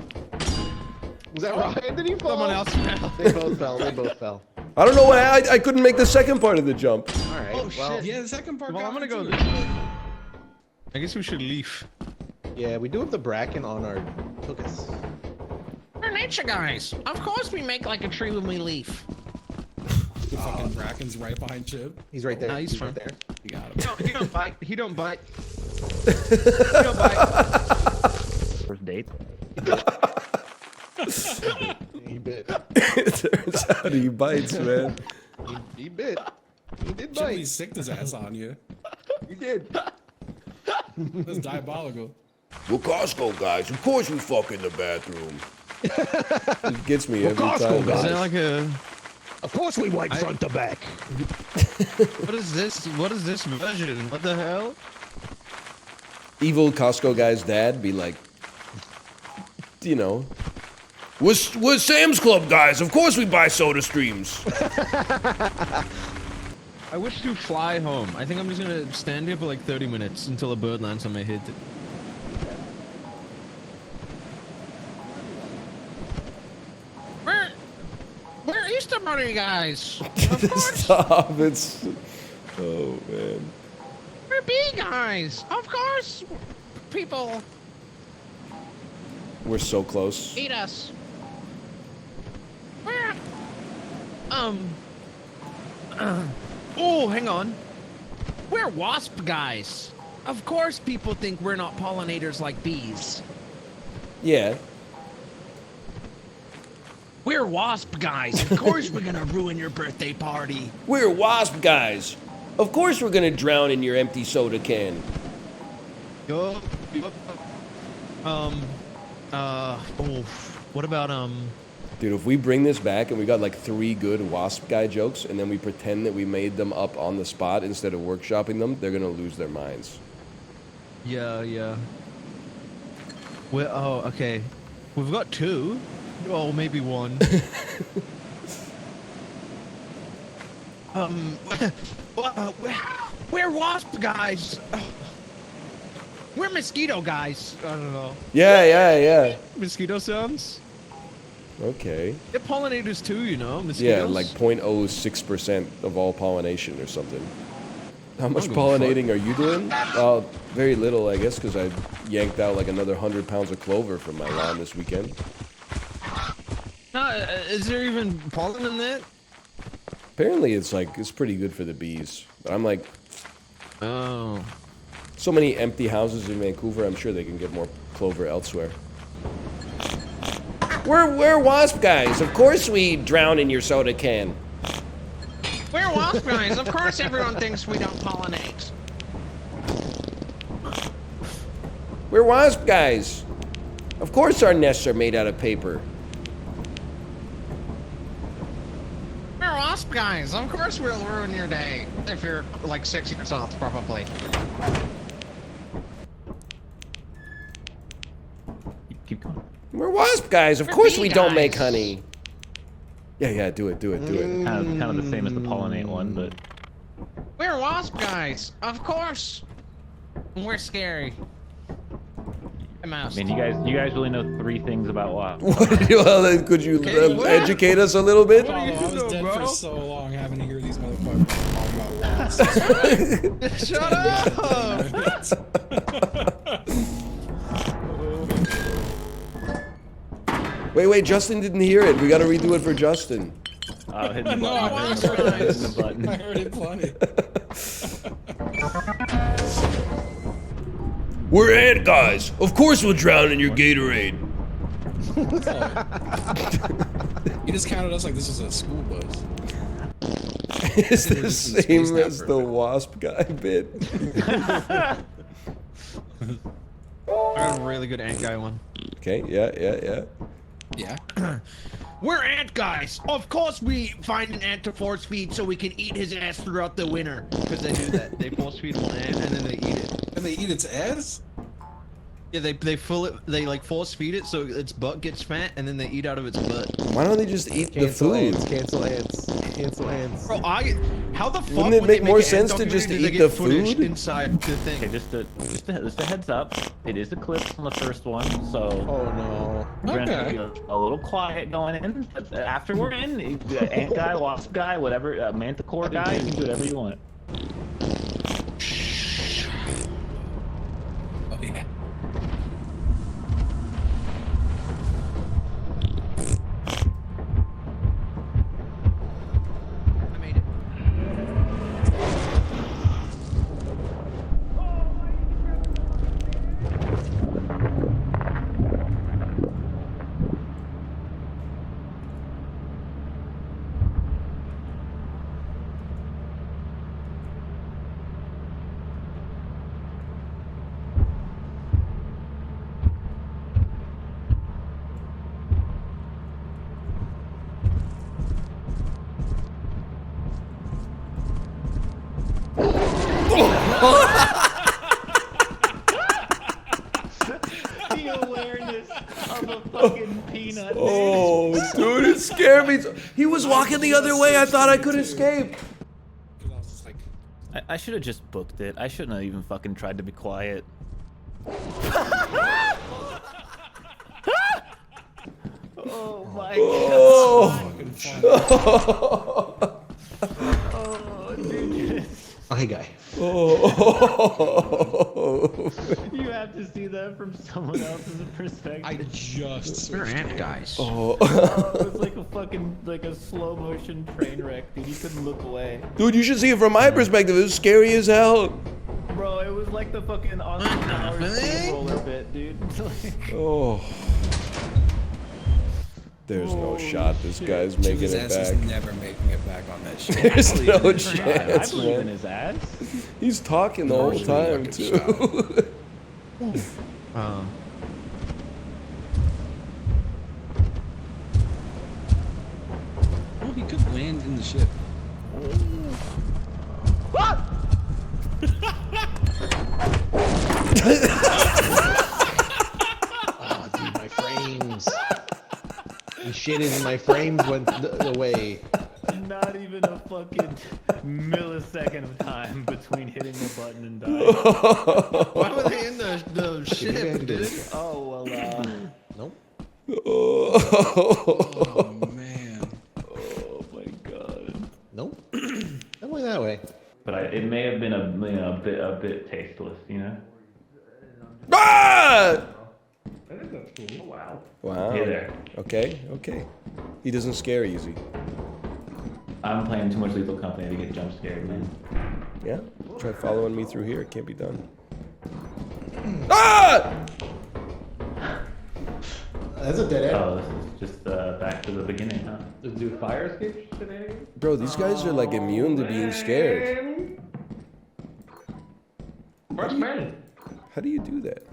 Was that Ryan? Did he fall? Someone else fell. They both fell. They both fell. I don't know why I couldn't make the second part of the jump. All right. Oh well, shit. Yeah, the second part. Well, I'm gonna go too. this way. I guess we should leave. Yeah, we do have the Bracken on our focus. We're nature guys. Of course we make like a tree when we leave. The fucking Bracken's right behind Chip. He's right there. Nah, he's right fine. there. You got him. No, he don't bite. He don't bite. He don't bite. First date. He bit. It turns out he bites, man. He bit. He did Jimmy bite. sicked his ass on you. He did. That's diabolical. We're Costco guys. Of course we fuck in the bathroom. It gets me every time. Is that like a? Of course we wipe front to back. What is this? What is this version? What the hell? Evil Costco guy's dad be like, you know, we're Sam's Club guys. Of course we buy Soda Streams. I wish to fly home. I think I'm just gonna stand here for like 30 minutes until a bird lands on my head. We're Easter Bunny guys. Stop. It's. Oh, man. We're bee guys. Of course. People We're so close. eat us. We're oh, hang on. We're wasp guys. Of course people think we're not pollinators like bees. Yeah. We're wasp guys. Of course we're gonna ruin your birthday party. We're wasp guys. Of course we're gonna drown in your empty soda can. Yup. What about Dude, if we bring this back and we got like 3 good wasp guy jokes and then we pretend that we made them up on the spot instead of workshopping them, they're gonna lose their minds. Yeah. Well, okay. We've got 2. Oh, maybe 1. We're wasp guys. We're mosquito guys. I don't know. Yeah. Mosquito sounds? Okay. They're pollinators too, you know, mosquitoes. Yeah, like 0.06% of all pollination or something. How much I don't give a pollinating are you doing? Very little, I guess, because I yanked out like another 100 pounds of clover from my lawn this weekend. No, is there even pollen in that? Apparently it's pretty good for the bees. But I'm like, oh. So many empty houses in Vancouver, I'm sure they can get more clover elsewhere. We're wasp guys. Of course we drown in your soda can. We're wasp guys. Of course everyone thinks we don't pollinate. We're wasp guys. Of course our nests are made out of paper. We're wasp guys. Of course we'll ruin your day. If you're like 6 years old, probably. Keep going. We're wasp guys. Of We're course bee we don't guys. make honey. Yeah, do it. Kind of the same as the pollinate one, but We're wasp guys. Of course. We're scary. I mean, you guys really know 3 things about wasps. Well, then could you educate us a little bit? Oh, I was dead for so long having to hear these motherfuckers talk about wasps. Shut up! Wait, Justin didn't hear it. We gotta redo it for Justin. Hit the No, I button. heard Hit the button. I heard it plenty. We're ant guys. Of course we'll drown in your Gatorade. You just counted us like this was a school bus. It's the same as the wasp guy bit. I got a really good ant guy one. Okay, yeah. Yeah. We're ant guys. Of course we find an ant to force feed so we can eat his ass throughout the winter. Because they do that. They force feed an ant and then they eat it. And they eat its ass? Yeah, they fill it. They like force feed it so its butt gets fat and then they eat out of its butt. Why don't they just eat the food? Cancel ants. Bro, how the fuck Wouldn't it would make they more an ant sense to just documentary eat that the get footage food? inside the thing? Okay, just a heads up. It is a clip from the first one, so Oh no. we're gonna be a little quiet going in. But after we're in, ant guy, wasp guy, whatever, manticore guy, you can do whatever you want. Oh, yeah. I made it. The awareness of a fucking peanut. Oh, dude, it scared me. He was walking the other way. I thought I could escape. I should have just booked it. I shouldn't have even fucking tried to be quiet. Oh my god. Oh, dude. Okay, guy. Oh. You have to see that from someone else's perspective. I just ran, guys. Oh. It was like a fucking slow motion train wreck, dude. You couldn't look away. Dude, you should see it from my perspective. It was scary as hell. Bro, it was like the fucking Austin Powers roller bit, dude. Oh. There's no shot this guy's making His it ass is back. never making it back on that shit. There's no I chance, believe in man. his ass. He's talking the whole time, too. Oh, he could land in the ship. Oh, dude, my frames. The shit in my frames went away. Not even a fucking millisecond of time between hitting the button and dying. Why were they in the ship, dude? Oh, well, Nope. Oh, man. Oh my god. Nope. Not going that way. But it may have been a bit tasteless, you know? Ah! I think that's cool. Oh, wow. Wow. Hey there. Okay, okay. He doesn't scare easy. I'm playing too much Lethal Company to get jump scared, man. Yeah? Try following me through here. It can't be done. Ah! That's a dead end. Oh, this is just back to the beginning, huh? Let's do fire escapes today? Bro, these guys are like immune to being scared. Where's man? How do you do that?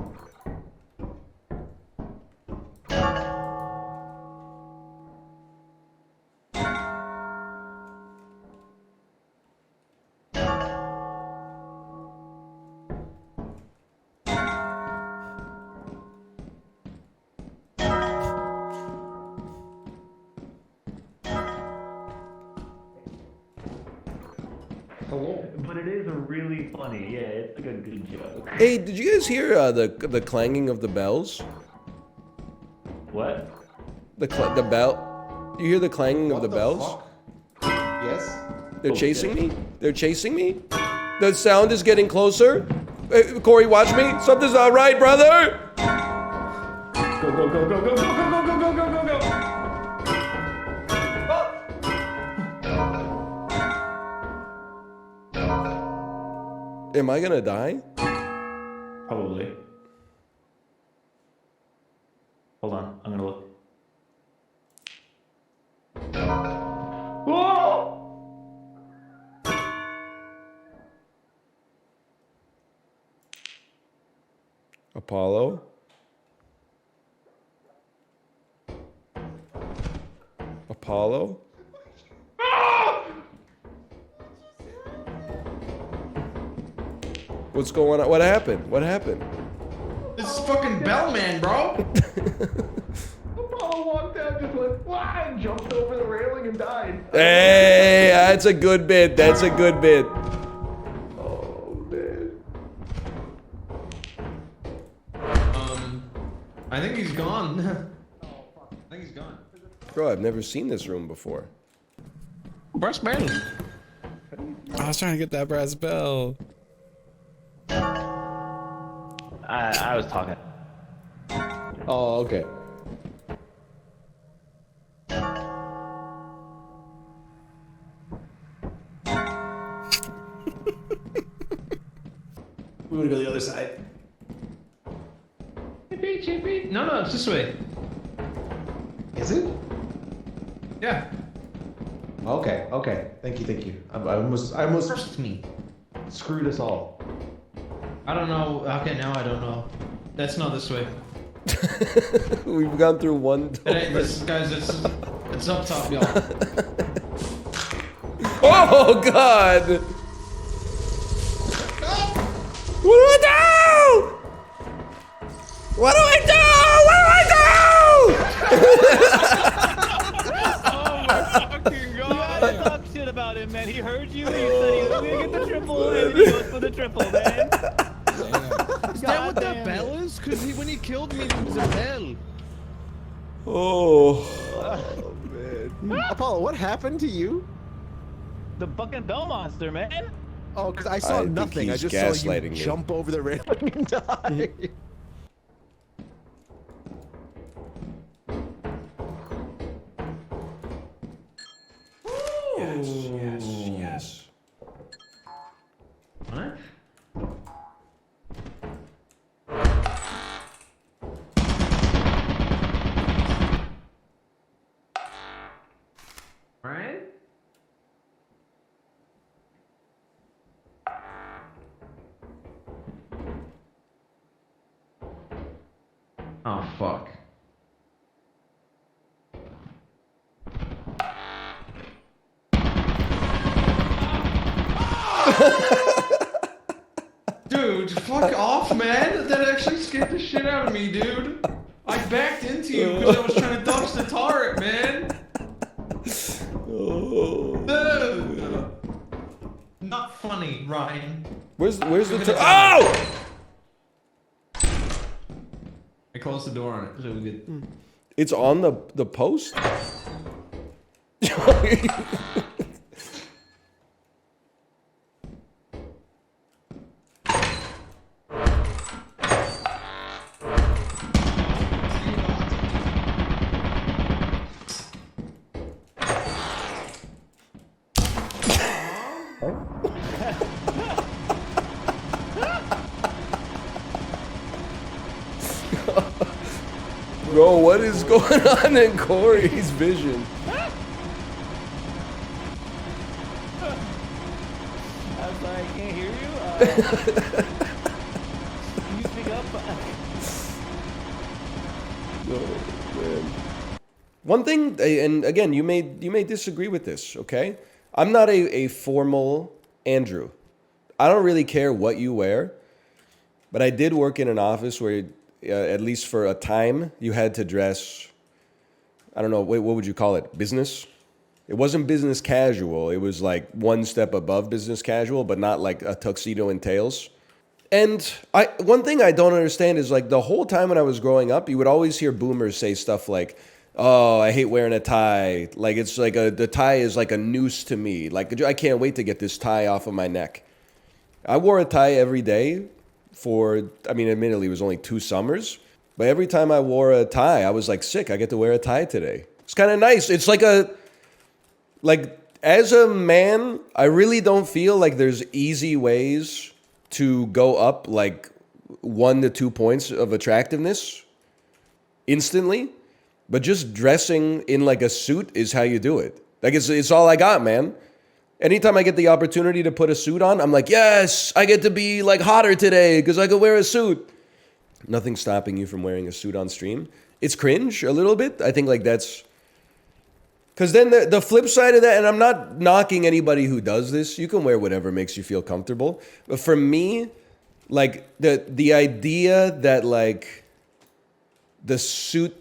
But it is really funny. Yeah, it's like a good joke. Hey, did you guys hear the clanging of the bells? What? The bell. You hear the clanging of the bells? Yes. They're chasing me. They're chasing me. The sound is getting closer. Hey, Corey, watch me. Something's not right, brother. Go, go, go, go, go, go, go, go, go, go, go, go. Am I gonna die? Probably. Hold on, I'm gonna look. Whoa! Apollo? Apollo? What's going on? What happened? What happened? It's fucking Bellman, bro. Apollo walked out, just went, wah, and jumped over the railing and died. Hey, that's a good bit. That's a good bit. Oh, man. I think he's gone. I think he's gone. Bro, I've never seen this room before. Brass man. I was trying to get that brass bell. I was talking. Oh, okay. We're gonna go the other side. No, it's this way. Is it? Yeah. Okay, okay. Thank you. I almost Trust me. screwed us all. I don't know. Okay, now I don't know. That's not this way. We've gone through one door. It ain't this, guys. It's up top, y'all. Oh, God. What do I do? What do I do? What do I do? You had to talk shit about him, man. He heard you. He said he was gonna get the triple, and he goes for the triple, man. Is that what that bell is? Because when he killed me, it was a bell. Oh. Man. Apollo, what happened to you? The fucking bell monster, man. Oh, because I saw nothing. I just saw you jump over the railing and die. Yes. What? Right? Oh, fuck. Dude, fuck off, man. That actually scared the shit out of me, dude. I backed into you because I was trying to dodge the turret, man. No. Not funny, Ryan. Where's the Oh! I closed the door on it, so we good. It's on the post? Bro, what is going on in Corey's vision? I'm sorry, I can't hear you. Can you speak up? Oh, man. One thing, and again, you may disagree with this, okay? I'm not a formal Andrew. I don't really care what you wear, but I did work in an office where, at least for a time, you had to dress, I don't know, what would you call it? Business? It wasn't business casual. It was like one step above business casual, but not like a tuxedo and tails. And one thing I don't understand is like the whole time when I was growing up, you would always hear boomers say stuff like, oh, I hate wearing a tie. Like it's like the tie is like a noose to me. Like I can't wait to get this tie off of my neck. I wore a tie every day for, I mean, admittedly, it was only 2 summers. But every time I wore a tie, I was like, sick, I get to wear a tie today. It's kind of nice. It's like as a man, I really don't feel like there's easy ways to go up like 1 to 2 points of attractiveness instantly. But just dressing in like a suit is how you do it. Like it's all I got, man. Anytime I get the opportunity to put a suit on, I'm like, yes, I get to be like hotter today because I could wear a suit. Nothing's stopping you from wearing a suit on stream. It's cringe a little bit. I think like that's... Because then the flip side of that, and I'm not knocking anybody who does this. You can wear whatever makes you feel comfortable. But for me, like the idea that like the suit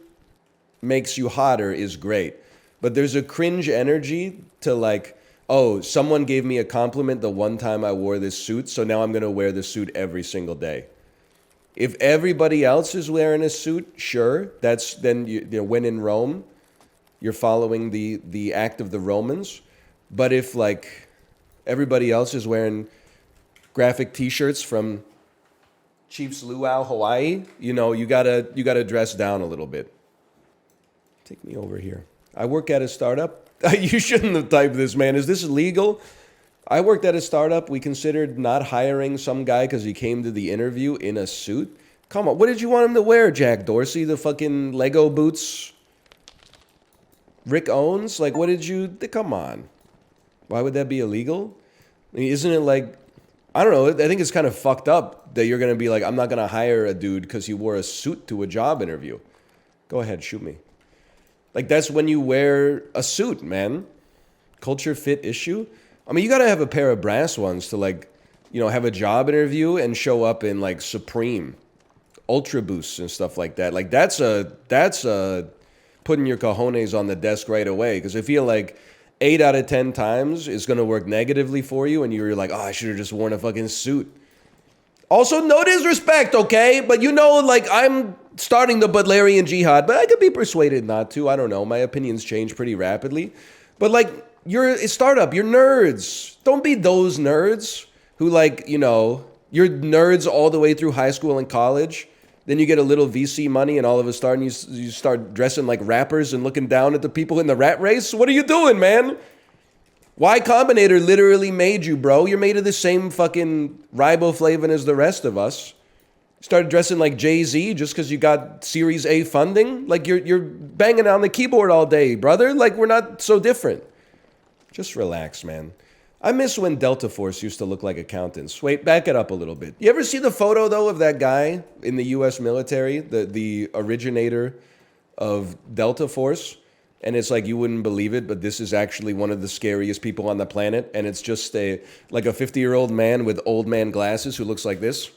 makes you hotter is great. But there's a cringe energy to like, oh, someone gave me a compliment the one time I wore this suit, so now I'm going to wear the suit every single day. If everybody else is wearing a suit, sure, that's then you know, when in Rome, you're following the act of the Romans. But if like everybody else is wearing graphic T-shirts from Chiefs Luau, Hawaii, you know, you gotta dress down a little bit. Take me over here. I work at a startup. You shouldn't have typed this, man. Is this illegal? I worked at a startup. We considered not hiring some guy because he came to the interview in a suit. Come on, what did you want him to wear, Jack Dorsey? The fucking Lego boots Rick owns? Like, what did you... Come on. Why would that be illegal? I mean, isn't it like... I don't know. I think it's kind of fucked up that you're going to be like, I'm not going to hire a dude because he wore a suit to a job interview. Go ahead, shoot me. Like, that's when you wear a suit, man. Culture fit issue. I mean, you got to have a pair of brass ones to, like, have a job interview and show up in like Supreme, Ultra Boosts and stuff like that. Like that's a putting your cojones on the desk right away. Because I feel like 8 out of 10 times is going to work negatively for you, and you're like, oh, I should have just worn a fucking suit. Also, no disrespect, okay? But like I'm starting the Butlerian jihad, but I could be persuaded not to. I don't know. My opinions change pretty rapidly. But like, you're a startup. You're nerds. Don't be those nerds who you're nerds all the way through high school and college. Then you get a little VC money, and all of a sudden you start dressing like rappers and looking down at the people in the rat race. What are you doing, man? Y Combinator literally made you, bro. You're made of the same fucking riboflavin as the rest of us. Started dressing like Jay-Z just because you got Series A funding. Like you're banging on the keyboard all day, brother. Like we're not so different. Just relax, man. I miss when Delta Force used to look like accountants. Wait, back it up a little bit. You ever see the photo, though, of that guy in the U.S. military, the originator of Delta Force? And it's like, you wouldn't believe it, but this is actually one of the scariest people on the planet. And it's just like a 50-year-old man with old man glasses who looks like this.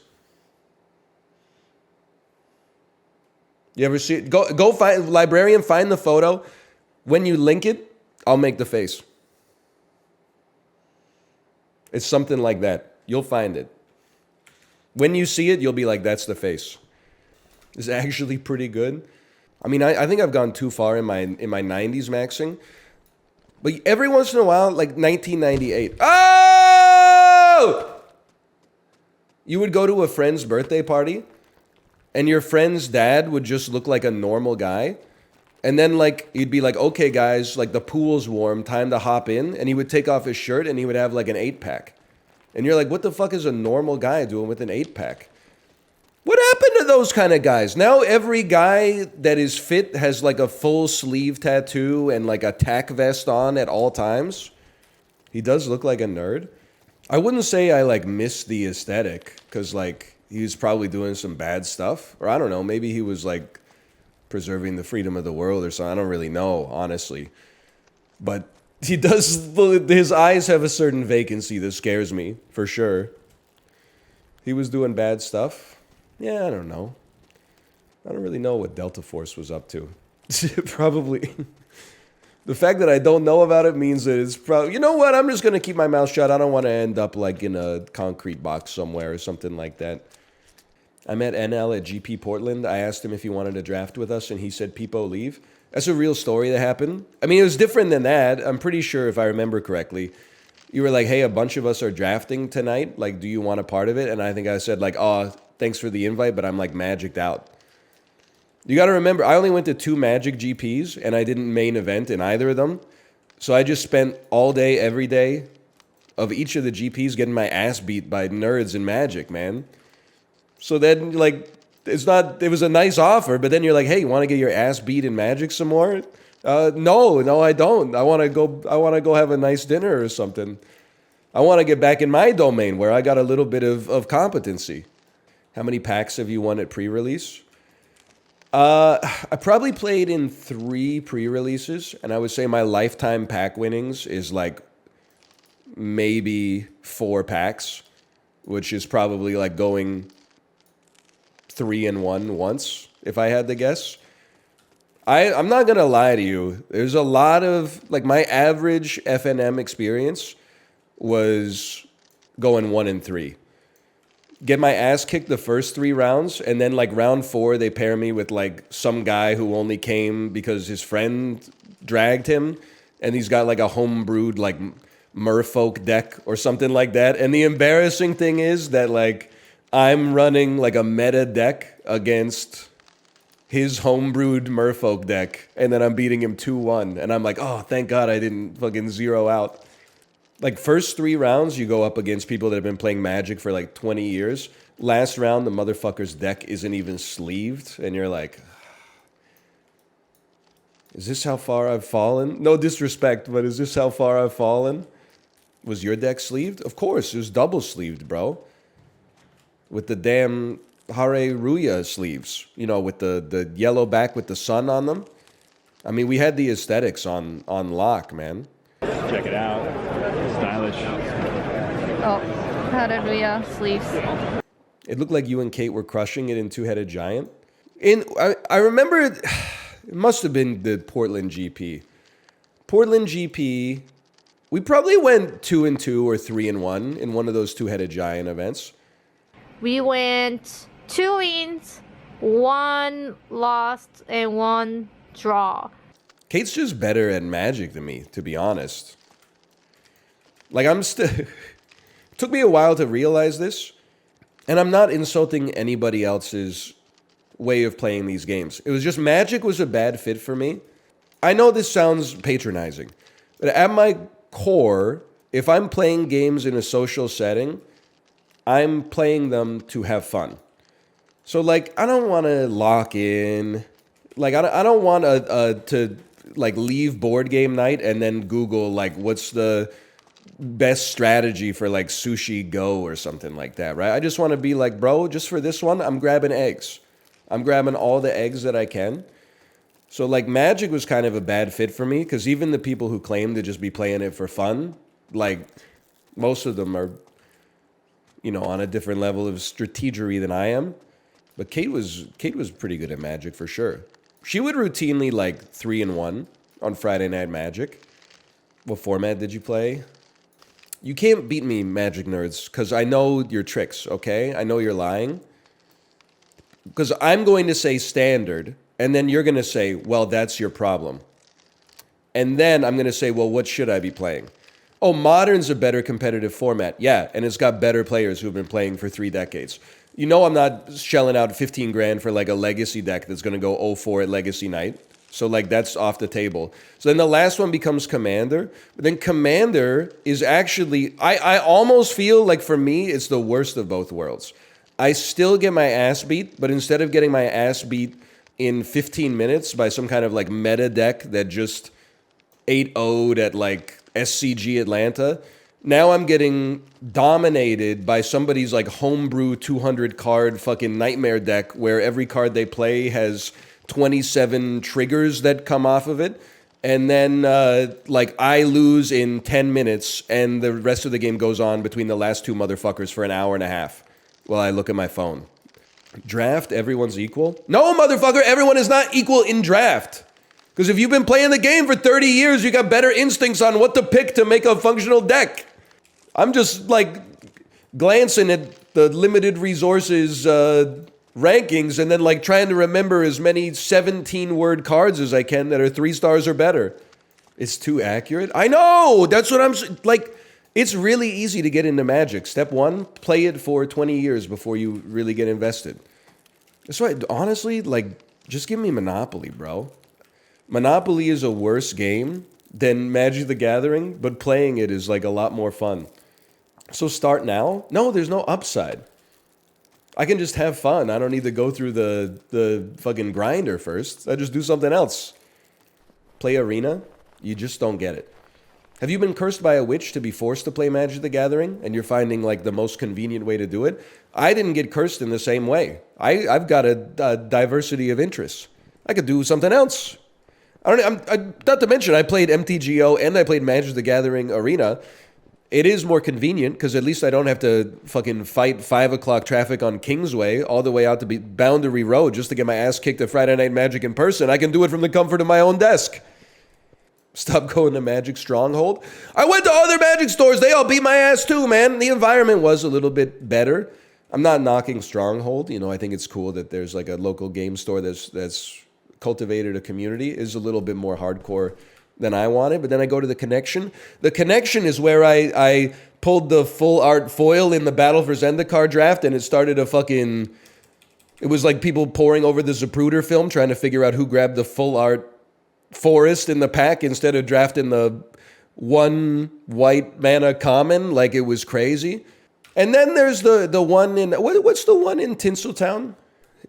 You ever see it? Go find, librarian, find the photo. When you link it, I'll make the face. It's something like that. You'll find it. When you see it, you'll be like, that's the face. It's actually pretty good. I mean, I think I've gone too far in my 90s maxing. But every once in a while, like 1998. Oh! You would go to a friend's birthday party, and your friend's dad would just look like a normal guy. And then, like, he'd be like, okay, guys, like, the pool's warm, time to hop in. And he would take off his shirt, and he would have, like, an 8-pack. And you're like, what the fuck is a normal guy doing with an 8-pack? What happened to those kind of guys? Now every guy that is fit has, like, a full sleeve tattoo and, like, a tack vest on at all times. He does look like a nerd. I wouldn't say I, like, miss the aesthetic, because, like, he was probably doing some bad stuff. Or I don't know, maybe he was, like, preserving the freedom of the world or something. I don't really know, honestly. But he does, his eyes have a certain vacancy that scares me, for sure. He was doing bad stuff. Yeah, I don't know. I don't really know what Delta Force was up to. Probably. The fact that I don't know about it means that it's probably, you know what? I'm just going to keep my mouth shut. I don't want to end up like in a concrete box somewhere or something like that. I met NL at GP Portland. I asked him if he wanted to draft with us, and he said, Peepo, leave. That's a real story that happened. I mean, it was different than that. I'm pretty sure, if I remember correctly, you were like, hey, a bunch of us are drafting tonight. Like, do you want a part of it? And I think I said, like, oh, thanks for the invite, but I'm, like, magicked out. You got to remember, I only went to 2 Magic GPs, and I didn't main event in either of them. So I just spent all day, every day of each of the GPs getting my ass beat by nerds in Magic, man. So then, like, it was a nice offer, but then you're like, hey, you want to get your ass beat in Magic some more? No, I don't. I want to go have a nice dinner or something. I want to get back in my domain where I got a little bit of competency. How many packs have you won at pre-release? I probably played in 3 pre-releases, and I would say my lifetime pack winnings is like maybe 4 packs, which is probably like going 3-1 once, if I had to guess. I'm not gonna lie to you. There's a lot of, like, my average FNM experience was going 1-3. Get my ass kicked the first 3 rounds, and then like round 4, they pair me with like some guy who only came because his friend dragged him, and he's got like a homebrewed like merfolk deck or something like that. And the embarrassing thing is that like I'm running like a meta deck against his homebrewed merfolk deck, and then I'm beating him 2-1, and I'm like, oh, thank God I didn't fucking zero out. Like, first 3 rounds, you go up against people that have been playing Magic for like 20 years. Last round, the motherfucker's deck isn't even sleeved, and you're like, is this how far I've fallen? No disrespect, but is this how far I've fallen? Was your deck sleeved? Of course, it was double sleeved, bro. With the damn Hare Ruya sleeves, you know, with the yellow back with the sun on them. I mean, we had the aesthetics on lock, man. Check it out. Stylish. Oh, hallelujah, sleeves. It looked like you and Kate were crushing it in Two-Headed Giant. I remember it must have been the Portland GP. Portland GP, we probably went 2-2 or 3-1 in one of those Two-Headed Giant events. We went 2 wins, 1 lost, and 1 draw. Kate's just better at Magic than me, to be honest. Like, I'm still... It took me a while to realize this, and I'm not insulting anybody else's way of playing these games. It was just Magic was a bad fit for me. I know this sounds patronizing, but at my core, if I'm playing games in a social setting, I'm playing them to have fun. So, like, I don't want to lock in. Like, I don't want to like leave board game night and then Google like what's the best strategy for like Sushi Go or something like that, right? I just want to be like, bro, just for this one, I'm grabbing eggs. I'm grabbing all the eggs that I can. So like Magic was kind of a bad fit for me because even the people who claim to just be playing it for fun, like most of them are, you know, on a different level of strategery than I am. But Kate was pretty good at Magic for sure. She would routinely like 3-1 on Friday Night Magic. What format did you play? You can't beat me, Magic nerds, because I know your tricks, okay? I know you're lying. Because I'm going to say standard, and then you're going to say, well, that's your problem. And then I'm going to say, well, what should I be playing? Oh, Modern's a better competitive format. Yeah, and it's got better players who've been playing for 3 decades. You know I'm not shelling out 15 grand for like a Legacy deck that's going to go 0-4 at Legacy Night. So like that's off the table. So then the last one becomes Commander. But then Commander is actually, I almost feel like for me, it's the worst of both worlds. I still get my ass beat, but instead of getting my ass beat in 15 minutes by some kind of like meta deck that just 8-0'd at like SCG Atlanta, now I'm getting dominated by somebody's like homebrew 200 card fucking nightmare deck where every card they play has 27 triggers that come off of it. And then like I lose in 10 minutes and the rest of the game goes on between the last 2 motherfuckers for an hour and a half while I look at my phone. Draft, everyone's equal? No, motherfucker, everyone is not equal in draft. Because if you've been playing the game for 30 years, you got better instincts on what to pick to make a functional deck. I'm just like glancing at the limited resources rankings and then like trying to remember as many 17-word cards as I can that are 3 stars or better. It's too accurate. I know. That's what I'm like. It's really easy to get into Magic. Step 1, play it for 20 years before you really get invested. That's why, honestly, like, just give me Monopoly, bro. Monopoly is a worse game than Magic the Gathering, but playing it is like a lot more fun. So start now? No, there's no upside. I can just have fun. I don't need to go through the fucking grinder first. I just do something else. Play Arena? You just don't get it. Have you been cursed by a witch to be forced to play Magic the Gathering and you're finding like the most convenient way to do it? I didn't get cursed in the same way. I've got a diversity of interests. I could do something else. Not to mention, I played MTGO and I played Magic the Gathering Arena. It is more convenient because at least I don't have to fucking fight 5 o'clock traffic on Kingsway all the way out to Boundary Road just to get my ass kicked at Friday Night Magic in person. I can do it from the comfort of my own desk. Stop going to Magic Stronghold. I went to other Magic stores. They all beat my ass too, man. The environment was a little bit better. I'm not knocking Stronghold. You know, I think it's cool that there's like a local game store that's cultivated a community. Is a little bit more hardcore than I wanted. But then I go to the Connection. The Connection is where I pulled the full art foil in the Battle for Zendikar draft and it started a fucking... It was like people poring over the Zapruder film trying to figure out who grabbed the full art forest in the pack instead of drafting the 1 white mana common. Like it was crazy. And then there's the one in... What's the one in Tinseltown?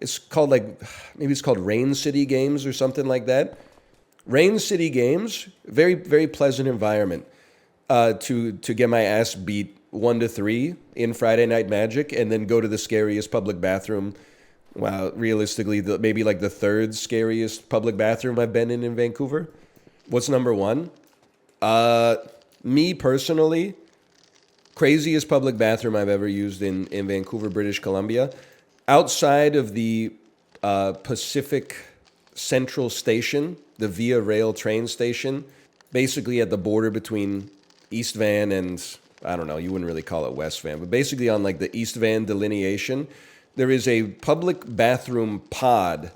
It's called like... Maybe it's called Rain City Games or something like that. Rain City Games, very, very pleasant environment to get my ass beat 1-3 in Friday Night Magic and then go to the scariest public bathroom. Wow, realistically, maybe like the 3rd scariest public bathroom I've been in Vancouver. What's number 1? Me personally, craziest public bathroom I've ever used in Vancouver, British Columbia. Outside of the Pacific Central Station, the Via Rail train station, basically at the border between East Van and, I don't know, you wouldn't really call it West Van, but basically on like the East Van delineation, there is a public bathroom pod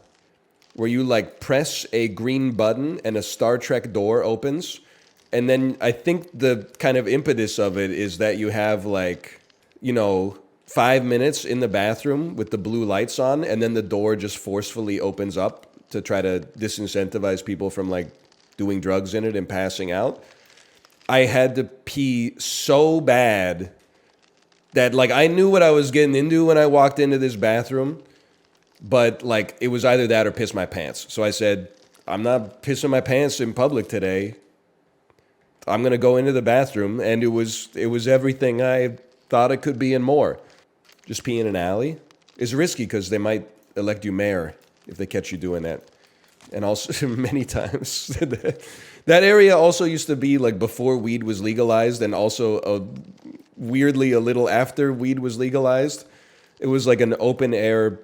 where you like press a green button and a Star Trek door opens. And then I think the kind of impetus of it is that you have like, you know, 5 minutes in the bathroom with the blue lights on, and then the door just forcefully opens up to try to disincentivize people from like doing drugs in it and passing out. I had to pee so bad that like I knew what I was getting into when I walked into this bathroom, but like it was either that or piss my pants. So I said, I'm not pissing my pants in public today. I'm going to go into the bathroom, and it was everything I thought it could be and more. Just pee in an alley is risky because they might elect you mayor if they catch you doing that. And also many times that area also used to be like before weed was legalized, and also weirdly a little after weed was legalized. It was like an open air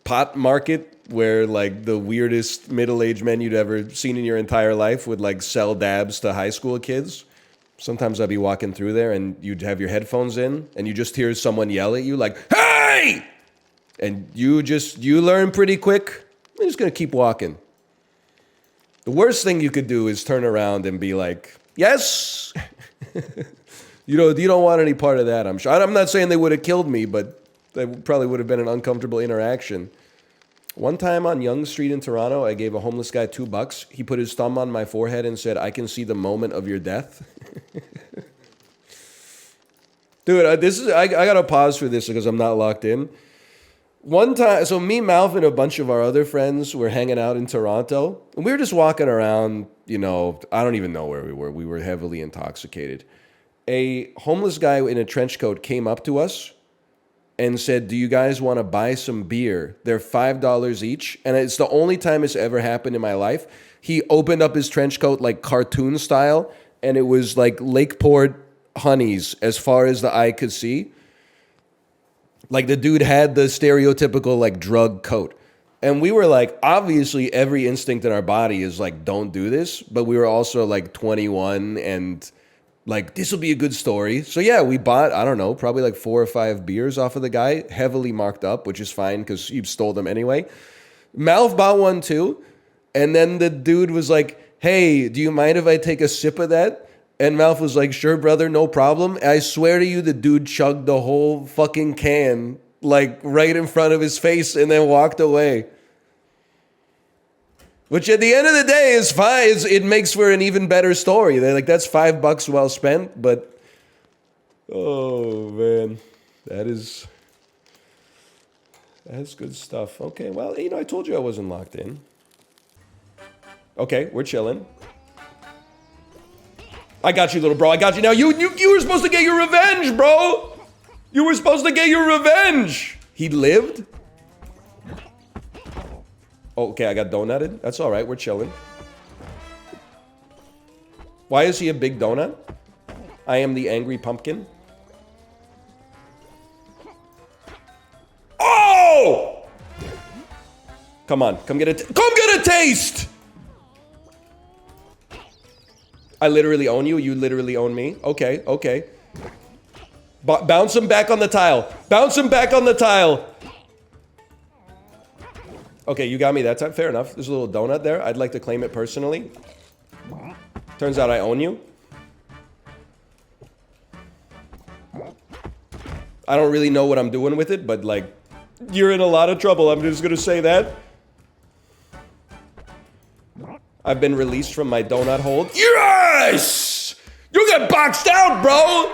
pot market where like the weirdest middle-aged men you'd ever seen in your entire life would like sell dabs to high school kids. Sometimes I'd be walking through there and you'd have your headphones in and you just hear someone yell at you like, "Hey!" And you learn pretty quick. I'm just going to keep walking. The worst thing you could do is turn around and be like, "Yes." You don't want any part of that, I'm sure. I'm not saying they would have killed me, but that probably would have been an uncomfortable interaction. One time on Yonge Street in Toronto, I gave a homeless guy $2. He put his thumb on my forehead and said, "I can see the moment of your death." Dude, I gotta pause for this because I'm not locked in. One time, so me, Malv, and a bunch of our other friends were hanging out in Toronto, and we were just walking around, you know, I don't even know where we were. We were heavily intoxicated. A homeless guy in a trench coat came up to us and said, "Do you guys want to buy some beer? They're $5 each." And it's the only time it's ever happened in my life. He opened up his trench coat like cartoon style, and it was like Lakeport honeys as far as the eye could see. Like the dude had the stereotypical like drug coat. And we were like, obviously every instinct in our body is like, don't do this. But we were also like 21 and like, this will be a good story. So yeah, we bought, I don't know, probably like 4 or 5 beers off of the guy, heavily marked up, which is fine because you stole them anyway. Malv bought one too. And then the dude was like, "Hey, do you mind if I take a sip of that?" And Malv was like, "Sure, brother, no problem." And I swear to you, the dude chugged the whole fucking can, like right in front of his face, and then walked away. Which at the end of the day is fine. It makes for an even better story. They're like, that's $5 well spent, but oh man, that's good stuff. Okay, well, I told you I wasn't locked in. Okay, we're chilling. I got you, little bro. I got you. Now, you were supposed to get your revenge, bro. You were supposed to get your revenge. He lived? Oh, okay, I got donutted. That's all right. We're chilling. Why is he a big donut? I am the angry pumpkin. Oh! Come on. Come get a taste! I literally own you. You literally own me. Okay, okay. Bounce him back on the tile. Bounce him back on the tile. Okay, you got me that time. Fair enough. There's a little donut there. I'd like to claim it personally. Turns out I own you. I don't really know what I'm doing with it, but like, you're in a lot of trouble. I'm just gonna say that. I've been released from my donut hold. Yes! You get boxed out, bro!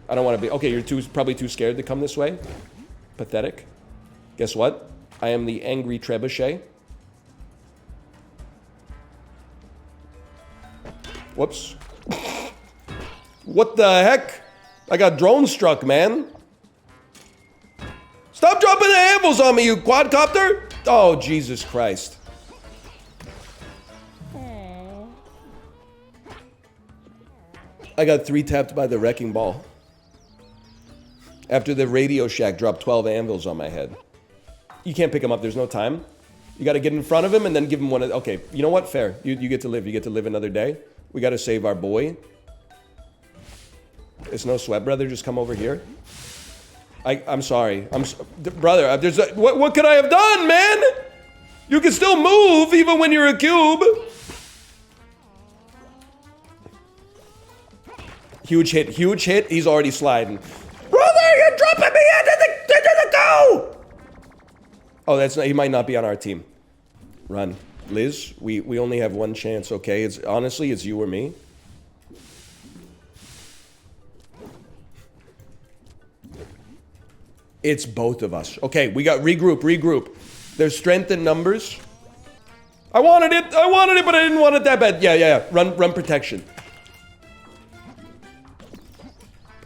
I don't want to be... Okay, you're probably too scared to come this way. Pathetic. Guess what? I am the angry trebuchet. Whoops. What the heck? I got drone struck, man. Stop dropping the anvils on me, you quadcopter! Oh, Jesus Christ. I got 3-tapped by the wrecking ball. After the Radio Shack dropped 12 anvils on my head. You can't pick him up, there's no time. You gotta get in front of him and then give him one of... Okay, you know what? Fair. You get to live. You get to live another day. We gotta save our boy. It's no sweat, brother. Just come over here. I'm sorry. Brother, what could I have done, man? You can still move even when you're a cube. Huge hit, huge hit. He's already sliding. Brother, you're dropping me into the go! Oh, that's not, he might not be on our team. Run. Liz, we only have one chance, okay? Honestly, it's you or me. It's both of us. Okay, we got regroup. There's strength in numbers. I wanted it, but I didn't want it that bad. Yeah. Run protection.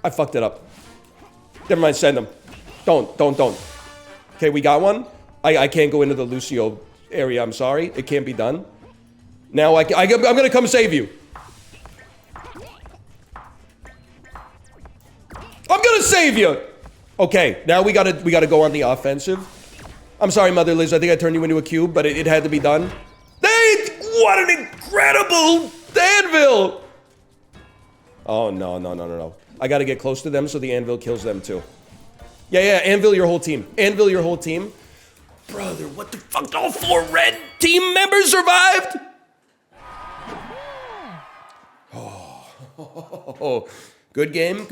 I fucked it up. Never mind, send him. Don't. Okay, we got one. I can't go into the Lucio area, I'm sorry. It can't be done. Now I'm gonna come save you. I'm gonna save you! Okay, now we gotta go on the offensive. I'm sorry, Mother Liz, I think I turned you into a cube, but it had to be done. What an incredible anvil! Oh, no. I gotta get close to them so the anvil kills them too. Yeah, anvil your whole team. Anvil your whole team. Brother, what the fuck? All 4 red team members survived? Oh, good game.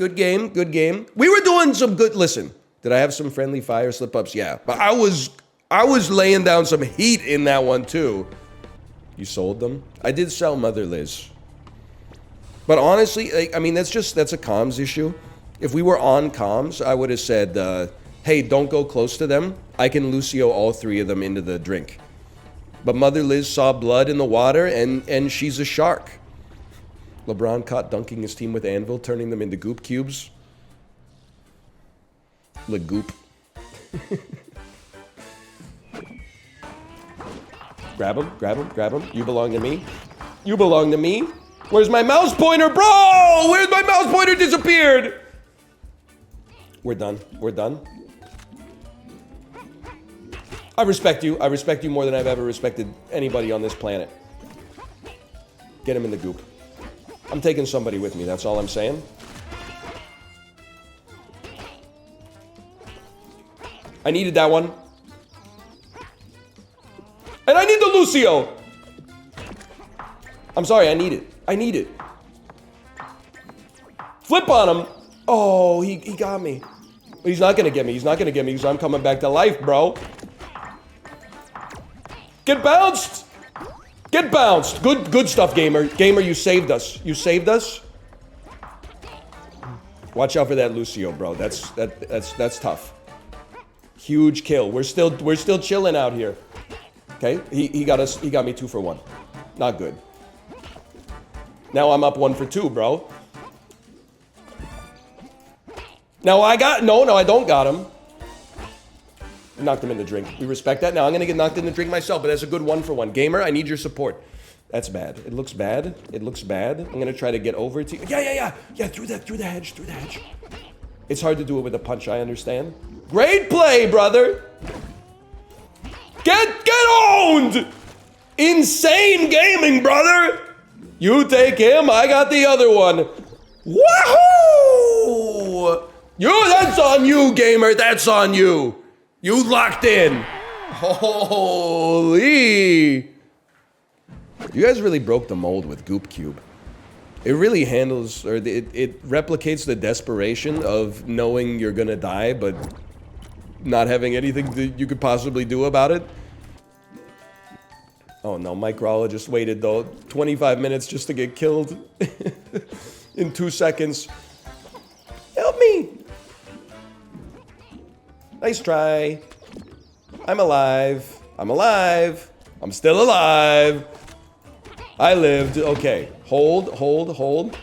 We were doing some good, listen, did I have some friendly fire slip-ups? Yeah, but I was laying down some heat in that one too. You sold them? I did sell Mother Liz. But honestly, I mean, that's a comms issue. If we were on comms, I would have said, hey, don't go close to them. I can Lucio all 3 of them into the drink. But Mother Liz saw blood in the water, and she's a shark. LeBron caught dunking his team with anvil, turning them into goop cubes. Goop. Grab him. You belong to me. Where's my mouse pointer, bro? Where's my mouse pointer disappeared? We're done. I respect you more than I've ever respected anybody on this planet. Get him in the goop. I'm taking somebody with me, that's all I'm saying. I needed that one. And I need the Lucio! I'm sorry, I need it. Flip on him! Oh, he got me. But he's not gonna get me because I'm coming back to life, bro. Get bounced! Good stuff, Gamer. Gamer, you saved us. Watch out for that Lucio, bro. That's tough. Huge kill. We're still chilling out here. Okay? He got me 2 for 1. Not good. Now I'm up 1 for 2, bro. Now I don't got him. Knocked him in the drink. We respect that. Now I'm gonna get knocked in the drink myself, but that's a good 1 for 1. Gamer, I need your support. That's bad. It looks bad. I'm gonna try to get over to you. Yeah, through the hedge. It's hard to do it with a punch, I understand. Great play, brother! Get owned! Insane gaming, brother! You take him, I got the other one. Wahoo! That's on you, Gamer, that's on you. You locked in. Holy. You guys really broke the mold with Goop Cube. It really handles, or it replicates the desperation of knowing you're gonna die, but not having anything that you could possibly do about it. Oh no, Mike Rolla just waited though 25 minutes just to get killed in 2 seconds. Help me! Nice try. I'm alive. I'm still alive. I lived. Okay. Hold.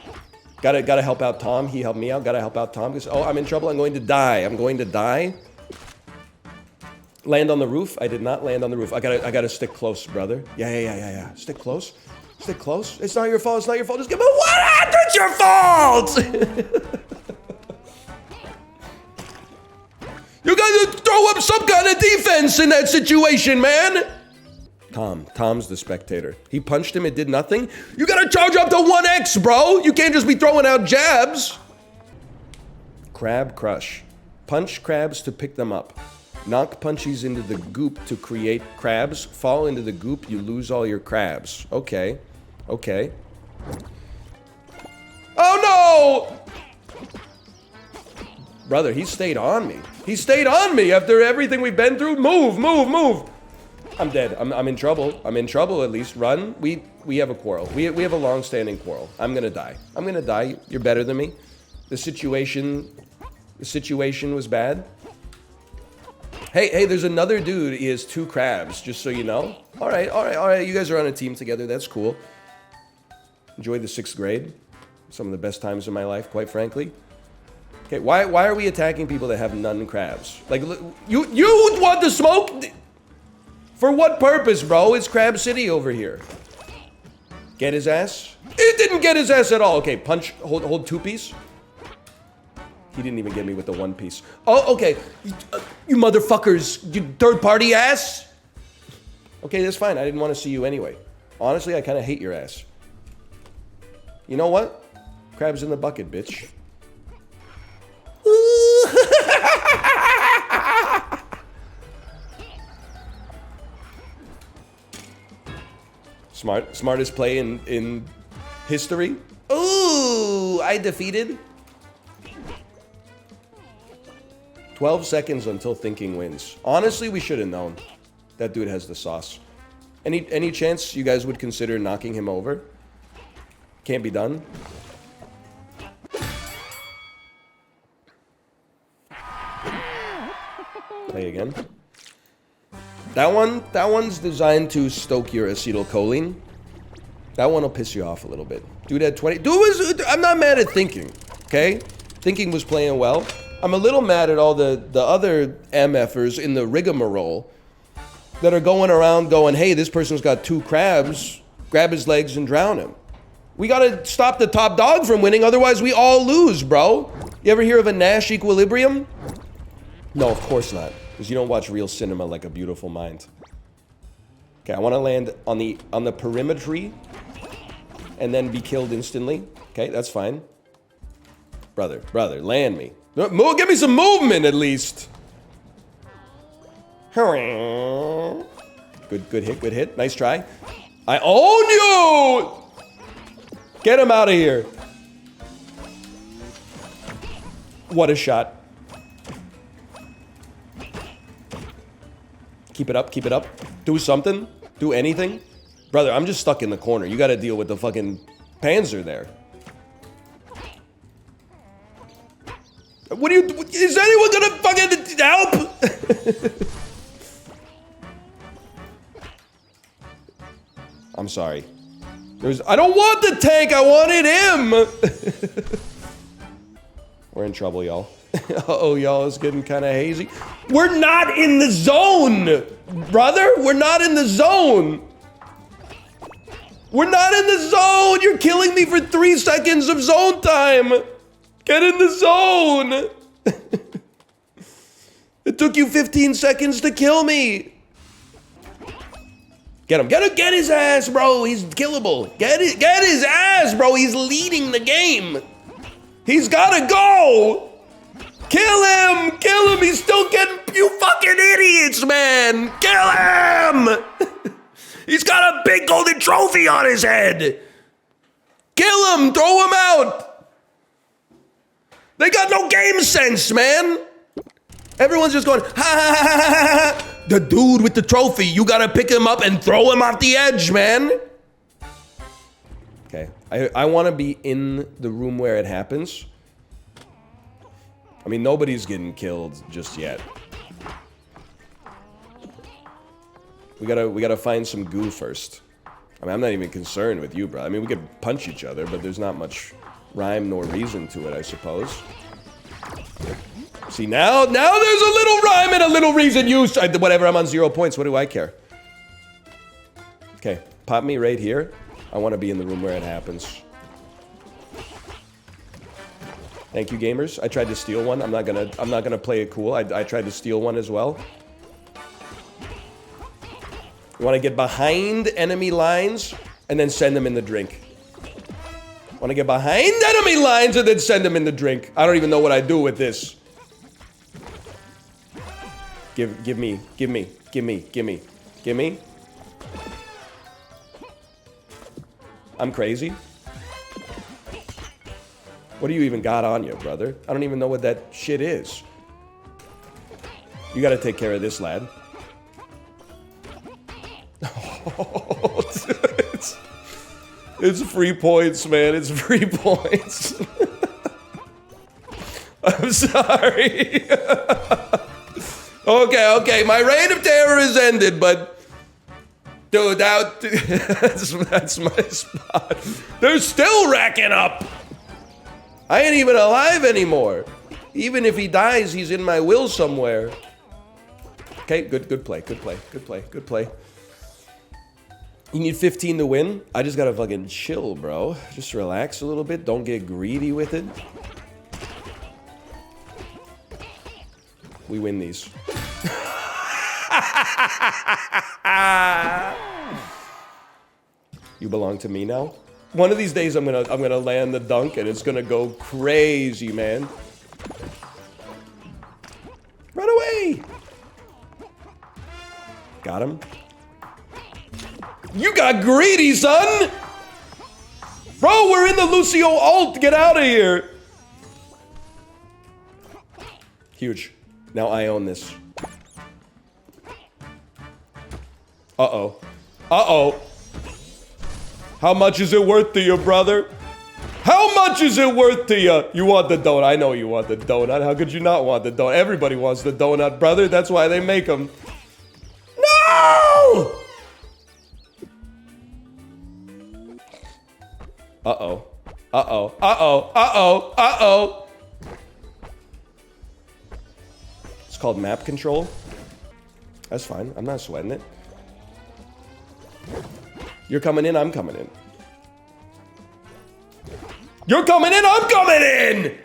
Gotta help out Tom. He helped me out. Gotta help out Tom. Oh, I'm in trouble. I'm going to die. Land on the roof. I did not land on the roof. I gotta stick close, brother. Yeah. Stick close. Is it close? It's not your fault. It's not your fault. Just give me what? It's your fault. You gotta throw up some kind of defense in that situation, man. Tom's the spectator. He punched him. It did nothing. You gotta charge up to 1x, bro. You can't just be throwing out jabs. Crab crush. Punch crabs to pick them up. Knock punchies into the goop to create crabs. Fall into the goop, you lose all your crabs. Okay. Okay. Oh no! Brother, he stayed on me. He stayed on me after everything we've been through. Move, move, move. I'm dead. I'm in trouble. I'm in trouble at least. Run. We have a quarrel. We have a long-standing quarrel. I'm gonna die. I'm gonna die. You're better than me. The situation was bad. Hey, there's another dude. He has 2 crabs, just so you know. All right. You guys are on a team together. That's cool. Enjoyed the 6th grade. Some of the best times of my life, quite frankly. Okay, why are we attacking people that have none crabs? Like, you want to smoke? For what purpose, bro? It's Crab City over here. Get his ass? It didn't get his ass at all. Okay, punch, hold 2 piece. He didn't even get me with the 1 piece. Oh, okay. You motherfuckers, you 3rd-party ass. Okay, that's fine. I didn't want to see you anyway. Honestly, I kind of hate your ass. You know what? Crabs in the bucket, bitch. Smartest play in history. Ooh, I defeated. 12 seconds until thinking wins. Honestly, we should have known. That dude has the sauce. Any chance you guys would consider knocking him over? Can't be done. Play again. That one's designed to stoke your acetylcholine. That one will piss you off a little bit. Dude had 20. I'm not mad at thinking, okay? Thinking was playing well. I'm a little mad at all the other MFers in the rigmarole that are going around going, hey, this person's got 2 crabs, grab his legs and drown him. We gotta stop the top dog from winning, otherwise we all lose, bro. You ever hear of a Nash equilibrium? No, of course not, because you don't watch real cinema like A Beautiful Mind. Okay, I want to land on the perimetry and then be killed instantly. Okay, that's fine. Brother, land me. Give me some movement at least. Good hit. Nice try. I own you! Get him out of here. What a shot. Keep it up. Do something. Do anything. Brother, I'm just stuck in the corner. You gotta deal with the fucking Panzer there. Is anyone gonna fucking help? I'm sorry. I don't want the tank, I wanted him! We're in trouble, y'all. Uh-oh, y'all, it's getting kind of hazy. We're not in the zone, brother! We're not in the zone! We're not in the zone! You're killing me for 3 seconds of zone time! Get in the zone! It took you 15 seconds to kill me! Get him, get his ass, bro! He's killable! Get his ass, bro! He's leading the game! He's gotta go! Kill him! Kill him! He's still getting... You fucking idiots, man! Kill him! He's got a big golden trophy on his head! Kill him! Throw him out! They got no game sense, man! Everyone's just going, ha ha ha ha ha ha! The dude with the trophy, you gotta pick him up and throw him off the edge, man! Okay, I wanna be in the room where it happens. I mean, nobody's getting killed just yet. We gotta find some goo first. I mean, I'm not even concerned with you, bro. I mean, we could punch each other, but there's not much rhyme nor reason to it, I suppose. See, now there's a little rhyme and a little reason. Whatever, I'm on 0 points. What do I care? Okay, pop me right here. I want to be in the room where it happens. Thank you, gamers. I tried to steal one. I'm not gonna play it cool. I tried to steal one as well. You want to get behind enemy lines and then send them in the drink. Want to get behind enemy lines and then send them in the drink. I don't even know what I do with this. Give me. I'm crazy. What do you even got on you, brother? I don't even know what that shit is. You gotta take care of this, lad. It's free points, man. It's free points. I'm sorry. Okay. My reign of terror is ended, but... Dude, that's my spot. They're still racking up! I ain't even alive anymore. Even if he dies, he's in my will somewhere. Okay, good play. You need 15 to win? I just gotta fucking chill, bro. Just relax a little bit. Don't get greedy with it. We win these. You belong to me now? One of these days I'm gonna land the dunk and it's gonna go crazy, man. Run away! Got him. You got greedy, son! Bro, we're in the Lucio ult! Get out of here! Huge. Now I own this. Uh-oh. Uh-oh. How much is it worth to you, brother? How much is it worth to you? You want the donut. I know you want the donut. How could you not want the donut? Everybody wants the donut, brother. That's why they make them. No! Uh-oh. Uh-oh. Uh-oh. Uh-oh. Uh-oh. It's called map control. That's fine. I'm not sweating it. You're coming in, I'm coming in. You're coming in, I'm coming in!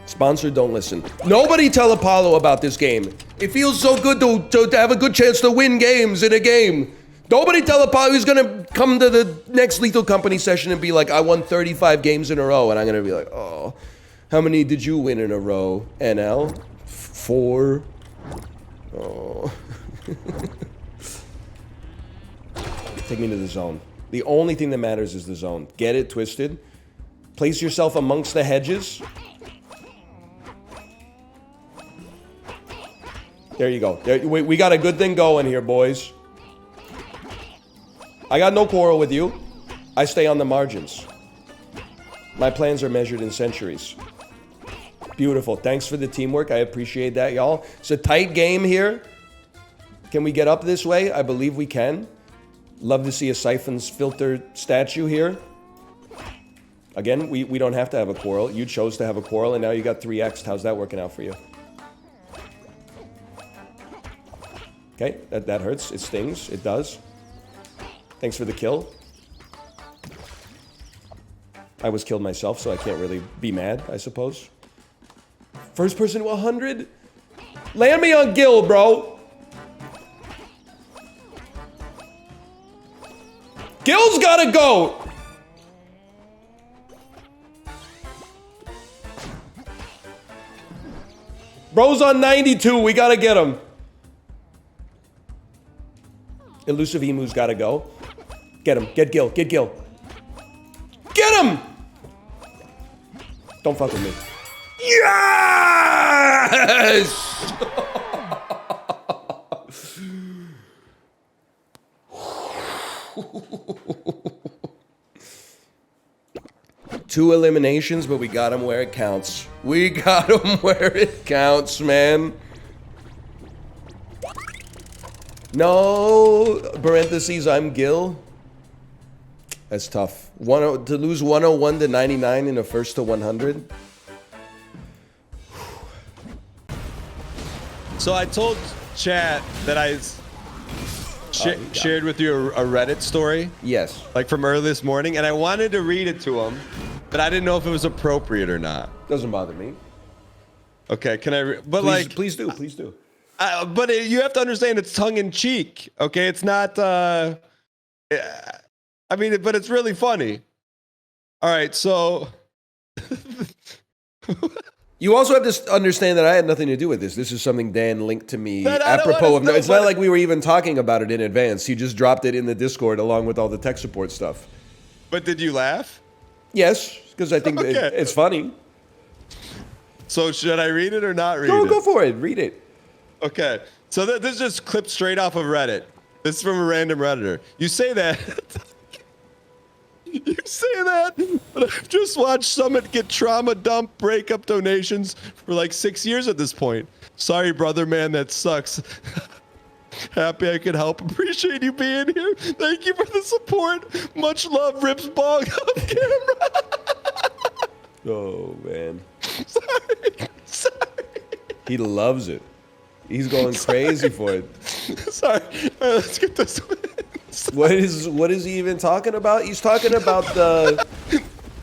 Sponsor, don't listen. Nobody tell Apollo about this game. It feels so good to have a good chance to win games in a game. Nobody tell Apollo he's gonna come to the next Lethal Company session and be like, I won 35 games in a row. And I'm gonna be like, oh, how many did you win in a row, NL? 4. Oh. Take me to the zone. The only thing that matters is the zone. Get it twisted. Place yourself amongst the hedges. There you go. We got a good thing going here, boys. I got no quarrel with you. I stay on the margins. My plans are measured in centuries. Beautiful. Thanks for the teamwork. I appreciate that, y'all. It's a tight game here. Can we get up this way? I believe we can. Love to see a Siphons filter statue here. Again, we don't have to have a quarrel. You chose to have a quarrel, and now you got 3x'd. How's that working out for you? Okay, that hurts. It stings. It does. Thanks for the kill. I was killed myself, so I can't really be mad, I suppose. First person to 100? Land me on Gil, bro. Gil's gotta go. Bro's on 92. We gotta get him. Elusive Emu's gotta go. Get him. Get Gil. Get Gil. Get him! Don't fuck with me. Yes! 2 eliminations, but we got him where it counts. We got him where it counts, man. No, parentheses, I'm Gil. That's tough. To lose 101 to 99 in a first to 100. So I told chat that I shared with you a Reddit story. Yes. Like from early this morning, and I wanted to read it to him, but I didn't know if it was appropriate or not. Doesn't bother me. Okay, can I? But please do. But you have to understand it's tongue in cheek. Okay, it's not. I mean, but it's really funny. All right, so. You also have to understand that I had nothing to do with this. This is something Dan linked to me apropos of. It's not like we were even talking about it in advance. He just dropped it in the Discord along with all the tech support stuff. But did you laugh? Yes, because I think it's funny. So should I read it or not read it? Go for it. Read it. Okay. So this is just clipped straight off of Reddit. This is from a random Redditor. You say that. You say that, but I've just watched Summit get trauma dump breakup donations for like 6 years at this point. Sorry, brother, man, that sucks. Happy I could help. Appreciate you being here. Thank you for the support. Much love, Rips Bong off camera. Oh, man. Sorry. He loves it. He's going crazy for it. Sorry. All right, let's get this one. What is he even talking about? He's talking about the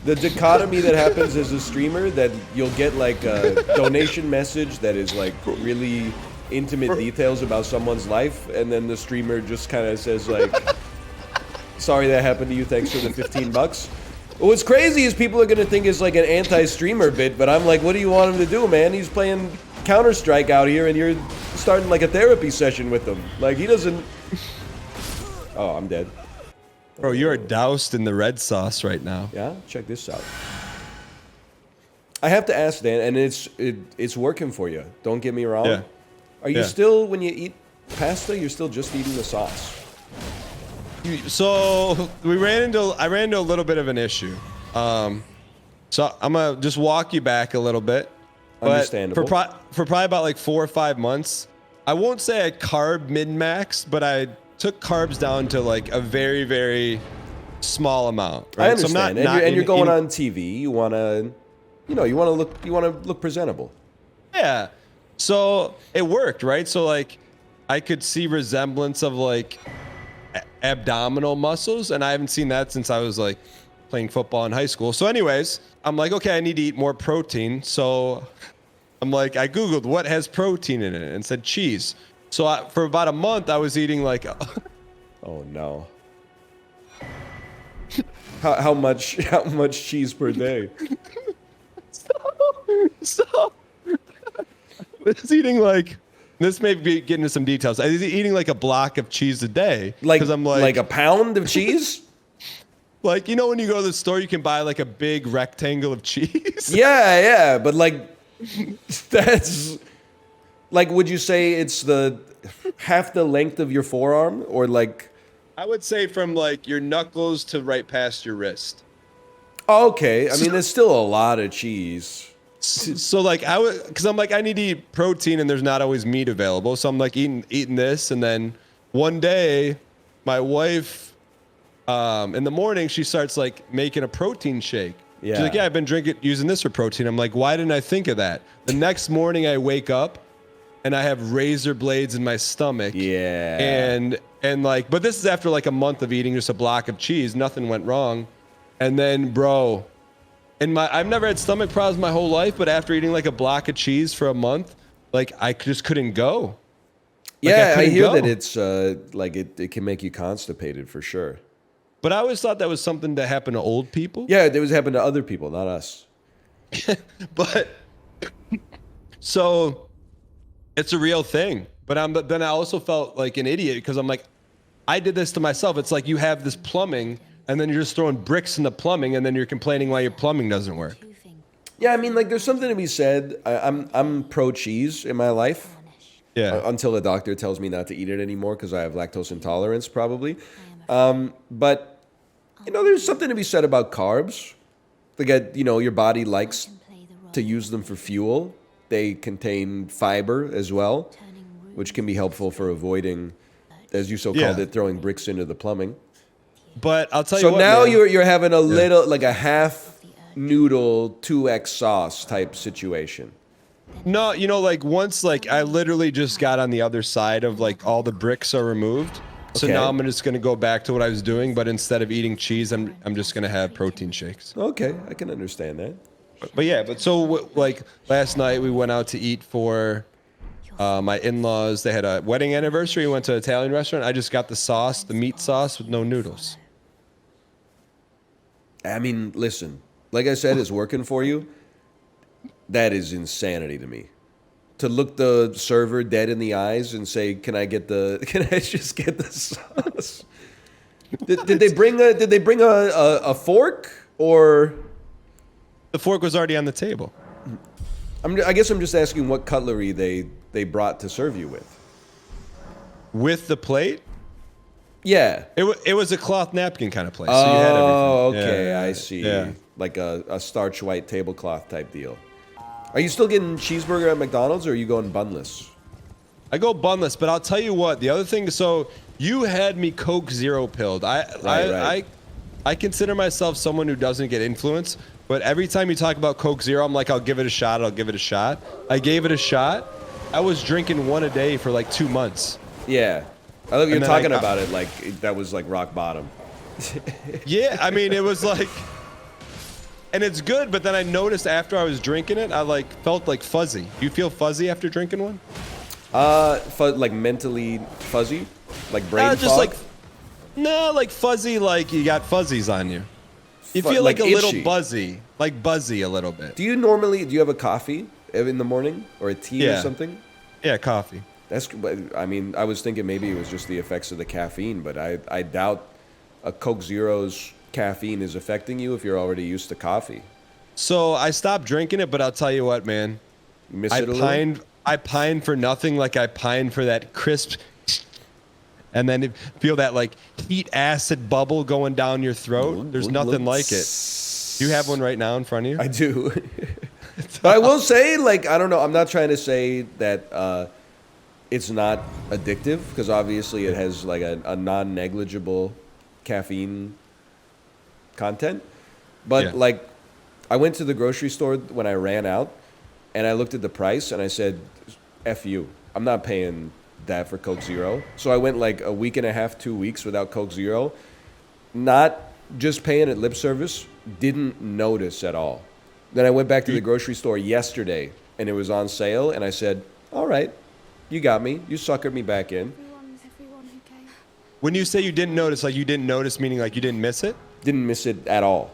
dichotomy that happens as a streamer, that you'll get like a donation message that is like really intimate details about someone's life, and then the streamer just kind of says like, sorry that happened to you, thanks for the $15. What's crazy is people are gonna think it's like an anti-streamer bit, but I'm like, what do you want him to do, man? He's playing Counter-Strike out here and you're starting like a therapy session with him. Like, he doesn't. Oh, I'm dead. Bro, you are doused in the red sauce right now. Yeah, check this out. I have to ask Dan, and it's working for you. Don't get me wrong. Yeah. Are you still, when you eat pasta, you're still just eating the sauce? So I ran into a little bit of an issue. So I'm gonna just walk you back a little bit. Understandable. For probably about like 4 or 5 months, I won't say I carb min-max, but I took carbs down to like a very, very small amount. Right? I understand. So and you're going on TV. You wanna look presentable. Yeah. So it worked, right? So like I could see resemblance of like abdominal muscles, and I haven't seen that since I was like playing football in high school. So anyways, I'm like, okay, I need to eat more protein. So I'm like, I Googled what has protein in it and said cheese. So for about a month, I was eating like. Oh no. How much cheese per day? So I was eating like. This may be getting into some details. I was eating like a block of cheese a day. Like I'm like a pound of cheese? Like, you know when you go to the store, you can buy like a big rectangle of cheese? Yeah, but like, that's, like, would you say it's the half the length of your forearm, or like? I would say from like your knuckles to right past your wrist. Okay, I mean, there's still a lot of cheese. So like because I'm like, I need to eat protein and there's not always meat available. So I'm like eating this, and then one day my wife, in the morning, she starts like making a protein shake. Yeah. She's like, yeah, I've been using this for protein. I'm like, why didn't I think of that? The next morning I wake up and I have razor blades in my stomach. Yeah. And like, but this is after like a month of eating just a block of cheese. Nothing went wrong. And then, bro, I've never had stomach problems my whole life, but after eating like a block of cheese for a month, like I just couldn't go. Yeah, I hear that it's like it can make you constipated for sure. But I always thought that was something that happened to old people. Yeah, it was happening to other people, not us. But so it's a real thing. But then I also felt like an idiot because I'm like, I did this to myself. It's like you have this plumbing, and then you're just throwing bricks in the plumbing, and then you're complaining why your plumbing doesn't work. Yeah, I mean, like, there's something to be said. I'm pro cheese in my life. Yeah. Until the doctor tells me not to eat it anymore because I have lactose intolerance, probably. But you know, there's something to be said about carbs. Like, you know, your body likes to use them for fuel. They contain fiber as well, which can be helpful for avoiding, as you so called it, throwing bricks into the plumbing. But I'll tell you what. So now man. you're having a little, like a half noodle 2x sauce type situation. No, you know, like once, like I literally just got on the other side of like all the bricks are removed. So Okay. now I'm just gonna go back to what I was doing, but instead of eating cheese, I'm just gonna have protein shakes. Okay, I can understand that. But yeah, but so like last night we went out to eat for my in-laws. They had a wedding anniversary. We went to an Italian restaurant. I just got the sauce, the meat sauce with no noodles. I mean, listen, like I said, it's working for you. That is insanity to me. To look the server dead in the eyes and say, "Can I just get the sauce?" did they bring a fork, or the fork was already on the table? I guess I'm just asking what cutlery they brought to serve you with. With the plate? Yeah. It was a cloth napkin kind of place. So you had everything. Okay, Yeah. I see. Yeah. Like a starch white tablecloth type deal. Are you still getting cheeseburger at McDonald's, or are you going bunless? I go bunless, but I'll tell you what. The other thing, so you had me Coke Zero pilled. I consider myself someone who doesn't get influenced, but every time you talk about Coke Zero, I'm like, I'll give it a shot. I'll give it a shot. I gave it a shot. I was drinking one a day for like 2 months. Yeah. I love you're talking about it like that was like rock bottom. Yeah, I mean, it was like, and it's good, but then I noticed after I was drinking it, I like felt like fuzzy. You feel fuzzy after drinking one? Like mentally fuzzy, like brain fog? Just like, no, like fuzzy, like you got fuzzies on you. You feel like a itchy. little buzzy, like buzzy a little bit. Do you have a coffee in the morning or a tea or something? Yeah, coffee. I mean, I was thinking maybe it was just the effects of the caffeine, but I doubt a Coke Zero's caffeine is affecting you if you're already used to coffee. So I stopped drinking it, but I'll tell you what, man. You miss it a little? I pine for nothing like I pine for that crisp, and then feel that like heat acid bubble going down your throat. There's nothing like it. Do you have one right now in front of you? I do. But I will say, like, I don't know. I'm not trying to say that it's not addictive, because obviously it has like a non-negligible caffeine content. But like, I went to the grocery store when I ran out, and I looked at the price and I said, F you. I'm not paying that for Coke Zero. So I went like a week and a half, 2 weeks without Coke Zero. Not just paying it lip service, didn't notice at all. Then I went back to the grocery store yesterday and it was on sale, and I said, all right, you got me. You suckered me back in. When you say you didn't notice, like you didn't notice, meaning like you didn't miss it? Didn't miss it at all.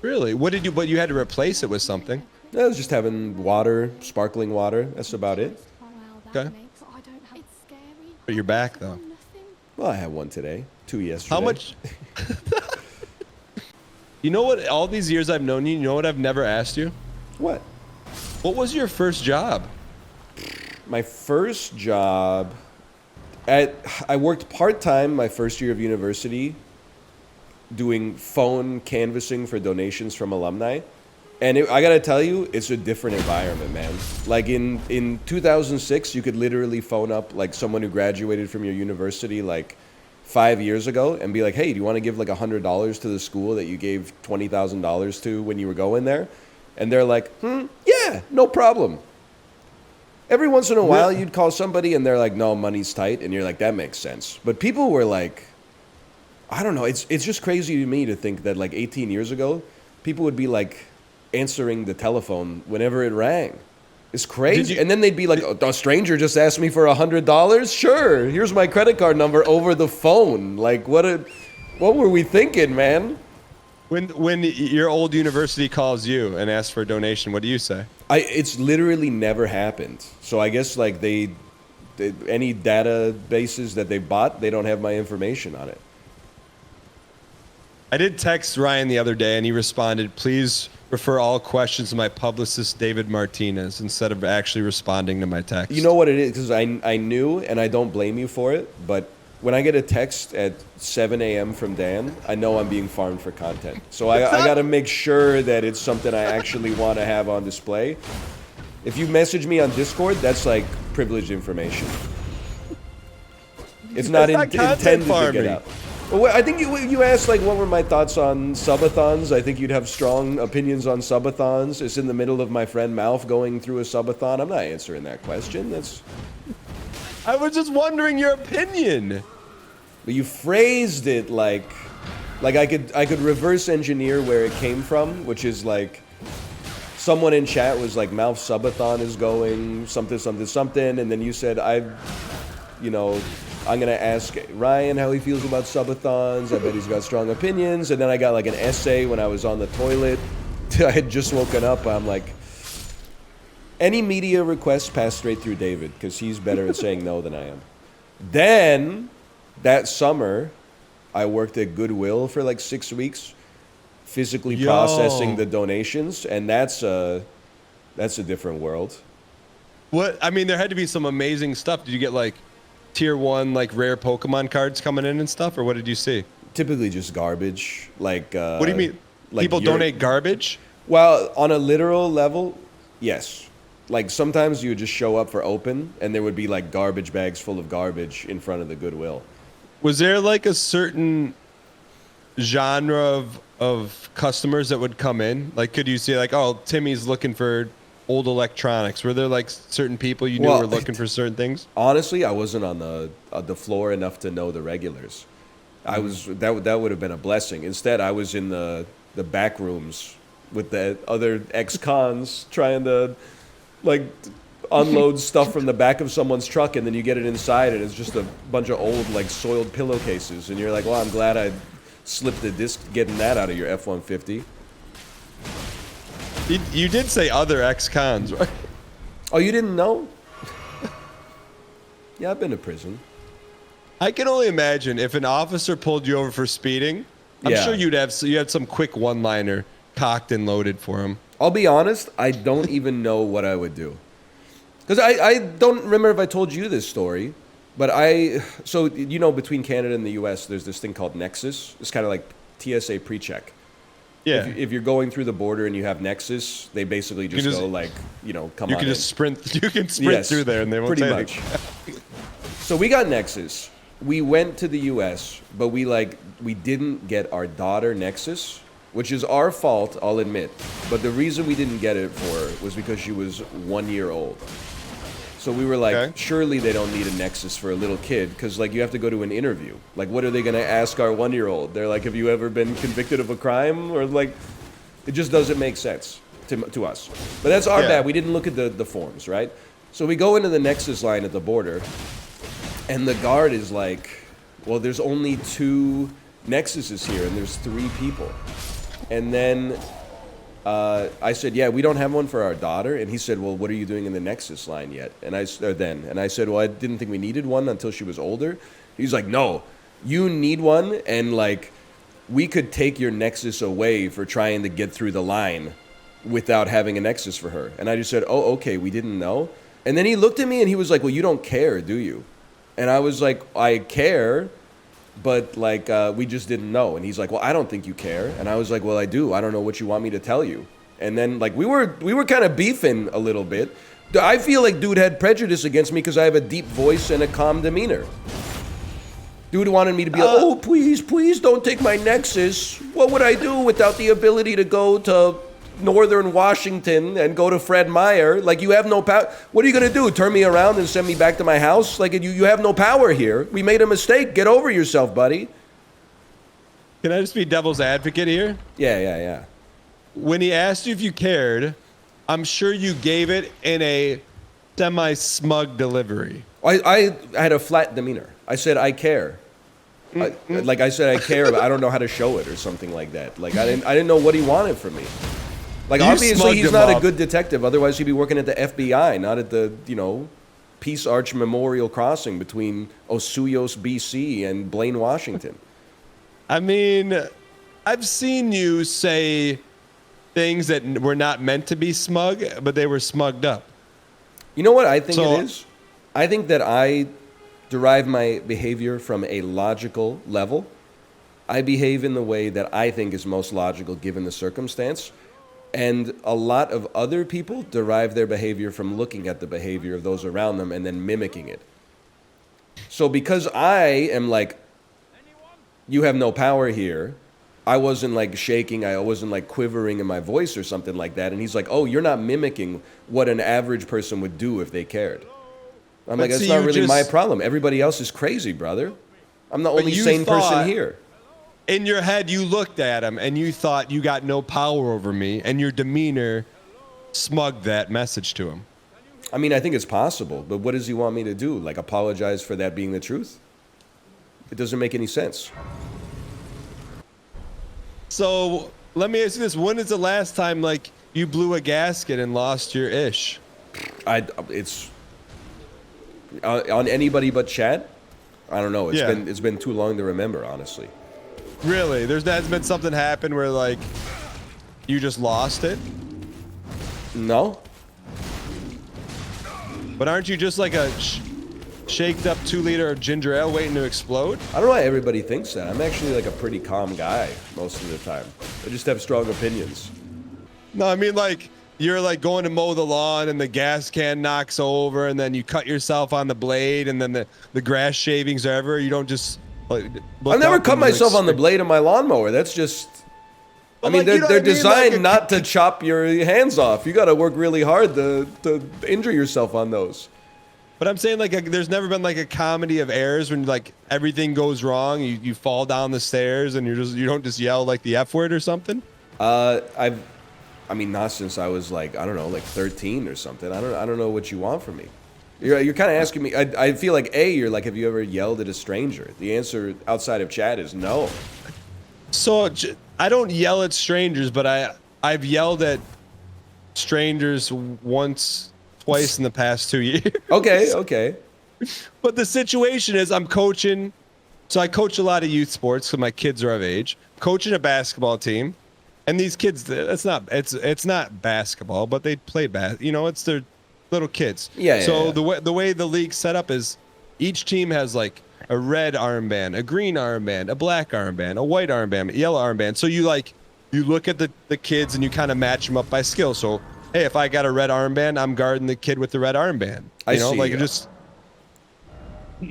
Really? But you had to replace it with something. I was just having water, sparkling water. That's about it. Okay. But you're back though. Well, I had one today, 2 yesterday. How much? You know what? All these years I've known you, you know what I've never asked you? What? What was your first job? My first job, I worked part-time my first year of university doing phone canvassing for donations from alumni. And I gotta tell you, it's a different environment, man. Like in 2006, you could literally phone up like someone who graduated from your university like 5 years ago and be like, hey, do you want to give like $100 to the school that you gave $20,000 to when you were going there? And they're like, yeah, no problem. Every once in a while, you'd call somebody and they're like, no, money's tight. And you're like, that makes sense. But people were like, I don't know. It's just crazy to me to think that like 18 years ago, people would be like answering the telephone whenever it rang. It's crazy. And then they'd be like, a stranger just asked me for $100? Sure. Here's my credit card number over the phone. Like, what were we thinking, man? When your old university calls you and asks for a donation, what do you say? It's literally never happened. So I guess like any databases that they bought, they don't have my information on it. I did text Ryan the other day and he responded, please refer all questions to my publicist, David Martinez, instead of actually responding to my text. You know what it is? Because I knew, and I don't blame you for it, but when I get a text at 7 a.m. from Dan, I know I'm being farmed for content. So I got to make sure that it's something I actually want to have on display. If you message me on Discord, that's like privileged information. It's not intended to get out. Well, I think you asked like what were my thoughts on subathons. I think you'd have strong opinions on subathons. It's in the middle of my friend Malf going through a subathon. I'm not answering that question. I was just wondering your opinion. But you phrased it like I could reverse engineer where it came from, which is like someone in chat was like Malf subathon is going something something something, and then you said I'm gonna ask Ryan how he feels about subathons. I bet he's got strong opinions. And then I got like an essay when I was on the toilet. I had just woken up. I'm like, any media requests pass straight through David because he's better at saying no than I am. Then that summer, I worked at Goodwill for like 6 weeks, physically processing the donations, and that's a different world. What I mean, there had to be some amazing stuff. Did you get like tier 1 like rare Pokemon cards coming in and stuff, or what did you see? Typically just garbage. Like what do you mean? Like people donate garbage? Well, on a literal level, yes. Like sometimes you would just show up for open and there would be like garbage bags full of garbage in front of the Goodwill. Was there like a certain genre of customers that would come in? Like could you see like, oh, Timmy's looking for old electronics? Were there like certain people you knew were looking for certain things? Honestly, I wasn't on the floor enough to know the regulars. I was that would have been a blessing. Instead, I was in the back rooms with the other ex-cons trying to like unload stuff from the back of someone's truck, and then you get it inside and it's just a bunch of old like soiled pillowcases, and you're like, well, I'm glad I slipped the disc getting that out of your F-150. You did say other ex-cons, right? Oh, you didn't know? Yeah, I've been to prison. I can only imagine if an officer pulled you over for speeding, I'm sure you had some quick one-liner cocked and loaded for him. I'll be honest, I don't even know what I would do. Because I don't remember if I told you this story, but so between Canada and the US, there's this thing called Nexus. It's kind of like TSA pre-check. Yeah. If you're going through the border and you have Nexus, they basically just go like, come on. You can just sprint. You can sprint through there, and they won't pretty say much. anything. So we got Nexus. We went to the U.S., but we didn't get our daughter Nexus, which is our fault, I'll admit. But the reason we didn't get it for her was because she was 1 year old. So we were like, surely they don't need a Nexus for a little kid, because like you have to go to an interview. Like, what are they going to ask our 1 year old? They're like, have you ever been convicted of a crime? Or like, it just doesn't make sense to us. But that's our bad. We didn't look at the forms, right? So we go into the Nexus line at the border, and the guard is like, well, there's only 2 Nexuses here, and there's 3 people. And then I said, yeah, we don't have one for our daughter. And he said, well, what are you doing in the Nexus line yet? And I said, well, I didn't think we needed one until she was older. He's like, no, you need one. And like, we could take your Nexus away for trying to get through the line without having a Nexus for her. And I just said, oh, okay, we didn't know. And then he looked at me and he was like, well, you don't care, do you? And I was like, I care, but like we just didn't know. And he's like, well, I don't think you care. And I was like, well, I do. I don't know what you want me to tell you. And then like we were kind of beefing a little bit. I feel like dude had prejudice against me because I have a deep voice and a calm demeanor. Dude wanted me to be like, oh, please don't take my Nexus. What would I do without the ability to go to Northern Washington and go to Fred Meyer? Like, you have no power. What are you going to do? Turn me around and send me back to my house? Like, you have no power here. We made a mistake. Get over yourself, buddy. Can I just be devil's advocate here? Yeah. When he asked you if you cared, I'm sure you gave it in a semi-smug delivery. I had a flat demeanor. I said, I care. I said, I care, but I don't know how to show it or something like that. Like, I didn't know what he wanted from me. Like, obviously, he's not a good detective. Otherwise, he'd be working at the FBI, not at the, Peace Arch Memorial Crossing between Osuyos, BC and Blaine, Washington. I mean, I've seen you say things that were not meant to be smug, but they were smugged up. You know what I think it is? I think that I derive my behavior from a logical level. I behave in the way that I think is most logical given the circumstance. And a lot of other people derive their behavior from looking at the behavior of those around them and then mimicking it. So because I am like you have no power here. I wasn't like shaking. I wasn't like quivering in my voice or something like that. And he's like, oh, you're not mimicking what an average person would do if they cared. I'm like, that's not really my problem. Everybody else is crazy, brother. I'm the only sane person here. In your head, you looked at him and you thought you got no power over me, and your demeanor smugged that message to him. I mean, I think it's possible, but what does he want me to do? Like, apologize for that being the truth? It doesn't make any sense. So let me ask you this: when is the last time like you blew a gasket and lost your ish? It's on anybody but Chad. I don't know. It's been too long to remember, honestly. Really? There's been something happen where like you just lost it? No. But aren't you just like a shaked up 2-liter of ginger ale waiting to explode? I don't know why everybody thinks that. I'm actually like a pretty calm guy most of the time. I just have strong opinions. No, I mean like you're like going to mow the lawn and the gas can knocks over and then you cut yourself on the blade and then the grass shavings are everywhere. You don't just like. I've never cut myself on the blade of my lawnmower. That's just. I mean, they're designed not to chop your hands off. You got to work really hard to injure yourself on those. But I'm saying like there's never been like a comedy of errors when like everything goes wrong. You fall down the stairs and you don't just yell like the F word or something. I mean, not since I was like, I don't know, like 13 or something. I don't know what you want from me. You're kind of asking me. I feel like you're like, have you ever yelled at a stranger? The answer outside of chat is no. So I don't yell at strangers, but I've yelled at strangers twice in the past 2 years. Okay. But the situation is I'm coaching. So I coach a lot of youth sports because my kids are of age. Coaching a basketball team. And these kids, it's not basketball, but they play it's their little kids. Yeah. So the way the league's set up is each team has like a red armband, a green armband, a black armband, a white armband, a yellow armband. So you look at the kids and you kind of match them up by skill. So hey, if I got a red armband, I'm guarding the kid with the red armband.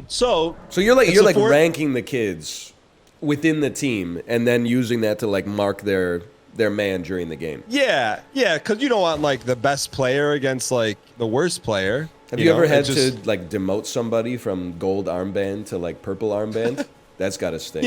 So you're like ranking the kids within the team and then using that to like mark their man during the game. Yeah, because you don't want like the best player against like the worst player. Have you ever had to like demote somebody from gold armband to like purple armband? That's got to sting.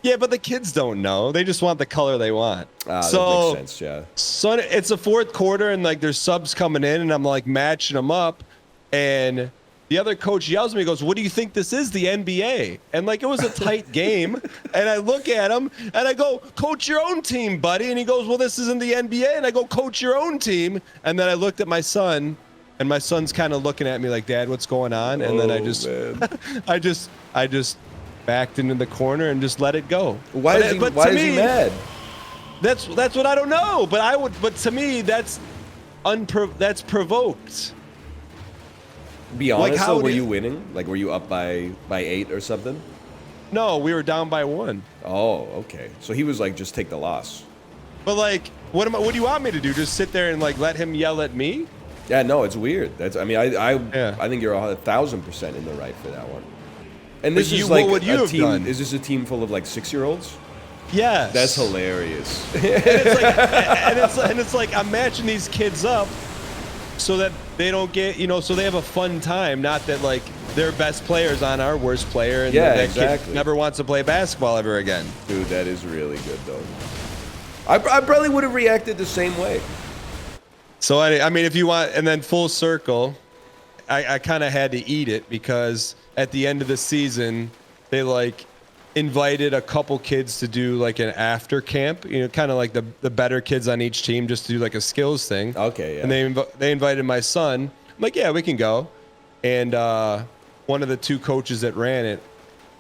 Yeah, but the kids don't know. They just want the color they want. That makes sense, yeah. So it's the fourth quarter and like there's subs coming in and I'm like matching them up and the other coach yells at me, goes, what do you think this is, the NBA? And like, it was a tight game. And I look at him and I go, coach your own team, buddy. And he goes, well, this isn't the NBA. And I go, coach your own team. And then I looked at my son and my son's kind of looking at me like, Dad, what's going on? And then I just backed into the corner and just let it go. Why is he mad? That's what I don't know. But to me, that's provoked. Be honest, though, were you winning? Like, were you up by 8 or something? No, we were down by 1. Oh, okay. So he was like, just take the loss. But like, what do you want me to do? Just sit there and like let him yell at me? Yeah, no, it's weird. I think you're 1,000% in the right for that one. And this is like a team. Is this a team full of like 6-year-olds? Yes. That's hilarious. and it's like I'm matching these kids up so that they don't get, so they have a fun time. Not that like their best player's on our worst player and that exactly. kid never wants to play basketball ever again. Dude, that is really good though. I probably would have reacted the same way. So I mean, if you want, and then full circle, I kind of had to eat it because at the end of the season, they like invited a couple kids to do like an after camp, kind of like the better kids on each team just to do like a skills thing. Okay, yeah. And they invited my son. I'm like, yeah, we can go. And one of the 2 coaches that ran it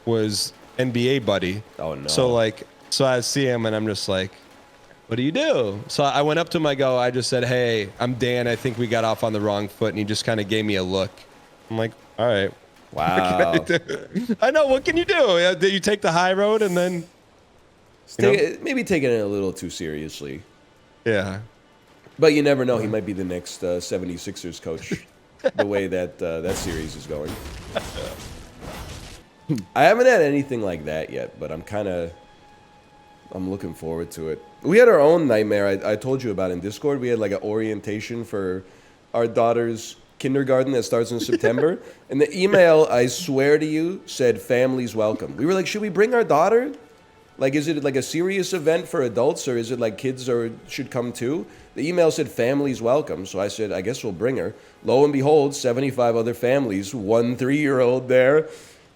was NBA buddy. Oh no. So I see him and I'm just like, what do you do? So I went up to him, I just said, hey, I'm Dan. I think we got off on the wrong foot. And he just kind of gave me a look. I'm like, all right. Wow. I know. What can you do? You take the high road and then... maybe taking it a little too seriously. Yeah. But you never know. He might be the next 76ers coach, the way that series is going. I haven't had anything like that yet, but I'm looking forward to it. We had our own nightmare I told you about in Discord. We had like an orientation for our daughter's kindergarten that starts in September. And the email, I swear to you, said families welcome. We were like, should we bring our daughter? Like, is it like a serious event for adults, or is it like kids should come too? The email said families welcome. So I said, I guess we'll bring her. Lo and behold, 75 other families, 1 3-year-old there.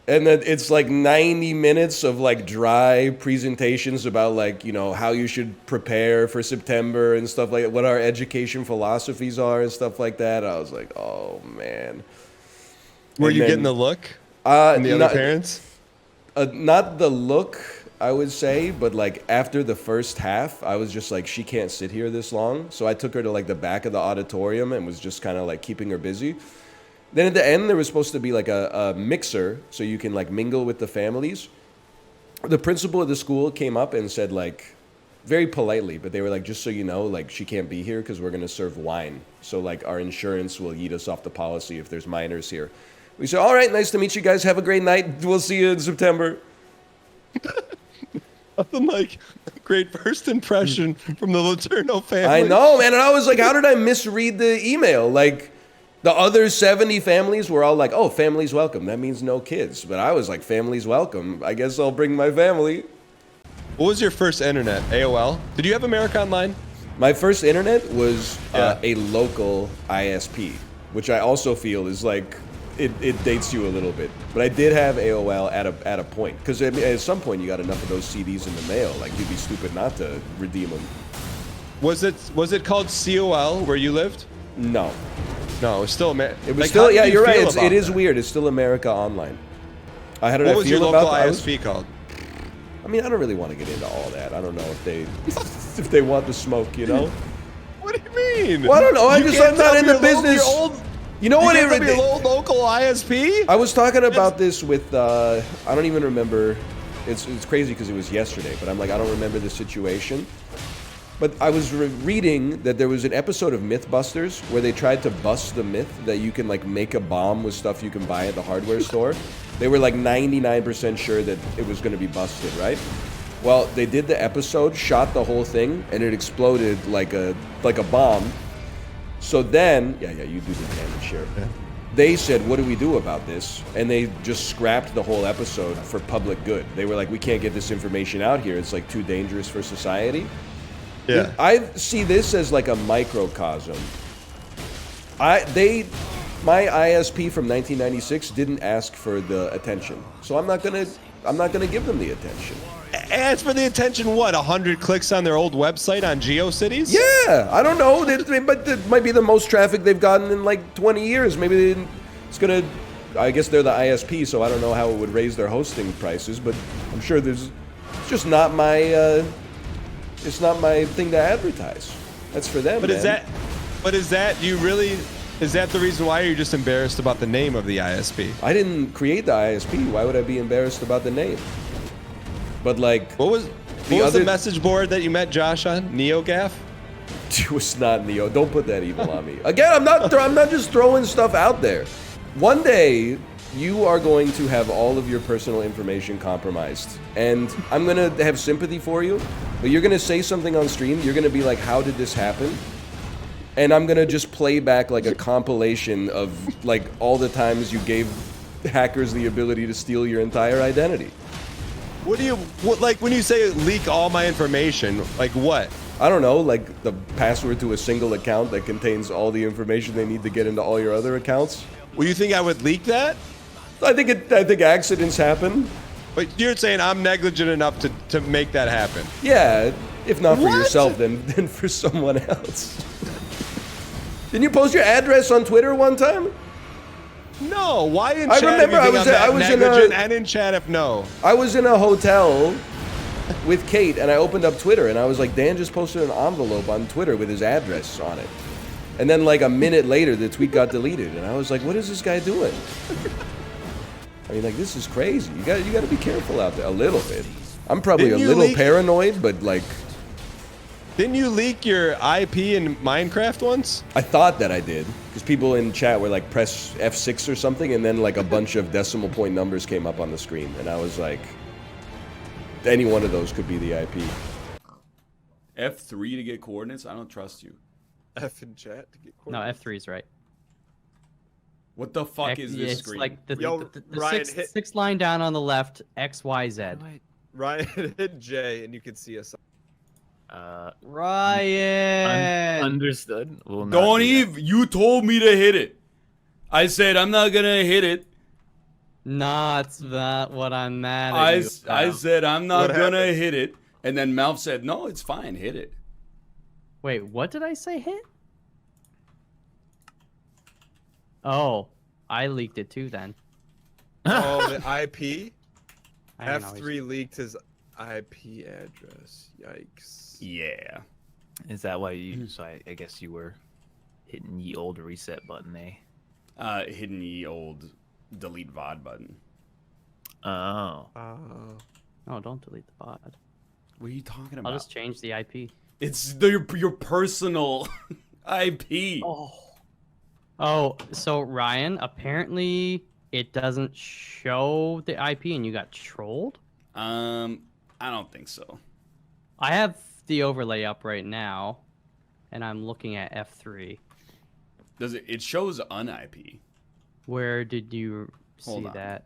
And then it's like 90 minutes of like dry presentations about like, you know, how you should prepare for September and stuff like that, what our education philosophies are and stuff like that. I was like, oh man. Were you getting the look from the other parents? Not the look, I would say, but like after the first half, I was just like, she can't sit here this long. So I took her to like the back of the auditorium and was just kind of like keeping her busy. Then at the end, there was supposed to be like a mixer so you can like mingle with the families. The principal of the school came up and said like, very politely, but they were like, just so you know, like she can't be here because we're going to serve wine. So like our insurance will yeet us off the policy if there's minors here. We said, all right, nice to meet you guys. Have a great night. We'll see you in September. Nothing like great first impression from the Letourneau family. I know, man. And I was like, how did I misread the email? Like, the other 70 families were all like, oh, families welcome. That means no kids. But I was like, families welcome. I guess I'll bring my family. What was your first internet? AOL? Did you have America Online? My first internet was a local ISP, which I also feel is like, it dates you a little bit. But I did have AOL at a point. Because at some point, you got enough of those CDs in the mail. Like, you'd be stupid not to redeem them. Was it called COL where you lived? No. No, it was still America. It was still, yeah, you're right. It is weird. It's still America Online. What was your local ISP called? I mean, I don't really want to get into all that. I don't know if they want the smoke, you know? What do you mean? Well, I don't know. I'm not in the business. You know what? Your old local ISP? I was talking about this with, I don't even remember. It's crazy because it was yesterday, but I'm like, I don't remember the situation. But I was reading that there was an episode of Mythbusters where they tried to bust the myth that you can like make a bomb with stuff you can buy at the hardware store. They were like 99% sure that it was going to be busted, right? Well, they did the episode, shot the whole thing, and it exploded like a bomb. So then, yeah, you do the damage here. Yeah. They said, what do we do about this? And they just scrapped the whole episode for public good. They were like, we can't get this information out here. It's like too dangerous for society. Yeah. I see this as like a microcosm. My ISP from 1996 didn't ask for the attention, so I'm not gonna give them the attention. Ask for the attention. What? 100 clicks on their old website on GeoCities? Yeah, I don't know, but it might be the most traffic they've gotten in like 20 years. Maybe it's gonna. I guess they're the ISP, so I don't know how it would raise their hosting prices, but I'm sure it's just not my. It's not my thing to advertise. That's for them. But is that the reason why you're just embarrassed about the name of the ISP? I didn't create the ISP. Why would I be embarrassed about the name? But like, what was the message board that you met Josh on? NeoGaf? It was not Neo. Don't put that evil on me. Again, I'm not just throwing stuff out there. One day, you are going to have all of your personal information compromised. And I'm going to have sympathy for you, but you're going to say something on stream. You're going to be like, how did this happen? And I'm going to just play back like a compilation of like all the times you gave hackers the ability to steal your entire identity. Like when you say leak all my information, like what? I don't know, like the password to a single account that contains all the information they need to get into all your other accounts. Well, you think I would leak that? I think accidents happen. But you're saying I'm negligent enough to make that happen? Yeah, if not for yourself, then for someone else. Didn't you post your address on Twitter one time? No. Why in I chat? remember I was negligent and in chat if no. I was in a hotel with Kate and I opened up Twitter and I was like, Dan just posted an envelope on Twitter with his address on it. And then like a minute later, the tweet got deleted and I was like, what is this guy doing? I mean, like, this is crazy. You got to be careful out there a little bit. I'm probably a little paranoid, but like, Didn't you leak your IP in Minecraft once? I thought that I did, because people in chat were like, press F6 or something, and then like a bunch of decimal point numbers came up on the screen, and I was like, any one of those could be the IP. F3 to get coordinates? I don't trust you. F in chat to get No, F3 is right. What the fuck is this it's screen? like the Ryan, sixth line down on the left, X, Y, Z. Ryan hit J and you can see us. Ryan! Understood. We'll not Don't do Eve, you told me to hit it. I said I'm not gonna hit it. Not that what I'm mad at I you about. said I'm not What gonna happened? hit it. And then Malf said, no, it's fine, hit it. Wait, what did I say hit? Oh, I leaked it too then. Oh, the IP? I don't know. F3 leaked his IP address. Yikes. Yeah. Is that why you? So I guess you were hitting the old reset button, eh? Hitting the old delete VOD button. Oh. No, don't delete the VOD. What are you talking about? I'll just change the IP. It's your personal IP. Oh, so Ryan, apparently it doesn't show the IP and you got trolled? I don't think so. I have the overlay up right now and I'm looking at F3. Does it shows un IP. Where did you Hold see on. that?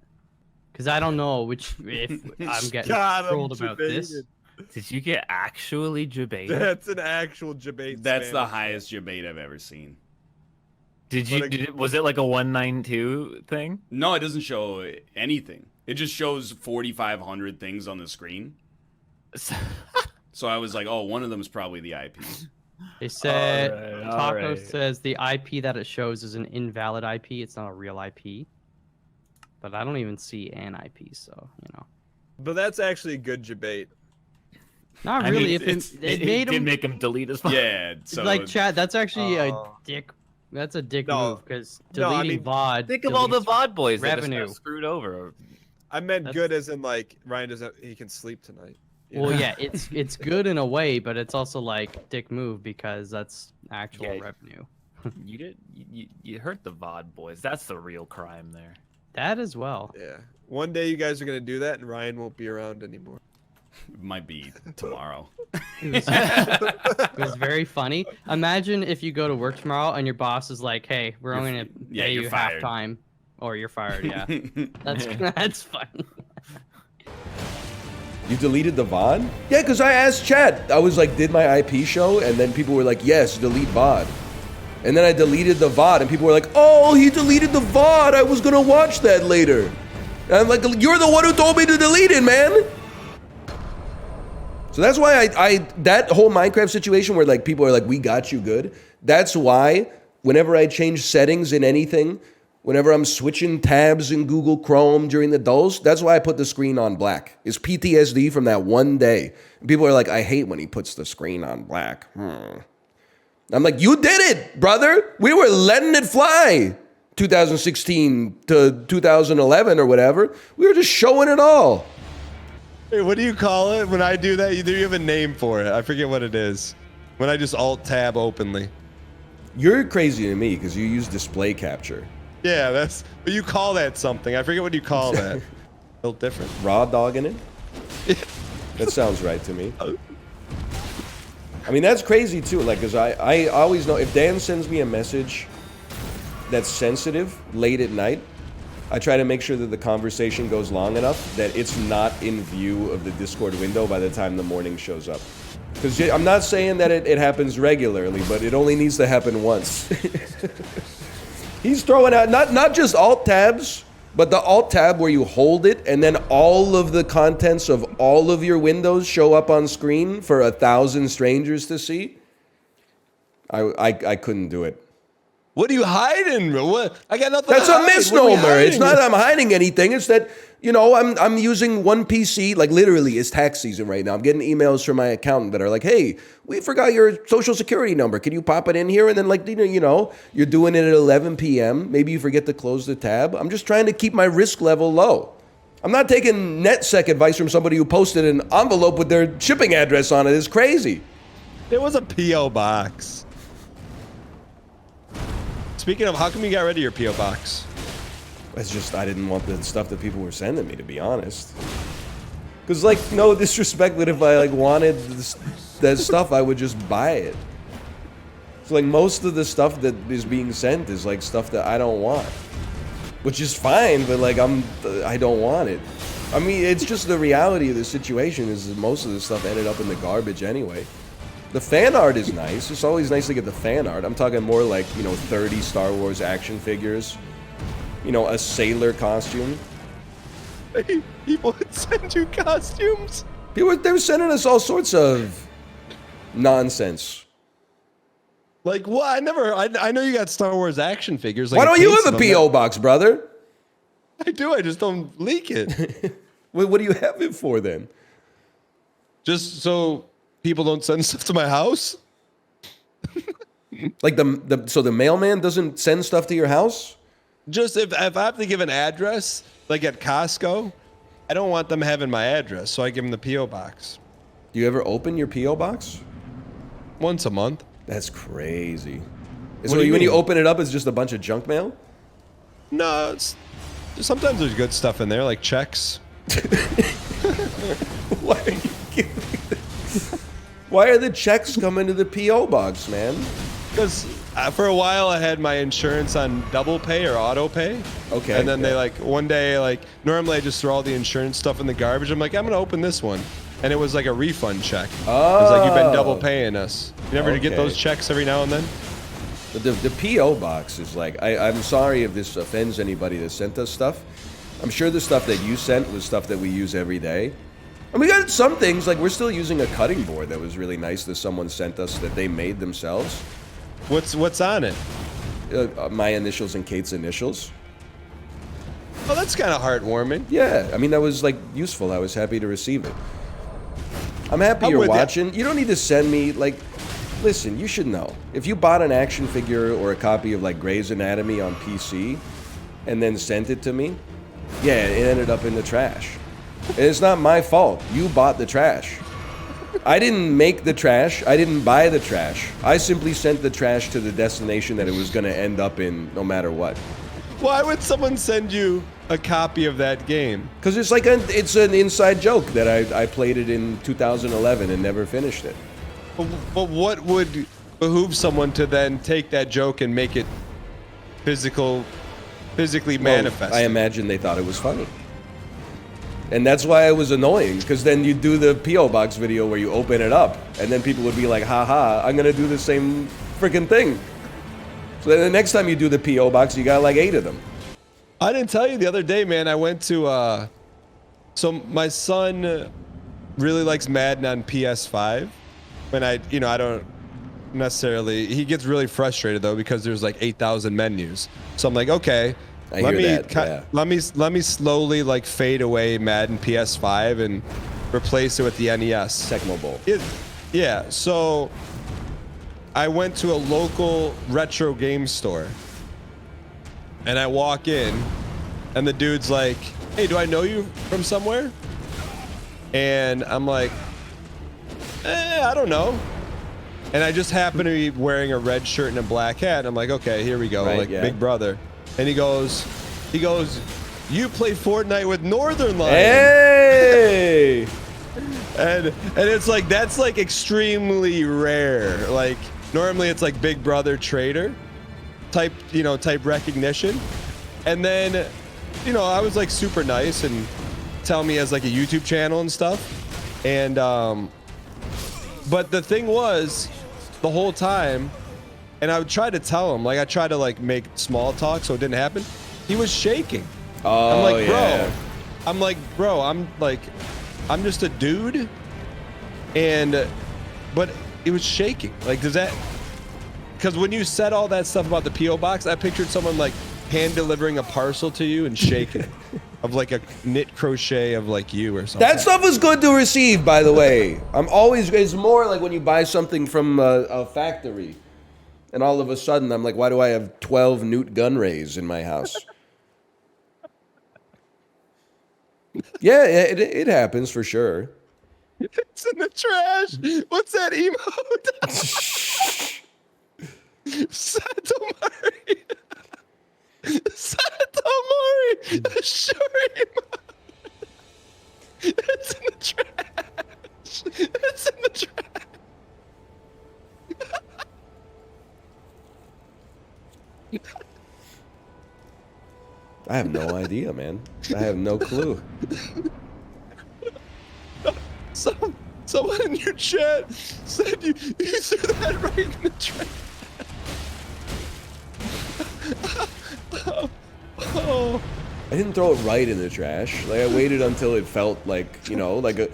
Because I don't know if I'm getting trolled about this. Did you get actually debated? That's an actual debate. That's the highest debate I've ever seen. Did you? Was it like a 192 thing? No, it doesn't show anything. It just shows 4,500 things on the screen. So I was like, oh, one of them is probably the IP. They said all Taco right. says the IP that it shows is an invalid IP. It's not a real IP. But I don't even see an IP, so you know. But that's actually a good debate. Not I really. mean, If it made did him make him delete his phone. Yeah. So like Chad, that's actually a dick. That's a dick move because deleting VOD. Think of all the deletes VOD boys that just revenue. got screwed over. I meant good as in like Ryan doesn't. He can sleep tonight. You Well, know? yeah, it's good in a way, but it's also like dick move because that's actual Yeah. revenue. You hurt the VOD boys. That's the real crime there. That as well. Yeah. One day you guys are gonna do that, and Ryan won't be around anymore. it might be tomorrow. It was very funny. Imagine if you go to work tomorrow and your boss is like, "Hey, we're only gonna yeah, pay you're you fired." halftime, or you're fired." Yeah, that's fun. You deleted the VOD? Yeah, because I asked Chad. I was like, did my IP show? And then people were like, yes, delete VOD. And then I deleted the VOD, and people were like, oh, he deleted the VOD. I was going to watch that later. And I'm like, you're the one who told me to delete it, man. So that's why that whole Minecraft situation where like people are like, we got you good. That's why whenever I change settings in anything, whenever I'm switching tabs in Google Chrome during the dulls, that's why I put the screen on black. It's PTSD from that one day. And people are like, I hate when he puts the screen on black. I'm like, you did it, brother. We were letting it fly. 2016 to 2011 or whatever. We were just showing it all. Hey, what do you call it when I do that? You have a name for it. I forget what it is. When I just alt tab openly. You're crazy to me because you use display capture. Yeah, but you call that something. I forget what you call that. A little different. Raw dogging it? That sounds right to me. I mean, that's crazy too. Like, because I always know if Dan sends me a message that's sensitive late at night, I try to make sure that the conversation goes long enough that it's not in view of the Discord window by the time the morning shows up. Because I'm not saying that it happens regularly, but it only needs to happen once. He's throwing out not just alt tabs, but the alt tab where you hold it and then all of the contents of all of your windows show up on screen for 1,000 strangers to see. I couldn't do it. What are you hiding? What? I got nothing. That's to a hide. misnomer. What are you It's not hiding? I'm hiding anything. It's that, you know, I'm using one PC. Like literally, it's tax season right now. I'm getting emails from my accountant that are like, "Hey, we forgot your social security number. Can you pop it in here?" And then like, you know, you're doing it at 11 p.m. Maybe you forget to close the tab. I'm just trying to keep my risk level low. I'm not taking NetSec advice from somebody who posted an envelope with their shipping address on it. It's crazy. It was a P.O. box. Speaking of, how come you got rid of your P.O. box? It's just I didn't want the stuff that people were sending me, to be honest. Because, like, no disrespect, but if I, like, wanted that stuff, I would just buy it. So, like, most of the stuff that is being sent is, like, stuff that I don't want. Which is fine, but, like, I don't want it. I mean, it's just the reality of the situation is that most of this stuff ended up in the garbage anyway. The fan art is nice. It's always nice to get the fan art. I'm talking more like, 30 Star Wars action figures. A sailor costume. People would send you costumes. They were sending us all sorts of nonsense. Like what? I know you got Star Wars action figures. Like Why don't you have a P.O. box, brother? I do. I just don't leak it. What do you have it for then? Just so people don't send stuff to my house. Like so the mailman doesn't send stuff to your house? Just if I have to give an address, like at Costco, I don't want them having my address, so I give them the P.O. box. Do you ever open your P.O. box? Once a month. That's crazy. What So do you when you mean? open it up, it's just a bunch of junk mail? No, sometimes there's good stuff in there, like checks. Why are the checks coming to the P.O. box, man? Because for a while I had my insurance on double pay or auto pay. Okay. And then they one day, normally I just throw all the insurance stuff in the garbage. I'm like, I'm going to open this one. And it was like a refund check. Oh. It was like, you've been double paying us. You never get Okay. those checks every now and then? The P.O. box is like, I'm sorry if this offends anybody that sent us stuff. I'm sure the stuff that you sent was stuff that we use every day. And we got some things, like we're still using a cutting board that was really nice that someone sent us that they made themselves. What's on it? My initials and Kate's initials. Oh, that's kind of heartwarming. Yeah, I mean, that was like useful. I was happy to receive it. I'm happy I'm you're with ya. watching. You don't need to send me, listen, you should know. If you bought an action figure or a copy of like Grey's Anatomy on PC and then sent it to me, yeah, it ended up in the trash. And it's not my fault. You bought the trash. I didn't make the trash. I didn't buy the trash. I simply sent the trash to the destination that it was going to end up in no matter what. Why would someone send you a copy of that game? Because it's an inside joke that I played it in 2011 and never finished it. But what would behoove someone to then take that joke and make it physically manifest? I imagine they thought it was funny. And that's why it was annoying, because then you do the P.O. box video where you open it up, and then people would be like, haha, I'm going to do the same freaking thing. So then the next time you do the P.O. box, you got like 8 of them. I didn't tell you the other day, man. I went to, so my son really likes Madden on PS5. And I don't necessarily, he gets really frustrated though, because there's like 8,000 menus. So I'm like, okay, let me slowly like fade away Madden PS5 and replace it with the NES. Tecmo Bowl. Yeah, so I went to a local retro game store. And I walk in, and the dude's like, hey, do I know you from somewhere? And I'm like, I don't know. And I just happen to be wearing a red shirt and a black hat. And I'm like, okay, here we go, Big Brother. And he goes, you play Fortnite with Northernlion. Hey! and it's like, that's like extremely rare. Like normally it's like Big Brother Trader type recognition. And then, I was like super nice and tell me he has like a YouTube channel and stuff. And, but the thing was, the whole time, and I would try to tell him, like I tried to like make small talk so it didn't happen. He was shaking. Oh, I'm like, bro, I'm just a dude. But it was shaking. Like, does that, because when you said all that stuff about the P.O. box, I pictured someone like hand delivering a parcel to you and shaking of like a knit crochet of like you or something. That stuff was good to receive, by the way. It's more like when you buy something from a factory and all of a sudden I'm like, why do I have 12 Newt gun rays in my house? Yeah, it happens for sure. It's in the trash. What's that emote? Satomari. Satomari. The short emote. It's in the trash. It's in the trash. I have no idea, man. I have no clue. Someone in your chat said you threw that right in the trash. I didn't throw it right in the trash. Like I waited until it felt like, you know, like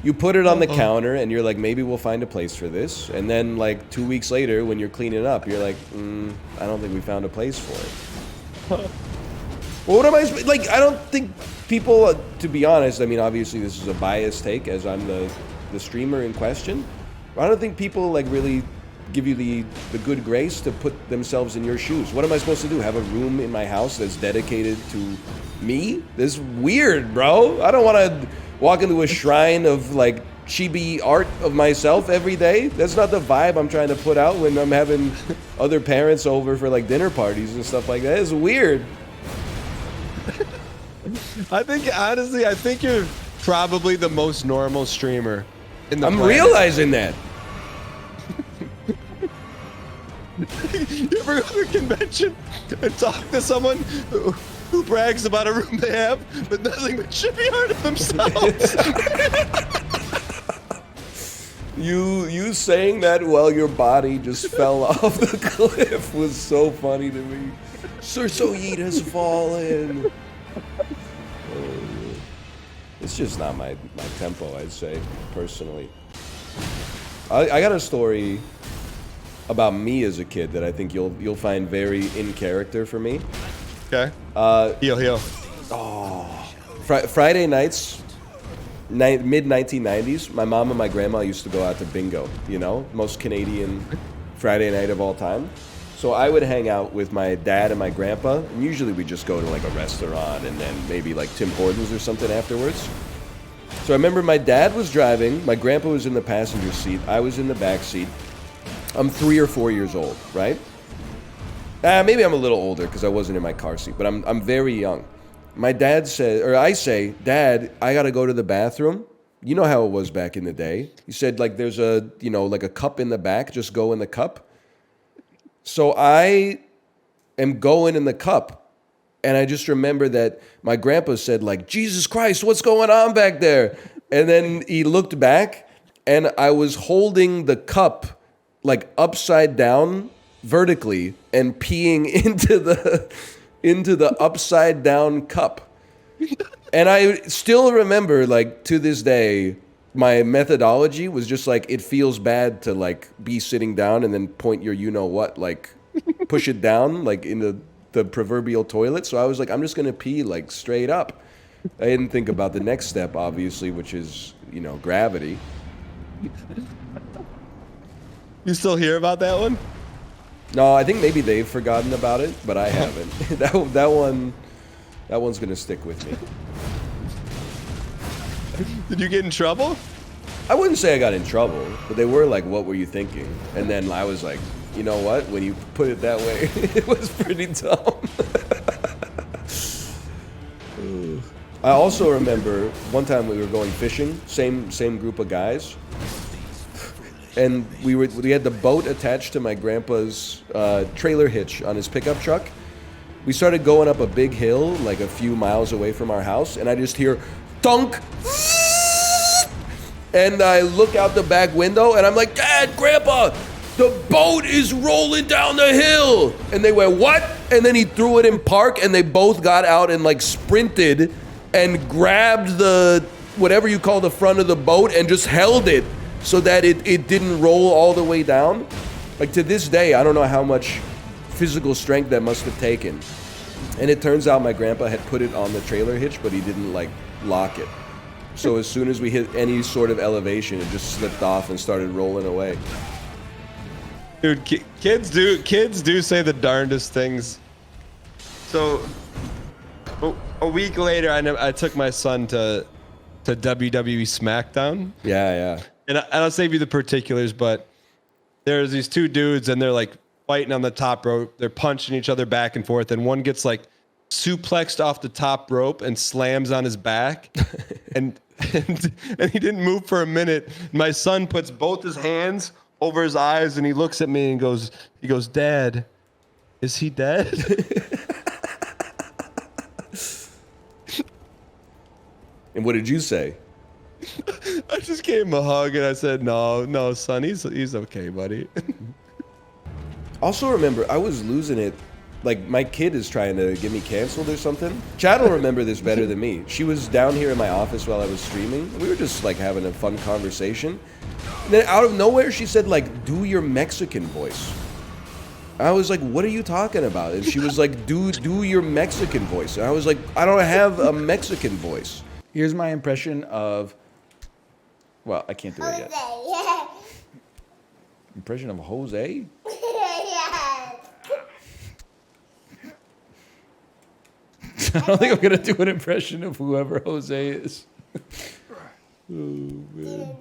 you put it on the counter and you're like, maybe we'll find a place for this. And then like 2 weeks later when you're cleaning up, you're like, I don't think we found a place for it. Well, what am I, like, I don't think people, to be honest, I mean, obviously this is a biased take as I'm the streamer in question. I don't think people like really give you the good grace to put themselves in your shoes. What am I supposed to do? Have a room in my house that's dedicated to me? This is weird, bro. I don't want to walk into a shrine of like chibi art of myself every day. That's not the vibe I'm trying to put out when I'm having other parents over for like dinner parties and stuff like that. It's weird. I think, honestly, I think you're probably the most normal streamer in the planet. Realizing that. You ever go to a convention and talk to someone who brags about a room they have, but nothing but chippy art of themselves? You saying that while your body just fell off the cliff was so funny to me. Sir Soyid has fallen. It's just not my tempo, I'd say, personally. I got a story about me as a kid that I think you'll find very in character for me. Okay. Heel. Oh. Friday nights, mid-1990s, my mom and my grandma used to go out to bingo, you know? Most Canadian Friday night of all time. So I would hang out with my dad and my grandpa, and usually we just go to like a restaurant and then maybe like Tim Hortons or something afterwards. So I remember my dad was driving, my grandpa was in the passenger seat, I was in the back seat. I'm 3 or 4 years old, right? Maybe I'm a little older because I wasn't in my car seat, but I'm very young. My dad said, or I say, Dad, I gotta go to the bathroom. You know how it was back in the day. He said like there's a, you know, like a cup in the back, just go in the cup. So I am going in the cup, and I just remember that my grandpa said like, Jesus Christ, what's going on back there? And then he looked back, and I was holding the cup like upside down vertically and peeing into the upside down cup. And I still remember like to this day, my methodology was just like, it feels bad to like be sitting down and then point your you-know-what, like push it down like into the proverbial toilet. So I was like, I'm just going to pee like straight up. I didn't think about the next step, obviously, which is, you know, gravity. You still hear about that one? No, I think maybe they've forgotten about it, but I haven't. that one's going to stick with me. Did you get in trouble? I wouldn't say I got in trouble, but they were like, what were you thinking? And then I was like, you know what? When you put it that way, it was pretty dumb. I also remember one time we were going fishing, same group of guys. And we had the boat attached to my grandpa's trailer hitch on his pickup truck. We started going up a big hill, like a few miles away from our house, and I just hear thunk. And I look out the back window, and I'm like, Dad, Grandpa, the boat is rolling down the hill. And they went, what? And then he threw it in park, and they both got out and like sprinted and grabbed the, whatever you call the front of the boat, and just held it so that it didn't roll all the way down. Like to this day, I don't know how much physical strength that must have taken. And it turns out my grandpa had put it on the trailer hitch, but he didn't like lock it. So as soon as we hit any sort of elevation, it just slipped off and started rolling away. Dude, kids do say the darndest things. So a week later, I took my son to to WWE SmackDown. Yeah. And I'll save you the particulars, but there's these two dudes and they're like fighting on the top rope. They're punching each other back and forth, and one gets like suplexed off the top rope and slams on his back, and he didn't move for a minute. My son puts both his hands over his eyes and he looks at me and goes, "Dad, is he dead?" And what did you say? I just gave him a hug and I said, no, son, he's okay, buddy. Also remember, I was losing it. Like, my kid is trying to get me canceled or something. Chad will remember this better than me. She was down here in my office while I was streaming. We were just, like, having a fun conversation. And then out of nowhere, she said, like, do your Mexican voice. I was like, what are you talking about? And she was like, do your Mexican voice. And I was like, I don't have a Mexican voice. Here's my impression of... Well, I can't do it yet. Impression of Jose? I don't think I'm going to do an impression of whoever Jose is. Oh, man.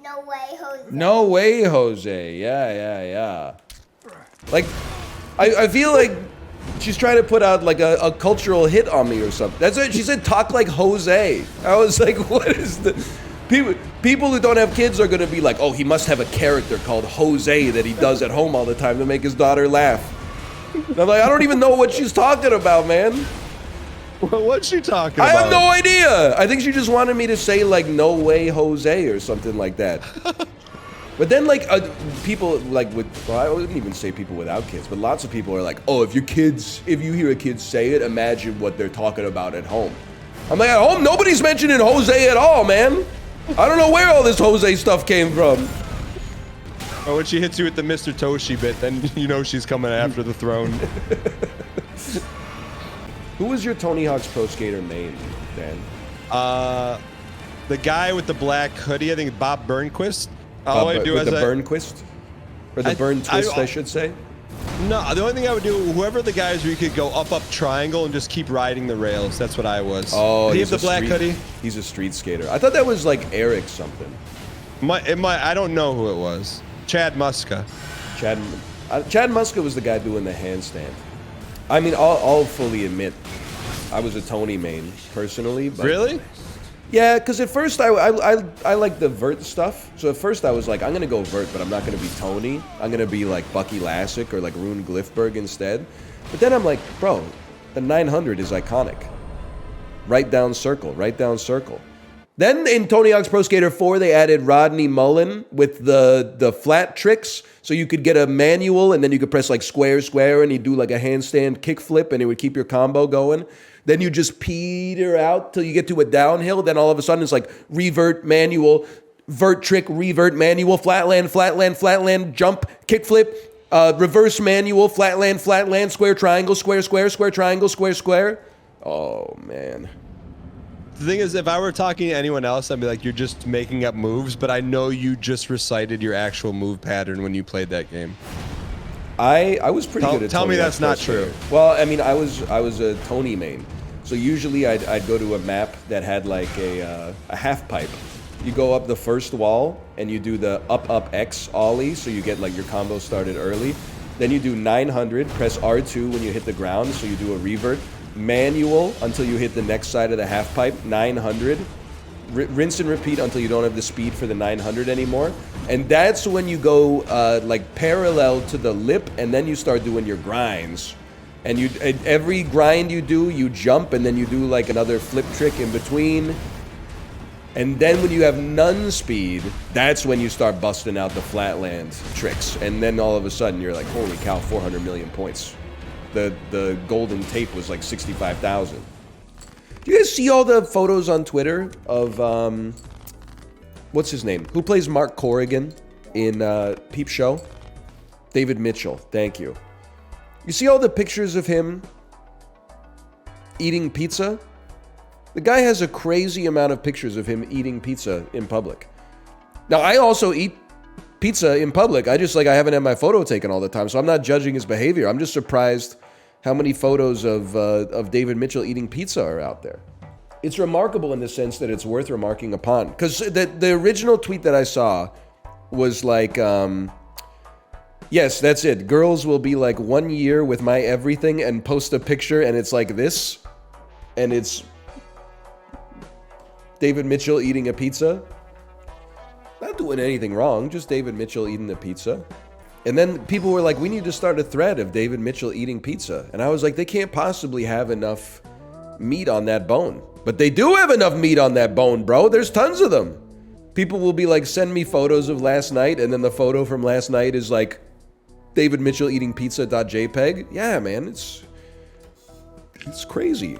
No way, Jose. No way, Jose. Yeah. Like, I feel like she's trying to put out like a cultural hit on me or something. That's what she said. Talk like Jose. I was like, what is the people who don't have kids are gonna be like, oh, he must have a character called Jose that he does at home all the time to make his daughter laugh. And I'm like, I don't even know what she's talking about, man. What's she talking about? I have no idea. I think she just wanted me to say like no way Jose or something like that. But then like people like well, I wouldn't even say people without kids, but lots of people are like, oh, if you hear a kid say it, imagine what they're talking about at home. I'm like, at home, nobody's mentioning Jose at all, man. I don't know where all this Jose stuff came from. Oh, when she hits you with the Mr. Toshi bit, then you know she's coming after the throne. Who was your Tony Hawk's Pro Skater main, Dan? The guy with the black hoodie, I think Bob Burnquist. All I do is the Burnquist? Or the Burn Twist, I should say? No, the only thing I would do, whoever the guy is, where you could go up triangle and just keep riding the rails. That's what I was. Oh, Did he have the black hoodie? He's a street skater. I thought that was like Eric something. I don't know who it was. Chad Muska. Chad Muska was the guy doing the handstand. I mean, I'll fully admit, I was a Tony main personally. But really? Yeah, because at first I like the vert stuff. So at first I was like, I'm gonna go vert, but I'm not gonna be Tony. I'm gonna be like Bucky Lassick or like Rune Glifberg instead. But then I'm like, bro, the 900 is iconic. Right down circle. Then in Tony Hawk's Pro Skater 4, they added Rodney Mullen with the flat tricks. So you could get a manual and then you could press like square, and he'd do like a handstand kickflip and it would keep your combo going. Then you just peter out till you get to a downhill. Then all of a sudden it's like revert, manual, vert trick, revert, manual, flatland, jump, kickflip, reverse manual, flatland, square triangle, square triangle, square. Oh, man. The thing is, if I were talking to anyone else, I'd be like, you're just making up moves, but I know you just recited your actual move pattern when you played that game. I was pretty good at Tell me that's not true. Well, I mean, I was a Tony main. So usually I'd go to a map that had like a half pipe. You go up the first wall and you do the up X ollie, so you get like your combo started early. Then you do 900, press R2 when you hit the ground, so you do a revert. Manual until you hit the next side of the half pipe, 900. Rinse and repeat until you don't have the speed for the 900 anymore. And that's when you go like parallel to the lip, and then you start doing your grinds. And every grind you do, you jump, and then you do like another flip trick in between. And then when you have none speed, that's when you start busting out the flatland tricks. And then all of a sudden you're like, holy cow, 400 million points. The golden tape was like 65,000. Do you guys see all the photos on Twitter of, what's his name? Who plays Mark Corrigan in Peep Show? David Mitchell, thank you. You see all the pictures of him eating pizza? The guy has a crazy amount of pictures of him eating pizza in public. Now, I also eat pizza in public. I haven't had my photo taken all the time, so I'm not judging his behavior. I'm just surprised how many photos of David Mitchell eating pizza are out there. It's remarkable in the sense that it's worth remarking upon. Because the original tweet that I saw was like, yes, that's it. Girls will be like 1 year with my everything and post a picture and it's like this. And it's David Mitchell eating a pizza. Not doing anything wrong, just David Mitchell eating a pizza. And then people were like, we need to start a thread of David Mitchell eating pizza. And I was like, they can't possibly have enough meat on that bone. But they do have enough meat on that bone, bro. There's tons of them. People will be like, send me photos of last night. And then the photo from last night is like, David Mitchell eating pizza.jpg. Yeah, man, it's crazy.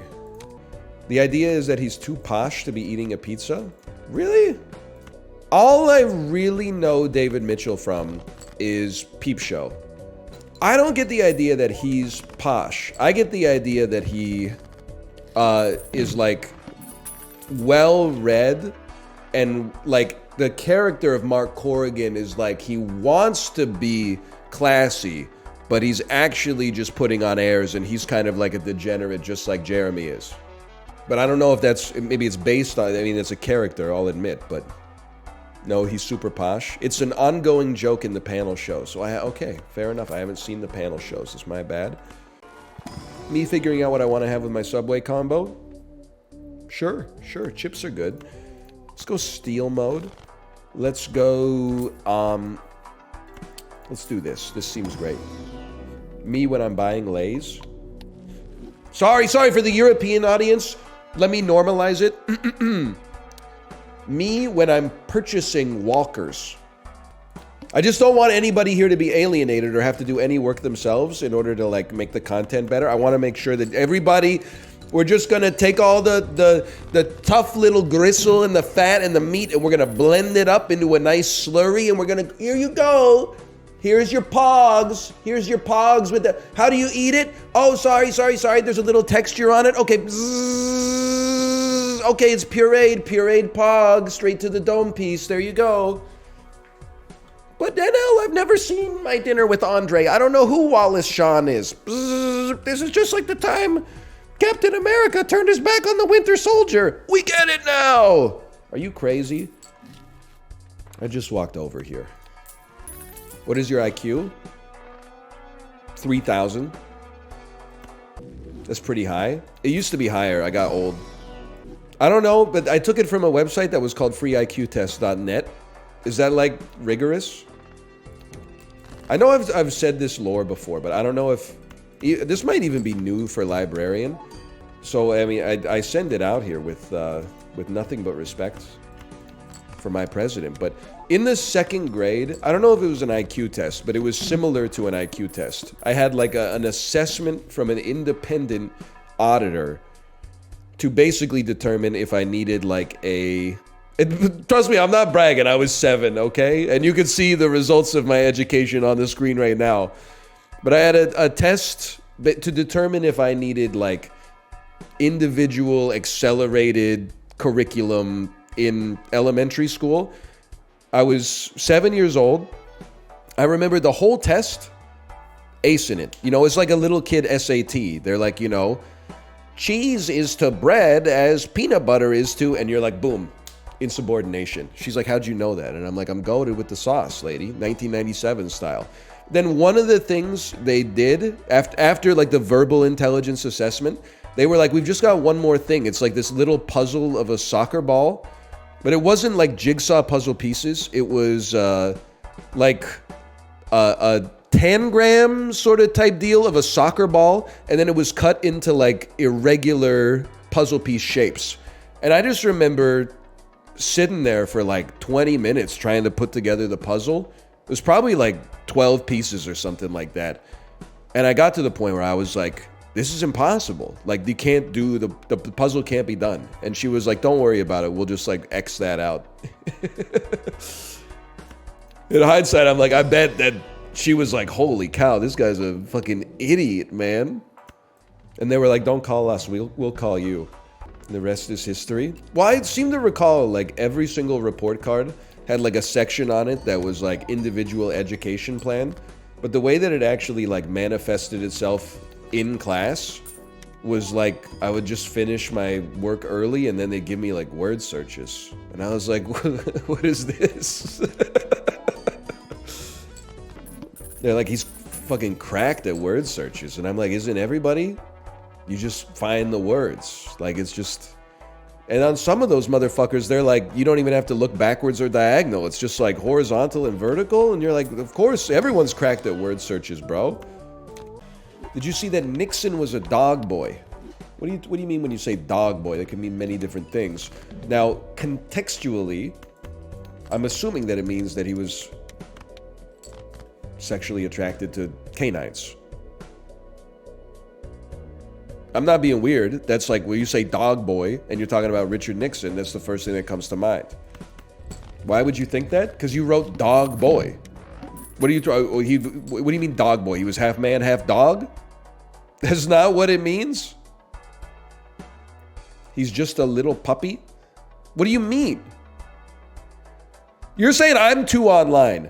The idea is that he's too posh to be eating a pizza? Really? All I really know David Mitchell from is Peep Show. I don't get the idea that he's posh. I get the idea that he is like well-read, and like the character of Mark Corrigan is like he wants to be classy, but he's actually just putting on airs, and he's kind of like a degenerate just like Jeremy is. But I don't know if that's, maybe it's based on, I mean, it's a character, I'll admit, but no, he's super posh. It's an ongoing joke in the panel show, so okay, fair enough. I haven't seen the panel shows, it's my bad. Me figuring out what I want to have with my Subway combo? Sure, chips are good. Let's go steel mode. Let's go, let's do this. This seems great. Me when I'm buying Lay's. Sorry for the European audience. Let me normalize it. Me when I'm purchasing walkers. I just don't want anybody here to be alienated or have to do any work themselves in order to like make the content better. I want to make sure that everybody, we're just gonna take all the tough little gristle and the fat and the meat and we're gonna blend it up into a nice slurry and we're gonna, here you go. Here's your pogs. Here's your pogs with the, how do you eat it? Oh, sorry. There's a little texture on it. Okay. Bzzz. Okay, it's pureed pogs straight to the dome piece. There you go. But NL, I've never seen My Dinner with Andre. I don't know who Wallace Shawn is. Bzzz. This is just like the time Captain America turned his back on the Winter Soldier. We get it now. Are you crazy? I just walked over here. What is your IQ? 3,000. That's pretty high. It used to be higher. I got old. I don't know, but I took it from a website that was called freeiqtest.net. Is that like rigorous? I know I've said this lore before, but I don't know if this might even be new for Librarian. So I mean, I send it out here with nothing but respect for my president. But in the second grade, I don't know if it was an IQ test, but it was similar to an IQ test. I had like an assessment from an independent auditor to basically determine if I needed like a... trust me, I'm not bragging, I was 7, okay? And you can see the results of my education on the screen right now. But I had a test to determine if I needed like individual accelerated curriculum in elementary school. I was 7 years old. I remember the whole test, acing it. You know, it's like a little kid SAT. They're like, you know, cheese is to bread as peanut butter is to, and you're like, boom, insubordination. She's like, how'd you know that? And I'm like, I'm goated with the sauce, lady, 1997 style. Then one of the things they did after like the verbal intelligence assessment, they were like, we've just got one more thing. It's like this little puzzle of a soccer ball. But it wasn't like jigsaw puzzle pieces. It was like a 10-gram sort of type deal of a soccer ball. And then it was cut into like irregular puzzle piece shapes. And I just remember sitting there for like 20 minutes trying to put together the puzzle. It was probably like 12 pieces or something like that. And I got to the point where I was like, this is impossible. Like, you can't do, the puzzle can't be done. And she was like, don't worry about it. We'll just like X that out. In hindsight, I'm like, I bet that she was like, holy cow, this guy's a fucking idiot, man. And they were like, don't call us, we'll call you. And the rest is history. Well, I seem to recall like every single report card had like a section on it that was like individual education plan. But the way that it actually like manifested itself in class was like, I would just finish my work early and then they'd give me like word searches. And I was like, what is this? They're like, he's fucking cracked at word searches. And I'm like, isn't everybody? You just find the words. Like, it's just... And on some of those motherfuckers, they're like, you don't even have to look backwards or diagonal. It's just like horizontal and vertical. And you're like, of course, everyone's cracked at word searches, bro. Did you see that Nixon was a dog boy? What do you mean when you say dog boy? That can mean many different things. Now, contextually, I'm assuming that it means that he was sexually attracted to canines. I'm not being weird. That's like when you say dog boy and you're talking about Richard Nixon, that's the first thing that comes to mind. Why would you think that? Because you wrote dog boy. What do you mean dog boy? He was half man, half dog? That's not what it means? He's just a little puppy? What do you mean? You're saying I'm too online.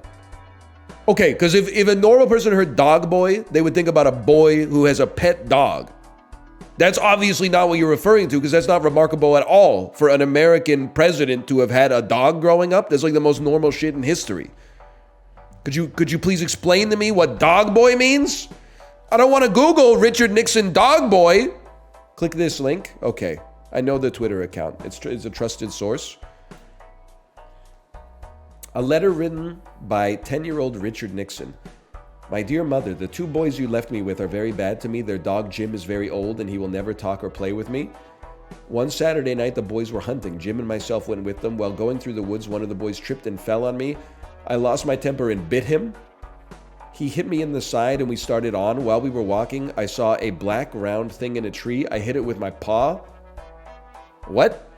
Okay, because if a normal person heard dog boy, they would think about a boy who has a pet dog. That's obviously not what you're referring to, because that's not remarkable at all for an American president to have had a dog growing up. That's like the most normal shit in history. Could you please explain to me what dog boy means? I don't want to Google Richard Nixon dog boy. Click this link. Okay, I know the Twitter account. It's a trusted source. A letter written by 10-year-old Richard Nixon. My dear mother, the two boys you left me with are very bad to me. Their dog Jim is very old and he will never talk or play with me. One Saturday night, the boys were hunting. Jim and myself went with them. While going through the woods, one of the boys tripped and fell on me. I lost my temper and bit him. He hit me in the side and we started on. While we were walking, I saw a black round thing in a tree. I hit it with my paw. What?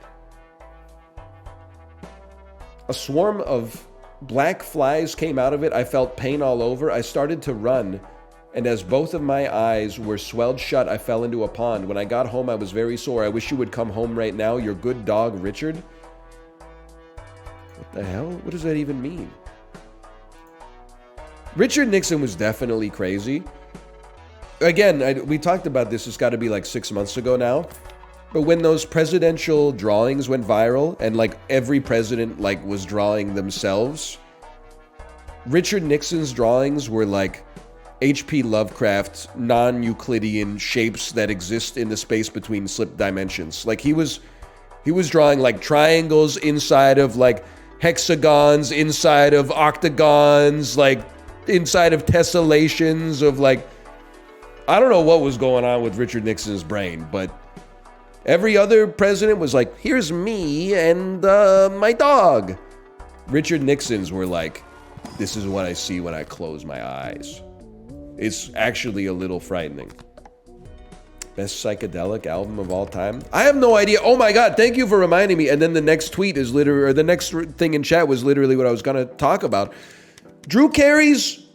A swarm of black flies came out of it. I felt pain all over. I started to run, and as both of my eyes were swelled shut, I fell into a pond. When I got home, I was very sore. I wish you would come home right now. Your good dog, Richard. What the hell? What does that even mean? Richard Nixon was definitely crazy. Again, we talked about this. It's got to be like 6 months ago now. But when those presidential drawings went viral and like every president like was drawing themselves, Richard Nixon's drawings were like H.P. Lovecraft non-Euclidean shapes that exist in the space between slip dimensions. Like he was drawing like triangles inside of like hexagons, inside of octagons, like inside of tessellations of like, I don't know what was going on with Richard Nixon's brain, but every other president was like, here's me and my dog. Richard Nixon's were like, this is what I see when I close my eyes. It's actually a little frightening. Best psychedelic album of all time? I have no idea. Oh my God, thank you for reminding me. And then the next tweet is literally, or the next thing in chat was literally what I was going to talk about. Drew Carey's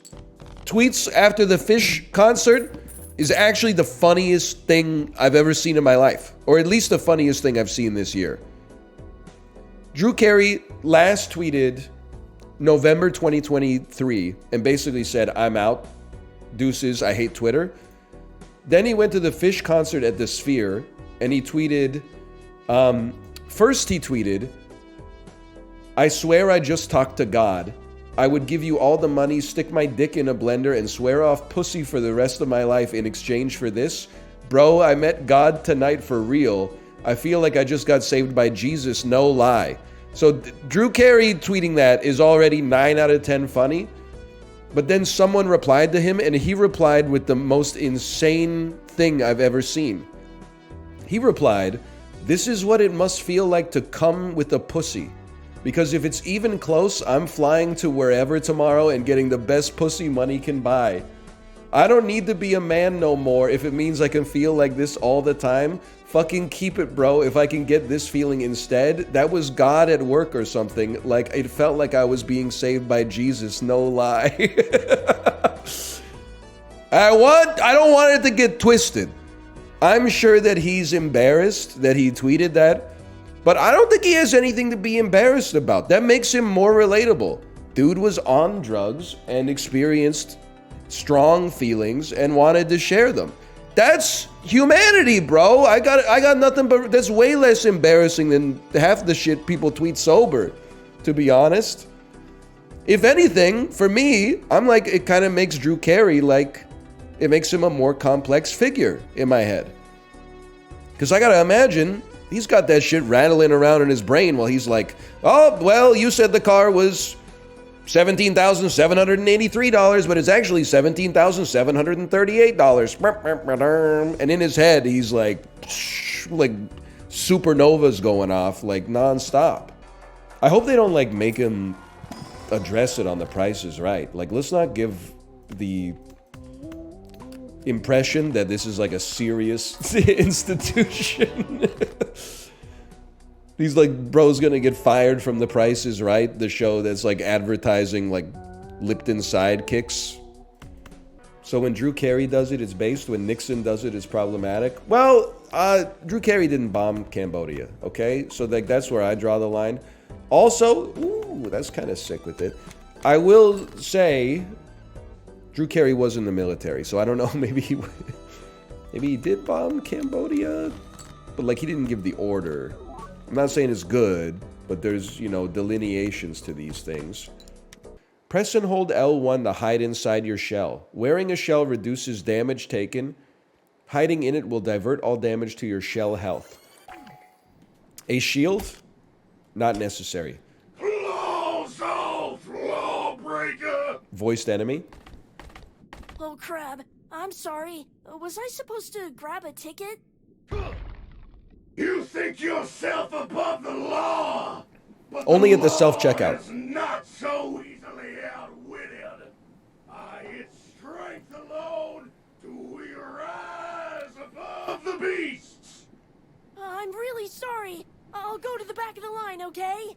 tweets after the Fish concert is actually the funniest thing I've ever seen in my life. Or at least the funniest thing I've seen this year. Drew Carey last tweeted November 2023 and basically said, I'm out. Deuces, I hate Twitter. Then he went to the Fish concert at the Sphere and he tweeted, first he tweeted, I swear I just talked to God. I would give you all the money, stick my dick in a blender, and swear off pussy for the rest of my life in exchange for this. Bro, I met God tonight for real. I feel like I just got saved by Jesus, no lie. So Drew Carey tweeting that is already 9 out of 10 funny. But then someone replied to him, and he replied with the most insane thing I've ever seen. He replied, this is what it must feel like to come with a pussy. Because if it's even close, I'm flying to wherever tomorrow and getting the best pussy money can buy. I don't need to be a man no more if it means I can feel like this all the time. Fucking keep it, bro. If I can get this feeling instead, that was God at work or something. Like, it felt like I was being saved by Jesus, no lie. I don't want it to get twisted. I'm sure that he's embarrassed that he tweeted that. But I don't think he has anything to be embarrassed about. That makes him more relatable. Dude was on drugs and experienced strong feelings and wanted to share them. that's humanity, bro. I got nothing but that's way less embarrassing than half the shit people tweet sober, to be honest. If anything, for me, I'm like, it kind of makes Drew Carey like, it makes him a more complex figure in my head. Because I gotta imagine, he's got that shit rattling around in his brain while he's like, oh, well, you said the car was $17,783, but it's actually $17,738. And in his head, he's like supernovas going off like nonstop. I hope they don't like make him address it on The Price is Right. Like, let's not give the impression that this is like a serious institution. He's like, bro's gonna get fired from The Price is Right, the show that's like advertising like Lipton sidekicks. So when Drew Carey does it, it's based. When Nixon does it, it's problematic. Well, Drew Carey didn't bomb Cambodia, okay? So like that's where I draw the line. Also, ooh, that's kind of sick with it. I will say, Drew Carey was in the military, so I don't know, maybe he did bomb Cambodia, but like he didn't give the order. I'm not saying it's good, but there's, you know, delineations to these things. Press and hold L1 to hide inside your shell. Wearing a shell reduces damage taken. Hiding in it will divert all damage to your shell health. A shield? Not necessary. Close off, lawbreaker! Voiced enemy? Oh, crab. I'm sorry. Was I supposed to grab a ticket? You think yourself above the law, but only at the law self-checkout. is not so easily outwitted. By its strength alone do we rise above the beasts. I'm really sorry. I'll go to the back of the line, okay?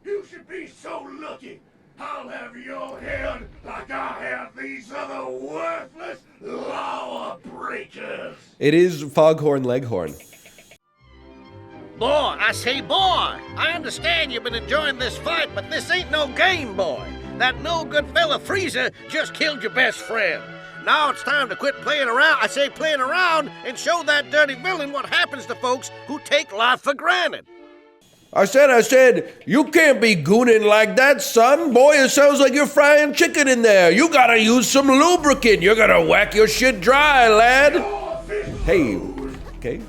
You should be so lucky. I'll have your head like I have these other worthless law breakers. It is Foghorn Leghorn. Boy, I say boy, I understand you've been enjoying this fight, but this ain't no game, boy. That no-good fella Freezer just killed your best friend. Now it's time to quit playing around, I say playing around, and show that dirty villain what happens to folks who take life for granted. I said, you can't be gooning like that, son. Boy, it sounds like you're frying chicken in there. You gotta use some lubricant. You're gonna whack your shit dry, lad. Hey, okay.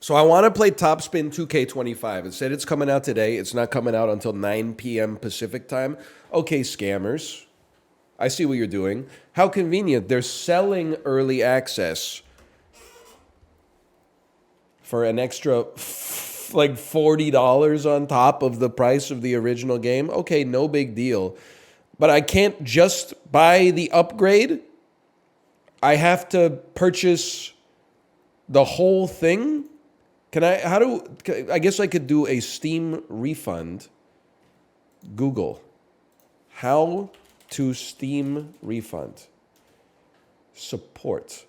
So I want to play Top Spin 2K25. It said it's coming out today. It's not coming out until 9 p.m. Pacific time. Okay, scammers. I see what you're doing. How convenient. They're selling early access for an extra like $40 on top of the price of the original game. Okay, no big deal. But I can't just buy the upgrade. I have to purchase the whole thing. I guess I could do a Steam refund. Google. How to Steam refund. Support.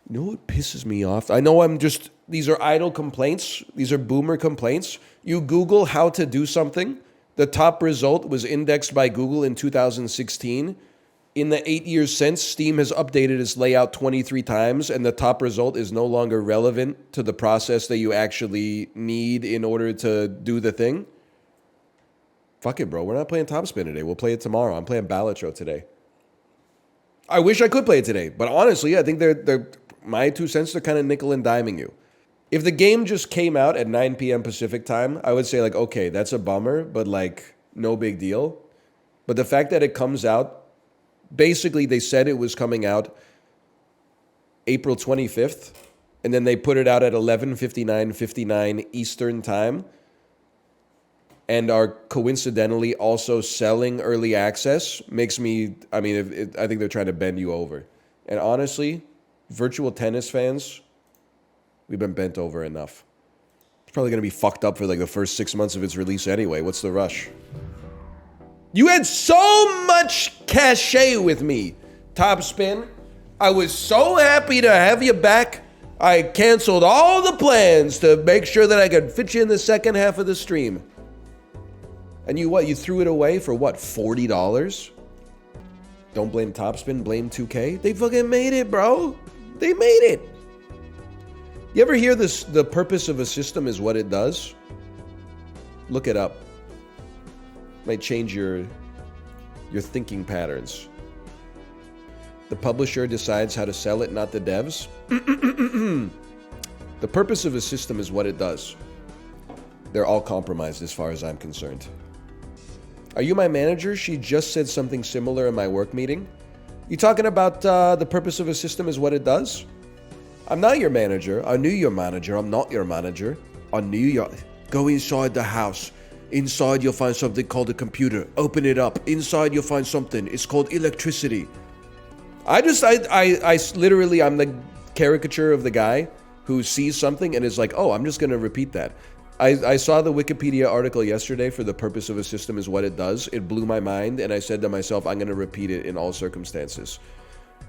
You know what pisses me off? I know these are idle complaints. These are boomer complaints. You Google how to do something. The top result was indexed by Google in 2016. In the 8 years since, Steam has updated its layout 23 times, and the top result is no longer relevant to the process that you actually need in order to do the thing. Fuck it, bro. We're not playing Top Spin today. We'll play it tomorrow. I'm playing Balatro today. I wish I could play it today, but honestly, I think they're my 2 cents, they're kind of nickel and diming you. If the game just came out at 9 p.m. Pacific time, I would say like, okay, that's a bummer, but like no big deal. But the fact that it comes out, basically they said it was coming out April 25th, and then they put it out at 11:59 Eastern time, and are coincidentally also selling early access, makes me, I think they're trying to bend you over. And honestly, virtual tennis fans, we've been bent over enough. It's probably going to be fucked up for like the first 6 months of its release anyway. What's the rush? You had so much cachet with me, Top Spin. I was so happy to have you back. I canceled all the plans to make sure that I could fit you in the second half of the stream. And you threw it away for what, $40? Don't blame Topspin, blame 2K. They fucking made it, bro. They made it. You ever hear this? The purpose of a system is what it does? Look it up. Might change your thinking patterns. The publisher decides how to sell it, not the devs. The purpose of a system is what it does. They're all compromised as far as I'm concerned. Are you my manager? She just said something similar in my work meeting. You talking about the purpose of a system is what it does? I'm not your manager. I knew your manager. I'm not your manager. I knew you. Go inside the house. Inside you'll find something called a computer. Open it up. Inside you'll find something. It's called electricity. I literally, I'm the caricature of the guy who sees something and is like, oh, I'm just going to repeat that. I saw the Wikipedia article yesterday for the purpose of a system is what it does. It blew my mind, and I said to myself, I'm going to repeat it in all circumstances.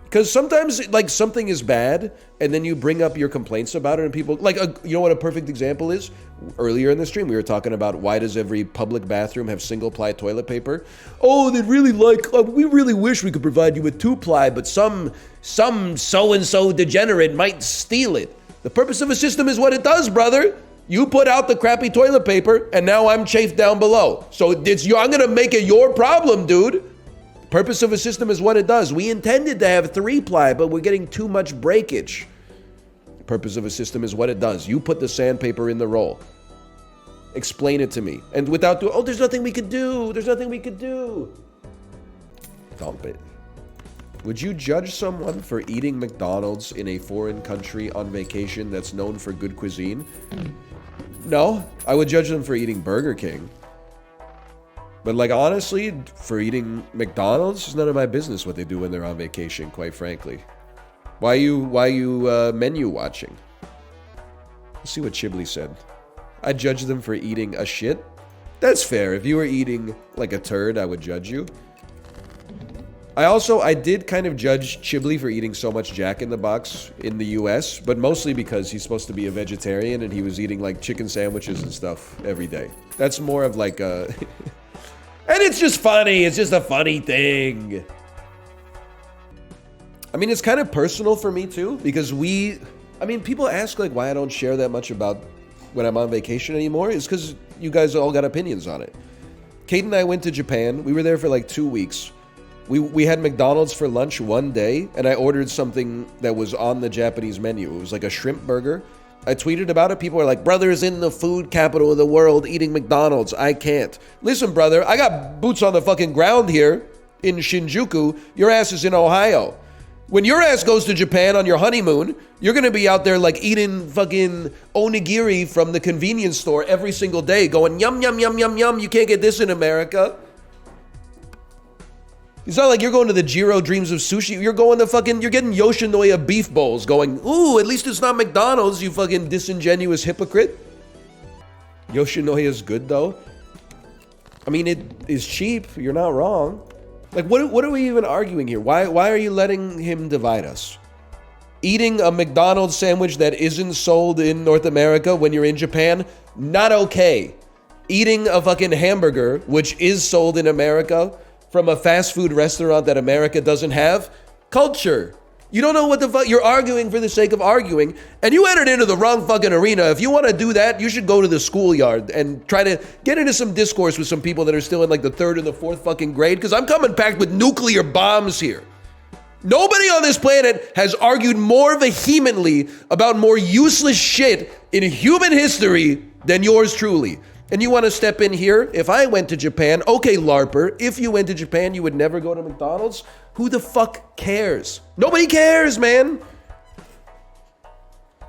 Because sometimes, like, something is bad, and then you bring up your complaints about it, and people, like, you know what a perfect example is? Earlier in the stream, we were talking about why does every public bathroom have single-ply toilet paper? Oh, they'd really like, we really wish we could provide you with two-ply, but some so-and-so degenerate might steal it. The purpose of a system is what it does, brother. You put out the crappy toilet paper, and now I'm chafed down below. So I'm going to make it your problem, dude. Purpose of a system is what it does. We intended to have 3-ply, but we're getting too much breakage. The purpose of a system is what it does. You put the sandpaper in the roll. Explain it to me. And without doing, oh, there's nothing we could do. There's nothing we could do. Dump it. Would you judge someone for eating McDonald's in a foreign country on vacation that's known for good cuisine? No, I would judge them for eating Burger King. But like, honestly, for eating McDonald's, it's none of my business what they do when they're on vacation, quite frankly. Why you menu watching? Let's see what Chibli said. I judge them for eating a shit. That's fair. If you were eating like a turd, I would judge you. I did kind of judge Chibli for eating so much Jack in the Box in the US, but mostly because he's supposed to be a vegetarian and he was eating like chicken sandwiches and stuff every day. That's more of like a... And it's just funny. It's just a funny thing. I mean, it's kind of personal for me too, because people ask like why I don't share that much about when I'm on vacation anymore. It's because you guys all got opinions on it. Kate and I went to Japan. We were there for like 2 weeks. We had McDonald's for lunch one day, and I ordered something that was on the Japanese menu. It was like a shrimp burger. I tweeted about it. People are like, brother's in the food capital of the world eating McDonald's. I can't. Listen, brother, I got boots on the fucking ground here in Shinjuku. Your ass is in Ohio. When your ass goes to Japan on your honeymoon, you're going to be out there like eating fucking onigiri from the convenience store every single day going, yum, yum, yum, yum, yum. You can't get this in America. It's not like you're going to the Jiro Dreams of Sushi. You're getting Yoshinoya beef bowls going, ooh, at least it's not McDonald's, you fucking disingenuous hypocrite. Yoshinoya's good though. I mean, it is cheap. You're not wrong. Like, what are we even arguing here? Why are you letting him divide us? Eating a McDonald's sandwich that isn't sold in North America when you're in Japan, not okay. Eating a fucking hamburger, which is sold in America, from a fast food restaurant that America doesn't have, culture. You don't know what the fuck, you're arguing for the sake of arguing, and you entered into the wrong fucking arena. If you want to do that, you should go to the schoolyard and try to get into some discourse with some people that are still in like the 3rd and the 4th fucking grade, because I'm coming packed with nuclear bombs here. Nobody on this planet has argued more vehemently about more useless shit in human history than yours truly. And you want to step in here? If I went to Japan, okay, LARPer, if you went to Japan, you would never go to McDonald's? Who the fuck cares? Nobody cares, man.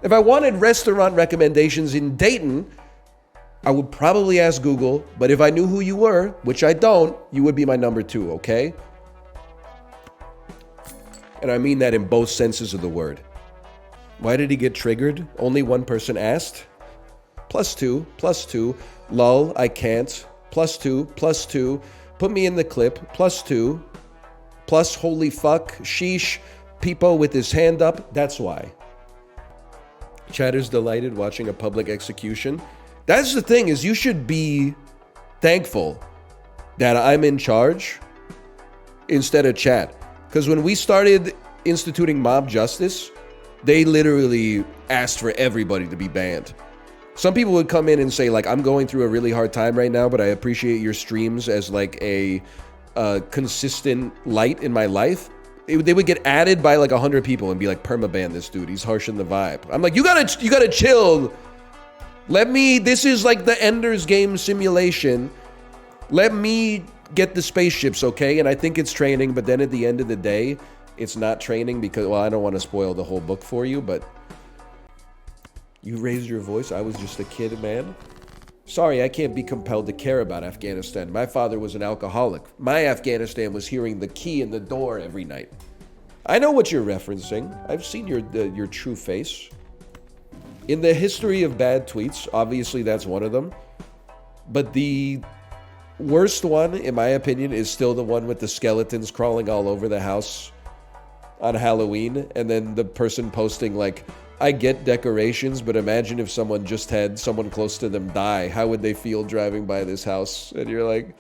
If I wanted restaurant recommendations in Dayton, I would probably ask Google, but if I knew who you were, which I don't, you would be my number 2, okay? And I mean that in both senses of the word. Why did he get triggered? Only one person asked. +2, +2. Lol, I can't. +2, +2. Put me in the clip. +2. Plus, holy fuck. Sheesh. Peepo with his hand up. That's why. Chatter's delighted watching a public execution. That's the thing, is you should be thankful that I'm in charge instead of chat. Because when we started instituting mob justice, they literally asked for everybody to be banned. Some people would come in and say, like, I'm going through a really hard time right now, but I appreciate your streams as like a consistent light in my life. They would get added by like 100 people and be like, permaban this dude, he's harshing the vibe. I'm like, you gotta chill. This is like the Ender's Game simulation. Let me get the spaceships, okay? And I think it's training, but then at the end of the day, it's not training because, well, I don't want to spoil the whole book for you, but you raised your voice. I was just a kid, man. Sorry, I can't be compelled to care about Afghanistan. My father was an alcoholic. My Afghanistan was hearing the key in the door every night. I know what you're referencing. I've seen your true face. In the history of bad tweets, obviously that's one of them. But the worst one, in my opinion, is still the one with the skeletons crawling all over the house on Halloween. And then the person posting like, I get decorations, but imagine if someone just had someone close to them die. How would they feel driving by this house? And you're like,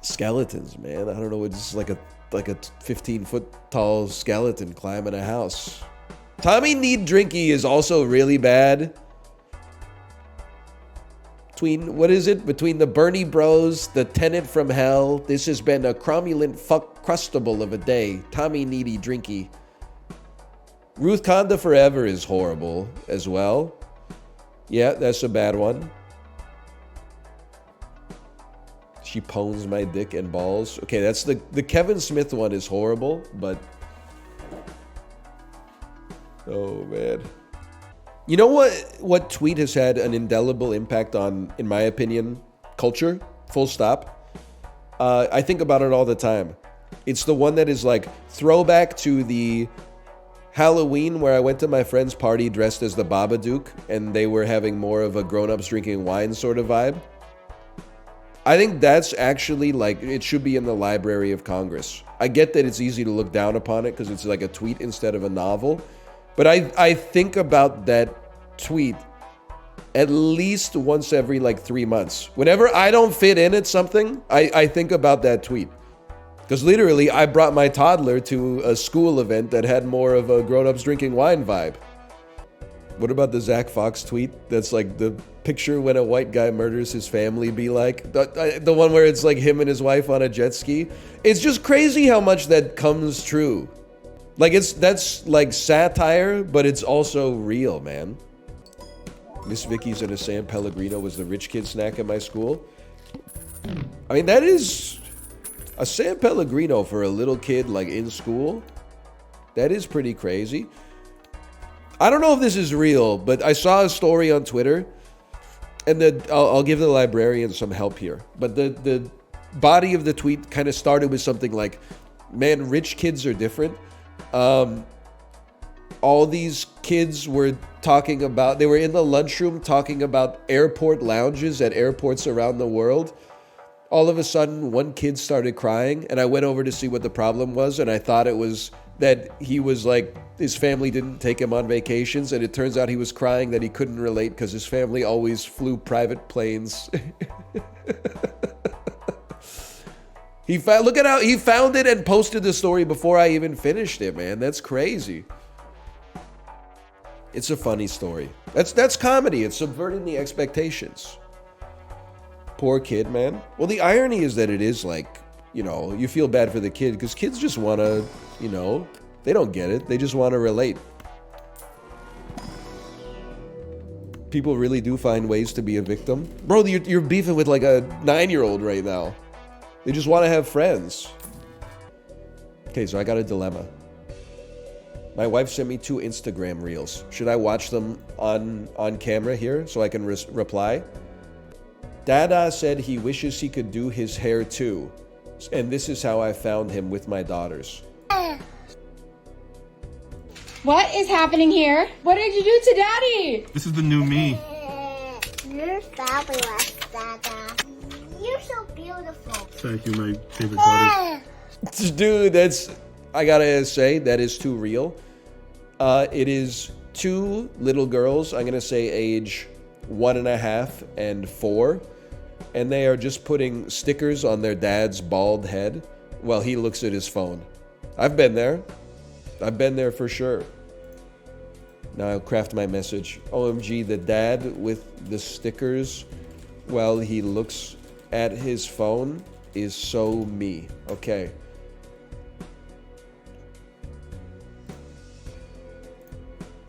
skeletons, man. I don't know. It's like a 15-foot tall skeleton climbing a house. Tommy Need Drinky is also really bad. Between the Bernie Bros, the Tenant from Hell, this has been a cromulent fuck crustable of a day. Tommy Needy Drinky. Ruth Conda Forever is horrible as well. Yeah, that's a bad one. She pwns my dick and balls. Okay, that's the Kevin Smith one is horrible, but... Oh, man. You know what tweet has had an indelible impact on, in my opinion, culture? Full stop. I think about it all the time. It's the one that is like throwback to the Halloween where I went to my friend's party dressed as the Babadook and they were having more of a grown-ups drinking wine sort of vibe. I think that's actually like, it should be in the Library of Congress. I get that it's easy to look down upon it because it's like a tweet instead of a novel. But I think about that tweet at least once every like 3 months. Whenever I don't fit in at something, I think about that tweet. Because literally, I brought my toddler to a school event that had more of a grown-ups drinking wine vibe. What about the Zach Fox tweet? That's like the picture when a white guy murders his family be like? The one where it's like him and his wife on a jet ski? It's just crazy how much that comes true. Like that's like satire, but it's also real, man. Miss Vicky's and a San Pellegrino was the rich kid snack at my school. I mean, that is... A San Pellegrino for a little kid, like, in school? That is pretty crazy. I don't know if this is real, but I saw a story on Twitter, and I'll give the librarian some help here. But the body of the tweet kind of started with something like, man, rich kids are different. All these kids were talking about... They were in the lunchroom talking about airport lounges at airports around the world. All of a sudden, one kid started crying, and I went over to see what the problem was, and I thought it was that he was like, his family didn't take him on vacations, and it turns out he was crying that he couldn't relate because his family always flew private planes. Look at how he found it and posted the story before I even finished it, man. That's crazy. It's a funny story. That's comedy. It's subverting the expectations. Poor kid, man. Well, the irony is that it is like, you know, you feel bad for the kid because kids just want to, you know, they don't get it. They just want to relate. People really do find ways to be a victim. Bro, you're beefing with like a 9-year-old right now. They just want to have friends. Okay, so I got a dilemma. My wife sent me 2 Instagram reels. Should I watch them on camera here so I can reply? Dada said he wishes he could do his hair too. And this is how I found him with my daughters. What is happening here? What did you do to Daddy? This is the new me. You're fabulous, Dada. You're so beautiful. Thank you, my favorite daughters. Dude, I gotta say, that is too real. It is 2 little girls, I'm gonna say age 1.5 and 4. And they are just putting stickers on their dad's bald head. while he looks at his phone. I've been there. I've been there for sure. Now I'll craft my message. OMG, the dad with the stickers while he looks at his phone is so me. Okay.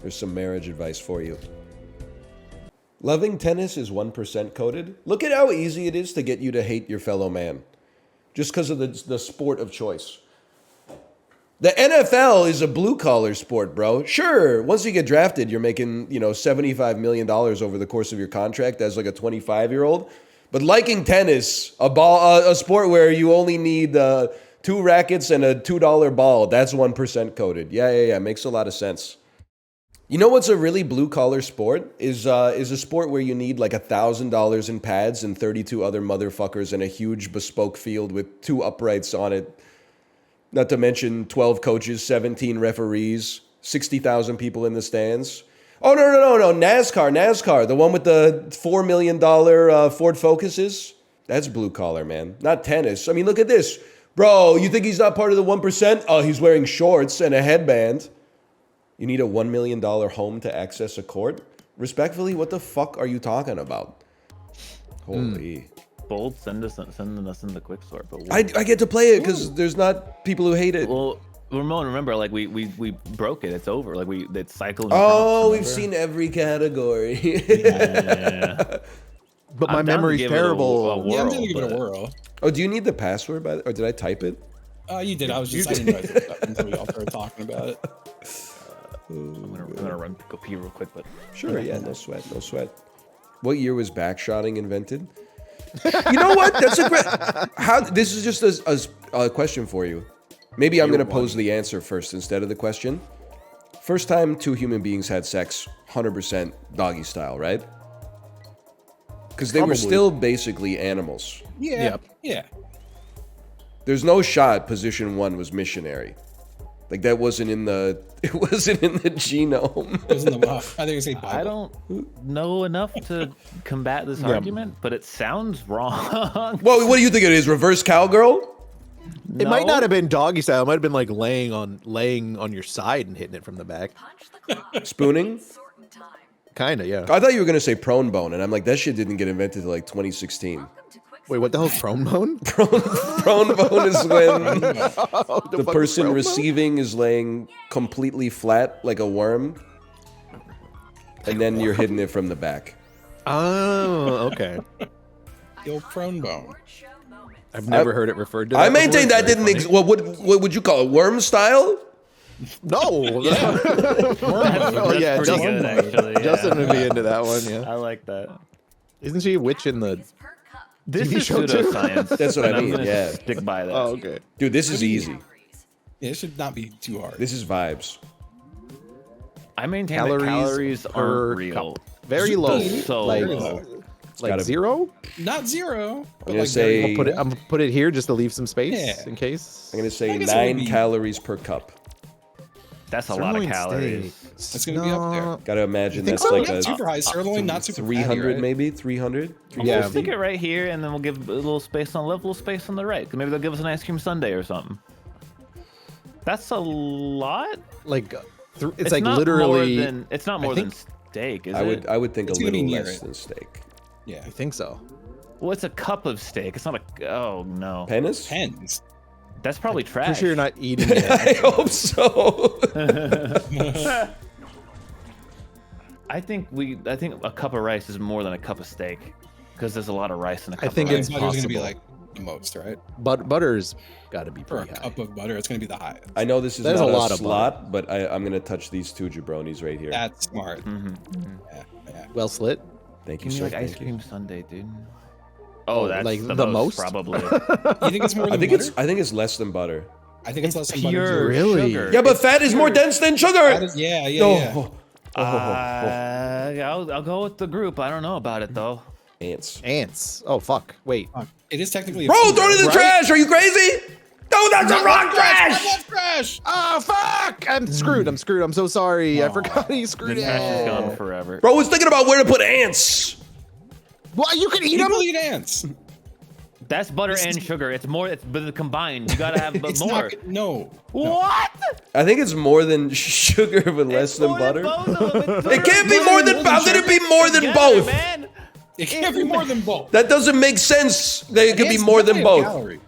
There's some marriage advice for you. Loving tennis is 1% coded. Look at how easy it is to get you to hate your fellow man. Just because of the sport of choice. The NFL is a blue-collar sport, bro. Sure, once you get drafted, you're making, $75 million over the course of your contract as like a 25-year-old. But liking tennis, a sport where you only need 2 rackets and a $2 ball, that's 1% coded. Yeah, makes a lot of sense. You know what's a really blue-collar sport? Is a sport where you need like $1,000 in pads and 32 other motherfuckers in a huge bespoke field with 2 uprights on it. Not to mention 12 coaches, 17 referees, 60,000 people in the stands. Oh, no. NASCAR. The one with the $4 million Ford Focuses. That's blue-collar, man. Not tennis. I mean, look at this. Bro, you think he's not part of the 1%? Oh, he's wearing shorts and a headband. You need a $1 million home to access a court? Respectfully, what the fuck are you talking about? Holy. Bold, send us in the quick sort. But I get to play it because there's not people who hate it. Well, Ramon, remember, like we broke it. It's over. Like it's cycled. Oh, we've seen every category. Yeah. But my memory's terrible. Yeah, I'm gonna give it a whirl. Oh, do you need the password or did I type it? You did. I didn't write it up until we all started talking about it. I'm gonna run go pee real quick, but sure, yeah, no sweat. What year was backshotting invented? You know what? That's a great. This is just a question for you. Maybe I'm gonna pose the answer first instead of the question. First time 2 human beings had sex, 100% doggy style, right? Because they were still basically animals. Yeah. There's no shot position 1 was missionary. Like that wasn't in the genome. I think it's a Bible. I don't know enough to combat this argument, but it sounds wrong. Well, what do you think it is? Reverse cowgirl? It might not have been doggy style. It might have been like laying on your side and hitting it from the back. Spooning? Kinda, yeah. I thought you were gonna say prone bone, and I'm like, that shit didn't get invented until like 2016. Wait, what the hell is prone bone? Prone bone is when the person receiving is laying completely flat like a worm, and then you're hitting it from the back. Oh, okay. The old prone bone. I've never heard it referred to. I maintain that didn't exist. What would you call it? Worm style? No. Yeah, Justin would be into that one. Yeah, I like that. Isn't she a witch in the? This TV is show pseudoscience. That's what I I'm mean. gonna Yeah. stick by that. Oh, okay. Dude, this is easy. Yeah, it should not be too hard. This is vibes. I maintain that calories aren't real. Very low. So low. Like 0? Not 0. I'm But gonna like say. I'm gonna put it here just to leave some space in case. I'm gonna say I guess it would 9 be- calories per cup. That's a lot of calories. It's gonna be up there. Gotta imagine Think that's so? like Not a super high sirloin, not super 300 fatty, right? maybe 300. We'll stick it right here, and then we'll give a little space on the left, a little space on the right. 'Cause maybe they'll give us an ice cream sundae or something. That's a lot. Like, it's not like literally. More than, it's not more than steak, is it? I would think It's a gonna be little near less it. than steak. Yeah. I think so. Well, it's a cup of steak. It's not a. Oh no. Penis? Pens. That's probably trash. Pretty sure you're not eating it. I hope so. I think a cup of rice is more than a cup of steak, because there's a lot of rice in a cup. I think of it's rice. Butter's gonna be possible. like the most, right? But butter's got to be For a pretty high. cup of butter, it's gonna be the highest. I know this is There's not a lot a of slot, but I'm gonna touch these 2 jabronis right here. That's smart. Mm-hmm. Well slit. Thank you, Give me sir. like ice Thank you. cream sundae, dude. Oh, that's like the the most, most? probably. You think it's more than I think butter? I think it's less than butter. I think it's less than Pure butter. Really? sugar. Yeah, but fat is more dense than sugar. That is- yeah. I'll go with the group. I don't know about it though. Ants. Oh fuck. Wait. It is technically. Bro, throw it in the trash. Are you crazy? No, that's the wrong trash. That's trash. Oh fuck! I'm screwed. I'm so sorry. I forgot he The screwed trash is it. gone forever. Bro was thinking about where to put ants. Well, you can eat them. People eat ants. That's butter and sugar. It's more. It's but combined. You gotta have It's more. not, no. What? I think it's more than sugar, but less than butter. It can't be No, more than. How can it be more than both? Man. It can't be more than both. That doesn't make sense. That it could be It's more than definitely a both. calorie.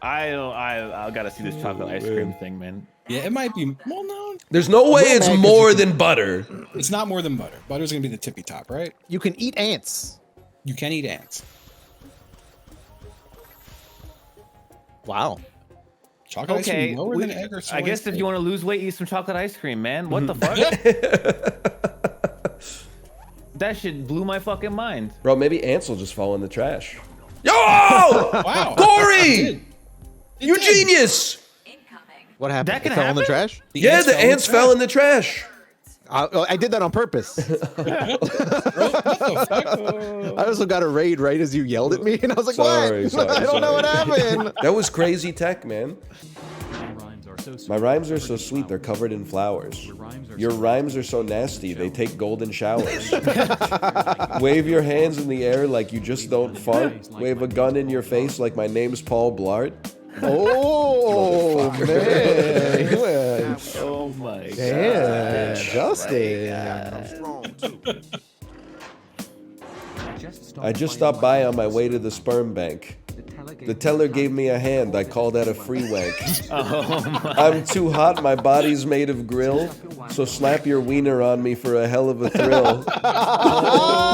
I gotta see this chocolate ice cream thing, man. Yeah, it might be. Well, no. There's no way it's more than butter. It's not more than butter. Butter's gonna be the tippy top, right? You can eat ants. You can eat ants. Wow. Chocolate ice Okay, cream lower than egg or soy I guess ice if cream? you want to lose weight, eat some chocolate ice cream, man. What the fuck? That shit blew my fucking mind. Bro, maybe ants will just fall in the trash. Yo! Wow. Corey! You genius! What happened? That can It fell in the happen? trash? Yeah, the ants fell in the trash. I did that on purpose. I also got a raid right as you yelled at me, and I was like, Sorry, what? sorry, I don't know what happened. That was crazy tech, man. My rhymes are so sweet, they're covered in flowers. Your rhymes are so nasty, they take golden showers. Wave your hands in the air like you just don't fart. Wave a gun in your face like my name's Paul Blart. Oh, man. You went- Oh my god. Damn, Justin. I just stopped by on my way to the sperm bank. The teller gave me a hand, I call that a free wank. I'm too hot, my body's made of grill, so slap your wiener on me for a hell of a thrill.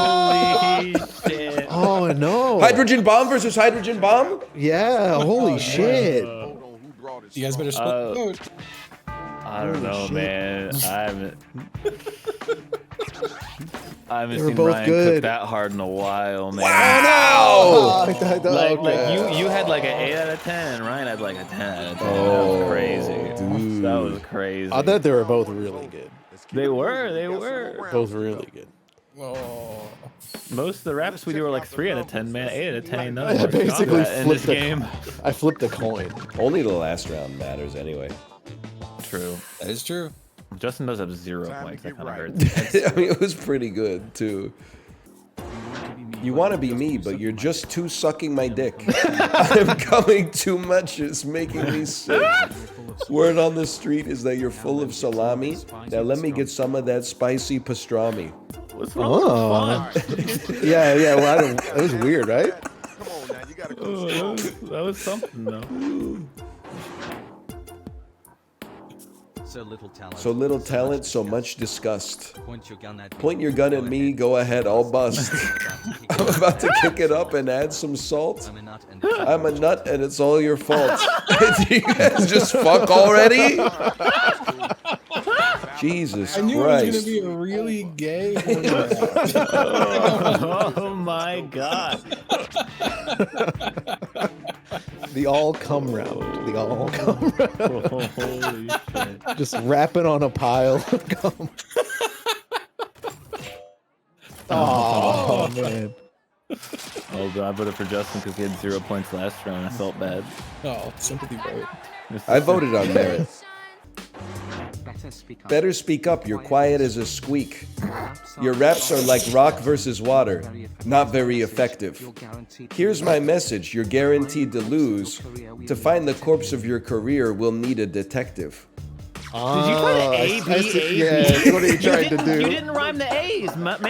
Holy shit. Oh, no. Hydrogen bomb versus hydrogen bomb? Yeah, holy shit. You guys better split the vote. I don't know, man. I haven't They were seen both Ryan good. cook that hard in a while, man. Wow! Like you had like an 8 out of 10, and Ryan had like a 10 out of 10. That was crazy. Dude. That was crazy. I thought they were both really good. They were. Both really good. Most of the raps we do are like 3 out of 10, man. 8 out of 10 ain't I nothing. basically in this flipped game. I flipped a coin. Only the last round matters anyway. True. That is true. Justin does have 0 points. That kind of hurts. I mean, it was pretty good, too. You want to be me, but you're just too sucking my dick. I'm coming too much, it's making me sick. Word on the street is that you're full of salami. Now let me get some of that spicy pastrami. What's wrong with Yeah, well, I don't, it was weird, right? that was something, though. So little talent. So little talent, so much disgust. Point your gun at Point your gun at me, go ahead, I'll bust. I'm about to kick it up and add some salt. I'm a nut and it's all your fault. Do you guys just fuck already? Jesus I knew Christ. it was gonna be a really gay. Oh my god. The all come round. The all come round. Holy shit. Just rapping on a pile of cum. Oh, man. Oh, God, I voted for Justin because he had 0 points last round. I felt bad. Oh, sympathy vote. I voted on merit. Better speak up, you're quiet as a squeak. Your raps are like rock versus water, not very effective. Here's my message, you're guaranteed to lose. To find the corpse of your career, we'll need a detective. Did you try to A, B, A, B? Yeah, that's what he tried to do. You didn't rhyme the A's, man.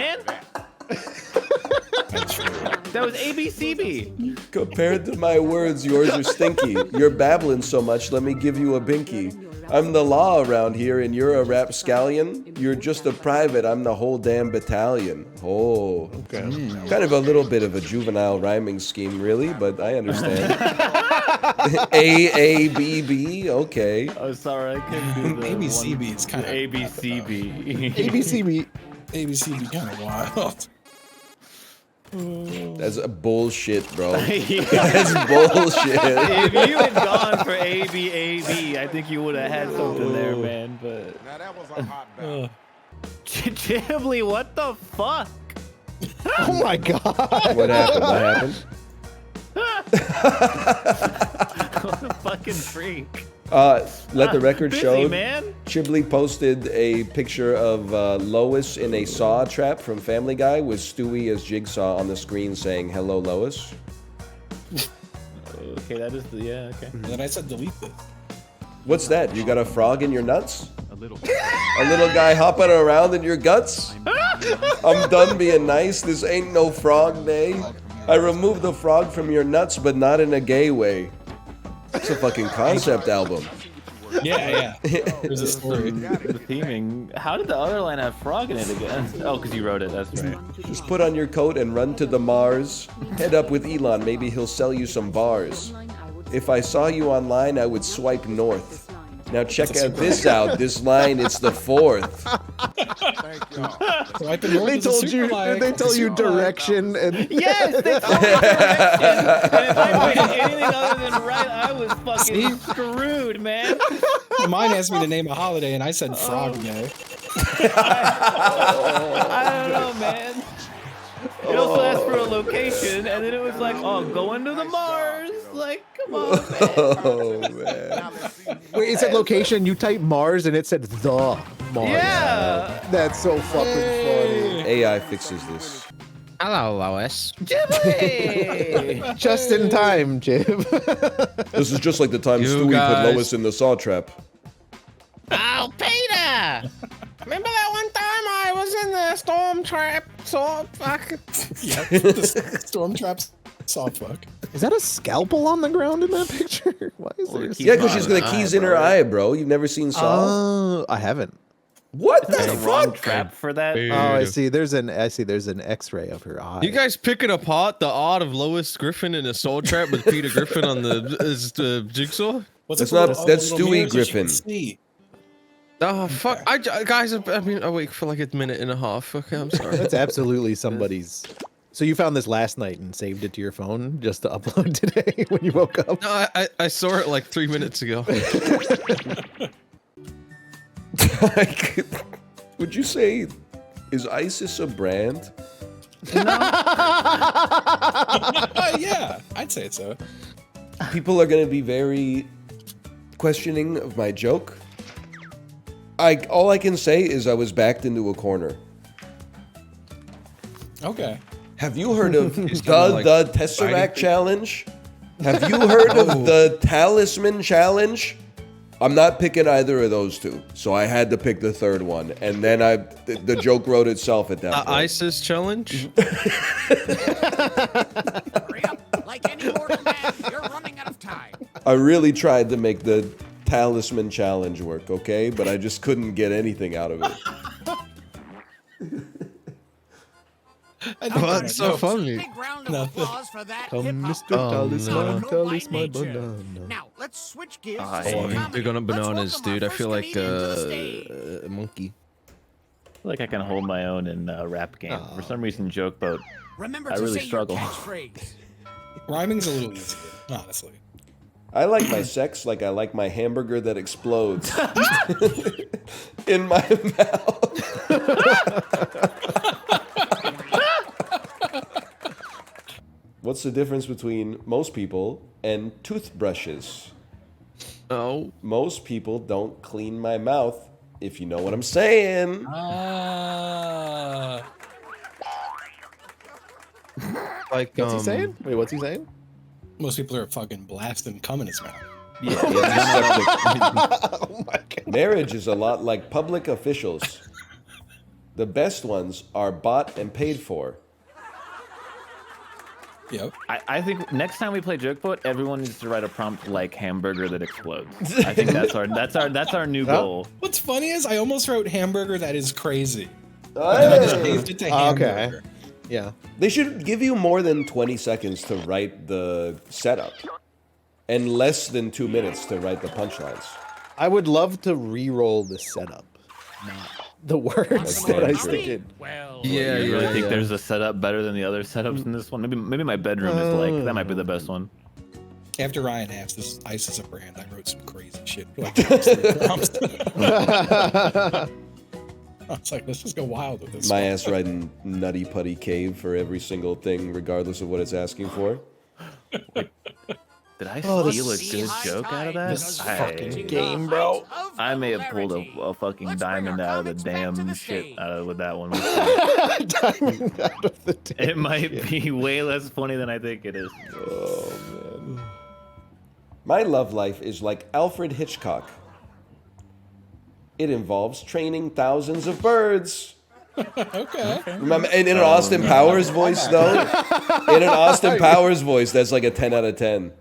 That was A, B, C, B. Compared to my words, yours are stinky. You're babbling so much, let me give you a binky. I'm the law around here and you're a rapscallion. You're just a private, I'm the whole damn battalion. Oh, okay. Kind of a little bit of a juvenile rhyming scheme, really, but I understand. A, B, B, okay. Oh, sorry, I couldn't do the ABCB, it's kind of ABCB. ABCB. ABCB kind of wild. That's a bullshit, bro. Yeah. That's bullshit. If you had gone for A, B, A, B, I think you would have had something there, man, but... Now that was a hot battle. Chibli, what the fuck? Oh my god. What happened? What happened? What a fucking freak. Let the record busy, show. man. Chiblee posted a picture of Lois in a saw trap from Family Guy with Stewie as Jigsaw on the screen saying, "Hello, Lois." Okay, that is the okay. And then I said delete this. What's that? You got a frog in your nuts? A little. A little guy hopping around in your guts? I'm done being nice. This ain't no frog day. I removed the frog from your nuts, but not in a gay way. It's a fucking concept album. Yeah. There's a story. The theming. How did the other line have frog in it again? Oh, because you wrote it. That's right. Just put on your coat and run to the Mars. Head up with Elon. Maybe he'll sell you some bars. If I saw you online, I would swipe north. Now check this out. This line, it's the 4th. They told you. They tell you direction and. Yes, they told me direction. And if I put anything other than right, I was fucking screwed, man. Mine asked me to name a holiday, and I said Frog Day. I don't know, man. It also asked for a location, and then it was like, oh, going to the Mars. Like, come on, man. Oh, man. Wait, it said location. You type Mars, and it said the Mars. Yeah. That's so fucking funny. AI fixes this. Hello, Lois. Just in time, Jib. This is just like the time Stewie put Lois in the saw trap. Oh, Peter! Remember that one time I was in the storm trap? So fuck. Yeah, the storm traps saw fuck. Is that a scalpel on the ground in that picture? Why is there? Yeah, because she's got keys in her eye, bro. You've never seen Saw? Oh, I haven't. What the There's a wrong fuck? trap for that. Oh, I see. There's an X-ray of her eye. You guys picking apart the art of Lois Griffin in a soul trap with Peter Griffin on the jigsaw? That's not. That's Stewie Griffin. Oh fuck! Guys, I've been awake for like a minute and a half. Okay, I'm sorry. That's absolutely somebody's. So you found this last night and saved it to your phone just to upload today when you woke up? No, I saw it like 3 minutes ago. Would you say, is ISIS a brand? Yeah, I'd say so. People are going to be very questioning of my joke. All I can say is I was backed into a corner. Okay. Have you heard of the Tesseract Challenge? Have you heard of the Talisman Challenge? I'm not picking either of those two, so I had to pick the third one, and then the joke wrote itself at that point. ISIS challenge? Hurry up, like any mortal man, you're running out of time. I really tried to make the Talisman Challenge work, okay? But I just couldn't get anything out of it. Oh, that's so funny. Big round of applause for that Come, hip-hop. Mr. Talisman, Talisman Banana. Now, let's switch gears. Big on bananas, dude. I feel like a monkey. I feel like I can hold my own in rap game. For some reason, joke boat. Remember I to really say struggle. your catchphrase. Rhyming's a little easier, honestly. I like my sex like I like my hamburger that explodes in my mouth. What's the difference between most people and toothbrushes? Oh. Most people don't clean my mouth, if you know what I'm saying. Like, What's he saying? Wait, what's he saying? Most people are fucking blasting cum in his mouth. Yeah, oh my God. Marriage is a lot like public officials. The best ones are bought and paid for. Yep. I think next time we play Joke Boat, everyone needs to write a prompt like hamburger that explodes. I think that's our new goal. What's funny is I almost wrote hamburger that is crazy. Hey. I just changed it to hamburger. Okay. Yeah. They should give you more than 20 seconds to write the setup and less than 2 minutes to write the punchlines. I would love to re-roll the setup, not the words that I stick in. Yeah, you really think there's a setup better than the other setups in this one? Maybe my bedroom is like that might be the best one. After Ryan asked, "This ice is a brand," I wrote some crazy shit. Like, I was like, let's just go wild with this. My ass writing Nutty Putty Cave for every single thing, regardless of what it's asking for. Did I Oh, steal a this good joke out of that? this fucking game, bro. I may have pulled a fucking diamond out of the damn shit with that one. Diamond out of the damn It might be way less funny than I think it is. Oh, man. My love life is like Alfred Hitchcock. It involves training thousands of birds. Okay. Remember, in an Austin Powers voice, though? In an Austin Powers voice, that's like a 10 out of 10.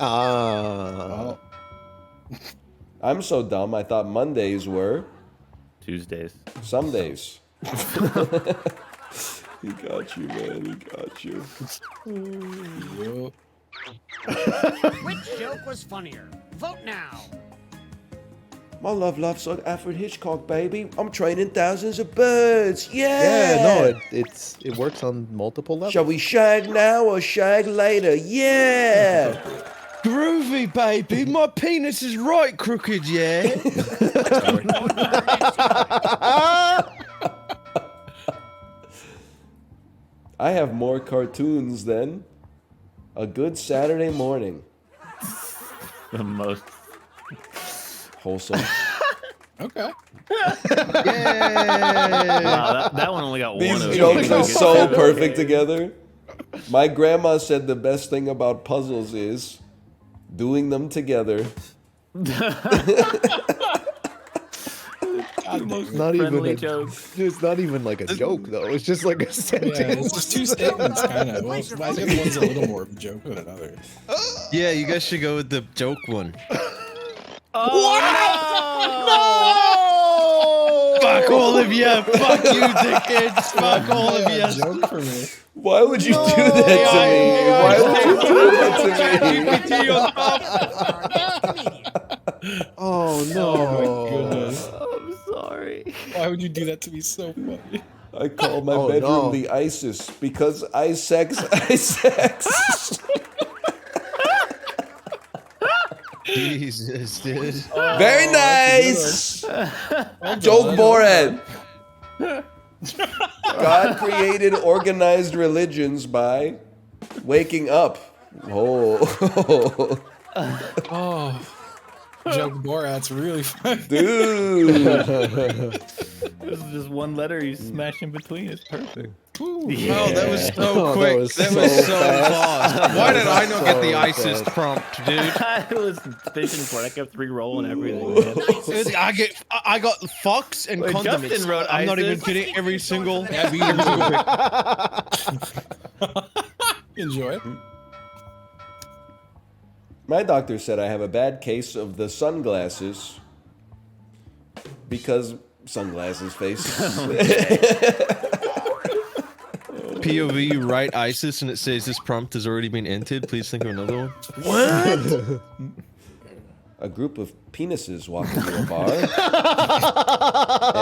I'm so dumb, I thought Mondays were... Tuesdays. Some days. He got you, man. He got you. Which joke was funnier? Vote now. My love life's like Alfred Hitchcock, baby. I'm training thousands of birds. Yeah. Yeah, no, it works on multiple levels. Shall we shag now or shag later? Yeah. Groovy, baby. My penis is right crooked, yeah. I have more cartoons than a good Saturday morning. The most wholesome. Okay. Wow, that one only got one. These jokes are so perfect together. My grandma said the best thing about puzzles is doing them together. It's not even a joke. It's not even like a joke though. It's just like a sentence. Yeah, it's just two statements, kind of. Well, I think one's a little more of a joke than another. Yeah, you guys should go with the joke one. No! Fuck all of you! Fuck you, dickheads! Fuck all of you! Joke for me. Why would you do that to me? Why would you do that to me? Oh no! Oh my goodness. I'm sorry. Why would you do that to me so funny? I call my bedroom the ISIS because I sex. Jesus, dude. Very nice. Joke Borat. God created organized religions by waking up. Oh. Oh. Joke Borat's really funny. Dude. This is just one letter you smash in between. It's perfect. Yeah. Oh, that was so quick. That was so fast. Why did I not get the ISIS prompt, dude? I was fishing for it. I kept re-rolling everything, man. I got fox and Wait, condoms. Justin wrote I'm not even ISIS. kidding. Every single pick. Enjoy it. My doctor said I have a bad case of the sunglasses because sunglasses face. POV, you write ISIS and it says this prompt has already been entered. Please think of another one. What? A group of penises walk into a bar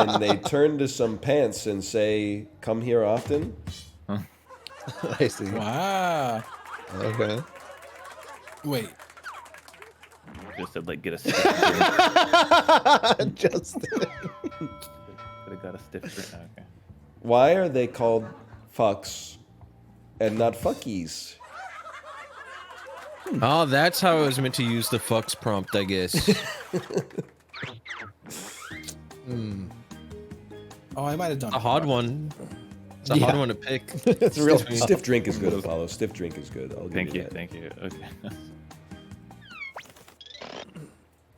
and they turn to some pants and say, "Come here often." I see. Wow. Okay. Wait. Just said like get a stiff drink. Justin. Could have got a stiff drink. Okay. Why are they called fucks and not fuckies? Oh, that's how I was meant to use the fucks prompt, I guess. Oh, I might have done a hard one. It's a hard one to pick. It's real. Stiff drink is good, Apollo. Stiff drink is good. I'll Thank give you. that. Thank you. Okay.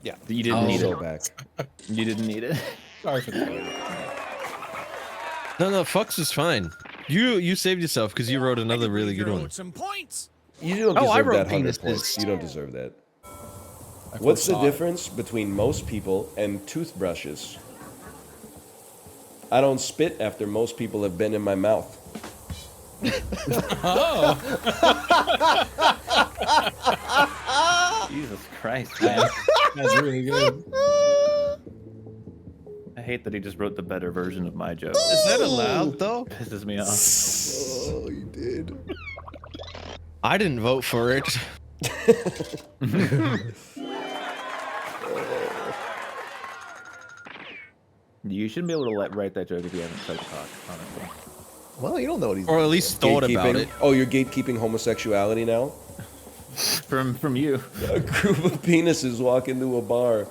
Yeah. You didn't need So it. back. You didn't need it. Sorry for that. No, fucks is fine. You saved yourself because you wrote another really good one. Some points. You don't Oh, I deserve wrote that 100 penises. points. You don't deserve that. What's the difference between most people and toothbrushes? I don't spit after most people have been in my mouth. Jesus Christ, man. That's really good. I hate that he just wrote the better version of my joke. Is that allowed though? Pisses me off. Oh, you did. I didn't vote for it. You shouldn't be able to write that joke if you haven't sucked cock, honestly. Well, you don't know what he's Or at least thought about Gatekeeping. it. Oh, you're gatekeeping homosexuality now? from you. A group of penises walk into a bar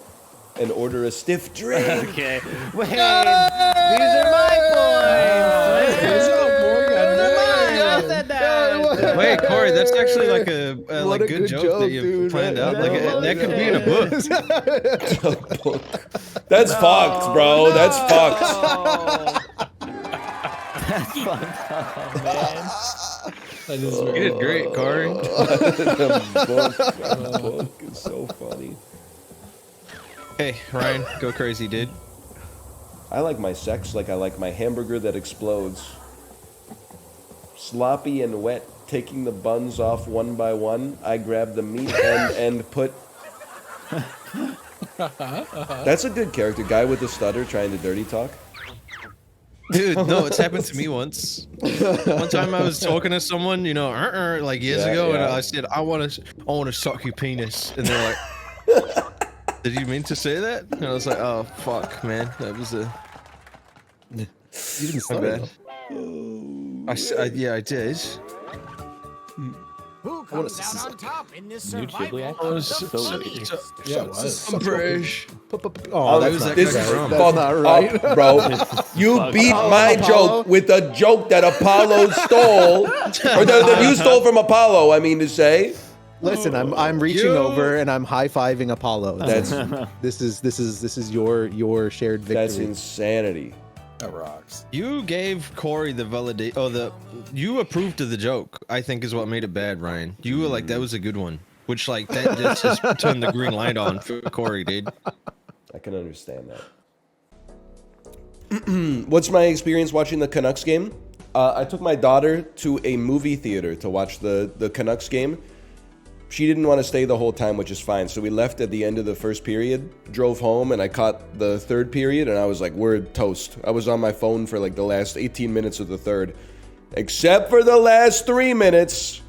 and order a stiff drink. Okay. Wait, these are my points. Wait, Corey, that's actually like a good joke that you planned out. Like that could be in a book. That's fucked, bro. That's fucked. That's fucked up, man. You did great, Corey. The book is so funny. Hey, Ryan, go crazy, dude. I like my sex like I like my hamburger that explodes. Sloppy and wet, taking the buns off one by one. I grab the meat and put... That's a good character. Guy with the stutter trying to dirty talk. Dude, no, it's happened to me once. One time I was talking to someone, you know, like years ago, and I said, I want to suck your penis. And they're like, did you mean to say that? And I was like, oh, fuck, man. That was a... You didn't My say bad. Yeah, I did. Who comes out on top in this New survival? Ghibli action? Yeah, it was. I'm British. Oh, That's that's not right, bro. You beat my joke with a joke that Apollo stole, or that you stole from Apollo. I mean to say. Listen, I'm reaching over and I'm high-fiving Apollo. That's this is your shared victory. That's insanity. That rocks. You gave Corey the validate. You approved of the joke. I think is what made it bad, Ryan. You were like, that was a good one. Which like that just turned the green light on for Corey, dude. I can understand that. What's my experience watching the Canucks game? I took my daughter to a movie theater to watch the Canucks game. She didn't want to stay the whole time, which is fine. So we left at the end of the first period, drove home, and I caught the third period, and I was like, we're toast. I was on my phone for like the last 18 minutes of the third, except for the last 3 minutes.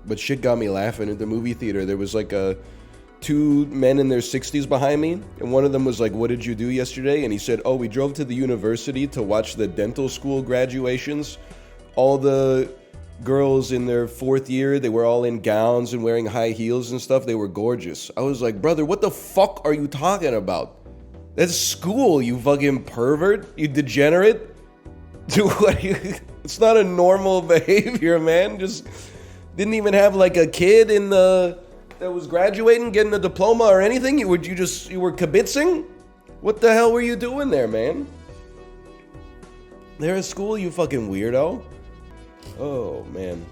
But shit got me laughing at the movie theater. There was like two men in their 60s behind me, and one of them was like, what did you do yesterday? And he said, oh, we drove to the university to watch the dental school graduations. All the girls in their 4th year, they were all in gowns and wearing high heels and stuff. They were gorgeous. I was like, brother, what the fuck are you talking about? That's school, you fucking pervert, you degenerate. Dude, it's not a normal behavior, man. Just didn't even have like a kid that was graduating, getting a diploma or anything. You were kibitzing? What the hell were you doing there, man? They're at school, you fucking weirdo. Oh, man.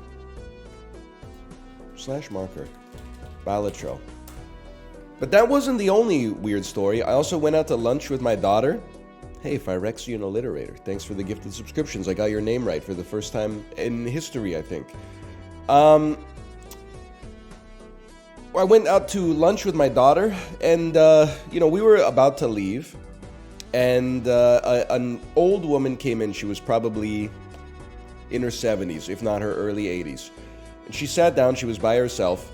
/marker. Balatro. But that wasn't the only weird story. I also went out to lunch with my daughter. Hey, Phyrexian Alliterator. Thanks for the gifted subscriptions. I got your name right for the first time in history, I think. I went out to lunch with my daughter, and, we were about to leave. And an old woman came in. She was probably in her 70s, if not her early 80s. And she sat down, she was by herself,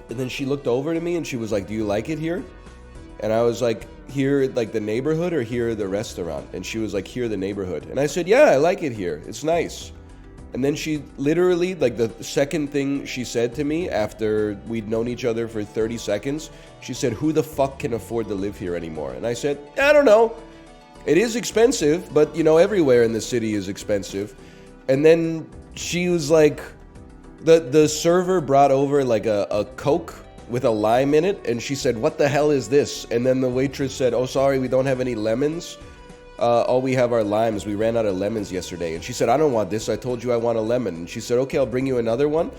and then she looked over to me and she was like, do you like it here? And I was like, here, like the neighborhood or here, the restaurant? And she was like, here, the neighborhood. And I said, yeah, I like it here. It's nice. And then she literally, like the second thing she said to me after we'd known each other for 30 seconds, she said, who the fuck can afford to live here anymore? And I said, I don't know. It is expensive, but everywhere in the city is expensive. And then she was like, the server brought over like a Coke with a lime in it, and she said, what the hell is this? And then the waitress said, oh, sorry, we don't have any lemons. All we have are limes. We ran out of lemons yesterday. And she said, I don't want this. I told you I want a lemon. And she said, okay, I'll bring you another one.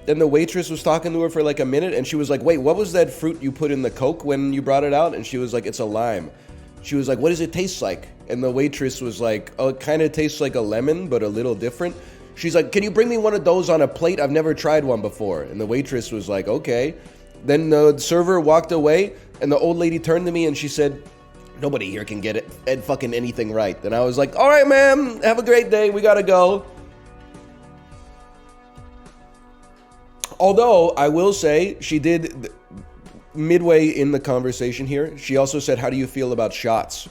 Then the waitress was talking to her for like a minute, and she was like, wait, what was that fruit you put in the Coke when you brought it out? And she was like, it's a lime. She was like, what does it taste like? And the waitress was like, oh, it kind of tastes like a lemon, but a little different. She's like, can you bring me one of those on a plate? I've never tried one before. And the waitress was like, okay. Then the server walked away, and the old lady turned to me and she said, nobody here can get it fucking anything right. And I was like, all right, ma'am, have a great day. We gotta go. Although, I will say, she did, midway in the conversation here, she also said, how do you feel about shots?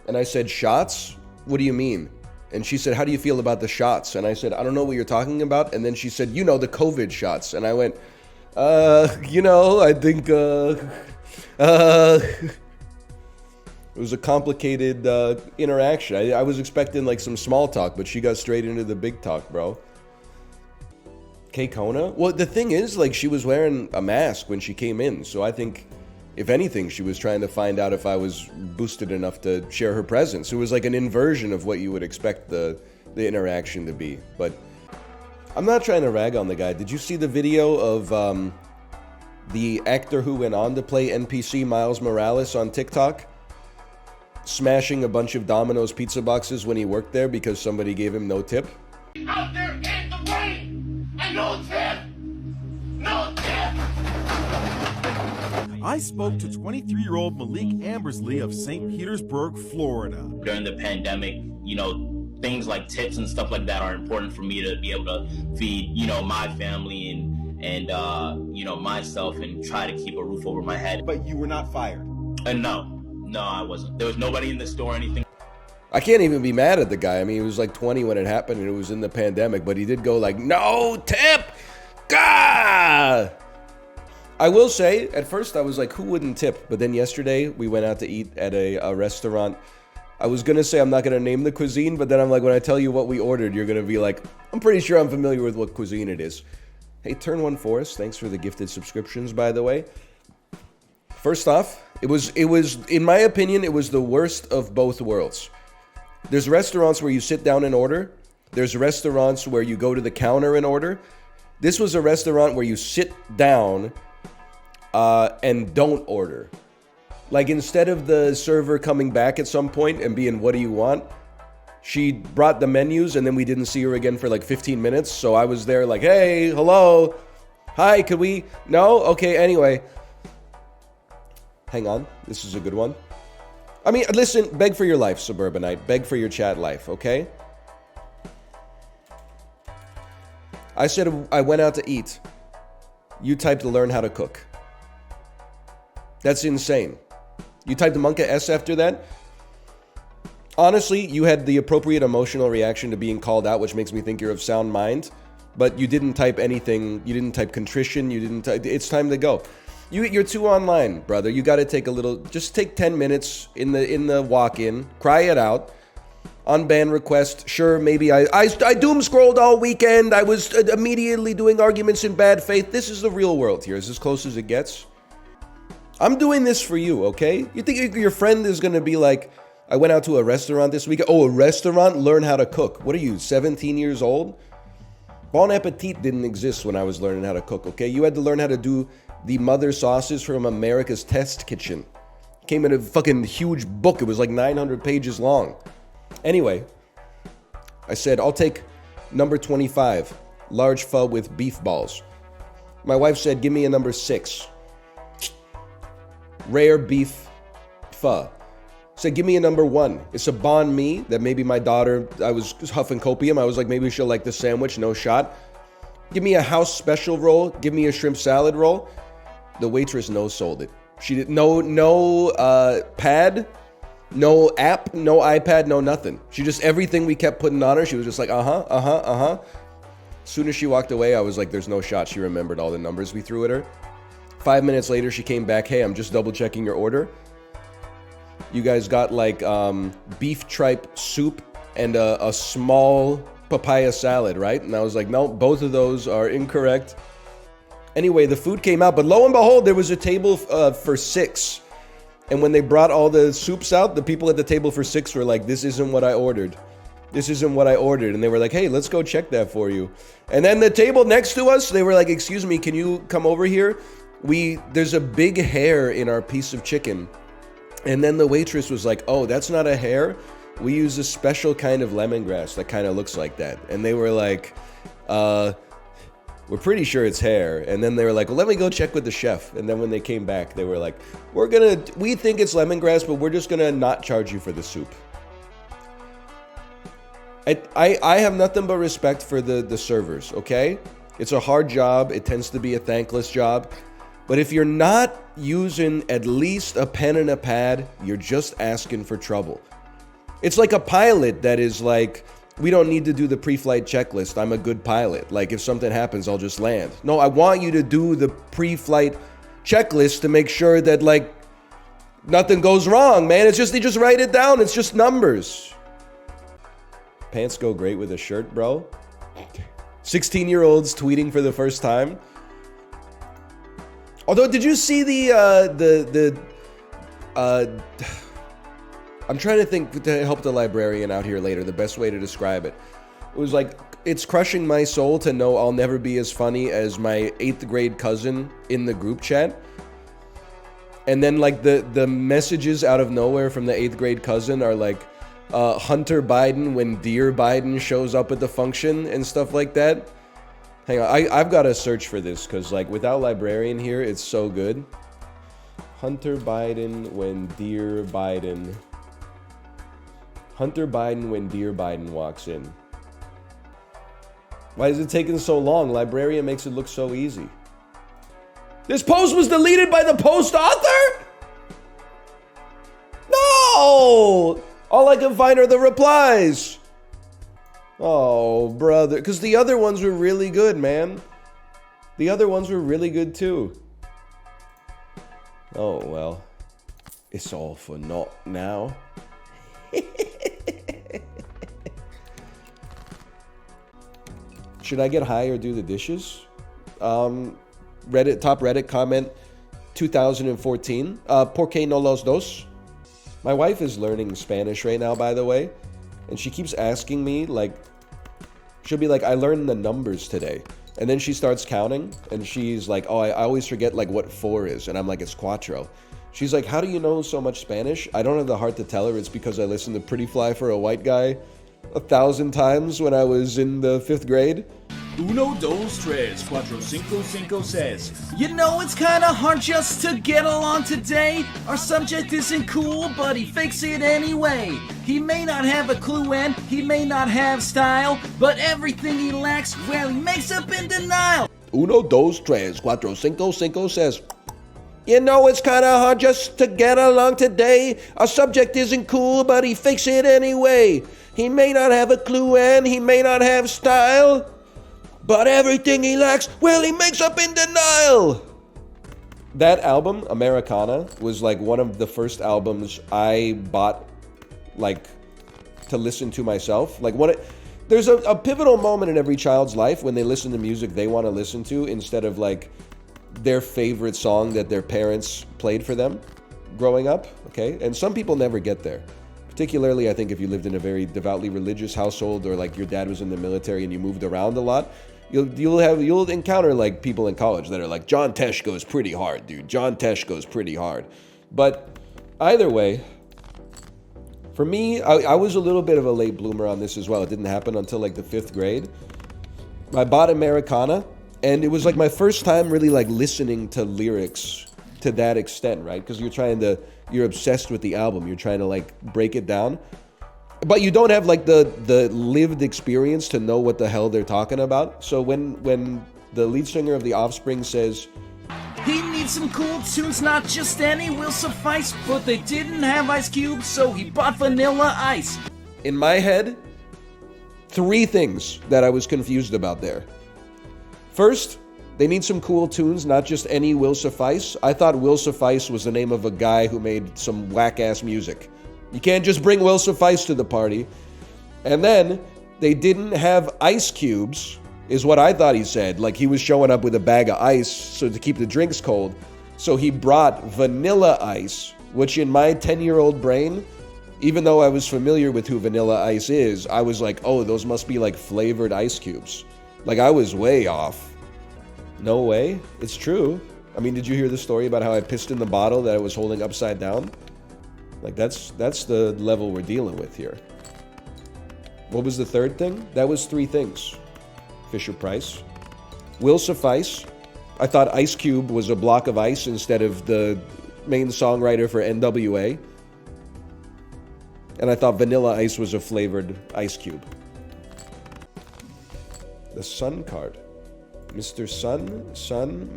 And I said, shots? What do you mean? And she said, how do you feel about the shots? And I said, I don't know what you're talking about. And then she said, you know, the COVID shots. And I went, you know, I think, it was a complicated interaction. I was expecting like some small talk, but she got straight into the big talk, bro. K-Kona? Well, the thing is, like, she was wearing a mask when she came in. So I think, if anything, she was trying to find out if I was boosted enough to share her presence. It was like an inversion of what you would expect the interaction to be. But I'm not trying to rag on the guy. Did you see the video of the actor who went on to play NPC Miles Morales on TikTok? Smashing a bunch of Domino's pizza boxes when he worked there because somebody gave him no tip? Out there in the rain! And no tip! No tip! I spoke to 23-year-old Malik Ambersley of St. Petersburg, Florida. During the pandemic, you know, things like tips and stuff like that are important for me to be able to feed, you know, my family and you know, myself and try to keep a roof over my head. But you were not fired? No, I wasn't. There was nobody in the store or anything. I can't even be mad at the guy. I mean, he was like 20 when it happened and it was in the pandemic, but he did go like, no tip! Gah! I will say, at first I was like, who wouldn't tip? But then yesterday, we went out to eat at a restaurant. I was going to say I'm not going to name the cuisine, but then I'm like, when I tell you what we ordered, you're going to be like, I'm pretty sure I'm familiar with what cuisine it is. Hey, Turn One Forest, thanks for the gifted subscriptions, by the way. First off, it was, in my opinion, it was the worst of both worlds. There's restaurants where you sit down and order. There's restaurants where you go to the counter and order. This was a restaurant where you sit down and don't order. Like, instead of the server coming back at some point and being, what do you want? She brought the menus and then we didn't see her again for like 15 minutes. So I was there like, hey, hello. Hi, could we? No? Okay, anyway. Hang on. This is a good one. I mean, listen, beg for your life, Suburbanite. Beg for your chat life, okay? I said I went out to eat. You typed to learn how to cook. That's insane. You typed the Monka S after that? Honestly, you had the appropriate emotional reaction to being called out, which makes me think you're of sound mind. But you didn't type anything. You didn't type contrition. You didn't type... It's time to go. You're too online, brother. You got to take a little... Just take 10 minutes in the walk-in. Cry it out. On ban request. Sure, maybe I doom scrolled all weekend. I was immediately doing arguments in bad faith. This is the real world here. Is as close as it gets. I'm doing this for you, okay? You think your friend is going to be like, I went out to a restaurant this week. Oh, a restaurant? Learn how to cook. What are you, 17 years old? Bon Appetit didn't exist when I was learning how to cook, okay? You had to learn how to do the mother sauces from America's Test Kitchen. Came in a fucking huge book. It was like 900 pages long. Anyway, I said, I'll take number 25, large pho with beef balls. My wife said, give me a number 6. Rare beef pho. Said, give me a number 1. It's a banh mi that maybe my daughter, I was huffing copium. I was like, maybe she'll like the sandwich, no shot. Give me a house special roll. Give me a shrimp salad roll. The waitress no-sold it. She did no pad, no app, no iPad, no nothing. She just, everything we kept putting on her, she was just like, As soon as she walked away, I was like, there's no shot she remembered all the numbers we threw at her. 5 minutes later, she came back, hey, I'm just double checking your order. You guys got like beef tripe soup and a small papaya salad, right? And I was like, no, both of those are incorrect. Anyway, the food came out, but lo and behold, there was a table for 6. And when they brought all the soups out, the people at the table for 6 were like, this isn't what I ordered. This isn't what I ordered. And they were like, hey, let's go check that for you. And then the table next to us, they were like, excuse me, can you come over here? There's a big hair in our piece of chicken. And then the waitress was like, oh, that's not a hair. We use a special kind of lemongrass that kind of looks like that. And they were like, we're pretty sure it's hair. And then they were like, well, let me go check with the chef. And then when they came back, they were like, we think it's lemongrass, but we're just gonna not charge you for the soup. I have nothing but respect for the servers, okay? It's a hard job. It tends to be a thankless job. But if you're not using at least a pen and a pad, you're just asking for trouble. It's like a pilot that is like we don't need to do the pre-flight checklist. I'm a good pilot. Like, if something happens, I'll just land. No, I want you to do the pre-flight checklist to make sure that, like, nothing goes wrong, man. It's just, you just write it down. It's just numbers. Pants go great with a shirt, bro. 16-year-olds tweeting for the first time. Although, did you see I'm trying to think to help the librarian out here later, the best way to describe it. It was like, it's crushing my soul to know I'll never be as funny as my 8th grade cousin in the group chat. And then like the messages out of nowhere from the 8th grade cousin are like, Hunter Biden when Dear Biden shows up at the function and stuff like that. Hang on, I've got to search for this because like without librarian here, it's so good. Hunter Biden when Dear Biden. Hunter Biden when Dear Biden walks in. Why is it taking so long? Librarian makes it look so easy. This post was deleted by the post author? No! All I can find are the replies. Oh, brother. Because the other ones were really good, man. The other ones were really good, too. Oh, well. It's all for naught now. Should I get high or do the dishes? Reddit, top Reddit comment, 2014. ¿Por qué no los dos? My wife is learning Spanish right now, by the way. And she keeps asking me, like, she'll be like, I learned the numbers today. And then she starts counting, and she's like, oh, I always forget, like, what 4 is. And I'm like, it's cuatro. She's like, how do you know so much Spanish? I don't have the heart to tell her it's because I listened to Pretty Fly for a White Guy 1,000 times when I was in the 5th grade. Uno, dos, tres, cuatro, cinco, cinco, seis. You know it's kinda hard just to get along today. Our subject isn't cool, but he fakes it anyway. He may not have a clue and he may not have style, but everything he lacks, well, he makes up in denial. Uno, dos, tres, cuatro, cinco, cinco, seis. You know it's kinda hard just to get along today. Our subject isn't cool, but he fakes it anyway. He may not have a clue and he may not have style, but everything he lacks, well, he makes up in denial. That album, Americana, was like one of the first albums I bought, like, to listen to myself. Like, there's a pivotal moment in every child's life when they listen to music they want to listen to instead of, like, their favorite song that their parents played for them growing up, okay? And some people never get there. Particularly, I think, if you lived in a very devoutly religious household or, like, your dad was in the military and you moved around a lot. You'll encounter like people in college that are like, John Tesh goes pretty hard, dude. John Tesh goes pretty hard. But either way, for me, I was a little bit of a late bloomer on this as well. It didn't happen until like the 5th grade. I bought Americana, and it was like my first time really like listening to lyrics to that extent, right? Because you're obsessed with the album. You're trying to like break it down. But you don't have like the lived experience to know what the hell they're talking about. So when the lead singer of The Offspring says, he needs some cool tunes, not just any will suffice, but they didn't have Ice Cube, so he bought Vanilla Ice. In my head, 3 things that I was confused about there. First, they need some cool tunes, not just any will suffice. I thought Will Suffice was the name of a guy who made some whack-ass music. You can't just bring Will Suffice to the party. And then, they didn't have ice cubes, is what I thought he said. Like, he was showing up with a bag of ice so to keep the drinks cold. So he brought Vanilla Ice, which in my 10-year-old brain, even though I was familiar with who Vanilla Ice is, I was like, oh, those must be like flavored ice cubes. Like, I was way off. No way. It's true. I mean, did you hear the story about how I pissed in the bottle that I was holding upside down? Like, that's the level we're dealing with here. What was the third thing? That was 3 things. Fisher Price. Will Suffice. I thought Ice Cube was a block of ice instead of the main songwriter for NWA. And I thought Vanilla Ice was a flavored ice cube. The Sun card. Mr. Sun,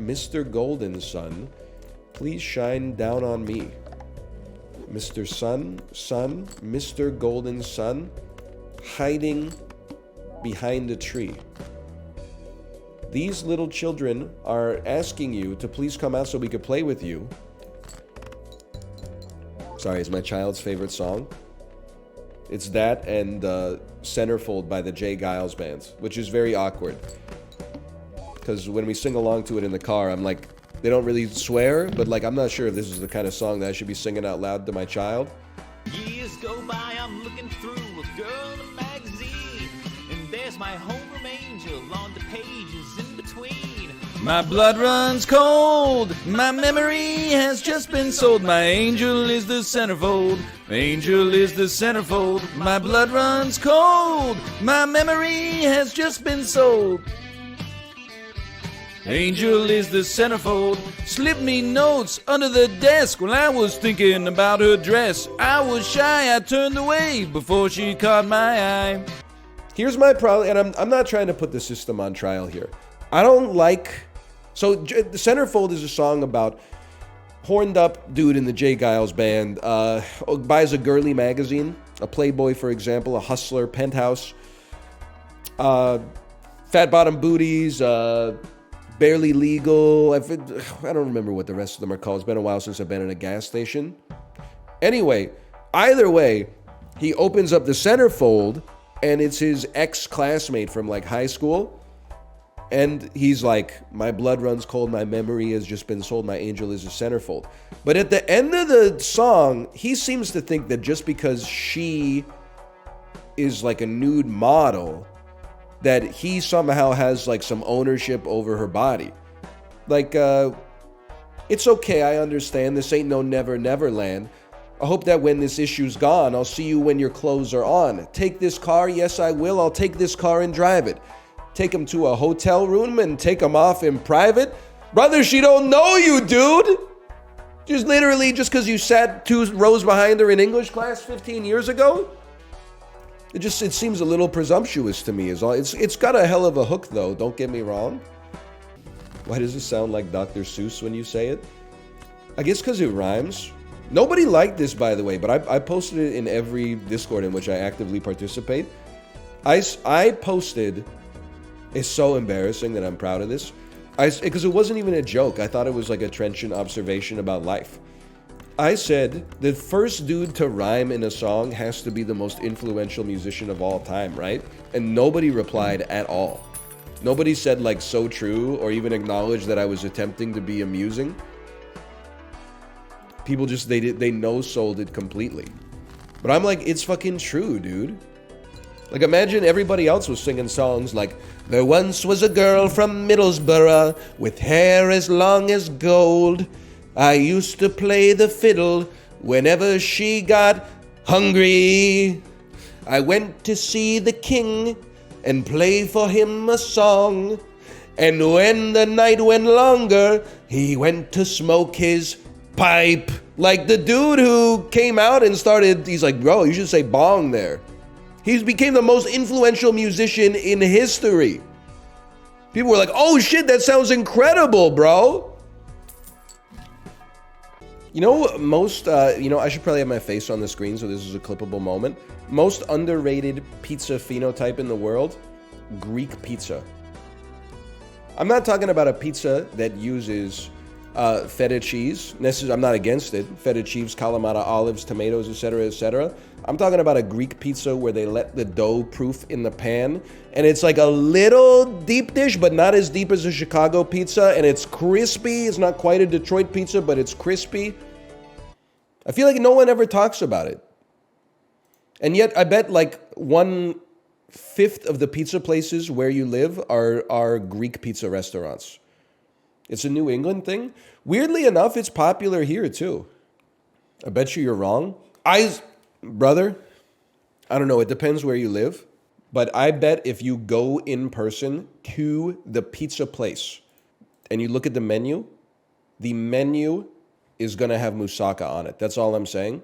Mr. Golden Sun, please shine down on me. Mr. Sun, Mr. Golden Sun, hiding behind a tree. These little children are asking you to please come out so we could play with you. Sorry, it's my child's favorite song. It's that and Centerfold by the Jay Giles Band, which is very awkward. Because when we sing along to it in the car, I'm like, they don't really swear, but like, I'm not sure if this is the kind of song that I should be singing out loud to my child. Years go by, I'm looking through a girl in a magazine, and there's my homeroom angel on the pages in between. My blood runs cold, my memory has just been sold. My angel is the centerfold, angel is the centerfold. My blood runs cold, my memory has just been sold. Angel is the centerfold. Slip me notes under the desk while I was thinking about her dress. I was shy, I turned away before she caught my eye. Here's my problem, and I'm not trying to put the system on trial here. I don't like... So, the Centerfold is a song about horned up dude in the Jay Giles Band, buys a girly magazine, a Playboy, for example, a Hustler, Penthouse, fat bottom booties, barely legal. I don't remember what the rest of them are called. It's been a while since I've been in a gas station. Anyway, either way, he opens up the Centerfold, and it's his ex-classmate from like high school. And he's like, my blood runs cold, my memory has just been sold, my angel is a centerfold. But at the end of the song, he seems to think that just because she is like a nude model, that he somehow has like some ownership over her body. Like, it's okay, I understand, this ain't no Never Never Land. I hope that when this issue's gone, I'll see you when your clothes are on. Take this car, yes I will, I'll take this car and drive it. Take him to a hotel room and take him off in private? Brother, she don't know you, dude! Just literally just because you sat 2 rows behind her in English class 15 years ago? It seems a little presumptuous to me. It's got a hell of a hook though, don't get me wrong. Why does it sound like Dr. Seuss when you say it? I guess because it rhymes. Nobody liked this, by the way, but I posted it in every Discord in which I actively participate. I posted... It's so embarrassing that I'm proud of this. Because it wasn't even a joke. I thought it was like a trenchant observation about life. I said, the first dude to rhyme in a song has to be the most influential musician of all time, right? And nobody replied at all. Nobody said like so true or even acknowledged that I was attempting to be amusing. People just, they no-sold it completely. But I'm like, it's fucking true, dude. Like, imagine everybody else was singing songs like, there once was a girl from Middlesbrough with hair as long as gold. I used to play the fiddle whenever she got hungry. I went to see the king and play for him a song. And when the night went longer, he went to smoke his pipe. Like the dude who came out and started, he's like, bro, you should say bong there. He became the most influential musician in history. People were like, oh shit, that sounds incredible, bro. You know, I should probably have my face on the screen so this is a clippable moment. Most underrated pizza phenotype in the world, Greek pizza. I'm not talking about a pizza that uses feta cheese. I'm not against it. Feta cheese, Kalamata olives, tomatoes, etc., etc. I'm talking about a Greek pizza where they let the dough proof in the pan, and it's like a little deep dish, but not as deep as a Chicago pizza, and it's crispy. It's not quite a Detroit pizza, but it's crispy. I feel like no one ever talks about it. And yet, I bet like 1/5 of the pizza places where you live are Greek pizza restaurants. It's a New England thing. Weirdly enough, it's popular here too. I bet you're wrong. Brother, I don't know. It depends where you live. But I bet if you go in person to the pizza place and you look at the menu is going to have moussaka on it. That's all I'm saying.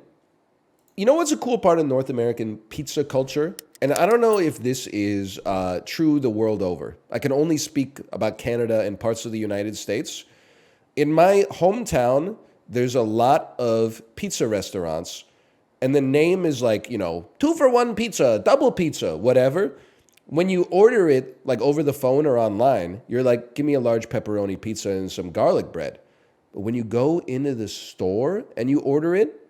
You know what's a cool part of North American pizza culture? And I don't know if this is true the world over. I can only speak about Canada and parts of the United States. In my hometown, there's a lot of pizza restaurants. And the name is like, 2 for 1 pizza, double pizza, whatever. When you order it like over the phone or online, you're like, give me a large pepperoni pizza and some garlic bread. But when you go into the store and you order it,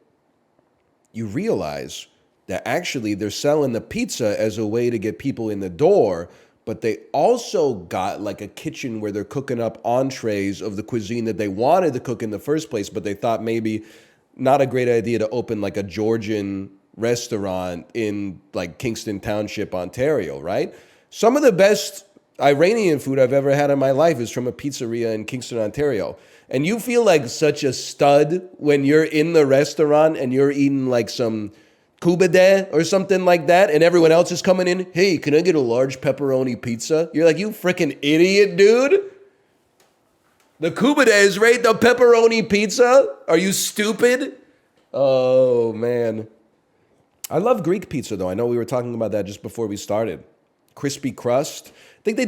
you realize that actually they're selling the pizza as a way to get people in the door, but they also got like a kitchen where they're cooking up entrees of the cuisine that they wanted to cook in the first place, but they thought maybe not a great idea to open like a Georgian restaurant in like Kingston Township, Ontario, right? Some of the best Iranian food I've ever had in my life is from a pizzeria in Kingston, Ontario. And you feel like such a stud when you're in the restaurant and you're eating like some kubede or something like that, and everyone else is coming in, hey, can I get a large pepperoni pizza? You're like, you freaking idiot, dude. The kubede is right, the pepperoni pizza? Are you stupid? Oh, man. I love Greek pizza, though. I know we were talking about that just before we started. Crispy crust. I think they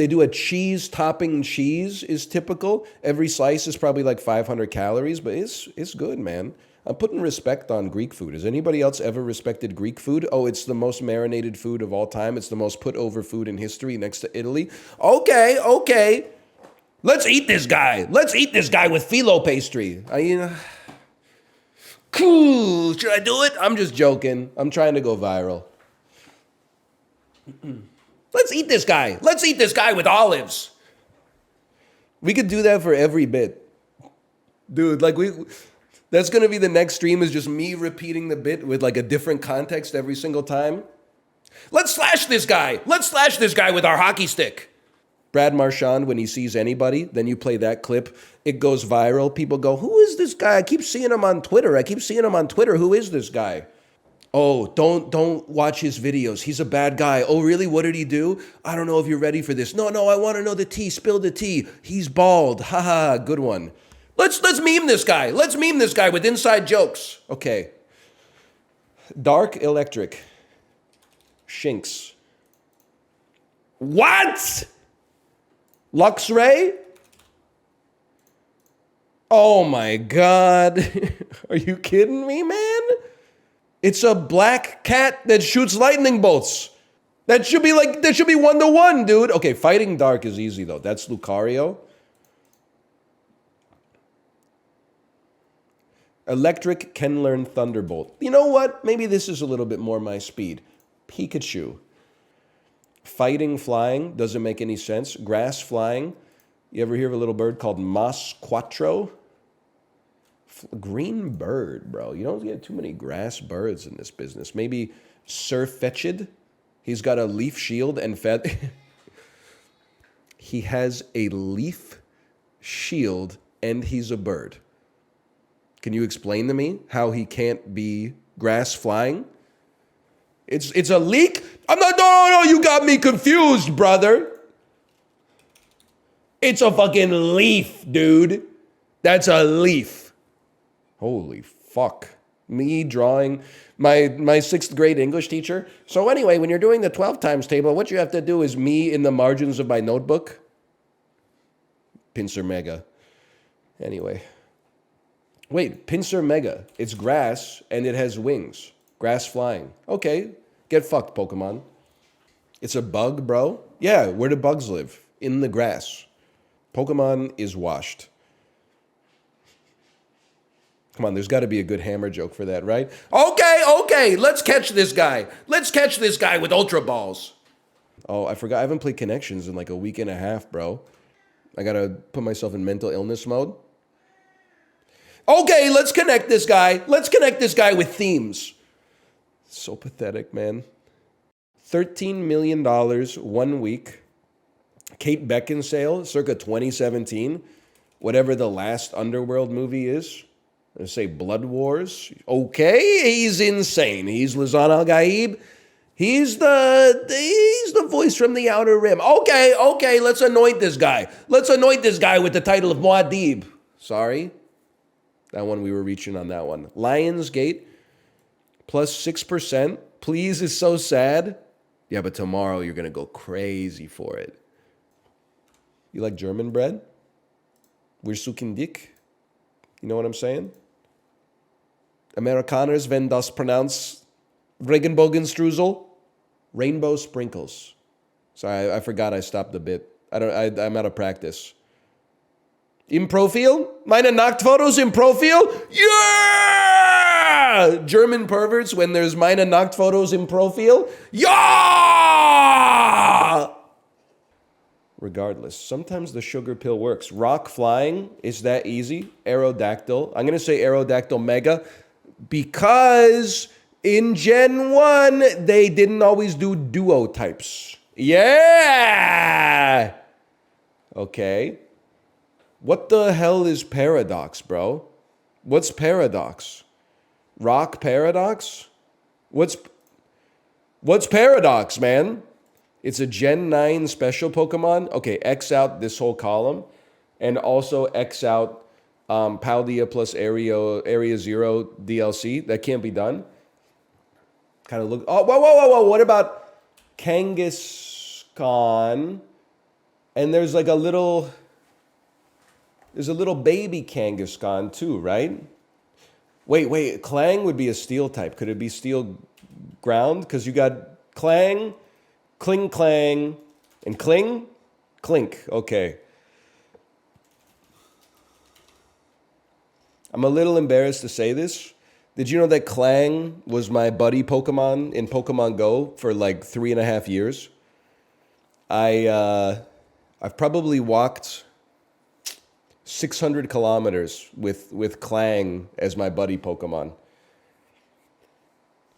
do a cheese topping cheese is typical. Every slice is probably like 500 calories, but it's good, man. I'm putting respect on Greek food. Has anybody else ever respected Greek food? Oh, it's the most marinated food of all time. It's the most put over food in history next to Italy. Okay. Let's eat this guy. Let's eat this guy with phyllo pastry. Cool. Should I do it? I'm just joking. I'm trying to go viral. Let's eat this guy. Let's eat this guy with olives. We could do that for every bit. Dude, that's going to be the next stream is just me repeating the bit with like a different context every single time. Let's slash this guy. Let's slash this guy with our hockey stick. Brad Marchand, when he sees anybody, then you play that clip. It goes viral. People go, who is this guy? I keep seeing him on Twitter. Who is this guy? Oh, don't watch his videos. He's a bad guy. Oh, really? What did he do? I don't know if you're ready for this. No, I want to know the tea. Spill the tea. He's bald. Haha, good one. Let's meme this guy. Let's meme this guy with inside jokes. Okay. Dark electric. Shinks. What? Luxray? Oh my God. Are you kidding me, man? It's a black cat that shoots lightning bolts. That should be 1-to-1, dude. Okay, fighting dark is easy though. That's Lucario. Electric can learn Thunderbolt. You know what? Maybe this is a little bit more my speed. Pikachu. Fighting flying doesn't make any sense. Grass flying. You ever hear of a little bird called Mas Quattro? Green bird, bro. You don't get too many grass birds in this business. Maybe Sirfetch'd. He's got a leaf shield and feather. He has a leaf shield and he's a bird. Can you explain to me how he can't be grass flying? It's a leak? No, you got me confused, brother. It's a fucking leaf, dude. That's a leaf. Holy fuck. Me drawing my sixth grade English teacher. So anyway, when you're doing the 12 times table, what you have to do is me in the margins of my notebook. Pincer Mega. Anyway. Wait, Pincer Mega. It's grass and it has wings. Grass flying. Okay. Get fucked, Pokemon. It's a bug, bro. Yeah, where do bugs live? In the grass. Pokemon is washed. Come on, there's got to be a good hammer joke for that, right? Okay, let's catch this guy. Let's catch this guy with Ultra Balls. Oh, I forgot. I haven't played Connections in like a week and a half, bro. I got to put myself in mental illness mode. Okay, let's connect this guy. Let's connect this guy with themes. So pathetic, man. $13 million 1 week. Kate Beckinsale, circa 2017. Whatever the last Underworld movie is. Let's say Blood Wars. Okay, he's insane. He's Lisan Al Gaib. He's the voice from the Outer Rim. Okay, let's anoint this guy. Let's anoint this guy with the title of Muad'Dib. Sorry. That one, we were reaching on that one. Lionsgate, plus 6%. Please is so sad. Yeah, but tomorrow you're going to go crazy for it. You like German bread? Wir suchen dich. You know what I'm saying? Amerikaners, wenn das pronounced Regenbogenstrudel. Rainbow sprinkles. Sorry, I forgot I stopped the bit. I'm out of practice. Im Profil? Meine Nacktfotos im Profil? Yeah! German perverts when there's meine Nacktfotos im Profil? Yeah! Regardless, sometimes the sugar pill works. Rock flying, is that easy? Aerodactyl. I'm going to say Aerodactyl Mega because in Gen 1, they didn't always do duo types. Yeah! Okay. What the hell is Paradox, bro? What's Paradox? Rock Paradox? What's Paradox, man? It's a Gen 9 special Pokemon. Okay, X out this whole column. And also X out Paldea plus Area 0 DLC. That can't be done. Kind of look... Oh, whoa. What about Kangaskhan? And there's like a little... There's a little baby Kangaskhan too, right? Wait. Clang would be a steel type. Could it be steel ground? Because you got Clang, Kling Clang, and Kling? Clink. Okay. I'm a little embarrassed to say this. Did you know that Clang was my buddy Pokemon in Pokemon Go for like 3.5 years? I've probably walked 600 kilometers with Clang as my buddy Pokemon.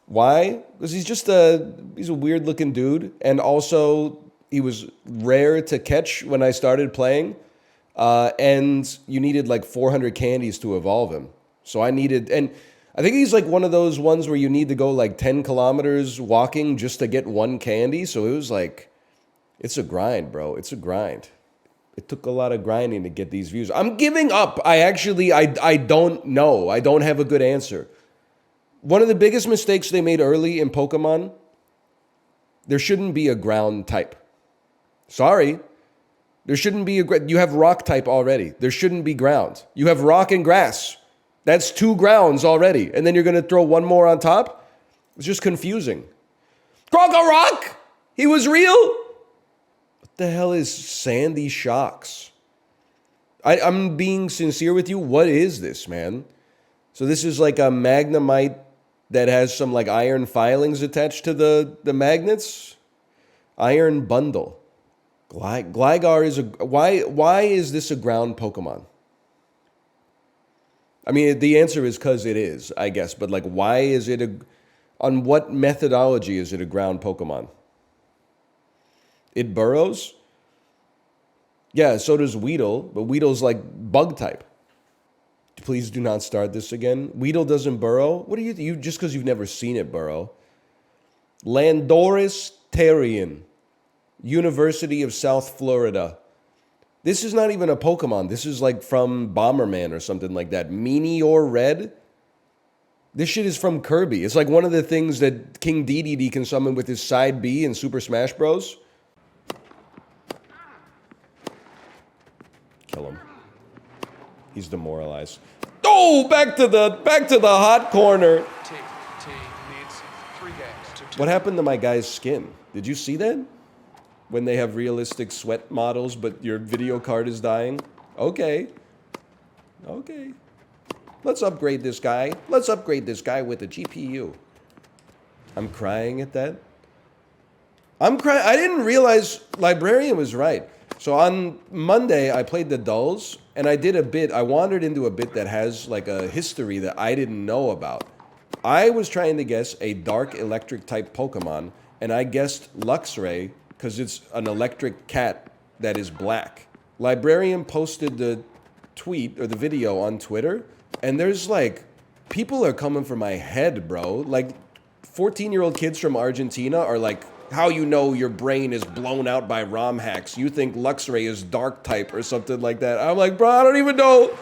Why? Because he's a weird looking dude, and also he was rare to catch when I started playing, and you needed like 400 candies to evolve him. So I think he's like one of those ones where you need to go like 10 kilometers walking just to get one candy. So it was like, it's a grind, bro. It's a grind. It took a lot of grinding to get these views. I'm giving up. I don't know. I don't have a good answer. One of the biggest mistakes they made early in Pokemon, there shouldn't be a ground type. Sorry. There shouldn't be you have rock type already. There shouldn't be ground. You have rock and grass. That's 2 grounds already. And then you're going to throw one more on top? It's just confusing. Krokorok! He was real? What the hell is Sandy Shocks? I'm being sincere with you. What is this, man? So this is like a Magnemite that has some like iron filings attached to the magnets? Iron bundle. Gligar is why is this a ground Pokemon? I mean, the answer is because it is, I guess. But like, why is it on what methodology is it a ground Pokemon? It burrows? Yeah, so does Weedle, but Weedle's like bug type. Please do not start this again. Weedle doesn't burrow? What are you just because you've never seen it burrow? Landoris Terrian, University of South Florida. This is not even a Pokemon. This is like from Bomberman or something like that. Meteor Red? This shit is from Kirby. It's like one of the things that King Dedede can summon with his side B in Super Smash Bros. Kill him. He's demoralized. Oh, back to the hot corner. What happened to my guy's skin? Did you see that? When they have realistic sweat models, but your video card is dying? Okay. Let's upgrade this guy. Let's upgrade this guy with a GPU. I'm crying at that. I'm crying. I didn't realize Librarian was right. So on Monday, I played the Dulls, and I did a bit. I wandered into a bit that has like a history that I didn't know about. I was trying to guess a dark electric type Pokemon, and I guessed Luxray because it's an electric cat that is black. Librarian posted the tweet or the video on Twitter, and there's like, people are coming for my head, bro. Like 14-year-old kids from Argentina are like, how you know your brain is blown out by ROM hacks? You think Luxray is dark type or something like that. I'm like, bro, I don't even know.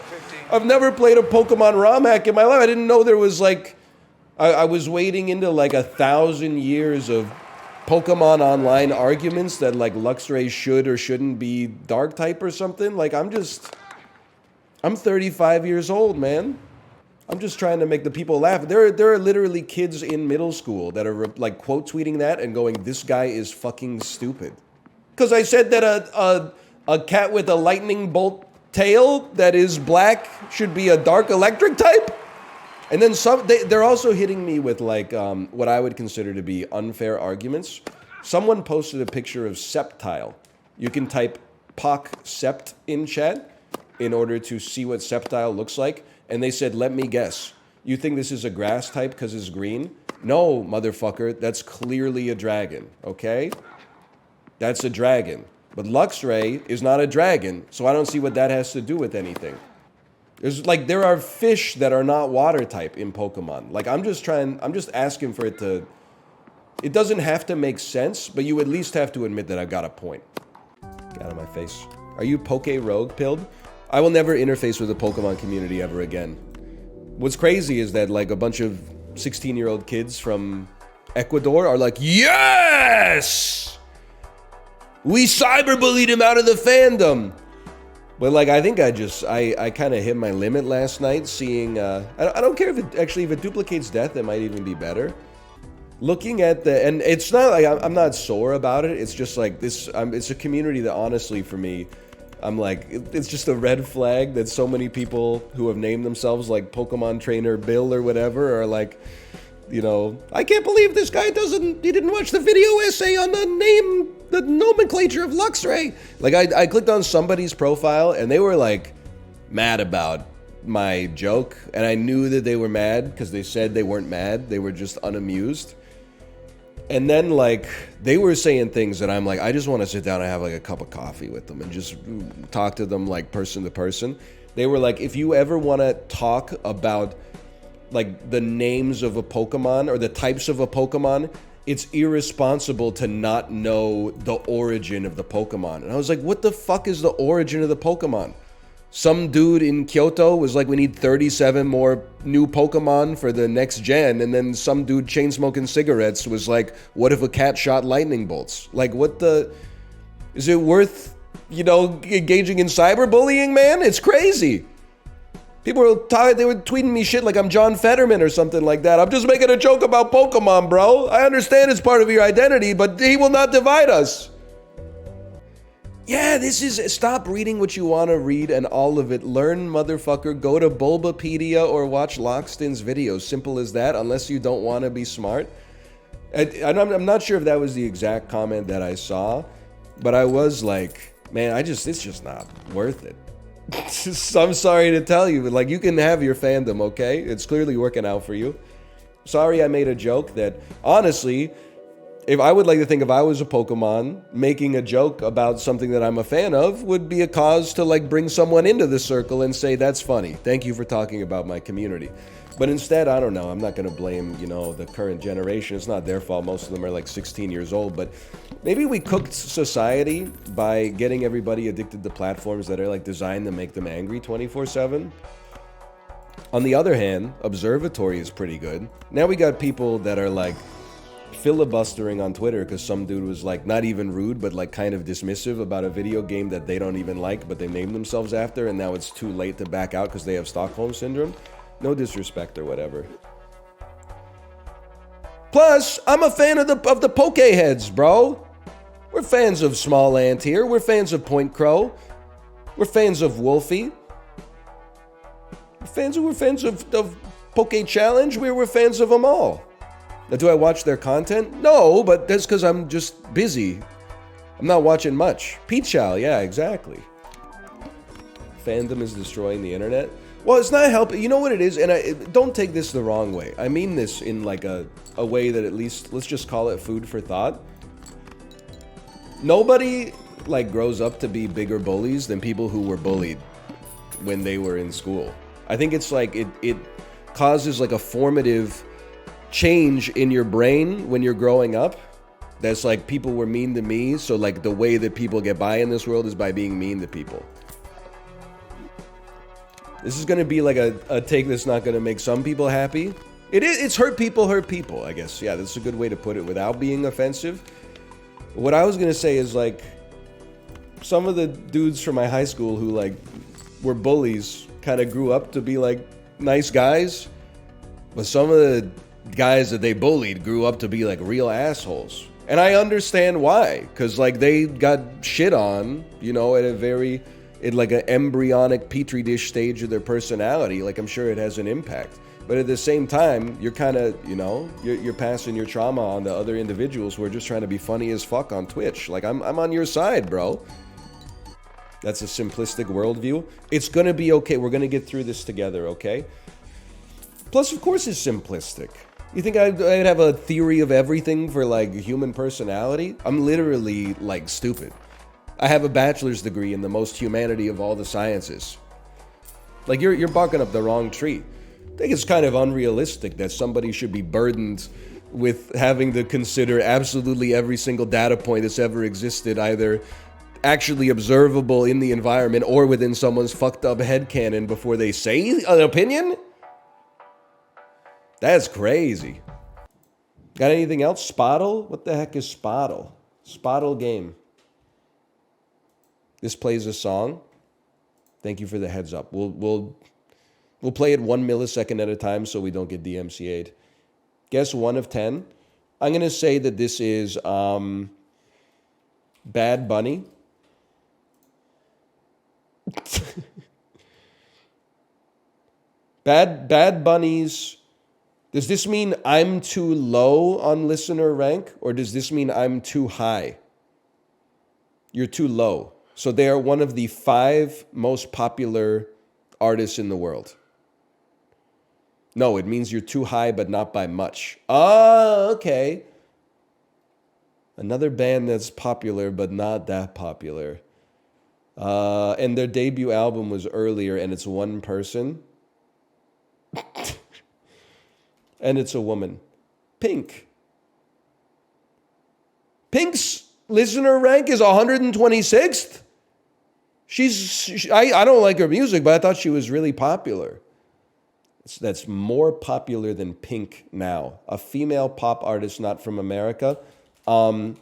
I've never played a Pokemon ROM hack in my life. I didn't know there was like, I was wading into like 1,000 years of Pokemon online arguments that like Luxray should or shouldn't be dark type or something. Like I'm 35 years old, man. I'm just trying to make the people laugh. There are literally kids in middle school that are like quote tweeting that and going, "This guy is fucking stupid," because I said that a cat with a lightning bolt tail that is black should be a dark electric type. And then they're also hitting me with like what I would consider to be unfair arguments. Someone posted a picture of septile. You can type "poc sept" in chat in order to see what septile looks like. And they said, "Let me guess. You think this is a grass type because it's green?" No, motherfucker. That's clearly a dragon, okay? That's a dragon. But Luxray is not a dragon, so I don't see what that has to do with anything. There are fish that are not water type in Pokemon. Like, I'm just asking for it to... It doesn't have to make sense, but you at least have to admit that I've got a point. Get out of my face. Are you Poke Rogue pilled? I will never interface with the Pokemon community ever again. What's crazy is that like a bunch of 16-year-old kids from Ecuador are like, "Yes! We cyberbullied him out of the fandom." But like, I think I kind of hit my limit last night seeing, I don't care if it duplicates death, it might even be better. Looking at and it's not like, I'm not sore about it, it's just like this, it's a community that honestly for me, I'm like, it's just a red flag that so many people who have named themselves like Pokemon Trainer Bill or whatever are like, you know, "I can't believe this guy he didn't watch the video essay on the nomenclature of Luxray." Like I clicked on somebody's profile and they were like mad about my joke. And I knew that they were mad because they said they weren't mad. They were just unamused. And then, like, they were saying things that I'm like, I just want to sit down and have, like, a cup of coffee with them and just talk to them, like, person to person. They were like, if you ever want to talk about, like, the names of a Pokemon or the types of a Pokemon, it's irresponsible to not know the origin of the Pokemon. And I was like, what the fuck is the origin of the Pokemon? Some dude in Kyoto was like, we need 37 more new Pokemon for the next gen. And then some dude chain smoking cigarettes was like, what if a cat shot lightning bolts? Like, what the... Is it worth, you know, engaging in cyberbullying, man? It's crazy. People were they were tweeting me shit like I'm John Fetterman or something like that. I'm just making a joke about Pokemon, bro. I understand it's part of your identity, but he will not divide us. Yeah, this is... Stop reading what you want to read and all of it. Learn, motherfucker. Go to Bulbapedia or watch Lockstin's videos. Simple as that, unless you don't want to be smart. I'm not sure if that was the exact comment that I saw, but I was like, man, it's just not worth it. I'm sorry to tell you, but like, you can have your fandom, okay? It's clearly working out for you. Sorry I made a joke that, honestly... If I would like to think if I was a Pokemon, making a joke about something that I'm a fan of would be a cause to like bring someone into the circle and say, that's funny. Thank you for talking about my community. But instead, I don't know. I'm not going to blame, you know, the current generation. It's not their fault. Most of them are like 16 years old. But maybe we cooked society by getting everybody addicted to platforms that are like designed to make them angry 24/7. On the other hand, Observatory is pretty good. Now we got people that are like filibustering on Twitter because some dude was like not even rude but like kind of dismissive about a video game that they don't even like but they named themselves after, and now it's too late to back out because they have Stockholm Syndrome. No disrespect or whatever. Plus, I'm a fan of the Pokeheads, bro. We're fans of Small Ant here. We're fans of Point Crow. We're fans of Wolfie. We're fans of Poke Challenge. We're fans of them all. Now, do I watch their content? No, but that's because I'm just busy. I'm not watching much. Peachal, yeah, exactly. Fandom is destroying the internet. Well, it's not helping. You know what it is? And don't take this the wrong way. I mean this in like a way that at least, let's just call it food for thought. Nobody like grows up to be bigger bullies than people who were bullied when they were in school. I think it's like it causes like a formative change in your brain when you're growing up. That's like, people were mean to me, so like the way that people get by in this world is by being mean to people. This is gonna be like a take that's not gonna make some people happy. It's hurt people, I guess. Yeah, that's a good way to put it without being offensive. What I was gonna say is like, some of the dudes from my high school who like were bullies kind of grew up to be like nice guys, but some of the guys that they bullied grew up to be like real assholes. And I understand why, because like they got shit on, you know, at a very, at like an embryonic petri dish stage of their personality. Like I'm sure it has an impact. But at the same time, you're kind of, you know, you're passing your trauma on to other individuals who are just trying to be funny as fuck on Twitch. Like I'm on your side, bro. That's a simplistic worldview. It's gonna be okay. We're gonna get through this together, okay? Plus, of course, it's simplistic. You think I'd have a theory of everything for like human personality? I'm literally like stupid. I have a bachelor's degree in the most humanity of all the sciences. Like you're barking up the wrong tree. I think it's kind of unrealistic that somebody should be burdened with having to consider absolutely every single data point that's ever existed, either actually observable in the environment or within someone's fucked up headcanon before they say an opinion? That's crazy. Got anything else? Spottle? What the heck is Spottle? Spottle game. This plays a song. Thank you for the heads up. We'll play it 1 millisecond at a time so we don't get DMCA'd. Guess 1 of 10. I'm going to say that this is Bad Bunny. Bad Bunny's... Does this mean I'm too low on listener rank? Or does this mean I'm too high? You're too low. So they are one of the 5 most popular artists in the world. No, it means you're too high, but not by much. Oh, okay. Another band that's popular, but not that popular. And their debut album was earlier, and it's one person. And it's a woman. Pink. Pink's listener rank is 126th? I don't like her music, but I thought she was really popular. That's more popular than Pink now. A female pop artist not from America. You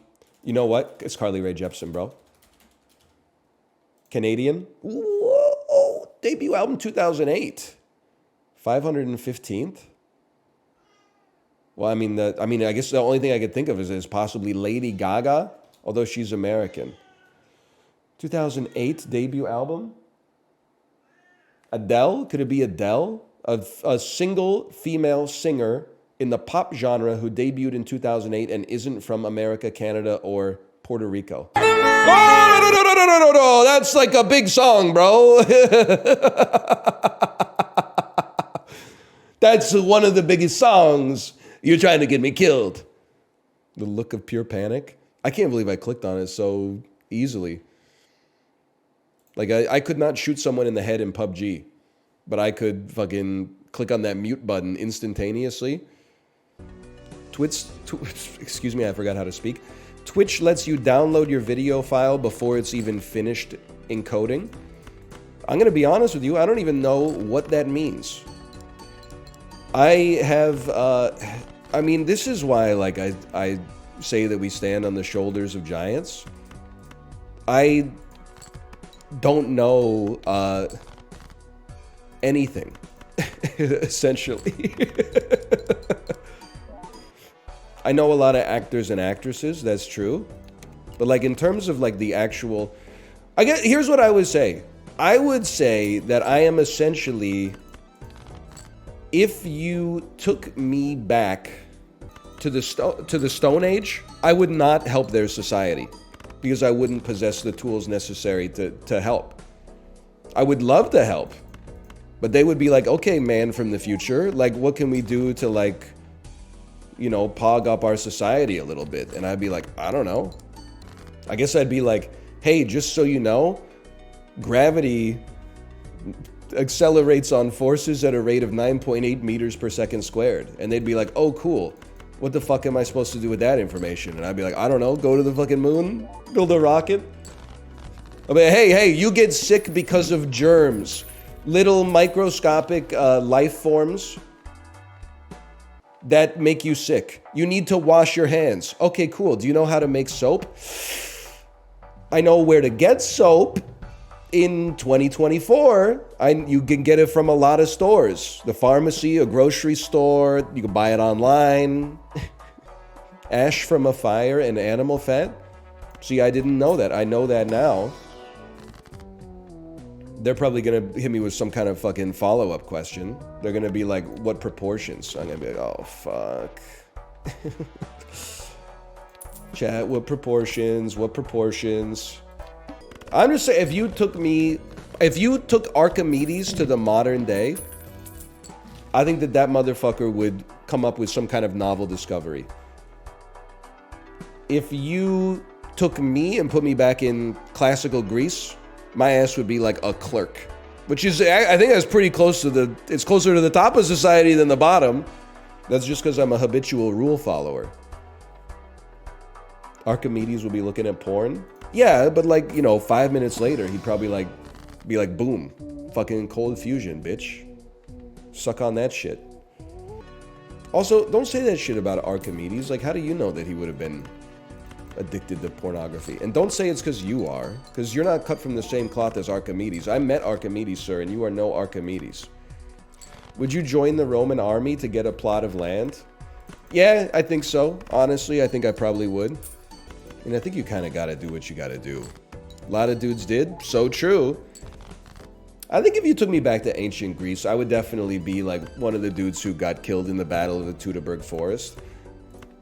know what? It's Carly Rae Jepsen, bro. Canadian. Whoa, debut album 2008. 515th? Well, I mean, I guess the only thing I could think of is possibly Lady Gaga, although she's American. 2008 debut album? Adele? Could it be Adele? A single female singer in the pop genre who debuted in 2008 and isn't from America, Canada, or Puerto Rico. Oh, no, that's like a big song, bro. That's one of the biggest songs. You're trying to get me killed. The look of pure panic. I can't believe I clicked on it so easily. Like, I could not shoot someone in the head in PUBG, but I could fucking click on that mute button instantaneously. Excuse me, I forgot how to speak. Twitch lets you download your video file before it's even finished encoding. I'm going to be honest with you, I don't even know what that means. I have, I mean, this is why, like, I say that we stand on the shoulders of giants. I don't know anything, essentially. I know a lot of actors and actresses, that's true. But, like, in terms of, like, the actual... here's what I would say. I would say that I am essentially... If you took me back to the Stone Age, I would not help their society because I wouldn't possess the tools necessary to help. I would love to help, but they would be like, okay, man from the future, like, what can we do to, like, you know, pog up our society a little bit? And I'd be like, I don't know. I guess I'd be like, hey, just so you know, gravity accelerates on forces at a rate of 9.8 meters per second squared. And they'd be like, oh, cool. What the fuck am I supposed to do with that information? And I'd be like, I don't know. Go to the fucking moon? Build a rocket? I mean, hey, you get sick because of germs. Little microscopic life forms that make you sick. You need to wash your hands. Okay, cool. Do you know how to make soap? I know where to get soap. in 2024, you can get it from a lot of stores. The pharmacy, a grocery store, you can buy it online. Ash from a fire and animal fat. See, I didn't know that. I know that now. They're probably gonna hit me with some kind of fucking follow-up question. They're gonna be like, what proportions? I'm gonna be like, oh, fuck. Chat, what proportions? What proportions? I'm just saying, if you took Archimedes to the modern day, I think that motherfucker would come up with some kind of novel discovery. If you took me and put me back in classical Greece, my ass would be like a clerk. Which is, I think that's pretty close to it's closer to the top of society than the bottom. That's just because I'm a habitual rule follower. Archimedes would be looking at porn. Yeah, but like, 5 minutes later, he'd probably be like, boom, fucking cold fusion, bitch. Suck on that shit. Also, don't say that shit about Archimedes. Like, how do you know that he would have been addicted to pornography? And don't say it's because you are, because you're not cut from the same cloth as Archimedes. I met Archimedes, sir, and you are no Archimedes. Would you join the Roman army to get a plot of land? Yeah, I think so. Honestly, I think I probably would. And I think you kind of got to do what you got to do. A lot of dudes did. So true. I think if you took me back to ancient Greece, I would definitely be like one of the dudes who got killed in the Battle of the Teutoburg Forest.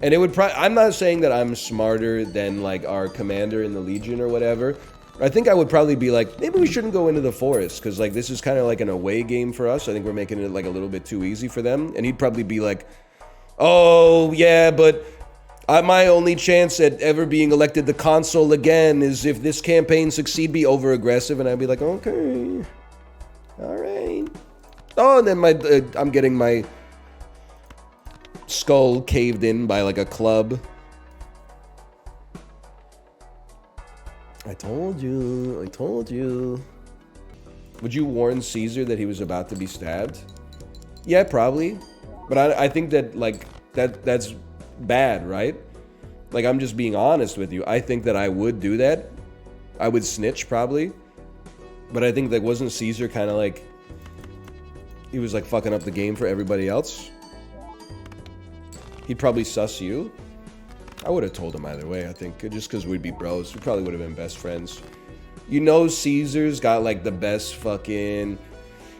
And it would probably, I'm not saying that I'm smarter than like our commander in the Legion or whatever. I think I would probably be like, maybe we shouldn't go into the forest because like this is kind of like an away game for us. I think we're making it like a little bit too easy for them. And he'd probably be like, oh yeah, but my only chance at ever being elected the consul again is if this campaign succeed, be over aggressive. And I'd be like, okay, all right. Oh, and then I'm getting my skull caved in by like a club. I told you. Would you warn Caesar that he was about to be stabbed? Yeah, probably. But I think that like that's bad, right? Like, I'm just being honest with you. I think that I would do that. I would snitch probably. But I think that wasn't Caesar kind of like, he was like fucking up the game for everybody else. He'd probably suss you. I would have told him either way, I think. Just because we'd be bros. We probably would have been best friends. Caesar's got like the best fucking...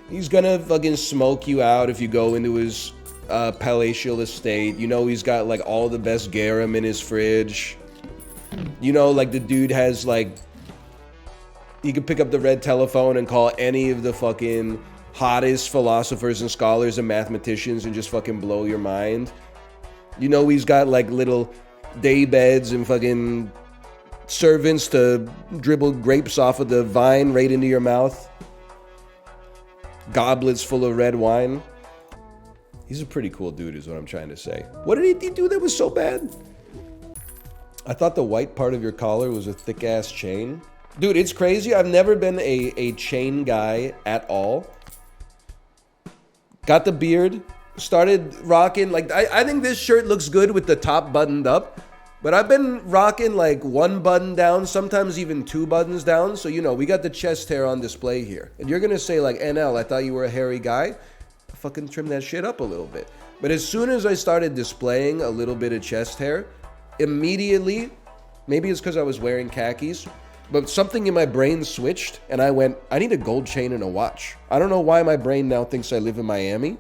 He's gonna fucking smoke you out if you go into his palatial estate. He's got like all the best garum in his fridge. Like the dude has like... He could pick up the red telephone and call any of the fucking hottest philosophers and scholars and mathematicians and just fucking blow your mind. He's got like little day beds and fucking servants to dribble grapes off of the vine right into your mouth. Goblets full of red wine. He's a pretty cool dude is what I'm trying to say. What did he do that was so bad? I thought the white part of your collar was a thick ass chain. Dude, it's crazy. I've never been a chain guy at all. Got the beard. Started rocking, like, I think this shirt looks good with the top buttoned up. But I've been rocking like one button down, sometimes even two buttons down. So, we got the chest hair on display here. And you're going to say like, NL, I thought you were a hairy guy. Fucking trim that shit up a little bit. But as soon as I started displaying a little bit of chest hair, immediately, maybe it's because I was wearing khakis, but something in my brain switched and I went, I need a gold chain and a watch. I don't know why my brain now thinks I live in Miami.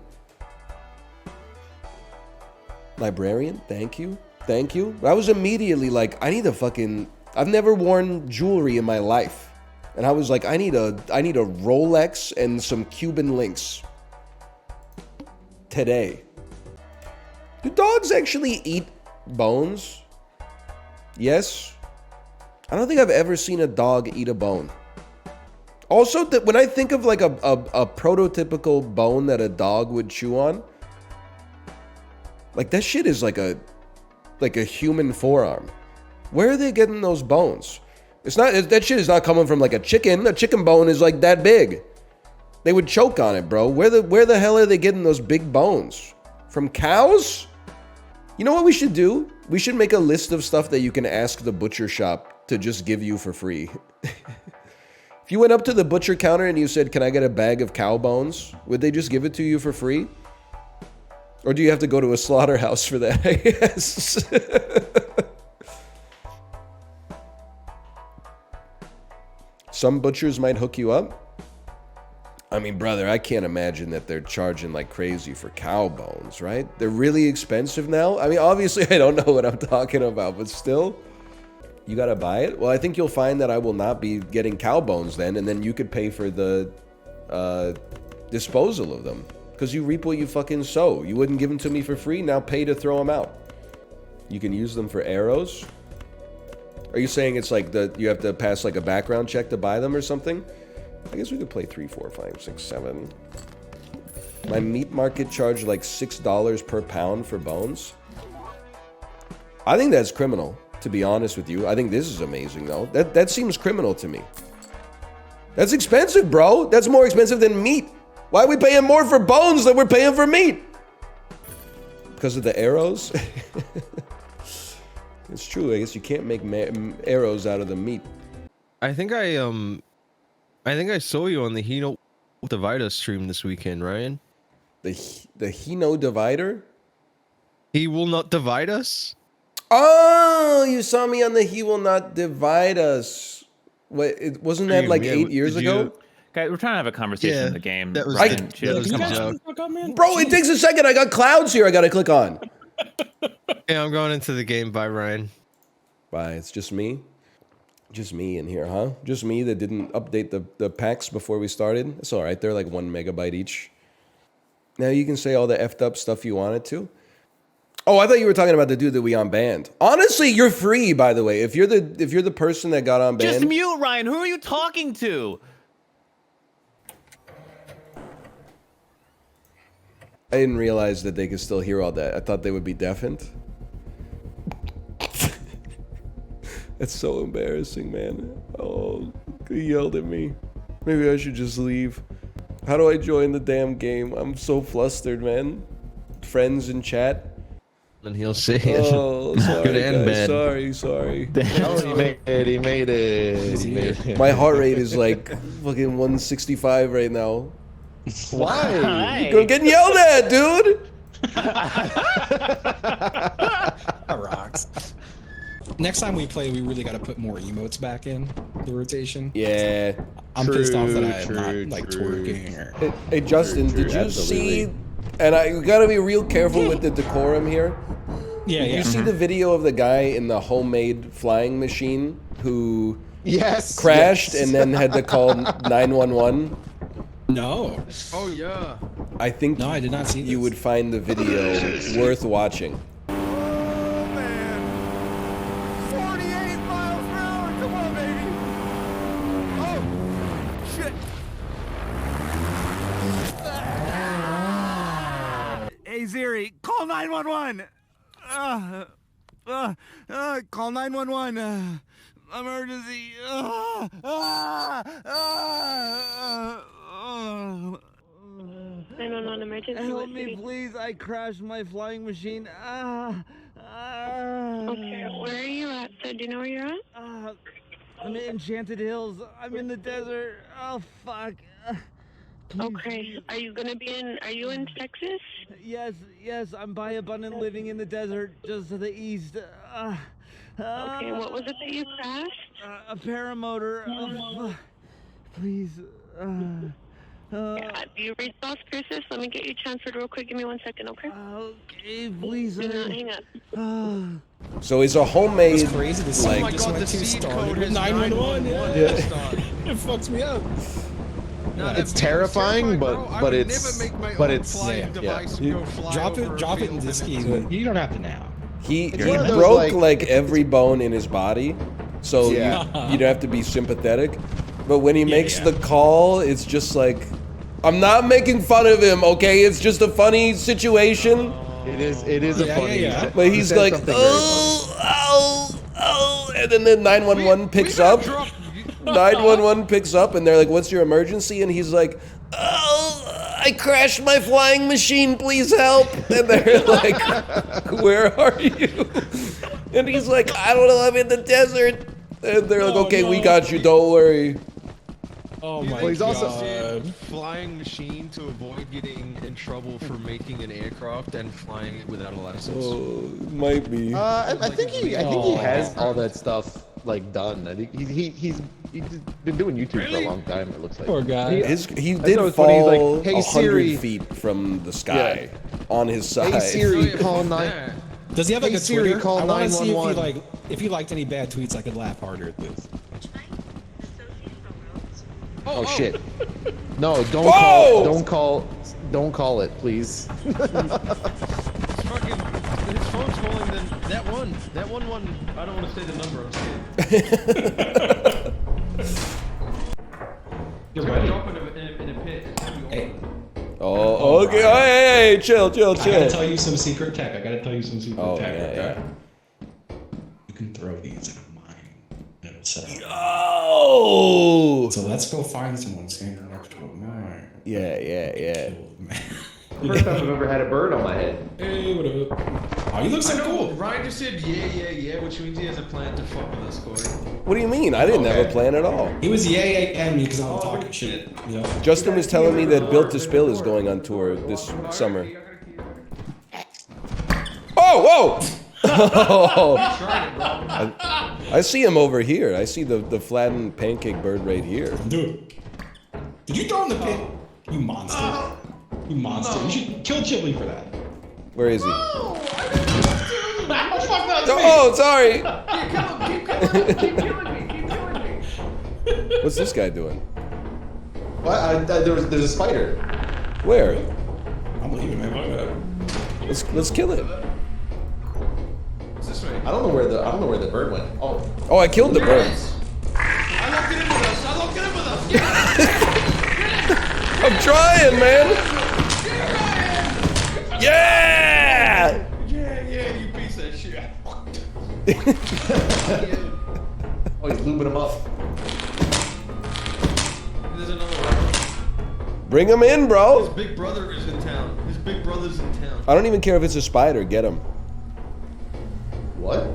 Librarian, thank you. Thank you. But I was immediately like, I need a fucking... I've never worn jewelry in my life. And I was like, I need a Rolex and some Cuban links. Today. Do dogs actually eat bones? Yes. I don't think I've ever seen a dog eat a bone. Also, when I think of like a prototypical bone that a dog would chew on, like that shit is like a human forearm. Where are they getting those bones? It's not, that shit is not coming from like a chicken. A chicken bone is like that big. They would choke on it, bro. Where the hell are they getting those big bones? From cows? You know what we should do? We should make a list of stuff that you can ask the butcher shop to just give you for free. If If you went up to the butcher counter and you said, "Can I get a bag of cow bones?" Would they just give it to you for free? Or do you have to go to a slaughterhouse for that? I guess. Some butchers might hook you up. I mean, brother, I can't imagine that they're charging like crazy for cow bones, right? They're really expensive now. I mean, obviously, I don't know what I'm talking about, but still, you gotta buy it. Well, I think you'll find that I will not be getting cow bones then, and then you could pay for the disposal of them, because you reap what you fucking sow. You wouldn't give them to me for free. Now pay to throw them out. You can use them for arrows. Are you saying it's like you have to pass like a background check to buy them or something? I guess we could play 3, 4, 5, 6, 7. My meat market charged like $6 per pound for bones. I think that's criminal, to be honest with you. I think this is amazing though. That seems criminal to me. That's expensive, bro. That's more expensive than meat. Why are we paying more for bones than we're paying for meat? Because of the arrows? It's true. I guess you can't make arrows out of the meat. I think I saw you on the Hino Divider stream this weekend, Ryan. The Hino Divider? He will not divide us? Oh, you saw me on the He Will Not Divide Us. Wait, wasn't that like 8 years ago? Guys, we're trying to have a conversation in the game. That was Bro, it takes a second. I got clouds here I gotta click on. Yeah, I'm going into the game. Bye, Ryan. Bye. It's just me. Just me in here, huh? Just me that didn't update the packs before we started. It's all right. They're like 1 megabyte each. Now you can say all the effed up stuff you wanted to. Oh, I thought you were talking about the dude that we unbanned. Honestly, you're free, by the way. If you're the person that got unbanned. Just mute, Ryan. Who are you talking to? I didn't realize that they could still hear all that. I thought they would be deafened. That's so embarrassing, man. Oh, he yelled at me. Maybe I should just leave. How do I join the damn game? I'm so flustered, man. Friends in chat. And he'll see. Oh, sorry, Good and guys. bad. Sorry. Oh, he made it. My heart rate is like fucking 165 right now. Why? You're getting yelled at, dude. That rocks. Next time we play, we really got to put more emotes back in the rotation. Yeah. I'm pissed off that I'm not like twerking or. Hey, Justin, did you see? And you gotta be real careful with the decorum here. Yeah, Did you see the video of the guy in the homemade flying machine who crashed and then had to call 911? No. Oh yeah. I think I did not see you would find the video worth watching. 48 miles per hour, come on, baby! Oh, shit! Hey, Ziri, call 911! Call 911, emergency! 911 emergency. Help me, please. I crashed my flying machine. Okay, where are you at? So do you know where you're at? I'm in Enchanted Hills. I'm in the desert. Oh, fuck. Okay, are you in Texas? Yes, I'm by Abundant Living in the desert, just to the east. Okay, what was it that you crashed? A paramotor. Please. Do you read those curses? Let me get you transferred real quick. Give me 1 second, okay? Okay, please. Do not hang up. So it's a homemade. It's crazy to see. Like, Oh my God, the seed code is 911. Yeah. It fucks me up. It's terrifying, but it's Drop it in this game. You don't have to now. He one of those, broke like every bone in his body, so Yeah. you don't have to be sympathetic. But when he makes the call, it's just like, I'm not making fun of him, okay? It's just a funny situation. It is a funny. But he's like, oh, and then the 911 picks up. 911 picks up, and they're like, what's your emergency? And he's like, oh, I crashed my flying machine, please help. And they're like, where are you? And he's like, I don't know, I'm in the desert. And they're like, okay, we got you, don't worry. Oh my Well, he's also- god. Flying machine to avoid getting in trouble for making an aircraft and flying it without a license. Oh, might be. I think he has all that stuff like done. I think he's been doing YouTube for a long time. It looks like. Poor guy. He I did know it's when he's fall like, "Hey, 100 Siri." feet from the sky on his side. Hey Siri, call 9. Does he have like Hey, a Siri, Twitter? call I want to see if he 911. if he liked any bad tweets. I could laugh harder at this. Oh shit! No, don't Whoa! don't call it, please. Fucking, his phone's calling that one. I don't want to say the number. I'm scared. You're ready. Drop in a pit. Hey, Oh, okay. Hey, chill. I gotta tell you some secret tech. tech. Oh, okay? yeah. You can throw these in a mine. And it'll set up. Oh! So let's go find someone standing next to a mine. Yeah. First time I've ever had a bird on my head. Hey, what up? Oh, you look so cool. Ryan just said yeah, which means he has a plan to fuck with us, Corey. What do you mean? I didn't have a plan at all. He was at me because I'm talking shit. You know? Justin was telling me that Built to Spill is going on tour this summer. Oh, whoa! I see him over here. I see the flattened pancake bird right here. Dude, did you throw him in the pit? You monster. You monster. You should kill Chibley for that. Where is he? Oh, fuck no, it's me. Oh, sorry. Keep killing me. What's this guy doing? What? There's a spider. Where? I'm leaving, man. Let's kill it. What's this way? I don't know where the bird went. Oh, I killed the bird. I locked it in with us. I'm trying, man. Yeah! Yeah, you piece of shit. Oh, he's lubing him up. There's another one. Bring him in, bro. His big brother is in town. His big brother's in town. I don't even care if it's a spider. Get him. What?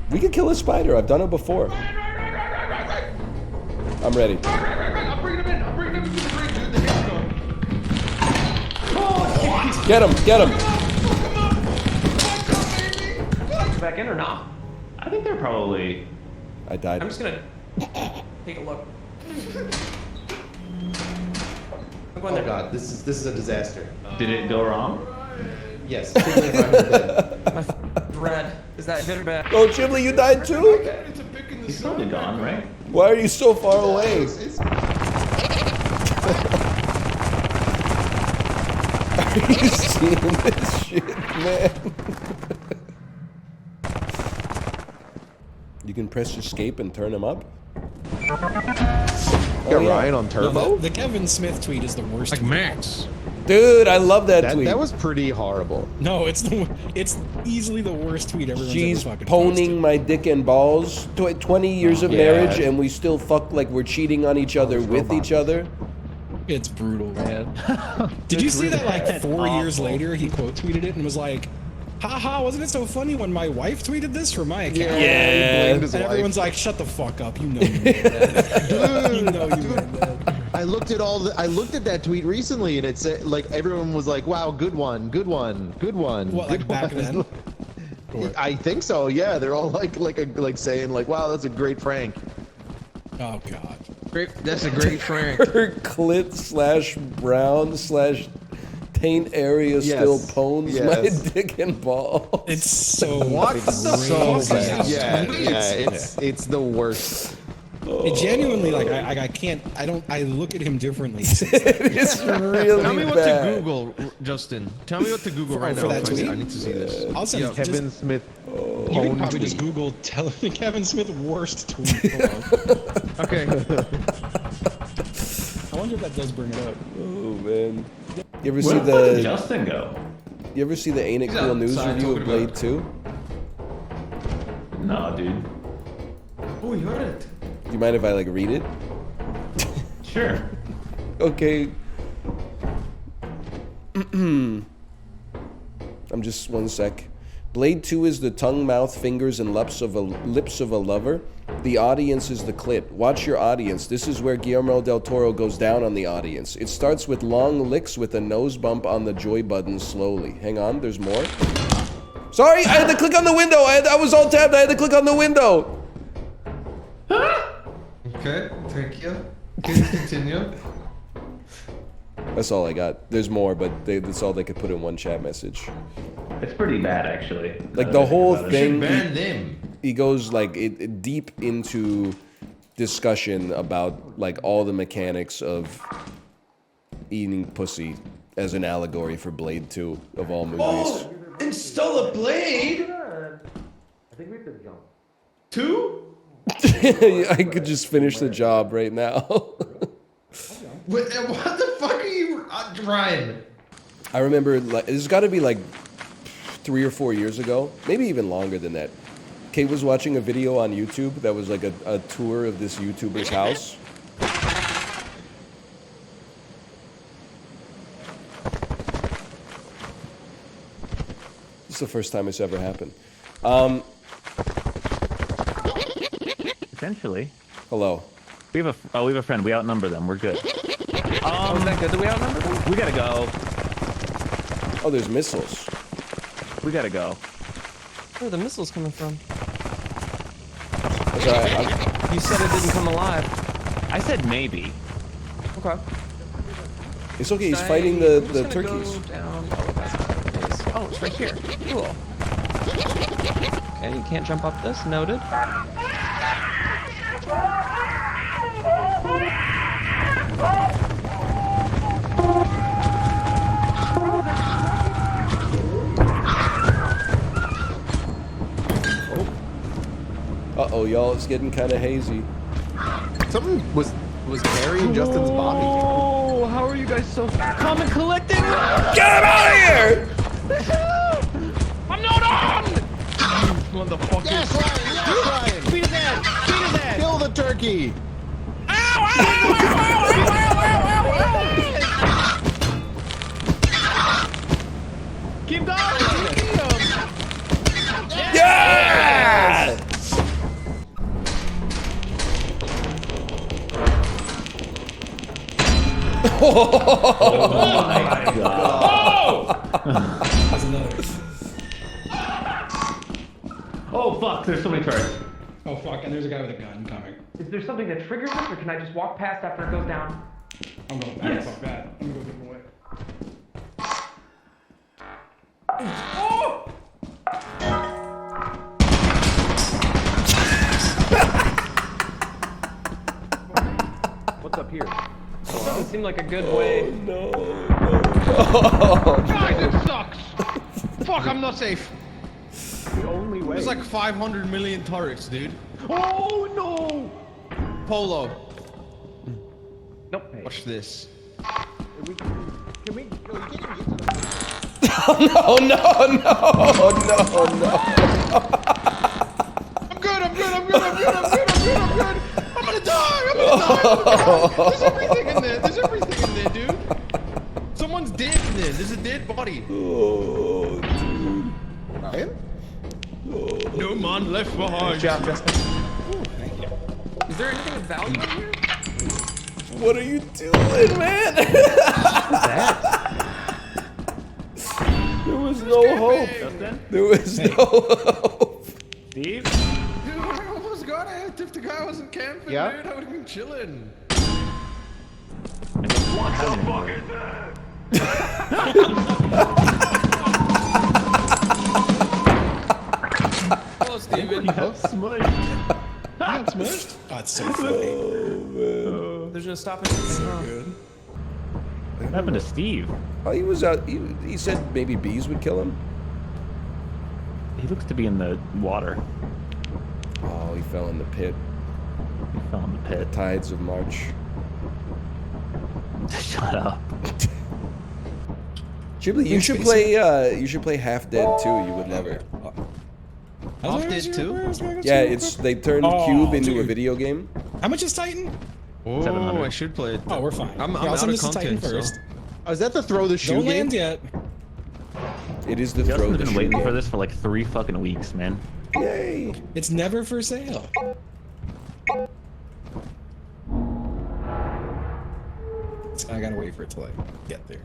We could kill a spider. I've done it before. I'm ready. I'm bringing him in. I'm bringing him into the ring, dude. The hand's gone. Get him. Back in or not? I think they're probably. I died. I'm just gonna take a look. Oh god, this is a disaster. Did it go wrong? Yes. Red. Is that good or bad? Oh, Chibley, you died too? He's probably gone, right? Why are you so far away? Are you seeing this shit, man? You can press escape and turn him up? Got Ryan on turbo? No, the Kevin Smith tweet is the worst. Like Max. Dude, I love that tweet. That was pretty horrible. No, it's easily the worst tweet everyone's She's ever fucking poning my dick and balls. 20 years of Yeah. marriage and we still fuck like we're cheating on each other with each other. It's brutal, man. Did you see that like 4 years later he quote tweeted it and was like, haha, wasn't it so funny when my wife tweeted this from my account? Yeah. He blamed his And wife. everyone's like, shut the fuck up, you know you meant that. You know you meant that. I looked at that tweet recently, and it said like everyone was like, "Wow, good one." What, like back then? I think so. Yeah, they're all like saying like, "Wow, that's a great prank." Oh god. Great. That's a great prank. Her clit / brown / taint area still pones my dick and ball. It's so What the so fuck? bad. Yeah, it's the worst. It genuinely, like, I can't, I look at him differently. It's really Tell me what bad. to Google, Justin. Tell me what to Google right for now. that tweet? I need to see this. I'll send Kevin Smith. You can probably just Google Kevin Smith worst tweet. Okay. I wonder if that does bring it up. Oh man. You ever Where see the fuck did the Justin go? You ever see the Ain't It He's Cool news outside review of talking Blade 2? No, dude. Oh, you heard it. Do you mind if I like read it? Sure. Okay. I'm just one sec. Blade 2 is the tongue, mouth, fingers, and lips of a lover. The audience is the clit. Watch your audience. This is where Guillermo del Toro goes down on the audience. It starts with long licks with a nose bump on the joy button slowly. Hang on, there's more. Sorry, I had to click on the window. I was all tabbed. I had to click on the window. Okay, thank you. Can you continue? That's all I got. There's more, but that's all they could put in one chat message. It's pretty bad, actually. Like the whole thing, Ban them. he goes like deep into discussion about like all the mechanics of eating pussy as an allegory for Blade 2 of all movies. Oh, install a blade. I think we have to jump. 2? I could just finish the job right now. What the fuck are you, Ryan? I remember like it's got to be like 3 or 4 years ago, maybe even longer than that. Kate was watching a video on YouTube that was like a tour of this YouTuber's house. This is the first time it's ever happened. Essentially. Hello. We have a friend. We outnumber them. We're good. Is that good that we outnumber them? We gotta go. Oh, there's missiles. We gotta go. Where are the missiles coming from? That's all right. You said it didn't come alive. I said maybe. Okay. It's okay. He's fighting the turkeys. Go down. Oh, that's not the case. Oh, it's right here. Cool. And you can't jump up this. Noted. Uh-oh, y'all, it's getting kind of hazy. Something was carrying Justin's body. Oh, how are you guys so calm and collected? Get him out of here! I'm not on! Motherfucker. Yes, Ryan! Yes, Ryan! Beat his ass! Beat his ass! Kill the turkey! Keep going! Yes! Oh my god. That's another. Oh fuck, there's so many turrets. Oh fuck, and there's a guy with a gun coming. Is there something that triggers it, or can I just walk past after it goes down? I'm going back. Yes. Fuck that. I'm gonna go different way. Oh! What's up here? This doesn't seem like a good way. No. God, this sucks. Fuck, I'm not safe. The only way. There's like 500 million turrets, dude. Oh no! Polo. Nope. Watch this. Can we Oh, no. I'm good. I'm gonna die. There's everything in there, dude. Someone's dead in there. There's a dead body. Oh, dude. Ryan? No man left behind. Good job, Justin. Is there anything of value in here? What are you doing, man? There was no hope. There was no hope. Steve? Dude, I almost got it. If the guy wasn't camping, Yeah? dude, I would have been chilling. Hello, Steven. Got smushed. Got smushed? Oh, it's so funny. There's no stopping this. What happened to Steve? Oh, he was out. He said maybe bees would kill him. He looks to be in the water. Oh, he fell in the pit. He fell in the The pit. tides of March. Shut up. Ghibli, you should play. You should play Half Dead too. You would love it. Half Dead 2? Yeah, they turned Cube into a dude. video game. How much is Titan? Oh, 700. I should play it. Oh, we're fine. I'm Yeah, I'll out send of this to Titan content, first. so. Oh, is that the throw the shoe Don't game? land yet. It is the Justin's throat. been waiting for this for like 3 fucking weeks, man. Yay! It's never for sale. I gotta wait for it to like get there.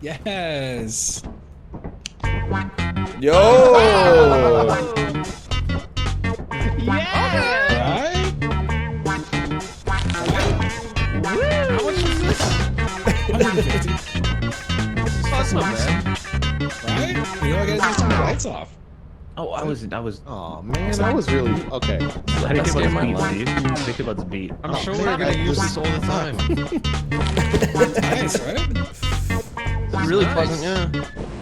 Yes. Yo! Yeah! Right? How much is this? 150. That's not bad. Right? You know, I gotta turn the lights off. Oh, I was. Oh man, I was really okay. How do you think about this beat, Steve? How do you think about this beat? I'm sure we're gonna use this all the time. Nice, right? It's really pleasant, yeah.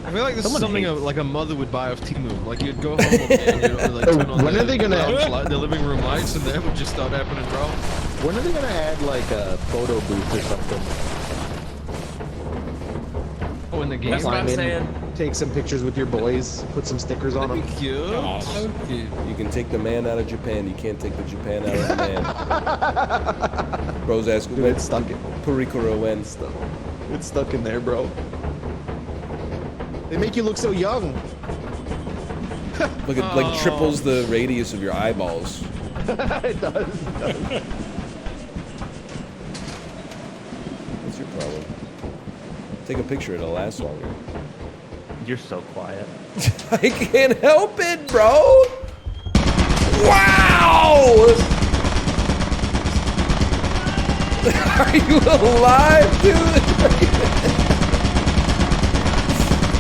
I feel like this is something like a mother would buy off Temu. Like you'd go home and you'd like turn on When are they gonna the living room lights and that would just start happening, bro. When are they gonna add like a photo booth or something? Oh, in the game. That's what I'm saying. Take some pictures with your boys. Put some stickers on them. Cute. Oh, so cute. You can take the man out of Japan. You can't take the Japan out of the man. Bro's asking, Dude, it's stuck in. Purikuro when? It's stuck in there, bro. They make you look so young. Look at like triples the radius of your eyeballs. It does. What's your problem? Take a picture, it'll last longer. You're so quiet. I can't help it, bro! Wow! Are you alive, dude?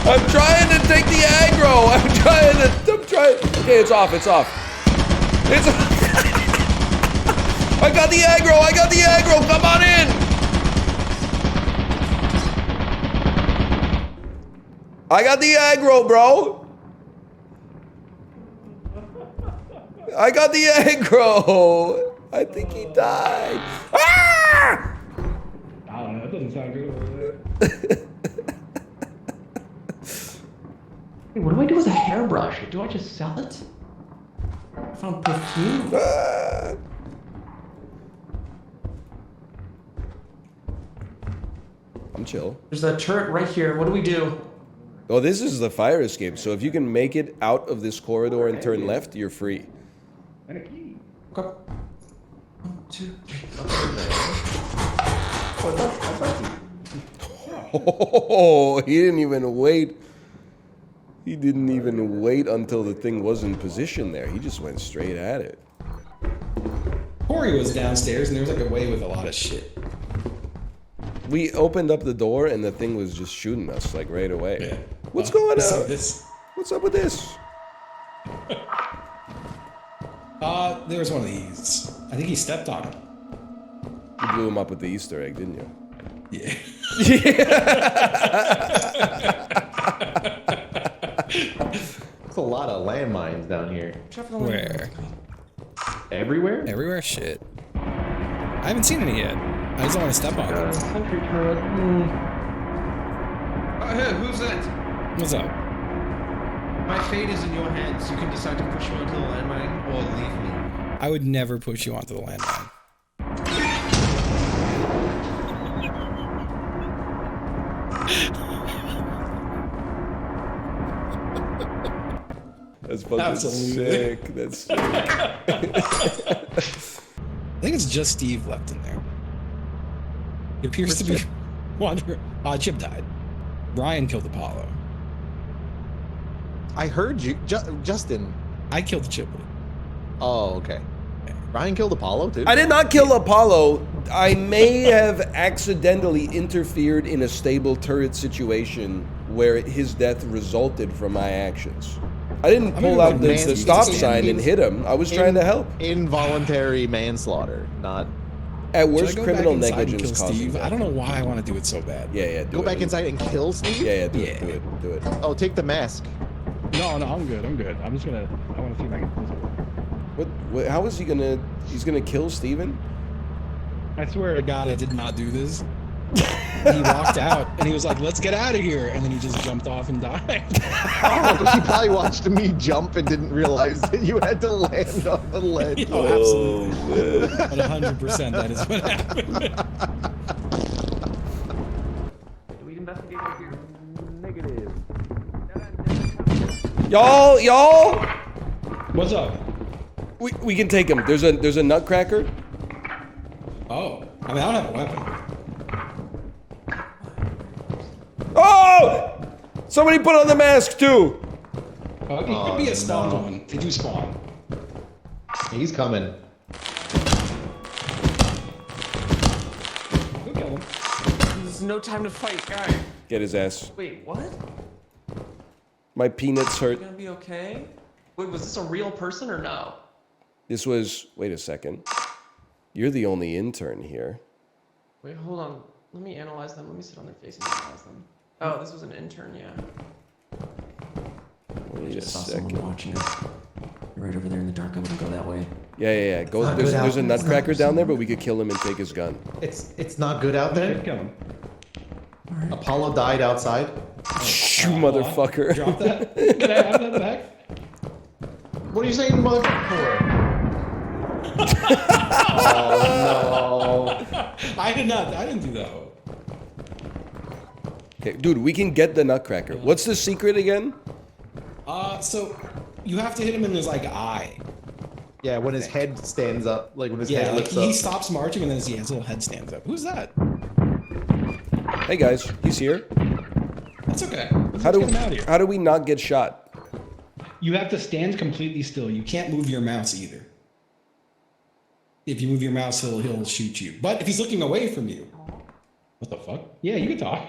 I'm trying to take the aggro. I'm trying. Okay, it's off. It's off. It's. I got the aggro. Come on in. I got the aggro, bro. I got the aggro. I think he died. Ah! I don't know. That doesn't sound good. Hey, what do I do with a hairbrush? Do I just sell it? I found perfume. I'm chill. There's that turret right here. What do we do? Oh, this is the fire escape. So if you can make it out of this corridor and turn left, you're free. And a key. Okay. 1, 2, 3. Oh, he didn't even wait. He didn't even wait until the thing was in position there. He just went straight at it. Corey was downstairs and there was like a way with a lot of shit. We opened up the door and the thing was just shooting us like right away. Yeah. What's going on? This. What's up with this? There was one of these. I think he stepped on it. You blew him up with the Easter egg, didn't you? Yeah. There's a lot of landmines down here. Where? Everywhere? Everywhere? Shit. I haven't seen any yet. I just don't want to step on it. Country turret. Hey, who's that? What's up? My fate is in your hands. You can decide to push me onto the landmine or leave me. I would never push you onto the landmine. That's fucking Absolutely. sick. That's sick. I think it's just Steve left in there. It appears to be Wander. Chip died. Brian killed Apollo. I heard you, Justin. I killed Chipley. Oh, okay. Brian killed Apollo too. I did not kill Apollo. I may have accidentally interfered in a stable turret situation where his death resulted from my actions. I didn't pull out the stop sign and hit him. I was trying to help. Involuntary manslaughter, not. At worst, Should I go criminal back inside and negligence kill causing Steve? death. I don't know why I want to do it so bad. Yeah, Go back inside and kill Steve? Yeah, do Yeah. it. Do it. Oh, take the mask. No, I'm good. I'm good. I'm just gonna. I want to see if I can. What? How is he gonna? He's gonna kill Steven? I swear to God, I did not do this. He walked out and he was like, "Let's get out of here," and then he just jumped off and died. Oh, he probably watched me jump and didn't realize that you had to land on the ledge. Oh, absolutely. 100%. That is what happened. Do we investigate here? Negative. Y'all. What's up? We can take him. There's a nutcracker. Oh, I mean, I don't have a weapon. Oh! Somebody put on the mask too. It could be a spawn one. They do spawn. He's coming. Go kill him. There's no time to fight, guy. Get his ass. Wait, what? My peanuts You hurt. gonna be okay? Wait, was this a real person or no? This was. Wait a second. You're the only intern here. Wait, hold on. Let me analyze them. Let me sit on their face and analyze them. Oh, this was an intern, yeah. Wait a Just saw second. someone watching us. You're right over there in the dark. I wouldn't go that way. Yeah. Go. not There's good a out. nutcracker down there, but we could kill him and take his gun. It's not good out there. Kill him. Apollo died outside. You motherfucker. Drop that. Can I have that back? What are you saying, motherfucker? For? Oh no! I didn't do that. Okay, dude, we can get the nutcracker. What's the secret again? So you have to hit him in his like eye. Yeah, when his head stands up, like when his head like lifts he up. stops marching and then his little head stands up. Who's that? Hey guys, he's here. That's okay. How Let's get him out of here. do we not get shot? You have to stand completely still. You can't move your mouse either. If you move your mouse, he'll shoot you. But if he's looking away from you, what the fuck? Yeah, you can talk.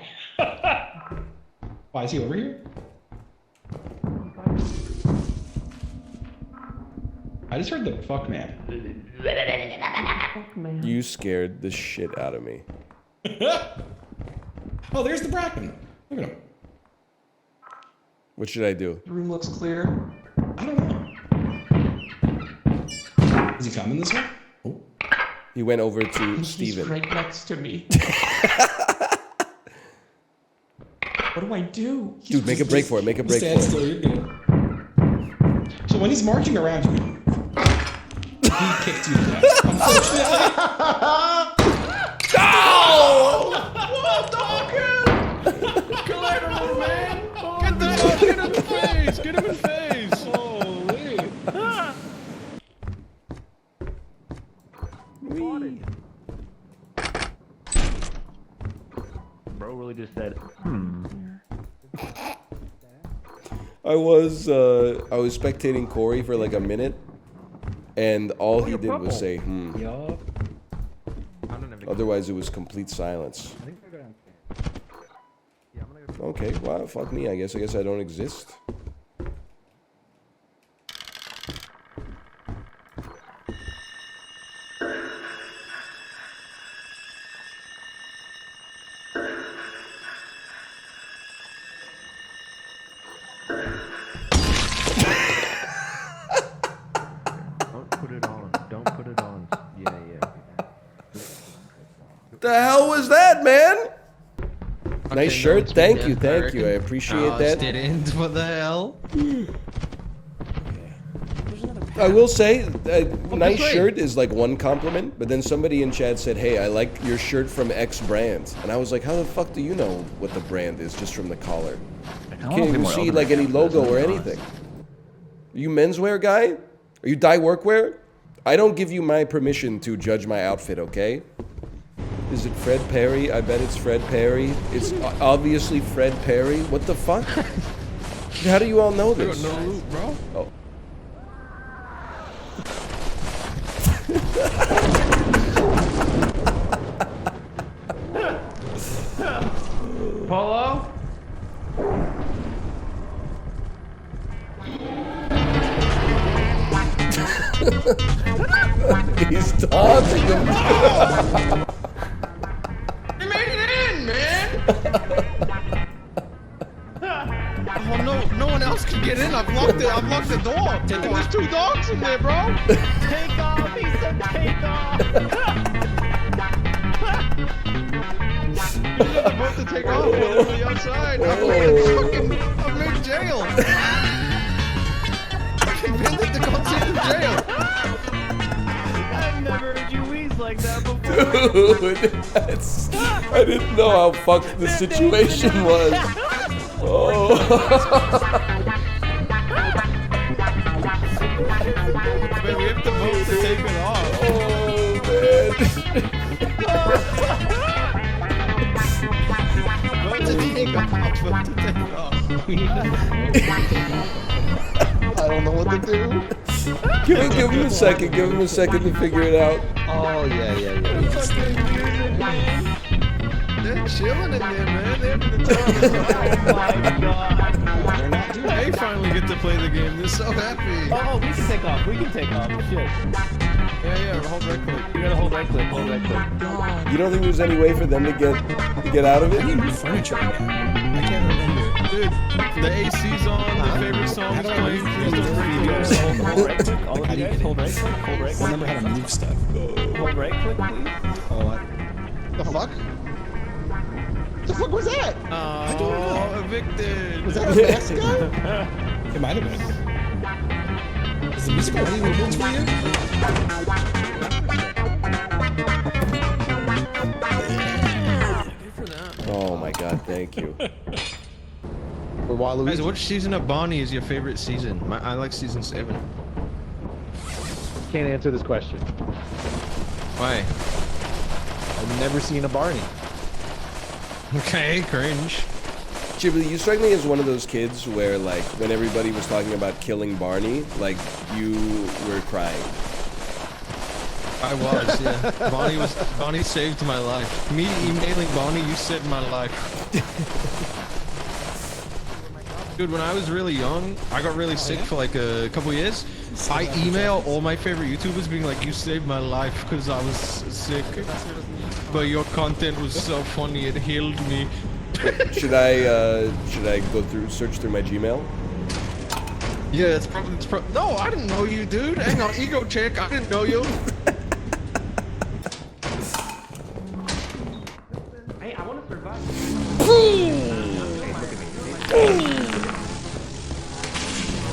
Why is he over here? I just heard the fuck man. You scared the shit out of me. Oh, there's the Bracken. Look at him. What should I do? The room looks clear. I don't know. Is he coming this way? Oh. He went over to He's Steven. right next to me. What do I do? Dude, make a break for it. Make a break Stand for still, it. you're good. So when he's marching around you, he kicked you to death. Unfortunately. No! Collateral, man! Get the fuck in the face! Get him in the face! Holy! Bro really just said, I was spectating Corey for like a minute, and all he did was say, Yup. Otherwise, it was complete silence. Okay, well, fuck me. I guess I don't exist. don't put it on. Don't put it on. Yeah. The hell was that, man? Nice Okay, shirt. no, Thank it's you. been Thank American. you. I appreciate Oh, that. didn't. What the hell? I will say, nice way. shirt is like one compliment, but then somebody in chat said, hey, I like your shirt from X brand. And I was like, how the fuck do you know what the brand is just from the collar? You can't even see like any logo or anything. Are you menswear guy? Are you dye workwear? I don't give you my permission to judge my outfit, okay? Is it Fred Perry? I bet it's Fred Perry. It's obviously Fred Perry. What the fuck? How do you all know this? No loot, bro. Oh. Polo? He's taunting him. You made it in, man! Oh, no one else can get in. I've locked the door. There's 2 dogs in there, bro. Take off! He said take off! You guys are about to take off. We're literally outside. I'm in jail. Fucking bandit to go take to jail. I've never heard you wheeze like that before. Dude, I didn't know how fucked the situation was. Oh. Give him a second. Give him a second to figure it out. Oh yeah. They're chilling in there, man. They're having the time. Oh my god. They're not doing They finally get to play the game. They're so happy. Oh, we can take off. We can take off. Shit. Yeah. Hold right click. You gotta hold right click. Hold right click. You don't think there's any way for them to get out of it? I need new furniture again. I can't remember. Dude, the AC's on. The favorite song is playing. Please don't break the Hold right click. All of you guys, hold right click. Hold right click. Remember how to move stuff. Hold right click, please. The fuck? The fuck was that? Oh, evicted. Was that a mask guy? It might have been. Is the music already removed for you? Oh my god, thank you. For Waluigi. Guys, which season of Bonnie is your favorite season? I like season 7. Can't answer this question. Why? I've never seen a Barney. Okay, cringe. Ghibli, you strike me as one of those kids where, like, when everybody was talking about killing Barney, like, you were crying. I was, yeah. Bonnie saved my life. Me emailing Bonnie, you saved my life. Dude, when I was really young, I got really sick for like a couple years. I email all my favorite YouTubers being like, you saved my life because I was sick. But your content was so funny, it healed me. Should I search through my Gmail? Yeah, it's probably, no, I didn't know you, dude. Hang on, ego check, I didn't know you. Hey, I want to survive.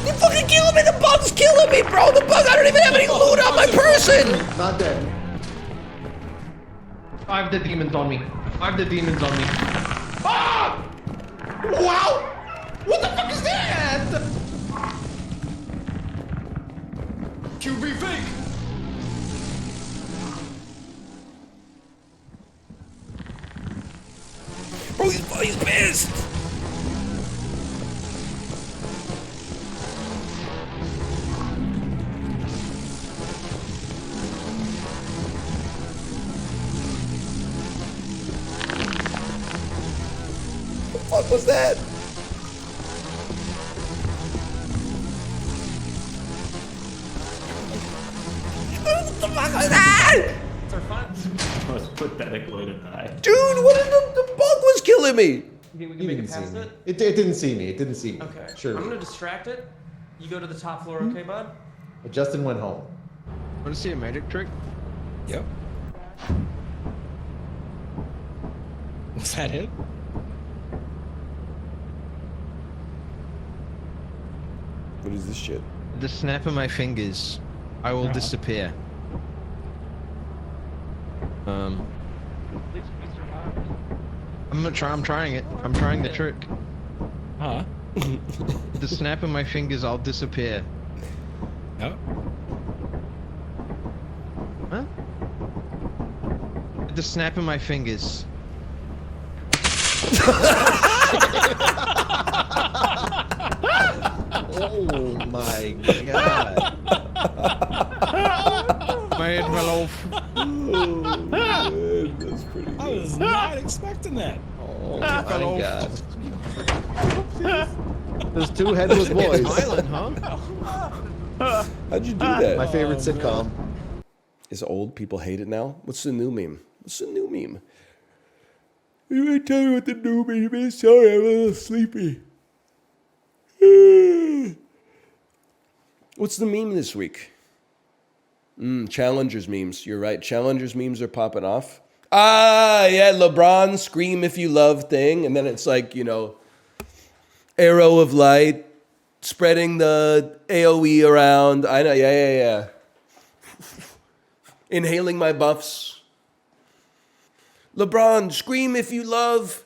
You fucking killing me! The bug's killing me, bro! The bug, I don't even have any loot on my person! Not dead. I have the demons on me. Ah! Wow! What the fuck is that? QB fake! Bro, he's pissed! What was that? What the fuck was that? It's our fun. Most pathetic way to die. Dude, what did the bug was killing me? You think we can make it past it? It didn't see me. It didn't see me. Okay. Sure. I'm gonna distract it. You go to the top floor, okay, bud? Justin went home. Want to see a magic trick? Yep. Was that it? What is this shit? The snap of my fingers, I will disappear. I'm trying it. I'm trying the trick. Huh? The snap of my fingers, I'll disappear. Oh. Huh? The snap of my fingers. Oh my god. My head fell off. Oh, man, that's pretty good. I was not expecting that. Oh my god. There's two headless boys. Violent, huh? How'd you do that? My favorite sitcom. Is old people hate it now? What's the new meme? What's the new meme? You ain't tell me what the new meme is. Sorry, I'm a little sleepy. What's the meme this week? Challengers memes. You're right. Challengers memes are popping off. Ah, yeah, LeBron scream if you love thing. And then it's like, you know, arrow of light, spreading the AoE around. I know, yeah. Inhaling my buffs. LeBron, scream if you love.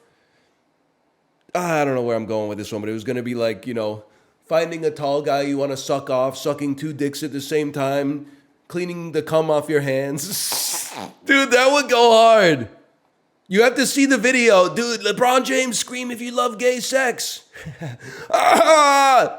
I don't know where I'm going with this one, but it was going to be like, you know, finding a tall guy you want to suck off, sucking two dicks at the same time, cleaning the cum off your hands. Dude, that would go hard. You have to see the video. Dude, LeBron James, scream if you love gay sex. Ah!